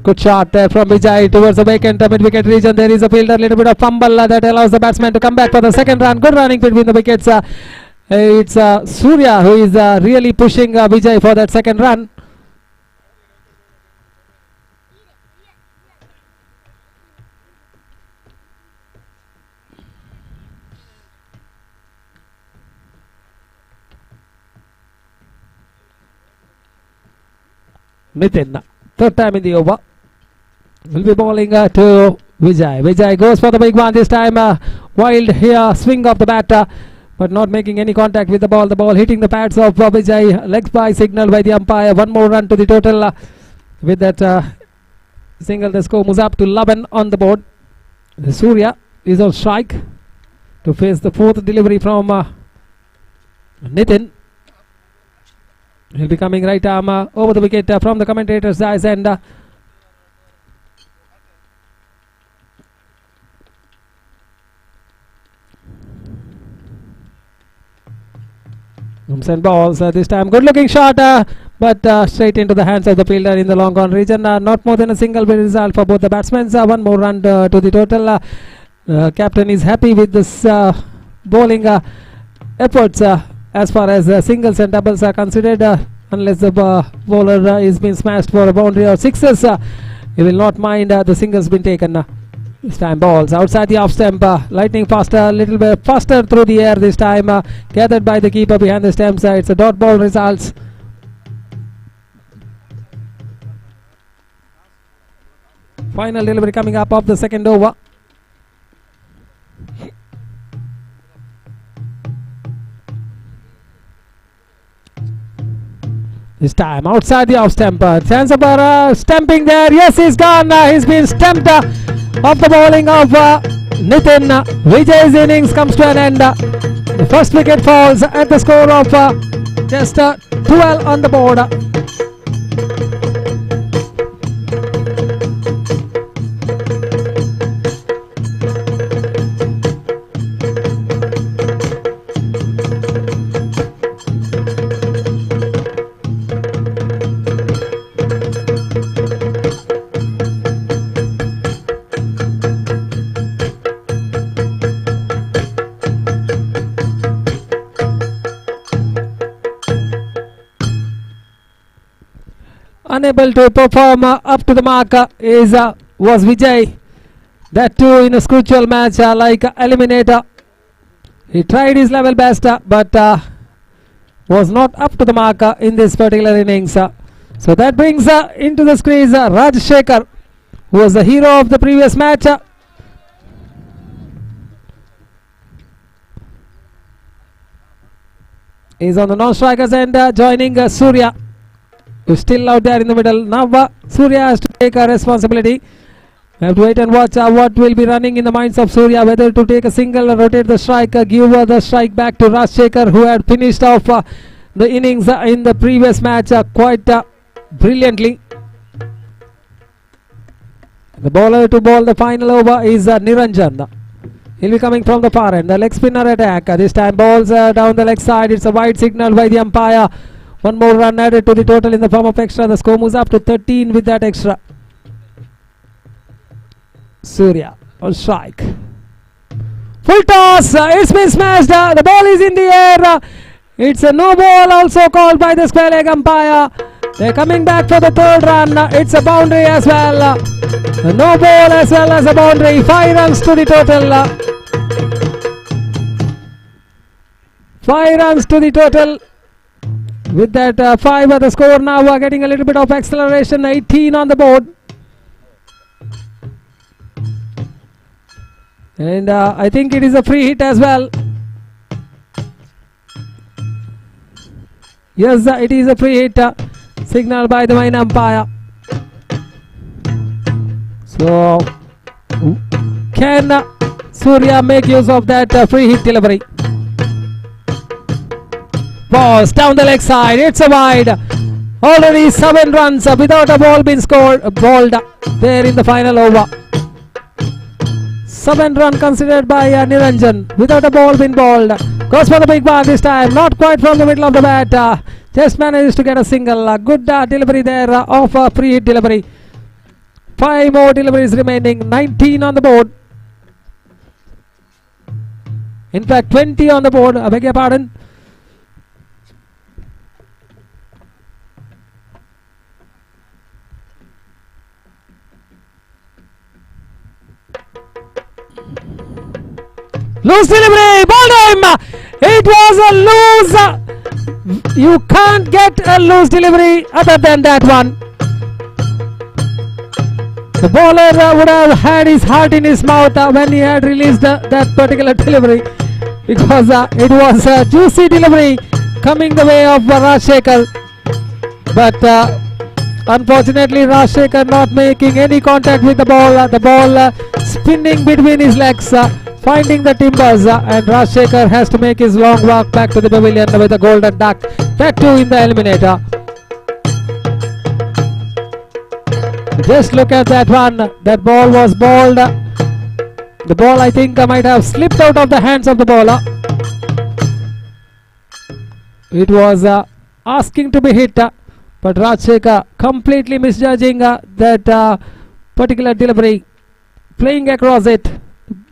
Good shot there from Vijay towards the vacant mid-wicket region. There is a fielder, little bit of fumble that allows the batsman to come back for the second run. Good running between the wickets. It's Surya who is really pushing Vijay for that second run. Nitin, third time in the over, will be bowling to Vijay. Vijay goes for the big one this time. Wild here, swing of the bat. But not making any contact with the ball. The ball hitting the pads of Vijay. Leg by signal by the umpire. One more run to the total. With that single, the score moves up to 11 on the board. Surya is on strike to face the fourth delivery from Nitin. He'll be coming right arm over the wicket from the commentator's eyes, and and balls this time. Good looking shot, but straight into the hands of the fielder in the long on region. Not more than a single result for both the batsmen. One more run to the total. Captain is happy with this bowling efforts as far as singles and doubles are considered. Unless the bowler is being smashed for a boundary or sixes, he will not mind the singles being taken. This time balls outside the off stump, lightning faster, a little bit faster through the air this time, gathered by the keeper behind the stumps. It's a dot ball results. Final delivery coming up of the second over. This time outside the off stump, chance of stamping there. Yes, he's gone. He's been stamped off the bowling of Nitin. Vijay's innings comes to an end. The first wicket falls at the score of just 12 on the board. unable to perform up to the mark was Vijay. That too in a crucial match like eliminator. He tried his level best but was not up to the mark in this particular innings. So that brings into the crease Rajshekhar, who was the hero of the previous match. He's on the non-strikers end, joining Surya, who's still out there in the middle. Now Surya has to take a responsibility. We have to wait and watch what will be running in the minds of Surya, whether to take a single or rotate the strike, give the strike back to Rajshekhar, who had finished off the innings in the previous match quite brilliantly. The bowler to bowl the final over is Niranjan. He'll be coming from the far end. The leg spinner attack. This time balls down the leg side. It's a wide signal by the umpire. One more run added to the total in the form of extra. The score moves up to 13 with that extra. Surya on strike. Full toss. It's been smashed. The ball is in the air. It's a no ball also called by the square leg umpire. They're coming back for the third run. It's a boundary as well. A no ball as well as a boundary. 5 runs to the total. 5 runs to the total. With that 5 the score now getting a little bit of acceleration. 18 on the board. And I think it is a free hit as well. Yes, it is a free hit. Signal by the main umpire. So, can Surya make use of that free hit delivery? Balls down the leg side. It's a wide. Already 7 runs without a ball being bowled there in the final over. 7 run considered by Niranjan without a ball being bowled. Goes for the big bar this time. Not quite from the middle of the bat. Just manages to get a single. Good delivery there of a free hit delivery. 5 more deliveries remaining. 19 on the board. In fact 20 on the board. I beg your pardon. Loose delivery, ball time. It was a loose. You can't get a loose delivery other than that one. The bowler would have had his heart in his mouth when he had released that particular delivery, because it was a juicy delivery coming the way of Rajshekhar. But unfortunately Rajshekhar not making any contact with the ball. The ball spinning between his legs. Finding the timbers, and Rajshekhar has to make his long walk back to the pavilion with a golden duck. That too in the eliminator. Just look at that one. That ball was bowled. The ball I think might have slipped out of the hands of the bowler. It was asking to be hit, but Rajshekhar completely misjudging that particular delivery, playing across it.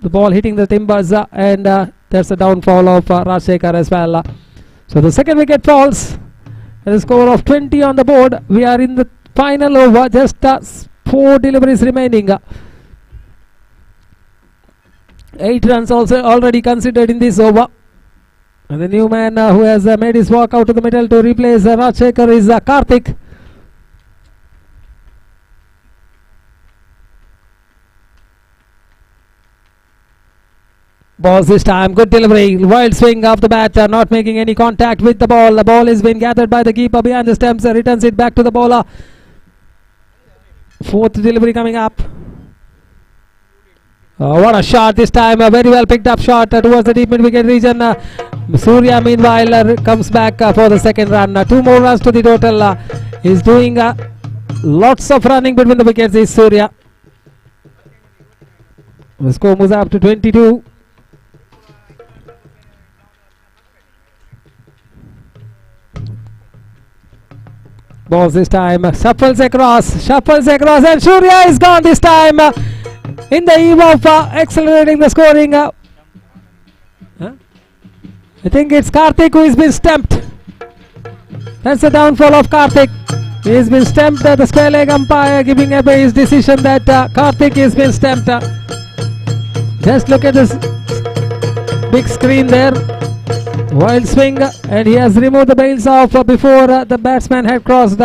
The ball hitting the timbers, and there's a downfall of Rajshekhar as well. So the second wicket falls. At a score of 20 on the board. We are in the final over. Just 4 deliveries remaining. 8 runs also already considered in this over. And the new man who has made his walk out to the middle to replace Rajshekhar is Karthik. Balls this time, good delivery, wild swing off the bat, not making any contact with the ball. The ball is being gathered by the keeper behind the stumps, returns it back to the bowler. 4th delivery coming up. What a shot this time, a very well picked up shot towards the deep mid wicket region. Surya meanwhile comes back for the second run. 2 more runs to the total. He's doing lots of running between the wickets, is Surya. The score moves up to 22. Balls this time, shuffles across, and Surya is gone this time. In the eve of accelerating the scoring. I think it's Karthik who has been stumped. That's the downfall of Karthik. He's been stamped, the square leg umpire giving a base decision that Karthik has been stamped. Just look at this big screen there. Wild swing, and he has removed the bails off before the batsman had crossed.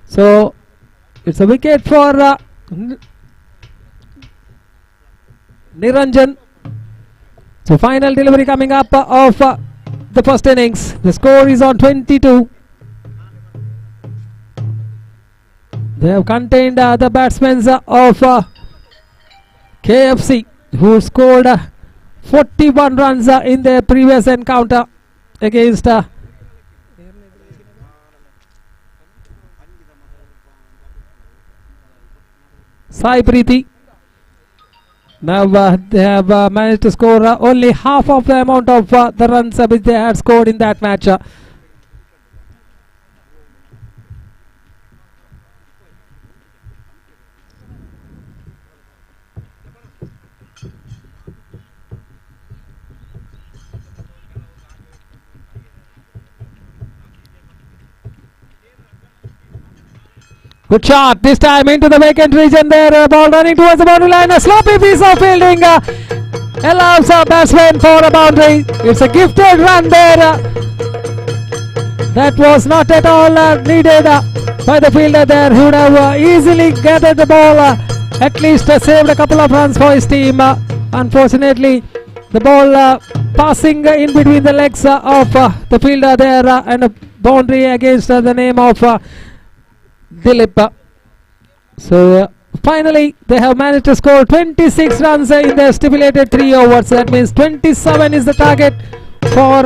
So it's a wicket for Niranjan. So final delivery coming up of the first innings. The score is on 22. They have contained the batsmen of KFC, who scored 41 runs in their previous encounter against Sai Preeti. Now they have managed to score only half of the amount of the runs which they had scored in that match. Good shot, this time into the vacant region there, ball running towards the boundary line, a sloppy piece of fielding allows a batsman for a boundary. It's a gifted run there, that was not at all needed by the fielder there. He would have easily gathered the ball, at least saved a couple of runs for his team. Unfortunately, the ball passing in between the legs of the fielder there, and a boundary against the name of Dilip. So finally they have managed to score 26 runs in their stipulated 3 overs. That means 27 is the target for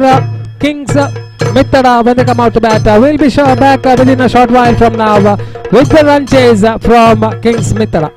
Kings Mithada when they come out to bat. We'll be back within a short while from now with the run chase from Kings Mithada.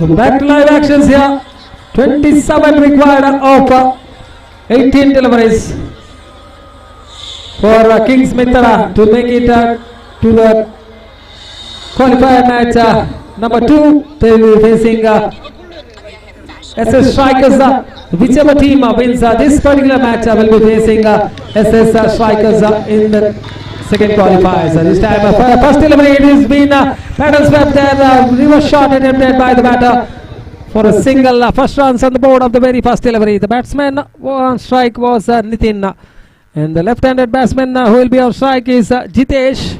So back to live actions here. 27 required of 18 deliveries for Kings Mitra to make it to the qualifier match number 2. They will be facing SS Strikers. Whichever team wins this particular match will be facing SS Strikers in the second qualifiers. This time first delivery, it has been paddle swept there, reverse shot attempted by the batter for a single. First runs on the board of the very first delivery. The batsman on strike was Nitin, and the left-handed batsman who will be on strike is Jitesh.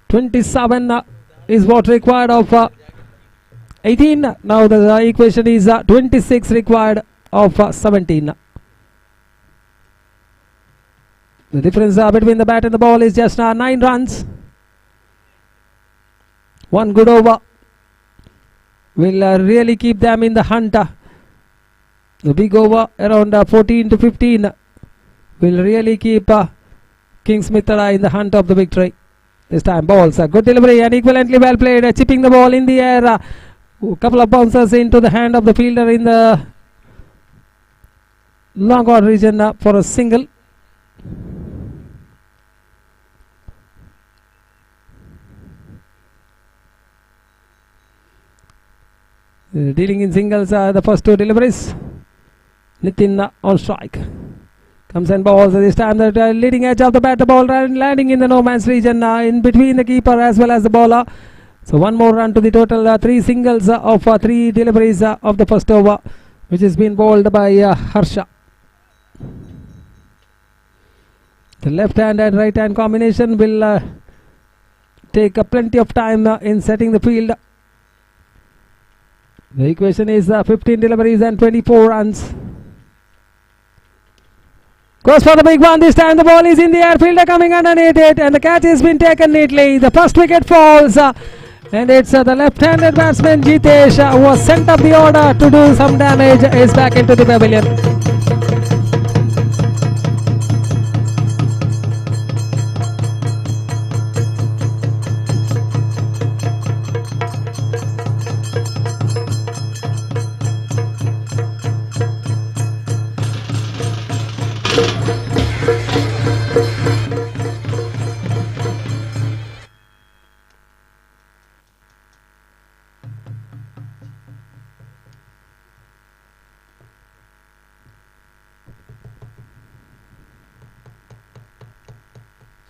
27 is what required of 18. Now the equation is 26 required of 17. The difference between the bat and the ball is just 9 runs. One good over will really keep them in the hunt. The big over around 14 to 15 will really keep Kings Mitra in the hunt of the victory. This time balls, good delivery and equivalently well played, chipping the ball in the air. A couple of bouncers into the hand of the fielder in the long on region for a single. Dealing in singles the first 2 deliveries. Nitin on strike. Comes and balls. This time the leading edge of the bat, the ball landing in the no man's region in between the keeper as well as the bowler. So one more run to the total. 3 singles of 3 deliveries of the first over, which has been bowled by Harsha. The left hand and right hand combination will take plenty of time in setting the field. The equation is 15 deliveries and 24 runs. Goes for the big one. This time the ball is in the air. Fielder coming underneath it, and the catch has been taken neatly. The first wicket falls, and it's the left-handed batsman Jitesh who was sent up the order to do some damage. Is back into the pavilion.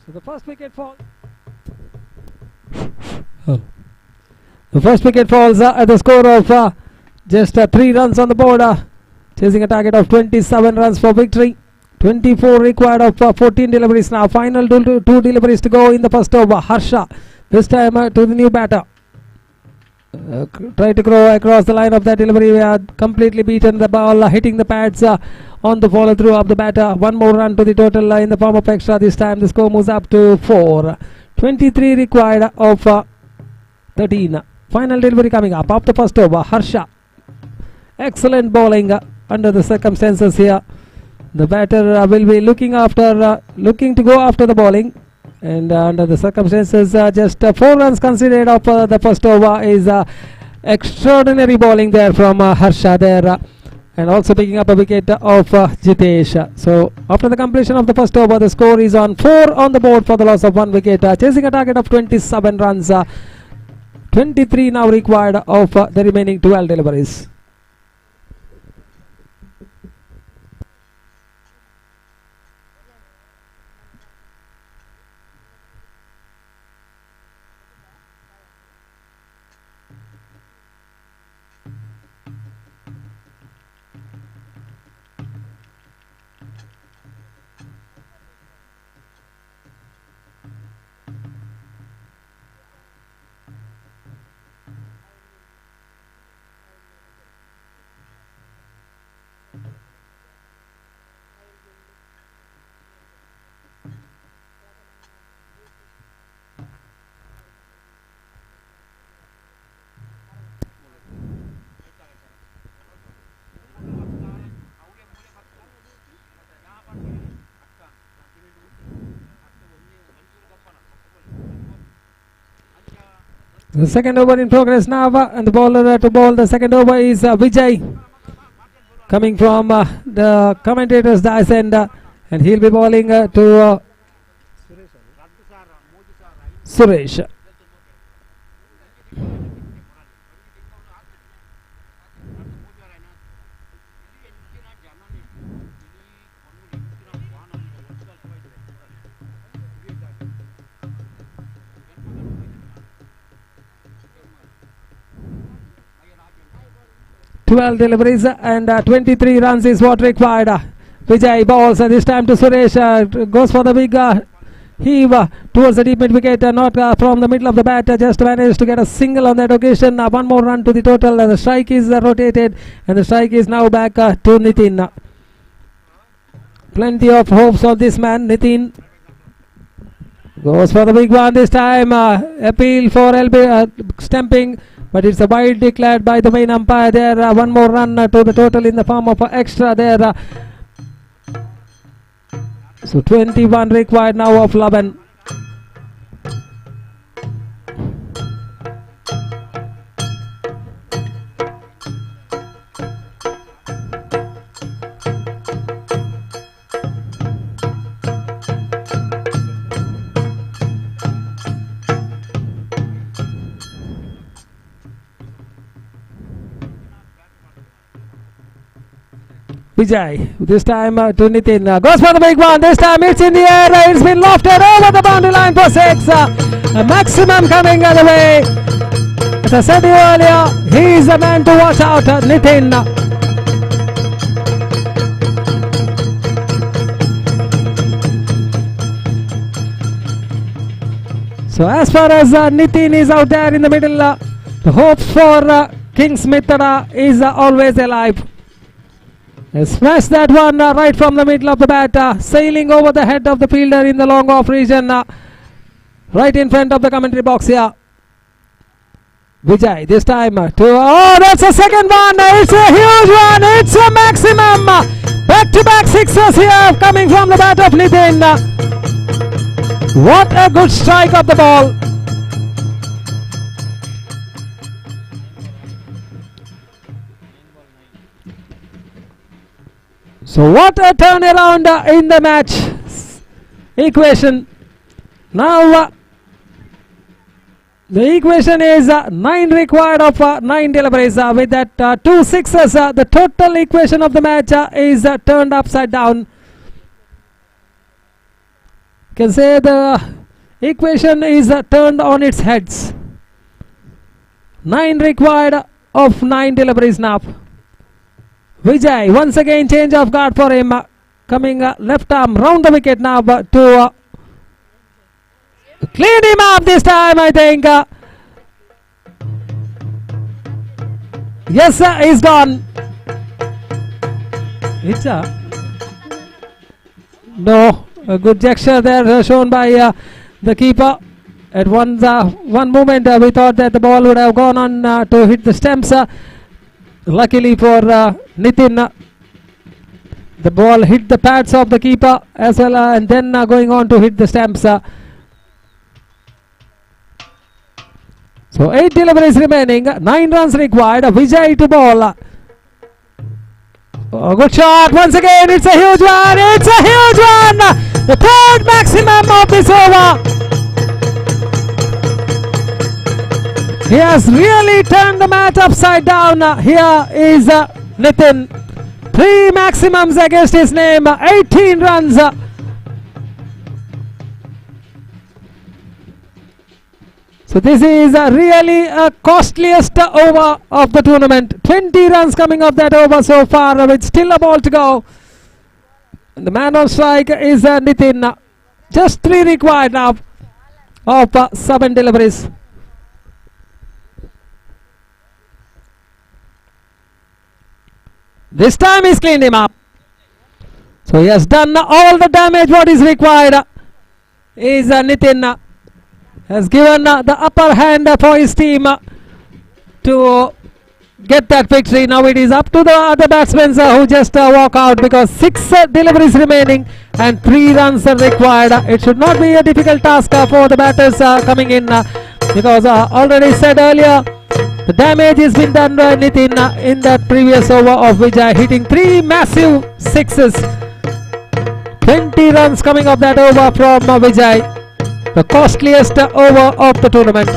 So the first wicket falls. The first wicket falls at the score of just 3 runs on the board, chasing a target of 27 runs for victory. 24 required of 14 deliveries now. Final 2 deliveries to go in the first over. Harsha, this time to the new batter. Try to go across the line of that delivery. Completely beaten the ball, hitting the pads on the follow through of the batter. One more run to the total in the form of extra. This time the score moves up to 4. 23 required of 13. Final delivery coming up of the first over. Harsha, excellent bowling under the circumstances here. The batter will be looking to go after the bowling, and under the circumstances just 4 runs considered of the first over is extraordinary bowling there from Harsha there, and also picking up a wicket of Jitesh. So after the completion of the first over, the score is on 4 on the board for the loss of 1 wicket, chasing a target of 27 runs. 23 now required of the remaining 12 deliveries. The second over in progress now, and the bowler to bowl the second over is Vijay, coming from the commentator's dice end, and he'll be bowling to Suresh. Twelve deliveries and 23 runs is what required. Vijay balls this time to Suresh, goes for the big heave towards the deep mid wicket, not from the middle of the bat, just managed to get a single on that occasion. One more run to the total. The strike is rotated, and the strike is now back to Nitin. Plenty of hopes on this man. Nitin goes for the big one this time. Appeal for LB stumping, but it's a wide declared by the main umpire there. One more run to the total in the form of extra there. So 21 required now of Laban. Vijay, this time to Nitin, goes for the big one, this time it's in the air, it's been lofted over the boundary line for 6, a maximum coming the way. As I said earlier, he's the man to watch out, Nitin. So as far as Nitin is out there in the middle, the hopes for King Smith is always alive. Smash that one right from the middle of the bat, sailing over the head of the fielder in the long off region, right in front of the commentary box here. Vijay this time to, oh, that's a second one, it's a huge one, it's a maximum, back to back sixes here coming from the bat of Nitin. What a good strike of the ball. So what a turnaround in the match equation. Now the equation is 9 required of 9 deliveries with that 2 sixes. The total equation of the match is turned upside down. You can say the equation is turned on its heads. 9 required of 9 deliveries now. Vijay, once again change of guard for him, coming left arm round the wicket now to clean him up this time, I think. Yes, he's gone. It's no, a good gesture there shown by the keeper. At one moment we thought that the ball would have gone on to hit the stumps. Luckily for Nitin, the ball hit the pads of the keeper as well, and then going on to hit the stumps. So 8 deliveries remaining, 9 runs required. Vijay to ball. Oh, good shot once again. It's a huge one. It's a huge one. The third maximum of this over. He has really turned the match upside down. Here is Nitin. 3 maximums against his name. 18 runs. So this is really a costliest over of the tournament. 20 runs coming off that over so far with still a ball to go. The man on strike is Nitin. Just 3 required now of 7 deliveries. This time he's cleaned him up. So he has done all the damage what is required. Is Nitin has given the upper hand for his team to get that victory. Now it is up to the other batsmen who just walk out, because 6 deliveries remaining and 3 runs are required. It should not be a difficult task for the batters coming in because already said earlier, the damage has been done by Nitin in that previous over of Vijay, hitting 3 massive sixes. 20 runs coming up that over from Vijay, the costliest over of the tournament.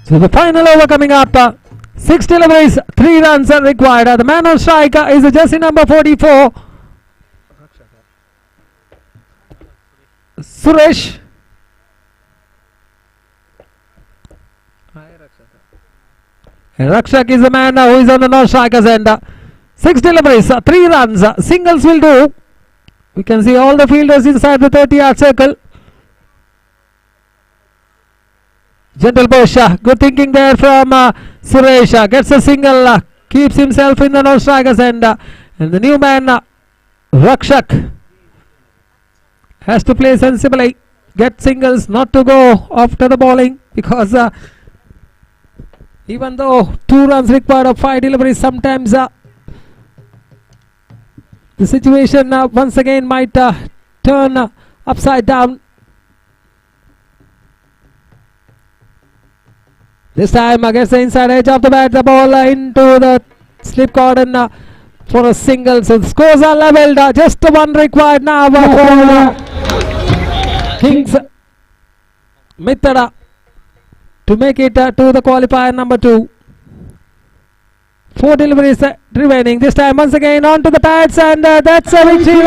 So the final over coming up, 6 deliveries, 3 runs are required. The man on strike is the jersey number 44, Suresh. Rakshak is the man who is on the non-striker's end. 6 deliveries, 3 runs, singles will do. We can see all the fielders inside the 30-yard circle. Gentle push, good thinking there from Suresh, gets a single, keeps himself in the non-striker's end, and the new man Rakshak has to play sensibly, get singles, not to go after the bowling, because even though 2 runs required of 5 deliveries, sometimes the situation once again might turn upside down. This time against the inside edge of the bat, the ball into the slip cordon for a single. So the scores are levelled. Just 1 required now for Kings Mithada to make it to the qualifier number 2. 4 deliveries remaining. This time once again onto the pads, and that's a victory.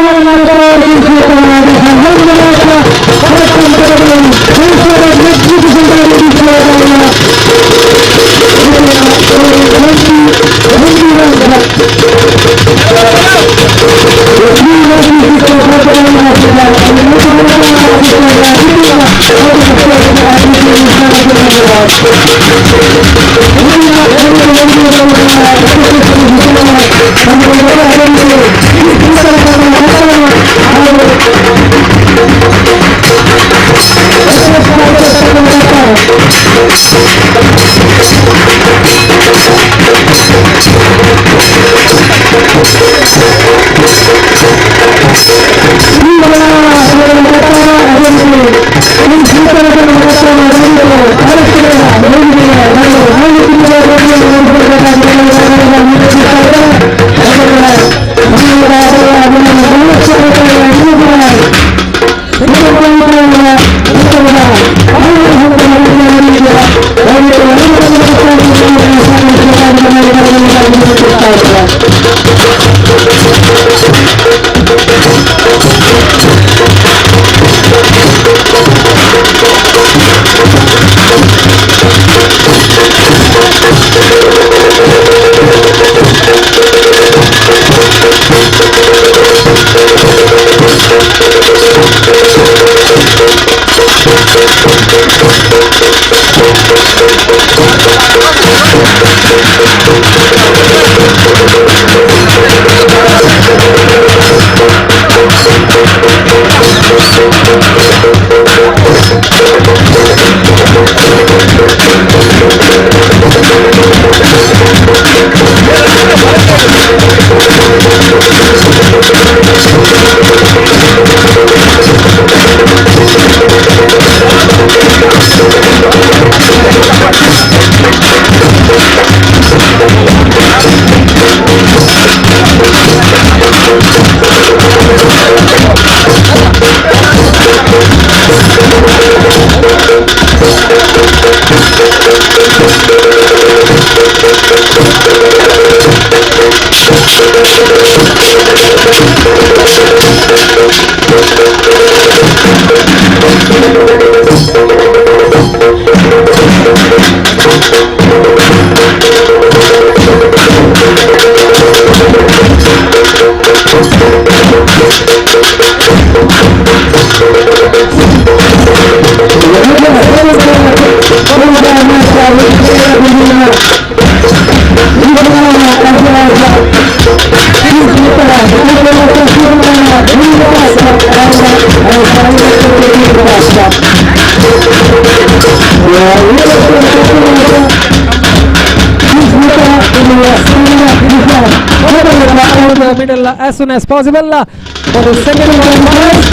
to the middle as soon as possible for the second qualifiers.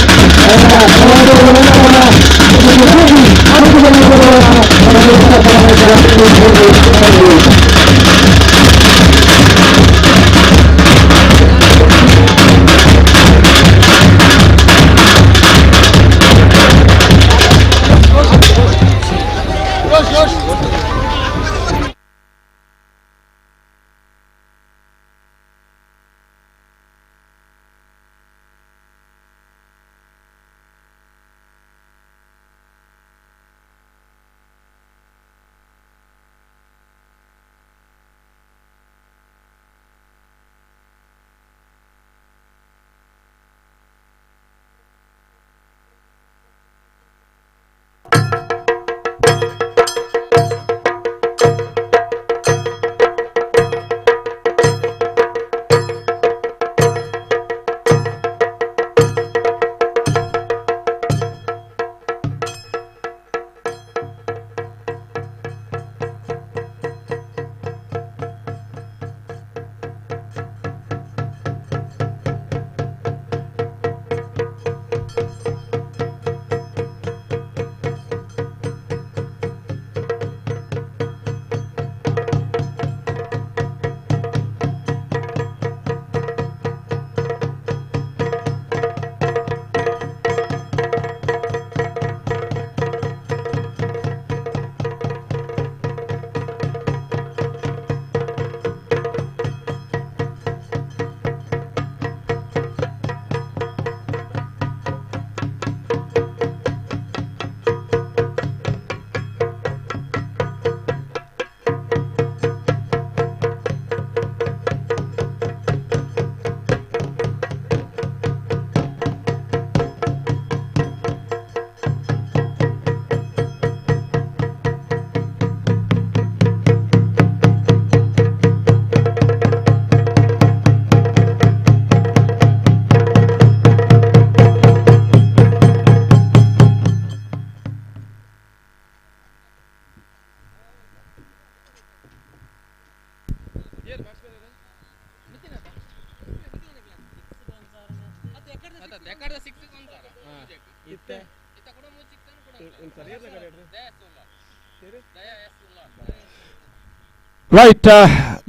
Right,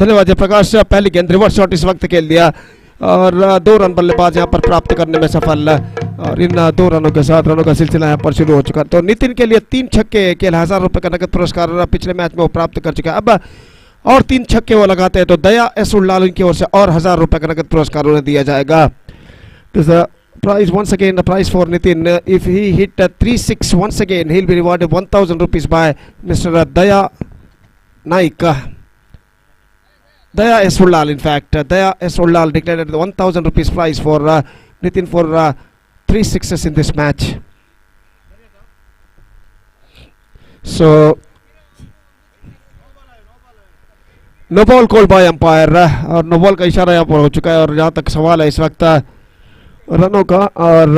धन्यवाद जयप्रकाश। पहली गेंद reverse shot इस वक्त खेल दिया और 2 run बल्लेबाज यहाँ पर प्राप्त करने में सफल, और इन 2 रनों के साथ रनों का सिलसिला यहाँ पर शुरू हो चुका। तो नितिन के लिए 3 छक्के के 1000 रुपए का नगद पुरस्कार पिछले मैच में वो प्राप्त कर चुका है। अब और 3 छक्के वो लगाते हैं तो दया एसुल्लाल इनकी ओर से और 1000 रुपए का नगद पुरस्कार उन्हें दिया जाएगा। Prize once again, the prize for Nitin. If he hit 3-6 once again, he'll be rewarded 1000 rupees by Mr. Daya Naik. Daya Esullal, in fact. Daya Esullal declared the 1000 rupees prize for Nitin for 3 sixes in this match. So, no ball called by umpire, और no ball का इशारा यहाँ पर हो चुका है। और जहाँ तक सवाल है इस वक्त रनों का, और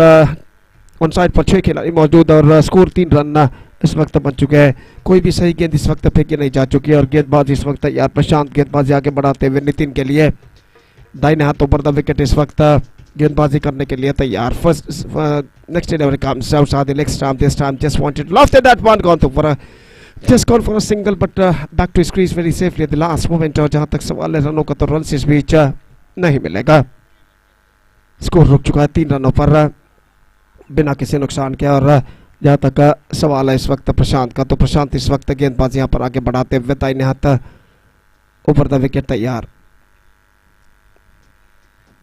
ऑन साइड पर 6 खिलाड़ी मौजूद और स्कोर 3 रन इस वक्त बन चुके हैं। कोई भी सही गेंद इस वक्त फेंकी नहीं जा चुकी है और गेंदबाज इस वक्त यार प्रशांत गेंदबाजी आगे बढ़ाते हुए नितिन के लिए दाहिने हाथों पर द विकेट इस वक्त गेंदबाजी करने के लिए तैयार। First next delivery comes outside the leg stump, this time just wanted lofted that one, gone to for a just gone for a single, but back to his crease very safely at the last moment। और जहां तक सवाल है रनों का तो run इस बीच नहीं मिलेगा। स्कोर रुक चुका है 3 रनों पर बिना किसी नुकसान के। और जहाँ तक सवाल है इस वक्त प्रशांत का, तो प्रशांत इस वक्त गेंदबाजी यहाँ पर आगे बढ़ाते हुए दाहिने हाथ ऊपर द विकेट तैयार।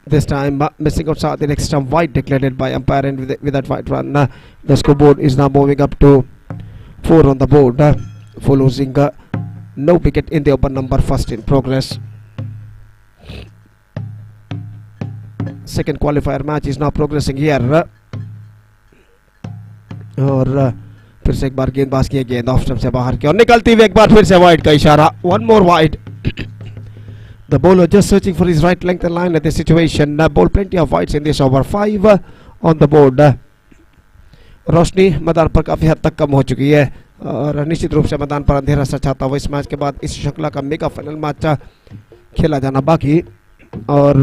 This time missing outside the next stump, wide declared by umpire, and with that wide run the scoreboard is now moving up to 4 on the board for losing no wicket in the open number, first in progress। Second qualifier match is now progressing here। और फिर से एक बार गेंदबाज की गेंद off stump से बाहर की और निकलती हुई एक बार फिर से वाइड का इशारा, one more wide. The bowler just searching for his right length and line at this situation. Ball plenty of wides in this over, 5 on the board। रोशनी मैदान पर काफी हद तक कम हो चुकी है और निश्चित रूप से मैदान पर अंधेरा सा छाता हुआ इस मैच के बाद इस श्रृंखला का मेगा फाइनल मैच खेला जाना बाकी। और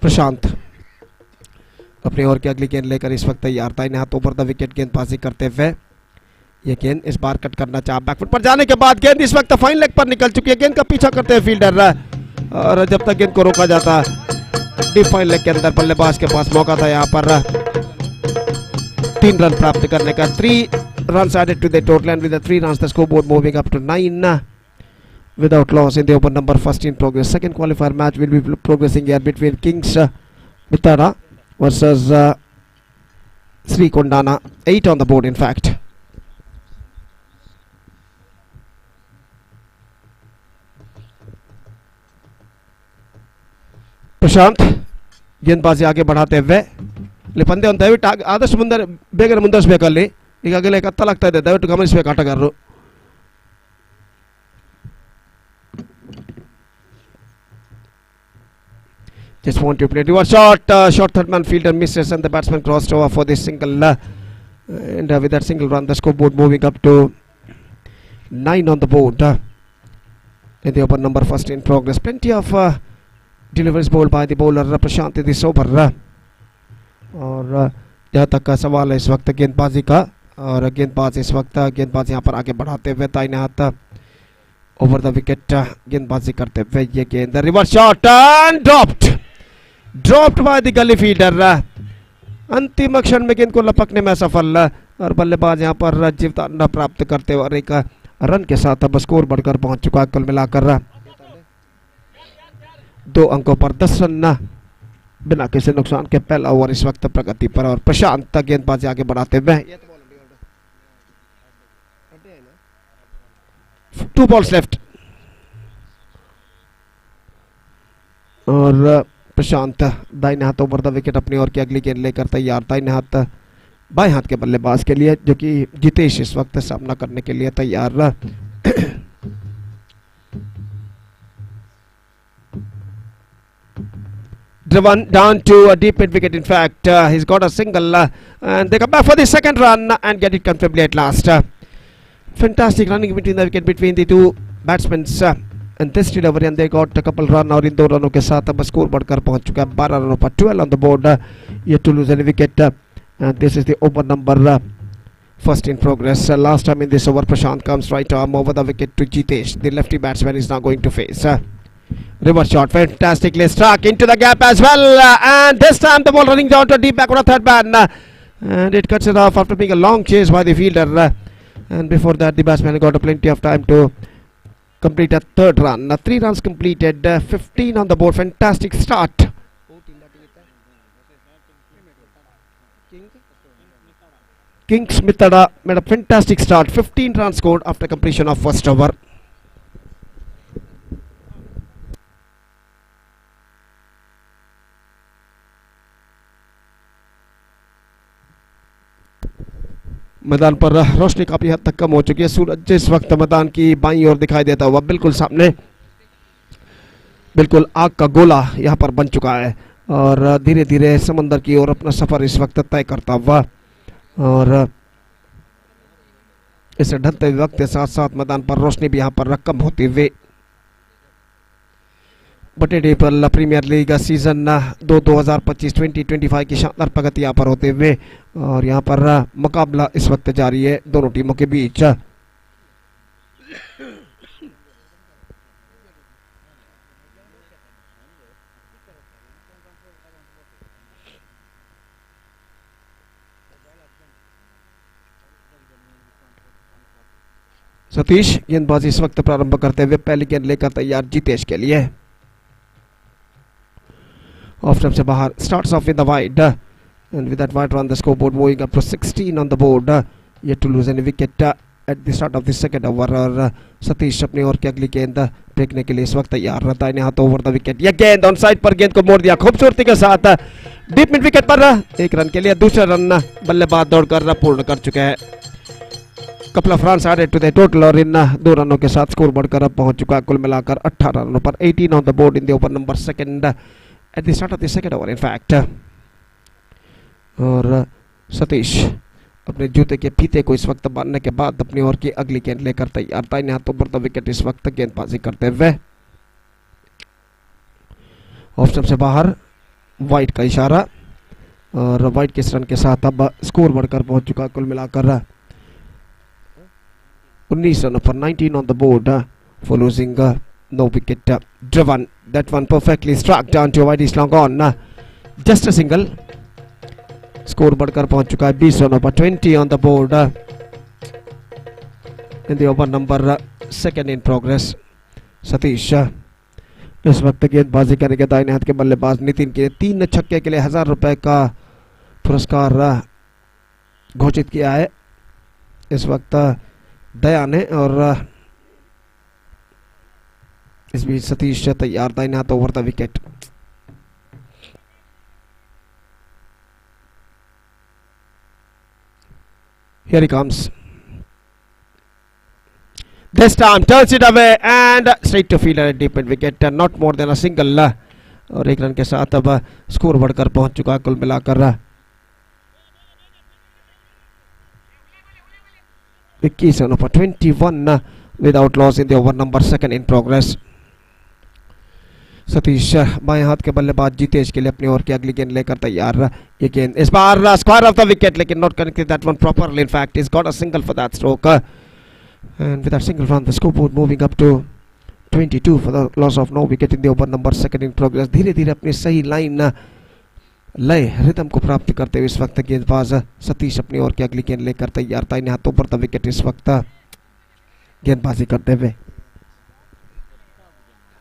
प्रशांत अपने ओर की अगली गेंद लेकर इस वक्त तैयार था, इन्हें हाथ ओवर द विकेट गेंदबाजी करते हुए। ये गेंद इस बार कट करना चाहा, बैकफुट पर जाने के बाद गेंद इस वक्त फाइन लेग पर निकल चुकी है। गेंद का पीछा करते हैं फील्डर और जब तक गेंद को रोका जाता डीप फाइन लेग के अंदर बल्लेबाज के पास मौका था यहाँ पर 3 रन प्राप्त करने का। 3 runs added to the total and with the 3 runs the scoreboard moving up to 9 without loss in the open number first in progress. Second qualifier match will be progressing here between Kings Mitara versus Sri Kondana. 8 on the board in fact. प्रशांत गेंदबाजी आगे बढ़ाते हुए लिपंदे उन दयविಟ್ಟು ಆದಷ್ಟು ಮುಂದೆ ಬೇಗನೆ ಮುಂದುವರಿಸಬೇಕಲ್ಲಿ. ಈಗಾಗಲೇ ಕತ್ತಲಾಗ್ತಾ ಇದೆ, ದಯವಿಟ್ಟು ಗಮನಿಸಬೇಕು ಆಟಗಾರರು. Just want to play reverse shot. Short third man fielder misses and the batsman crossed over for this single. And with that single run, the scoreboard moving up to 9 on the board. In the open number first in progress. Plenty of deliveries bowled by the bowler Prashant in this over. और जहाँ तक का सवाल है इस वक्त गेंदबाजी का, और गेंदबाज इस वक्त गेंदबाज यहाँ पर आगे बढ़ाते हुए दाहिने हाथ ओवर द विकेट गेंदबाजी करते हुए ये गेंद reverse shot and dropped by the गली फील्डर। अंतिम क्षण में गेंद को लपकने में असफल और बल्लेबाज यहाँ पर जीवदान प्राप्त करते हुए और एक रन के साथ अब स्कोर बढ़कर पहुंच चुका है। कुल मिलाकर 2 अंकों पर 10 रन बिना किसी नुकसान के पहला ओवर इस वक्त प्रगति पर और प्रशांत गेंदबाजी आगे बढ़ाते हुए 2 balls लेफ्ट और प्रशांत दाहिने हाथ ओवर द विकेट अपनी ओर की अगली गेंद लेकर तैयार। दाहिने हाथ बाएं हाथ के बल्लेबाज के लिए जो कि जितेश इस वक्त सामना करने के लिए तैयार। Driven down to a deep mid wicket. In fact, he's got a single and they come back for the second run and get it comfortably at last. Fantastic running between the wicket between the two batsmen and this delivery, and they got a couple run और इन 2 रनों के साथ अब score बढ़कर पहुंच चुका है 12 रनों पर 12 on the board. Yet to lose any wicket and this is the over number first in progress. Last time in this over Prashant comes right arm over the wicket to Jitesh. The lefty batsman is now going to face. Reverse shot, fantastically struck into the gap as well, and this time the ball running down to a deep back on a third man, and it cuts it off after being a long chase by the fielder. And before that, the batsman got plenty of time to complete a third run. 3 runs completed, 15 on the board. Fantastic start. Kings Mitara made a fantastic start. 15 runs scored after completion of first over. मैदान पर रोशनी काफी हद तक कम हो चुकी है। सूरज इस वक्त मैदान की बाईं ओर दिखाई देता हुआ बिल्कुल सामने, बिल्कुल आग का गोला यहाँ पर बन चुका है और धीरे धीरे समंदर की ओर अपना सफर इस वक्त तय करता हुआ और इस ढलते वक्त के साथ साथ मैदान पर रोशनी भी यहाँ पर कम होती हुई बटेडिपल प्रीमियर लीग सीजन 2025-2025 की शानदार प्रगति यहाँ पर होते हुए और यहाँ पर मुकाबला इस वक्त जारी है दोनों टीमों के बीच। सतीश गेंदबाजी इस वक्त प्रारंभ करते हुए पहली गेंद लेकर तैयार जितेश के लिए। Off stump से बाहर, starts off with the wide and with that wide run the scoreboard moving up to 16 on the board. Yet to lose any wicket at the start of the second over और सतीश अपनी ओर की अगली गेंद फेंकने के लिए इस वक्त तैयार रहता है। हाथ ओवर द विकेट, यह गेंद ऑन साइड पर गेंद को मोड़ दिया खूबसूरती के साथ डीप मिड विकेट पर 1 रन के लिए। दूसरा रन बल्लेबाज दौड़कर पूर्ण कर चुके हैं। couple of runs added to the total और इन 2 रनों के साथ स्कोर बढ़कर अब पहुंच चुका है कुल मिलाकर 18 रनों पर 18 on the board in the over number second at the start of the second over in fact। और सतीश अपने जूते के फीते को इस वक्त बांधने के बाद अपनी ओर की अगली गेंद लेकर तैयार था। इन हाथों पर विकेट इस वक्त गेंदबाजी करते हुए ऑफ स्टंप से बाहर वाइट का इशारा और वाइट के इस रन के साथ अब स्कोर बढ़कर पहुंच चुका कुल मिलाकर 19 रनों पर 19 on the board for losing no wicket driven. That one perfectly struck down to wide is long on. Just a single. Score बढ़कर पहुंच चुका है 20 रनों पर 20 on the board in the over number second in progress. Satish इस वक्त गेंदबाजी करेंगे दाहिने हाथ के बल्लेबाज नितिन के 3 छक्के के लिए 1000 रुपए का पुरस्कार घोषित किया है इस वक्त दया ने और इस बीच सतीश तैयार दाहिने हाथ over the wicket. Here he comes. This time turns it away and straight to fielder at deep end wicket. Not more than a single. और एक रन के साथ अब स्कोर बढ़कर पहुंच चुका है कुल मिलाकर 21 रनों पर 21 without loss in the over number second in progress. Satish बाएं हाथ के बल्लेबाज जीतेश के लिए अपनी ओर की अगली गेंद लेकर तैयार. ये गेंद इस बार स्क्वायर ऑफ द विकेट लेकिन not connected that one properly. In fact is got a single for that stroke and with that single run the scoreboard moving up to 22 for the loss of no wicket in the over number second in progress. धीरे धीरे अपनी सही line लय rhythm को प्राप्त करते हुए इस वक्त गेंदबाज सतीश अपनी ओर की अगली गेंद लेकर तैयार था. इन हाथों पर द विकेट इस वक्त गेंदबाजी करते हुए.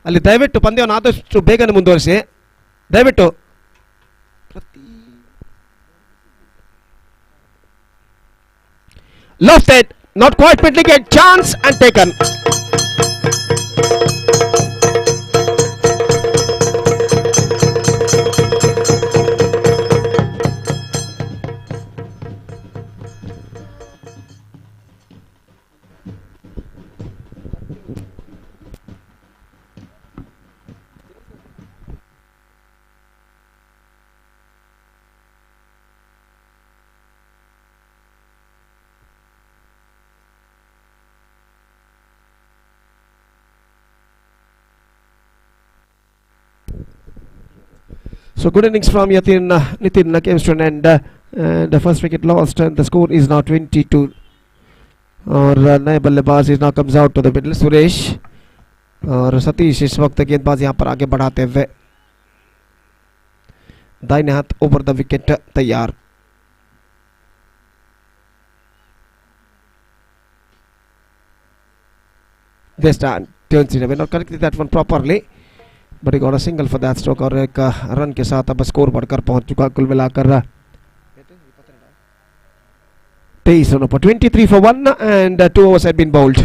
ಅಲ್ಲಿ ದಯವಿಟ್ಟು ಪಂದ್ಯವನ್ನು ಆದಷ್ಟು ಬೇಗನೆ ಮುಂದುವರಿಸಿ ದಯವಿಟ್ಟು. Lofted, not quite middling a chance and taken. So good innings from Nitin came to an end. The first wicket lost and the score is now 22. और नए बल्लेबाज is now comes out to the middle Suresh और सतीश इस वक्त गेंदबाज यहाँ पर आगे बढ़ाते हुए दाहिने हाथ ओवर द विकेट तैयार. This time turns it away, not connected that one properly. But he got a single for that stroke और एक रन के साथ अब स्कोर बढ़कर पहुंच चुका कुल मिलाकर 23 रनों पर 23 for 1 and 2 overs had been bowled.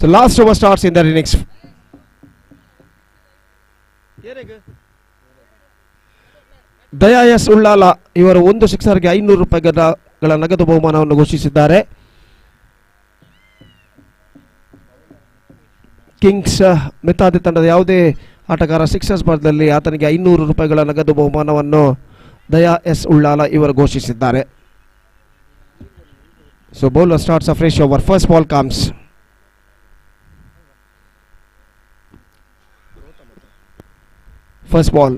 The last over starts in the innings. Daya S Ullal ಇವರು ಒಂದು ಸಿಕ್ಸರ್ಗೆ 500 ರೂಪಾಯಿಗಳ ನಗದು ಬಹುಮಾನವನ್ನು ಘೋಷಿಸಿದ್ದಾರೆ. ಕಿಂಗ್ಸ್ ಮಿತಾದಿ ತಂಡದ ಯಾವುದೇ ಆಟಗಾರ ಸಿಕ್ಸರ್ಸ್ ಬಾರ್ದಲ್ಲಿ ಆತನಿಗೆ 500 ರೂಪಾಯಿಗಳ ನಗದು ಬಹುಮಾನವನ್ನು ದಯಾ ಎಸ್ ಉಳ್ಳಾಲ ಇವರು ಘೋಷಿಸಿದ್ದಾರೆ. So bowler starts a fresh over. First ball comes. First ball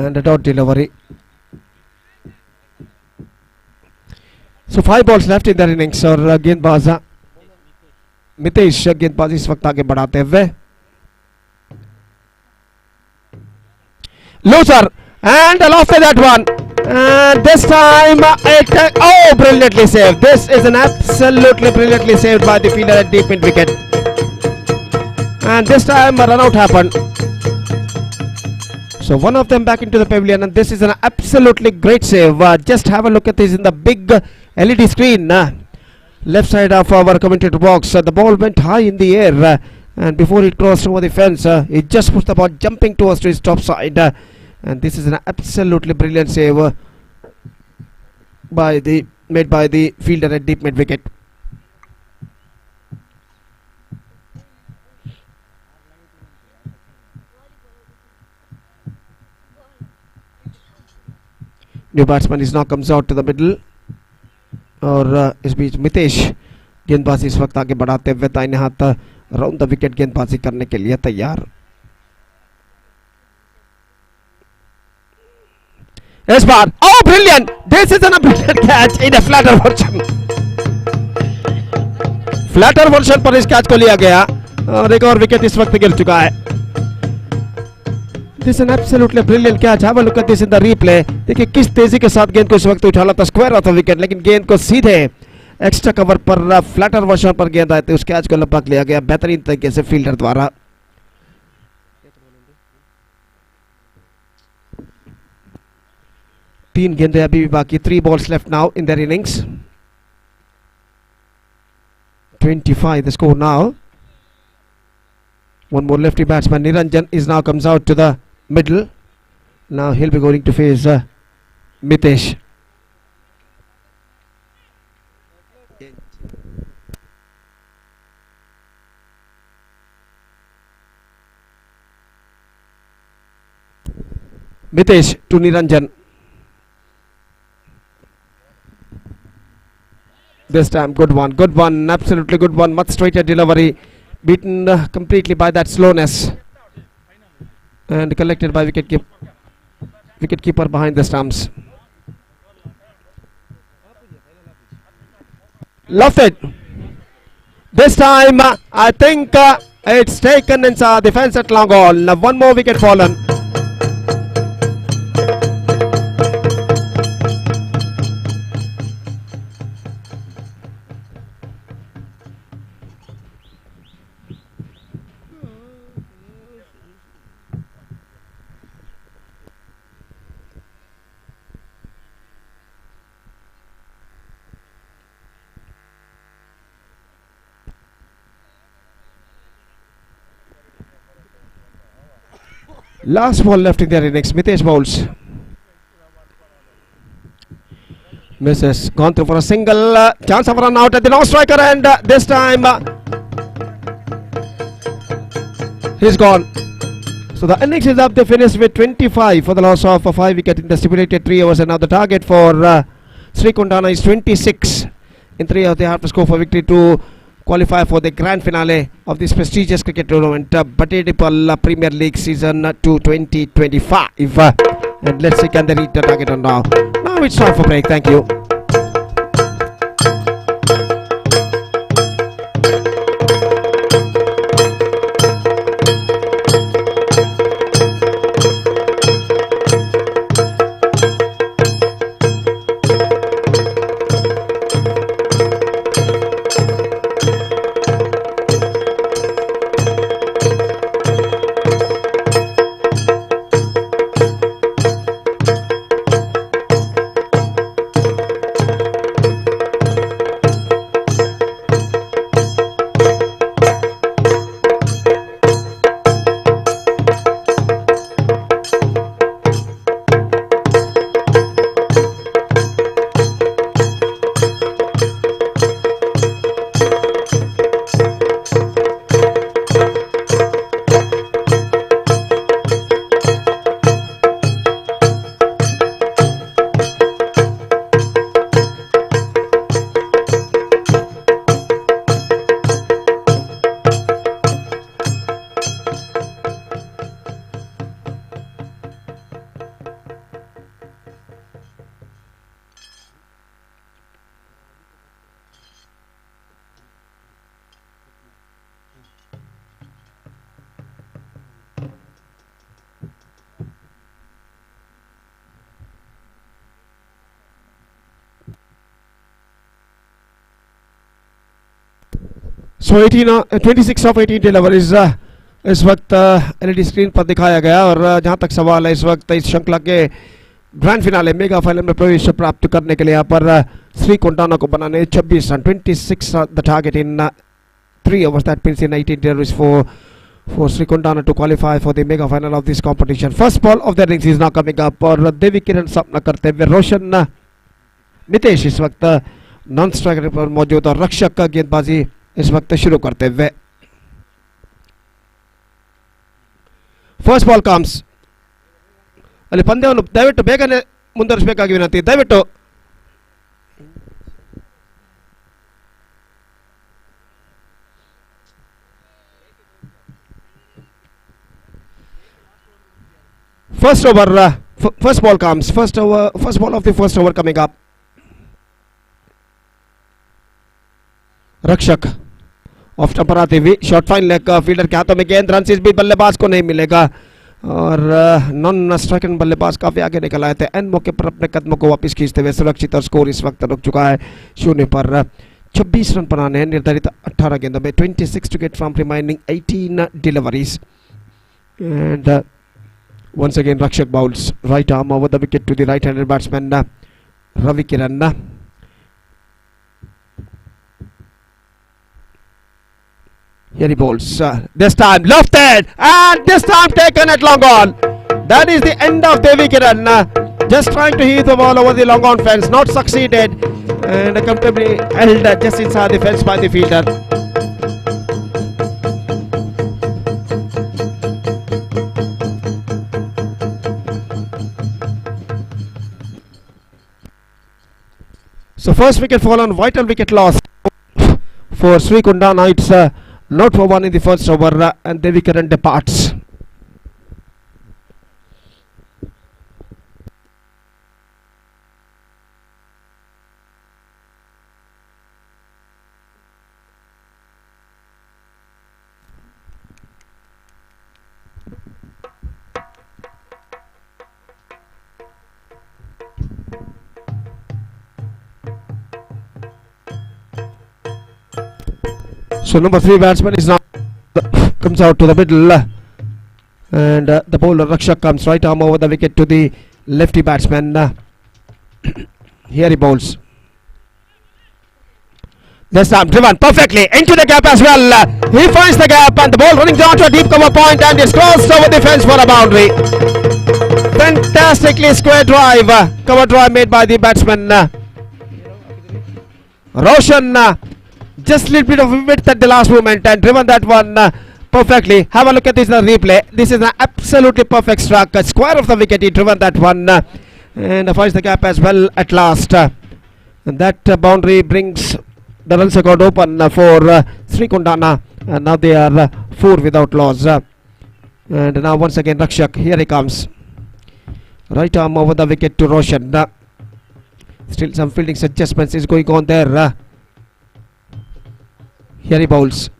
and a dot delivery. So 5 balls left in that innings और गेंदबाज मितेश गेंदबाजी इस वक्त आगे बढ़ाते हुए loser and after that one and this time brilliantly saved. This is an absolutely brilliantly saved by the fielder at deep mid wicket and this time a run out happened. So one of them back into the pavilion and this is an absolutely great save. Just have a look at this in the big LED screen. Left side of our commentator box. The ball went high in the air and before it crossed over the fence, it just pushed the ball jumping towards to his top side. and this is an absolutely brilliant save made by the fielder at deep mid wicket. New batsman is now comes out to the middle, और इस बीच मितेश गेंदबाजी इस वक्त आगे बढ़ाते हुए दाहिने हाथ राउंड द विकेट गेंदबाजी करने के लिए तैयार. इस बार brilliant, this is an brilliant catch in a flatter version. Flatter version पर इस कैच को लिया गया और एक और विकेट इस वक्त गिर चुका है. This is an absolutely brilliant catch. Have a look at this in the replay. देखिए किस तेजी के साथ गेंद को इस वक्त उछाला था, स्क्वायर ऑफ द विकेट, लेकिन गेंद को सीधे एक्स्ट्रा कवर पर फ्लैटर वर्जन पर गेंद आए थे, उस कैच को लगभग लिया गया बेहतरीन तरीके से फील्डर द्वारा. तीन गेंदें अभी भी बाकी. 3 balls left now in their innings. 25 the score now. One more lefty batsman, Niranjan, is now comes out to the middle. Now he'll be going to face Mitesh. Mitesh to Niranjan. This time good one, absolutely good one, much straighter delivery, beaten completely by that slowness and collected by wicketkeeper behind the stumps. Loved it. This time I think it's taken inside the fence at long all. Now one more wicket fallen. Last ball left in their innings. Mitesh bowls. Misses. Gone through for a single. Chance of a run out at the long striker, and this time he's gone. So the innings is up. They finished with 25 for the loss of 5 wicket in the stipulated 3 overs, and now the target for Sri Kundana is 26. In 3 overs they have to score for victory to qualify for the grand finale of this prestigious cricket tournament, Batedipal Premier League season 2025. And let's see, can they reach the target or now? Now it's time for break. Thank you. So 26 of 18 deliveries इस वक्त LED screen पर दिखाया गया, और जहां तक सवाल है इस वक्त इस श्रृंखला के ग्रैंड फिनाले मेगा फाइनल में प्रवेश प्राप्त करने के लिए यहाँ पर श्री कुंटाना को बनाने 26 run, 26 the target in 3 overs. That means in 18 deliveries for for Srikundana to qualify for the mega final of this competition. First ball of the innings is now coming up और देवी किरण सामना करते हुए रोशन मितेश इस वक्त नॉन स्ट्राइकर पर मौजूद और रक्षक का गेंदबाजी इस वक्त शुरू करते हुए. First ball comes. ಅಲ್ಲಿ ಪಂದ್ಯವನ್ನು ದಯವಿಟ್ಟು ಬೇಗನೆ ಮುಂದುವರಿಸಬೇಕಾಗಿ ವಿನಂತಿ. ದಯವಿಟ್ಟು first over, first ball comes. First ball of the first over coming up. रक्षक ऑफ स्टंप पर आते हुए शॉर्ट फाइन लेग का फील्डर के हाथों में गेंद. रन भी बल्लेबाज को नहीं मिलेगा और नॉन स्ट्राइकर बल्लेबाज काफी आगे निकल आए थे. एंड मौके पर अपने कदमों को वापस खींचते हुए सुरक्षित और स्कोर इस वक्त रुक चुका है 0 पर. 26 रन बनाने हैं निर्धारित 18 गेंदों में. 26 to get from remaining 18 deliveries. And once again Rakshak bowls right arm over the wicket to the right-handed batsman Ravi Kiran. Here he bowls. This time lofted and this time taken at long on. That is the end of Devi Kiran. Just trying to hit the ball over the long on fence, not succeeded, and comfortably held just inside the fence by the fielder. So first wicket fallen, vital wicket lost for Srikundana. It's not for one in the first over and Devi Kiran departs. So number 3 batsman is now comes out to the middle and the bowler Rakshak comes right arm over the wicket to the lefty batsman. Here he bowls. This time driven perfectly into the gap as well. He finds the gap and the ball running down to a deep cover point and is crossed over the fence for a boundary. Fantastically square drive, cover drive made by the batsman Roshan. Just a little bit of width at the last moment and driven that one perfectly. Have a look at this in the replay. This is an absolutely perfect struck. A square of the wicket, he driven that one and finds the gap as well at last. And that boundary brings the runs record open for Srikundana. And now they are 4 without loss. And now once again Rakshak, here he comes. Right arm over the wicket to Roshan. Still some fielding adjustments is going on there. Here he bowls.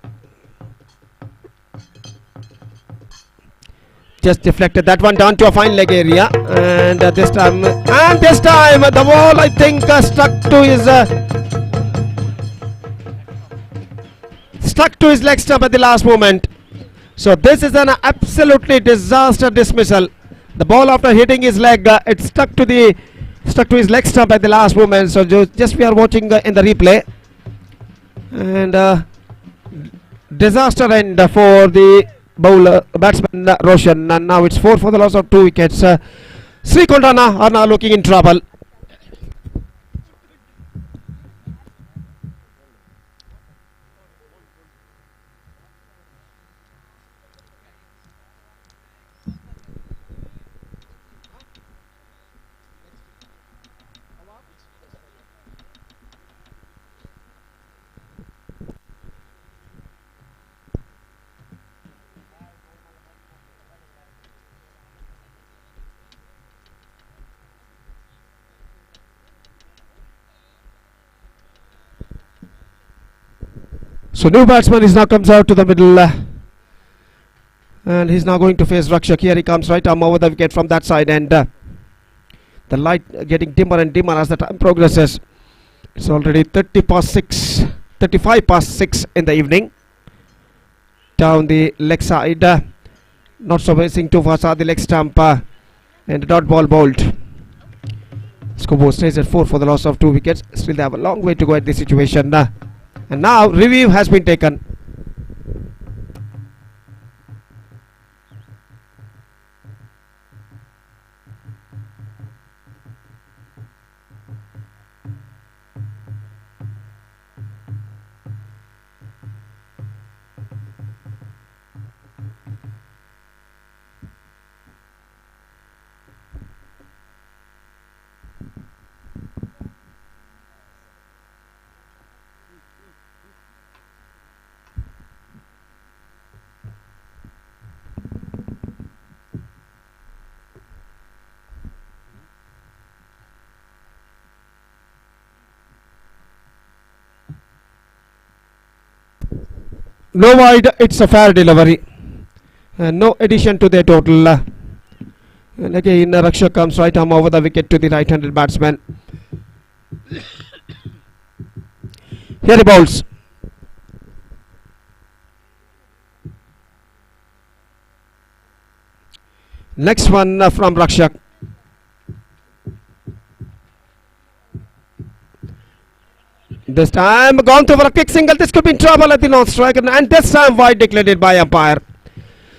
Just deflected that one down to a fine leg area, and this time the ball I think stuck to his leg stump at the last moment. So this is an absolutely disaster dismissal. The ball after hitting his leg, it stuck to his leg stump at the last moment. So just we are watching in the replay. And disaster end for the bowler batsman Roshan, and now it's 4 for the loss of 2 wickets. Srikundana are now looking in trouble. So new batsman is now comes out to the middle and he's now going to face Rakshak. Here he comes right arm over the wicket from that side, and the light getting dimmer and dimmer as the time progresses. It's already 35 past 6 in the evening. Down the leg side, not so racing too fast at the leg stump, and the dot ball bowled. Scoreboard stays at 4 for the loss of 2 wickets. Still they have a long way to go at this situation. And now review has been taken. No wide, it's a fair delivery. No addition to the total. And again, Rakshak comes right arm over the wicket to the right-handed batsman. Here he bowls. Next one from Rakshak. This time gone to for a quick single. This could be in trouble at the non-strike, and this time wide declared by umpire.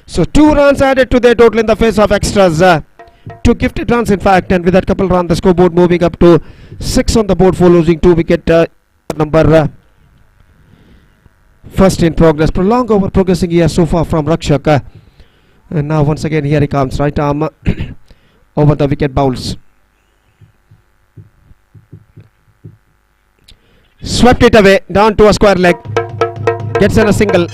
So 2 runs added to their total in the face of extras. 2 gifted runs in fact, and with that couple runs the scoreboard moving up to 6 on the board for losing 2 wicket. Number first in progress. Prolonged over progressing here so far from Rakshak. And now once again here he comes. Right arm over the wicket bowls. Swept it away down to a square leg. Gets in a single.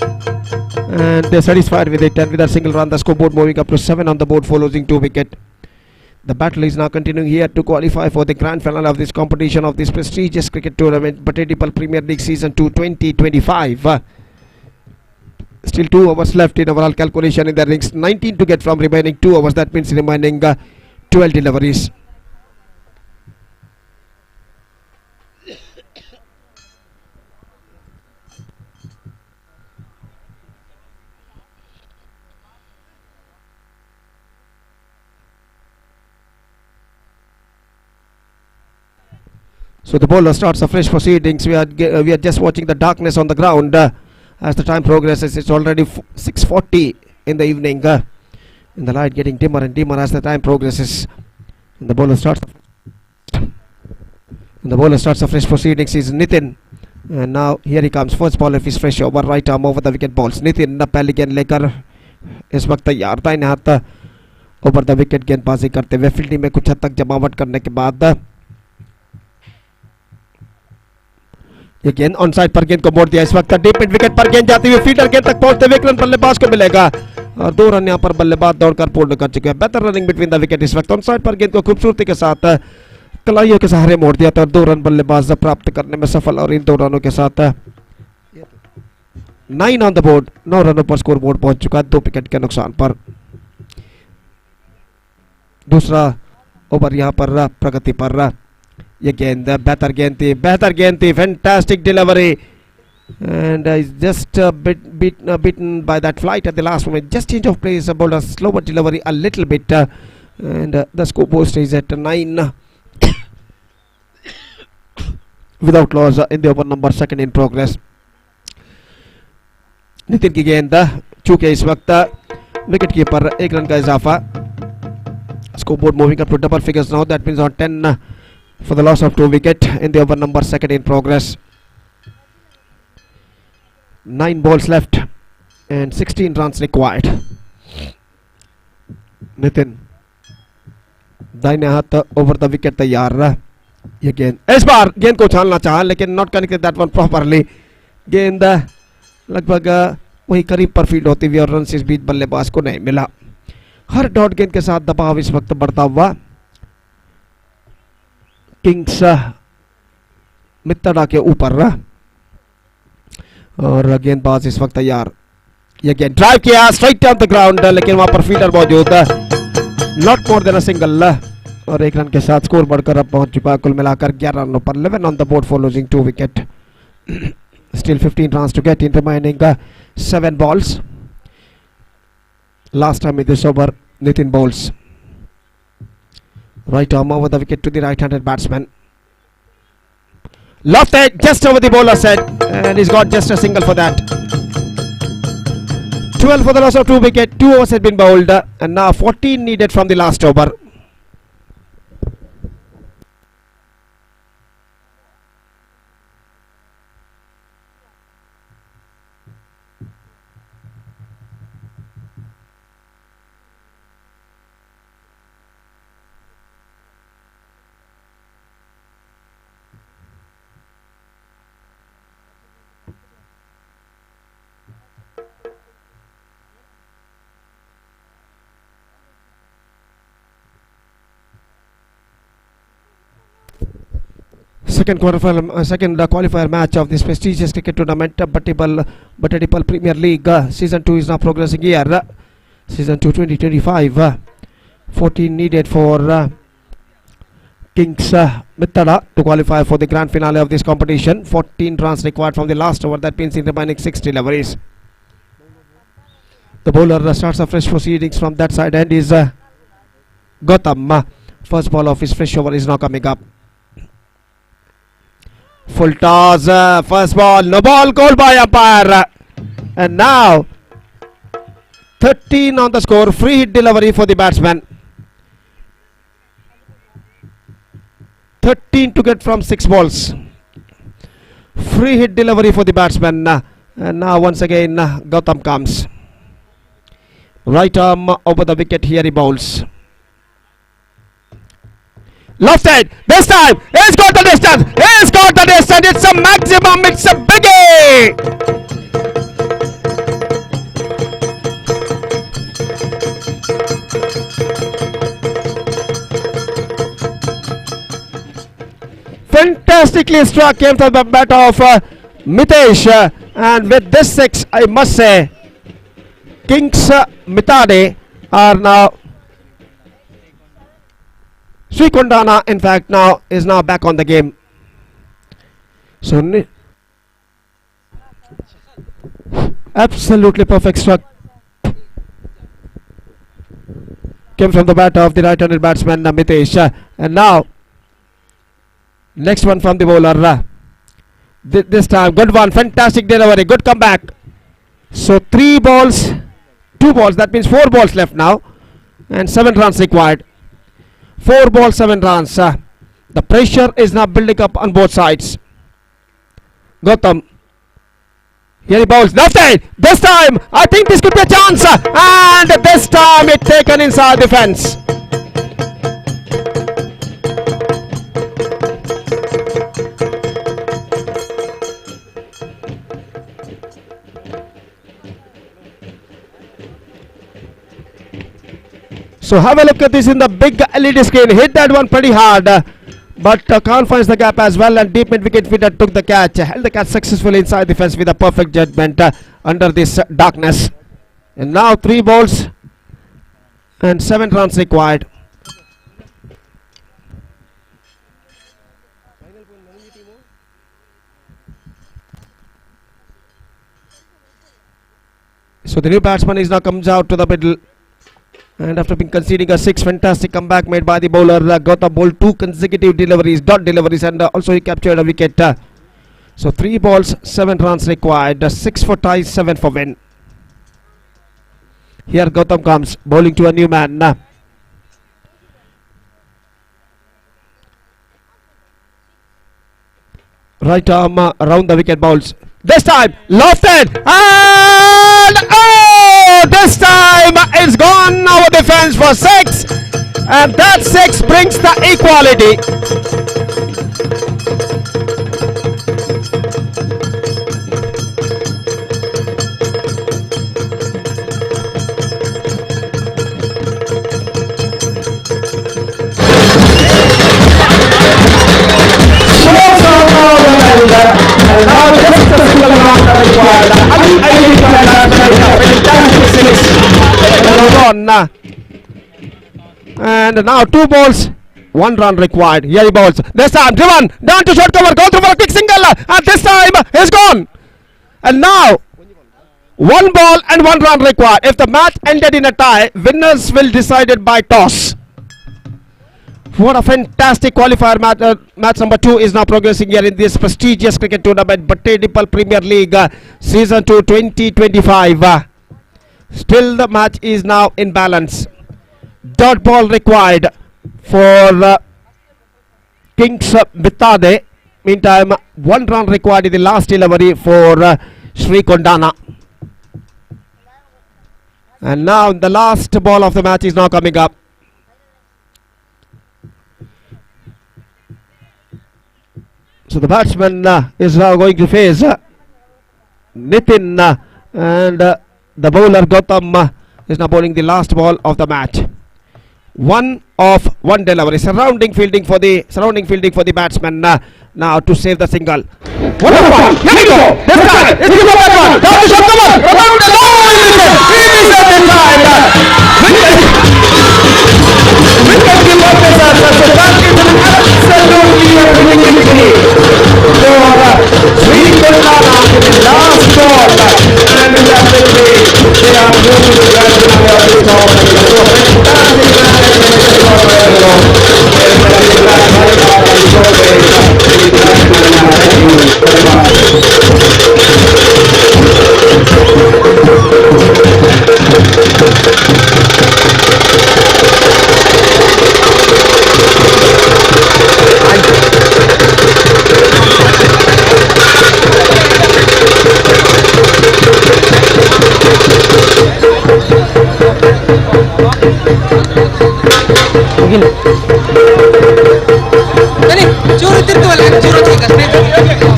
And they're satisfied with it, and with a single run the scoreboard moving up to 7 on the board for losing 2 wicket. The battle is now continuing here to qualify for the grand final of this competition of this prestigious cricket tournament, Batedipal Premier League Season 2 2025. Still 2 hours left in overall calculation in the rings. 19 to get from remaining 2 hours. That means remaining 12 deliveries. So the bowler starts a fresh proceedings. We are just watching the darkness on the ground as the time progresses. It's already 6:40 in the evening, and the light getting dimmer and dimmer as the time progresses. And the bowler starts a fresh proceedings. Is Nitin, and now here he comes. First ball of his fresh over, right arm over the wicket balls. Nitin पहली गेंद लेकर इस वक्त तैयार था, इन्हें हाथ over the wicket गेंदबाजी करते हुए फील्डिंग में कुछ हद तक जमावट करने के बाद ये गेंद ऑन साइड पर गेंद को मोड़ दिया. इस वक्त डीप मिड विकेट पर गेंद जाती हुई फील्डर गेंद तक पहुंचते हुए एक रन बल्लेबाज को मिलेगा, और 2 रन यहां पर बल्लेबाज दौड़कर पूर्ण कर चुके हैं. बेहतर रनिंग बिटवीन द विकेट. इस वक्त ऑन साइड पर गेंद को खूबसूरती के साथ कलाइयों के सहारे मोड़ दिया था और 2 रन बल्लेबाज प्राप्त करने में सफल, और इन 2 रनों के साथ 9 ऑन द बोर्ड. 9 रनों पर स्कोर बोर्ड पहुंच चुका है 2 विकेट के नुकसान पर. दूसरा ओवर यहां पर प्रगति पर. ये गेंद बेहतर गेंद थी. Fantastic delivery, and is just beaten by that flight at the last moment. Just change of pace, about a slower delivery a little bit, and the scoreboard stays at 9 without loss in the over number second in progress. Nitin की गेंद, चूंकि इस वक्त wicket keeper 1 run का इजाफा. Scoreboard moving up to double figures now. That means on 10 for the loss of 2 wicket in the over number second in progress. 9 balls left and 16 runs required. Nitin दाहिने हाथ over the wicket तैयार. ये गेंद इस बार गेंद को उछालना चाहा लेकिन not connected that one properly. गेंद लगभग वही करीब पर फील्ड होती हुई और रन इस बीच बल्लेबाज को नहीं मिला. हर डॉट गेंद के साथ दबाव इस वक्त बढ़ता हुआ. किंग्स मित्तड़ा के ऊपर, और गेंदबाज इस वक्त तैयार. ये गेंद ड्राइव किया स्ट्राइट ऑन द ग्राउंड, लेकिन वहां पर फील्डर मौजूद. Not more than a single, और 1 रन के साथ स्कोर बढ़कर अब पहुंच चुका है कुल मिलाकर 11 रनों पर. 11 on the board for losing 2 wicket. Still 15 runs to get in remaining 7 balls. Last time in this over, Nitin bowls. Right arm over the wicket to the right-handed batsman. Lofted just over the bowler's head, and he's got just a single for that. 12 for the loss of 2 wicket. 2 overs had been bowled, and now 14 needed from the last over. second qualifier match of this prestigious cricket tournament, Batedipal Premier League. Season 2 is now progressing here. Season 2 2025. 14 needed for Kings Mittada to qualify for the grand finale of this competition. 14 runs required from the last over. That means in remaining 6 deliveries. The bowler starts a fresh proceedings from that side and is Gautam. First ball of his fresh over is now coming up. Full toss, first ball, no ball, called by umpire. And now 13 on the score, free hit delivery for the batsman. 13 to get from 6 balls. Free hit delivery for the batsman. And now once again Gautam comes. Right arm over the wicket, here he bowls. Left side, this time, he's got the distance, it's a maximum, it's a biggie! Fantastically struck, came to the bat of Mitesh, and with this 6, I must say, Kings Mitade are now Sri Kondana, in fact, now is back on the game. So absolutely perfect struck came from the bat of the right-handed batsman Mitesh. And now next one from the bowler. This time good one, fantastic delivery, good comeback. So 3 balls, 2 balls, that means 4 balls left now, and 7 runs required. 4 balls, 7 runs. The pressure is now building up on both sides. Gautam. Here he bowls. Left side. This time, I think this could be a chance. And this time it taken inside the fence. So have a look at this in the big LED screen. Hit that one pretty hard, but Khan finds the gap as well, and deep mid wicket feeder took the catch, held the catch successfully inside the fence with a perfect judgment under this darkness. And now 3 balls and 7 runs required. So the new batsman is now comes out to the middle. And after being conceding a 6, fantastic comeback made by the bowler. Gautam bowled 2 consecutive deliveries, dot deliveries, and also he captured a wicket. So 3 balls, 7 runs required. 6 for tie, 7 for win. Here Gautam comes, bowling to a new man. Right arm around the wicket bowls. This time, lofted, and this time it's gone over the fence for 6, and that 6 brings the equality. And now 2 balls, 1 run required. Here he bowls. This time driven down to short cover, go through for a quick single, and this time he's gone. And now 1 ball and 1 run required. If the match ended in a tie, winners will decided by toss. What a fantastic qualifier match. Match number 2 is now progressing here in this prestigious cricket tournament, Batedipal Premier League, Season 2 2025. Still the match is now in balance. Dot ball required for Kings Mitade. Meantime, 1 run required in the last delivery for Sri Kondana. And now the last ball of the match is now coming up. So the batsman is now going to face Nitin, and the bowler Gautam is now bowling the last ball of the match. 1 off, 1 delivery. Surrounding fielding for the batsman now to save the single. What a ball! Here we go! This time! It's a good one! Down the shot, come on! Around the goal! He is at the time! Wicket keeper Pesar, so that is an absolutely winning victory. So, Sri Lanka in the last ball, and in that victory, they are moving to the grand finale of this tournament. So, fantastic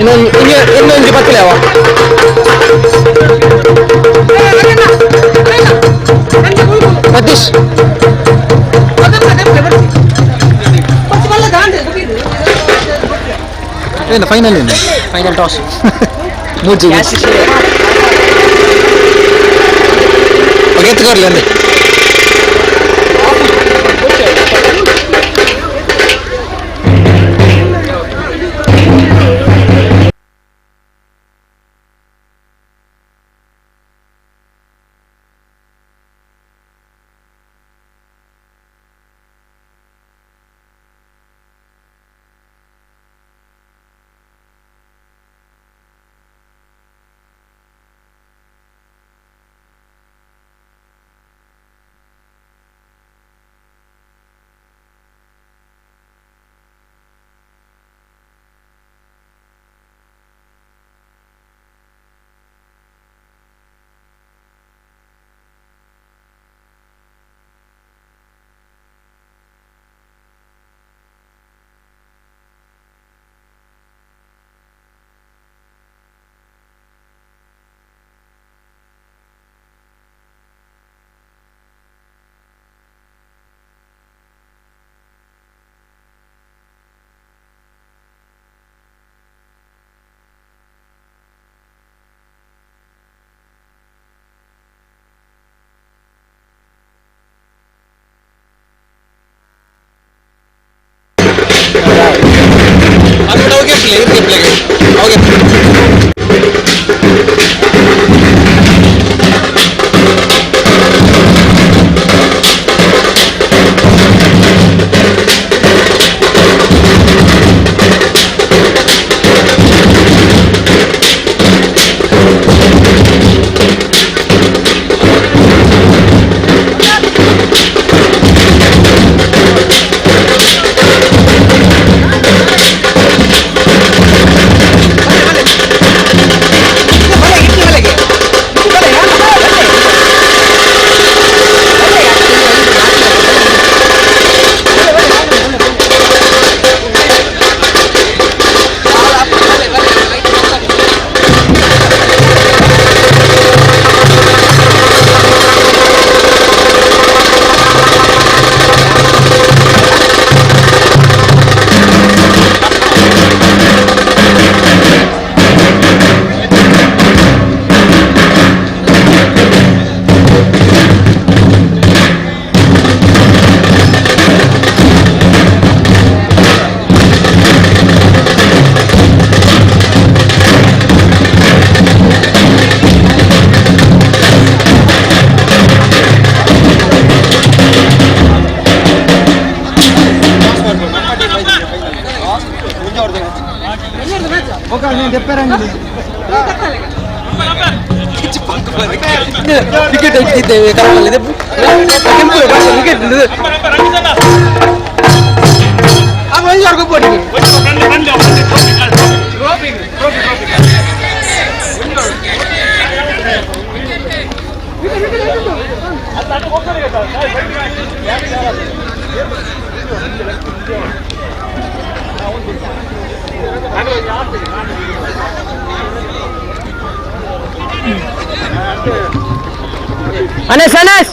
ಇನ್ನೊಂದು ಬತ್ತಲೇವ ಸತೀಶ್ ಏನು final ಏನು final toss ಮೂಜಿ ಎತ್ಕೊರ್ಲಿ ಅಂದೆ wicket ಇಟ್ಟಿದ್ದೇವೆ ಕರಾವಳಿದೆ ಕೆಂಪು wicket Anas, Anas.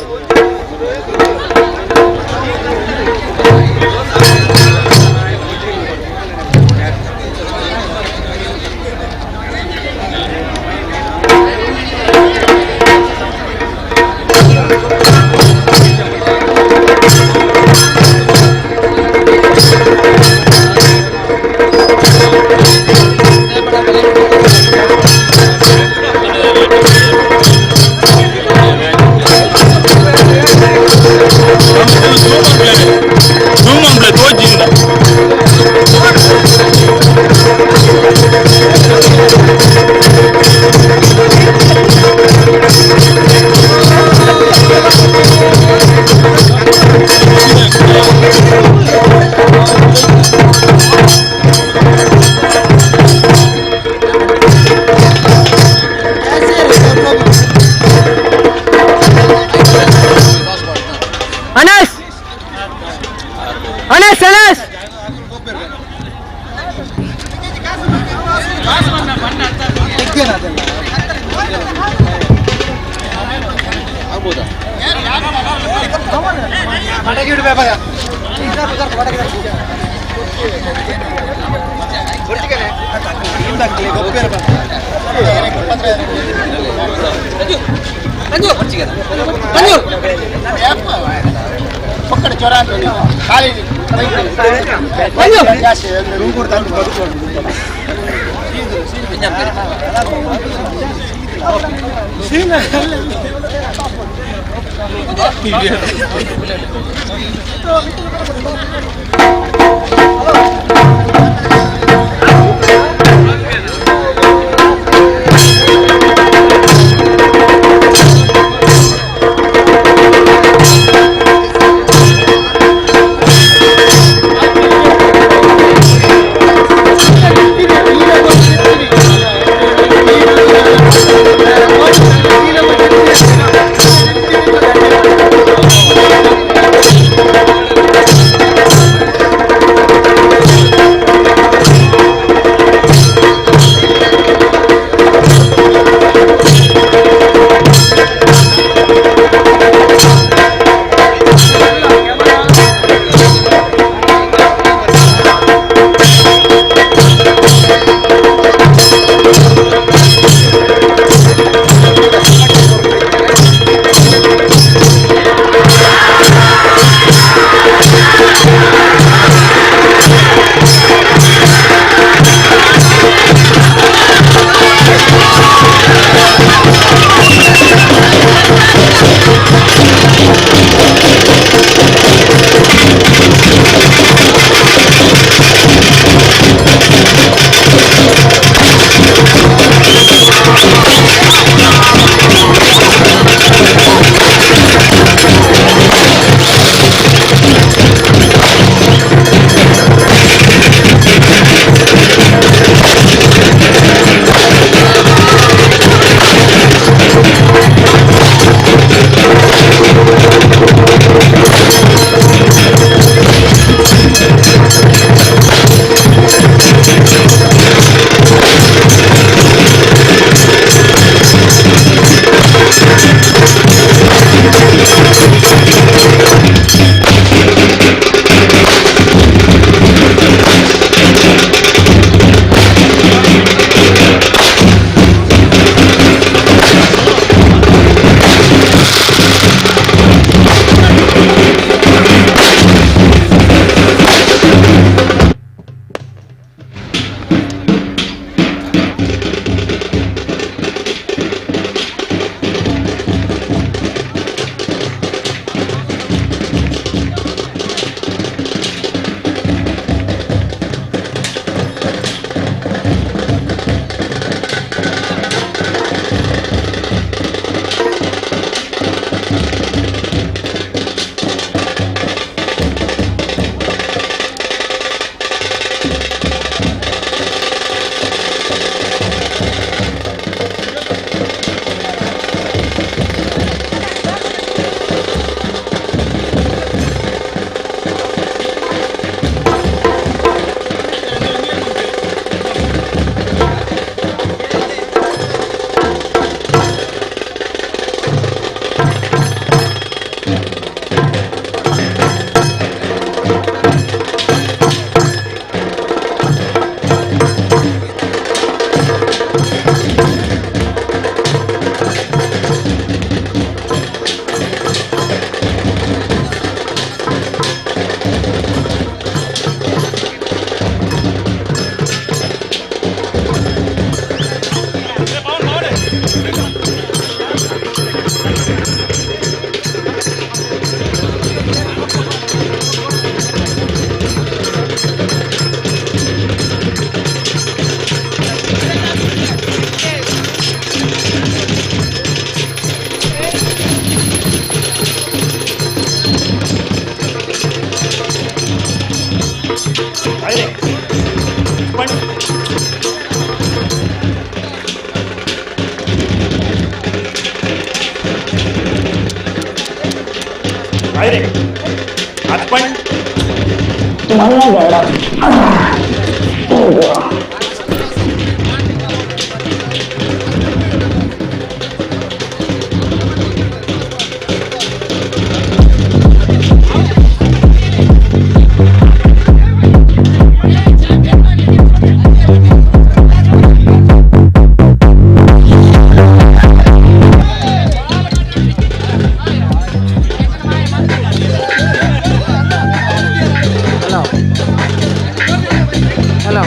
Hello.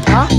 Huh?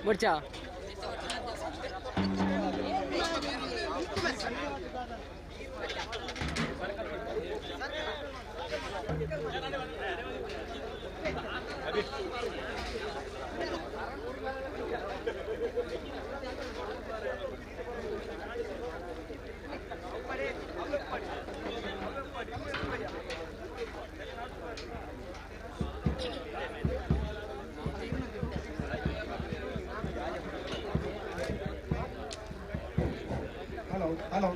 முடிச்சா Hello.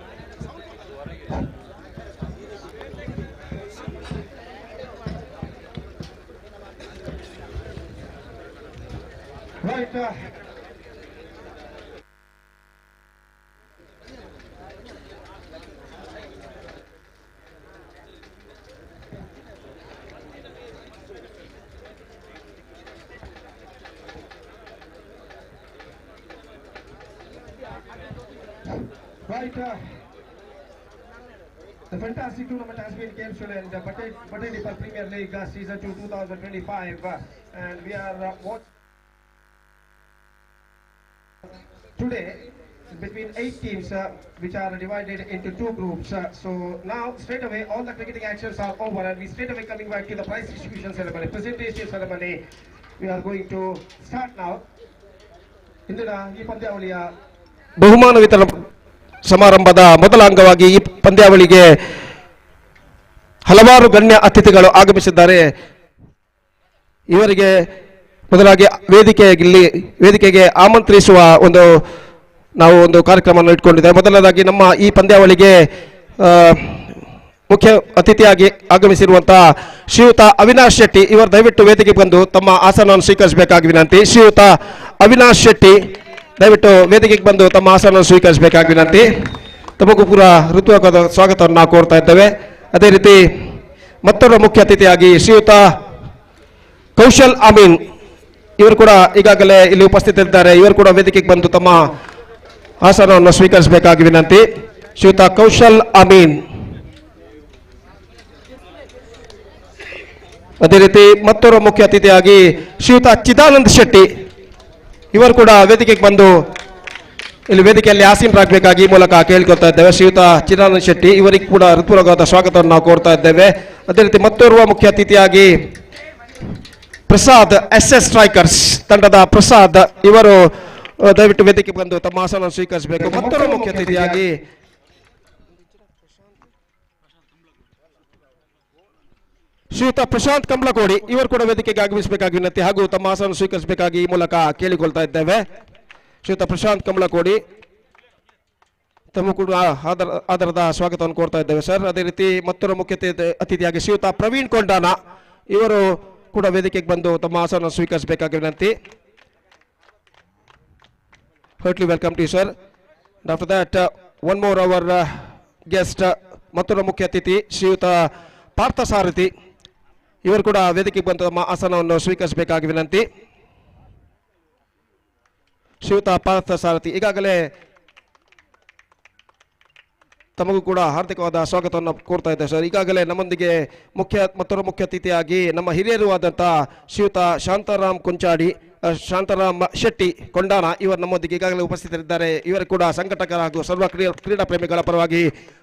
Right. Right. The fantastic tournament has been cancelled in the Batedipal Premier League Season 2 2025 and we are watching today between 8 teams which are divided into 2 groups. So now straight away all the cricketing actions are over and we straight away coming back to the prize distribution ceremony, presentation ceremony. We are going to start now. ಇಂದಿನ ಈ ಪಂದ್ಯಾವಳಿಯ ಬಹುಮಾನ ವಿತರಣಾ ಸಮಾರಂಭದ ಮೊದಲ ಅಂಗವಾಗಿ ಈ ಪಂದ್ಯಾವಳಿಗೆ ಹಲವಾರು ಗಣ್ಯ ಅತಿಥಿಗಳು ಆಗಮಿಸಿದ್ದಾರೆ. ಇವರಿಗೆ ಮೊದಲಾಗಿ ವೇದಿಕೆಗೆ ಆಮಂತ್ರಿಸುವ ನಾವು ಒಂದು ಕಾರ್ಯಕ್ರಮವನ್ನು ಇಟ್ಕೊಂಡಿದ್ದೇವೆ. ಮೊದಲನೇದಾಗಿ ನಮ್ಮ ಈ ಪಂದ್ಯಾವಳಿಗೆ ಮುಖ್ಯ ಅತಿಥಿಯಾಗಿ ಆಗಮಿಸಿರುವಂತಹ ಶ್ರೀಯುತ ಅವಿನಾಶ್ ಶೆಟ್ಟಿ ಇವರು ದಯವಿಟ್ಟು ವೇದಿಕೆಗೆ ಬಂದು ತಮ್ಮ ಆಸನವನ್ನು ಸ್ವೀಕರಿಸಬೇಕಾಗಿ ವಿನಂತಿ. ಶ್ರೀಯುತ ಅವಿನಾಶ್ ಶೆಟ್ಟಿ ದಯವಿಟ್ಟು ವೇದಿಕೆಗೆ ಬಂದು ತಮ್ಮ ಆಸನವನ್ನು ಸ್ವೀಕರಿಸಬೇಕಾಗಿ ವಿನಂತಿ. ತಮಗೂ ಕೂಡ ಹೃತ್ಪೂರ್ವಕವಾದ ಸ್ವಾಗತವನ್ನು ನಾವು ಕೋರ್ತಾ ಇದ್ದೇವೆ. ಅದೇ ರೀತಿ ಮತ್ತೊಬ್ಬ ಮುಖ್ಯ ಅತಿಥಿಯಾಗಿ ಶ್ರೀಯುತ ಕೌಶಲ್ ಅಮೀನ್ ಇವರು ಕೂಡ ಈಗಾಗಲೇ ಇಲ್ಲಿ ಉಪಸ್ಥಿತರಿದ್ದಾರೆ. ಇವರು ಕೂಡ ವೇದಿಕೆಗೆ ಬಂದು ತಮ್ಮ ಆಸನವನ್ನು ಸ್ವೀಕರಿಸಬೇಕಾಗಿ ವಿನಂತಿ. ಶ್ರೀಯುತ ಕೌಶಲ್ ಅಮೀನ್. ಅದೇ ರೀತಿ ಮತ್ತೊಬ್ಬ ಮುಖ್ಯ ಅತಿಥಿಯಾಗಿ ಶ್ರೀಯುತ ಚಿದಾನಂದ್ ಶೆಟ್ಟಿ ಇವರು ಕೂಡ ವೇದಿಕೆಗೆ ಬಂದು ಇಲ್ಲಿ ವೇದಿಕೆಯಲ್ಲಿ ಆಸೀನರಾಗಬೇಕಾಗಿ ಈ ಮೂಲಕ ಕೇಳ್ಕೊಳ್ತಾ ಇದ್ದೇವೆ. ಶ್ರೀಯುತ ಚಿದಾನಂದ್ ಶೆಟ್ಟಿ ಇವರಿಗೆ ಕೂಡ ಹೃತ್ಪೂರ್ವಕವಾದ ಸ್ವಾಗತವನ್ನು ನಾವು ಕೋರ್ತಾ ಇದ್ದೇವೆ. ಅದೇ ರೀತಿ ಮತ್ತೋರ್ವ ಮುಖ್ಯ ಅತಿಥಿಯಾಗಿ ಪ್ರಸಾದ್ SS ಸ್ಟ್ರೈಕರ್ಸ್ ತಂಡದ ಪ್ರಸಾದ್ ಇವರು ದಯವಿಟ್ಟು ವೇದಿಕೆ ಬಂದು ತಮ್ಮ ಆಸನವನ್ನು ಸ್ವೀಕರಿಸಬೇಕು. ಮತ್ತೊಬ್ಬ ಮುಖ್ಯ ಅತಿಥಿಯಾಗಿ ಶ್ರೀಯುತ ಪ್ರಶಾಂತ್ ಕಂಬ್ಲಕೋಡಿ ಇವರು ಕೂಡ ವೇದಿಕೆಗೆ ಆಗಮಿಸಬೇಕಾಗಿ ವಿನಂತಿ ಹಾಗೂ ತಮ್ಮ ಆಸನ ಸ್ವೀಕರಿಸಬೇಕಾಗಿ ಈ ಮೂಲಕ ಕೇಳಿಕೊಳ್ತಾ ಇದ್ದೇವೆ. ಶ್ರೀಯುತ ಪ್ರಶಾಂತ್ ಕಂಬ್ಲಕೋಡಿ ತಮ್ಮ ಕೂಡ ಆಧಾರದ ಸ್ವಾಗತವನ್ನು ಕೋರ್ತಾ ಇದ್ದೇವೆ ಸರ್. ಅದೇ ರೀತಿ ಮತ್ತೊಬ್ಬ ಮುಖ್ಯ ಅತಿಥಿಯಾಗಿ ಶ್ರೀಯುತ ಪ್ರವೀಣ್ ಕೊಂಡಾನ ಇವರು ಕೂಡ ವೇದಿಕೆಗೆ ಬಂದು ತಮ್ಮ ಆಸನ ಸ್ವೀಕರಿಸಬೇಕಾಗಿ ವಿನಂತಿ. Heartily welcome to you, sir. And after that, one more our guest, ಮತ್ತೊಬ್ಬ ಮುಖ್ಯ ಅತಿಥಿ ಶ್ರೀಯುತ ಪಾರ್ಥಸಾರಥಿ ಇವರು ಕೂಡ ವೇದಿಕೆಗೆ ಬಂದು ತಮ್ಮ ಆಸನವನ್ನು ಸ್ವೀಕರಿಸಬೇಕಾಗಿ ವಿನಂತಿ. ಶ್ರೀಯುತ ಪಾರ್ಥಸಾರಥಿ ಈಗಾಗಲೇ ತಮಗೂ ಕೂಡ ಹಾರ್ದಿಕವಾದ ಸ್ವಾಗತವನ್ನು ಕೋರ್ತಾ ಇದ್ದೇವೆ ಸರ್. ಈಗಾಗಲೇ ನಮ್ಮೊಂದಿಗೆ ಮತ್ತೊಬ್ಬ ಮುಖ್ಯ ಅತಿಥಿಯಾಗಿ ನಮ್ಮ ಹಿರಿಯರು ಆದಂತಹ ಶ್ರೀಯುತ ಶಾಂತಾರಾಮ್ ಶೆಟ್ಟಿ ಕೊಂಡಾನ ಇವರು ನಮ್ಮೊಂದಿಗೆ ಈಗಾಗಲೇ ಉಪಸ್ಥಿತರಿದ್ದಾರೆ. ಇವರು ಕೂಡ ಸಂಘಟಕರ ಹಾಗೂ ಸರ್ವ ಕ್ರೀಡಾ ಪ್ರೇಮಿಗಳ ಪರವಾಗಿ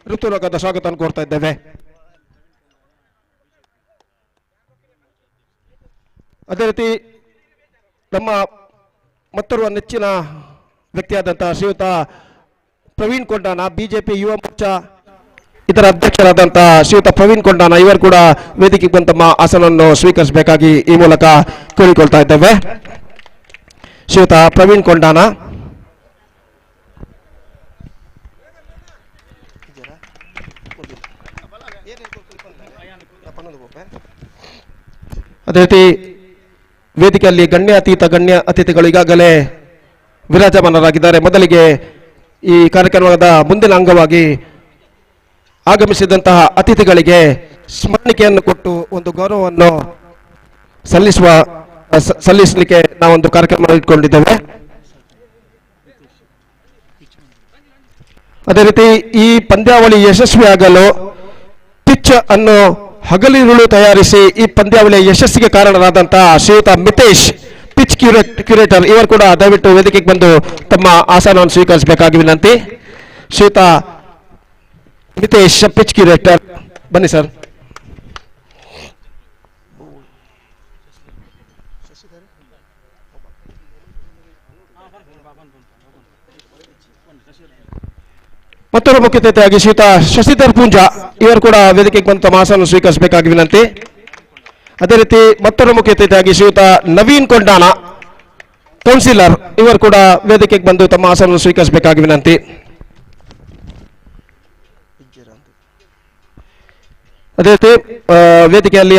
ಹೃತ್ಪೂರ್ವಕವಾದ ಸ್ವಾಗತವನ್ನು ಕೋರ್ತಾ ಇದ್ದೇವೆ. ಅದೇ ರೀತಿ ನಮ್ಮ ಮತ್ತೊಬ್ಬ ನೆಚ್ಚಿನ ವ್ಯಕ್ತಿಯಾದಂತಹ ಶ್ರೀಯುತ ಪ್ರವೀಣ್ ಕೊಂಡಾನ, ಬಿಜೆಪಿ ಯುವ ಮೋರ್ಚಾ ಇದರ ಅಧ್ಯಕ್ಷರಾದಂತಹ ಶ್ರೀಯುತ ಪ್ರವೀಣ್ ಕೊಂಡಾನ ಇವರು ಕೂಡ ವೇದಿಕೆಗೆ ಬಂದು ತಮ್ಮ ಆಸನವನ್ನು ಸ್ವೀಕರಿಸಬೇಕಾಗಿ ಈ ಮೂಲಕ ಕೇಳಿಕೊಳ್ತಾ ಇದ್ದೇವೆ. ಶ್ರೀಯುತ ಪ್ರವೀಣ್ ಕೊಂಡಾನ. ಅದೇ ರೀತಿ ವೇದಿಕೆಯಲ್ಲಿ ಗಣ್ಯ ಅತಿಥಿಗಳು ಈಗಾಗಲೇ ವಿರಾಜಮಾನರಾಗಿದ್ದಾರೆ. ಮೊದಲಿಗೆ ಈ ಕಾರ್ಯಕ್ರಮದ ಮುಂದಿನ ಅಂಗವಾಗಿ ಆಗಮಿಸಿದಂತಹ ಅತಿಥಿಗಳಿಗೆ ಸ್ಮರಣಿಕೆಯನ್ನು ಕೊಟ್ಟು ಒಂದು ಗೌರವವನ್ನು ಸಲ್ಲಿಸಲಿಕ್ಕೆ ನಾವೊಂದು ಕಾರ್ಯಕ್ರಮ ಇಟ್ಕೊಂಡಿದ್ದೇವೆ. ಅದೇ ರೀತಿ ಈ ಪಂದ್ಯಾವಳಿ ಯಶಸ್ವಿಯಾಗಲು ಪಿಚ್ ಅನ್ನು ಹಗಲಿರುಳು ತಯಾರಿಸಿ ಈ ಪಂದ್ಯಾವಳಿಯ ಯಶಸ್ಸಿಗೆ ಕಾರಣರಾದಂತಹ ಶ್ರೀಯುತ ಮಿತೇಶ್ ಪಿಚ್ ಕ್ಯೂರೇಟರ್ ಇವರು ಕೂಡ ದಯವಿಟ್ಟು ವೇದಿಕೆಗೆ ಬಂದು ತಮ್ಮ ಆಸನವನ್ನು ಸ್ವೀಕರಿಸಬೇಕಾಗಿ ವಿನಂತಿ. ಶ್ರೀಯುತ ಮಿತೇಶ್ ಪಿಚ್ ಕ್ಯೂರೇಟರ್ ಬನ್ನಿ ಸರ್. ಮತ್ತೊಬ್ಬ ಮುಖ್ಯ ಅತಿಥಿಯಾಗಿ ಶ್ರೀಯುತ ಶಶಿಧರ್ ಪೂಂಜಾ ಇವರು ಕೂಡ ವೇದಿಕೆಗೆ ಬಂದು ತಮ್ಮ ಆಸನವನ್ನು ಸ್ವೀಕರಿಸಬೇಕಾಗಿ ವಿನಂತಿ. ಅದೇ ರೀತಿ ಮತ್ತೊಬ್ಬ ಮುಖ್ಯ ಅತಿಥಿಯಾಗಿ ಶ್ರೀಯುತ ನವೀನ್ ಕೊಂಡಾನ ಕೌನ್ಸಿಲರ್ ಇವರು ಕೂಡ ವೇದಿಕೆಗೆ ಬಂದು ತಮ್ಮ ಆಸನವನ್ನು ಸ್ವೀಕರಿಸಬೇಕಾಗಿ ವಿನಂತಿ. ಅದೇ ರೀತಿ ವೇದಿಕೆಯಲ್ಲಿ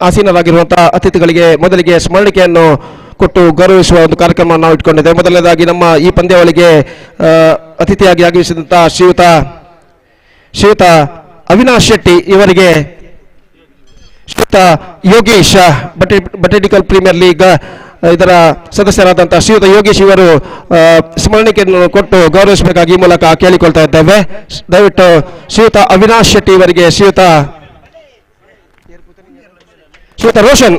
ಆಸೀನರಾಗಿರುವಂತಹ ಅತಿಥಿಗಳಿಗೆ ಮೊದಲಿಗೆ ಸ್ಮರಣಿಕೆಯನ್ನು ಕೊಟ್ಟು ಗೌರವಿಸುವ ಒಂದು ಕಾರ್ಯಕ್ರಮ ನಾವು ಇಟ್ಕೊಂಡಿದ್ದೇವೆ. ಮೊದಲನೇದಾಗಿ ನಮ್ಮ ಈ ಪಂದ್ಯಾವಳಿಗೆ ಅತಿಥಿಯಾಗಿ ಆಗಮಿಸಿದಂತಹ ಶ್ರೀಯುತ ಅವಿನಾಶ್ ಶೆಟ್ಟಿ ಇವರಿಗೆ ಶ್ರೀಯುತ ಯೋಗೇಶ್ ಬಟೇಡಿಕಲ್ ಪ್ರೀಮಿಯರ್ ಲೀಗ್ ಇದರ ಸದಸ್ಯರಾದಂತಹ ಶ್ರೀಯುತ ಯೋಗೇಶ್ ಇವರು ಸ್ಮರಣಿಕೆಯನ್ನು ಕೊಟ್ಟು ಗೌರವಿಸಬೇಕಾಗಿ ಈ ಮೂಲಕ ಕೇಳಿಕೊಳ್ತಾ ಇದ್ದೇವೆ. ದಯವಿಟ್ಟು ಶ್ರೀಯುತ ಅವಿನಾಶ್ ಶೆಟ್ಟಿ ಇವರಿಗೆ ಶ್ರೀಯುತ ರೋಷನ್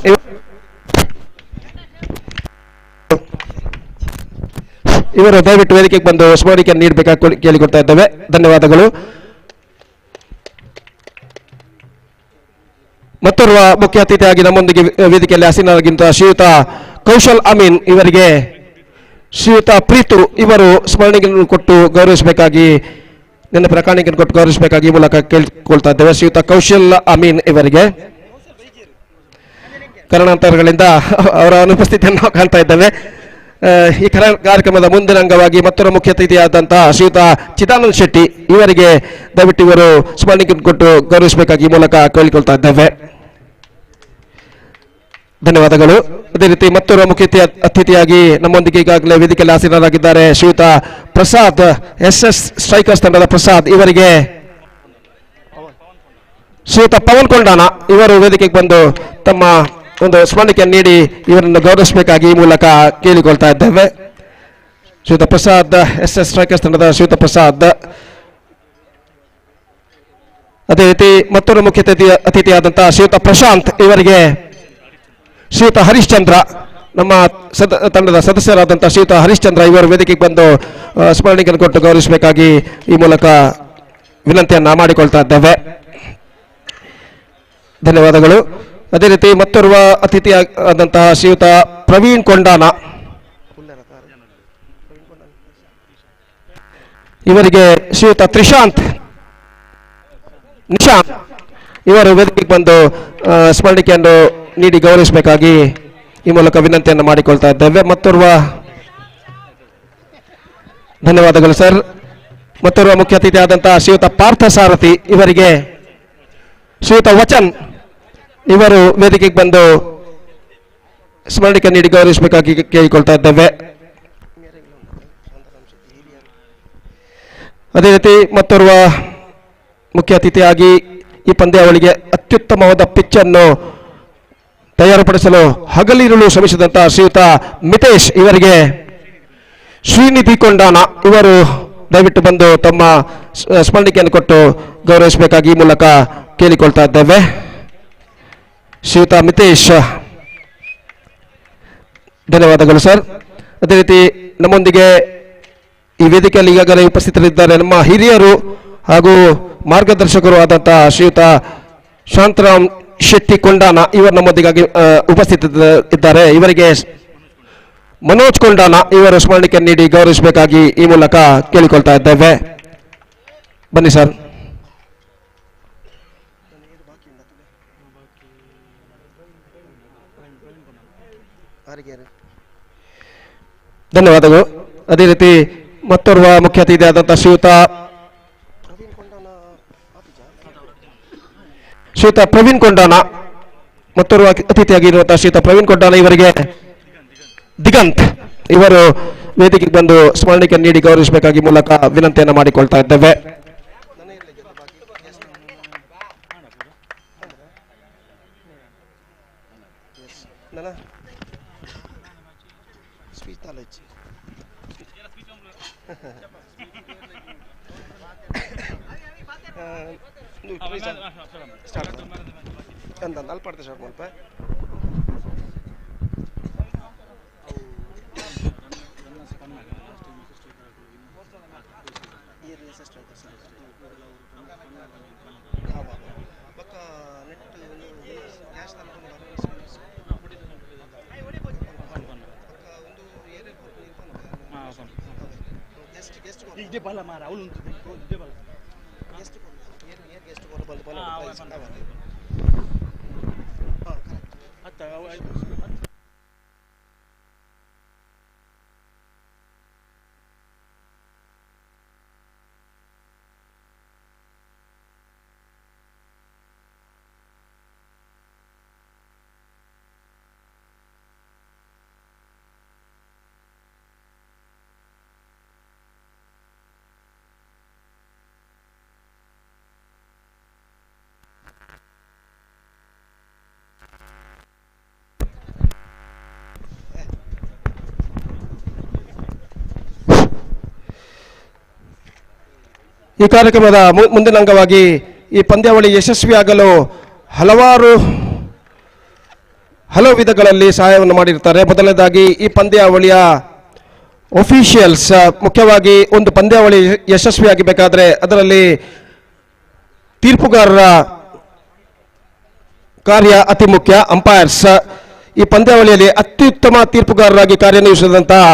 ಇವರು ದಯವಿಟ್ಟು ವೇದಿಕೆಗೆ ಬಂದು ಸ್ಮರಣಿಕೆಯನ್ನು ನೀಡಬೇಕಾಗಿ ಕೇಳಿಕೊಳ್ತಾ ಇದ್ದೇವೆ. ಧನ್ಯವಾದಗಳು. ಮತ್ತೋರ್ವ ಮುಖ್ಯ ಅತಿಥಿಯಾಗಿ ನಮ್ಮೊಂದಿಗೆ ವೇದಿಕೆಯಲ್ಲಿ ಆಸೀನರಾಗಿದ್ದ ಶ್ರೀಯುತ ಕೌಶಲ್ ಅಮೀನ್ ಇವರಿಗೆ ಶ್ರೀಯುತ ಪ್ರೀತು ಇವರು ಸ್ಮರಣಿಕೆಯನ್ನು ಕೊಟ್ಟು ಗೌರವಿಸಬೇಕಾಗಿ ನೆನಪಿನ ಕಾಣಿಕೆಯನ್ನು ಕೊಟ್ಟು ಗೌರವಿಸಬೇಕಾಗಿ ಈ ಮೂಲಕ ಕೇಳಿಕೊಳ್ತಾ ಇದ್ದೇವೆ. ಶ್ರೀಯುತ ಕೌಶಲ್ ಅಮೀನ್ ಇವರಿಗೆ ಕಾರಣಾಂತರಗಳಿಂದ ಅವರ ಅನುಪಸ್ಥಿತಿಯನ್ನು ನಾವು ಕಾಣ್ತಾ ಇದ್ದೇವೆ. ಈ ಕಾರ್ಯಕ್ರಮದ ಮುಂದಿನ ಅಂಗವಾಗಿ ಮತ್ತೊಬ್ಬ ಮುಖ್ಯ ಅತಿಥಿಯಾದಂತಹ ಶ್ರೀಯುತ ಚಿದಾನಂದ್ ಶೆಟ್ಟಿ ಇವರಿಗೆ ದಯವಿಟ್ಟು ಇವರು ಸ್ಮರಣಿಕೆಯನ್ನು ಕೊಟ್ಟು ಗೌರವಿಸಬೇಕಾಗಿ ಈ ಮೂಲಕ ಕೇಳಿಕೊಳ್ತಾ ಇದ್ದೇವೆ. ಧನ್ಯವಾದಗಳು. ಅದೇ ರೀತಿ ಮತ್ತೊಬ್ಬ ಮುಖ್ಯ ಅತಿಥಿಯಾಗಿ ನಮ್ಮೊಂದಿಗೆ ಈಗಾಗಲೇ ವೇದಿಕೆಯಲ್ಲಿ ಆಸೀನರಾಗಿದ್ದಾರೆ ಶ್ರೀಯುತ ಪ್ರಸಾದ್ SS ಸ್ಟ್ರೈಕರ್ಸ್ ತಂಡದ ಪ್ರಸಾದ್ ಇವರಿಗೆ ಶ್ರೀಯುತ ಪವನ್ ಕೊಂಡಾನ ಇವರು ವೇದಿಕೆಗೆ ಬಂದು ತಮ್ಮ ಒಂದು ಸ್ಮರಣಿಕೆಯನ್ನು ನೀಡಿ ಇವರನ್ನು ಗೌರವಿಸಬೇಕಾಗಿ ಈ ಮೂಲಕ ಕೇಳಿಕೊಳ್ತಾ ಇದ್ದೇವೆ. ಶ್ರೀಯುತ ಪ್ರಸಾದ್ SS ಸ್ಟ್ರೈಕರ್ಸ್ ತಂಡದ ಶ್ರೀಯುತ ಪ್ರಸಾದ್. ಅದೇ ರೀತಿ ಮತ್ತೊಬ್ಬ ಮುಖ್ಯ ಅತಿಥಿಯಾದಂತಹ ಶ್ರೀಯುತ ಪ್ರಶಾಂತ್ ಇವರಿಗೆ ಶ್ರೀಯುತ ಹರಿಶ್ಚಂದ್ರ ನಮ್ಮ ತಂಡದ ಸದಸ್ಯರಾದಂತಹ ಶ್ರೀಯುತ ಹರಿಶ್ಚಂದ್ರ ಇವರು ವೇದಿಕೆಗೆ ಬಂದು ಸ್ಮರಣಿಕೆಯನ್ನು ಕೊಟ್ಟು ಗೌರವಿಸಬೇಕಾಗಿ ಈ ಮೂಲಕ ವಿನಂತಿಯನ್ನ ಮಾಡಿಕೊಳ್ತಾ ಇದ್ದೇವೆ. ಧನ್ಯವಾದಗಳು. ಅದೇ ರೀತಿ ಮತ್ತೋರ್ವ ಅತಿಥಿಯಾದಂತಹ ಶ್ರೀಯುತ ಪ್ರವೀಣ್ ಕೊಂಡಾನ ಇವರಿಗೆ ಶ್ರೀಯುತ ನಿಶಾಂತ್ ಇವರು ವೇದಿಕೆಗೆ ಬಂದು ಸ್ಮರಣಿಕೆಯನ್ನು ನೀಡಿ ಗೌರವಿಸಬೇಕಾಗಿ ಈ ಮೂಲಕ ವಿನಂತಿಯನ್ನು ಮಾಡಿಕೊಳ್ತಾ ಇದ್ದೇವೆ. ಮತ್ತೋರ್ವ ಧನ್ಯವಾದಗಳು ಸರ್. ಮತ್ತೋರ್ವ ಮುಖ್ಯ ಅತಿಥಿಯಾದಂತಹ ಶ್ರೀಯುತ ಪಾರ್ಥ ಸಾರಥಿ ಇವರಿಗೆ ಶ್ರೀಯುತ ವಚನ್ ಇವರು ವೇದಿಕೆಗೆ ಬಂದು ಸ್ಮರಣಿಕೆ ನೀಡಿ ಗೌರವಿಸಬೇಕಾಗಿ ಕೇಳಿಕೊಳ್ತಾ ಇದ್ದೇವೆ. ಅದೇ ರೀತಿ ಮತ್ತೋರ್ವ ಮುಖ್ಯ ಅತಿಥಿಯಾಗಿ ಈ ಪಂದ್ಯಾವಳಿಗೆ ಅತ್ಯುತ್ತಮವಾದ ಪಿಚ್ ಅನ್ನು ತಯಾರುಪಡಿಸಲು ಹಗಲಿರುಳು ಶ್ರಮಿಸಿದಂತಹ ಶ್ರೀಯುತ ಮಿತೇಶ್ ಇವರಿಗೆ ಶ್ರೀನಿಧಿ ಕೊಂಡಾನ ಇವರು ದಯವಿಟ್ಟು ಬಂದು ತಮ್ಮ ಸ್ಮರಣಿಕೆಯನ್ನು ಕೊಟ್ಟು ಗೌರವಿಸಬೇಕಾಗಿ ಈ ಮೂಲಕ ಕೇಳಿಕೊಳ್ತಾ ಇದ್ದೇವೆ. ಶ್ರೀಯುತ ಮಿತೇಶ್ ಧನ್ಯವಾದಗಳು ಸರ್. ಅದೇ ರೀತಿ ನಮ್ಮೊಂದಿಗೆ ಈ ವೇದಿಕೆಯಲ್ಲಿ ಈಗಾಗಲೇ ಉಪಸ್ಥಿತರಿದ್ದಾರೆ ನಮ್ಮ ಹಿರಿಯರು ಹಾಗೂ ಮಾರ್ಗದರ್ಶಕರು ಆದಂತಹ ಶ್ರೀಯುತ ಶಾಂತರಾಮ್ ಶೆಟ್ಟಿ ಕೊಂಡಾನ ಇವರು ನಮ್ಮೊಂದಿಗಾಗಿ ಉಪಸ್ಥಿತರಿದ್ದಾರೆ. ಇವರಿಗೆ ಮನೋಜ್ ಕೊಂಡಾನ ಇವರು ಸ್ಮರಣಿಕೆ ನೀಡಿ ಗೌರವಿಸಬೇಕಾಗಿ ಈ ಮೂಲಕ ಕೇಳಿಕೊಳ್ತಾ ಇದ್ದೇವೆ. ಬನ್ನಿ ಸರ್. ಧನ್ಯವಾದಗಳು. ಅದೇ ರೀತಿ ಮತ್ತೋರ್ವ ಮುಖ್ಯ ಅತಿಥಿಯಾದಂತಹ ಶ್ರೀಯುತ ಪ್ರವೀಣ್ ಕೊಂಡಾನ ಮತ್ತೋರ್ವ ಅತಿಥಿಯಾಗಿರುವಂತಹ ಶ್ರೀಯುತ ಪ್ರವೀಣ್ ಕೊಂಡಾನ ಇವರಿಗೆ ದಿಗಂತ್ ಇವರು ವೇದಿಕೆಗೆ ಬಂದು ಸ್ಮರಣಿಕೆ ನೀಡಿ ಗೌರವಿಸಬೇಕಾಗಿ ಮೂಲಕ ವಿನಂತಿಯನ್ನು ಮಾಡಿಕೊಳ್ತಾ ಇದ್ದೇವೆ. ಈ ಕಾರ್ಯಕ್ರಮದ ಮುಂದಿನ ಅಂಗವಾಗಿ ಈ ಪಂದ್ಯಾವಳಿ ಯಶಸ್ವಿಯಾಗಲು ಹಲವು ವಿಧಗಳಲ್ಲಿ ಸಹಾಯವನ್ನು ಮಾಡಿರ್ತಾರೆ. ಮೊದಲನೇದಾಗಿ ಈ ಪಂದ್ಯಾವಳಿಯ ಒಫಿಷಿಯಲ್ಸ್, ಮುಖ್ಯವಾಗಿ ಒಂದು ಪಂದ್ಯಾವಳಿ ಯಶಸ್ವಿಯಾಗಬೇಕಾದ್ರೆ ಅದರಲ್ಲಿ ತೀರ್ಪುಗಾರರ ಕಾರ್ಯ ಅತಿ ಮುಖ್ಯ. ಅಂಪೈರ್ಸ್ ಈ ಪಂದ್ಯಾವಳಿಯಲ್ಲಿ ಅತ್ಯುತ್ತಮ ತೀರ್ಪುಗಾರರಾಗಿ ಕಾರ್ಯನಿರ್ವಹಿಸಿದಂತಹ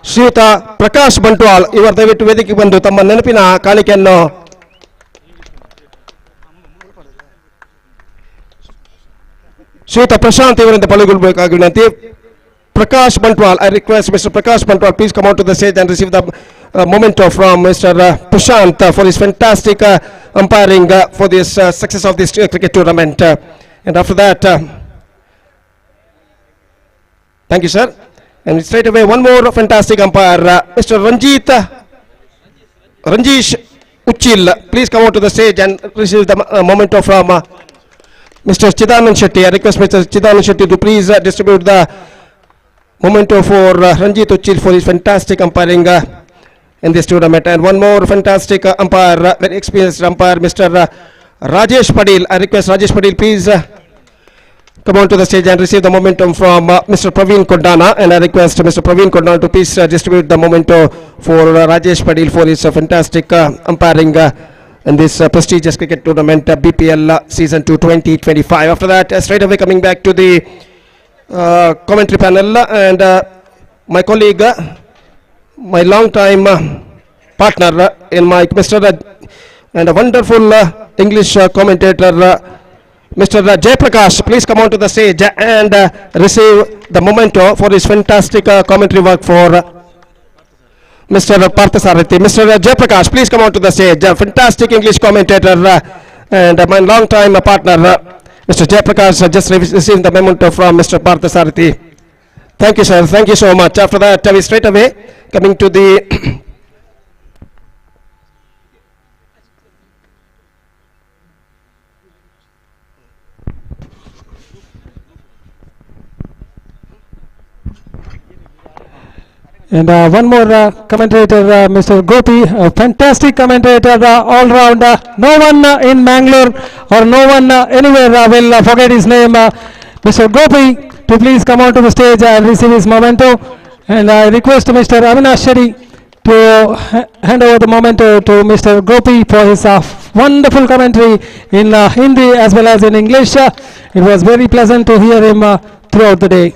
ಶ್ರೀಯುತ ಪ್ರಕಾಶ್ ಬಂಟ್ವಾಲ್ ಇವರು ದಯವಿಟ್ಟು ವೇದಿಕೆಗೆ ಬಂದು ತಮ್ಮ ನೆನಪಿನ ಕಾಣಿಕೆಯನ್ನು ಶ್ರೀಯುತ ಪ್ರಶಾಂತ್ ಇವರಿಂದ ಪಾಲ್ಗೊಳ್ಳಬೇಕಾಗಿ ವಿನಂತಿ. Prakash Bantwal, I request Mr. Prakash Bantwal, please come out to the stage and receive the memento from Mr. Prashant for his fantastic umpiring for this success of this cricket tournament. And after that, thank you, sir. And straight away, one more fantastic umpire, Mr. Ranjish Uchil. Please come out to the stage and receive the memento from Mr. Chidanand Shetty. I request Mr. Chidanand Shetty to please distribute the memento for Ranjit Uchil for his fantastic umpiring in this tournament. And one more fantastic umpire, very experienced umpire, Mr. Rajesh Padil. I request Rajesh Padil, please come on to the stage and receive the momentum from Mr. Praveen Kondana. And I request Mr. Praveen Kondana to please distribute the memento for Rajesh Padil for his fantastic umpiring in this prestigious cricket tournament, BPL Season 2 2025. After that, straight away coming back to the commentary panel, and my colleague, my long time partner in my Mr. and a wonderful English commentator, Mr. Jayaprakash. Please come on to the stage and receive the memento for his fantastic commentary work for Mr. Parthasarathi. Mr. Jayaprakash, please come on to the stage. Fantastic English commentator and my long time partner, Mr. Jayaprakash, just received the memento from Mr. Parthasarathi. Thank you, sir. Thank you so much. After that, we straight away coming to the And one more commentator, Mr. Gopi, a fantastic commentator, all round. No one in Mangalore or no one anywhere will forget his name. Mr. Gopi, to please come on to the stage and receive his memento. And I request Mr. Avinash Shetty to hand over the memento to Mr. Gopi for his wonderful commentary in Hindi as well as in English. It was very pleasant to hear him throughout the day.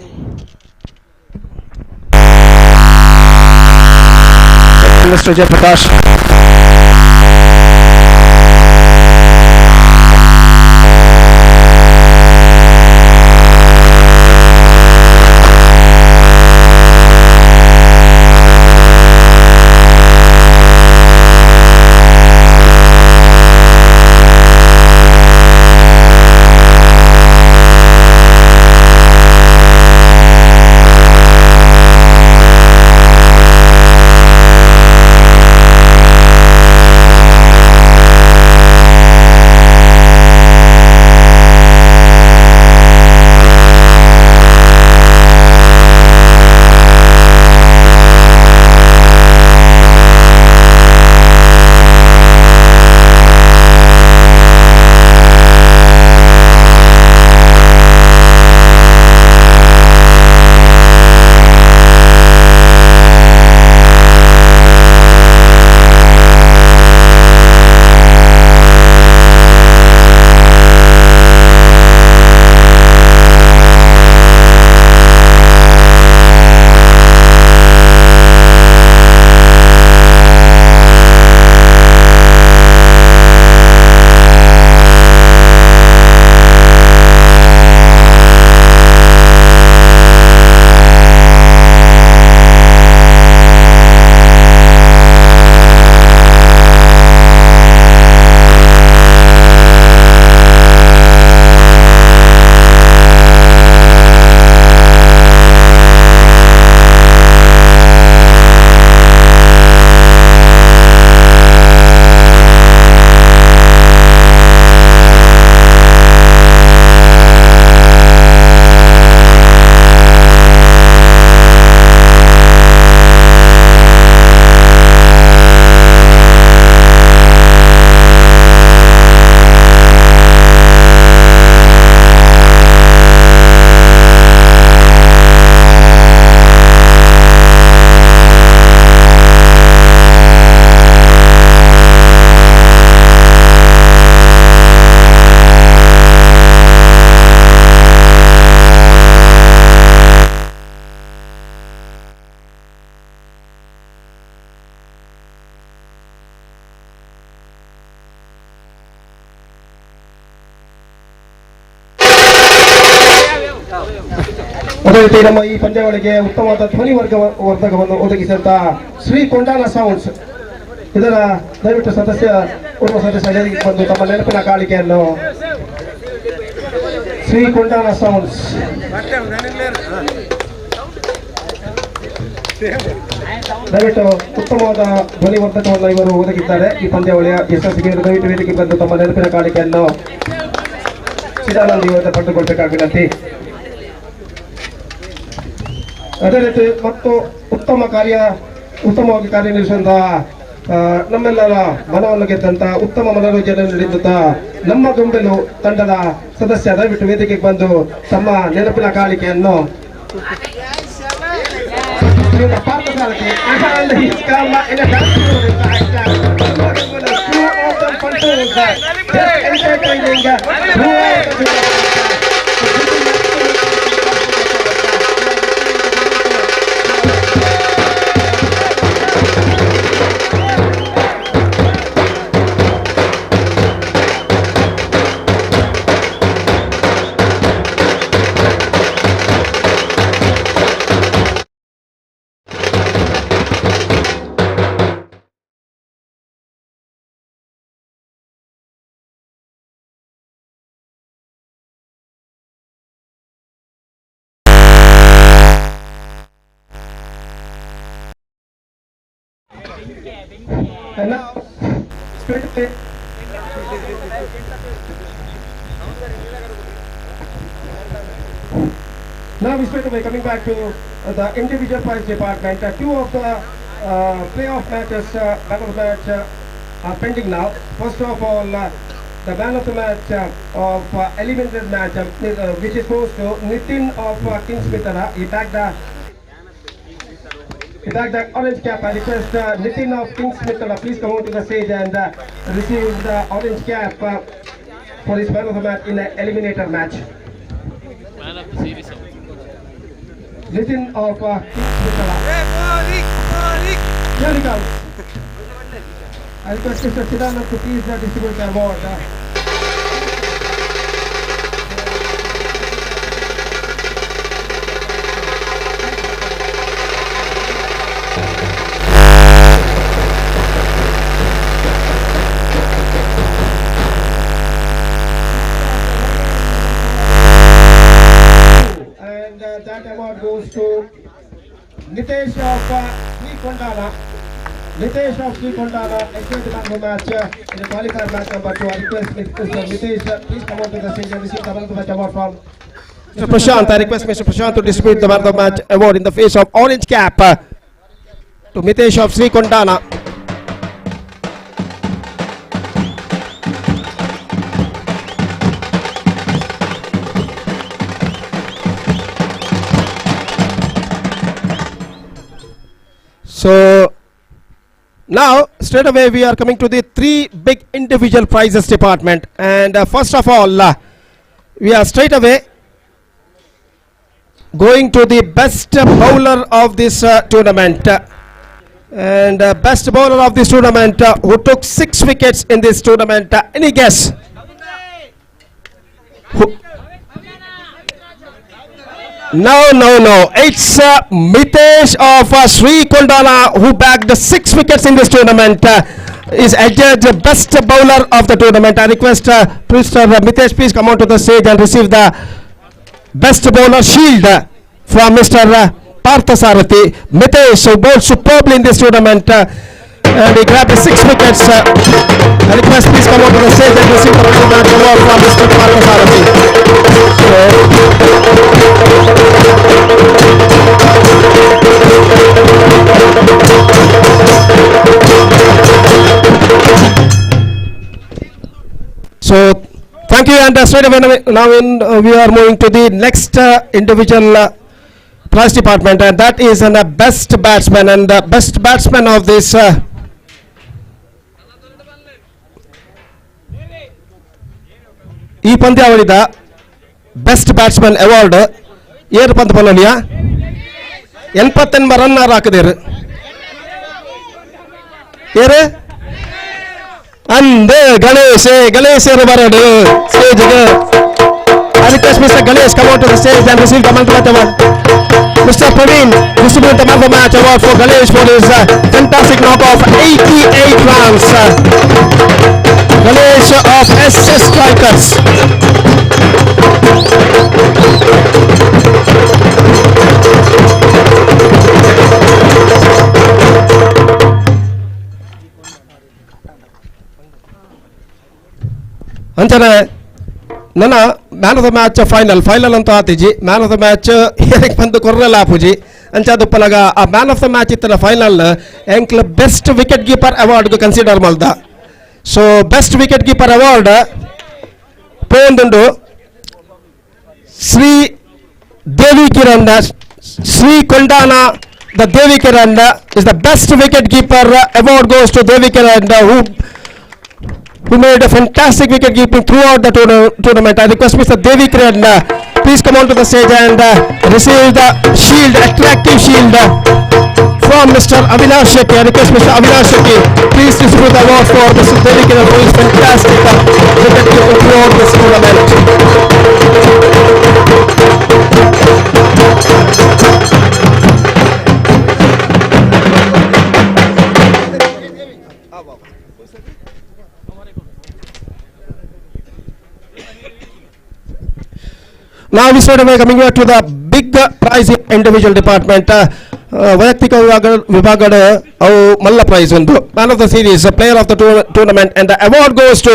Mr. Jayaprakash. ಅದೇ ರೀತಿ ನಮ್ಮ ಈ ಪಂದ್ಯಾವಳಿಗೆ ಉತ್ತಮವಾದ ಧ್ವನಿ ವರ್ಧಕವನ್ನು ಒದಗಿಸಿದಂತಹ Shri Kondana sounds ಇದರ ದಯವಿಟ್ಟು ಉರ್ವ ಸದಸ್ಯ ಬಂದು ತಮ್ಮ ನೆನಪಿನ ಕಾಣಿಕೆಯನ್ನು ಶ್ರೀ ಕೊಂಡಾನ ಸೌಂಡ್ಸ್ ದಯವಿಟ್ಟು ಉತ್ತಮವಾದ ಧ್ವನಿ ವರ್ಧಕವನ್ನು ಇವರು ಒದಗಿದ್ದಾರೆ. ಈ ಪಂದ್ಯಾವಳಿಯ ಯಶಸ್ಸಿಗೆ ದಯವಿಟ್ಟು ವೇದಿಕೆ ಬಂದು ತಮ್ಮ ನೆನಪಿನ ಕಾಣಿಕೆಯನ್ನು ಚಿದಾನಂದ ಇವತ್ತು ಪಡೆದುಕೊಳ್ಬೇಕಾಗಿ ವಿನಂತಿ. ಅದೇ ರೀತಿ ಮತ್ತು ಉತ್ತಮವಾಗಿ ಕಾರ್ಯನಿರ್ವಹಿಸಿದಂತಹ ನಮ್ಮೆಲ್ಲರ ಮನವನ್ನು ಗೆದ್ದಂತ ಉತ್ತಮ ಮನೋರಂಜನೆ ನೀಡಿದಂತ ನಮ್ಮ ಗೊಂಬೆಲು ತಂಡದ ಸದಸ್ಯ ದಯವಿಟ್ಟು ವೇದಿಕೆಗೆ ಬಂದು ತಮ್ಮ ನೆನಪಿನ ಕಾಣಿಕೆಯನ್ನು Now we straight away coming back to the individual prize department. Two of the playoff matches, man of the match are pending now. First of all, the man of the match of eliminated match, which is goes to Nitin of Kingsmithara. He bagged the orange cap. I request Nitin of Kingsmithara, please come on to the stage and receive the orange cap for his man of the match in the eliminator match. Man of the series. Nitin of Kingsmithara. Here he comes. I request Mr. Siddhanand to please distribute the award. And that award goes to Nitesh of Srikondana. Nitesh of Srikondana, excellent man of the match in the qualifier match number 2. I request Mr. Nitesh, please come on to the stage and receive the man of the match award from Mr. Prashant. I request Mr. Prashant to distribute the man of the match award in the face of orange cap to Mitesh of Srikondana. So now straight away we are coming to the three big individual prizes department, and first of all we are straight away going to the best bowler of this tournament, and best bowler of this tournament who took 6 wickets in this tournament. Any guess? Who? No. It's Mitesh of Srikondana who bagged the 6 wickets in this tournament. Is adjudged best bowler of the tournament. I request Mr. Mitesh, please come on to the stage and receive the best bowler shield from Mr. Parthasarathi. Mitesh, who bowled superbly in this tournament, and he grabbed 6 wickets. I request please come on to the stage and receive the award from Mr. Parthasarathi. So thank you, and straight away now we are moving to the next individual prize department, and that is the best batsman, and the best batsman of this ಈ ಪಂದ್ಯಾವಳಿದ best batsman award ಏರು ಪಂತ ಪೊನ್ನಲಿಯ 89 run ಹಾಕಿದೇರು ಏರು ಅಂದೆ Ganesh ಬರೋಡು ಸ್ಟೇಜ್ಗೆ. I request Mr. Ganesh come out to the stage and receive the man of the match award. Mr. Praveen distribute the man of the match award for Ganesh for his fantastic knock of 88 runs. Ganesh of SS Strikers. ಅಂಚನೆ ನನ್ನ man of the match final ಅಂತ ಆತಿಜಿ man of the match ಏನಕ್ಕೆ ಬಂದು ಕೊರ್ರಲ್ಲ ಆಪುಜಿ ಅಂಚಾದು ಪಲಗ ಆ ಮ್ಯಾನ್ ಆಫ್ ದ ಮ್ಯಾಚ್ ಇತ್ತಲ್ಲ ಫೈನಲ್ ಎಂಕ್ಲ ಬೆಸ್ಟ್ ವಿಕೆಟ್ ಕೀಪರ್ ಅವಾರ್ಡ್ಗೆ ಕನ್ಸಿಡರ್ ಮಲ್ದ. So best wicket keeper award ಪೋಂದುಂಡು ಶ್ರೀ ದೇವಿ ಕಿರಣ್ ಶ್ರೀಕೊಂಡಾನ. The Devi Kiran is the best wicket keeper award goes to Devi Kiran who made a fantastic wicket keeping throughout the tournament. I request Mr. Devi Kiran, please come on to the stage and receive the shield, attractive shield from Mr. Avinash Shetty. I request Mr. Avinash Shetty, please distribute the award for Mr. Devi Kiran, who is fantastic wicket keeping throughout this tournament. Now we straight away coming here to the big prize in individual department. ವೈಯಕ್ತಿಕ ವಿಭಾಗದ ಅವು ಮಲ್ಲ price ಒಂದು man of the series player of the tournament, and the award goes to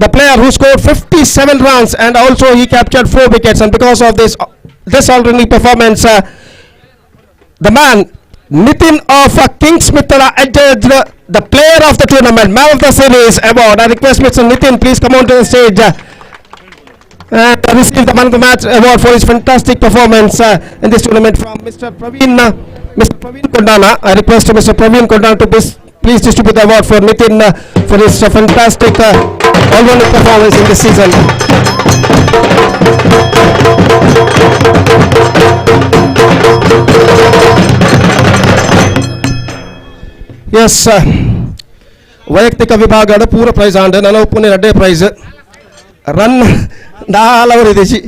the player who scored 57 runs and also he captured 4 wickets, and because of this outstanding performance the man Nitin of Kings Mithila adjudged the player of the tournament, man of the series award. I request Mr. Nitin, please come on to the stage and receive the man of the match award for his fantastic performance in this tournament from Mr. Praveen Kondana. I request Mr. Praveen Kondana to please distribute the award for Nitin for his fantastic all-round performance in this season. Yes, ವೈಯಕ್ತಿಕ ವಿಭಾಗದ ಪೂರ price and ನಾನು Pune ಅಡ್ಡೆ price run ನಾಲ್ವರಿದೇಶಿ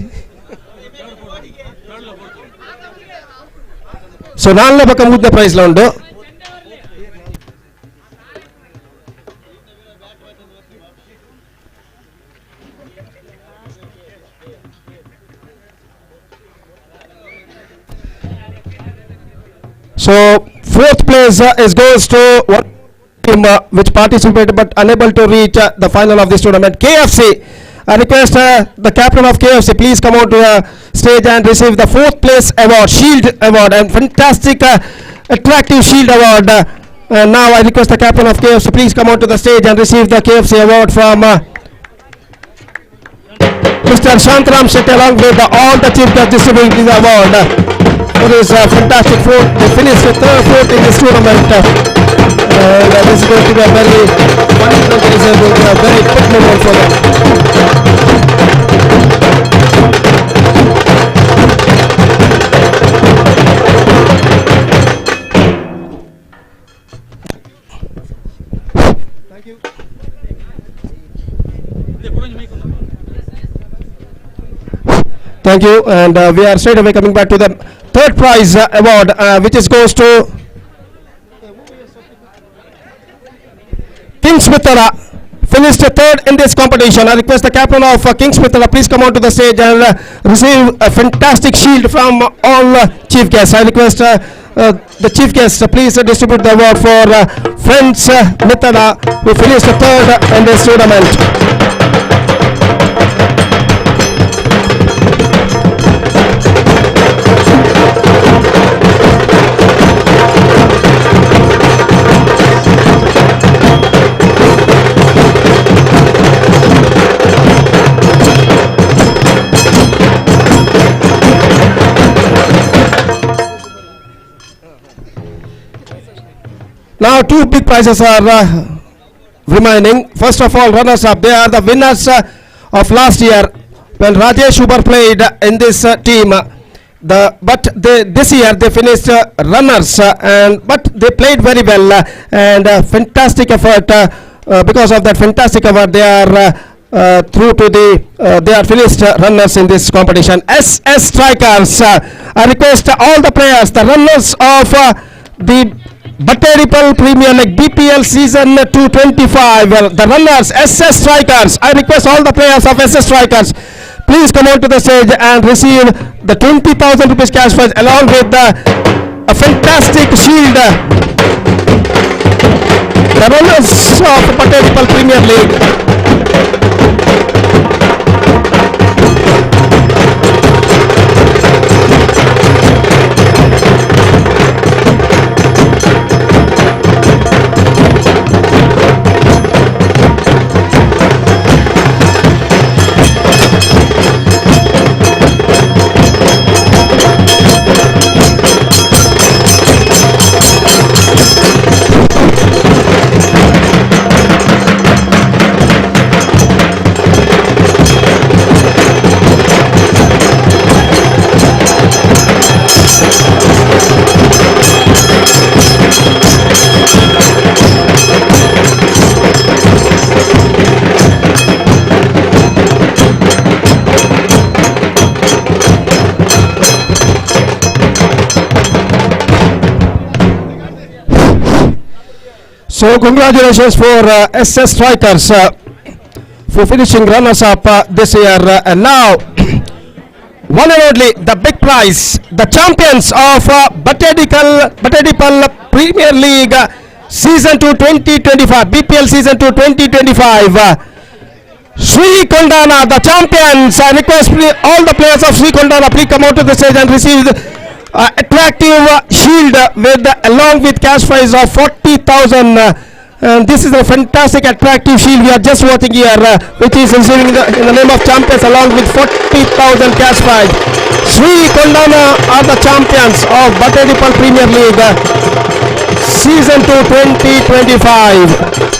so ನಾಲ್ನೇ ಪಕ್ಕ ಮುದ್ದೆ ಪ್ರೈಸ್ಲ ಉಂಡು. So fourth place goes to one team which participated but unable to reach the final of this tournament. KFC. I request the captain of KFC please come on to the stage and receive the fourth place award, Shield Award, and fantastic attractive Shield Award. Now I request the captain of KFC please come on to the stage and receive the KFC award from Mr. Shantram Shetty along with all the chief guests distributing the award. For his fantastic fourth, they finished fourth in this tournament. This is going to be a very funny, this is going to be a very big moment for them. Thank you. Thank you, and we are straight away coming back to the third prize award, which goes to Kings Mithara, finished third in this competition. I request the captain of Kings Mithara please come on to the stage and receive a fantastic shield from all chief guests. I request the chief guests please distribute the award for Friends Mithara, who finished third in this tournament. Now two big prizes are remaining. First of all, runners up. They are the winners of last year when Rajesh Uber played in this team. This year they finished runners, but they played very well and fantastic effort. Because of that fantastic effort, they are they are finished runners in this competition. SS Strikers. I request all the players, the runners of the Batedipal Premier League BPL season 225, the runners SS Strikers. I request all the players of SS Strikers please come on to the stage and receive the 20,000 rupees cash prize along with a fantastic shield. The runners of Batedipal Premier League. So congratulations for SS Strikers for finishing runners up this year. And now, one and only, the big prize, the champions of Batedipal Premier League Season 2 2025, BPL Season 2 2025. Sri Kondana, the champions. I request all the players of Sri Kondana please come out to the stage and receive attractive shield along with cash prize of 40,000. And this is a fantastic attractive shield we are just watching here, which is receiving in the name of champions along with 40,000 cash prize. Sri Kondana are the champions of Batedipal Premier League Season 2 2025.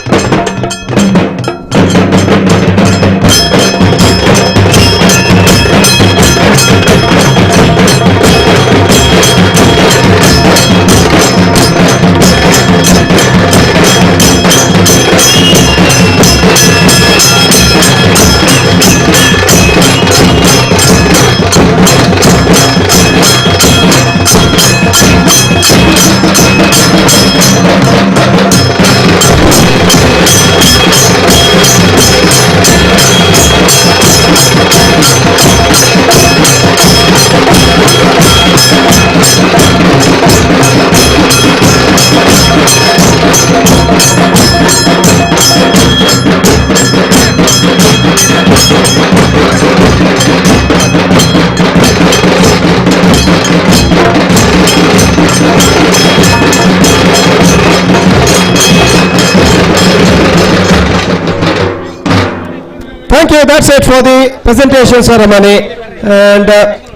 you. That's it for the presentation ceremony. And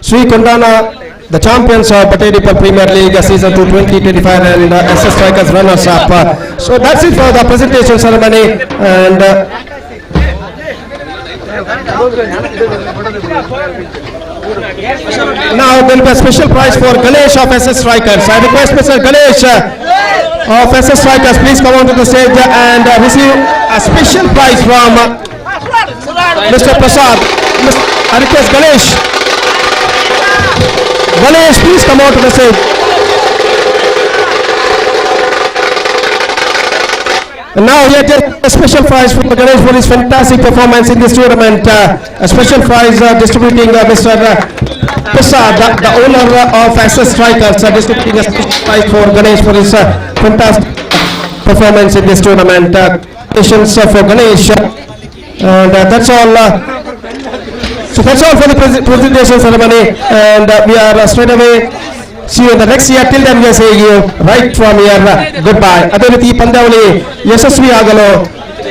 Sri Kondana, the champions of Batedipal Premier League season 2 2025 and SS Strikers runners up. So that's it for the presentation ceremony. And now there will be a special prize for Ganesh of SS Strikers. I request Mr. Ganesh of SS Strikers, please come onto the stage and receive a special prize from Mr. Prasad. I request Ganesh. Ganesh, please come onto the stage. And now we get a special prize for Ganesh for his fantastic performance in this tournament. A special prize distributing Mr. Prasad, the owner of SS Strikers, distributing a special prize for Ganesh for his fantastic performance in this tournament. Congratulations for Ganesh. And that's all. So that's all for the presentation ceremony. And we are straight away. See you in the next year. Till then we are saying you right from here. Goodbye. ಅದೇ ರೀತಿ ಈ ಪಂದ್ಯಾವಳಿ ಯಶಸ್ವಿಯಾಗಲು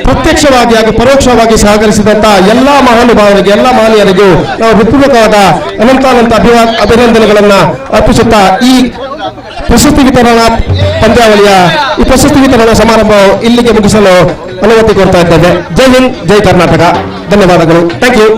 ಪ್ರತ್ಯಕ್ಷವಾಗಿ ಹಾಗೂ ಪರೋಕ್ಷವಾಗಿ ಸಹಕರಿಸಿದಂತ ಎಲ್ಲಾ ಮಹಾನುಭಾವರಿಗೆ ಎಲ್ಲ ಮಹನೀಯರಿಗೂ ನಾವು ಹೃತ್ಪೂರ್ವಕವಾದ ಅನಂತಾನಂತ ಅಭಿನಂದನೆಗಳನ್ನ ಅರ್ಪಿಸುತ್ತಾ ಈ ಪ್ರಶಸ್ತಿ ವಿತರಣಾ ಪಂದ್ಯಾವಳಿಯ ಈ ಪ್ರಶಸ್ತಿ ವಿತರಣಾ ಸಮಾರಂಭವು ಇಲ್ಲಿಗೆ ಮುಗಿಸಲು ಅನುಮತಿ ಕೊಡ್ತಾ ಇದ್ದೇವೆ. ಜೈ ಹಿಂದ್, ಜೈ ಕರ್ನಾಟಕ. ಧನ್ಯವಾದಗಳು. Thank you.